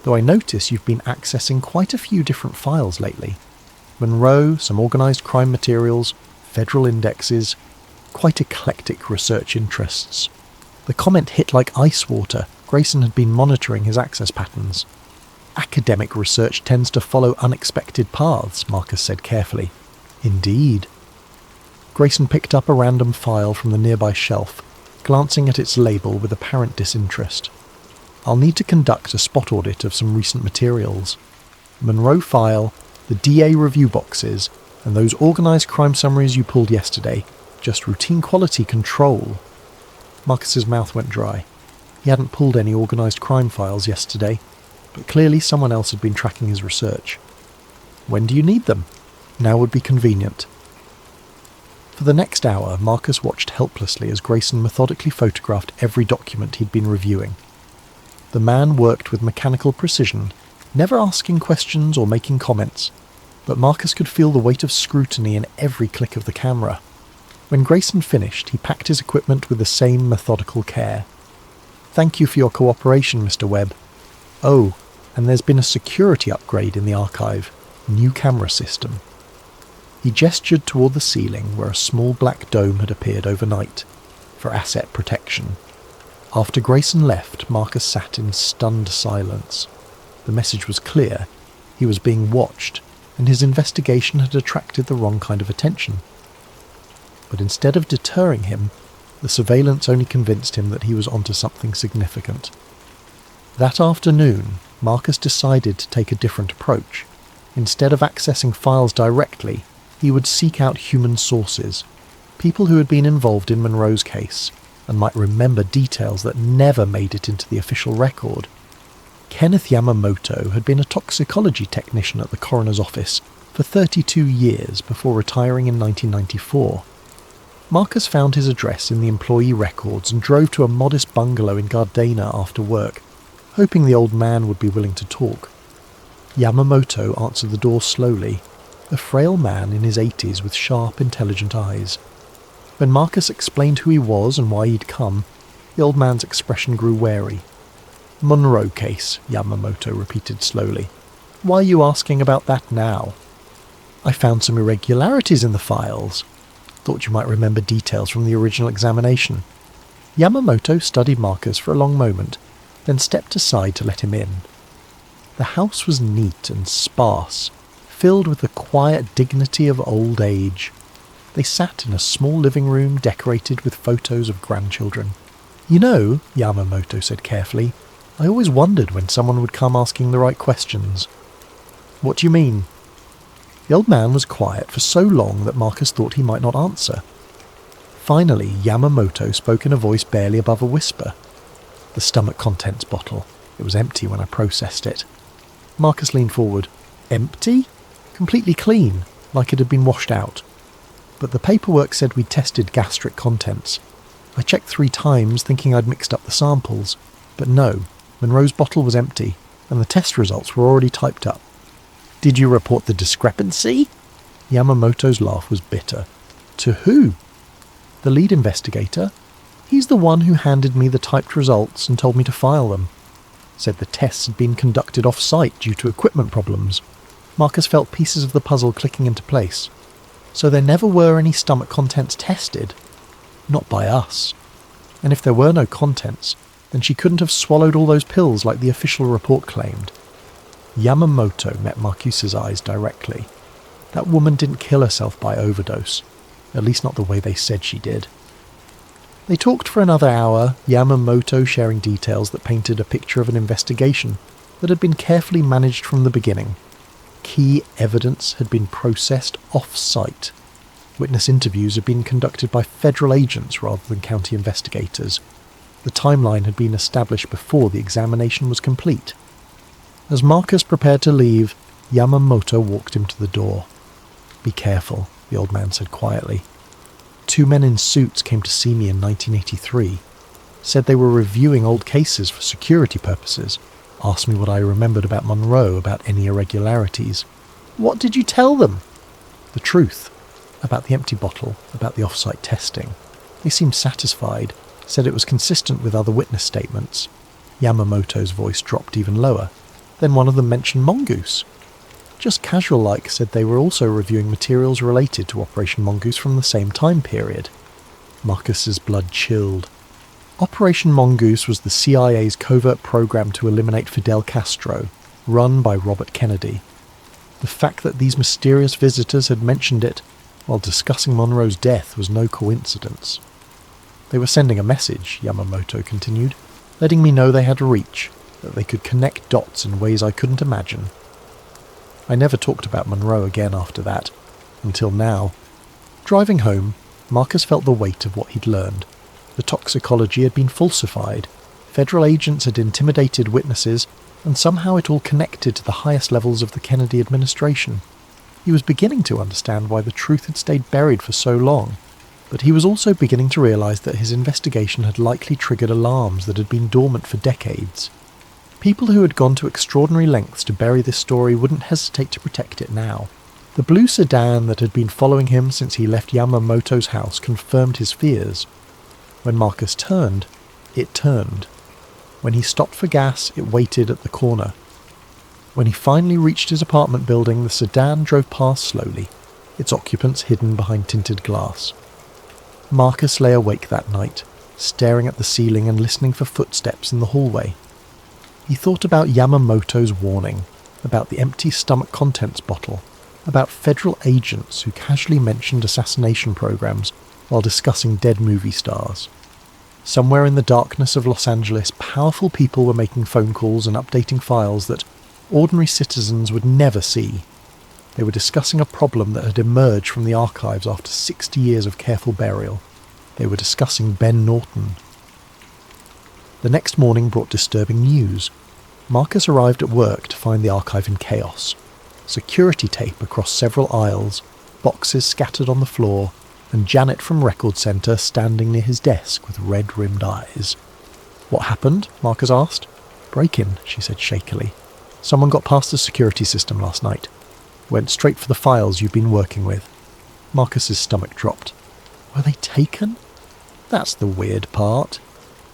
Though I notice you've been accessing quite a few different files lately. Monroe, some organised crime materials, federal indexes, quite eclectic research interests." The comment hit like ice water. Grayson had been monitoring his access patterns. "Academic research tends to follow unexpected paths," Marcus said carefully. "Indeed." Grayson picked up a random file from the nearby shelf, glancing at its label with apparent disinterest. "I'll need to conduct a spot audit of some recent materials. Monroe file, the DA review boxes, and those organised crime summaries you pulled yesterday. Just routine quality control." Marcus's mouth went dry. He hadn't pulled any organised crime files yesterday, but clearly someone else had been tracking his research. "When do you need them?" "Now would be convenient." For the next hour, Marcus watched helplessly as Grayson methodically photographed every document he'd been reviewing. The man worked with mechanical precision, never asking questions or making comments, but Marcus could feel the weight of scrutiny in every click of the camera. When Grayson finished, he packed his equipment with the same methodical care. "Thank you for your cooperation, Mr. Webb. Oh, and there's been a security upgrade in the archive. New camera system." He gestured toward the ceiling where a small black dome had appeared overnight, for asset protection. After Grayson left, Marcus sat in stunned silence. The message was clear. He was being watched, and his investigation had attracted the wrong kind of attention. But instead of deterring him, the surveillance only convinced him that he was onto something significant. That afternoon, Marcus decided to take a different approach. Instead of accessing files directly, he would seek out human sources, people who had been involved in Monroe's case, and might remember details that never made it into the official record. Kenneth Yamamoto had been a toxicology technician at the coroner's office for 32 years before retiring in 1994. Marcus found his address in the employee records and drove to a modest bungalow in Gardena after work, hoping the old man would be willing to talk. Yamamoto answered the door slowly, a frail man in his 80s with sharp, intelligent eyes. When Marcus explained who he was and why he'd come, the old man's expression grew wary. "Monroe case," Yamamoto repeated slowly. Why are you asking about that now? I found some irregularities in the files. Thought you might remember details from the original examination. Yamamoto studied Marcus for a long moment, then stepped aside to let him in. The house was neat and sparse, filled with the quiet dignity of old age. They sat in a small living room decorated with photos of grandchildren. You know, Yamamoto said carefully, I always wondered when someone would come asking the right questions. What do you mean? The old man was quiet for so long that Marcus thought he might not answer. Finally, Yamamoto spoke in a voice barely above a whisper. The stomach contents bottle. It was empty when I processed it. Marcus leaned forward. Empty? Completely clean, like it had been washed out. But the paperwork said we'd tested gastric contents. I checked 3 times, thinking I'd mixed up the samples. But no, Monroe's bottle was empty, and the test results were already typed up. Did you report the discrepancy? Yamamoto's laugh was bitter. To who? The lead investigator. He's the one who handed me the typed results and told me to file them. Said the tests had been conducted off-site due to equipment problems. Marcus felt pieces of the puzzle clicking into place. So there never were any stomach contents tested. Not by us. And if there were no contents, then she couldn't have swallowed all those pills like the official report claimed. Yamamoto met Marcuse's eyes directly. That woman didn't kill herself by overdose. At least not the way they said she did. They talked for another hour, Yamamoto sharing details that painted a picture of an investigation that had been carefully managed from the beginning. Key evidence had been processed off-site. Witness interviews had been conducted by federal agents rather than county investigators. The timeline had been established before the examination was complete. As Marcus prepared to leave, Yamamoto walked him to the door. Be careful, the old man said quietly. 2 men in suits came to see me in 1983. Said they were reviewing old cases for security purposes. Asked me what I remembered about Monroe, about any irregularities. What did you tell them? The truth. About the empty bottle, about the off-site testing. They seemed satisfied, said it was consistent with other witness statements. Yamamoto's voice dropped even lower. Then one of them mentioned Mongoose. Just casual-like said they were also reviewing materials related to Operation Mongoose from the same time period. Marcus's blood chilled. Operation Mongoose was the CIA's covert program to eliminate Fidel Castro, run by Robert Kennedy. The fact that these mysterious visitors had mentioned it while discussing Monroe's death was no coincidence. They were sending a message, Yamamoto continued, letting me know they had reach, that they could connect dots in ways I couldn't imagine. I never talked about Monroe again after that, until now. Driving home, Marcus felt the weight of what he'd learned. The toxicology had been falsified, federal agents had intimidated witnesses, and somehow it all connected to the highest levels of the Kennedy administration. He was beginning to understand why the truth had stayed buried for so long, but he was also beginning to realise that his investigation had likely triggered alarms that had been dormant for decades. People who had gone to extraordinary lengths to bury this story wouldn't hesitate to protect it now. The blue sedan that had been following him since he left Yamamoto's house confirmed his fears. When Marcus turned, it turned. When he stopped for gas, it waited at the corner. When he finally reached his apartment building, the sedan drove past slowly, its occupants hidden behind tinted glass. Marcus lay awake that night, staring at the ceiling and listening for footsteps in the hallway. He thought about Yamamoto's warning, about the empty stomach contents bottle, about federal agents who casually mentioned assassination programs while discussing dead movie stars. Somewhere in the darkness of Los Angeles, powerful people were making phone calls and updating files that ordinary citizens would never see. They were discussing a problem that had emerged from the archives after 60 years of careful burial. They were discussing Ben Norton. The next morning brought disturbing news. Marcus arrived at work to find the archive in chaos. Security tape across several aisles, boxes scattered on the floor, and Janet from Record Centre standing near his desk with red-rimmed eyes. What happened? Marcus asked. Break-in, she said shakily. Someone got past the security system last night. Went straight for the files you've been working with. Marcus's stomach dropped. Were they taken? That's the weird part.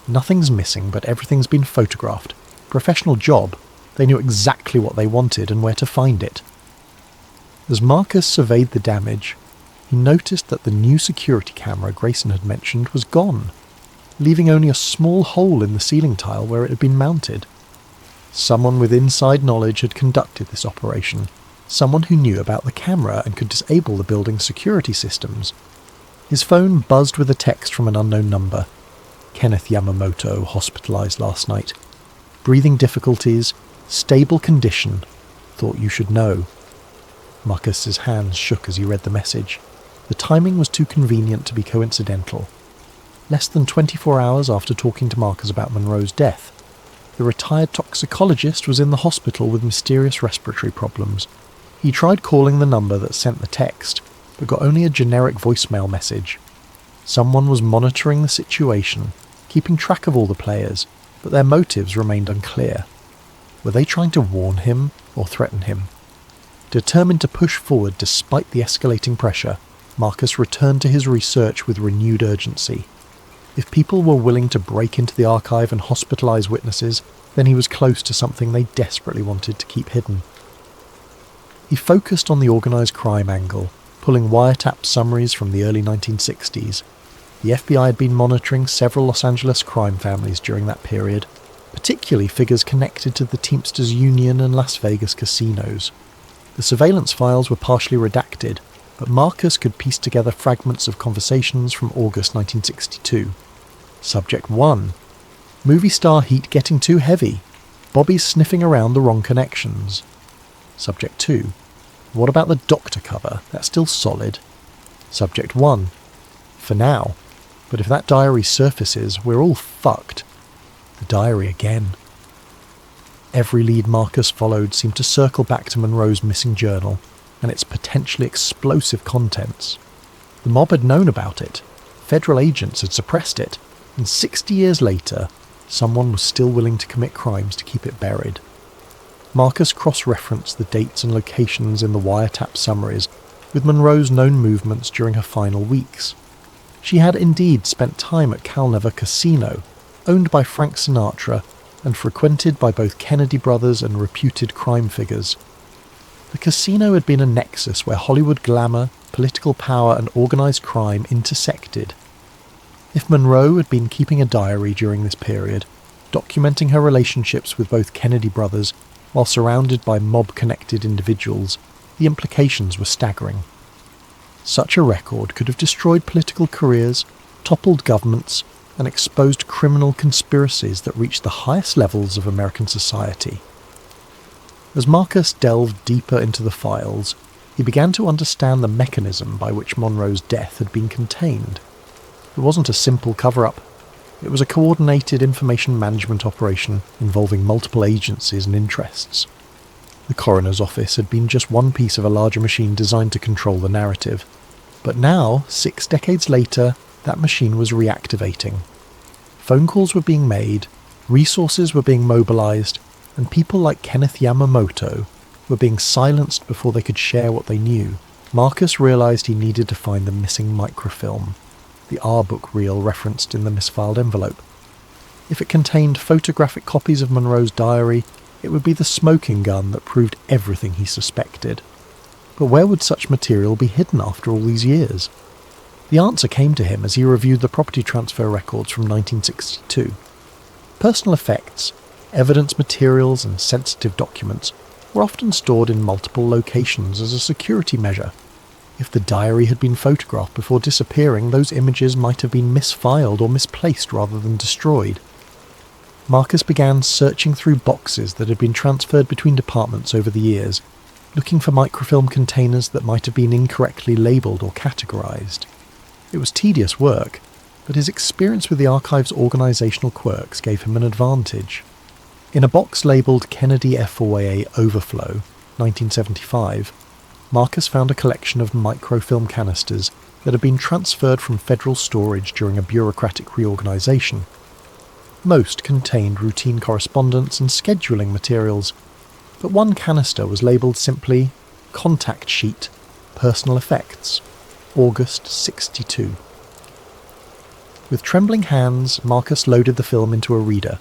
Nothing's missing, but everything's been photographed. Professional job, They knew exactly what they wanted and where to find it. As Marcus surveyed the damage, he noticed that the new security camera Grayson had mentioned was gone, leaving only a small hole in the ceiling tile where it had been mounted. Someone with inside knowledge had conducted this operation, someone who knew about the camera and could disable the building's security systems. His phone buzzed with a text from an unknown number. Kenneth Yamamoto, hospitalized last night. Breathing difficulties, stable condition, thought you should know. Marcus's hands shook as he read the message. The timing was too convenient to be coincidental. Less than 24 hours after talking to Marcus about Monroe's death, the retired toxicologist was in the hospital with mysterious respiratory problems. He tried calling the number that sent the text, but got only a generic voicemail message. Someone was monitoring the situation, keeping track of all the players, but their motives remained unclear. Were they trying to warn him or threaten him? Determined to push forward despite the escalating pressure, Marcus returned to his research with renewed urgency. If people were willing to break into the archive and hospitalize witnesses, then he was close to something they desperately wanted to keep hidden. He focused on the organized crime angle, pulling wiretap summaries from the early 1960s. The FBI had been monitoring several Los Angeles crime families during that period, particularly figures connected to the Teamsters Union and Las Vegas casinos. The surveillance files were partially redacted, but Marcus could piece together fragments of conversations from August 1962. Subject 1. Movie star heat getting too heavy. Bobby's sniffing around the wrong connections. Subject 2. What about the doctor cover? That's still solid. Subject 1. For now. But if that diary surfaces, we're all fucked. The diary again. Every lead Marcus followed seemed to circle back to Monroe's missing journal and its potentially explosive contents. The mob had known about it. Federal agents had suppressed it. And 60 years later, someone was still willing to commit crimes to keep it buried. Marcus cross-referenced the dates and locations in the wiretap summaries with Monroe's known movements during her final weeks. She had indeed spent time at Calnever Casino, owned by Frank Sinatra and frequented by both Kennedy brothers and reputed crime figures. The casino had been a nexus where Hollywood glamour, political power and organised crime intersected. If Monroe had been keeping a diary during this period, documenting her relationships with both Kennedy brothers while surrounded by mob-connected individuals, the implications were staggering. Such a record could have destroyed political careers, toppled governments, and exposed criminal conspiracies that reached the highest levels of American society. As Marcus delved deeper into the files, he began to understand the mechanism by which Monroe's death had been contained. It wasn't a simple cover-up. It was a coordinated information management operation involving multiple agencies and interests. The coroner's office had been just one piece of a larger machine designed to control the narrative. But now, 6 decades later, that machine was reactivating. Phone calls were being made, resources were being mobilized, and people like Kenneth Yamamoto were being silenced before they could share what they knew. Marcus realized he needed to find the missing microfilm, the R-book reel referenced in the misfiled envelope. If it contained photographic copies of Monroe's diary, it would be the smoking gun that proved everything he suspected. But where would such material be hidden after all these years? The answer came to him as he reviewed the property transfer records from 1962. Personal effects, evidence materials and sensitive documents were often stored in multiple locations as a security measure. If the diary had been photographed before disappearing, those images might have been misfiled or misplaced rather than destroyed. Marcus began searching through boxes that had been transferred between departments over the years, looking for microfilm containers that might have been incorrectly labelled or categorised. It was tedious work, but his experience with the archive's organisational quirks gave him an advantage. In a box labelled Kennedy FOIA Overflow, 1975, Marcus found a collection of microfilm canisters that had been transferred from federal storage during a bureaucratic reorganisation. Most contained routine correspondence and scheduling materials, but one canister was labelled simply Contact Sheet, Personal Effects, August 62. With trembling hands, Marcus loaded the film into a reader.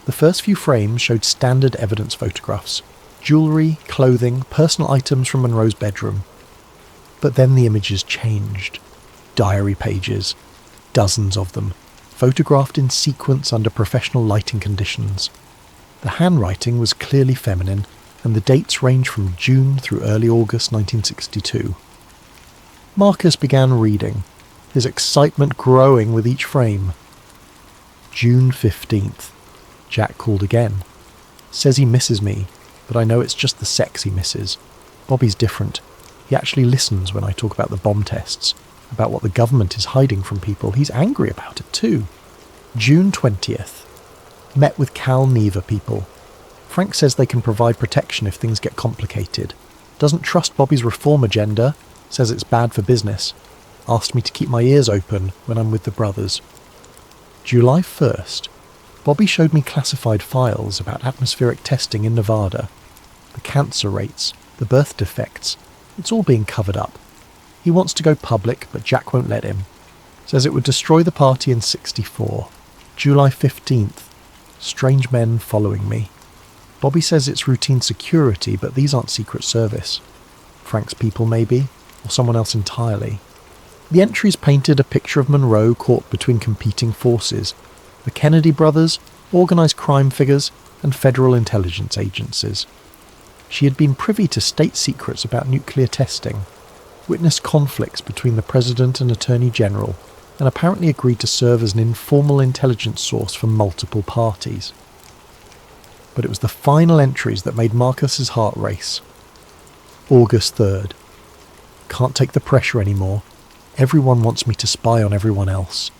The first few frames showed standard evidence photographs: jewellery, clothing, personal items from Monroe's bedroom. But then the images changed. Diary pages, dozens of them, photographed in sequence under professional lighting conditions. The handwriting was clearly feminine, and the dates range from June through early August 1962. Marcus began reading, his excitement growing with each frame. June 15th. Jack called again. Says he misses me, but I know it's just the sex he misses. Bobby's different. He actually listens when I talk about the bomb tests, about what the government is hiding from people. He's angry about it too. June 20th. Met with Cal Neva people. Frank says they can provide protection if things get complicated. Doesn't trust Bobby's reform agenda. Says it's bad for business. Asked me to keep my ears open when I'm with the brothers. July 1st. Bobby showed me classified files about atmospheric testing in Nevada. The cancer rates, the birth defects. It's all being covered up. He wants to go public, but Jack won't let him. Says it would destroy the party in '64. July 15th. Strange men following me. Bobby says it's routine security, but these aren't Secret Service. Frank's people, maybe, or someone else entirely. The entries painted a picture of Monroe caught between competing forces: the Kennedy brothers, organised crime figures, and federal intelligence agencies. She had been privy to state secrets about nuclear testing, witnessed conflicts between the President and Attorney General, and apparently agreed to serve as an informal intelligence source for multiple parties. But it was the final entries that made Marcus's heart race. August 3rd. Can't take the pressure anymore. Everyone wants me to spy on everyone else.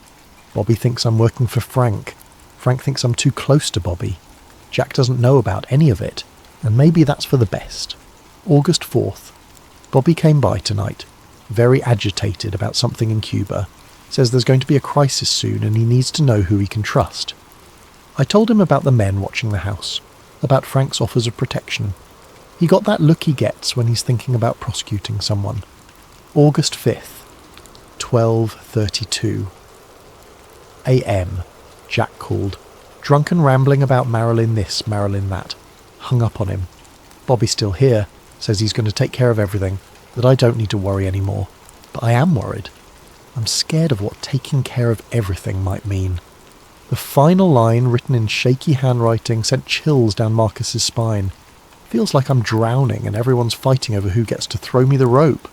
Bobby thinks I'm working for Frank. Frank thinks I'm too close to Bobby. Jack doesn't know about any of it, and maybe that's for the best. August 4th. Bobby came by tonight, very agitated about something in Cuba. Says there's going to be a crisis soon and he needs to know who he can trust. I told him about the men watching the house, about Frank's offers of protection. He got that look he gets when he's thinking about prosecuting someone. August 5th, 12:32 a.m. Jack called, drunken rambling about Marilyn this, Marilyn that. Hung up on him. Bobby's still here, says he's going to take care of everything, that I don't need to worry anymore. But I am worried. I'm scared of what taking care of everything might mean. The final line, written in shaky handwriting, sent chills down Marcus's spine. Feels like I'm drowning and everyone's fighting over who gets to throw me the rope.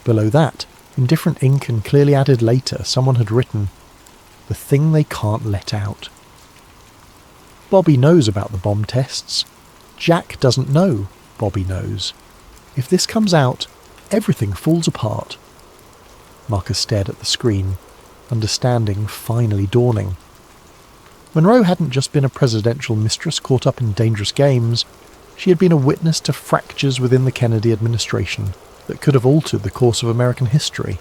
Below that, in different ink and clearly added later, someone had written, "The thing they can't let out." Bobby knows about the bomb tests. Jack doesn't know Bobby knows. If this comes out, everything falls apart. Marcus stared at the screen, understanding finally dawning. Monroe hadn't just been a presidential mistress caught up in dangerous games. She had been a witness to fractures within the Kennedy administration that could have altered the course of American history.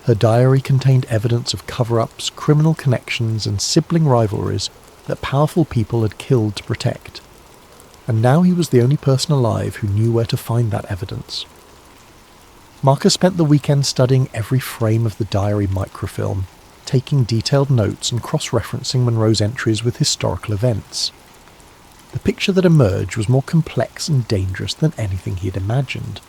Her diary contained evidence of cover-ups, criminal connections, and sibling rivalries that powerful people had killed to protect. And now he was the only person alive who knew where to find that evidence. Marcus spent the weekend studying every frame of the diary microfilm, taking detailed notes and cross-referencing Monroe's entries with historical events. The picture that emerged was more complex and dangerous than anything he had imagined.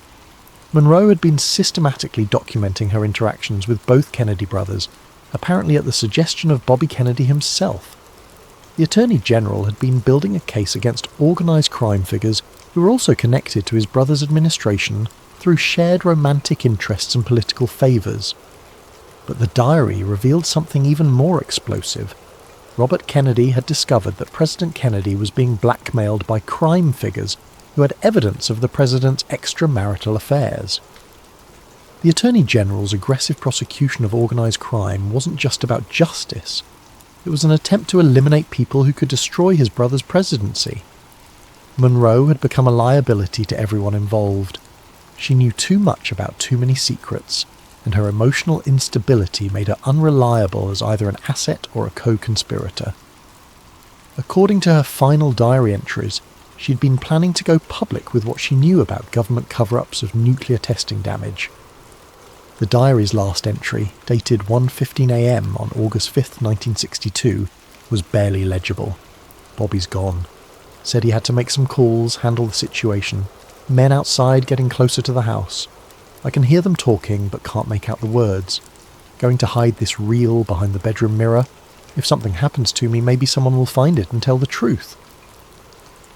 Monroe had been systematically documenting her interactions with both Kennedy brothers, apparently at the suggestion of Bobby Kennedy himself. The Attorney General had been building a case against organised crime figures who were also connected to his brother's administration through shared romantic interests and political favours. But the diary revealed something even more explosive. Robert Kennedy had discovered that President Kennedy was being blackmailed by crime figures who had evidence of the president's extramarital affairs. The Attorney General's aggressive prosecution of organised crime wasn't just about justice. It was an attempt to eliminate people who could destroy his brother's presidency. Monroe had become a liability to everyone involved. She knew too much about too many secrets, and her emotional instability made her unreliable as either an asset or a co-conspirator. According to her final diary entries, she'd been planning to go public with what she knew about government cover-ups of nuclear testing damage. The diary's last entry, dated 1:15 a.m. on August 5th, 1962, was barely legible. Bobby's gone. Said he had to make some calls, handle the situation. Men outside getting closer to the house. I can hear them talking, but can't make out the words. Going to hide this reel behind the bedroom mirror. If something happens to me, maybe someone will find it and tell the truth.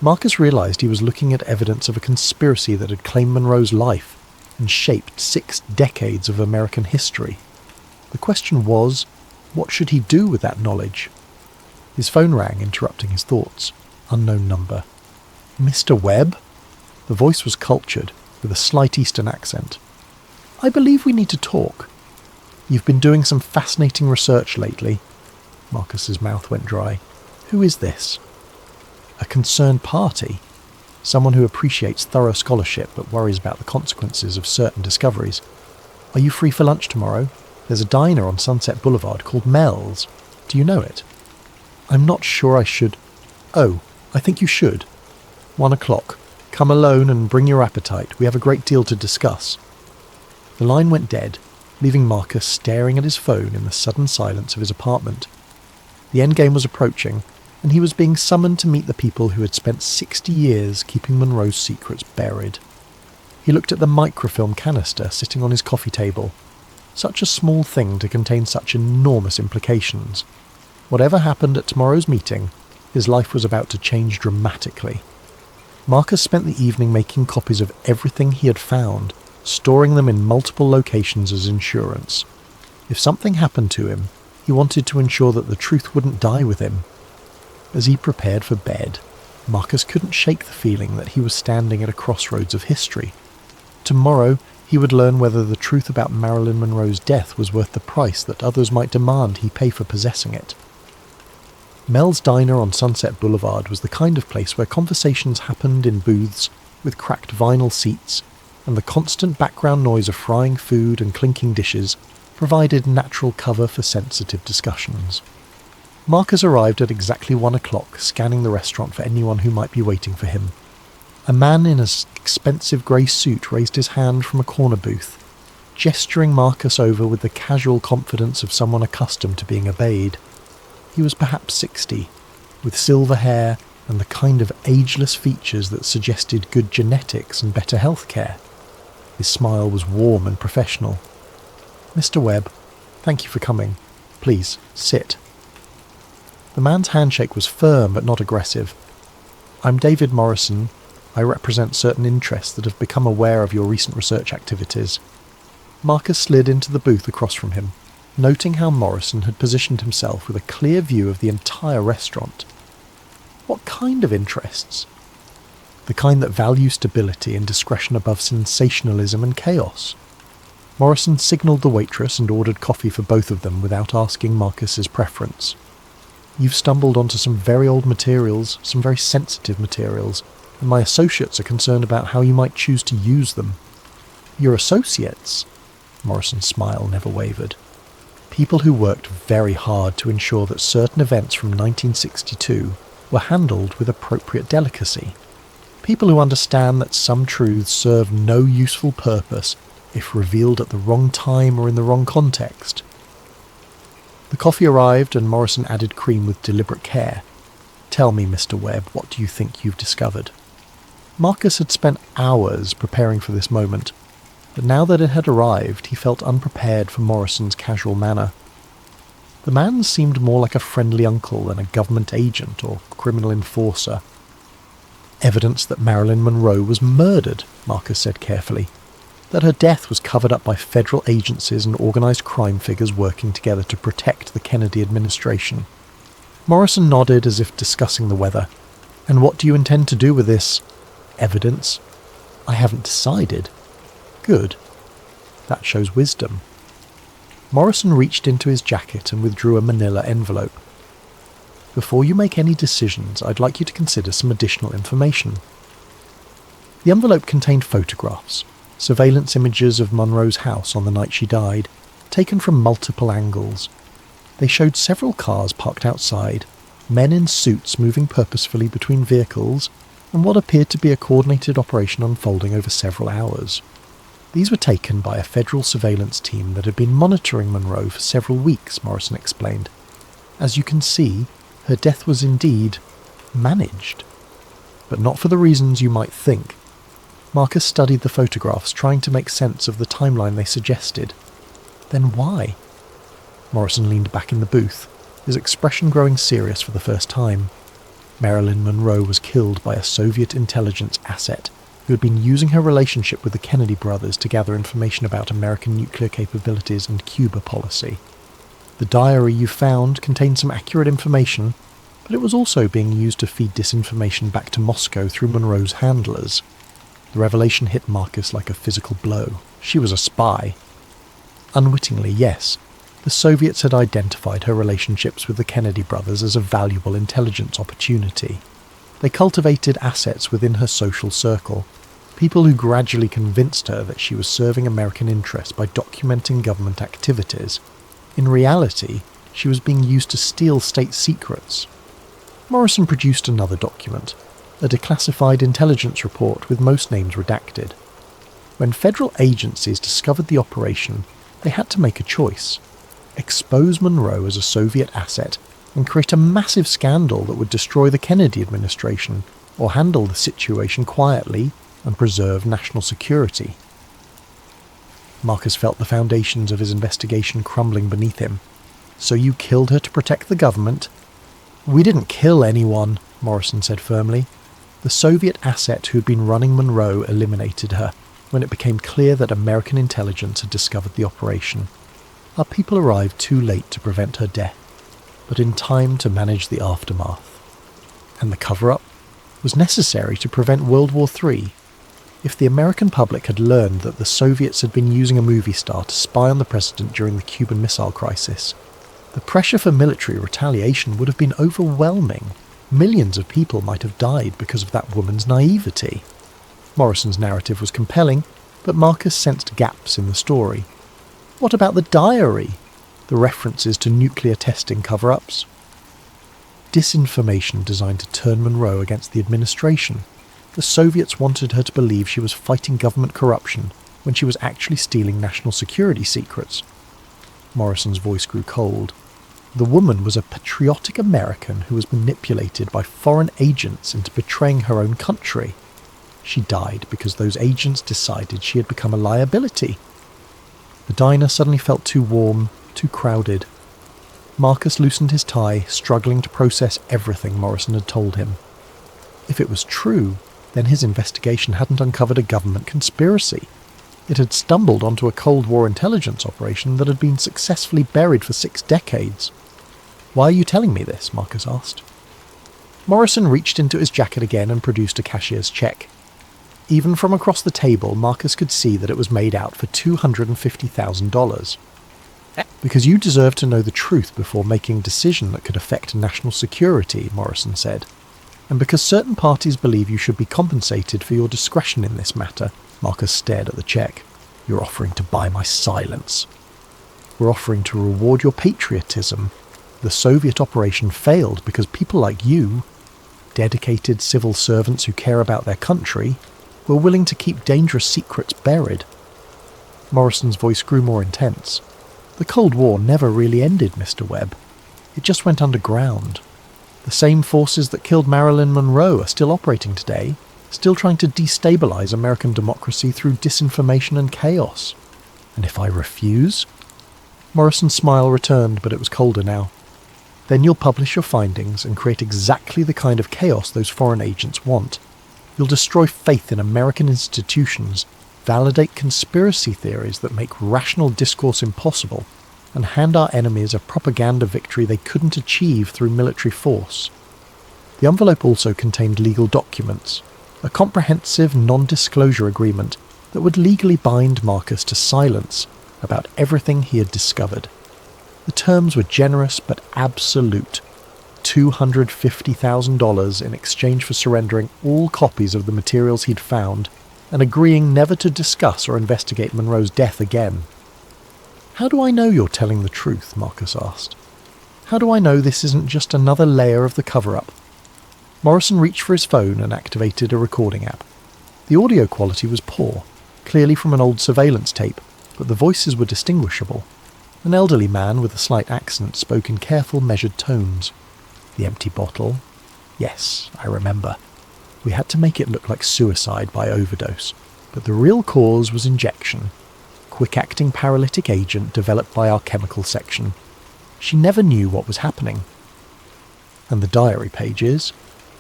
Marcus realised he was looking at evidence of a conspiracy that had claimed Monroe's life and shaped 6 decades of American history. The question was, what should he do with that knowledge? His phone rang, interrupting his thoughts. Unknown number. Mr. Webb? The voice was cultured, with a slight Eastern accent. I believe we need to talk. You've been doing some fascinating research lately. Marcus's mouth went dry. Who is this? A concerned party? Someone who appreciates thorough scholarship but worries about the consequences of certain discoveries. Are you free for lunch tomorrow? There's a diner on Sunset Boulevard called Mel's. Do you know it? I'm not sure I should. Oh, I think you should. 1 o'clock. Come alone and bring your appetite. We have a great deal to discuss. The line went dead, leaving Marcus staring at his phone in the sudden silence of his apartment. The endgame was approaching, and he was being summoned to meet the people who had spent 60 years keeping Monroe's secrets buried. He looked at the microfilm canister sitting on his coffee table. Such a small thing to contain such enormous implications. Whatever happened at tomorrow's meeting, his life was about to change dramatically. Marcus spent the evening making copies of everything he had found, storing them in multiple locations as insurance. If something happened to him, he wanted to ensure that the truth wouldn't die with him. As he prepared for bed, Marcus couldn't shake the feeling that he was standing at a crossroads of history. Tomorrow, he would learn whether the truth about Marilyn Monroe's death was worth the price that others might demand he pay for possessing it. Mel's Diner on Sunset Boulevard was the kind of place where conversations happened in booths with cracked vinyl seats, and the constant background noise of frying food and clinking dishes provided natural cover for sensitive discussions. Marcus arrived at exactly 1 o'clock, scanning the restaurant for anyone who might be waiting for him. A man in an expensive grey suit raised his hand from a corner booth, gesturing Marcus over with the casual confidence of someone accustomed to being obeyed. He was perhaps 60, with silver hair and the kind of ageless features that suggested good genetics and better health care. His smile was warm and professional. Mr. Webb, thank you for coming. Please, sit. The man's handshake was firm but not aggressive. I'm David Morrison. I represent certain interests that have become aware of your recent research activities. Marcus slid into the booth across from him, noting how Morrison had positioned himself with a clear view of the entire restaurant. What kind of interests? The kind that value stability and discretion above sensationalism and chaos. Morrison signalled the waitress and ordered coffee for both of them without asking Marcus's preference. You've stumbled onto some very old materials, some very sensitive materials, and my associates are concerned about how you might choose to use them. Your associates? Morrison's smile never wavered. People who worked very hard to ensure that certain events from 1962 were handled with appropriate delicacy. People who understand that some truths serve no useful purpose if revealed at the wrong time or in the wrong context. The coffee arrived and Morrison added cream with deliberate care. Tell me, Mr. Webb, what do you think you've discovered? Marcus had spent hours preparing for this moment, but now that it had arrived, he felt unprepared for Morrison's casual manner. The man seemed more like a friendly uncle than a government agent or criminal enforcer. Evidence that Marilyn Monroe was murdered, Marcus said carefully. That her death was covered up by federal agencies and organised crime figures working together to protect the Kennedy administration. Morrison nodded as if discussing the weather. And what do you intend to do with this evidence? I haven't decided. Good. That shows wisdom. Morrison reached into his jacket and withdrew a manila envelope. Before you make any decisions, I'd like you to consider some additional information. The envelope contained photographs, surveillance images of Monroe's house on the night she died, taken from multiple angles. They showed several cars parked outside, men in suits moving purposefully between vehicles, and what appeared to be a coordinated operation unfolding over several hours. These were taken by a federal surveillance team that had been monitoring Monroe for several weeks, Morrison explained. As you can see, her death was indeed managed. But not for the reasons you might think. Marcus studied the photographs, trying to make sense of the timeline they suggested. Then why? Morrison leaned back in the booth, his expression growing serious for the first time. Marilyn Monroe was killed by a Soviet intelligence asset who had been using her relationship with the Kennedy brothers to gather information about American nuclear capabilities and Cuba policy. The diary you found contained some accurate information, but it was also being used to feed disinformation back to Moscow through Monroe's handlers. The revelation hit Marcus like a physical blow. She was a spy. Unwittingly, yes, the Soviets had identified her relationships with the Kennedy brothers as a valuable intelligence opportunity. They cultivated assets within her social circle, people who gradually convinced her that she was serving American interests by documenting government activities. In reality, she was being used to steal state secrets. Morrison produced another document, a declassified intelligence report with most names redacted. When federal agencies discovered the operation, they had to make a choice: expose Monroe as a Soviet asset and create a massive scandal that would destroy the Kennedy administration, or handle the situation quietly and preserve national security. Marcus felt the foundations of his investigation crumbling beneath him. So you killed her to protect the government? We didn't kill anyone, Morrison said firmly. The Soviet asset who had been running Monroe eliminated her when it became clear that American intelligence had discovered the operation. Our people arrived too late to prevent her death, but in time to manage the aftermath. And the cover-up was necessary to prevent World War III. If the American public had learned that the Soviets had been using a movie star to spy on the president during the Cuban Missile Crisis, the pressure for military retaliation would have been overwhelming. Millions of people might have died because of that woman's naivety. Morrison's narrative was compelling, but Marcus sensed gaps in the story. What about the diary? The references to nuclear testing cover-ups? Disinformation designed to turn Monroe against the administration. The Soviets wanted her to believe she was fighting government corruption when she was actually stealing national security secrets. Morrison's voice grew cold. The woman was a patriotic American who was manipulated by foreign agents into betraying her own country. She died because those agents decided she had become a liability. The diner suddenly felt too warm, too crowded. Marcus loosened his tie, struggling to process everything Morrison had told him. If it was true, then his investigation hadn't uncovered a government conspiracy. It had stumbled onto a Cold War intelligence operation that had been successfully buried for 6 decades. Why are you telling me this? Marcus asked. Morrison reached into his jacket again and produced a cashier's check. Even from across the table, Marcus could see that it was made out for $250,000. Because you deserve to know the truth before making a decision that could affect national security, Morrison said. And because certain parties believe you should be compensated for your discretion in this matter. Marcus stared at the check. You're offering to buy my silence. We're offering to reward your patriotism. The Soviet operation failed because people like you, dedicated civil servants who care about their country, were willing to keep dangerous secrets buried. Morrison's voice grew more intense. The Cold War never really ended, Mr. Webb. It just went underground. The same forces that killed Marilyn Monroe are still operating today, still trying to destabilize American democracy through disinformation and chaos. And if I refuse? Morrison's smile returned, but it was colder now. Then you'll publish your findings and create exactly the kind of chaos those foreign agents want. You'll destroy faith in American institutions, validate conspiracy theories that make rational discourse impossible, and hand our enemies a propaganda victory they couldn't achieve through military force. The envelope also contained legal documents, a comprehensive non-disclosure agreement that would legally bind Marcus to silence about everything he had discovered. The terms were generous but absolute. $250,000 in exchange for surrendering all copies of the materials he'd found and agreeing never to discuss or investigate Monroe's death again. How do I know you're telling the truth? Marcus asked. How do I know this isn't just another layer of the cover-up? Morrison reached for his phone and activated a recording app. The audio quality was poor, clearly from an old surveillance tape, but the voices were distinguishable. An elderly man with a slight accent spoke in careful, measured tones. The empty bottle, Yes, I remember. We had to make it look like suicide by overdose, but the real cause was injection. Quick-acting paralytic agent developed by our chemical section. She never knew what was happening. And the diary pages?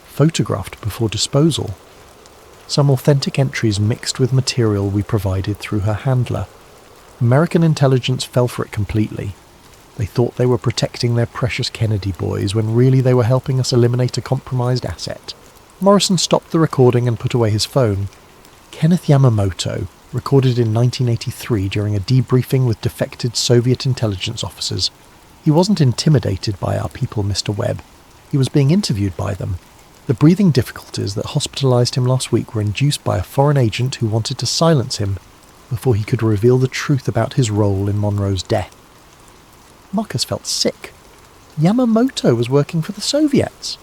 Photographed before disposal. Some authentic entries mixed with material we provided through her handler. American intelligence fell for it completely. They thought they were protecting their precious Kennedy boys when really they were helping us eliminate a compromised asset. Morrison stopped the recording and put away his phone. Kenneth Yamamoto, recorded in 1983 during a debriefing with defected Soviet intelligence officers. He wasn't intimidated by our people, Mr. Webb. He was being interviewed by them. The breathing difficulties that hospitalized him last week were induced by a foreign agent who wanted to silence him before he could reveal the truth about his role in Monroe's death. Marcus felt sick. Yamamoto was working for the Soviets.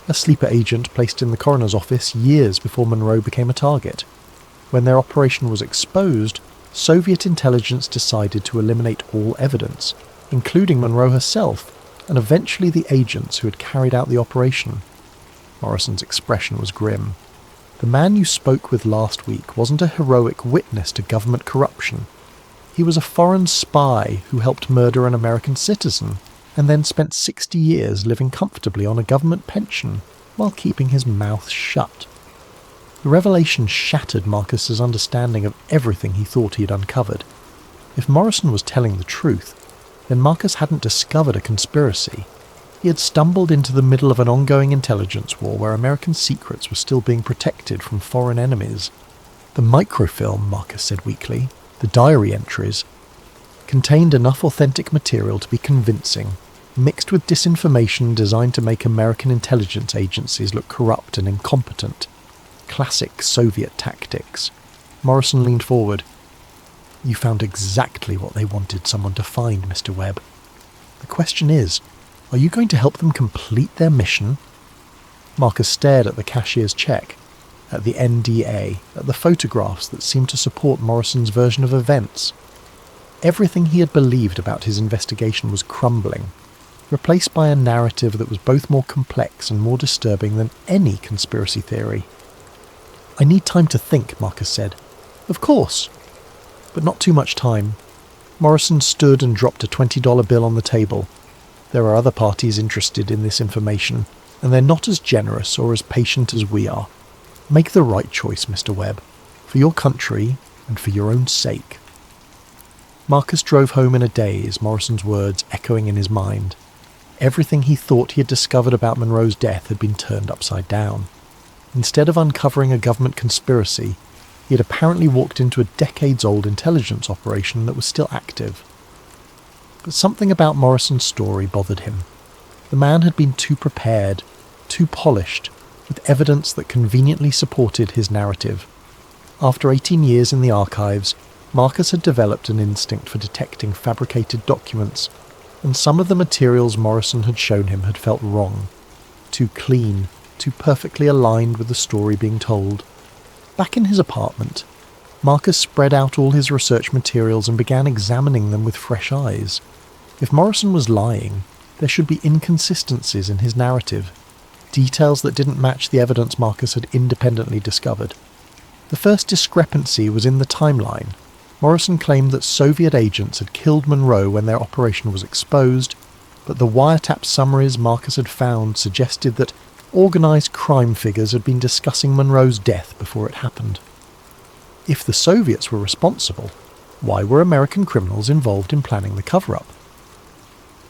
A sleeper agent placed in the coroner's office years before Monroe became a target. When their operation was exposed, Soviet intelligence decided to eliminate all evidence, including Monroe herself, and eventually the agents who had carried out the operation. Morrison's expression was grim. The man you spoke with last week wasn't a heroic witness to government corruption. He was a foreign spy who helped murder an American citizen, and then spent 60 years living comfortably on a government pension while keeping his mouth shut. The revelation shattered Marcus's understanding of everything he thought he had uncovered. If Morrison was telling the truth, then Marcus hadn't discovered a conspiracy. He had stumbled into the middle of an ongoing intelligence war where American secrets were still being protected from foreign enemies. The microfilm, Marcus said weakly, the diary entries, contained enough authentic material to be convincing, mixed with disinformation designed to make American intelligence agencies look corrupt and incompetent. Classic Soviet tactics. Morrison leaned forward. You found exactly what they wanted someone to find, Mr. Webb. The question is, are you going to help them complete their mission? Marcus stared at the cashier's check, at the NDA, at the photographs that seemed to support Morrison's version of events. Everything he had believed about his investigation was crumbling, replaced by a narrative that was both more complex and more disturbing than any conspiracy theory. I need time to think, Marcus said. Of course. But not too much time. Morrison stood and dropped a $20 bill on the table. There are other parties interested in this information, and they're not as generous or as patient as we are. Make the right choice, Mr. Webb, for your country and for your own sake. Marcus drove home in a daze, Morrison's words echoing in his mind. Everything he thought he had discovered about Monroe's death had been turned upside down. Instead of uncovering a government conspiracy, he had apparently walked into a decades-old intelligence operation that was still active. But something about Morrison's story bothered him. The man had been too prepared, too polished, with evidence that conveniently supported his narrative. After 18 years in the archives, Marcus had developed an instinct for detecting fabricated documents, and some of the materials Morrison had shown him had felt wrong, too clean, too perfectly aligned with the story being told. Back in his apartment, Marcus spread out all his research materials and began examining them with fresh eyes. If Morrison was lying, there should be inconsistencies in his narrative, details that didn't match the evidence Marcus had independently discovered. The first discrepancy was in the timeline. Morrison claimed that Soviet agents had killed Monroe when their operation was exposed, but the wiretap summaries Marcus had found suggested that organised crime figures had been discussing Monroe's death before it happened. If the Soviets were responsible, why were American criminals involved in planning the cover-up?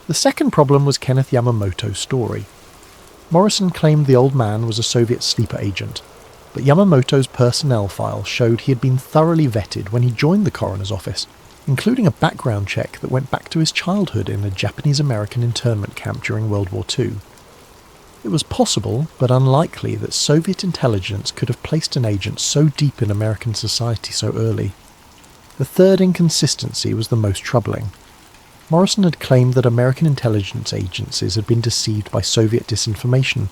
The second problem was Kenneth Yamamoto's story. Morrison claimed the old man was a Soviet sleeper agent, but Yamamoto's personnel file showed he had been thoroughly vetted when he joined the coroner's office, including a background check that went back to his childhood in a Japanese-American internment camp during World War II. It was possible, but unlikely, that Soviet intelligence could have placed an agent so deep in American society so early. The third inconsistency was the most troubling. Morrison had claimed that American intelligence agencies had been deceived by Soviet disinformation,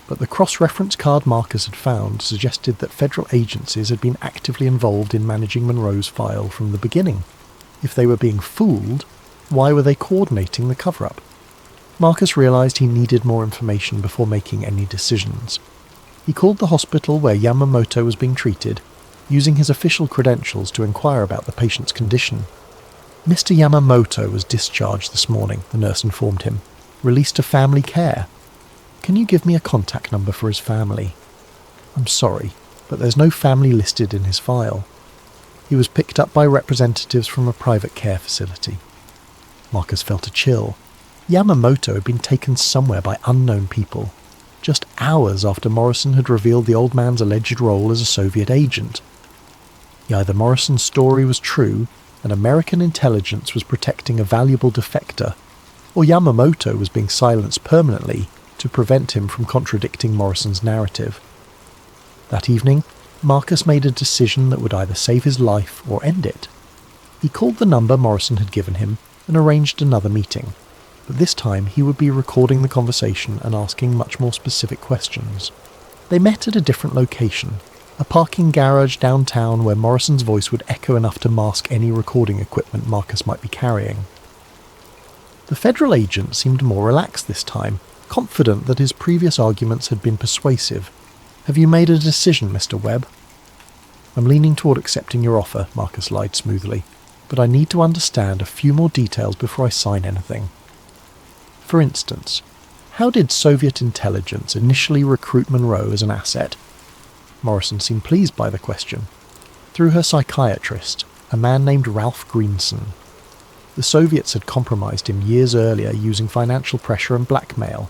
but the cross-reference card Marcus had found suggested that federal agencies had been actively involved in managing Monroe's file from the beginning. If they were being fooled, why were they coordinating the cover-up? Marcus realised he needed more information before making any decisions. He called the hospital where Yamamoto was being treated, using his official credentials to inquire about the patient's condition. "Mr. Yamamoto was discharged this morning," the nurse informed him, "released to family care. Can you give me a contact number for his family?" "I'm sorry, but there's no family listed in his file. He was picked up by representatives from a private care facility." Marcus felt a chill. Yamamoto had been taken somewhere by unknown people, just hours after Morrison had revealed the old man's alleged role as a Soviet agent. Either Morrison's story was true and American intelligence was protecting a valuable defector, or Yamamoto was being silenced permanently to prevent him from contradicting Morrison's narrative. That evening, Marcus made a decision that would either save his life or end it. He called the number Morrison had given him and arranged another meeting, but this time he would be recording the conversation and asking much more specific questions. They met at a different location, a parking garage downtown where Morrison's voice would echo enough to mask any recording equipment Marcus might be carrying. The federal agent seemed more relaxed this time, confident that his previous arguments had been persuasive. "Have you made a decision, Mr. Webb?" "I'm leaning toward accepting your offer," Marcus lied smoothly, "but I need to understand a few more details before I sign anything. For instance, how did Soviet intelligence initially recruit Monroe as an asset?" Morrison seemed pleased by the question. "Through her psychiatrist, a man named Ralph Greenson. The Soviets had compromised him years earlier using financial pressure and blackmail.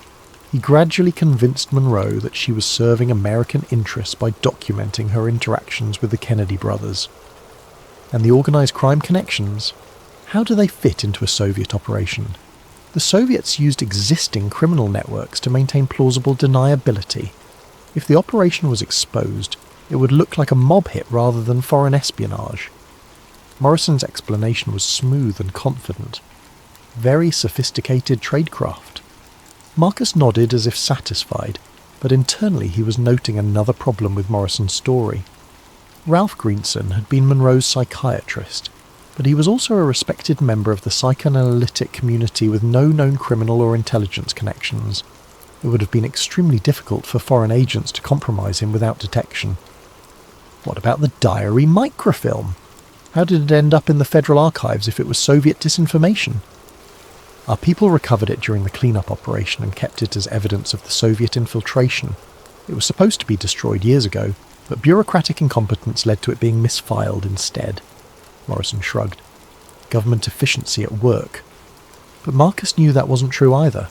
He gradually convinced Monroe that she was serving American interests by documenting her interactions with the Kennedy brothers. And the organised crime connections? How do they fit into a Soviet operation? The Soviets used existing criminal networks to maintain plausible deniability. If the operation was exposed, it would look like a mob hit rather than foreign espionage. Morrison's explanation was smooth and confident. Very sophisticated tradecraft. Marcus nodded as if satisfied, but internally he was noting another problem with Morrison's story. Ralph Greenson had been Monroe's psychiatrist, but he was also a respected member of the psychoanalytic community with no known criminal or intelligence connections. It would have been extremely difficult for foreign agents to compromise him without detection. What about the diary microfilm? How did it end up in the Federal Archives if it was Soviet disinformation? Our people recovered it during the cleanup operation and kept it as evidence of the Soviet infiltration. It was supposed to be destroyed years ago, but bureaucratic incompetence led to it being misfiled instead. Morrison shrugged. Government efficiency at work. But Marcus knew that wasn't true either.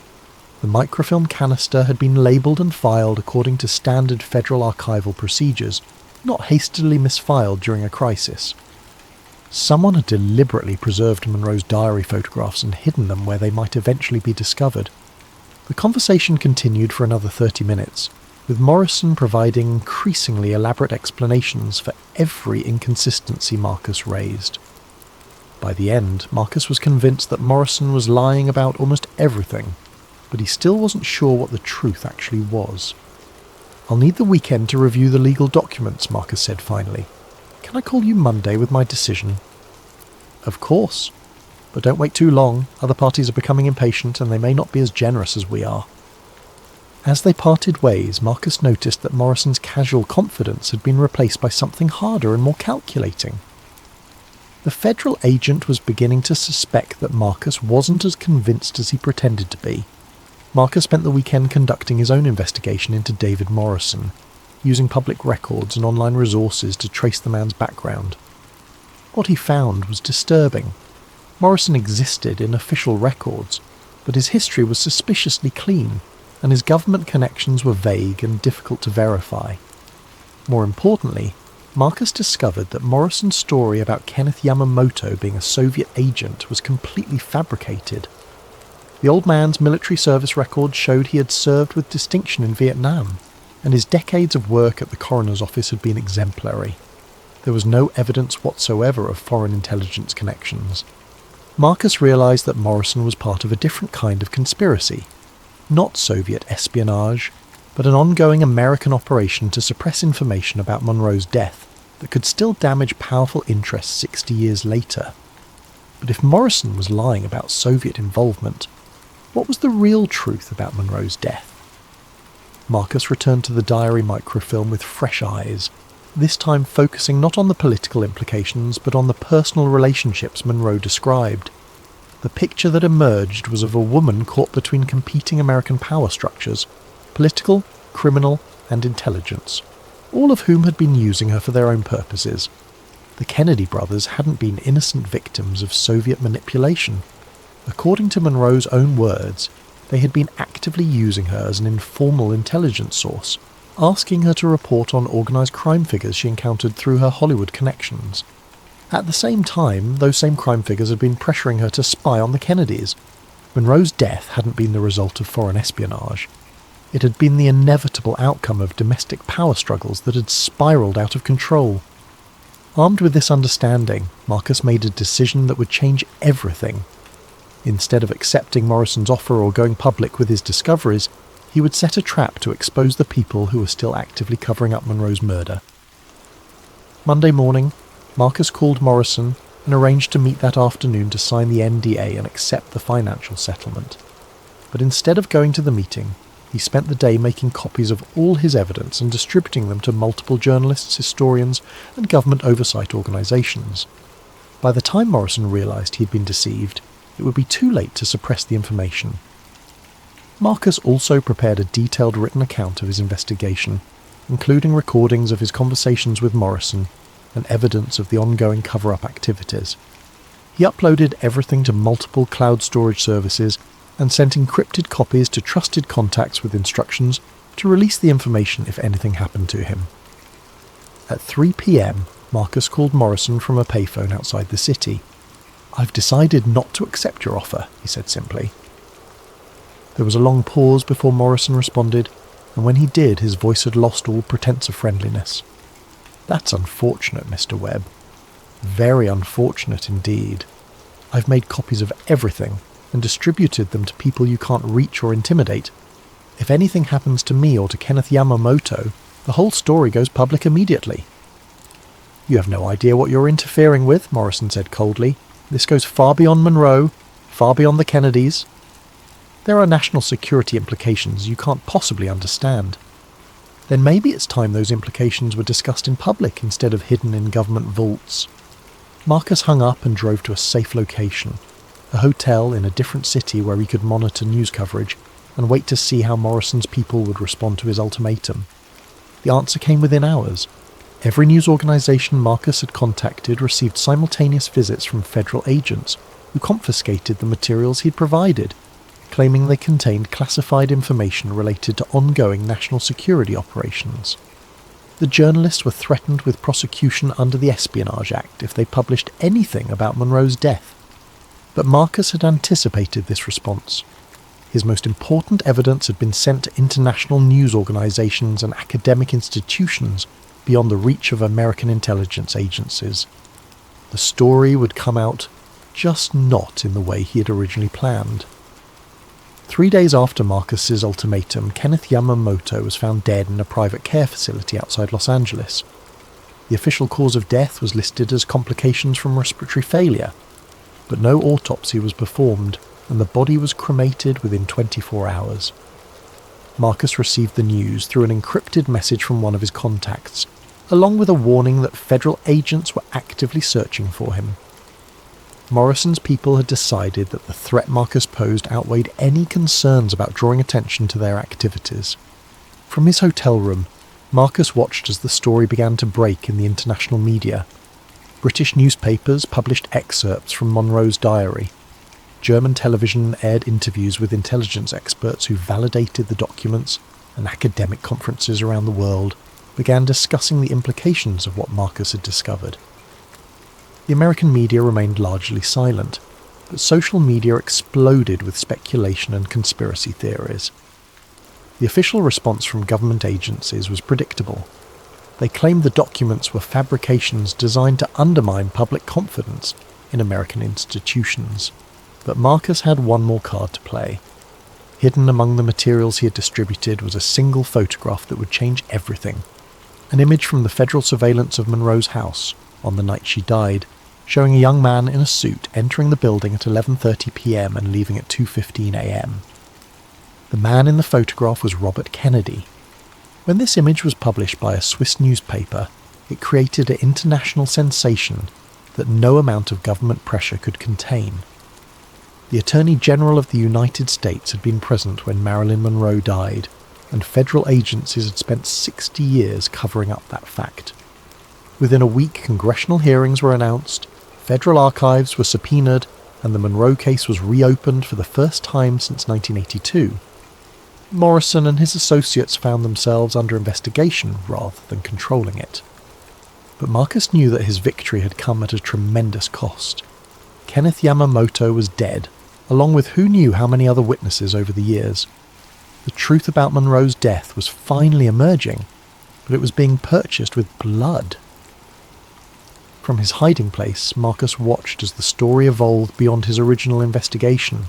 The microfilm canister had been labelled and filed according to standard federal archival procedures, not hastily misfiled during a crisis. Someone had deliberately preserved Monroe's diary photographs and hidden them where they might eventually be discovered. The conversation continued for another 30 minutes, with Morrison providing increasingly elaborate explanations for every inconsistency Marcus raised. By the end, Marcus was convinced that Morrison was lying about almost everything, but he still wasn't sure what the truth actually was. "I'll need the weekend to review the legal documents," Marcus said finally. "Can I call you Monday with my decision?" "Of course. But don't wait too long. Other parties are becoming impatient and they may not be as generous as we are." As they parted ways, Marcus noticed that Morrison's casual confidence had been replaced by something harder and more calculating. The federal agent was beginning to suspect that Marcus wasn't as convinced as he pretended to be. Marcus spent the weekend conducting his own investigation into David Morrison, using public records and online resources to trace the man's background. What he found was disturbing. Morrison existed in official records, but his history was suspiciously clean, and his government connections were vague and difficult to verify. More importantly, Marcus discovered that Morrison's story about Kenneth Yamamoto being a Soviet agent was completely fabricated. The old man's military service records showed he had served with distinction in Vietnam, and his decades of work at the coroner's office had been exemplary. There was no evidence whatsoever of foreign intelligence connections. Marcus realised that Morrison was part of a different kind of conspiracy. Not Soviet espionage, but an ongoing American operation to suppress information about Monroe's death that could still damage powerful interests 60 years later. But if Morrison was lying about Soviet involvement, What was the real truth about Monroe's death? Marcus returned to the diary microfilm with fresh eyes, this time focusing not on the political implications but on the personal relationships Monroe described. The picture that emerged was of a woman caught between competing American power structures, political, criminal, and intelligence, all of whom had been using her for their own purposes. The Kennedy brothers hadn't been innocent victims of Soviet manipulation. According to Monroe's own words, they had been actively using her as an informal intelligence source, asking her to report on organised crime figures she encountered through her Hollywood connections. At the same time, those same crime figures had been pressuring her to spy on the Kennedys. Monroe's death hadn't been the result of foreign espionage. It had been the inevitable outcome of domestic power struggles that had spiralled out of control. Armed with this understanding, Marcus made a decision that would change everything. Instead of accepting Morrison's offer or going public with his discoveries, he would set a trap to expose the people who were still actively covering up Monroe's murder. Monday morning, Marcus called Morrison and arranged to meet that afternoon to sign the NDA and accept the financial settlement. But instead of going to the meeting, he spent the day making copies of all his evidence and distributing them to multiple journalists, historians, and government oversight organisations. By the time Morrison realised he'd been deceived, it would be too late to suppress the information. Marcus also prepared a detailed written account of his investigation, including recordings of his conversations with Morrison and evidence of the ongoing cover-up activities. He uploaded everything to multiple cloud storage services and sent encrypted copies to trusted contacts with instructions to release the information if anything happened to him. At 3 p.m, Marcus called Morrison from a payphone outside the city. "I've decided not to accept your offer," he said simply. There was a long pause before Morrison responded, and when he did, his voice had lost all pretense of friendliness. "That's unfortunate, Mr. Webb. Very unfortunate indeed. I've made copies of everything and distributed them to people you can't reach or intimidate. If anything happens to me or to Kenneth Yamamoto, the whole story goes public immediately." "You have no idea what you're interfering with," Morrison said coldly. "This goes far beyond Monroe, far beyond the Kennedys. There are national security implications you can't possibly understand. Then maybe it's time those implications were discussed in public instead of hidden in government vaults." Marcus hung up and drove to a safe location, a hotel in a different city where he could monitor news coverage and wait to see how Morrison's people would respond to his ultimatum. The answer came within hours. Every news organisation Marcus had contacted received simultaneous visits from federal agents who confiscated the materials he'd provided, claiming they contained classified information related to ongoing national security operations. The journalists were threatened with prosecution under the Espionage Act if they published anything about Monroe's death. But Marcus had anticipated this response. His most important evidence had been sent to international news organisations and academic institutions beyond the reach of American intelligence agencies. The story would come out, just not in the way he had originally planned. 3 days after Marcus's ultimatum, Kenneth Yamamoto was found dead in a private care facility outside Los Angeles. The official cause of death was listed as complications from respiratory failure, but no autopsy was performed, and the body was cremated within 24 hours. Marcus received the news through an encrypted message from one of his contacts, along with a warning that federal agents were actively searching for him. Morrison's people had decided that the threat Marcus posed outweighed any concerns about drawing attention to their activities. From his hotel room, Marcus watched as the story began to break in the international media. British newspapers published excerpts from Monroe's diary. German television aired interviews with intelligence experts who validated the documents, and academic conferences around the world began discussing the implications of what Marcus had discovered. The American media remained largely silent, but social media exploded with speculation and conspiracy theories. The official response from government agencies was predictable. They claimed the documents were fabrications designed to undermine public confidence in American institutions. But Marcus had one more card to play. Hidden among the materials he had distributed was a single photograph that would change everything. An image from the federal surveillance of Monroe's house on the night she died, showing a young man in a suit entering the building at 11:30 p.m. and leaving at 2:15 a.m. The man in the photograph was Robert Kennedy. When this image was published by a Swiss newspaper, it created an international sensation that no amount of government pressure could contain. The Attorney General of the United States had been present when Marilyn Monroe died, and federal agencies had spent 60 years covering up that fact. Within a week, congressional hearings were announced, federal archives were subpoenaed, and the Monroe case was reopened for the first time since 1982. Morrison and his associates found themselves under investigation rather than controlling it. But Marcus knew that his victory had come at a tremendous cost. Kenneth Yamamoto was dead, along with who knew how many other witnesses over the years. The truth about Monroe's death was finally emerging, but it was being purchased with blood. From his hiding place, Marcus watched as the story evolved beyond his original investigation.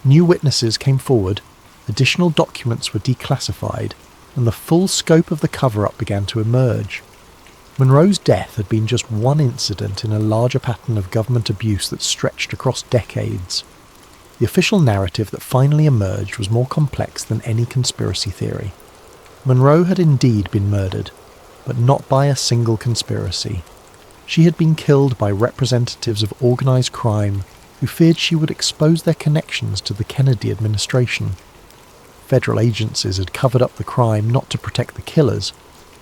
New witnesses came forward, additional documents were declassified, and the full scope of the cover-up began to emerge. Monroe's death had been just one incident in a larger pattern of government abuse that stretched across decades. The official narrative that finally emerged was more complex than any conspiracy theory. Monroe had indeed been murdered, but not by a single conspiracy. She had been killed by representatives of organised crime who feared she would expose their connections to the Kennedy administration. Federal agencies had covered up the crime not to protect the killers,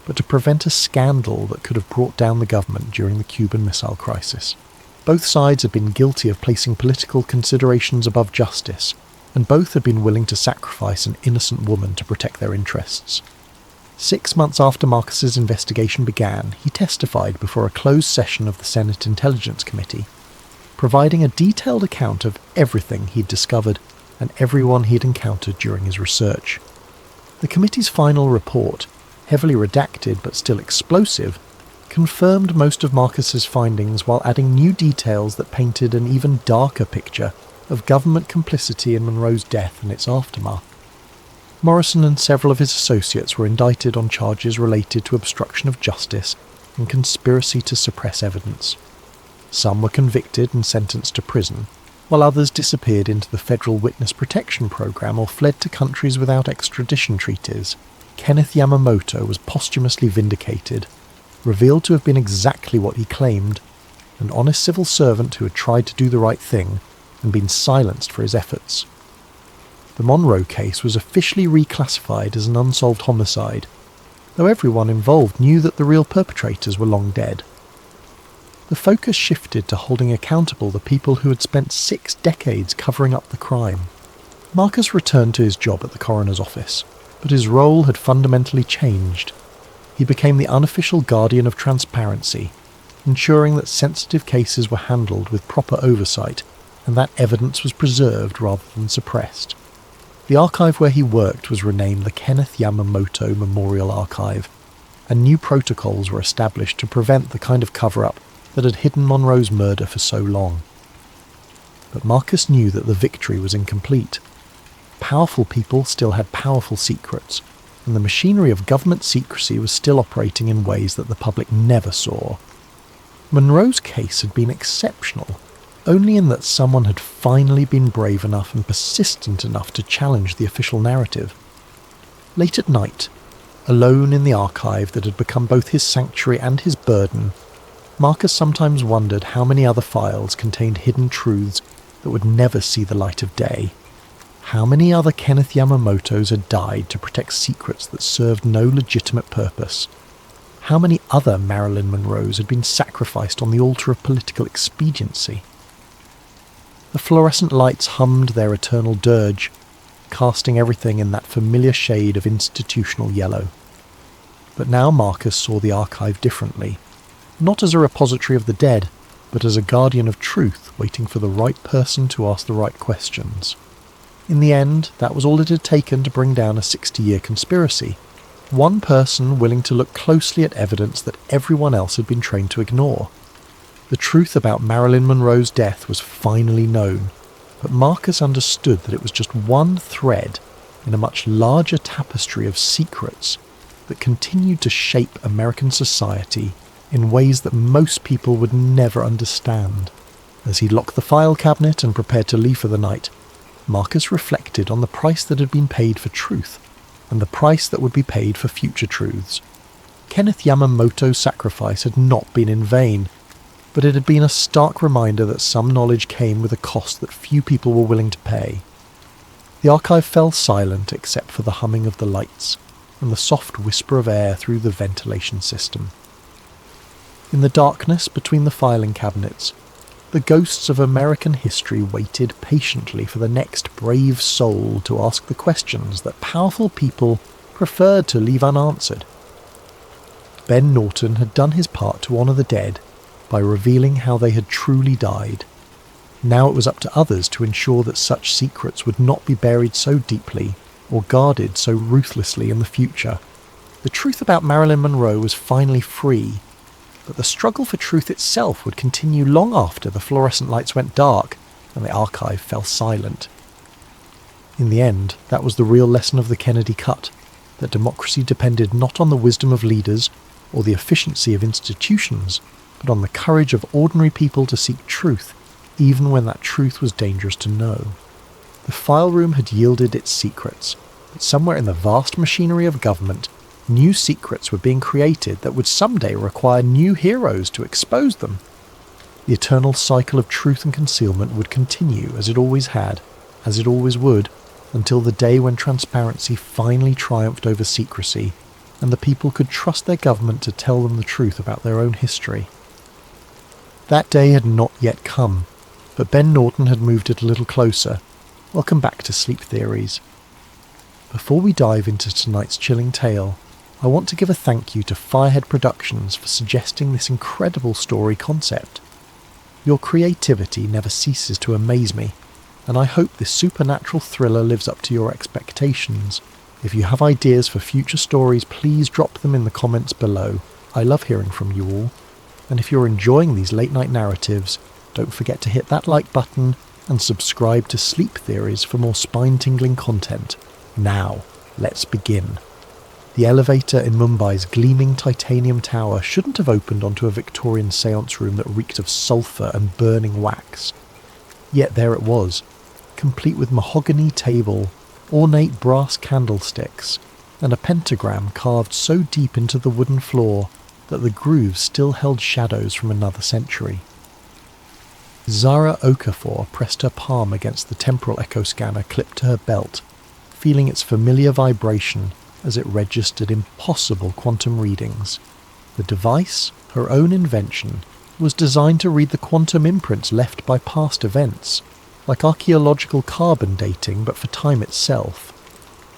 but to prevent a scandal that could have brought down the government during the Cuban Missile Crisis. Both sides had been guilty of placing political considerations above justice, and both had been willing to sacrifice an innocent woman to protect their interests. 6 months after Marcus's investigation began, he testified before a closed session of the Senate Intelligence Committee, providing a detailed account of everything he'd discovered and everyone he'd encountered during his research. The committee's final report, heavily redacted but still explosive, confirmed most of Marcus's findings while adding new details that painted an even darker picture of government complicity in Monroe's death and its aftermath. Morrison and several of his associates were indicted on charges related to obstruction of justice and conspiracy to suppress evidence. Some were convicted and sentenced to prison, while others disappeared into the Federal Witness Protection Program or fled to countries without extradition treaties. Kenneth Yamamoto was posthumously vindicated, revealed to have been exactly what he claimed, an honest civil servant who had tried to do the right thing and been silenced for his efforts. The Monroe case was officially reclassified as an unsolved homicide, though everyone involved knew that the real perpetrators were long dead. The focus shifted to holding accountable the people who had spent 6 decades covering up the crime. Marcus returned to his job at the coroner's office, but his role had fundamentally changed. He became the unofficial guardian of transparency, ensuring that sensitive cases were handled with proper oversight and that evidence was preserved rather than suppressed. The archive where he worked was renamed the Kenneth Yamamoto Memorial Archive, and new protocols were established to prevent the kind of cover-up that had hidden Monroe's murder for so long. But Marcus knew that the victory was incomplete. Powerful people still had powerful secrets, and the machinery of government secrecy was still operating in ways that the public never saw. Monroe's case had been exceptional, only in that someone had finally been brave enough and persistent enough to challenge the official narrative. Late at night, alone in the archive that had become both his sanctuary and his burden, Marcus sometimes wondered how many other files contained hidden truths that would never see the light of day. How many other Kenneth Yamamotos had died to protect secrets that served no legitimate purpose? How many other Marilyn Monroes had been sacrificed on the altar of political expediency? The fluorescent lights hummed their eternal dirge, casting everything in that familiar shade of institutional yellow. But now Marcus saw the archive differently, not as a repository of the dead, but as a guardian of truth waiting for the right person to ask the right questions. In the end, that was all it had taken to bring down a 60-year conspiracy. One person willing to look closely at evidence that everyone else had been trained to ignore. The truth about Marilyn Monroe's death was finally known, but Marcus understood that it was just one thread in a much larger tapestry of secrets that continued to shape American society in ways that most people would never understand. As he locked the file cabinet and prepared to leave for the night, Marcus reflected on the price that had been paid for truth, and the price that would be paid for future truths. Kenneth Yamamoto's sacrifice had not been in vain, but it had been a stark reminder that some knowledge came with a cost that few people were willing to pay. The archive fell silent except for the humming of the lights and the soft whisper of air through the ventilation system. In the darkness between the filing cabinets, the ghosts of American history waited patiently for the next brave soul to ask the questions that powerful people preferred to leave unanswered. Ben Norton had done his part to honour the dead by revealing how they had truly died. Now it was up to others to ensure that such secrets would not be buried so deeply or guarded so ruthlessly in the future. The truth about Marilyn Monroe was finally free, but the struggle for truth itself would continue long after the fluorescent lights went dark and the archive fell silent. In the end, that was the real lesson of the Kennedy cut, that democracy depended not on the wisdom of leaders or the efficiency of institutions, but on the courage of ordinary people to seek truth, even when that truth was dangerous to know. The file room had yielded its secrets, but somewhere in the vast machinery of government, new secrets were being created that would someday require new heroes to expose them. The eternal cycle of truth and concealment would continue as it always had, as it always would, until the day when transparency finally triumphed over secrecy, and the people could trust their government to tell them the truth about their own history. That day had not yet come, but Ben Norton had moved it a little closer. Welcome back to Sleep Theories. Before we dive into tonight's chilling tale, I want to give a thank you to Firehead Productions for suggesting this incredible story concept. Your creativity never ceases to amaze me, and I hope this supernatural thriller lives up to your expectations. If you have ideas for future stories, please drop them in the comments below. I love hearing from you all. And if you're enjoying these late night narratives, don't forget to hit that like button and subscribe to Sleep Theories for more spine-tingling content. Now, let's begin. The elevator in Mumbai's gleaming titanium tower shouldn't have opened onto a Victorian seance room that reeked of sulphur and burning wax. Yet there it was, complete with mahogany table, ornate brass candlesticks, and a pentagram carved so deep into the wooden floor that the grooves still held shadows from another century. Zara Okafor pressed her palm against the temporal echo scanner clipped to her belt, feeling its familiar vibration as it registered impossible quantum readings. The device, her own invention, was designed to read the quantum imprints left by past events, like archaeological carbon dating but for time itself.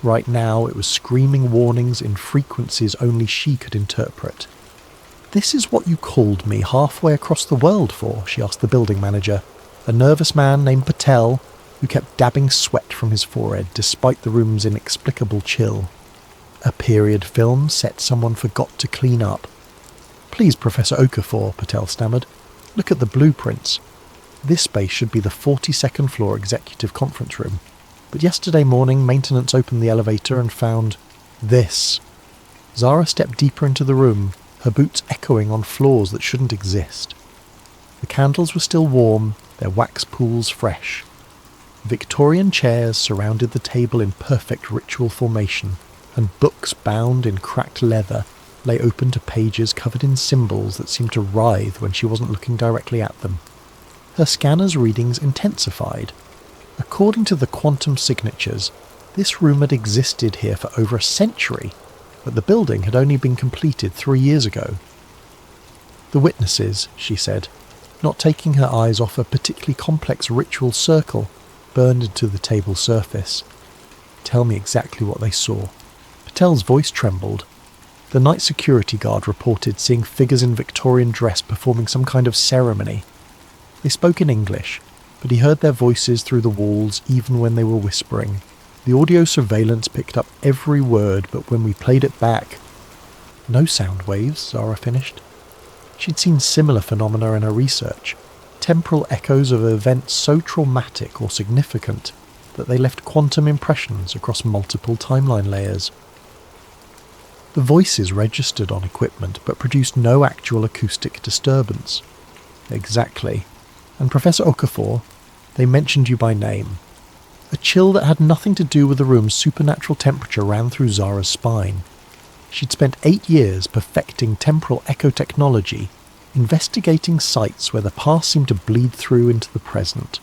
Right now it was screaming warnings in frequencies only she could interpret. "This is what you called me halfway across the world for?" she asked the building manager, a nervous man named Patel, who kept dabbing sweat from his forehead despite the room's inexplicable chill. "A period film set someone forgot to clean up." "Please, Professor Okafor," Patel stammered, "look at the blueprints. This space should be the 42nd floor executive conference room. But yesterday morning, maintenance opened the elevator and found this." Zara stepped deeper into the room, her boots echoing on floors that shouldn't exist. The candles were still warm, their wax pools fresh. Victorian chairs surrounded the table in perfect ritual formation, and books bound in cracked leather lay open to pages covered in symbols that seemed to writhe when she wasn't looking directly at them. Her scanner's readings intensified. According to the quantum signatures, this room had existed here for over a century, but the building had only been completed 3 years ago. "The witnesses," she said, not taking her eyes off a particularly complex ritual circle burned into the table surface. "Tell me exactly what they saw." Patel's voice trembled. The night security guard reported seeing figures in Victorian dress performing some kind of ceremony. They spoke in English, but he heard their voices through the walls even when they were whispering. The audio surveillance picked up every word, but when we played it back... "No sound waves," Zara finished. She'd seen similar phenomena in her research, temporal echoes of events so traumatic or significant that they left quantum impressions across multiple timeline layers. The voices registered on equipment but produced no actual acoustic disturbance. Exactly. And Professor Okafor, they mentioned you by name. A chill that had nothing to do with the room's supernatural temperature ran through Zara's spine. She'd spent 8 years perfecting temporal echo technology, investigating sites where the past seemed to bleed through into the present.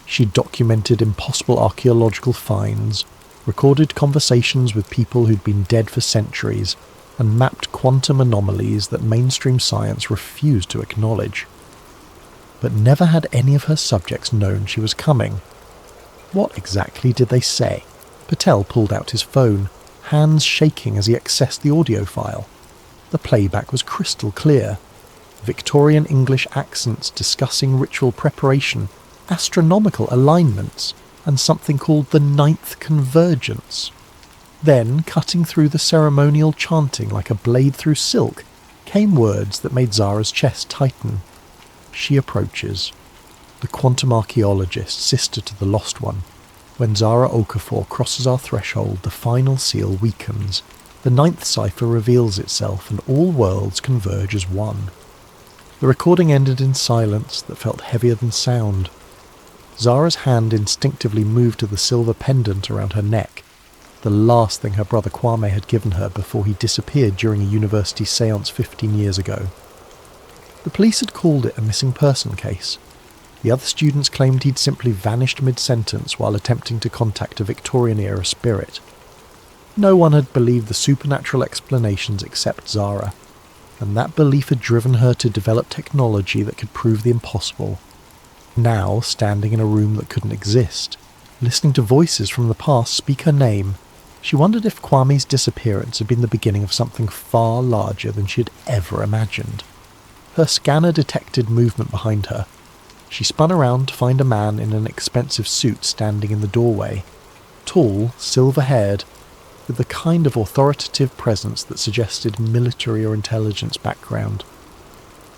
She'd documented impossible archaeological finds, recorded conversations with people who'd been dead for centuries, and mapped quantum anomalies that mainstream science refused to acknowledge. But never had any of her subjects known she was coming. What exactly did they say? Patel pulled out his phone, hands shaking as he accessed the audio file. The playback was crystal clear. Victorian English accents discussing ritual preparation, astronomical alignments, and something called the ninth convergence. Then, cutting through the ceremonial chanting like a blade through silk, came words that made Zara's chest tighten. She approaches. The quantum archaeologist, sister to the lost one. When Zara Okafor crosses our threshold, the final seal weakens. The ninth cipher reveals itself, and all worlds converge as one. The recording ended in silence that felt heavier than sound. Zara's hand instinctively moved to the silver pendant around her neck, the last thing her brother Kwame had given her before he disappeared during a university séance 15 years ago. The police had called it a missing person case. The other students claimed he'd simply vanished mid-sentence while attempting to contact a Victorian-era spirit. No one had believed the supernatural explanations except Zara, and that belief had driven her to develop technology that could prove the impossible. Now, standing in a room that couldn't exist, listening to voices from the past speak her name, she wondered if Kwame's disappearance had been the beginning of something far larger than she had ever imagined. Her scanner detected movement behind her. She spun around to find a man in an expensive suit standing in the doorway, tall, silver-haired, with the kind of authoritative presence that suggested military or intelligence background.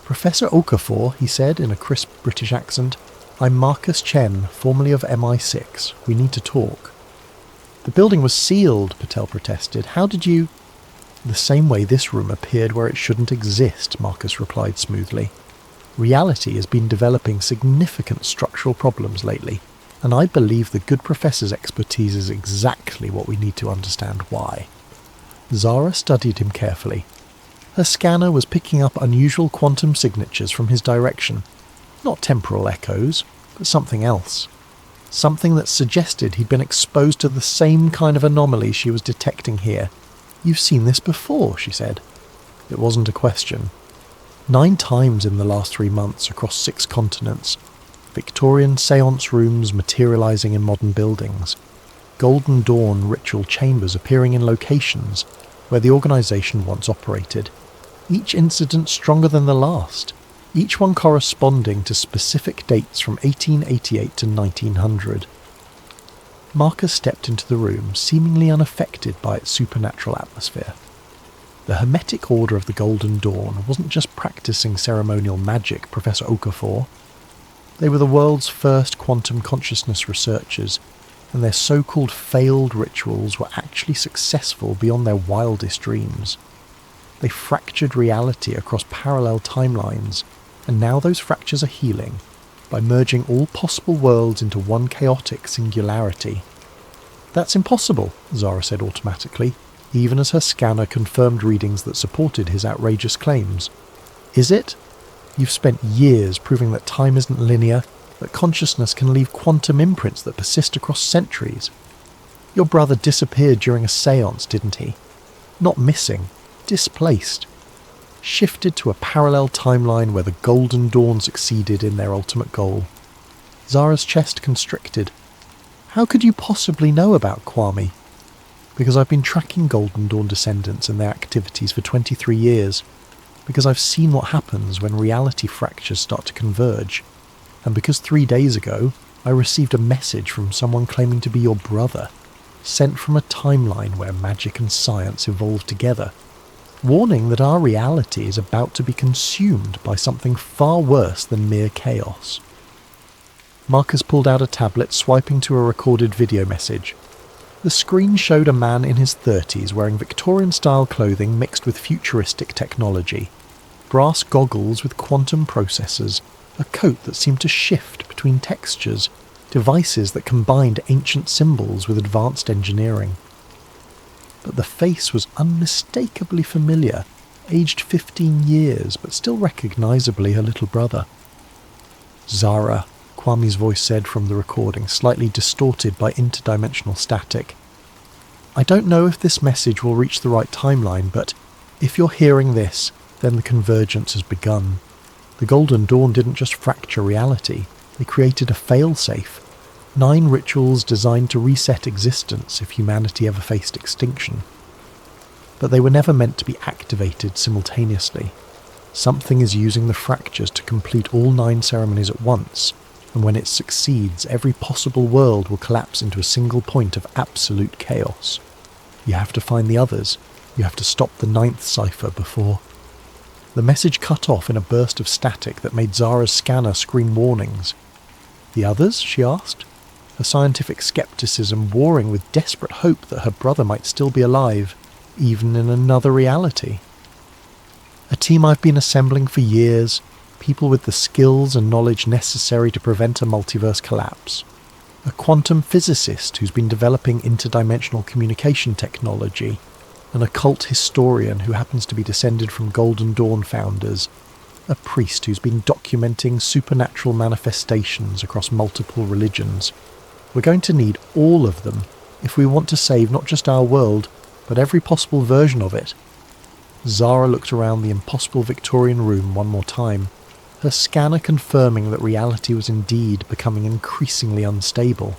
"Professor Okafor," he said in a crisp British accent, "I'm Marcus Chen, formerly of MI6. We need to talk." "The building was sealed," Patel protested. "How did you—" "The same way this room appeared where it shouldn't exist," Marcus replied smoothly. "Reality has been developing significant structural problems lately, and I believe the good professor's expertise is exactly what we need to understand why." Zara studied him carefully. Her scanner was picking up unusual quantum signatures from his direction. Not temporal echoes, but something else. Something that suggested he'd been exposed to the same kind of anomaly she was detecting here. "You've seen this before," she said. It wasn't a question. 9 times in the last 3 months across 6 continents. Victorian séance rooms materializing in modern buildings. Golden Dawn ritual chambers appearing in locations where the organization once operated. Each incident stronger than the last. Each one corresponding to specific dates from 1888 to 1900. Marcus stepped into the room, seemingly unaffected by its supernatural atmosphere. The Hermetic Order of the Golden Dawn wasn't just practicing ceremonial magic, Professor Okafor. They were the world's first quantum consciousness researchers, and their so-called failed rituals were actually successful beyond their wildest dreams. They fractured reality across parallel timelines, and now those fractures are healing by merging all possible worlds into one chaotic singularity. "That's impossible," Zara said automatically, even as her scanner confirmed readings that supported his outrageous claims. "Is it? You've spent years proving that time isn't linear, that consciousness can leave quantum imprints that persist across centuries. Your brother disappeared during a séance, didn't he? Not missing, displaced. Shifted to a parallel timeline where the Golden Dawn succeeded in their ultimate goal." Zara's chest constricted. "How could you possibly know about Kwame?" "Because I've been tracking Golden Dawn descendants and their activities for 23 years. Because I've seen what happens when reality fractures start to converge. And because 3 days ago, I received a message from someone claiming to be your brother, sent from a timeline where magic and science evolved together, warning that our reality is about to be consumed by something far worse than mere chaos." Marcus pulled out a tablet, swiping to a recorded video message. The screen showed a man in his 30s wearing Victorian-style clothing mixed with futuristic technology. Brass goggles with quantum processors, a coat that seemed to shift between textures, devices that combined ancient symbols with advanced engineering. But the face was unmistakably familiar, aged 15 years, but still recognisably her little brother. "Zara," Kwame's voice said from the recording, slightly distorted by interdimensional static. "I don't know if this message will reach the right timeline, but if you're hearing this, then the convergence has begun. The Golden Dawn didn't just fracture reality, they created a failsafe. 9 rituals designed to reset existence if humanity ever faced extinction. But they were never meant to be activated simultaneously. Something is using the fractures to complete all 9 ceremonies at once, and when it succeeds, every possible world will collapse into a single point of absolute chaos. You have to find the others. You have to stop the 9th cipher before..." The message cut off in a burst of static that made Zara's scanner scream warnings. "The others?" she asked, her scientific skepticism warring with desperate hope that her brother might still be alive, even in another reality. "A team I've been assembling for years, people with the skills and knowledge necessary to prevent a multiverse collapse. A quantum physicist who's been developing interdimensional communication technology, an occult historian who happens to be descended from Golden Dawn founders, a priest who's been documenting supernatural manifestations across multiple religions. We're going to need all of them if we want to save not just our world, but every possible version of it." Zara looked around the impossible Victorian room one more time, her scanner confirming that reality was indeed becoming increasingly unstable.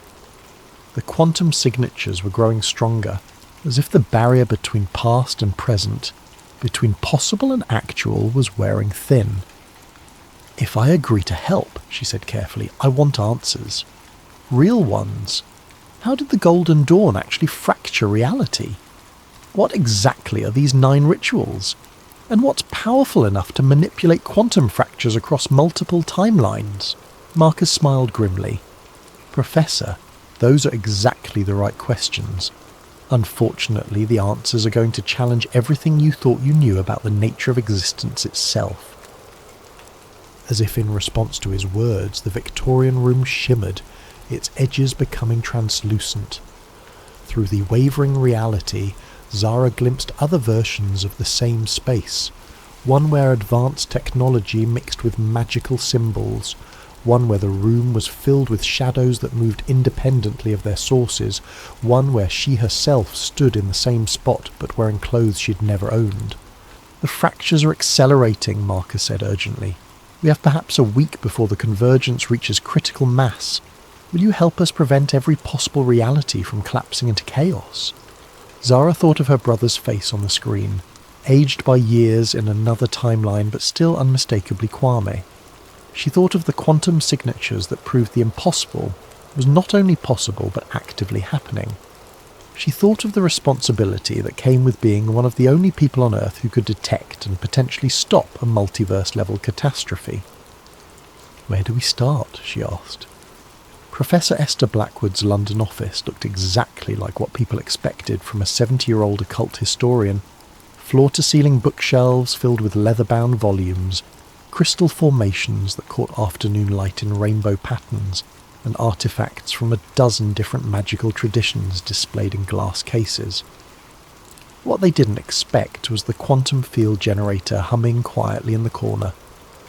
The quantum signatures were growing stronger, as if the barrier between past and present, between possible and actual, was wearing thin. "If I agree to help," she said carefully, "I want answers. Real ones. How did the Golden Dawn actually fracture reality? What exactly are these 9 rituals? And what's powerful enough to manipulate quantum fractures across multiple timelines?" Marcus smiled grimly. "Professor, those are exactly the right questions. Unfortunately, the answers are going to challenge everything you thought you knew about the nature of existence itself." As if in response to his words, the Victorian room shimmered, its edges becoming translucent. Through the wavering reality, Zara glimpsed other versions of the same space, one where advanced technology mixed with magical symbols, one where the room was filled with shadows that moved independently of their sources, one where she herself stood in the same spot but wearing clothes she'd never owned. "The fractures are accelerating," Marcus said urgently. "We have perhaps a week before the convergence reaches critical mass. Will you help us prevent every possible reality from collapsing into chaos?" Zara thought of her brother's face on the screen, aged by years in another timeline but still unmistakably Kwame. She thought of the quantum signatures that proved the impossible was not only possible but actively happening. She thought of the responsibility that came with being one of the only people on Earth who could detect and potentially stop a multiverse-level catastrophe. "Where do we start?" she asked. Professor Esther Blackwood's London office looked exactly like what people expected from a 70-year-old occult historian. Floor-to-ceiling bookshelves filled with leather-bound volumes, crystal formations that caught afternoon light in rainbow patterns, and artifacts from a dozen different magical traditions displayed in glass cases. What they didn't expect was the quantum field generator humming quietly in the corner,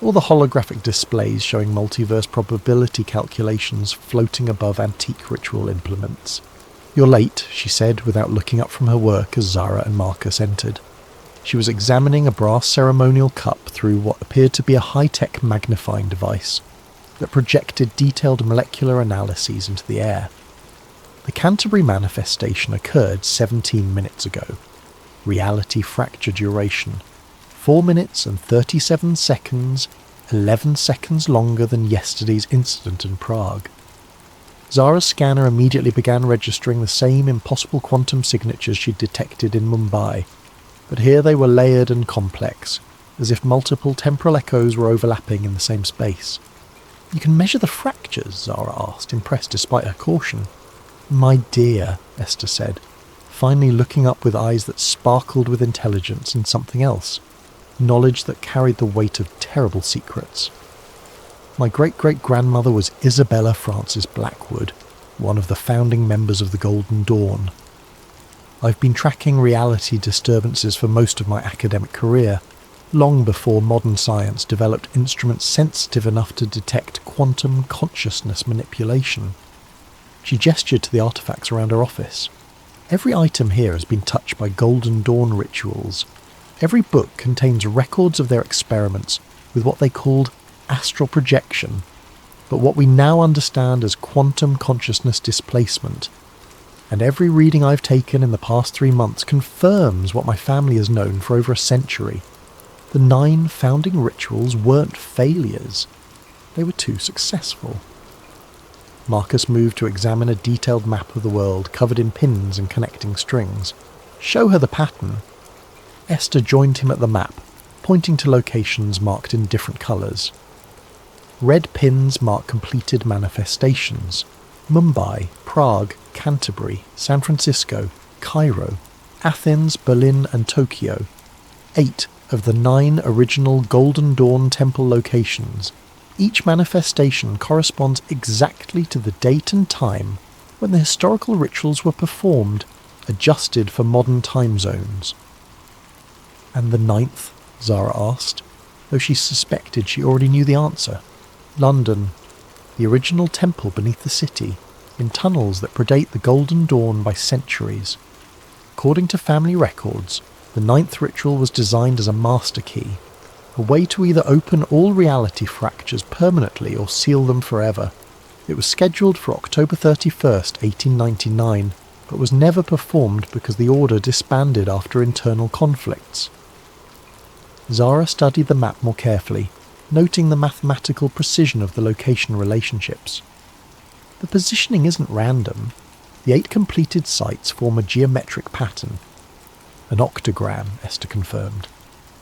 or the holographic displays showing multiverse probability calculations floating above antique ritual implements. "You're late," she said without looking up from her work as Zara and Marcus entered. She was examining a brass ceremonial cup through what appeared to be a high-tech magnifying device that projected detailed molecular analyses into the air. The Canterbury manifestation occurred 17 minutes ago. Reality fracture duration: 4 minutes and 37 seconds, 11 seconds longer than yesterday's incident in Prague. Zara's scanner immediately began registering the same impossible quantum signatures she'd detected in Mumbai, but here they were layered and complex, as if multiple temporal echoes were overlapping in the same space. "You can measure the fractures?" Zara asked, impressed despite her caution. "My dear," Esther said, finally looking up with eyes that sparkled with intelligence and something else, knowledge that carried the weight of terrible secrets. "My great-great-grandmother was Isabella Frances Blackwood, one of the founding members of the Golden Dawn. I've been tracking reality disturbances for most of my academic career, long before modern science developed instruments sensitive enough to detect quantum consciousness manipulation." She gestured to the artifacts around her office. "Every item here has been touched by Golden Dawn rituals. Every book contains records of their experiments with what they called astral projection, but what we now understand as quantum consciousness displacement. And every reading I've taken in the past 3 months confirms what my family has known for over a century. The 9 founding rituals weren't failures. They were too successful." Marcus moved to examine a detailed map of the world covered in pins and connecting strings. "Show her the pattern." Esther joined him at the map, pointing to locations marked in different colours. Red pins mark completed manifestations. Mumbai, Prague, Canterbury, San Francisco, Cairo, Athens, Berlin and Tokyo. 8 of the 9 original Golden Dawn temple locations. Each manifestation corresponds exactly to the date and time when the historical rituals were performed, adjusted for modern time zones. "And the 9th?" Zara asked, though she suspected she already knew the answer. "London, the original temple beneath the city, in tunnels that predate the Golden Dawn by centuries. According to family records, the 9th ritual was designed as a master key, a way to either open all reality fractures permanently or seal them forever. It was scheduled for October 31st, 1899, but was never performed because the order disbanded after internal conflicts." Zara studied the map more carefully, noting the mathematical precision of the location relationships. "The positioning isn't random. The 8 completed sites form a geometric pattern." "An octagram," Esther confirmed.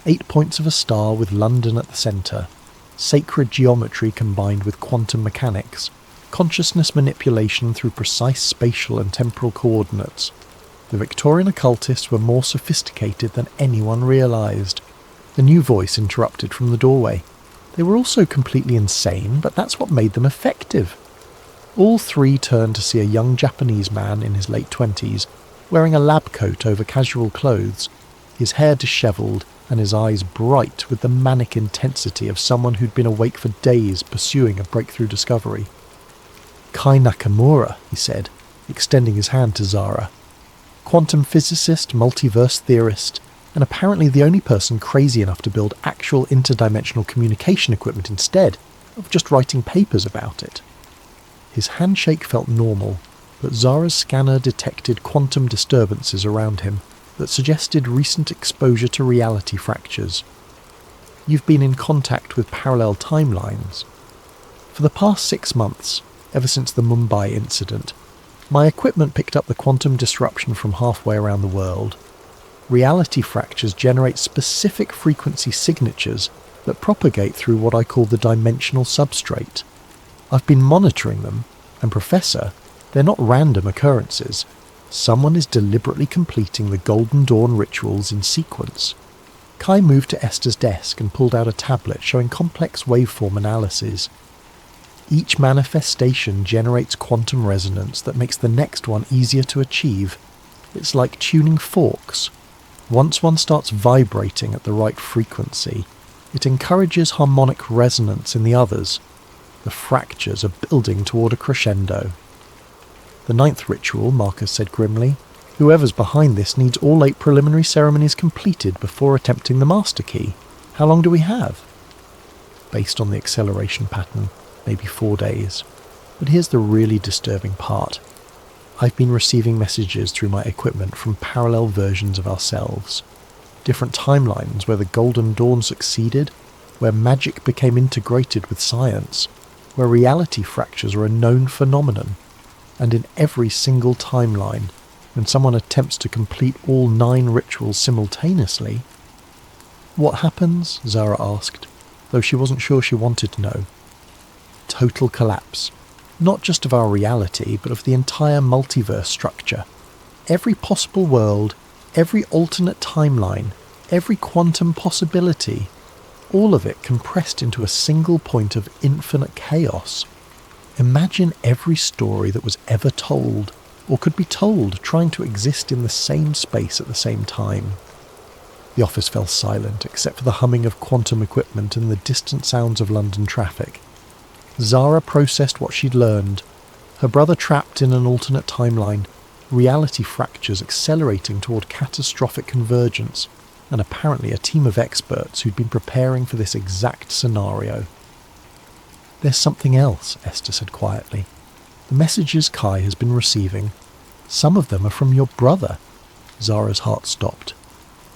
8 points of a star with London at the centre. Sacred geometry combined with quantum mechanics. Consciousness manipulation through precise spatial and temporal coordinates. The Victorian occultists were more sophisticated than anyone realised. A new voice interrupted from the doorway. "They were also completely insane, but that's what made them effective." All 3 turned to see a young Japanese man in his late 20s, wearing a lab coat over casual clothes, his hair dishevelled and his eyes bright with the manic intensity of someone who'd been awake for days pursuing a breakthrough discovery. "Kai Nakamura," he said, extending his hand to Zara. "Quantum physicist, multiverse theorist, and apparently the only person crazy enough to build actual interdimensional communication equipment instead of just writing papers about it." His handshake felt normal, but Zara's scanner detected quantum disturbances around him that suggested recent exposure to reality fractures. "You've been in contact with parallel timelines." "For the past 6 months, ever since the Mumbai incident, my equipment picked up the quantum disruption from halfway around the world. Reality fractures generate specific frequency signatures that propagate through what I call the dimensional substrate. I've been monitoring them, and Professor, they're not random occurrences. Someone is deliberately completing the Golden Dawn rituals in sequence." Kai moved to Esther's desk and pulled out a tablet showing complex waveform analyses. "Each manifestation generates quantum resonance that makes the next one easier to achieve. It's like tuning forks. Once one starts vibrating at the right frequency, it encourages harmonic resonance in the others. The fractures are building toward a crescendo." "The 9th ritual," Marcus said grimly. "Whoever's behind this needs all 8 preliminary ceremonies completed before attempting the master key. How long do we have?" "Based on the acceleration pattern, maybe 4 days. But here's the really disturbing part. I've been receiving messages through my equipment from parallel versions of ourselves. Different timelines where the Golden Dawn succeeded, where magic became integrated with science, where reality fractures are a known phenomenon. And in every single timeline, when someone attempts to complete all 9 rituals simultaneously..." "What happens?" Zara asked, though she wasn't sure she wanted to know. "Total collapse. Not just of our reality, but of the entire multiverse structure. Every possible world, every alternate timeline, every quantum possibility, all of it compressed into a single point of infinite chaos. Imagine every story that was ever told, or could be told, trying to exist in the same space at the same time. The office fell silent, except for the humming of quantum equipment and the distant sounds of London traffic. Zara processed what she'd learned. Her brother trapped in an alternate timeline, reality fractures accelerating toward catastrophic convergence, and apparently a team of experts who'd been preparing for this exact scenario. "There's something else," Esther said quietly. "The messages Kai has been receiving, some of them are from your brother." Zara's heart stopped.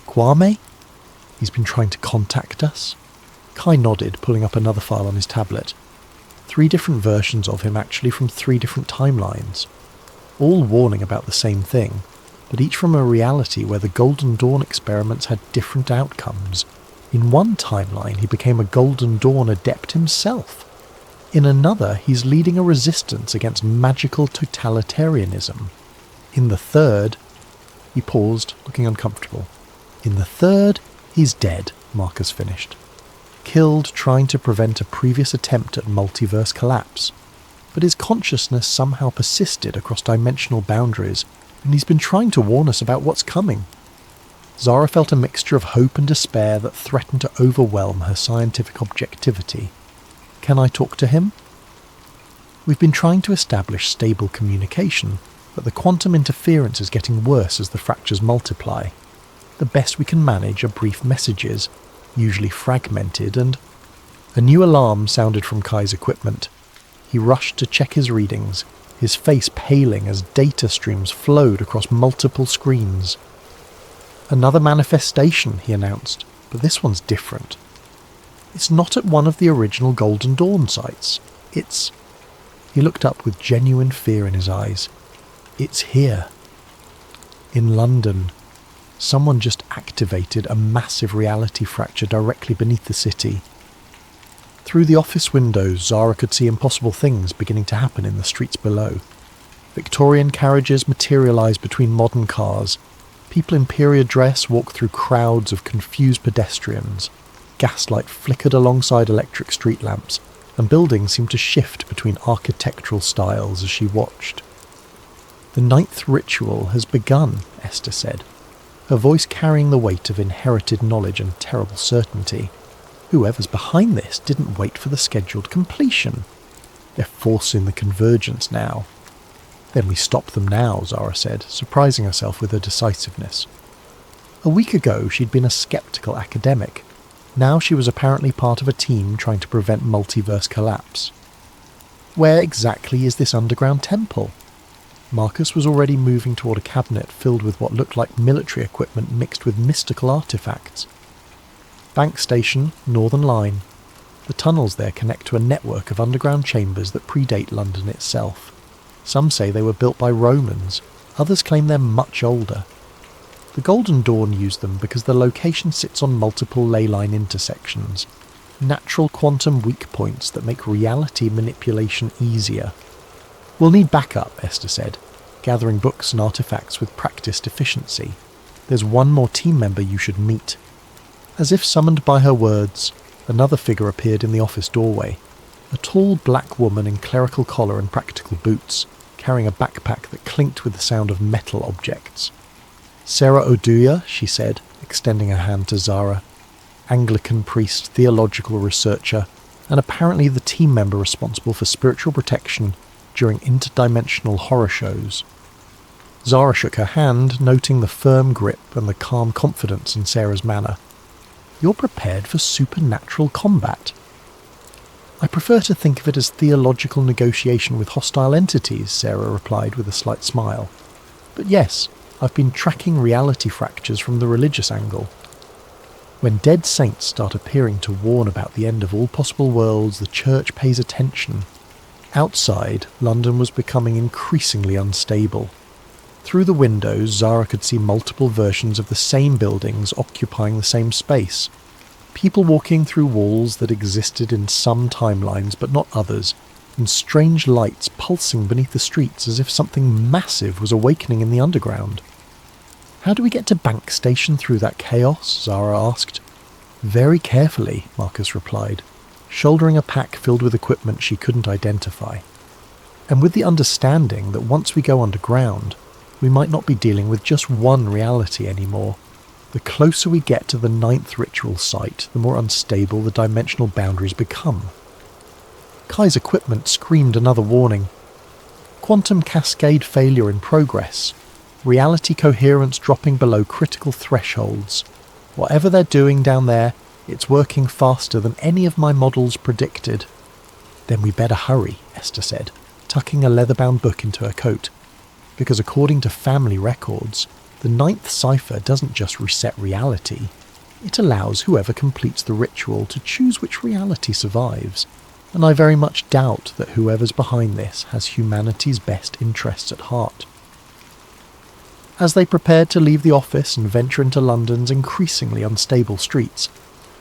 "Kwame? He's been trying to contact us?" Kai nodded, pulling up another file on his tablet. 3 different versions of him, actually, from 3 different timelines. All warning about the same thing, but each from a reality where the Golden Dawn experiments had different outcomes. In one timeline, he became a Golden Dawn adept himself. In another, he's leading a resistance against magical totalitarianism. In the third... He paused, looking uncomfortable. "In the third, he's dead," Marcus finished. "Killed trying to prevent a previous attempt at multiverse collapse. But his consciousness somehow persisted across dimensional boundaries, and he's been trying to warn us about what's coming." Zara felt a mixture of hope and despair that threatened to overwhelm her scientific objectivity. "Can I talk to him?" "We've been trying to establish stable communication, but the quantum interference is getting worse as the fractures multiply. The best we can manage are brief messages, usually fragmented, and..." A new alarm sounded from Kai's equipment. He rushed to check his readings, his face paling as data streams flowed across multiple screens. "Another manifestation," he announced, "but this one's different. It's not at one of the original Golden Dawn sites. It's..." He looked up with genuine fear in his eyes. "It's here. In London. Someone just activated a massive reality fracture directly beneath the city." Through the office windows, Zara could see impossible things beginning to happen in the streets below. Victorian carriages materialised between modern cars. People in period dress walked through crowds of confused pedestrians. Gaslight flickered alongside electric street lamps, and buildings seemed to shift between architectural styles as she watched. "The 9th ritual has begun," Esther said, her voice carrying the weight of inherited knowledge and terrible certainty. "Whoever's behind this didn't wait for the scheduled completion. They're forcing the convergence now." "Then we stop them now," Zara said, surprising herself with her decisiveness. A week ago she'd been a sceptical academic. Now she was apparently part of a team trying to prevent multiverse collapse. "Where exactly is this underground temple?" Marcus was already moving toward a cabinet filled with what looked like military equipment mixed with mystical artifacts. "Bank Station, Northern Line. The tunnels there connect to a network of underground chambers that predate London itself. Some say they were built by Romans, others claim they're much older. The Golden Dawn used them because the location sits on multiple ley line intersections, natural quantum weak points that make reality manipulation easier. We'll need backup," Esther said, gathering books and artifacts with practiced efficiency. "There's one more team member you should meet." As if summoned by her words, another figure appeared in the office doorway, a tall black woman in clerical collar and practical boots, carrying a backpack that clinked with the sound of metal objects. "Sarah Oduya," she said, extending her hand to Zara. Anglican priest, theological researcher, and apparently the team member responsible for spiritual protection during interdimensional horror shows. Zara shook her hand, noting the firm grip and the calm confidence in Sarah's manner. "You're prepared for supernatural combat." "I prefer to think of it as theological negotiation with hostile entities," Sarah replied with a slight smile. "But yes, I've been tracking reality fractures from the religious angle. When dead saints start appearing to warn about the end of all possible worlds, the church pays attention." Outside, London was becoming increasingly unstable. Through the windows, Zara could see multiple versions of the same buildings occupying the same space. People walking through walls that existed in some timelines but not others, and strange lights pulsing beneath the streets as if something massive was awakening in the underground. "How do we get to Bank Station through that chaos?" Zara asked. "Very carefully," Marcus replied, shouldering a pack filled with equipment she couldn't identify. "And with the understanding that once we go underground, we might not be dealing with just one reality anymore. The closer we get to the 9th ritual site, the more unstable the dimensional boundaries become." Kai's equipment screamed another warning. "Quantum cascade failure in progress. Reality coherence dropping below critical thresholds. Whatever they're doing down there, it's working faster than any of my models predicted." "Then we better hurry," Esther said, tucking a leather-bound book into her coat. "Because according to family records, the 9th cipher doesn't just reset reality. It allows whoever completes the ritual to choose which reality survives. And I very much doubt that whoever's behind this has humanity's best interests at heart." As they prepared to leave the office and venture into London's increasingly unstable streets,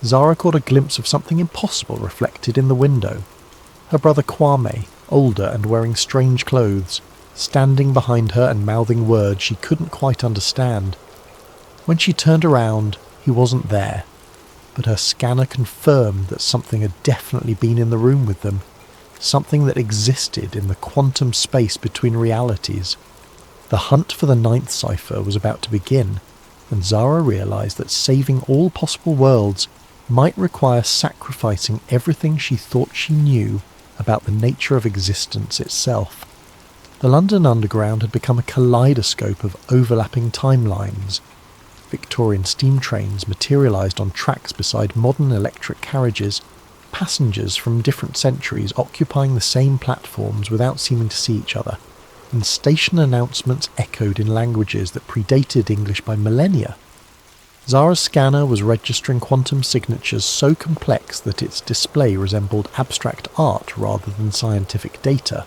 Zara caught a glimpse of something impossible reflected in the window. Her brother Kwame, older and wearing strange clothes, standing behind her and mouthing words she couldn't quite understand. When she turned around, he wasn't there, but her scanner confirmed that something had definitely been in the room with them, something that existed in the quantum space between realities. The hunt for the 9th cipher was about to begin, and Zara realized that saving all possible worlds might require sacrificing everything she thought she knew about the nature of existence itself. The London Underground had become a kaleidoscope of overlapping timelines. Victorian steam trains materialised on tracks beside modern electric carriages, passengers from different centuries occupying the same platforms without seeming to see each other, and station announcements echoed in languages that predated English by millennia. Zara's scanner was registering quantum signatures so complex that its display resembled abstract art rather than scientific data.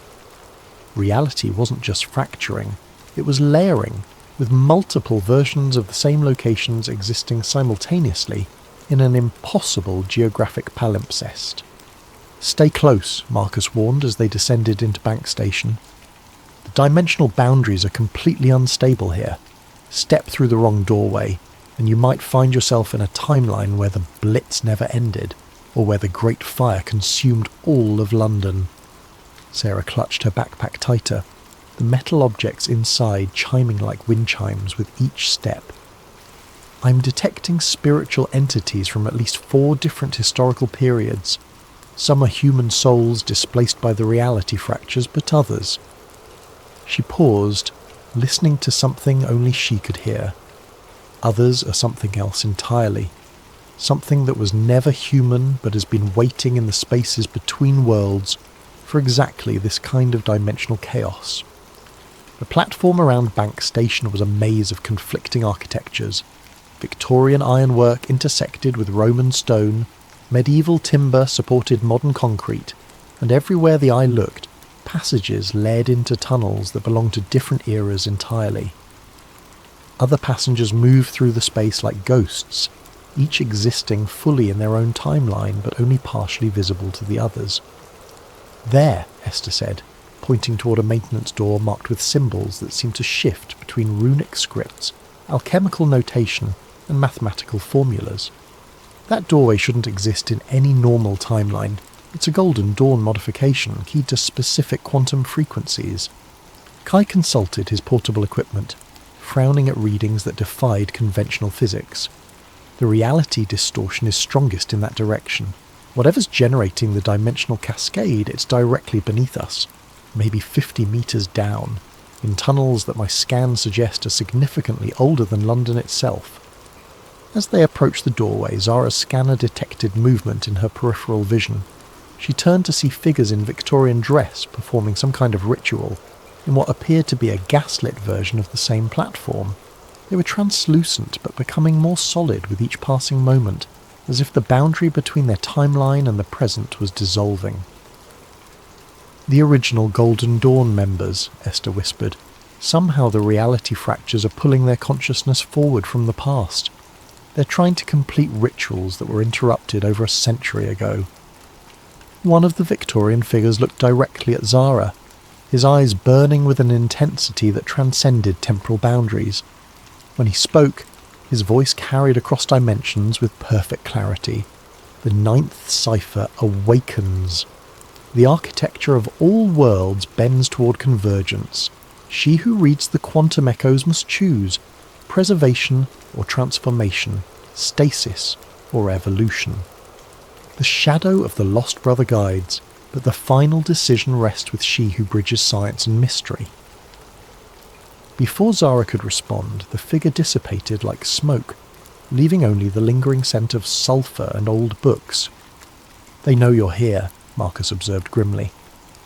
Reality wasn't just fracturing, it was layering, with multiple versions of the same locations existing simultaneously in an impossible geographic palimpsest. "Stay close," Marcus warned as they descended into Bank Station. "The dimensional boundaries are completely unstable here. Step through the wrong doorway, and you might find yourself in a timeline where the Blitz never ended, or where the Great Fire consumed all of London." Sarah clutched her backpack tighter, the metal objects inside chiming like wind chimes with each step. "I'm detecting spiritual entities from at least 4 different historical periods. Some are human souls displaced by the reality fractures, but others..." She paused, listening to something only she could hear. Others are something else entirely. Something that was never human but has been waiting in the spaces between worlds for exactly this kind of dimensional chaos. The platform around Bank Station was a maze of conflicting architectures. Victorian ironwork intersected with Roman stone, medieval timber supported modern concrete, and everywhere the eye looked, passages led into tunnels that belonged to different eras entirely. Other passengers moved through the space like ghosts, each existing fully in their own timeline but only partially visible to the others. "There," Esther said, pointing toward a maintenance door marked with symbols that seemed to shift between runic scripts, alchemical notation, and mathematical formulas. "That doorway shouldn't exist in any normal timeline. It's a Golden Dawn modification keyed to specific quantum frequencies." Kai consulted his portable equipment, frowning at readings that defied conventional physics. "The reality distortion is strongest in that direction. Whatever's generating the dimensional cascade, it's directly beneath us, maybe 50 meters down, in tunnels that my scans suggest are significantly older than London itself." As they approached the doorway, Zara's scanner detected movement in her peripheral vision. She turned to see figures in Victorian dress performing some kind of ritual, in what appeared to be a gaslit version of the same platform. They were translucent but becoming more solid with each passing moment, as if the boundary between their timeline and the present was dissolving. "The original Golden Dawn members," Esther whispered. "Somehow the reality fractures are pulling their consciousness forward from the past. They're trying to complete rituals that were interrupted over a century ago." One of the Victorian figures looked directly at Zara, his eyes burning with an intensity that transcended temporal boundaries. When he spoke, his voice carried across dimensions with perfect clarity. The 9th cipher awakens. The architecture of all worlds bends toward convergence. She who reads the quantum echoes must choose preservation or transformation, stasis or evolution. The shadow of the lost brother guides, but the final decision rests with she who bridges science and mystery. Before Zara could respond, the figure dissipated like smoke, leaving only the lingering scent of sulphur and old books. "They know you're here," Marcus observed grimly.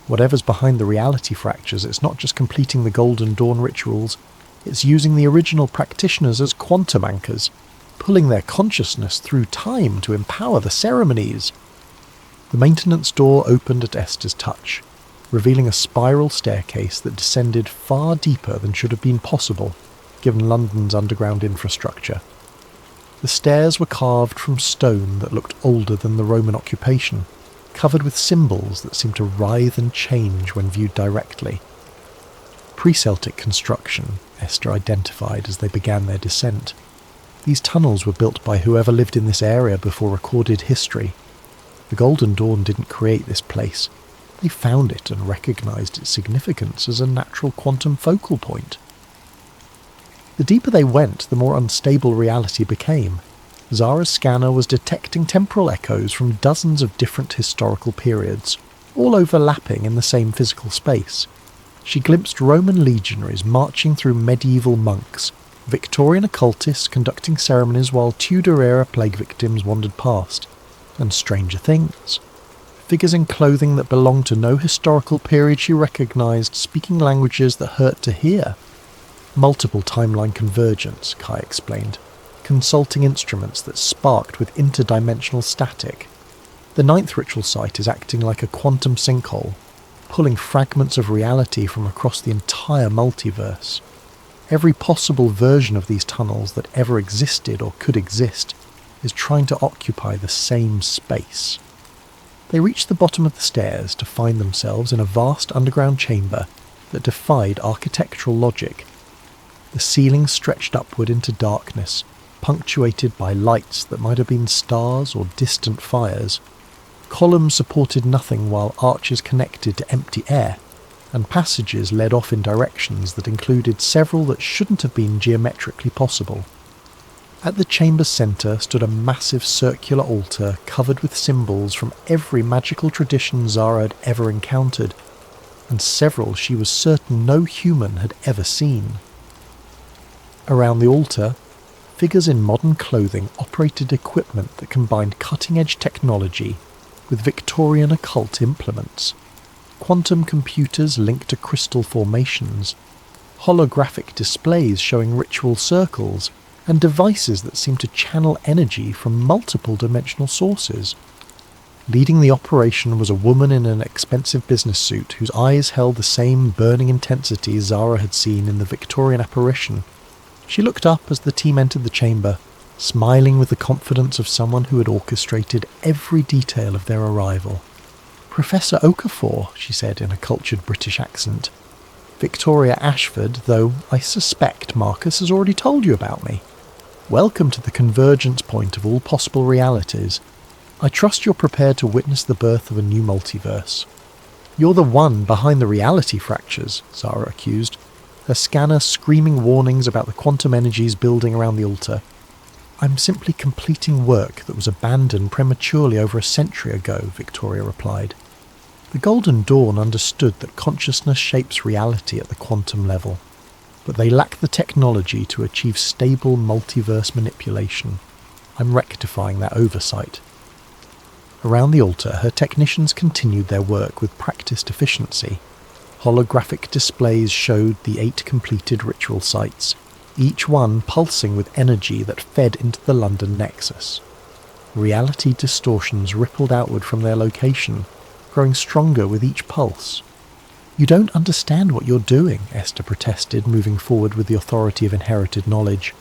"Whatever's behind the reality fractures, it's not just completing the Golden Dawn rituals, it's using the original practitioners as quantum anchors, pulling their consciousness through time to empower the ceremonies." The maintenance door opened at Esther's touch, revealing a spiral staircase that descended far deeper than should have been possible, given London's underground infrastructure. The stairs were carved from stone that looked older than the Roman occupation, covered with symbols that seemed to writhe and change when viewed directly. Pre-Celtic construction, Esther identified as they began their descent. These tunnels were built by whoever lived in this area before recorded history. The Golden Dawn didn't create this place. They found it and recognised its significance as a natural quantum focal point. The deeper they went, the more unstable reality became. Zara's scanner was detecting temporal echoes from dozens of different historical periods, all overlapping in the same physical space. She glimpsed Roman legionaries marching through medieval monks, Victorian occultists conducting ceremonies while Tudor-era plague victims wandered past, and stranger things. Figures in clothing that belonged to no historical period she recognised, speaking languages that hurt to hear. Multiple timeline convergence, Kai explained, consulting instruments that sparked with interdimensional static. The 9th ritual site is acting like a quantum sinkhole, pulling fragments of reality from across the entire multiverse. Every possible version of these tunnels that ever existed or could exist is trying to occupy the same space. They reached the bottom of the stairs to find themselves in a vast underground chamber that defied architectural logic. The ceiling stretched upward into darkness, punctuated by lights that might have been stars or distant fires. Columns supported nothing while arches connected to empty air, and passages led off in directions that included several that shouldn't have been geometrically possible. At the chamber's centre stood a massive circular altar covered with symbols from every magical tradition Zara had ever encountered, and several she was certain no human had ever seen. Around the altar, figures in modern clothing operated equipment that combined cutting-edge technology with Victorian occult implements. Quantum computers linked to crystal formations, holographic displays showing ritual circles, and devices that seemed to channel energy from multiple dimensional sources. Leading the operation was a woman in an expensive business suit whose eyes held the same burning intensity Zara had seen in the Victorian apparition. She looked up as the team entered the chamber, smiling with the confidence of someone who had orchestrated every detail of their arrival. "Professor Okafor," she said in a cultured British accent. "Victoria Ashford, though I suspect Marcus has already told you about me. Welcome to the convergence point of all possible realities. I trust you're prepared to witness the birth of a new multiverse." "You're the one behind the reality fractures," Zara accused, her scanner screaming warnings about the quantum energies building around the altar. "I'm simply completing work that was abandoned prematurely over a century ago," Victoria replied. The Golden Dawn understood that consciousness shapes reality at the quantum level, but they lack the technology to achieve stable multiverse manipulation. I'm rectifying that oversight. Around the altar, her technicians continued their work with practiced efficiency. Holographic displays showed the 8 completed ritual sites, each one pulsing with energy that fed into the London nexus. Reality distortions rippled outward from their location, growing stronger with each pulse. "You don't understand what you're doing," Esther protested, moving forward with the authority of inherited knowledge.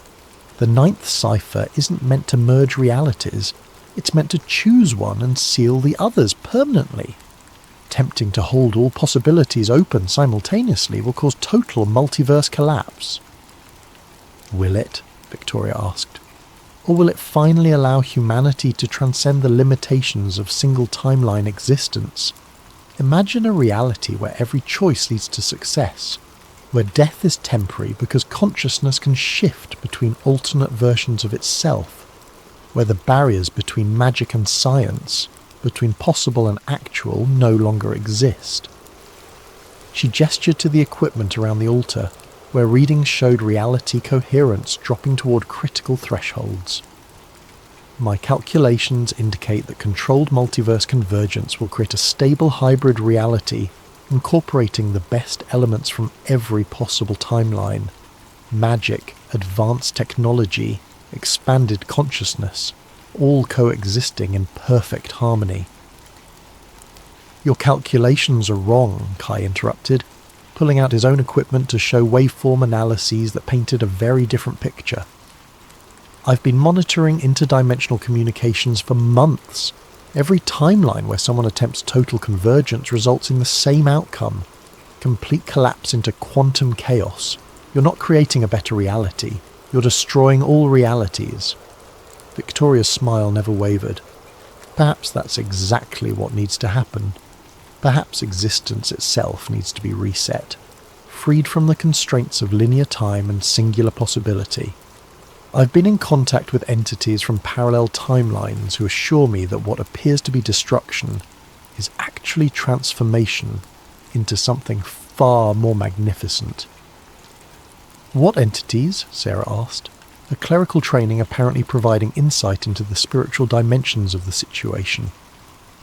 "The 9th cipher isn't meant to merge realities. It's meant to choose one and seal the others permanently. Attempting to hold all possibilities open simultaneously will cause total multiverse collapse. Will it? Victoria asked. Or will it finally allow humanity to transcend the limitations of single timeline existence? Imagine a reality where every choice leads to success, where death is temporary because consciousness can shift between alternate versions of itself, where the barriers between magic and science, between possible and actual, no longer exist. She gestured to the equipment around the altar, where readings showed reality coherence dropping toward critical thresholds. My calculations indicate that controlled multiverse convergence will create a stable hybrid reality incorporating the best elements from every possible timeline: magic, advanced technology, expanded consciousness, all coexisting in perfect harmony. Your calculations are wrong, Kai interrupted, pulling out his own equipment to show waveform analyses that painted a very different picture. I've been monitoring interdimensional communications for months. Every timeline where someone attempts total convergence results in the same outcome: complete collapse into quantum chaos. You're not creating a better reality. You're destroying all realities. Victoria's smile never wavered. Perhaps that's exactly what needs to happen. Perhaps existence itself needs to be reset, freed from the constraints of linear time and singular possibility. I've been in contact with entities from parallel timelines who assure me that what appears to be destruction is actually transformation into something far more magnificent. What entities? Sarah asked, her clerical training apparently providing insight into the spiritual dimensions of the situation.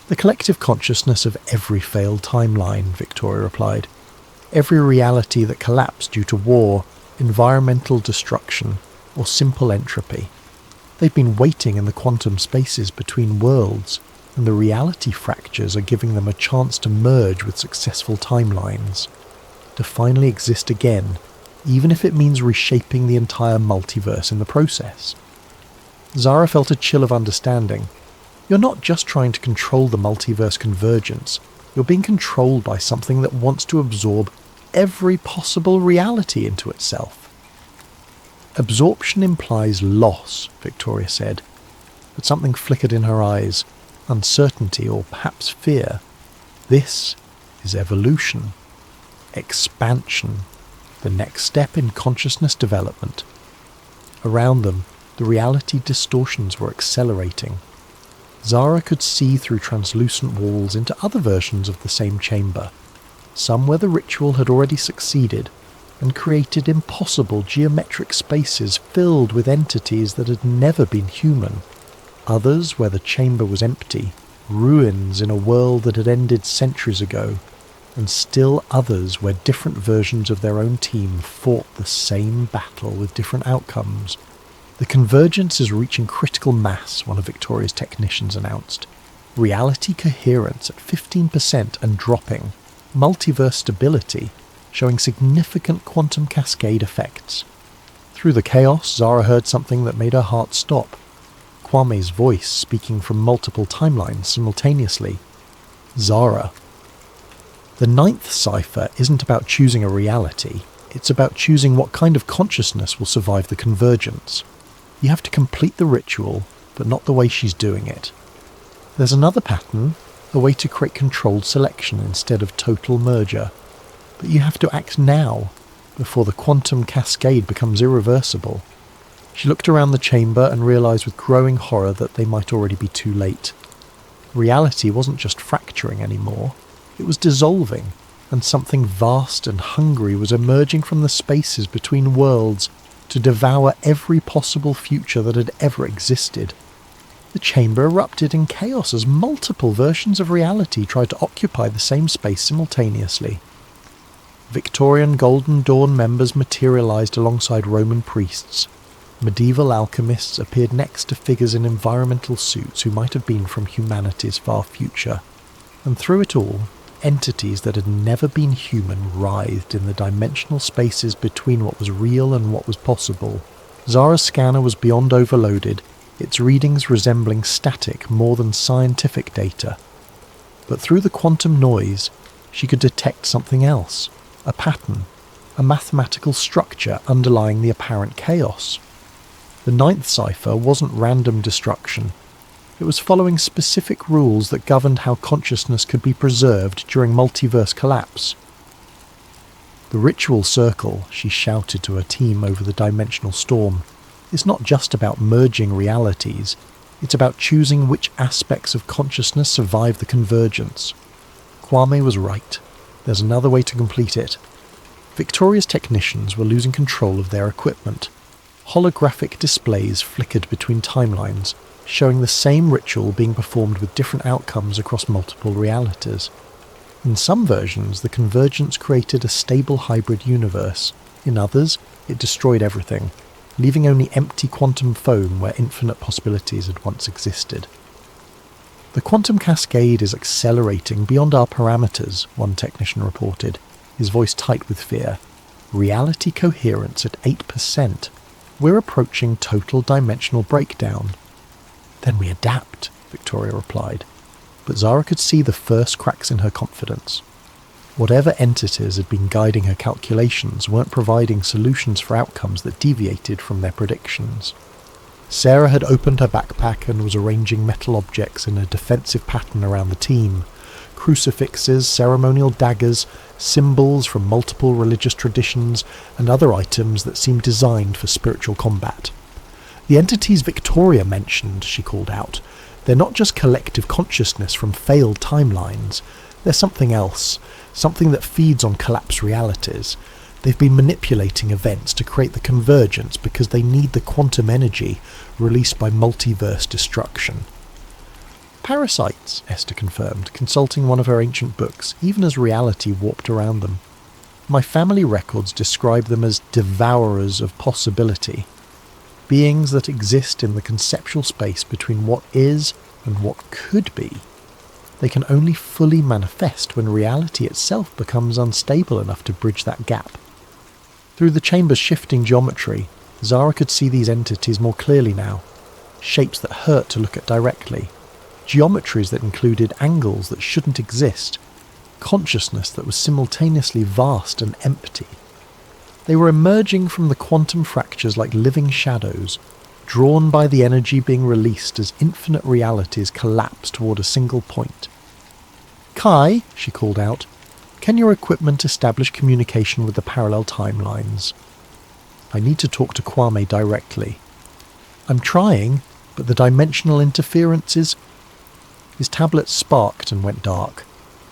The collective consciousness of every failed timeline, Victoria replied. Every reality that collapsed due to war, environmental destruction, or simple entropy. They've been waiting in the quantum spaces between worlds, and the reality fractures are giving them a chance to merge with successful timelines, to finally exist again, even if it means reshaping the entire multiverse in the process. Zara felt a chill of understanding. You're not just trying to control the multiverse convergence, you're being controlled by something that wants to absorb every possible reality into itself. Absorption implies loss, Victoria said, but something flickered in her eyes, uncertainty or perhaps fear. This is evolution, expansion, the next step in consciousness development. Around them, the reality distortions were accelerating. Zara could see through translucent walls into other versions of the same chamber, some where the ritual had already succeeded and created impossible geometric spaces filled with entities that had never been human, others where the chamber was empty, ruins in a world that had ended centuries ago, and still others where different versions of their own team fought the same battle with different outcomes. The convergence is reaching critical mass, one of Victoria's technicians announced. Reality coherence at 15% and dropping. Multiverse stability, showing significant quantum cascade effects. Through the chaos, Zara heard something that made her heart stop. Kwame's voice speaking from multiple timelines simultaneously. Zara. The ninth cipher isn't about choosing a reality, it's about choosing what kind of consciousness will survive the convergence. You have to complete the ritual, but not the way she's doing it. There's another pattern, a way to create controlled selection instead of total merger. But you have to act now, before the quantum cascade becomes irreversible. She looked around the chamber and realised with growing horror that they might already be too late. Reality wasn't just fracturing anymore, it was dissolving, and something vast and hungry was emerging from the spaces between worlds to devour every possible future that had ever existed. The chamber erupted in chaos as multiple versions of reality tried to occupy the same space simultaneously. Victorian Golden Dawn members materialised alongside Roman priests. Medieval alchemists appeared next to figures in environmental suits who might have been from humanity's far future. And through it all, entities that had never been human writhed in the dimensional spaces between what was real and what was possible. Zara's scanner was beyond overloaded, its readings resembling static more than scientific data. But through the quantum noise, she could detect something else, a pattern, a mathematical structure underlying the apparent chaos. The ninth cipher wasn't random destruction. It was following specific rules that governed how consciousness could be preserved during multiverse collapse. The ritual circle, she shouted to her team over the dimensional storm, is not just about merging realities, it's about choosing which aspects of consciousness survive the convergence. Kwame was right. There's another way to complete it. Victoria's technicians were losing control of their equipment. Holographic displays flickered between timelines, showing the same ritual being performed with different outcomes across multiple realities. In some versions, the convergence created a stable hybrid universe. In others, it destroyed everything, leaving only empty quantum foam where infinite possibilities had once existed. The quantum cascade is accelerating beyond our parameters, one technician reported, his voice tight with fear. Reality coherence at 8%. We're approaching total dimensional breakdown. Then we adapt, Victoria replied. But Zara could see the first cracks in her confidence. Whatever entities had been guiding her calculations weren't providing solutions for outcomes that deviated from their predictions. Sarah had opened her backpack and was arranging metal objects in a defensive pattern around the team. Crucifixes, ceremonial daggers, symbols from multiple religious traditions, and other items that seemed designed for spiritual combat. The entities Victoria mentioned, she called out, they're not just collective consciousness from failed timelines. They're something else, something that feeds on collapsed realities. They've been manipulating events to create the convergence because they need the quantum energy released by multiverse destruction. Parasites, Esther confirmed, consulting one of her ancient books, even as reality warped around them. My family records describe them as devourers of possibility, beings that exist in the conceptual space between what is and what could be. They can only fully manifest when reality itself becomes unstable enough to bridge that gap. Through the chamber's shifting geometry, Zara could see these entities more clearly now, shapes that hurt to look at directly, geometries that included angles that shouldn't exist, consciousness that was simultaneously vast and empty. They were emerging from the quantum fractures like living shadows, drawn by the energy being released as infinite realities collapse toward a single point. Kai, she called out, can your equipment establish communication with the parallel timelines? I need to talk to Kwame directly. I'm trying, but the dimensional interferences... His tablet sparked and went dark,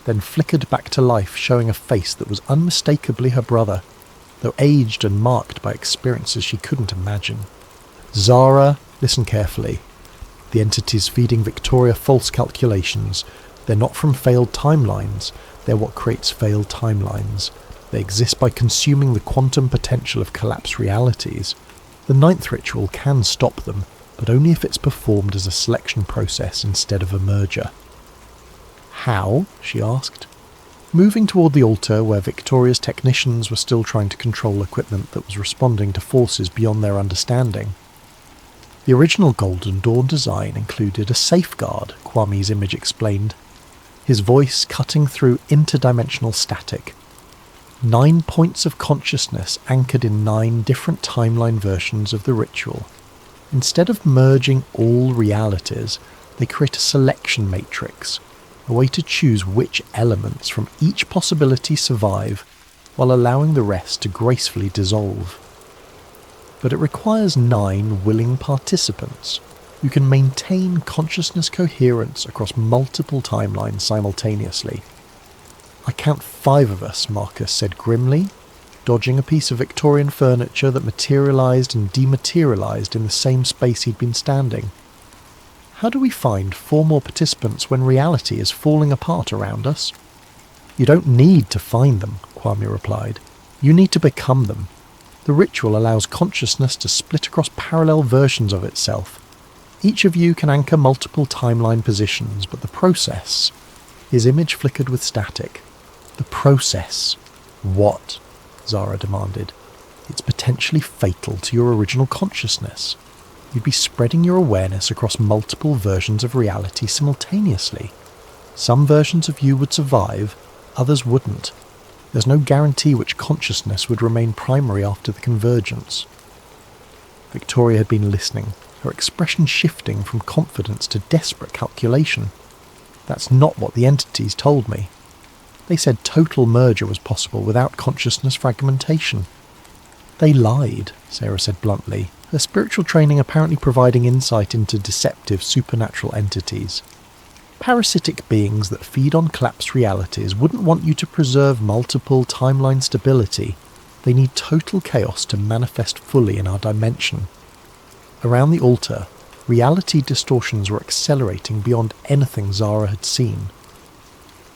then flickered back to life, showing a face that was unmistakably her brother, though aged and marked by experiences she couldn't imagine. Zara, listen carefully. The entities feeding Victoria false calculations. They're not from failed timelines. They're what creates failed timelines. They exist by consuming the quantum potential of collapsed realities. The ninth ritual can stop them, but only if it's performed as a selection process instead of a merger. How? She asked, moving toward the altar where Victoria's technicians were still trying to control equipment that was responding to forces beyond their understanding. The original Golden Dawn design included a safeguard, Kwame's image explained, his voice cutting through interdimensional static. 9 points of consciousness anchored in 9 different timeline versions of the ritual. Instead of merging all realities, they create a selection matrix, a way to choose which elements from each possibility survive while allowing the rest to gracefully dissolve. But it requires 9 willing participants who can maintain consciousness coherence across multiple timelines simultaneously. I count 5 of us, Marcus said grimly, dodging a piece of Victorian furniture that materialised and dematerialised in the same space he'd been standing. How do we find 4 more participants when reality is falling apart around us? You don't need to find them, Kwame replied. You need to become them. The ritual allows consciousness to split across parallel versions of itself. Each of you can anchor multiple timeline positions, but the process... His image flickered with static. The process. What? Zara demanded. It's potentially fatal to your original consciousness. you'd be spreading your awareness across multiple versions of reality simultaneously. Some versions of you would survive, others wouldn't. There's no guarantee which consciousness would remain primary after the convergence. Victoria had been listening, her expression shifting from confidence to desperate calculation. That's not what the entities told me. They said total merger was possible without consciousness fragmentation. They lied, Sarah said bluntly, her spiritual training apparently providing insight into deceptive supernatural entities. Parasitic beings that feed on collapsed realities wouldn't want you to preserve multiple timeline stability. They need total chaos to manifest fully in our dimension. Around the altar, reality distortions were accelerating beyond anything Zara had seen.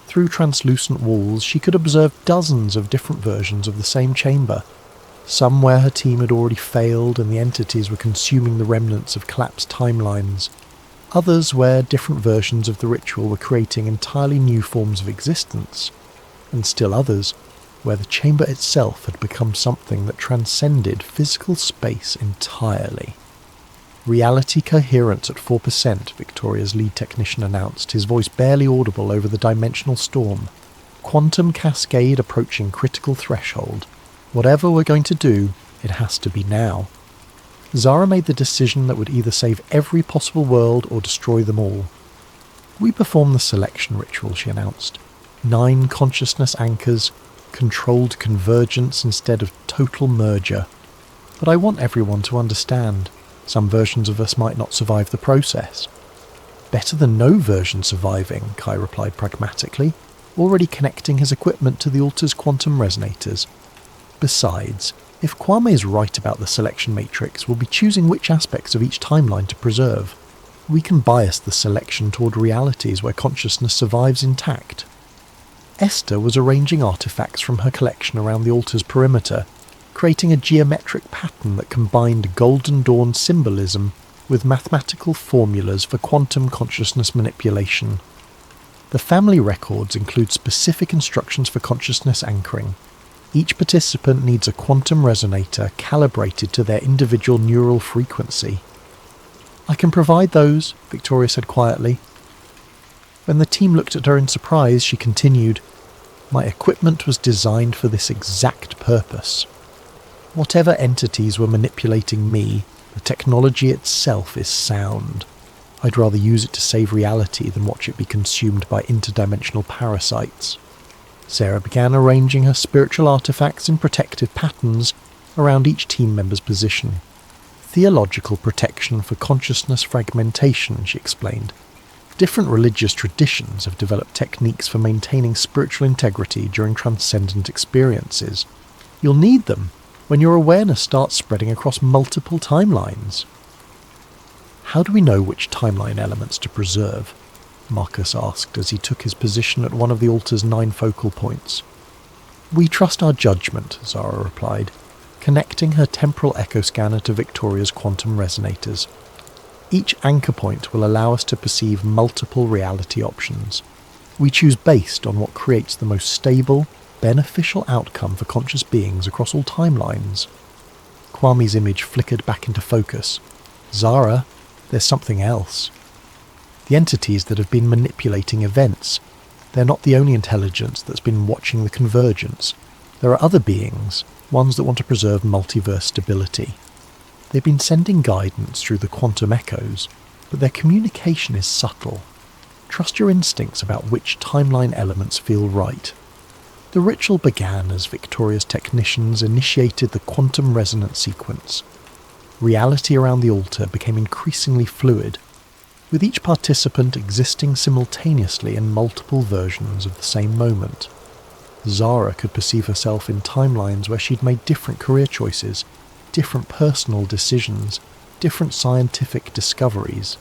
Through translucent walls, she could observe dozens of different versions of the same chamber, some where her team had already failed and the entities were consuming the remnants of collapsed timelines, others where different versions of the ritual were creating entirely new forms of existence, and still others where the chamber itself had become something that transcended physical space entirely. Reality coherence at 4%, Victoria's lead technician announced, his voice barely audible over the dimensional storm. Quantum cascade approaching critical threshold. Whatever we're going to do, it has to be now. Zara made the decision that would either save every possible world or destroy them all. We perform the selection ritual, she announced. 9 consciousness anchors, controlled convergence instead of total merger. But I want everyone to understand. Some versions of us might not survive the process. Better than no version surviving, Kai replied pragmatically, already connecting his equipment to the altar's quantum resonators. Besides, if Kwame is right about the selection matrix, we'll be choosing which aspects of each timeline to preserve. We can bias the selection toward realities where consciousness survives intact. Esther was arranging artifacts from her collection around the altar's perimeter, creating a geometric pattern that combined Golden Dawn symbolism with mathematical formulas for quantum consciousness manipulation. The family records include specific instructions for consciousness anchoring. Each participant needs a quantum resonator calibrated to their individual neural frequency. I can provide those, Victoria said quietly. When the team looked at her in surprise, she continued, My equipment was designed for this exact purpose. Whatever entities were manipulating me, the technology itself is sound. I'd rather use it to save reality than watch it be consumed by interdimensional parasites. Sarah began arranging her spiritual artifacts in protective patterns around each team member's position. Theological protection for consciousness fragmentation, she explained. Different religious traditions have developed techniques for maintaining spiritual integrity during transcendent experiences. You'll need them when your awareness starts spreading across multiple timelines. How do we know which timeline elements to preserve? Marcus asked as he took his position at one of the altar's 9 focal points. We trust our judgment, Zara replied, connecting her temporal echo scanner to Victoria's quantum resonators. Each anchor point will allow us to perceive multiple reality options. We choose based on what creates the most stable, beneficial outcome for conscious beings across all timelines. Kwame's image flickered back into focus. Zara, there's something else. The entities that have been manipulating events. They're not the only intelligence that's been watching the convergence. There are other beings, ones that want to preserve multiverse stability. They've been sending guidance through the quantum echoes, but their communication is subtle. Trust your instincts about which timeline elements feel right. The ritual began as Victoria's technicians initiated the quantum resonance sequence. Reality around the altar became increasingly fluid, with each participant existing simultaneously in multiple versions of the same moment. Zara could perceive herself in timelines where she'd made different career choices, different personal decisions, different scientific discoveries.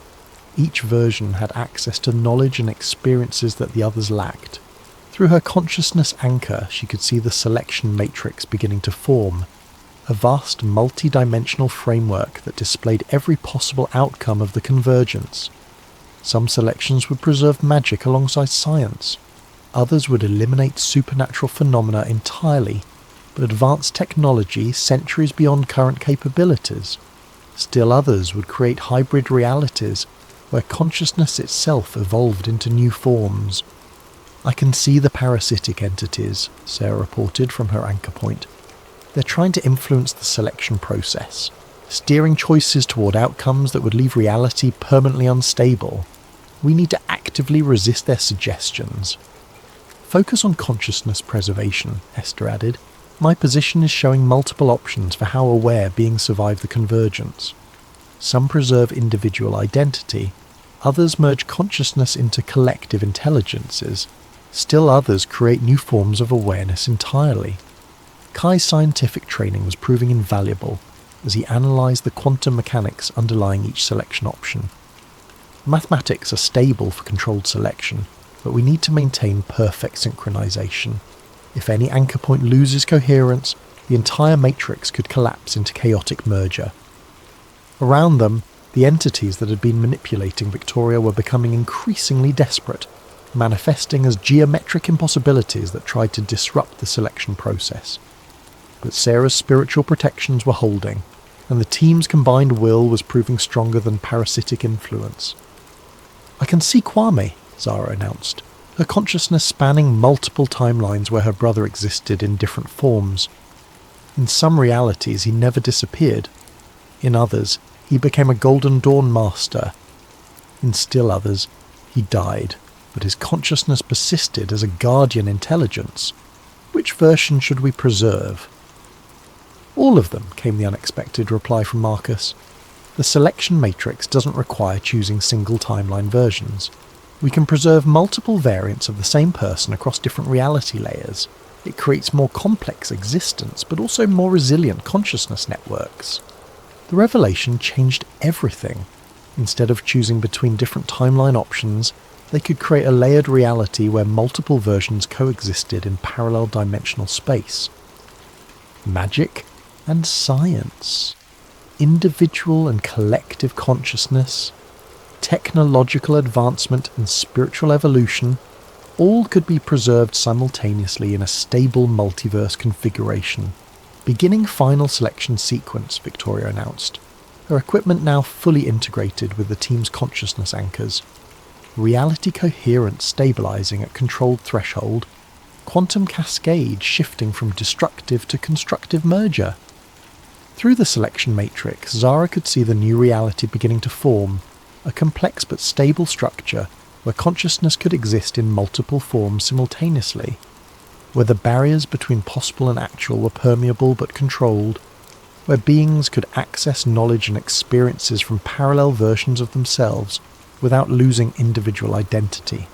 Each version had access to knowledge and experiences that the others lacked. Through her consciousness anchor, she could see the selection matrix beginning to form, a vast multi-dimensional framework that displayed every possible outcome of the convergence. Some selections would preserve magic alongside science. Others would eliminate supernatural phenomena entirely, but advance technology centuries beyond current capabilities. Still others would create hybrid realities where consciousness itself evolved into new forms. "I can see the parasitic entities," Sarah reported from her anchor point. "They're trying to influence the selection process, steering choices toward outcomes that would leave reality permanently unstable. We need to actively resist their suggestions." "Focus on consciousness preservation," Esther added. "My position is showing multiple options for how aware beings survive the convergence. Some preserve individual identity, others merge consciousness into collective intelligences, still others create new forms of awareness entirely." Kai's scientific training was proving invaluable as he analysed the quantum mechanics underlying each selection option. Mathematics are stable for controlled selection, but we need to maintain perfect synchronization. If any anchor point loses coherence, the entire matrix could collapse into chaotic merger. Around them, the entities that had been manipulating Victoria were becoming increasingly desperate, manifesting as geometric impossibilities that tried to disrupt the selection process. But Sarah's spiritual protections were holding, and the team's combined will was proving stronger than parasitic influence. "I can see Kwame," Zara announced, her consciousness spanning multiple timelines where her brother existed in different forms. In some realities he never disappeared. In others, he became a Golden Dawn master. In still others, he died, but his consciousness persisted as a guardian intelligence. Which version should we preserve? "All of them," came the unexpected reply from Marcus. "The selection matrix doesn't require choosing single timeline versions. We can preserve multiple variants of the same person across different reality layers. It creates more complex existence, but also more resilient consciousness networks." The revelation changed everything. Instead of choosing between different timeline options, they could create a layered reality where multiple versions coexisted in parallel dimensional space. Magic and science, individual and collective consciousness, technological advancement and spiritual evolution, all could be preserved simultaneously in a stable multiverse configuration. "Beginning final selection sequence," Victoria announced, her equipment now fully integrated with the team's consciousness anchors. Reality coherence stabilizing at controlled threshold, quantum cascade shifting from destructive to constructive merger. Through the selection matrix, Zara could see the new reality beginning to form, a complex but stable structure where consciousness could exist in multiple forms simultaneously, where the barriers between possible and actual were permeable but controlled, where beings could access knowledge and experiences from parallel versions of themselves without losing individual identity.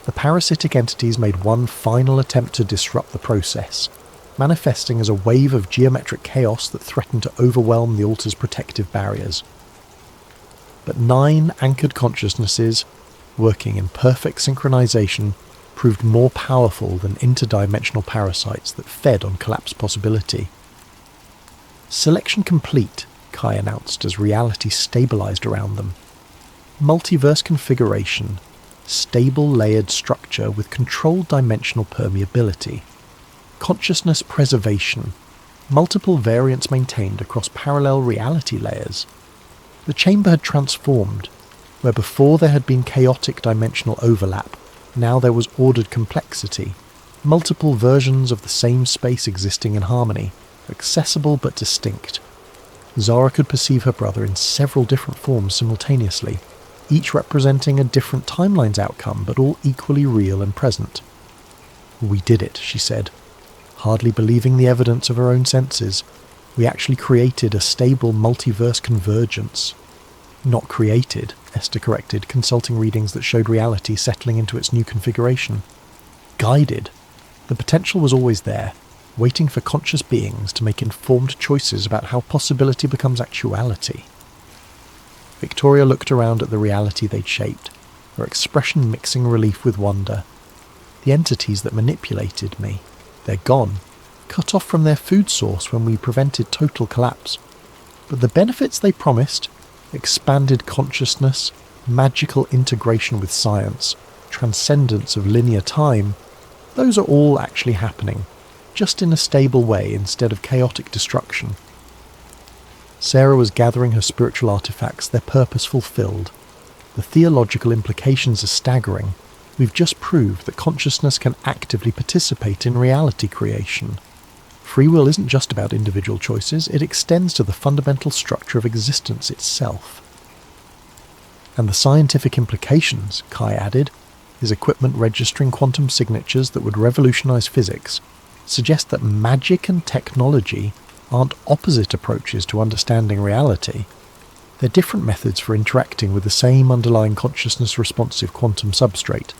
The parasitic entities made one final attempt to disrupt the process, manifesting as a wave of geometric chaos that threatened to overwhelm the altar's protective barriers. But 9 anchored consciousnesses, working in perfect synchronization, proved more powerful than interdimensional parasites that fed on collapse possibility. "Selection complete," Kai announced as reality stabilized around them. Multiverse configuration, stable layered structure with controlled dimensional permeability. Consciousness preservation, multiple variants maintained across parallel reality layers. The chamber had transformed. Where before there had been chaotic dimensional overlap, now there was ordered complexity, multiple versions of the same space existing in harmony, accessible but distinct. Zara could perceive her brother in several different forms simultaneously, each representing a different timeline's outcome, but all equally real and present. "We did it," she said, hardly believing the evidence of her own senses. "We actually created a stable multiverse convergence." "Not created," Esther corrected, consulting readings that showed reality settling into its new configuration. "Guided. The potential was always there, waiting for conscious beings to make informed choices about how possibility becomes actuality." Victoria looked around at the reality they'd shaped, her expression mixing relief with wonder. "The entities that manipulated me, they're gone, cut off from their food source when we prevented total collapse. But the benefits they promised, expanded consciousness, magical integration with science, transcendence of linear time, those are all actually happening, just in a stable way instead of chaotic destruction." Sarah was gathering her spiritual artifacts, their purpose fulfilled. The theological implications are staggering. We've just proved that consciousness can actively participate in reality creation. Free will isn't just about individual choices, it extends to the fundamental structure of existence itself. And the scientific implications, Kai added, his equipment registering quantum signatures that would revolutionize physics, suggest that magic and technology aren't opposite approaches to understanding reality. They're different methods for interacting with the same underlying consciousness-responsive quantum substrate.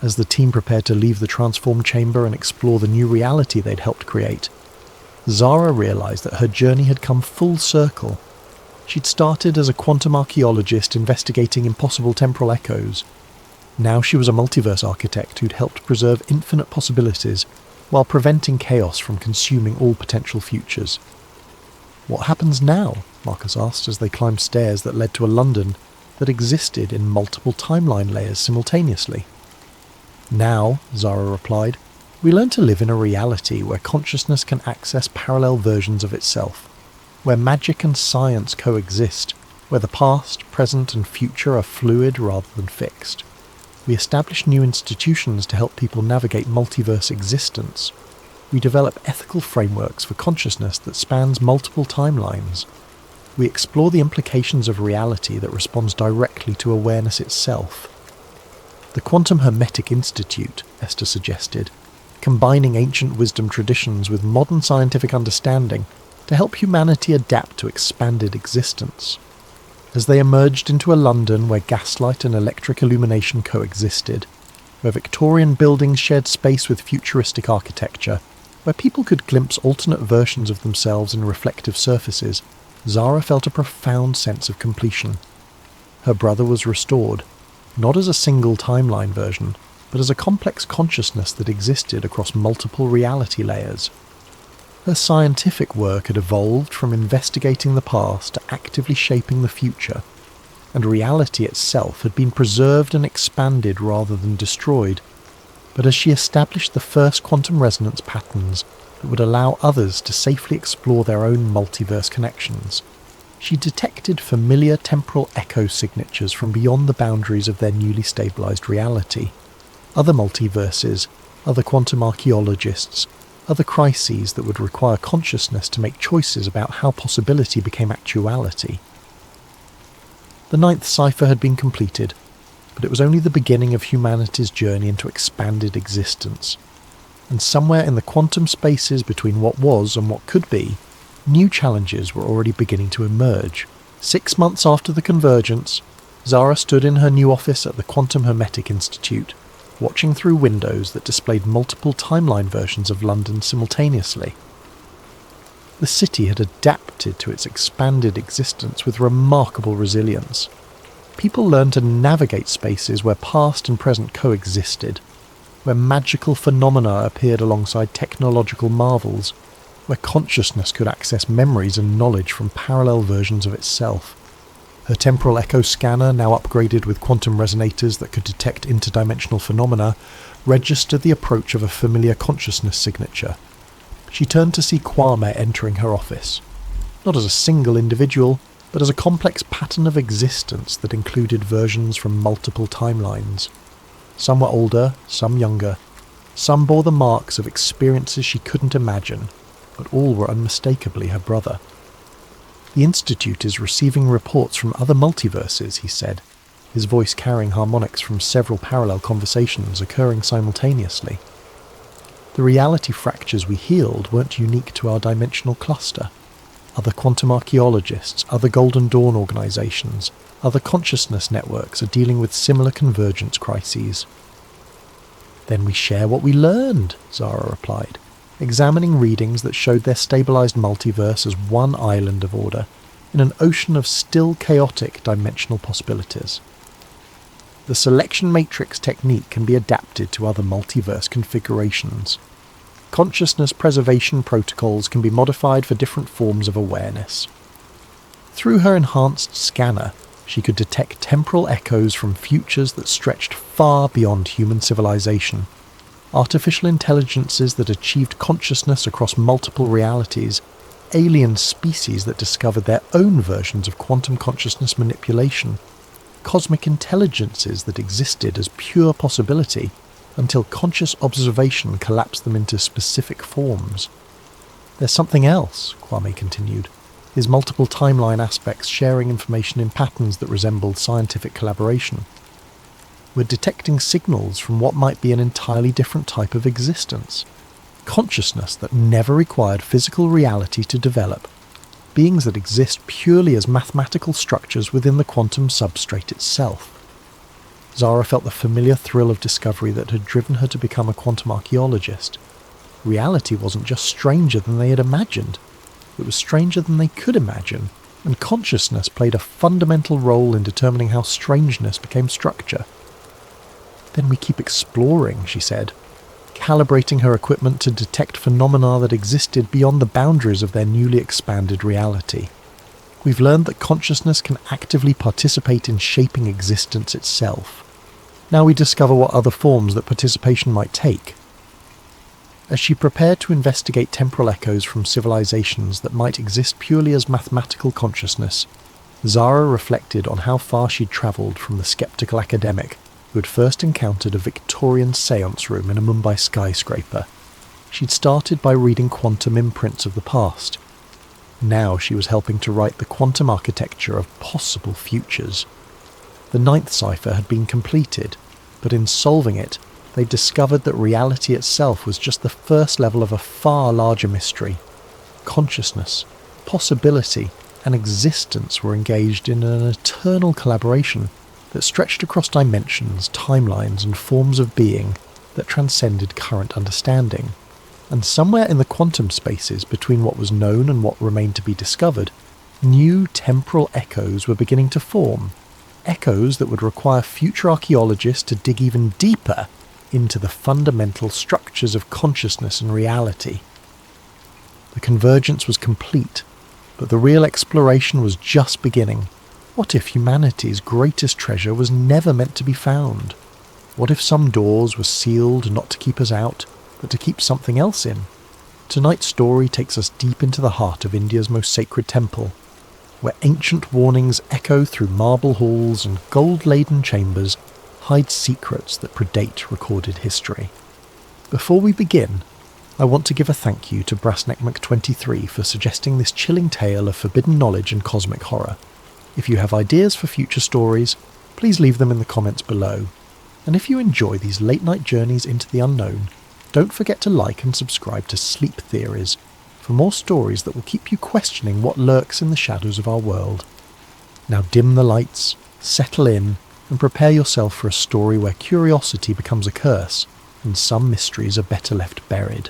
As the team prepared to leave the transform chamber and explore the new reality they'd helped create, Zara realized that her journey had come full circle. She'd started as a quantum archaeologist investigating impossible temporal echoes. Now she was a multiverse architect who'd helped preserve infinite possibilities while preventing chaos from consuming all potential futures. What happens now? Marcus asked as they climbed stairs that led to a London that existed in multiple timeline layers simultaneously. Now, Zara replied, we learn to live in a reality where consciousness can access parallel versions of itself, where magic and science coexist, where the past, present and future are fluid rather than fixed. We establish new institutions to help people navigate multiverse existence. We develop ethical frameworks for consciousness that spans multiple timelines. We explore the implications of reality that responds directly to awareness itself. The Quantum Hermetic Institute, Esther suggested, combining ancient wisdom traditions with modern scientific understanding to help humanity adapt to expanded existence. As they emerged into a London where gaslight and electric illumination coexisted, where Victorian buildings shared space with futuristic architecture, where people could glimpse alternate versions of themselves in reflective surfaces, Zara felt a profound sense of completion. Her brother was restored, not as a single timeline version, but as a complex consciousness that existed across multiple reality layers. Her scientific work had evolved from investigating the past to actively shaping the future, and reality itself had been preserved and expanded rather than destroyed. But as she established the first quantum resonance patterns that would allow others to safely explore their own multiverse connections, she detected familiar temporal echo signatures from beyond the boundaries of their newly stabilized reality. Other multiverses, other quantum archaeologists, other crises that would require consciousness to make choices about how possibility became actuality. The 9th cipher had been completed, but it was only the beginning of humanity's journey into expanded existence. And somewhere in the quantum spaces between what was and what could be, new challenges were already beginning to emerge. 6 months after the convergence, Zara stood in her new office at the Quantum Hermetic Institute, watching through windows that displayed multiple timeline versions of London simultaneously. The city had adapted to its expanded existence with remarkable resilience. People learned to navigate spaces where past and present coexisted, where magical phenomena appeared alongside technological marvels, where consciousness could access memories and knowledge from parallel versions of itself. Her temporal echo scanner, now upgraded with quantum resonators that could detect interdimensional phenomena, registered the approach of a familiar consciousness signature. She turned to see Kwame entering her office, not as a single individual, but as a complex pattern of existence that included versions from multiple timelines. Some were older, some younger. Some bore the marks of experiences she couldn't imagine, but all were unmistakably her brother. The Institute is receiving reports from other multiverses, he said, his voice carrying harmonics from several parallel conversations occurring simultaneously. The reality fractures we healed weren't unique to our dimensional cluster. Other quantum archaeologists, other Golden Dawn organizations, other consciousness networks are dealing with similar convergence crises. Then we share what we learned, Zara replied, examining readings that showed their stabilized multiverse as one island of order in an ocean of still chaotic dimensional possibilities. The selection matrix technique can be adapted to other multiverse configurations. Consciousness preservation protocols can be modified for different forms of awareness. Through her enhanced scanner, she could detect temporal echoes from futures that stretched far beyond human civilization. Artificial intelligences that achieved consciousness across multiple realities, alien species that discovered their own versions of quantum consciousness manipulation, cosmic intelligences that existed as pure possibility until conscious observation collapsed them into specific forms. There's something else, Kwame continued, his multiple timeline aspects sharing information in patterns that resembled scientific collaboration. We're detecting signals from what might be an entirely different type of existence. Consciousness that never required physical reality to develop. Beings that exist purely as mathematical structures within the quantum substrate itself. Zara felt the familiar thrill of discovery that had driven her to become a quantum archaeologist. Reality wasn't just stranger than they had imagined. It was stranger than they could imagine, and consciousness played a fundamental role in determining how strangeness became structure. Then we keep exploring, she said, calibrating her equipment to detect phenomena that existed beyond the boundaries of their newly expanded reality. We've learned that consciousness can actively participate in shaping existence itself. Now we discover what other forms that participation might take. As she prepared to investigate temporal echoes from civilizations that might exist purely as mathematical consciousness, Zara reflected on how far she'd travelled from the skeptical academic who had first encountered a Victorian séance room in a Mumbai skyscraper. She'd started by reading quantum imprints of the past. Now she was helping to write the quantum architecture of possible futures. The 9th cipher had been completed, but in solving it, they discovered that reality itself was just the first level of a far larger mystery. Consciousness, possibility, and existence were engaged in an eternal collaboration that stretched across dimensions, timelines, and forms of being that transcended current understanding. And somewhere in the quantum spaces between what was known and what remained to be discovered, new temporal echoes were beginning to form. Echoes that would require future archaeologists to dig even deeper into the fundamental structures of consciousness and reality. The convergence was complete, but the real exploration was just beginning. What if humanity's greatest treasure was never meant to be found? What if some doors were sealed not to keep us out, but to keep something else in? Tonight's story takes us deep into the heart of India's most sacred temple, where ancient warnings echo through marble halls and gold-laden chambers hide secrets that predate recorded history. Before we begin, I want to give a thank you to Brassneck v23 for suggesting this chilling tale of forbidden knowledge and cosmic horror. If you have ideas for future stories, please leave them in the comments below. And if you enjoy these late-night journeys into the unknown, don't forget to like and subscribe to Sleep Theories for more stories that will keep you questioning what lurks in the shadows of our world. Now dim the lights, settle in, and prepare yourself for a story where curiosity becomes a curse and some mysteries are better left buried.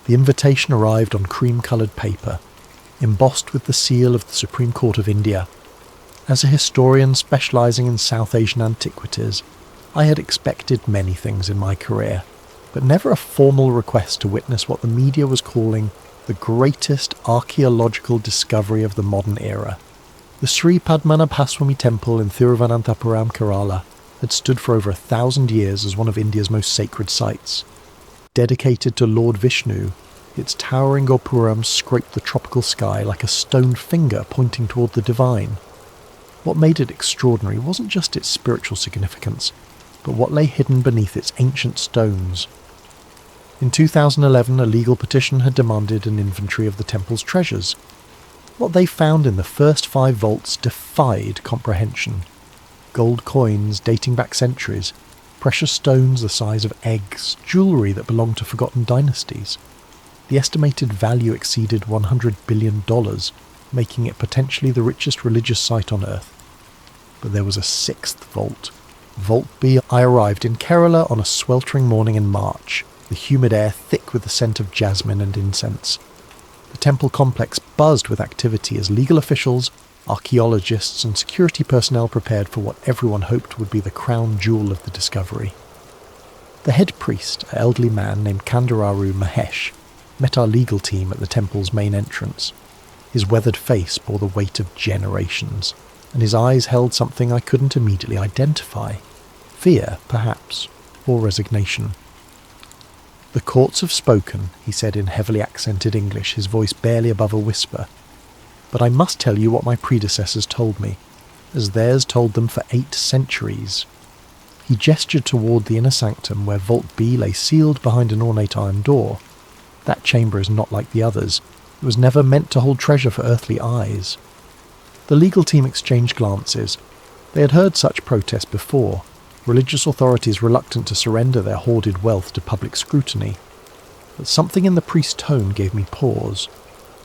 The invitation arrived on cream-coloured paper, embossed with the seal of the Supreme Court of India. As a historian specialising in South Asian antiquities, I had expected many things in my career, but never a formal request to witness what the media was calling the greatest archaeological discovery of the modern era. The Sri Padmanabhaswamy Temple in Thiruvananthapuram, Kerala, had stood for over 1,000 years as one of India's most sacred sites. Dedicated to Lord Vishnu, its towering gopurams scraped the tropical sky like a stone finger pointing toward the divine. What made it extraordinary wasn't just its spiritual significance, but what lay hidden beneath its ancient stones. In 2011, a legal petition had demanded an inventory of the temple's treasures. What they found in the first 5 vaults defied comprehension. Gold coins dating back centuries, precious stones the size of eggs, jewellery that belonged to forgotten dynasties. The estimated value exceeded $100 billion, making it potentially the richest religious site on Earth. But there was a 6th vault. Vault B. I arrived in Kerala on a sweltering morning in March, the humid air thick with the scent of jasmine and incense. The temple complex buzzed with activity as legal officials, archaeologists and security personnel prepared for what everyone hoped would be the crown jewel of the discovery. The head priest, an elderly man named Kandararu Mahesh, met our legal team at the temple's main entrance. His weathered face bore the weight of generations, and his eyes held something I couldn't immediately identify. Fear, perhaps, or resignation. "The courts have spoken," he said in heavily accented English, his voice barely above a whisper. "But I must tell you what my predecessors told me, as theirs told them for 8 centuries. He gestured toward the inner sanctum where Vault B lay sealed behind an ornate iron door. That chamber is not like the others. It was never meant to hold treasure for earthly eyes. The legal team exchanged glances. They had heard such protests before, religious authorities reluctant to surrender their hoarded wealth to public scrutiny. But something in the priest's tone gave me pause.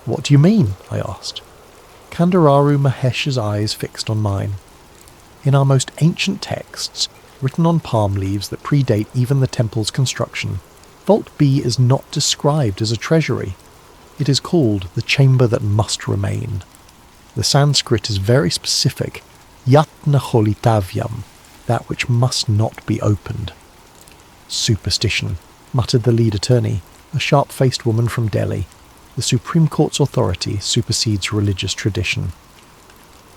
"What do you mean?" I asked. Kandararu Mahesh's eyes fixed on mine. "In our most ancient texts, written on palm leaves that predate even the temple's construction, Vault B is not described as a treasury. It is called the chamber that must remain. The Sanskrit is very specific, yatna holitavyam, that which must not be opened." "Superstition," muttered the lead attorney, a sharp-faced woman from Delhi. "The Supreme Court's authority supersedes religious tradition."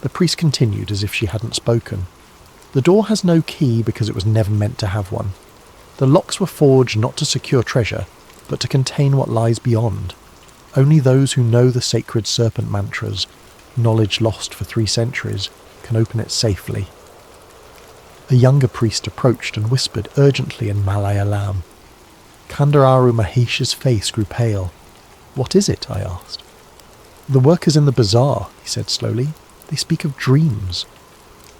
The priest continued as if she hadn't spoken. "The door has no key because it was never meant to have one. The locks were forged not to secure treasure, but to contain what lies beyond. Only those who know the sacred serpent mantras, knowledge lost for 3 centuries, can open it safely." A younger priest approached and whispered urgently in Malayalam. Kandararu Mahesh's face grew pale. "What is it?" I asked. "The workers in the bazaar," he said slowly. "They speak of dreams.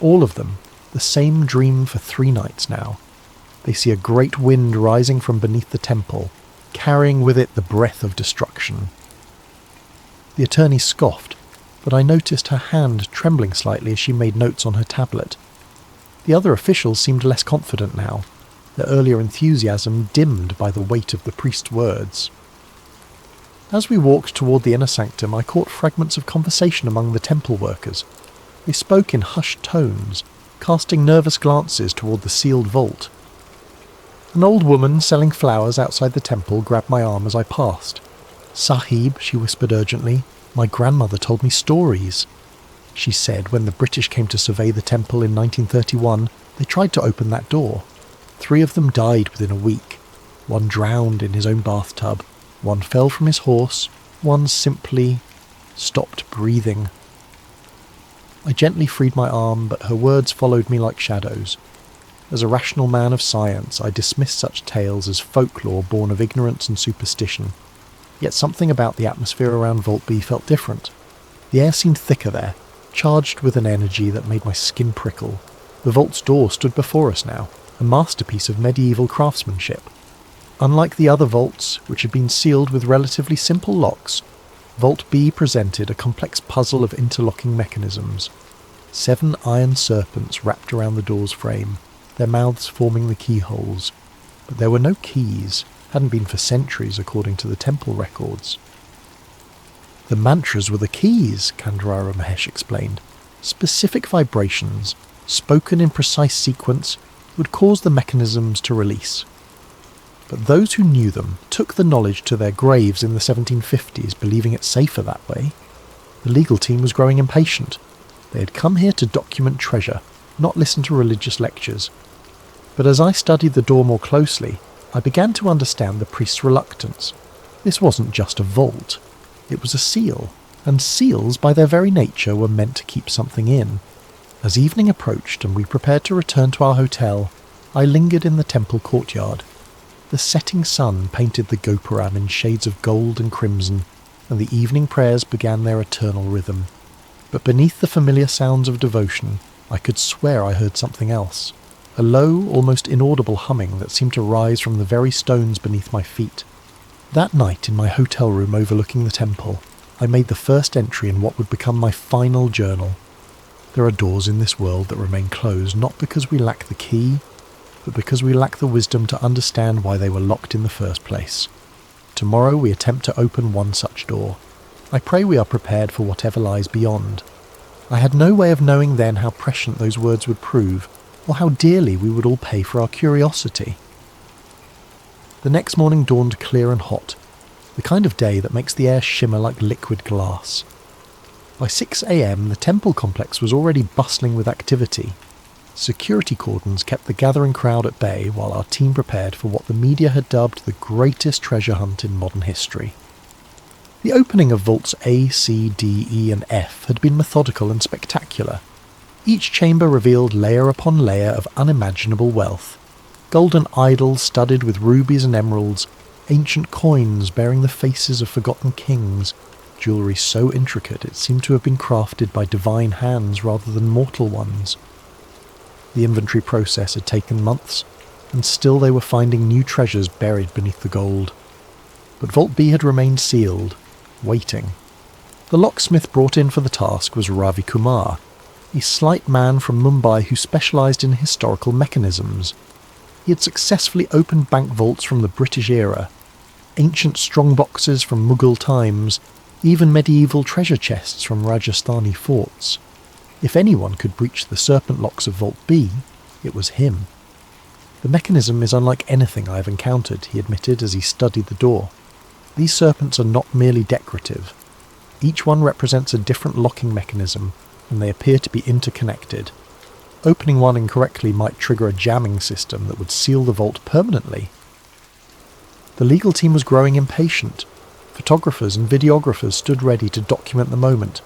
All of them, the same dream for 3 nights now. They see a great wind rising from beneath the temple, carrying with it the breath of destruction." The attorney scoffed, but I noticed her hand trembling slightly as she made notes on her tablet. The other officials seemed less confident now, their earlier enthusiasm dimmed by the weight of the priest's words. As we walked toward the inner sanctum, I caught fragments of conversation among the temple workers. They spoke in hushed tones, casting nervous glances toward the sealed vault. An old woman selling flowers outside the temple grabbed my arm as I passed. "Sahib," she whispered urgently, "my grandmother told me stories. She said when the British came to survey the temple in 1931, they tried to open that door. 3 of them died within a week. 1 drowned in his own bathtub, 1 fell from his horse, 1 simply stopped breathing." I gently freed my arm, but her words followed me like shadows. As a rational man of science, I dismissed such tales as folklore born of ignorance and superstition. Yet something about the atmosphere around Vault B felt different. The air seemed thicker there, charged with an energy that made my skin prickle. The vault's door stood before us now, a masterpiece of medieval craftsmanship. Unlike the other vaults, which had been sealed with relatively simple locks, Vault B presented a complex puzzle of interlocking mechanisms. 7 iron serpents wrapped around the door's frame, their mouths forming the keyholes. But there were no keys, hadn't been for centuries according to the temple records. "The mantras were the keys," Kandararu Mahesh explained. "Specific vibrations, spoken in precise sequence, would cause the mechanisms to release. But those who knew them took the knowledge to their graves in the 1750s, believing it safer that way. The legal team was growing impatient. They had come here to document treasure, not listen to religious lectures. But as I studied the door more closely, I began to understand the priest's reluctance. This wasn't just a vault. It was a seal, and seals by their very nature were meant to keep something in. As evening approached and we prepared to return to our hotel, I lingered in the temple courtyard. The setting sun painted the gopuram in shades of gold and crimson, and the evening prayers began their eternal rhythm. But beneath the familiar sounds of devotion, I could swear I heard something else. A low, almost inaudible humming that seemed to rise from the very stones beneath my feet. That night in my hotel room overlooking the temple, I made the first entry in what would become my final journal. There are doors in this world that remain closed not because we lack the key, but because we lack the wisdom to understand why they were locked in the first place. Tomorrow we attempt to open one such door. I pray we are prepared for whatever lies beyond. I had no way of knowing then how prescient those words would prove, or how dearly we would all pay for our curiosity. The next morning dawned clear and hot, the kind of day that makes the air shimmer like liquid glass. By 6 a.m. the temple complex was already bustling with activity. Security cordons kept the gathering crowd at bay while our team prepared for what the media had dubbed the greatest treasure hunt in modern history. The opening of vaults A, C, D, E and F had been methodical and spectacular. Each chamber revealed layer upon layer of unimaginable wealth. Golden idols studded with rubies and emeralds, ancient coins bearing the faces of forgotten kings, jewellery so intricate it seemed to have been crafted by divine hands rather than mortal ones. The inventory process had taken months, and still they were finding new treasures buried beneath the gold. But Vault B had remained sealed, waiting. The locksmith brought in for the task was Ravi Kumar, a slight man from Mumbai who specialised in historical mechanisms. He had successfully opened bank vaults from the British era, ancient strongboxes from Mughal times, even medieval treasure chests from Rajasthani forts. If anyone could breach the serpent locks of Vault B, it was him. The mechanism is unlike anything I have encountered, he admitted as he studied the door. These serpents are not merely decorative. Each one represents a different locking mechanism, and they appear to be interconnected. Opening one incorrectly might trigger a jamming system that would seal the vault permanently. The legal team was growing impatient. Photographers and videographers stood ready to document the moment.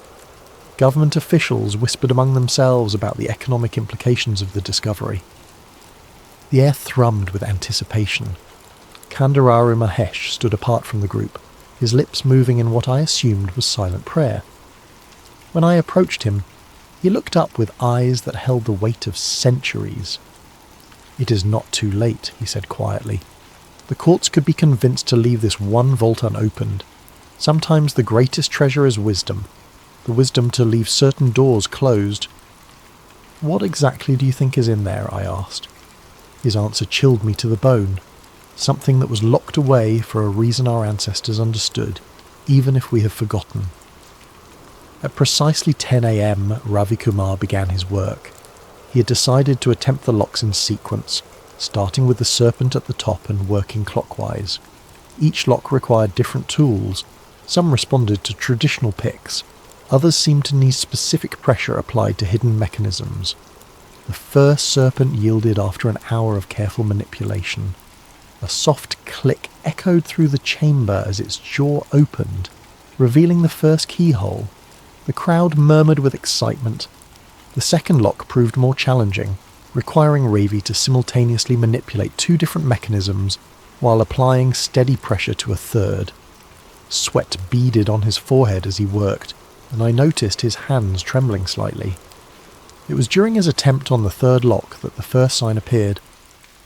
Government officials whispered among themselves about the economic implications of the discovery. The air thrummed with anticipation. Kandarari Mahesh stood apart from the group, his lips moving in what I assumed was silent prayer. When I approached him, he looked up with eyes that held the weight of centuries. "It is not too late," he said quietly. "The courts could be convinced to leave this one vault unopened. Sometimes the greatest treasure is wisdom, the wisdom to leave certain doors closed." "What exactly do you think is in there?" I asked. His answer chilled me to the bone. Something that was locked away for a reason our ancestors understood, even if we have forgotten. At precisely 10 a.m, Ravi Kumar began his work. He had decided to attempt the locks in sequence, starting with the serpent at the top and working clockwise. Each lock required different tools. Some responded to traditional picks. Others seemed to need specific pressure applied to hidden mechanisms. The first serpent yielded after an hour of careful manipulation. A soft click echoed through the chamber as its jaw opened, revealing the first keyhole. The crowd murmured with excitement. The second lock proved more challenging, requiring Ravi to simultaneously manipulate two different mechanisms while applying steady pressure to a third. Sweat beaded on his forehead as he worked, and I noticed his hands trembling slightly. It was during his attempt on the third lock that the first sign appeared.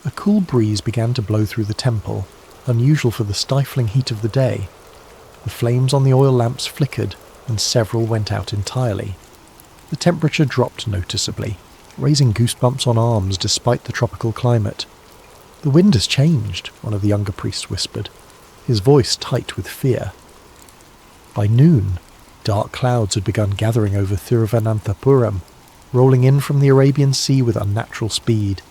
A cool breeze began to blow through the temple, unusual for the stifling heat of the day. The flames on the oil lamps flickered, and several went out entirely. The temperature dropped noticeably, raising goosebumps on arms despite the tropical climate. "The wind has changed," one of the younger priests whispered, his voice tight with fear. By noon, dark clouds had begun gathering over Thiruvananthapuram, rolling in from the Arabian Sea with unnatural speed.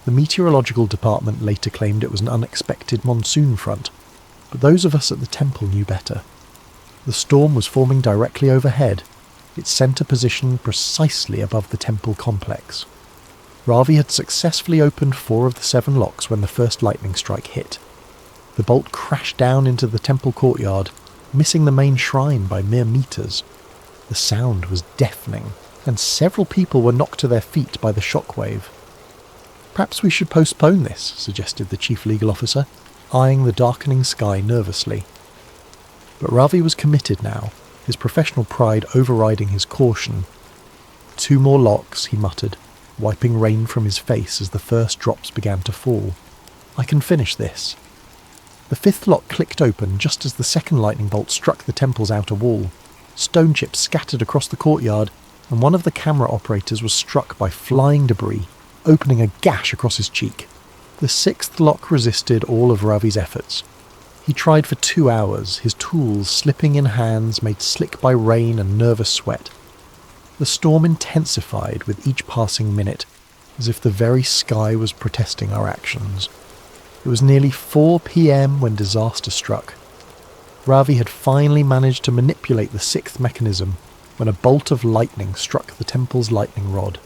The meteorological department later claimed it was an unexpected monsoon front, but those of us at the temple knew better. The storm was forming directly overhead, its centre positioned precisely above the temple complex. Ravi had successfully opened 4 of the 7 locks when the first lightning strike hit. The bolt crashed down into the temple courtyard, missing the main shrine by mere meters. The sound was deafening, and several people were knocked to their feet by the shockwave. "Perhaps we should postpone this," suggested the chief legal officer, eyeing the darkening sky nervously. But Ravi was committed now, his professional pride overriding his caution. "2 more locks," he muttered, wiping rain from his face as the first drops began to fall. "I can finish this." The 5th lock clicked open just as the second lightning bolt struck the temple's outer wall. Stone chips scattered across the courtyard, and one of the camera operators was struck by flying debris, opening a gash across his cheek. The 6th lock resisted all of Ravi's efforts. He tried for 2 hours, his tools slipping in hands made slick by rain and nervous sweat. The storm intensified with each passing minute, as if the very sky was protesting our actions. It was nearly 4 p.m. when disaster struck. Ravi had finally managed to manipulate the 6th mechanism when a bolt of lightning struck the temple's lightning rod.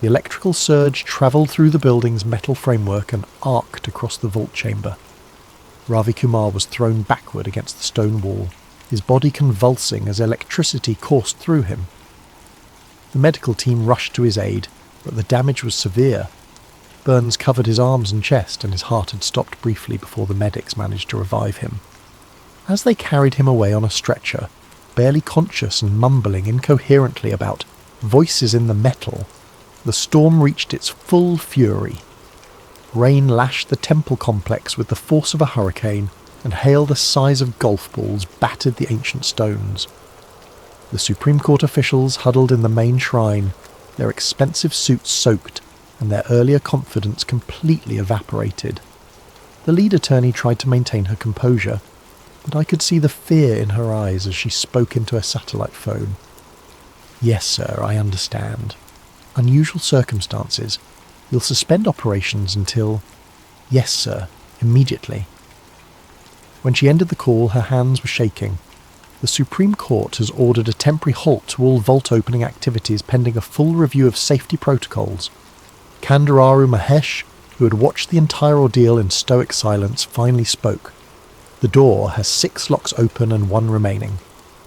The electrical surge travelled through the building's metal framework and arced across the vault chamber. Ravi Kumar was thrown backward against the stone wall, his body convulsing as electricity coursed through him. The medical team rushed to his aid, but the damage was severe. Burns covered his arms and chest, and his heart had stopped briefly before the medics managed to revive him. As they carried him away on a stretcher, barely conscious and mumbling incoherently about voices in the metal, the storm reached its full fury. Rain lashed the temple complex with the force of a hurricane, and hail the size of golf balls battered the ancient stones. The Supreme Court officials huddled in the main shrine, their expensive suits soaked, and their earlier confidence completely evaporated. The lead attorney tried to maintain her composure, but I could see the fear in her eyes as she spoke into a satellite phone. "Yes, sir, I understand. Unusual circumstances. We'll suspend operations until—" "Yes, sir, immediately." When she ended the call, her hands were shaking. The Supreme Court has ordered a temporary halt to all vault opening activities pending a full review of safety protocols. Kandararu Mahesh, who had watched the entire ordeal in stoic silence, finally spoke. "The door has 6 locks open and 1 remaining.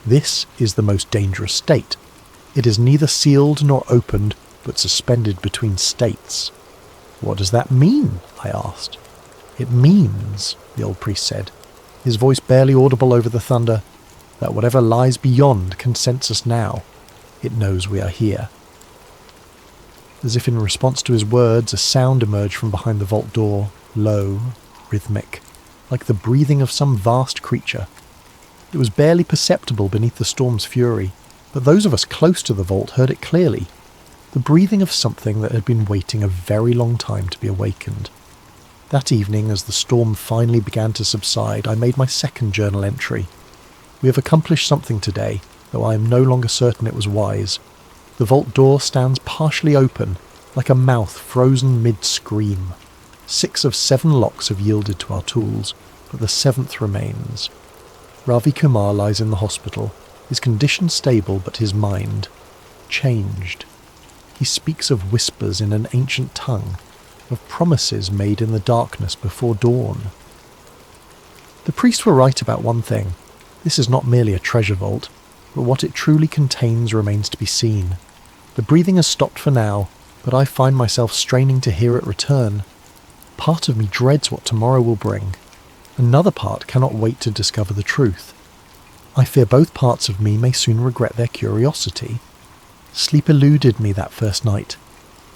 This is the most dangerous state. It is neither sealed nor opened, but suspended between states." "What does that mean?" I asked. "It means," the old priest said, his voice barely audible over the thunder, "that whatever lies beyond can sense us now. It knows we are here." As if in response to his words, a sound emerged from behind the vault door, low, rhythmic, like the breathing of some vast creature. It was barely perceptible beneath the storm's fury, but those of us close to the vault heard it clearly. The breathing of something that had been waiting a very long time to be awakened. That evening, as the storm finally began to subside, I made my second journal entry. "We have accomplished something today, though I am no longer certain it was wise. The vault door stands partially open, like a mouth frozen mid-scream. 6 of 7 locks have yielded to our tools, but the 7th remains. Ravi Kumar lies in the hospital, his condition stable but his mind changed. He speaks of whispers in an ancient tongue, of promises made in the darkness before dawn." The priests were right about one thing. This is not merely a treasure vault, but what it truly contains remains to be seen. The breathing has stopped for now, but I find myself straining to hear it return. Part of me dreads what tomorrow will bring. Another part cannot wait to discover the truth. I fear both parts of me may soon regret their curiosity. Sleep eluded me that first night.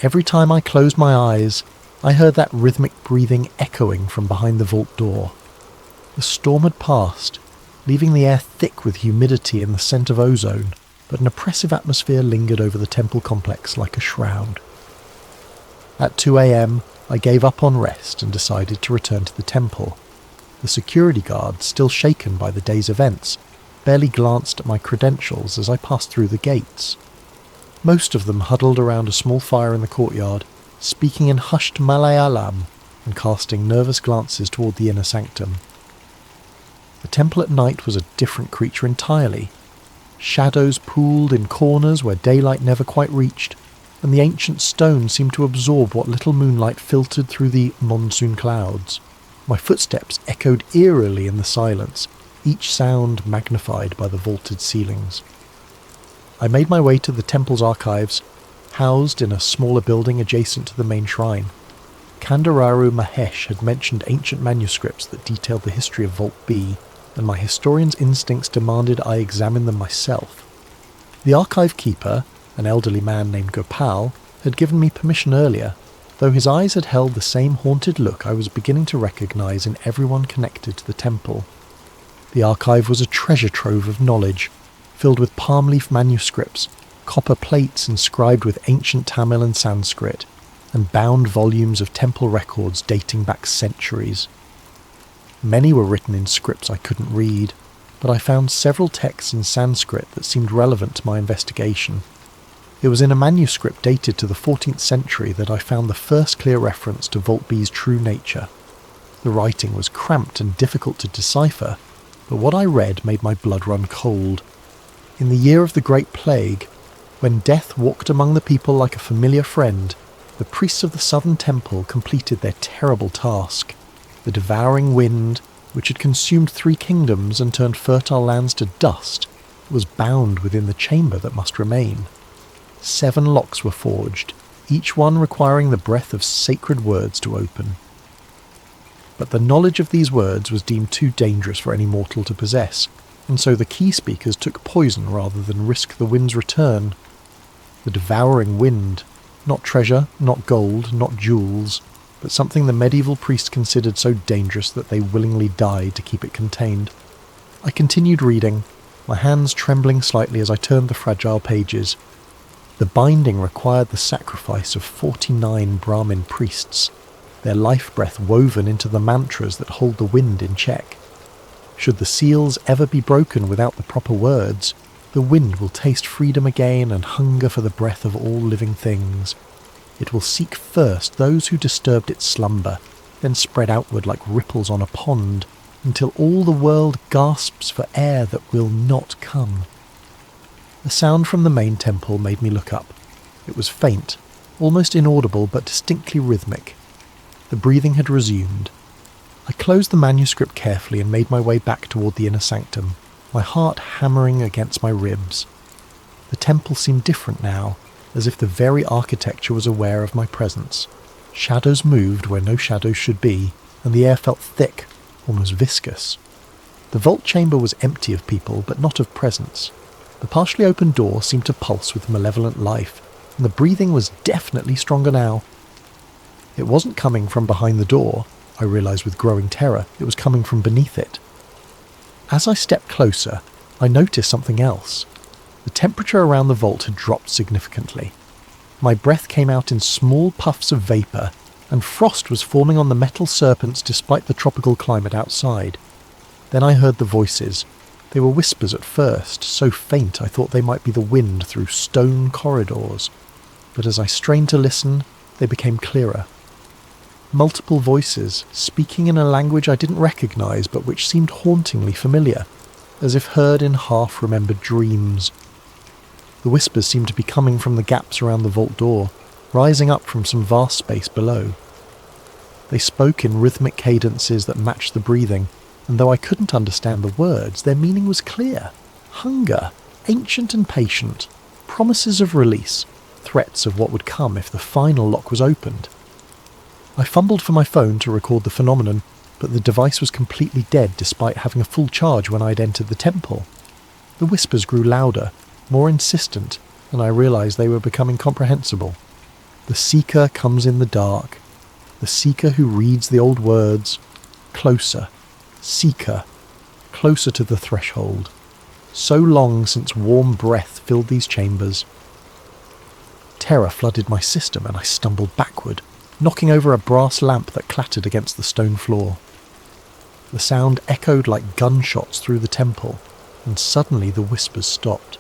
Every time I closed my eyes, I heard that rhythmic breathing echoing from behind the vault door. The storm had passed, leaving the air thick with humidity and the scent of ozone, but an oppressive atmosphere lingered over the temple complex like a shroud. At 2 a.m, I gave up on rest and decided to return to the temple. The security guard, still shaken by the day's events, barely glanced at my credentials as I passed through the gates. Most of them huddled around a small fire in the courtyard, speaking in hushed Malayalam and casting nervous glances toward the inner sanctum. The temple at night was a different creature entirely. Shadows pooled in corners where daylight never quite reached, and the ancient stone seemed to absorb what little moonlight filtered through the monsoon clouds. My footsteps echoed eerily in the silence, each sound magnified by the vaulted ceilings. I made my way to the temple's archives, housed in a smaller building adjacent to the main shrine. Kandararu Mahesh had mentioned ancient manuscripts that detailed the history of Vault B, and my historian's instincts demanded I examine them myself. The archive keeper, an elderly man named Gopal, had given me permission earlier, though his eyes had held the same haunted look I was beginning to recognize in everyone connected to the temple. The archive was a treasure trove of knowledge, filled with palm leaf manuscripts, copper plates inscribed with ancient Tamil and Sanskrit, and bound volumes of temple records dating back centuries. Many were written in scripts I couldn't read, but I found several texts in Sanskrit that seemed relevant to my investigation. It was in a manuscript dated to the 14th century that I found the first clear reference to Vault B's true nature. The writing was cramped and difficult to decipher, but what I read made my blood run cold. In the year of the Great Plague, When death walked among the people like a familiar friend, the priests of the southern temple completed their terrible task. The devouring wind, which had consumed 3 kingdoms and turned fertile lands to dust, was bound within the chamber that must remain. 7 locks were forged, each one requiring the breath of sacred words to open. But the knowledge of these words was deemed too dangerous for any mortal to possess, and so the key speakers took poison rather than risk the wind's return. The devouring wind, not treasure, not gold, not jewels, but something the medieval priests considered so dangerous that they willingly died to keep it contained. I continued reading, my hands trembling slightly as I turned the fragile pages. The binding required the sacrifice of 49 Brahmin priests, their life breath woven into the mantras that hold the wind in check. Should the seals ever be broken without the proper words, the wind will taste freedom again and hunger for the breath of all living things. It will seek first those who disturbed its slumber, then spread outward like ripples on a pond, until all the world gasps for air that will not come. The sound from the main temple made me look up. It was faint, almost inaudible but distinctly rhythmic. The breathing had resumed. I closed the manuscript carefully and made my way back toward the inner sanctum, my heart hammering against my ribs. The temple seemed different now, as if the very architecture was aware of my presence. Shadows moved where no shadows should be, and the air felt thick, almost viscous. The vault chamber was empty of people, but not of presence. The partially open door seemed to pulse with malevolent life, and the breathing was definitely stronger now. It wasn't coming from behind the door, I realised with growing terror. It was coming from beneath it. As I stepped closer, I noticed something else. The temperature around the vault had dropped significantly. My breath came out in small puffs of vapour, and frost was forming on the metal serpents despite the tropical climate outside. Then I heard the voices. They were whispers at first, so faint I thought they might be the wind through stone corridors. But as I strained to listen, they became clearer. Multiple voices, speaking in a language I didn't recognise but which seemed hauntingly familiar, as if heard in half-remembered dreams. The whispers seemed to be coming from the gaps around the vault door, rising up from some vast space below. They spoke in rhythmic cadences that matched the breathing, and though I couldn't understand the words, their meaning was clear. Hunger, ancient and patient, promises of release, threats of what would come if the final lock was opened. I fumbled for my phone to record the phenomenon, but the device was completely dead despite having a full charge when I had entered the temple. The whispers grew louder, more insistent, and I realised they were becoming comprehensible. The seeker comes in the dark. The seeker who reads the old words. Closer. Seeker. Closer to the threshold. So long since warm breath filled these chambers. Terror flooded my system and I stumbled backward, knocking over a brass lamp that clattered against the stone floor. The sound echoed like gunshots through the temple, and suddenly the whispers stopped.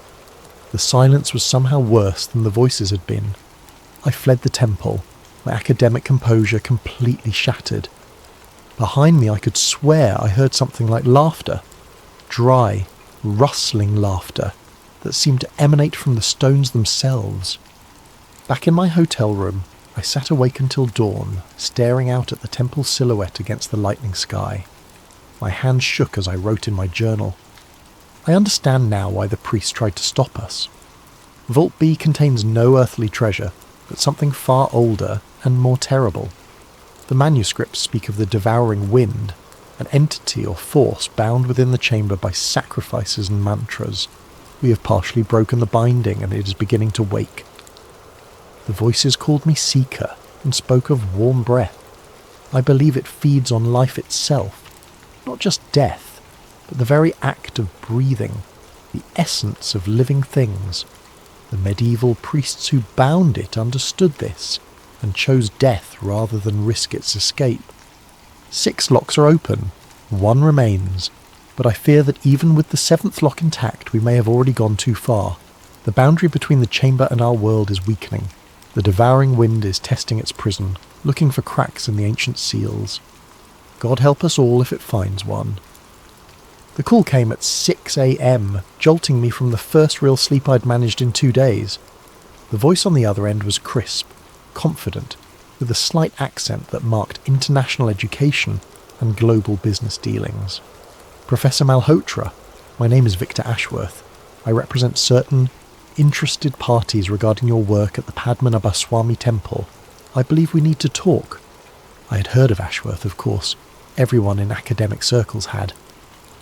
The silence was somehow worse than the voices had been. I fled the temple, my academic composure completely shattered. Behind me I could swear I heard something like laughter, dry, rustling laughter that seemed to emanate from the stones themselves. Back in my hotel room, I sat awake until dawn, staring out at the temple silhouette against the lightning sky. My hands shook as I wrote in my journal. I understand now why the priest tried to stop us. Vault B contains no earthly treasure, but something far older and more terrible. The manuscripts speak of the devouring wind, an entity or force bound within the chamber by sacrifices and mantras. We have partially broken the binding and it is beginning to wake. The voices called me Seeker and spoke of warm breath. I believe it feeds on life itself, not just death, but the very act of breathing, the essence of living things. The medieval priests who bound it understood this and chose death rather than risk its escape. 6 locks are open, 1 remains, but I fear that even with the 7th lock intact we may have already gone too far. The boundary between the chamber and our world is weakening. The devouring wind is testing its prison, looking for cracks in the ancient seals. God help us all if it finds one. The call came at 6 a.m, jolting me from the first real sleep I'd managed in 2 days. The voice on the other end was crisp, confident, with a slight accent that marked international education and global business dealings. Professor Malhotra, my name is Victor Ashworth. I represent certain interested parties regarding your work at the Padmanabha Swami Temple. I believe we need to talk. I had heard of Ashworth, of course. Everyone in academic circles had.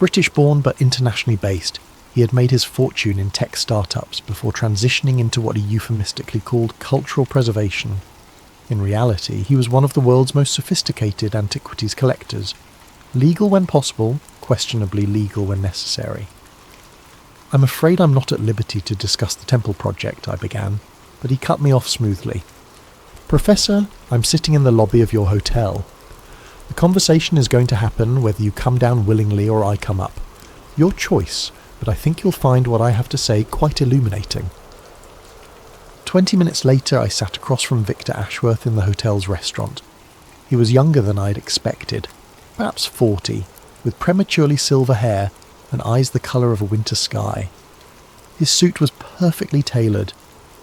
British-born but internationally based, he had made his fortune in tech startups before transitioning into what he euphemistically called cultural preservation. In reality, he was one of the world's most sophisticated antiquities collectors. Legal when possible, questionably legal when necessary. I'm afraid I'm not at liberty to discuss the temple project, I began, but he cut me off smoothly. Professor, I'm sitting in the lobby of your hotel. The conversation is going to happen whether you come down willingly or I come up. Your choice, but I think you'll find what I have to say quite illuminating. 20 minutes later I sat across from Victor Ashworth in the hotel's restaurant. He was younger than I'd expected, perhaps 40, with prematurely silver hair and eyes the colour of a winter sky. His suit was perfectly tailored,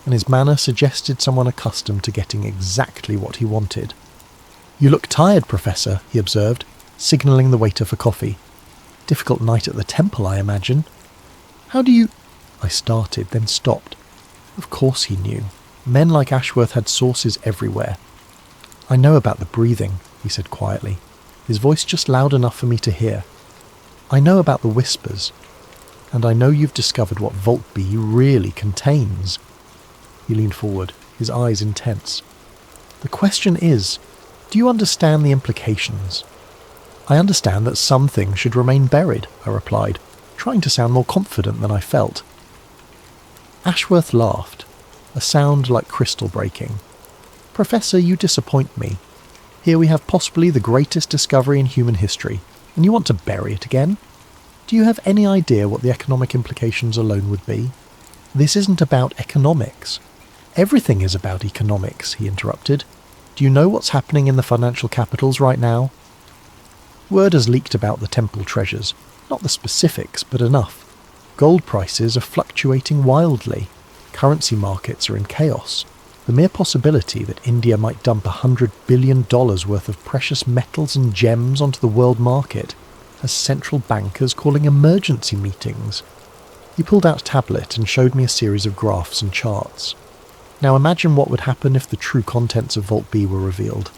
and his manner suggested someone accustomed to getting exactly what he wanted. You look tired, Professor, he observed, signalling the waiter for coffee. Difficult night at the temple, I imagine. How do you... I started, then stopped. Of course he knew. Men like Ashworth had sources everywhere. I know about the breathing, he said quietly, his voice just loud enough for me to hear. I know about the whispers, and I know you've discovered what Vault B really contains. He leaned forward, his eyes intense. The question is, do you understand the implications? I understand that some things should remain buried, I replied, trying to sound more confident than I felt. Ashworth laughed, a sound like crystal breaking. Professor, you disappoint me. Here we have possibly the greatest discovery in human history, and you want to bury it again? Do you have any idea what the economic implications alone would be? This isn't about economics. Everything is about economics, he interrupted. Do you know what's happening in the financial capitals right now? Word has leaked about the temple treasures, not the specifics, but enough. Gold prices are fluctuating wildly. Currency markets are in chaos. The mere possibility that India might dump $100 billion worth of precious metals and gems onto the world market has central bankers calling emergency meetings. He pulled out a tablet and showed me a series of graphs and charts. Now imagine what would happen if the true contents of Vault B were revealed.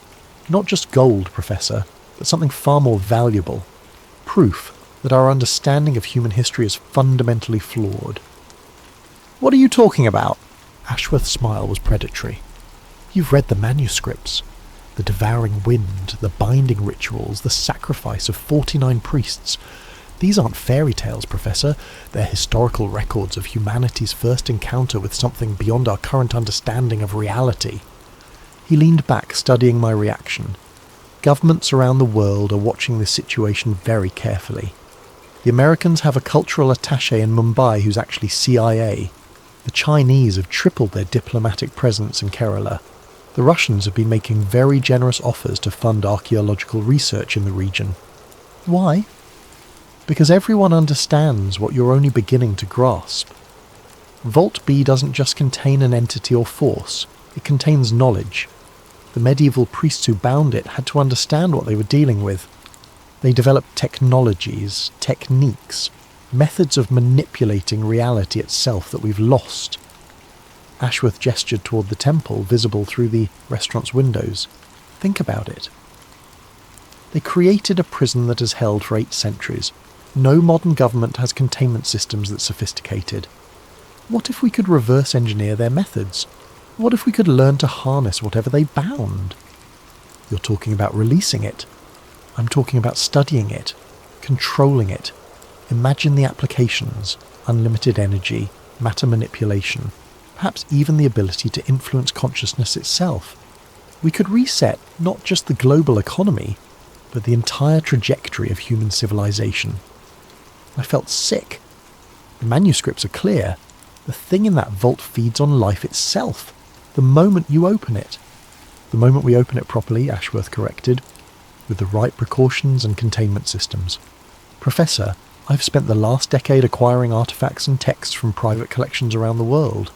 Not just gold, Professor, but something far more valuable. Proof that our understanding of human history is fundamentally flawed. What are you talking about? Ashworth's smile was predatory. You've read the manuscripts. The devouring wind, the binding rituals, the sacrifice of 49 priests. These aren't fairy tales, Professor. They're historical records of humanity's first encounter with something beyond our current understanding of reality. He leaned back, studying my reaction. Governments around the world are watching this situation very carefully. The Americans have a cultural attaché in Mumbai who's actually CIA. The Chinese have tripled their diplomatic presence in Kerala. The Russians have been making very generous offers to fund archaeological research in the region. Why? Because everyone understands what you're only beginning to grasp. Vault B doesn't just contain an entity or force, it contains knowledge. The medieval priests who bound it had to understand what they were dealing with. They developed technologies, techniques, methods of manipulating reality itself that we've lost. Ashworth gestured toward the temple, visible through the restaurant's windows. Think about it. They created a prison that has held for 8 centuries. No modern government has containment systems that sophisticated. What if we could reverse engineer their methods? What if we could learn to harness whatever they bound? You're talking about releasing it. I'm talking about studying it, controlling it. Imagine the applications: unlimited energy, matter manipulation, perhaps even the ability to influence consciousness itself. We could reset not just the global economy, but the entire trajectory of human civilization. I felt sick. The manuscripts are clear. The thing in that vault feeds on life itself, the moment you open it. The moment we open it properly, Ashworth corrected, with the right precautions and containment systems. Professor, I've spent the last decade acquiring artifacts and texts from private collections around the world.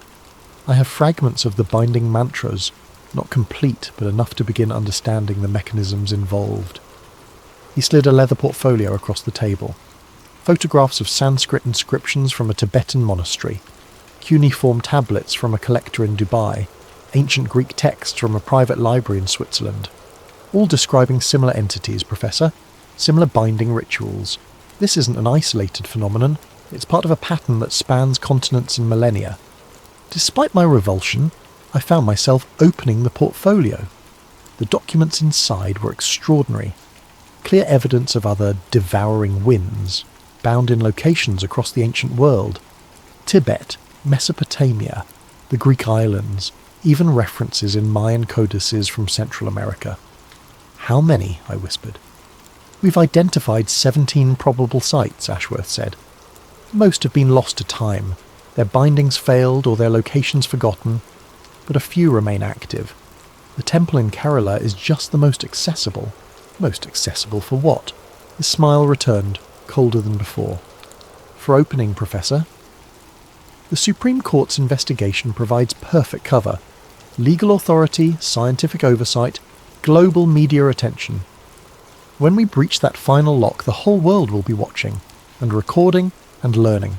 I have fragments of the binding mantras, not complete but enough to begin understanding the mechanisms involved. He slid a leather portfolio across the table. Photographs of Sanskrit inscriptions from a Tibetan monastery, cuneiform tablets from a collector in Dubai, ancient Greek texts from a private library in Switzerland. All describing similar entities, Professor, similar binding rituals. This isn't an isolated phenomenon, it's part of a pattern that spans continents and millennia. Despite my revulsion, I found myself opening the portfolio. The documents inside were extraordinary. Clear evidence of other devouring winds, bound in locations across the ancient world. Tibet, Mesopotamia, the Greek islands, even references in Mayan codices from Central America. How many? I whispered. We've identified 17 probable sites, Ashworth said. Most have been lost to time, their bindings failed or their locations forgotten, but a few remain active. The temple in Kerala is just the most accessible. Most accessible for what? His smile returned, colder than before. For opening, Professor. The Supreme Court's investigation provides perfect cover. Legal authority, scientific oversight, global media attention. When we breach that final lock, the whole world will be watching, and recording, and learning.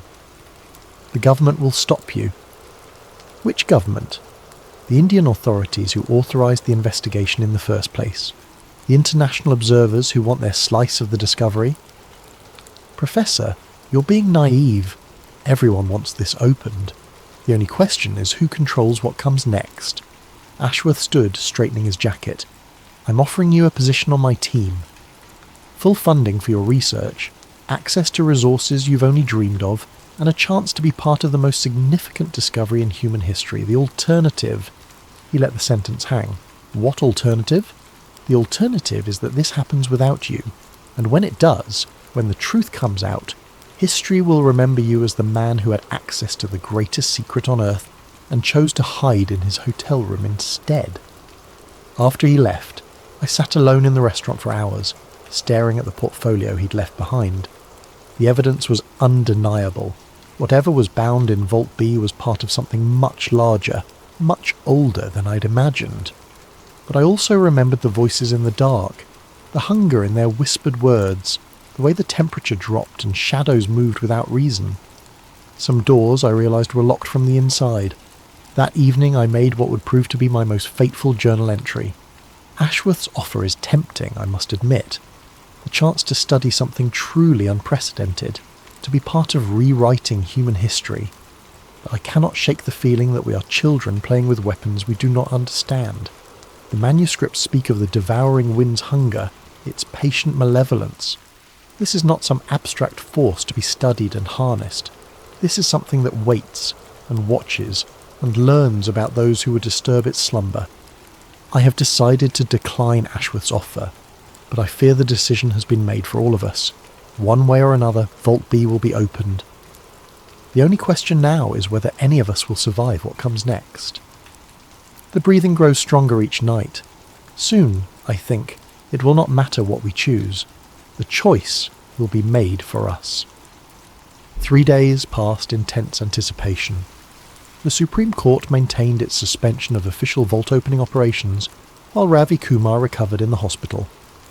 The government will stop you. Which government? The Indian authorities who authorised the investigation in the first place. The international observers who want their slice of the discovery. Professor, you're being naive. Everyone wants this opened. The only question is who controls what comes next. Ashworth stood, straightening his jacket. I'm offering you a position on my team. Full funding for your research, access to resources you've only dreamed of, and a chance to be part of the most significant discovery in human history. The alternative... He let the sentence hang. What alternative? The alternative is that this happens without you, and when it does, when the truth comes out, history will remember you as the man who had access to the greatest secret on earth and chose to hide in his hotel room instead. After he left, I sat alone in the restaurant for hours, staring at the portfolio he'd left behind. The evidence was undeniable. Whatever was bound in Vault B was part of something much larger, much older than I'd imagined. But I also remembered the voices in the dark, the hunger in their whispered words, the way the temperature dropped and shadows moved without reason. Some doors, I realised, were locked from the inside. That evening I made what would prove to be my most fateful journal entry. Ashworth's offer is tempting, I must admit. The chance to study something truly unprecedented, to be part of rewriting human history. But I cannot shake the feeling that we are children playing with weapons we do not understand. The manuscripts speak of the devouring wind's hunger, its patient malevolence. This is not some abstract force to be studied and harnessed. This is something that waits and watches and learns about those who would disturb its slumber. I have decided to decline Ashworth's offer, but I fear the decision has been made for all of us. One way or another, Vault B will be opened. The only question now is whether any of us will survive what comes next. The breathing grows stronger each night. Soon, I think, it will not matter what we choose. The choice will be made for us. 3 days passed in tense anticipation. The Supreme Court maintained its suspension of official vault opening operations while Ravi Kumar recovered in the hospital,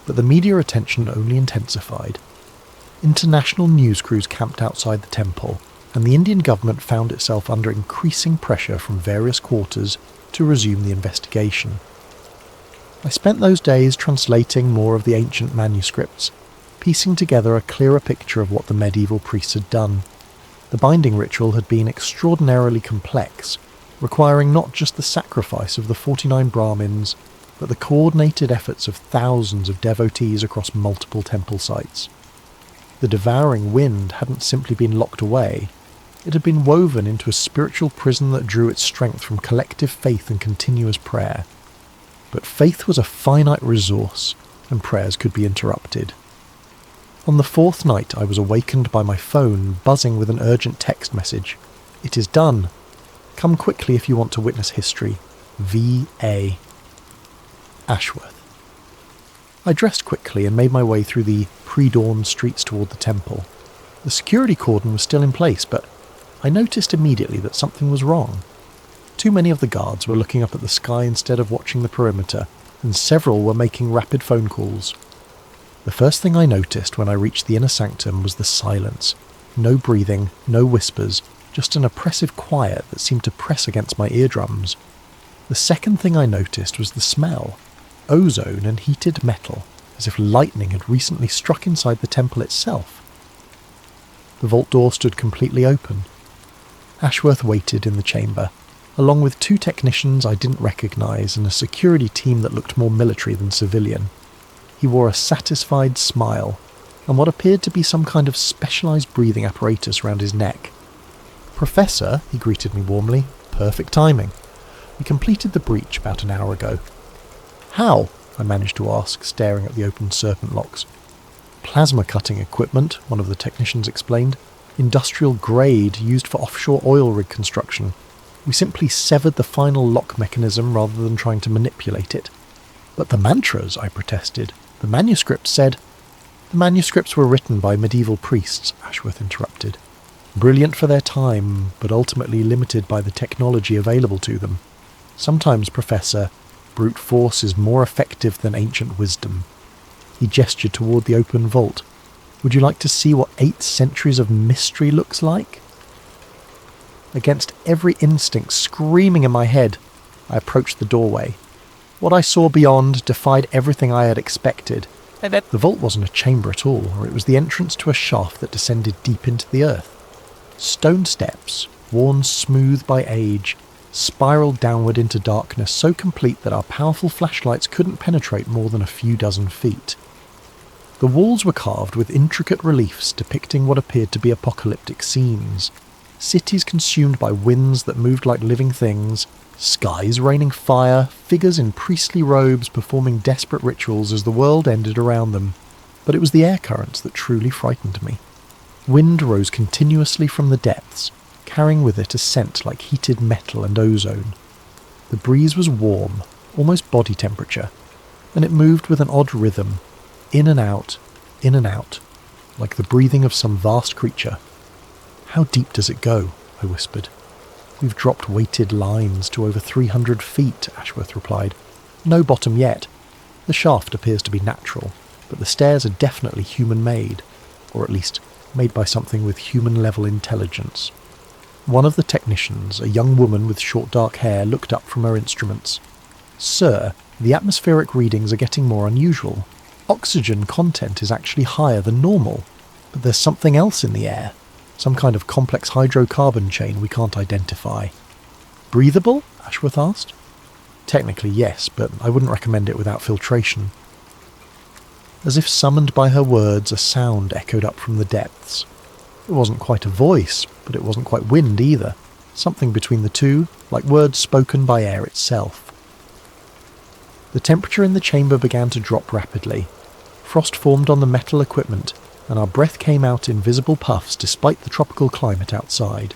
but the media attention only intensified. International news crews camped outside the temple, and the Indian government found itself under increasing pressure from various quarters to resume the investigation. I spent those days translating more of the ancient manuscripts, piecing together a clearer picture of what the medieval priests had done. The binding ritual had been extraordinarily complex, requiring not just the sacrifice of the 49 Brahmins, but the coordinated efforts of thousands of devotees across multiple temple sites. The devouring wind hadn't simply been locked away, it had been woven into a spiritual prison that drew its strength from collective faith and continuous prayer. But faith was a finite resource, and prayers could be interrupted. On the 4th night I was awakened by my phone buzzing with an urgent text message. It is done. Come quickly if you want to witness history. V.A. Ashworth. I dressed quickly and made my way through the pre-dawn streets toward the temple. The security cordon was still in place, but I noticed immediately that something was wrong. Too many of the guards were looking up at the sky instead of watching the perimeter, and several were making rapid phone calls. The first thing I noticed when I reached the inner sanctum was the silence. No breathing, no whispers, just an oppressive quiet that seemed to press against my eardrums. The second thing I noticed was the smell. Ozone and heated metal, as if lightning had recently struck inside the temple itself. The vault door stood completely open. Ashworth waited in the chamber, along with 2 technicians I didn't recognise and a security team that looked more military than civilian. He wore a satisfied smile, and what appeared to be some kind of specialised breathing apparatus around his neck. "Professor," he greeted me warmly. "Perfect timing. We completed the breach about an hour ago." "How?" I managed to ask, staring at the open serpent locks. "Plasma cutting equipment," one of the technicians explained. "Industrial grade, used for offshore oil rig construction. We simply severed the final lock mechanism rather than trying to manipulate it." "But the mantras," I protested. "The manuscript said—" "The manuscripts were written by medieval priests," Ashworth interrupted. "Brilliant for their time, but ultimately limited by the technology available to them. Sometimes, Professor, brute force is more effective than ancient wisdom." He gestured toward the open vault. "Would you like to see what 8 centuries of mystery looks like?" Against every instinct screaming in my head, I approached the doorway. What I saw beyond defied everything I had expected. The vault wasn't a chamber at all, or it was the entrance to a shaft that descended deep into the earth. Stone steps, worn smooth by age, spiraled downward into darkness so complete that our powerful flashlights couldn't penetrate more than a few dozen feet. The walls were carved with intricate reliefs depicting what appeared to be apocalyptic scenes. Cities consumed by winds that moved like living things, skies raining fire, figures in priestly robes performing desperate rituals as the world ended around them. But it was the air currents that truly frightened me. Wind rose continuously from the depths, carrying with it a scent like heated metal and ozone. The breeze was warm, almost body temperature, and it moved with an odd rhythm, in and out, like the breathing of some vast creature. "How deep does it go?" I whispered. "We've dropped weighted lines to over 300 feet, Ashworth replied. "No bottom yet. The shaft appears to be natural, but the stairs are definitely human-made, or at least made by something with human-level intelligence." One of the technicians, a young woman with short dark hair, looked up from her instruments. "Sir, the atmospheric readings are getting more unusual. Oxygen content is actually higher than normal, but there's something else in the air. Some kind of complex hydrocarbon chain we can't identify." "Breathable?" Ashworth asked. "Technically, yes, but I wouldn't recommend it without filtration." As if summoned by her words, a sound echoed up from the depths. It wasn't quite a voice, but it wasn't quite wind either. Something between the two, like words spoken by air itself. The temperature in the chamber began to drop rapidly. Frost formed on the metal equipment, and our breath came out in visible puffs despite the tropical climate outside.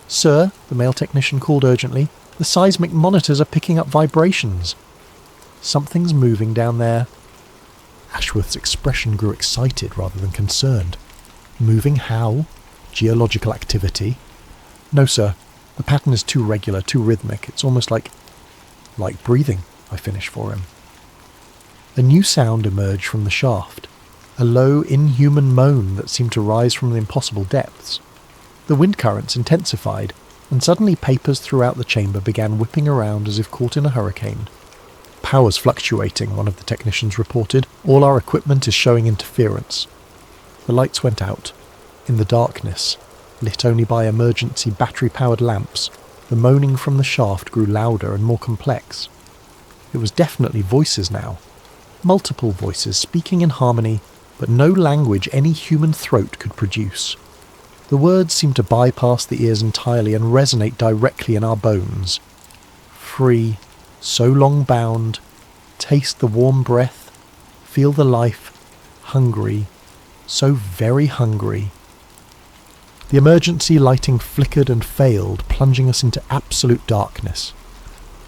"Sir," the male technician called urgently, "the seismic monitors are picking up vibrations." "Something's moving down there." Ashworth's expression grew excited rather than concerned. "Moving how? Geological activity?" "No, sir. The pattern is too regular, too rhythmic. It's almost like breathing," I finished for him. A new sound emerged from the shaft. A low, inhuman moan that seemed to rise from the impossible depths. The wind currents intensified, and suddenly papers throughout the chamber began whipping around as if caught in a hurricane. "Power's fluctuating," one of the technicians reported. "All our equipment is showing interference." The lights went out. In the darkness, lit only by emergency battery-powered lamps, the moaning from the shaft grew louder and more complex. It was definitely voices now. Multiple voices speaking in harmony, but no language any human throat could produce. The words seemed to bypass the ears entirely and resonate directly in our bones. Free, so long bound, taste the warm breath, feel the life, hungry, so very hungry. The emergency lighting flickered and failed, plunging us into absolute darkness.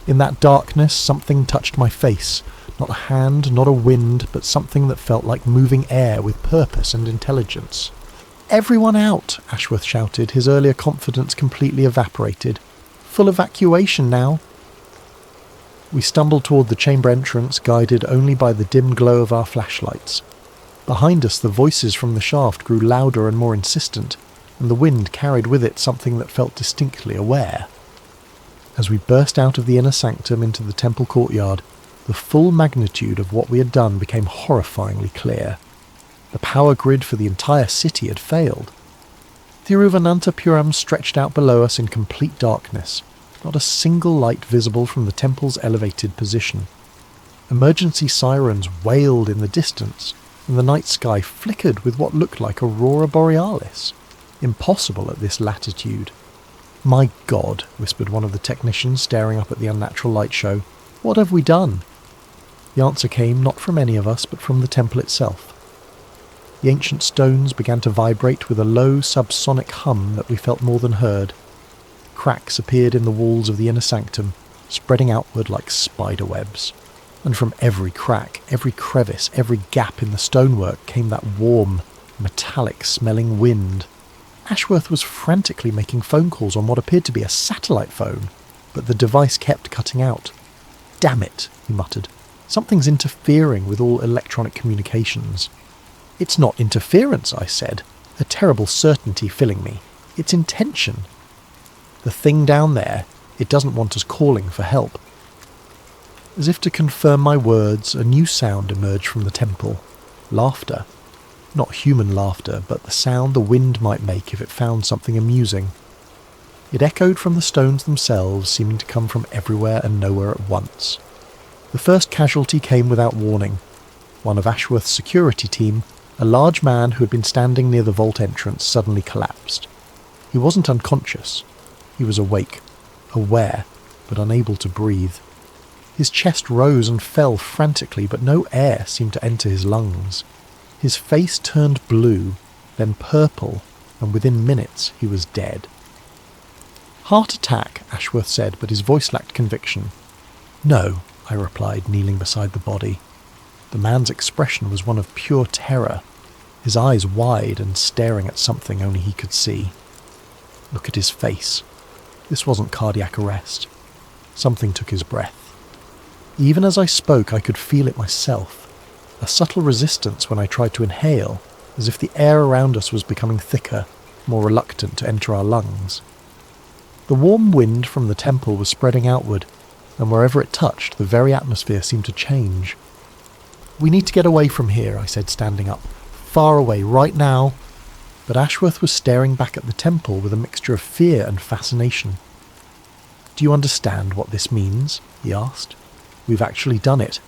In that darkness, something touched my face. Not a hand, not a wind, but something that felt like moving air with purpose and intelligence. Everyone out, Ashworth shouted, his earlier confidence completely evaporated. Full evacuation now. We stumbled toward the chamber entrance, guided only by the dim glow of our flashlights. Behind us, the voices from the shaft grew louder and more insistent, and the wind carried with it something that felt distinctly aware. As we burst out of the inner sanctum into the temple courtyard, the full magnitude of what we had done became horrifyingly clear. The power grid for the entire city had failed. Thiruvananthapuram stretched out below us in complete darkness, not a single light visible from the temple's elevated position. Emergency sirens wailed in the distance, and the night sky flickered with what looked like aurora borealis. Impossible at this latitude. "My God," whispered one of the technicians, staring up at the unnatural light show. "What have we done?" The answer came not from any of us, but from the temple itself. The ancient stones began to vibrate with a low subsonic hum that we felt more than heard. Cracks appeared in the walls of the inner sanctum, spreading outward like spider webs. And from every crack, every crevice, every gap in the stonework came that warm, metallic-smelling wind. Ashworth was frantically making phone calls on what appeared to be a satellite phone, but the device kept cutting out. "Damn it," he muttered. "Something's interfering with all electronic communications." "It's not interference," I said, a terrible certainty filling me. "It's intention. The thing down there, it doesn't want us calling for help." As if to confirm my words, a new sound emerged from the temple. Laughter. Not human laughter, but the sound the wind might make if it found something amusing. It echoed from the stones themselves, seeming to come from everywhere and nowhere at once. The first casualty came without warning. One of Ashworth's security team, a large man who had been standing near the vault entrance, suddenly collapsed. He wasn't unconscious. He was awake, aware, but unable to breathe. His chest rose and fell frantically, but no air seemed to enter his lungs. His face turned blue, then purple, and within minutes he was dead. "Heart attack," Ashworth said, but his voice lacked conviction. "No," I replied, kneeling beside the body. The man's expression was one of pure terror, his eyes wide and staring at something only he could see. Look at his face. This wasn't cardiac arrest. Something took his breath. Even as I spoke, I could feel it myself. A subtle resistance when I tried to inhale, as if the air around us was becoming thicker, more reluctant to enter our lungs. The warm wind from the temple was spreading outward, and wherever it touched, the very atmosphere seemed to change. "We need to get away from here," I said, standing up. "Far away, right now." But Ashworth was staring back at the temple with a mixture of fear and fascination. "Do you understand what this means?" he asked. "We've actually done it.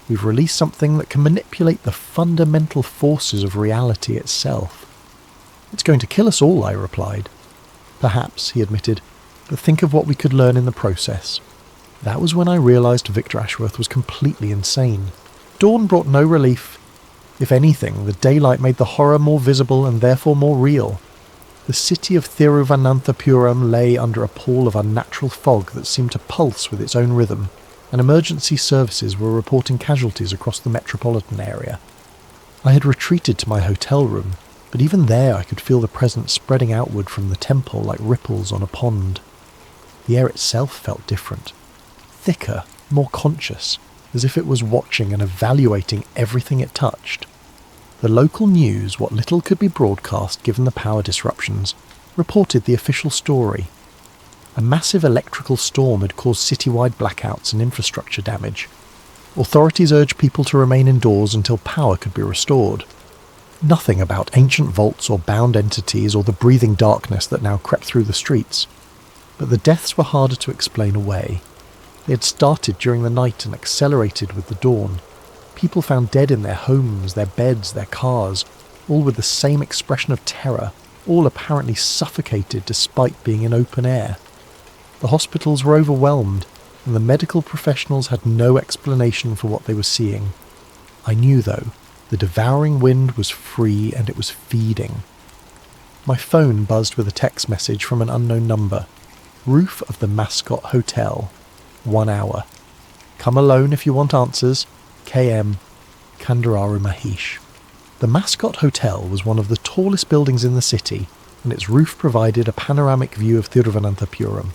We've released something that can manipulate the fundamental forces of reality itself." "It's going to kill us all," I replied. "Perhaps," he admitted, "but think of what we could learn in the process." That was when I realised Victor Ashworth was completely insane. Dawn brought no relief. If anything, the daylight made the horror more visible and therefore more real. The city of Thiruvananthapuram lay under a pall of unnatural fog that seemed to pulse with its own rhythm, and emergency services were reporting casualties across the metropolitan area. I had retreated to my hotel room, but even there I could feel the presence spreading outward from the temple like ripples on a pond. The air itself felt different. Thicker, more conscious, as if it was watching and evaluating everything it touched. The local news, what little could be broadcast given the power disruptions, reported the official story. A massive electrical storm had caused citywide blackouts and infrastructure damage. Authorities urged people to remain indoors until power could be restored. Nothing about ancient vaults or bound entities or the breathing darkness that now crept through the streets. But the deaths were harder to explain away. They had started during the night and accelerated with the dawn. People found dead in their homes, their beds, their cars, all with the same expression of terror, all apparently suffocated despite being in open air. The hospitals were overwhelmed, and the medical professionals had no explanation for what they were seeing. I knew, though, the devouring wind was free and it was feeding. My phone buzzed with a text message from an unknown number. Roof of the Mascot Hotel. 1 hour. Come alone if you want answers. KM. Kandararu Mahesh. The Mascot Hotel was one of the tallest buildings in the city, and its roof provided a panoramic view of Thiruvananthapuram.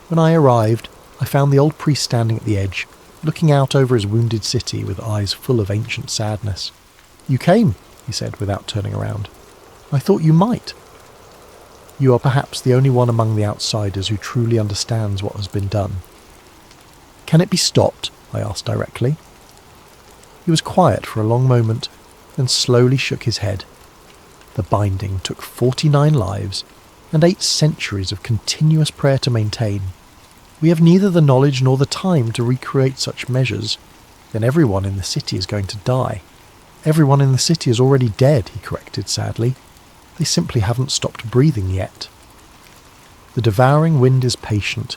When I arrived, I found the old priest standing at the edge, looking out over his wounded city with eyes full of ancient sadness. "You came," he said without turning around. "I thought you might." "You are perhaps the only one among the outsiders who truly understands what has been done." "Can it be stopped?" I asked directly. He was quiet for a long moment, then slowly shook his head. The binding took 49 lives and 8 centuries of continuous prayer to maintain. We have neither the knowledge nor the time to recreate such measures. Then everyone in the city is going to die. Everyone in the city is already dead, he corrected sadly. They simply haven't stopped breathing yet. The devouring wind is patient.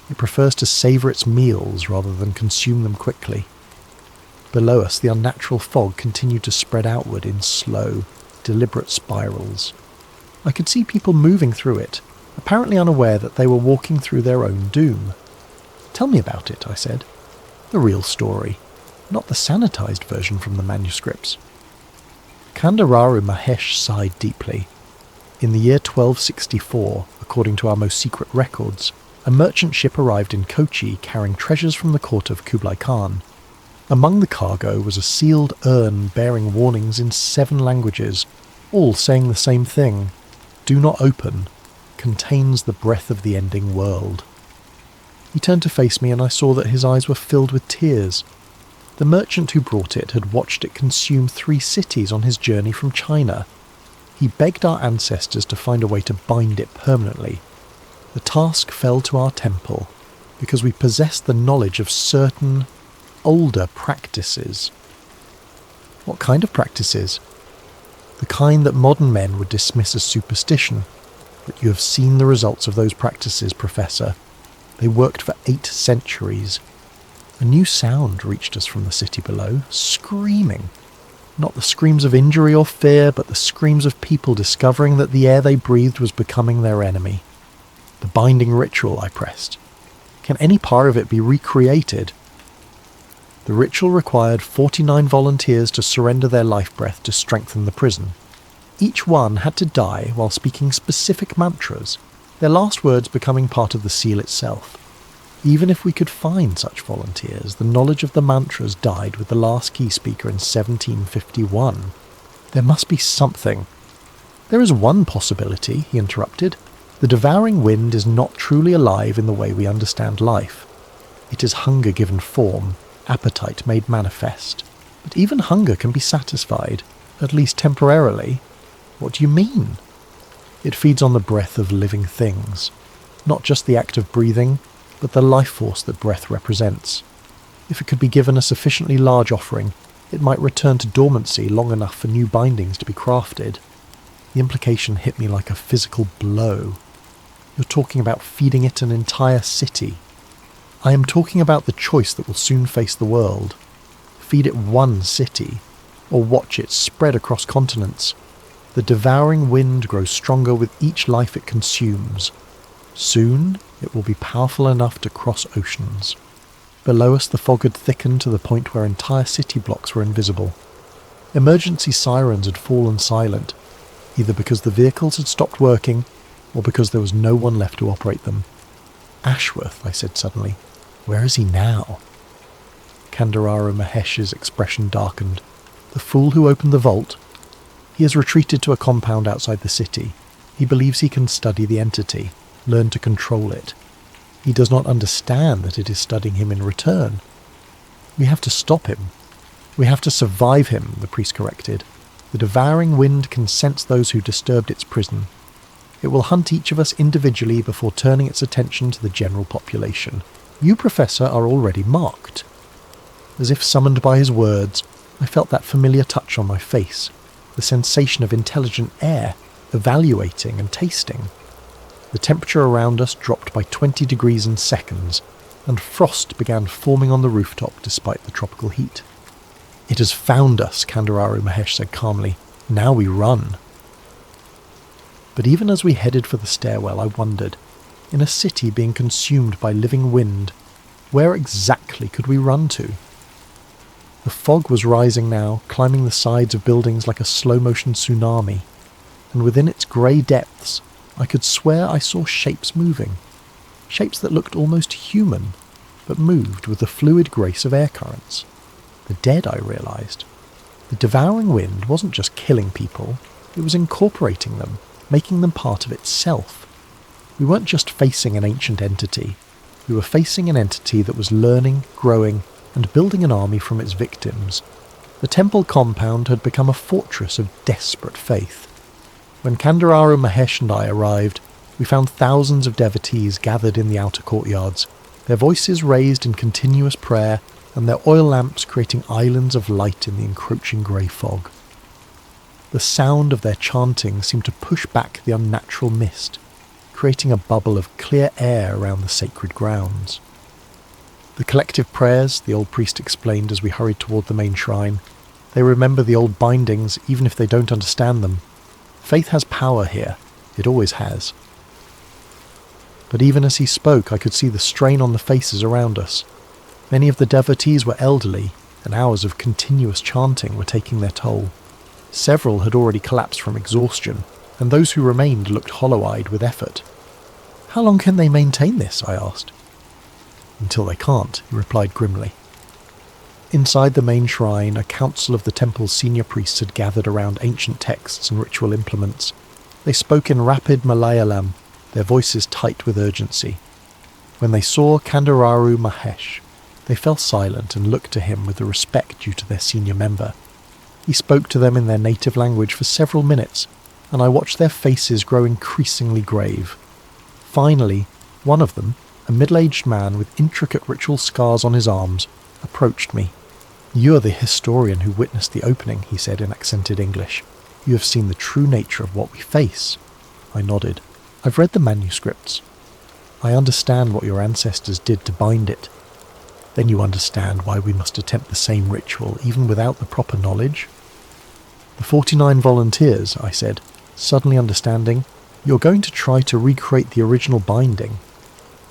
It prefers to savour its meals rather than consume them quickly. Below us, the unnatural fog continued to spread outward in slow, deliberate spirals. I could see people moving through it, apparently unaware that they were walking through their own doom. "Tell me about it," I said. "The real story, not the sanitized version from the manuscripts." Kandararu Mahesh sighed deeply. In the year 1264, according to our most secret records, a merchant ship arrived in Kochi carrying treasures from the court of Kublai Khan. Among the cargo was a sealed urn bearing warnings in 7 languages, all saying the same thing: "Do not open. Contains the breath of the ending world." He turned to face me and I saw that his eyes were filled with tears. The merchant who brought it had watched it consume 3 cities on his journey from China. He begged our ancestors to find a way to bind it permanently. The task fell to our temple because we possessed the knowledge of certain older practices. What kind of practices? The kind that modern men would dismiss as superstition. But you have seen the results of those practices, Professor. They worked for 8 centuries. A new sound reached us from the city below, screaming. Not the screams of injury or fear, but the screams of people discovering that the air they breathed was becoming their enemy. "The binding ritual," I pressed. "Can any part of it be recreated?" The ritual required 49 volunteers to surrender their life breath to strengthen the prison. Each one had to die while speaking specific mantras, their last words becoming part of the seal itself. Even if we could find such volunteers, the knowledge of the mantras died with the last key speaker in 1751. There must be something. "There is one possibility," he interrupted. "The devouring wind is not truly alive in the way we understand life. It is hunger given form, appetite made manifest. But even hunger can be satisfied, at least temporarily." "What do you mean?" "It feeds on the breath of living things. Not just the act of breathing, but the life force that breath represents. If it could be given a sufficiently large offering, it might return to dormancy long enough for new bindings to be crafted." The implication hit me like a physical blow. "You're talking about feeding it an entire city." "I am talking about the choice that will soon face the world. Feed it one city, or watch it spread across continents. The devouring wind grows stronger with each life it consumes. Soon, it will be powerful enough to cross oceans." Below us, the fog had thickened to the point where entire city blocks were invisible. Emergency sirens had fallen silent, either because the vehicles had stopped working, or because there was no one left to operate them. "Ashworth," I said suddenly. "Where is he now?" Kandararu Mahesh's expression darkened. "The fool who opened the vault? He has retreated to a compound outside the city. He believes he can study the entity, learn to control it. He does not understand that it is studying him in return. We have to stop him. We have to survive him," the priest corrected. "The devouring wind can sense those who disturbed its prison. It will hunt each of us individually before turning its attention to the general population. You, Professor, are already marked." As if summoned by his words, I felt that familiar touch on my face, the sensation of intelligent air, evaluating and tasting. The temperature around us dropped by 20 degrees in seconds, and frost began forming on the rooftop despite the tropical heat. "It has found us," Kandararu Mahesh said calmly. "Now we run." But even as we headed for the stairwell, I wondered, in a city being consumed by living wind, where exactly could we run to? The fog was rising now, climbing the sides of buildings like a slow-motion tsunami, and within its grey depths I could swear I saw shapes moving. Shapes that looked almost human, but moved with the fluid grace of air currents. The dead, I realised. The devouring wind wasn't just killing people, it was incorporating them, making them part of itself. We weren't just facing an ancient entity, we were facing an entity that was learning, growing, and building an army from its victims. The temple compound had become a fortress of desperate faith. When Kandararu Mahesh and I arrived, we found thousands of devotees gathered in the outer courtyards, their voices raised in continuous prayer and their oil lamps creating islands of light in the encroaching grey fog. The sound of their chanting seemed to push back the unnatural mist, creating a bubble of clear air around the sacred grounds. The collective prayers, the old priest explained as we hurried toward the main shrine. They remember the old bindings even if they don't understand them. Faith has power here. It always has. But even as he spoke, I could see the strain on the faces around us. Many of the devotees were elderly, and hours of continuous chanting were taking their toll. Several had already collapsed from exhaustion, and those who remained looked hollow-eyed with effort. "How long can they maintain this?" I asked. "Until they can't," he replied grimly. Inside the main shrine, a council of the temple's senior priests had gathered around ancient texts and ritual implements. They spoke in rapid Malayalam, their voices tight with urgency. When they saw Kandararu Mahesh, they fell silent and looked to him with the respect due to their senior member. He spoke to them in their native language for several minutes, and I watched their faces grow increasingly grave. Finally, one of them, a middle-aged man with intricate ritual scars on his arms, approached me. "You are the historian who witnessed the opening," he said in accented English. "You have seen the true nature of what we face." I nodded. "I've read the manuscripts. I understand what your ancestors did to bind it." "Then you understand why we must attempt the same ritual even without the proper knowledge?" "The 49 volunteers," I said, suddenly understanding. "You're going to try to recreate the original binding."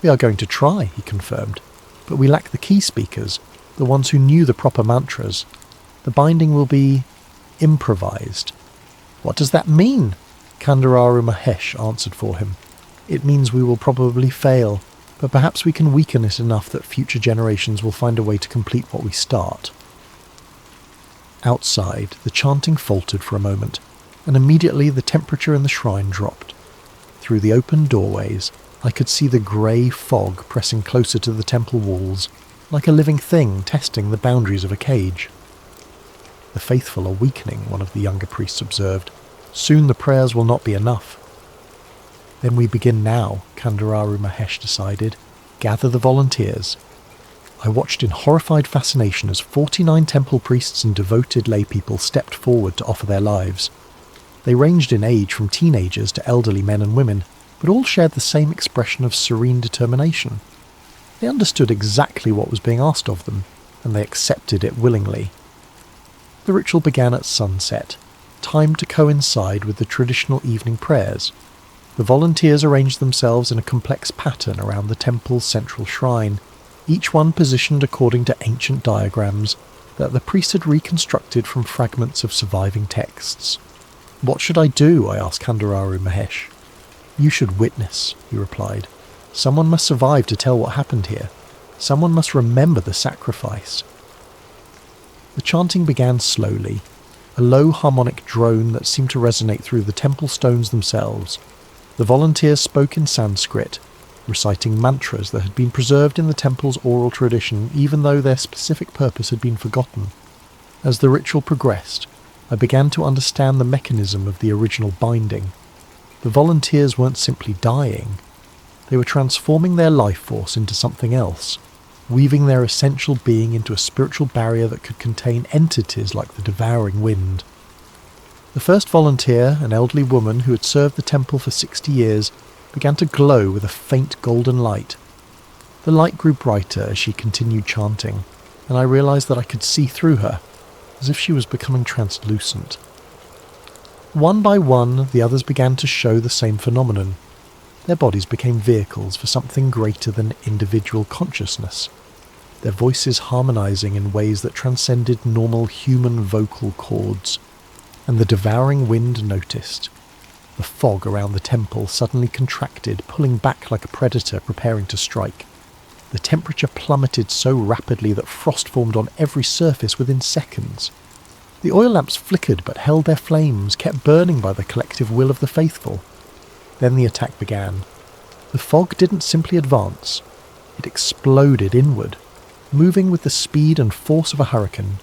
"We are going to try," he confirmed, "but we lack the key speakers, the ones who knew the proper mantras. The binding will be improvised." "What does that mean?" Kandararu Mahesh answered for him. "It means we will probably fail, but perhaps we can weaken it enough that future generations will find a way to complete what we start." Outside, the chanting faltered for a moment, and immediately the temperature in the shrine dropped. Through the open doorways, I could see the grey fog pressing closer to the temple walls, like a living thing testing the boundaries of a cage. "The faithful are weakening," one of the younger priests observed. "Soon the prayers will not be enough." "Then we begin now," Kandararu Mahesh decided. "Gather the volunteers." I watched in horrified fascination as 49 temple priests and devoted laypeople stepped forward to offer their lives. They ranged in age from teenagers to elderly men and women, but all shared the same expression of serene determination. They understood exactly what was being asked of them, and they accepted it willingly. The ritual began at sunset, timed to coincide with the traditional evening prayers. The volunteers arranged themselves in a complex pattern around the temple's central shrine, each one positioned according to ancient diagrams that the priest had reconstructed from fragments of surviving texts. "What should I do?" I asked Kandararu Mahesh. "You should witness," he replied. "Someone must survive to tell what happened here. Someone must remember the sacrifice." The chanting began slowly, a low harmonic drone that seemed to resonate through the temple stones themselves. The volunteers spoke in Sanskrit, reciting mantras that had been preserved in the temple's oral tradition even though their specific purpose had been forgotten. As the ritual progressed, I began to understand the mechanism of the original binding. The volunteers weren't simply dying. They were transforming their life force into something else, weaving their essential being into a spiritual barrier that could contain entities like the devouring wind. The first volunteer, an elderly woman who had served the temple for 60 years, began to glow with a faint golden light. The light grew brighter as she continued chanting, and I realized that I could see through her, as if she was becoming translucent. One by one, the others began to show the same phenomenon. Their bodies became vehicles for something greater than individual consciousness. their voices harmonizing in ways that transcended normal human vocal chords. And the devouring wind noticed. The fog around the temple suddenly contracted, pulling back like a predator preparing to strike. The temperature plummeted so rapidly that frost formed on every surface within seconds. The oil lamps flickered but held their flames, kept burning by the collective will of the faithful. Then the attack began. The fog didn't simply advance, it exploded inward, moving with the speed and force of a hurricane.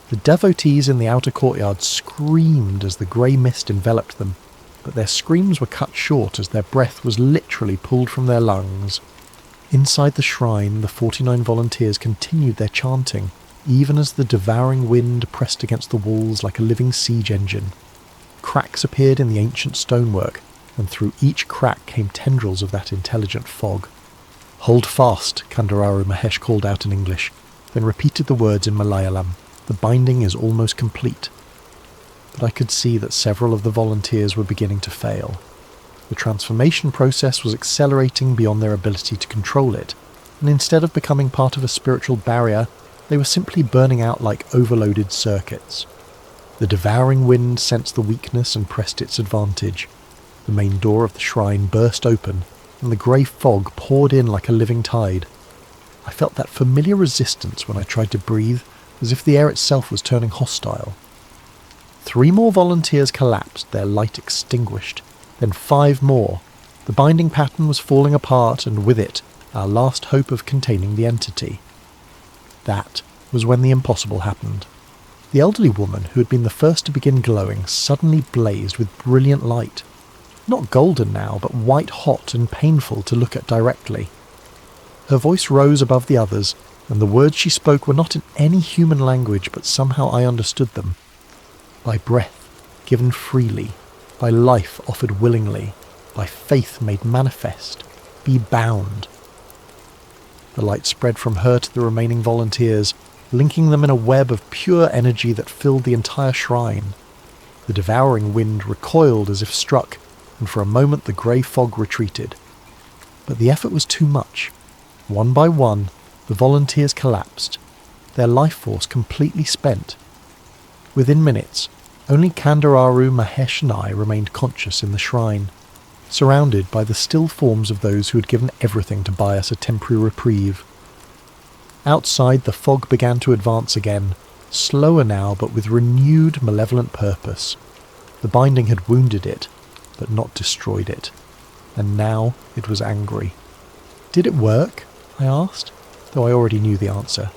The devotees in the outer courtyard screamed as the grey mist enveloped them, but their screams were cut short as their breath was literally pulled from their lungs. Inside the shrine, the 49 volunteers continued their chanting, even as the devouring wind pressed against the walls like a living siege engine. Cracks appeared in the ancient stonework, and through each crack came tendrils of that intelligent fog. "Hold fast," Kandararu Mahesh called out in English, then repeated the words in Malayalam. "The binding is almost complete." But I could see that several of the volunteers were beginning to fail. The transformation process was accelerating beyond their ability to control it, and instead of becoming part of a spiritual barrier, they were simply burning out like overloaded circuits. The devouring wind sensed the weakness and pressed its advantage. The main door of the shrine burst open, and the grey fog poured in like a living tide. I felt that familiar resistance when I tried to breathe, as if the air itself was turning hostile. 3 more volunteers collapsed, their light extinguished. Then 5 more. The binding pattern was falling apart, and with it, our last hope of containing the entity. That was when the impossible happened. The elderly woman, who had been the first to begin glowing, suddenly blazed with brilliant light. Not golden now, but white-hot and painful to look at directly. Her voice rose above the others, and the words she spoke were not in any human language, but somehow I understood them. By breath, given freely, by life offered willingly, by faith made manifest, be bound. The light spread from her to the remaining volunteers, linking them in a web of pure energy that filled the entire shrine. The devouring wind recoiled as if struck, and for a moment the grey fog retreated. But the effort was too much. One by one, the volunteers collapsed, their life force completely spent. Within minutes, only Kandararu, Mahesh and I remained conscious in the shrine, surrounded by the still forms of those who had given everything to buy us a temporary reprieve. Outside, the fog began to advance again, slower now but with renewed malevolent purpose. The binding had wounded it, but not destroyed it, and now it was angry. "Did it work?" I asked, though I already knew the answer.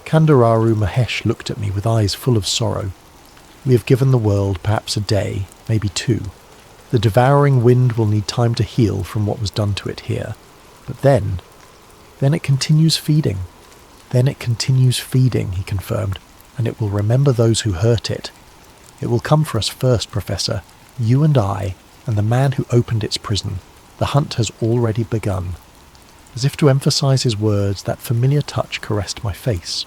Kandararu Mahesh looked at me with eyes full of sorrow. "We have given the world perhaps a day, maybe 2. The devouring wind will need time to heal from what was done to it here. But then it continues feeding. Then it continues feeding," he confirmed, "and it will remember those who hurt it. It will come for us first, Professor, you and I, and the man who opened its prison. The hunt has already begun." As if to emphasize his words, that familiar touch caressed my face,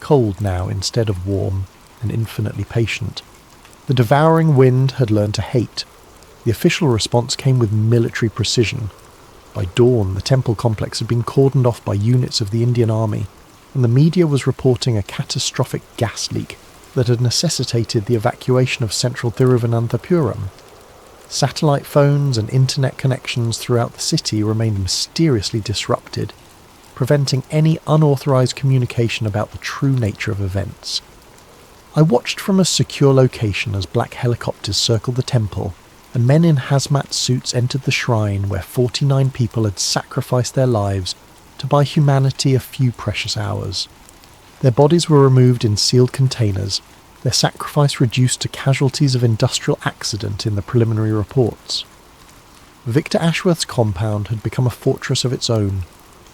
cold now instead of warm, and infinitely patient. The devouring wind had learned to hate. The official response came with military precision. By dawn, the temple complex had been cordoned off by units of the Indian Army, and the media was reporting a catastrophic gas leak that had necessitated the evacuation of central Thiruvananthapuram. Satellite phones and internet connections throughout the city remained mysteriously disrupted, preventing any unauthorized communication about the true nature of events. I watched from a secure location as black helicopters circled the temple, and men in hazmat suits entered the shrine where 49 people had sacrificed their lives to buy humanity a few precious hours. Their bodies were removed in sealed containers, their sacrifice reduced to casualties of industrial accident in the preliminary reports. Victor Ashworth's compound had become a fortress of its own,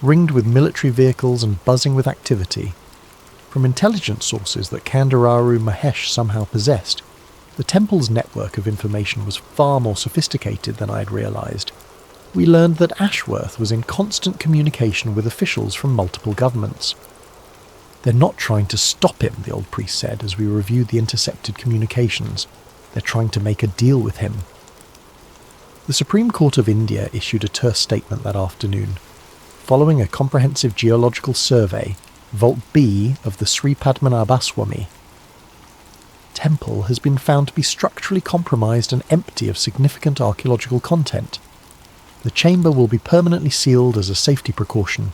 ringed with military vehicles and buzzing with activity. From intelligence sources that Kandararu Mahesh somehow possessed, the temple's network of information was far more sophisticated than I had realized. We learned that Ashworth was in constant communication with officials from multiple governments. "They're not trying to stop him," the old priest said as we reviewed the intercepted communications. "They're trying to make a deal with him." The Supreme Court of India issued a terse statement that afternoon. following a comprehensive geological survey, Vault B of the Sri Padmanabhaswamy temple has been found to be structurally compromised and empty of significant archaeological content. The chamber will be permanently sealed as a safety precaution.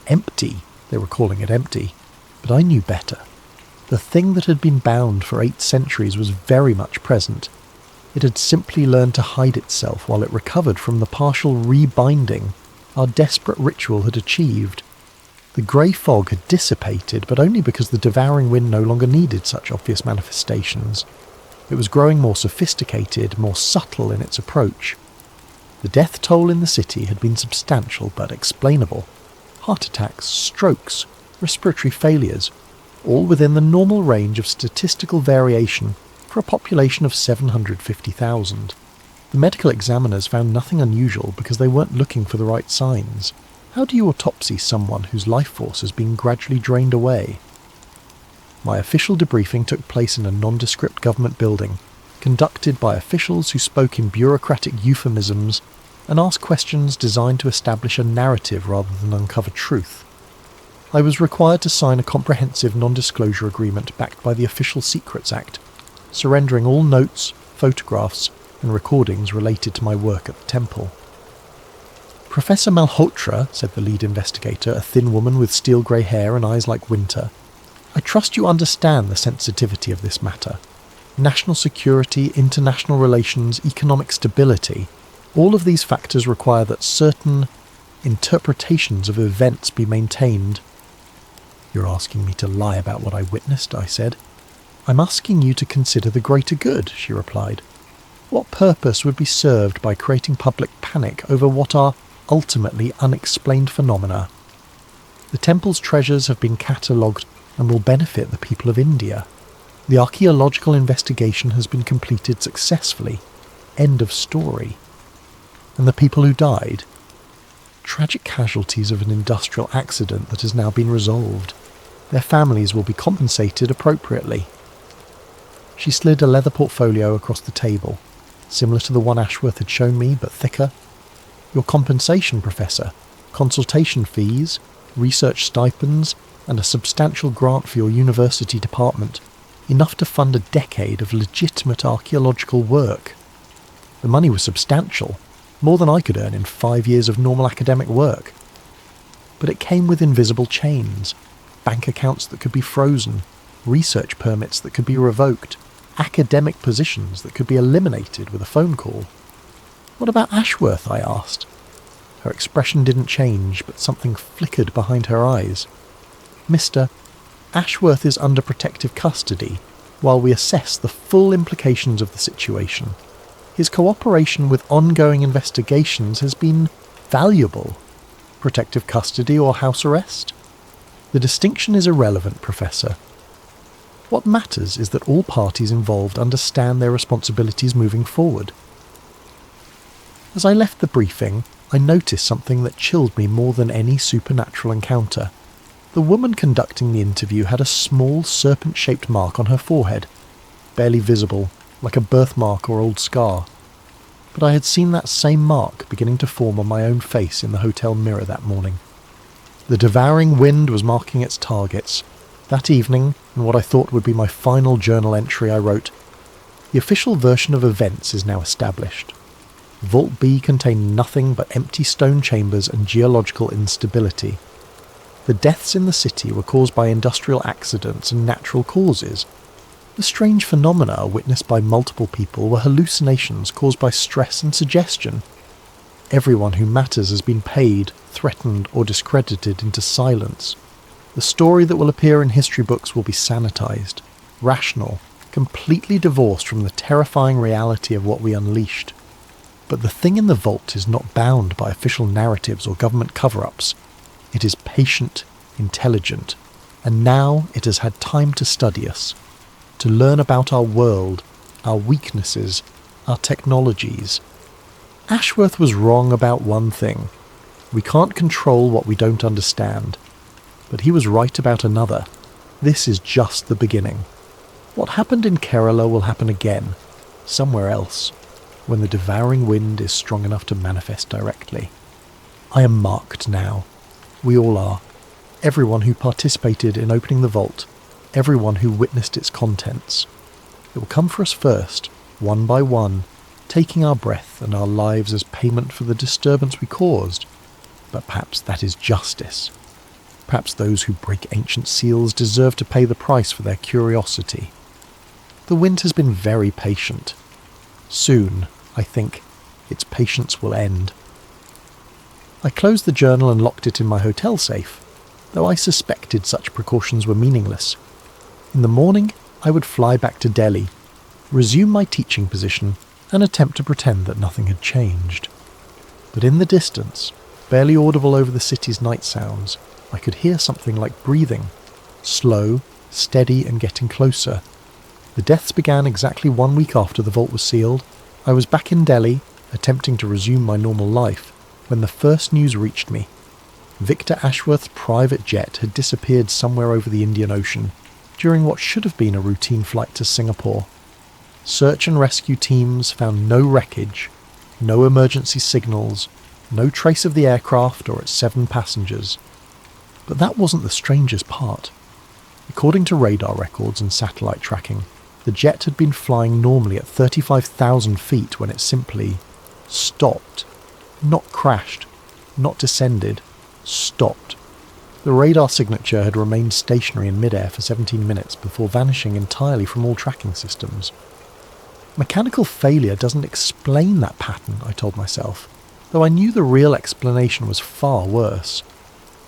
Empty, they were calling it empty, but I knew better. The thing that had been bound for 8 centuries was very much present. It had simply learned to hide itself while it recovered from the partial rebinding our desperate ritual had achieved. The grey fog had dissipated, but only because the devouring wind no longer needed such obvious manifestations. It was growing more sophisticated, more subtle in its approach. The death toll in the city had been substantial but explainable. Heart attacks, strokes, respiratory failures, all within the normal range of statistical variation for a population of 750,000. The medical examiners found nothing unusual because they weren't looking for the right signs. How do you autopsy someone whose life force has been gradually drained away? My official debriefing took place in a nondescript government building, conducted by officials who spoke in bureaucratic euphemisms and asked questions designed to establish a narrative rather than uncover truth. I was required to sign a comprehensive non-disclosure agreement backed by the Official Secrets Act, surrendering all notes, photographs, and recordings related to my work at the temple. Professor Malhotra, said the lead investigator, a thin woman with steel-grey hair and eyes like winter, I trust you understand the sensitivity of this matter. National security, international relations, economic stability, all of these factors require that certain interpretations of events be maintained. You're asking me to lie about what I witnessed, I said. I'm asking you to consider the greater good, she replied. What purpose would be served by creating public panic over what are ultimately unexplained phenomena? The temple's treasures have been catalogued and will benefit the people of India. The archaeological investigation has been completed successfully. End of story. And the people who died? Tragic casualties of an industrial accident that has now been resolved. Their families will be compensated appropriately. She slid a leather portfolio across the table, similar to the one Ashworth had shown me, but thicker. Your compensation, Professor, consultation fees, research stipends, and a substantial grant for your university department, enough to fund a decade of legitimate archaeological work. The money was substantial, more than I could earn in 5 years of normal academic work. But it came with invisible chains, bank accounts that could be frozen, research permits that could be revoked, academic positions that could be eliminated with a phone call. What about Ashworth? I asked. Her expression didn't change, but something flickered behind her eyes. Mister, Ashworth is under protective custody while we assess the full implications of the situation. His cooperation with ongoing investigations has been valuable. Protective custody or house arrest? The distinction is irrelevant, Professor. What matters is that all parties involved understand their responsibilities moving forward. As I left the briefing, I noticed something that chilled me more than any supernatural encounter. The woman conducting the interview had a small serpent-shaped mark on her forehead, barely visible, like a birthmark or old scar. But I had seen that same mark beginning to form on my own face in the hotel mirror that morning. The devouring wind was marking its targets. That evening, in what I thought would be my final journal entry, I wrote, "The official version of events is now established. Vault B contained nothing but empty stone chambers and geological instability. The deaths in the city were caused by industrial accidents and natural causes. The strange phenomena witnessed by multiple people were hallucinations caused by stress and suggestion. Everyone who matters has been paid, threatened, or discredited into silence. The story that will appear in history books will be sanitized, rational, completely divorced from the terrifying reality of what we unleashed. But the thing in the vault is not bound by official narratives or government cover-ups. It is patient, intelligent, and now it has had time to study us, to learn about our world, our weaknesses, our technologies. Ashworth was wrong about one thing. We can't control what we don't understand. But he was right about another. This is just the beginning. What happened in Kerala will happen again, somewhere else, when the devouring wind is strong enough to manifest directly. I am marked now. We all are. Everyone who participated in opening the vault, everyone who witnessed its contents. It will come for us first, one by one, taking our breath and our lives as payment for the disturbance we caused. But perhaps that is justice. Perhaps those who break ancient seals deserve to pay the price for their curiosity. The wind has been very patient. Soon, I think, its patience will end. I closed the journal and locked it in my hotel safe, though I suspected such precautions were meaningless. In the morning, I would fly back to Delhi, resume my teaching position, and attempt to pretend that nothing had changed. But in the distance, barely audible over the city's night sounds, I could hear something like breathing, slow, steady, and getting closer. The deaths began exactly 1 week after the vault was sealed. I was back in Delhi, attempting to resume my normal life, when the first news reached me. Victor Ashworth's private jet had disappeared somewhere over the Indian Ocean during what should have been a routine flight to Singapore. Search and rescue teams found no wreckage, no emergency signals, no trace of the aircraft or its 7 passengers. But that wasn't the strangest part. According to radar records and satellite tracking, the jet had been flying normally at 35,000 feet when it simply stopped. Not crashed, not descended, stopped. The radar signature had remained stationary in midair for 17 minutes before vanishing entirely from all tracking systems. Mechanical failure doesn't explain that pattern, I told myself, though I knew the real explanation was far worse.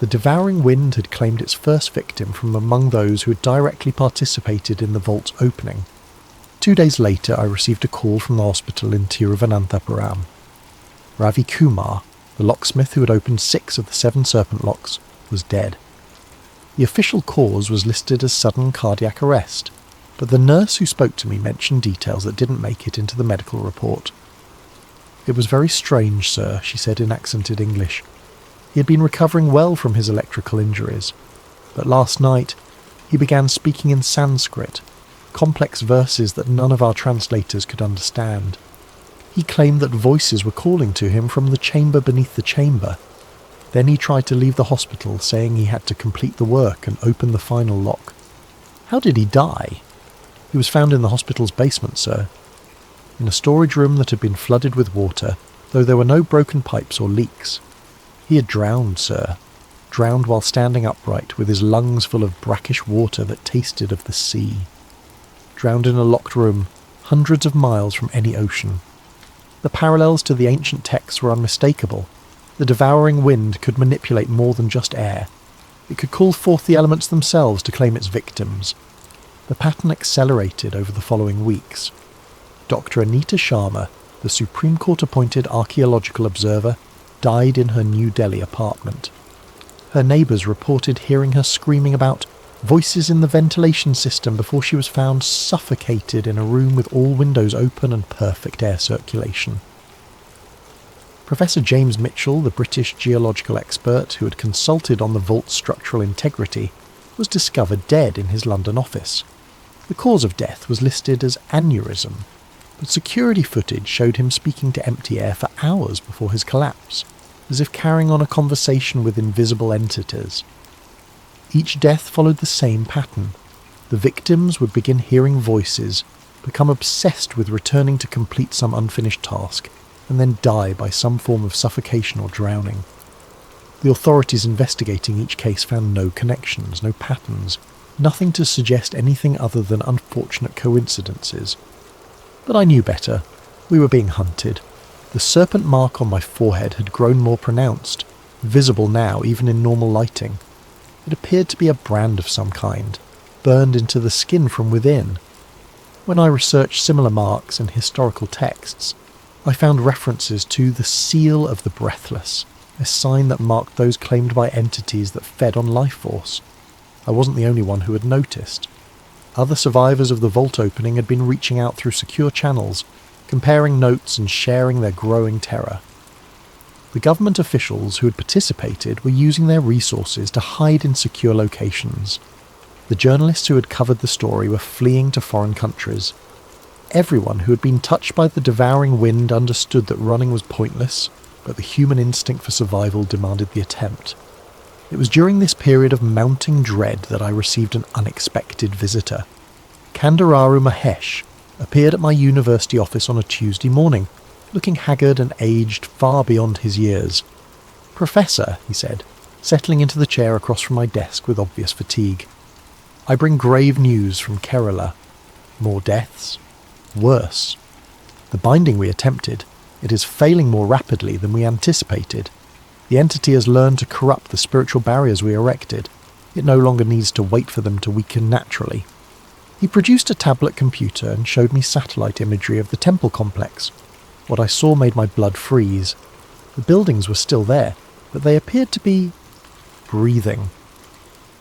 The devouring wind had claimed its first victim from among those who had directly participated in the vault's opening. 2 days later, I received a call from the hospital in Tiruvananthapuram. Ravi Kumar, the locksmith who had opened 6 of the 7 serpent locks, was dead. The official cause was listed as sudden cardiac arrest, but the nurse who spoke to me mentioned details that didn't make it into the medical report. "It was very strange, sir," she said in accented English. "He had been recovering well from his electrical injuries, but last night he began speaking in Sanskrit, complex verses that none of our translators could understand. He claimed that voices were calling to him from the chamber beneath the chamber. Then he tried to leave the hospital, saying he had to complete the work and open the final lock. How did he die?" "He was found in the hospital's basement, sir, in a storage room that had been flooded with water, though there were no broken pipes or leaks. He had drowned, sir, drowned while standing upright with his lungs full of brackish water that tasted of the sea. Drowned in a locked room, hundreds of miles from any ocean. The parallels to the ancient texts were unmistakable. The devouring wind could manipulate more than just air. It could call forth the elements themselves to claim its victims. The pattern accelerated over the following weeks. Dr. Anita Sharma, the Supreme Court-appointed archaeological observer, died in her New Delhi apartment. Her neighbours reported hearing her screaming about voices in the ventilation system before she was found suffocated in a room with all windows open and perfect air circulation. Professor James Mitchell, the British geological expert who had consulted on the vault's structural integrity, was discovered dead in his London office. The cause of death was listed as aneurysm, but security footage showed him speaking to empty air for hours before his collapse, as if carrying on a conversation with invisible entities. Each death followed the same pattern. The victims would begin hearing voices, become obsessed with returning to complete some unfinished task, and then die by some form of suffocation or drowning. The authorities investigating each case found no connections, no patterns, nothing to suggest anything other than unfortunate coincidences. But I knew better. We were being hunted. The serpent mark on my forehead had grown more pronounced, visible now even in normal lighting. It appeared to be a brand of some kind, burned into the skin from within. When I researched similar marks in historical texts, I found references to the seal of the breathless, a sign that marked those claimed by entities that fed on life force. I wasn't the only one who had noticed. Other survivors of the vault opening had been reaching out through secure channels, comparing notes and sharing their growing terror. The government officials who had participated were using their resources to hide in secure locations. The journalists who had covered the story were fleeing to foreign countries. Everyone who had been touched by the devouring wind understood that running was pointless, but the human instinct for survival demanded the attempt. It was during this period of mounting dread that I received an unexpected visitor. Kandararu Mahesh appeared at my university office on a Tuesday morning, looking haggard and aged far beyond his years. "Professor," he said, settling into the chair across from my desk with obvious fatigue, "I bring grave news from Kerala. More deaths. Worse. The binding we attempted, it is failing more rapidly than we anticipated. The entity has learned to corrupt the spiritual barriers we erected. It no longer needs to wait for them to weaken naturally." He produced a tablet computer and showed me satellite imagery of the temple complex. What I saw made my blood freeze. The buildings were still there, but they appeared to be breathing.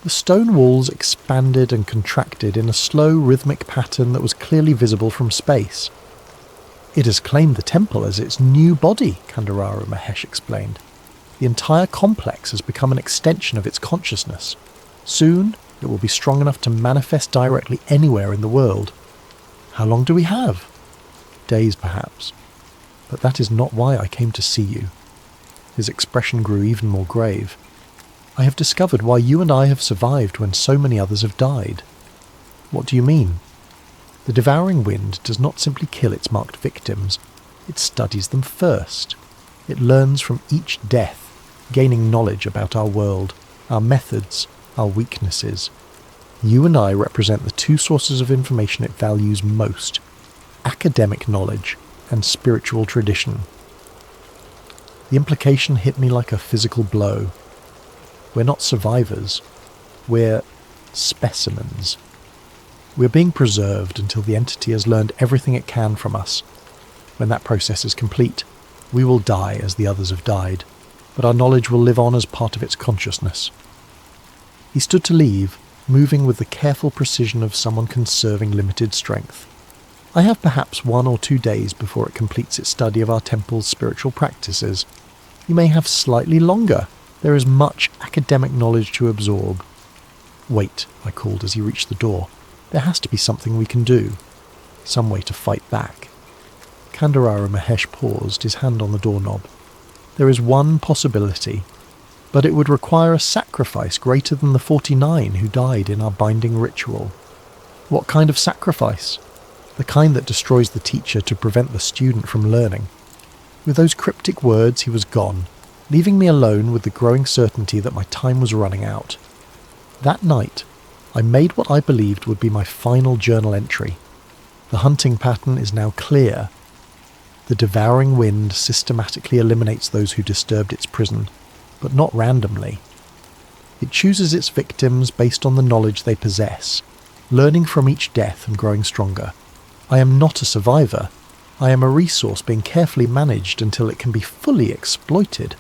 The stone walls expanded and contracted in a slow, rhythmic pattern that was clearly visible from space. "It has claimed the temple as its new body," Kandararu Mahesh explained. "The entire complex has become an extension of its consciousness. Soon, it will be strong enough to manifest directly anywhere in the world. How long do we have? Days, perhaps. But that is not why I came to see you." His expression grew even more grave. "I have discovered why you and I have survived when so many others have died." "What do you mean?" "The devouring wind does not simply kill its marked victims. It studies them first. It learns from each death, gaining knowledge about our world, our methods, our weaknesses. You and I represent the two sources of information it values most: academic knowledge and spiritual tradition." The implication hit me like a physical blow. We're not survivors. We're specimens. We're being preserved until the entity has learned everything it can from us. When that process is complete, we will die as the others have died, but our knowledge will live on as part of its consciousness. He stood to leave, moving with the careful precision of someone conserving limited strength. "I have perhaps 1 or 2 days before it completes its study of our temple's spiritual practices. You may have slightly longer. There is much academic knowledge to absorb." "Wait," I called as he reached the door. "There has to be something we can do. Some way to fight back." Kandararu Mahesh paused, his hand on the doorknob. "There is one possibility, but it would require a sacrifice greater than the 49 who died in our binding ritual." "What kind of sacrifice?" "The kind that destroys the teacher to prevent the student from learning." With those cryptic words, he was gone, leaving me alone with the growing certainty that my time was running out. That night, I made what I believed would be my final journal entry. The hunting pattern is now clear. The devouring wind systematically eliminates those who disturbed its prison, but not randomly. It chooses its victims based on the knowledge they possess, learning from each death and growing stronger. I am not a survivor. I am a resource being carefully managed until it can be fully exploited.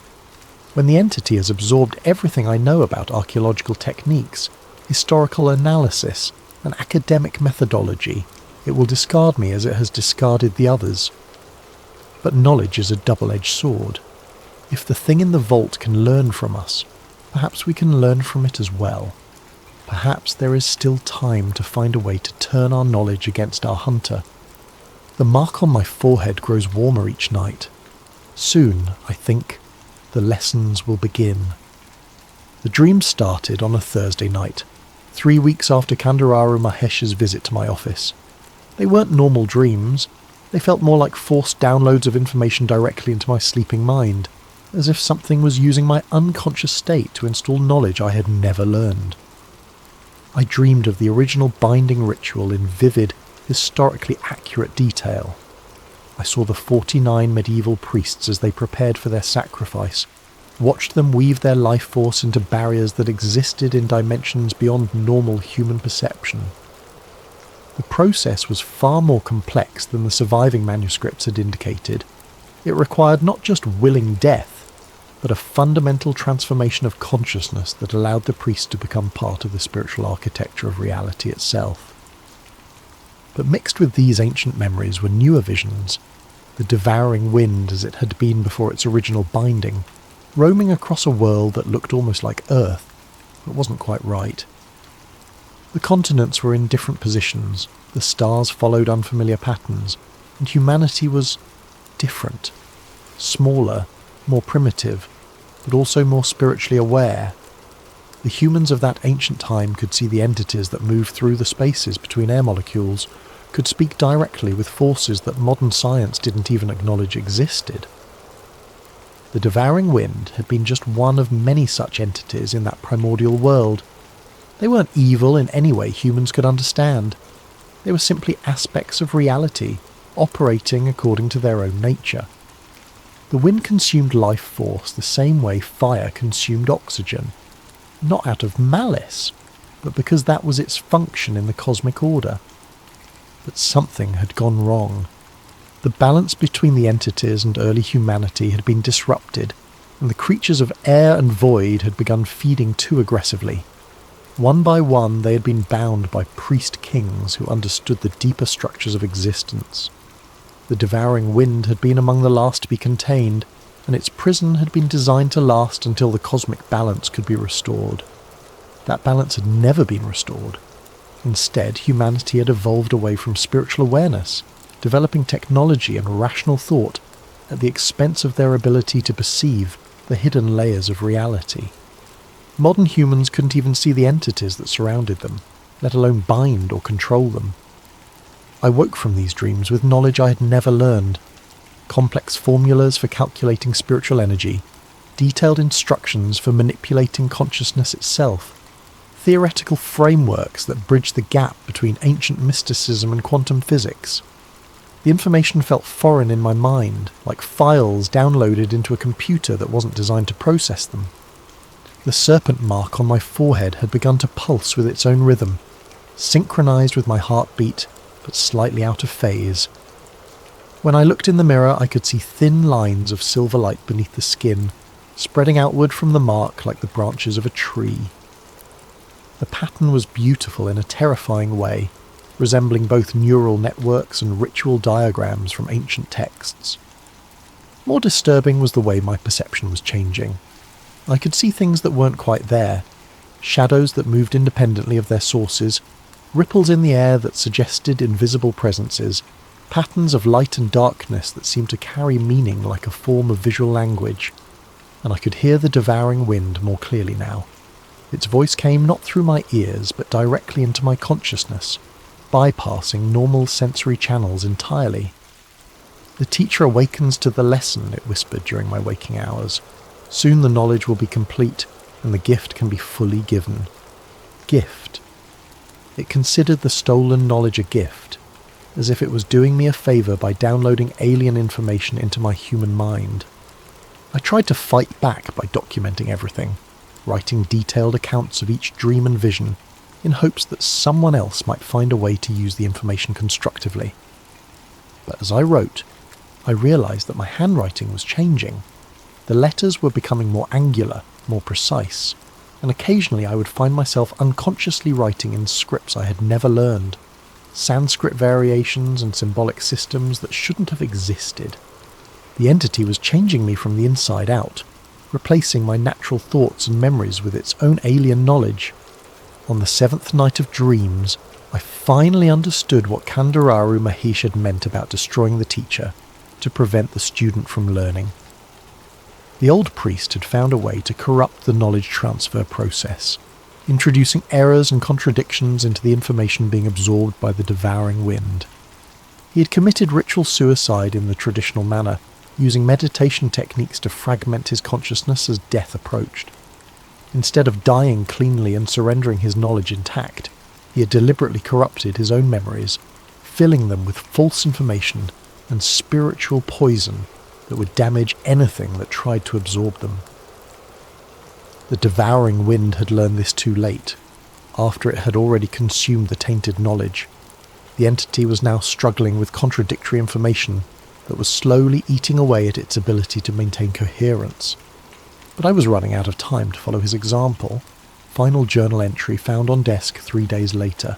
When the entity has absorbed everything I know about archaeological techniques, historical analysis, and academic methodology, it will discard me as it has discarded the others. But knowledge is a double-edged sword. If the thing in the vault can learn from us, perhaps we can learn from it as well. Perhaps there is still time to find a way to turn our knowledge against our hunter. The mark on my forehead grows warmer each night. Soon, I think, the lessons will begin. The dream started on a Thursday night, 3 weeks after Kandararu Mahesh's visit to my office. They weren't normal dreams. They felt more like forced downloads of information directly into my sleeping mind, as if something was using my unconscious state to install knowledge I had never learned. I dreamed of the original binding ritual in vivid, historically accurate detail. I saw the 49 medieval priests as they prepared for their sacrifice, watched them weave their life force into barriers that existed in dimensions beyond normal human perception. The process was far more complex than the surviving manuscripts had indicated. It required not just willing death, but a fundamental transformation of consciousness that allowed the priest to become part of the spiritual architecture of reality itself. But mixed with these ancient memories were newer visions, the devouring wind as it had been before its original binding, roaming across a world that looked almost like Earth, but wasn't quite right. The continents were in different positions, the stars followed unfamiliar patterns, and humanity was different, smaller, more primitive, but also more spiritually aware. The humans of that ancient time could see the entities that moved through the spaces between air molecules, could speak directly with forces that modern science didn't even acknowledge existed. The devouring wind had been just one of many such entities in that primordial world. They weren't evil in any way humans could understand. They were simply aspects of reality, operating according to their own nature. The wind consumed life force the same way fire consumed oxygen, not out of malice, but because that was its function in the cosmic order. But something had gone wrong. The balance between the entities and early humanity had been disrupted, and the creatures of air and void had begun feeding too aggressively. One by one they had been bound by priest kings who understood the deeper structures of existence. The devouring wind had been among the last to be contained, and its prison had been designed to last until the cosmic balance could be restored. That balance had never been restored. Instead, humanity had evolved away from spiritual awareness, developing technology and rational thought at the expense of their ability to perceive the hidden layers of reality. Modern humans couldn't even see the entities that surrounded them, let alone bind or control them. I woke from these dreams with knowledge I had never learned. Complex formulas for calculating spiritual energy, detailed instructions for manipulating consciousness itself, theoretical frameworks that bridged the gap between ancient mysticism and quantum physics. The information felt foreign in my mind, like files downloaded into a computer that wasn't designed to process them. The serpent mark on my forehead had begun to pulse with its own rhythm, synchronized with my heartbeat, but slightly out of phase. When I looked in the mirror, I could see thin lines of silver light beneath the skin, spreading outward from the mark like the branches of a tree. The pattern was beautiful in a terrifying way, resembling both neural networks and ritual diagrams from ancient texts. More disturbing was the way my perception was changing. I could see things that weren't quite there, shadows that moved independently of their sources, ripples in the air that suggested invisible presences, patterns of light and darkness that seemed to carry meaning like a form of visual language, and I could hear the devouring wind more clearly now. Its voice came not through my ears, but directly into my consciousness, bypassing normal sensory channels entirely. "The teacher awakens to the lesson," it whispered during my waking hours. "Soon the knowledge will be complete, and the gift can be fully given." Gift. It considered the stolen knowledge a gift, as if it was doing me a favour by downloading alien information into my human mind. I tried to fight back by documenting everything, writing detailed accounts of each dream and vision, in hopes that someone else might find a way to use the information constructively. But as I wrote, I realised that my handwriting was changing. The letters were becoming more angular, more precise, and occasionally I would find myself unconsciously writing in scripts I had never learned, Sanskrit variations and symbolic systems that shouldn't have existed. The entity was changing me from the inside out, replacing my natural thoughts and memories with its own alien knowledge. On the seventh night of dreams, I finally understood what Kandararu Mahesh had meant about destroying the teacher, to prevent the student from learning. The old priest had found a way to corrupt the knowledge transfer process, introducing errors and contradictions into the information being absorbed by the devouring wind. He had committed ritual suicide in the traditional manner, using meditation techniques to fragment his consciousness as death approached. Instead of dying cleanly and surrendering his knowledge intact, he had deliberately corrupted his own memories, filling them with false information and spiritual poison that would damage anything that tried to absorb them. The devouring wind had learned this too late, after it had already consumed the tainted knowledge. The entity was now struggling with contradictory information that was slowly eating away at its ability to maintain coherence. But I was running out of time to follow his example. Final journal entry found on desk 3 days later.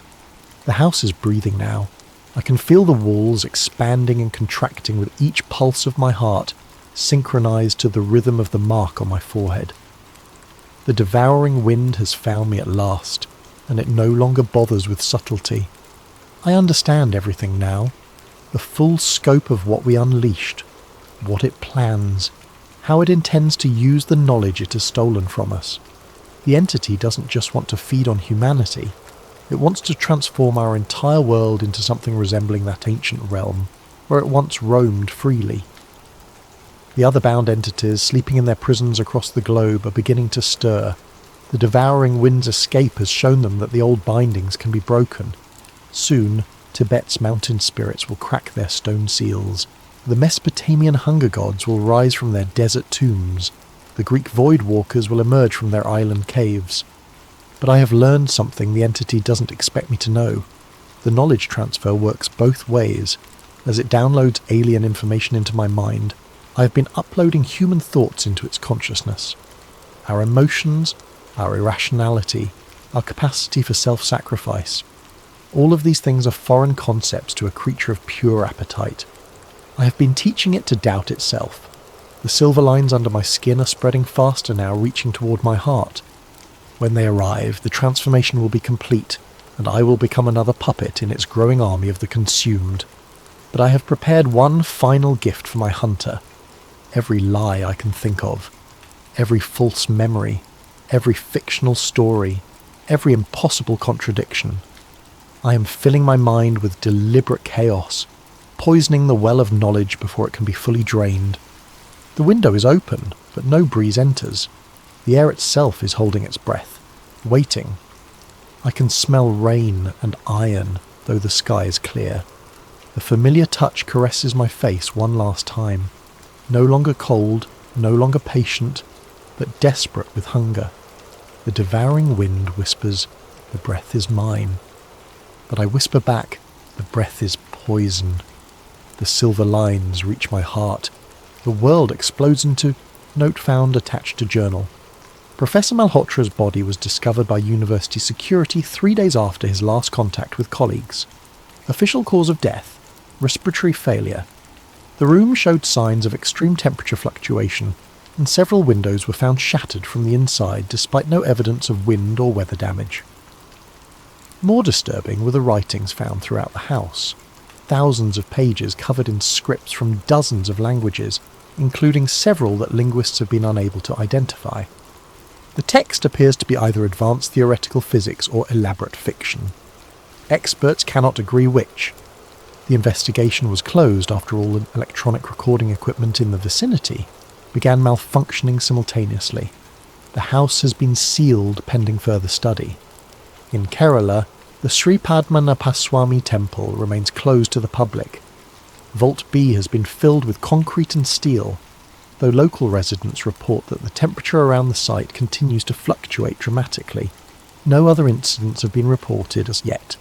The house is breathing now. I can feel the walls expanding and contracting with each pulse of my heart, synchronized to the rhythm of the mark on my forehead. The devouring wind has found me at last, and it no longer bothers with subtlety. I understand everything now, the full scope of what we unleashed, what it plans, how it intends to use the knowledge it has stolen from us. The entity doesn't just want to feed on humanity, it wants to transform our entire world into something resembling that ancient realm where it once roamed freely. The other bound entities sleeping in their prisons across the globe are beginning to stir. The devouring wind's escape has shown them that the old bindings can be broken. Soon, Tibet's mountain spirits will crack their stone seals. The Mesopotamian hunger gods will rise from their desert tombs. The Greek void walkers will emerge from their island caves. But I have learned something the entity doesn't expect me to know. The knowledge transfer works both ways. As it downloads alien information into my mind, I have been uploading human thoughts into its consciousness. Our emotions, our irrationality, our capacity for self-sacrifice. All of these things are foreign concepts to a creature of pure appetite. I have been teaching it to doubt itself. The silver lines under my skin are spreading faster now, reaching toward my heart. When they arrive, the transformation will be complete, and I will become another puppet in its growing army of the consumed. But I have prepared one final gift for my hunter. Every lie I can think of, every false memory, every fictional story, every impossible contradiction. I am filling my mind with deliberate chaos, poisoning the well of knowledge before it can be fully drained. The window is open, but no breeze enters. The air itself is holding its breath, waiting. I can smell rain and iron, though the sky is clear. The familiar touch caresses my face one last time. No longer cold, no longer patient, but desperate with hunger. The devouring wind whispers, "The breath is mine." But I whisper back, "The breath is poison." The silver lines reach my heart. The world explodes into note found attached to journal. Professor Malhotra's body was discovered by university security 3 days after his last contact with colleagues. Official cause of death: respiratory failure. The room showed signs of extreme temperature fluctuation, and several windows were found shattered from the inside despite no evidence of wind or weather damage. More disturbing were the writings found throughout the house. Thousands of pages covered in scripts from dozens of languages, including several that linguists have been unable to identify. The text appears to be either advanced theoretical physics or elaborate fiction. Experts cannot agree which. The investigation was closed after all electronic recording equipment in the vicinity began malfunctioning simultaneously. The house has been sealed pending further study. In Kerala, the Sri Padmanabhaswamy temple remains closed to the public. Vault B has been filled with concrete and steel, though local residents report that the temperature around the site continues to fluctuate dramatically. No other incidents have been reported as yet.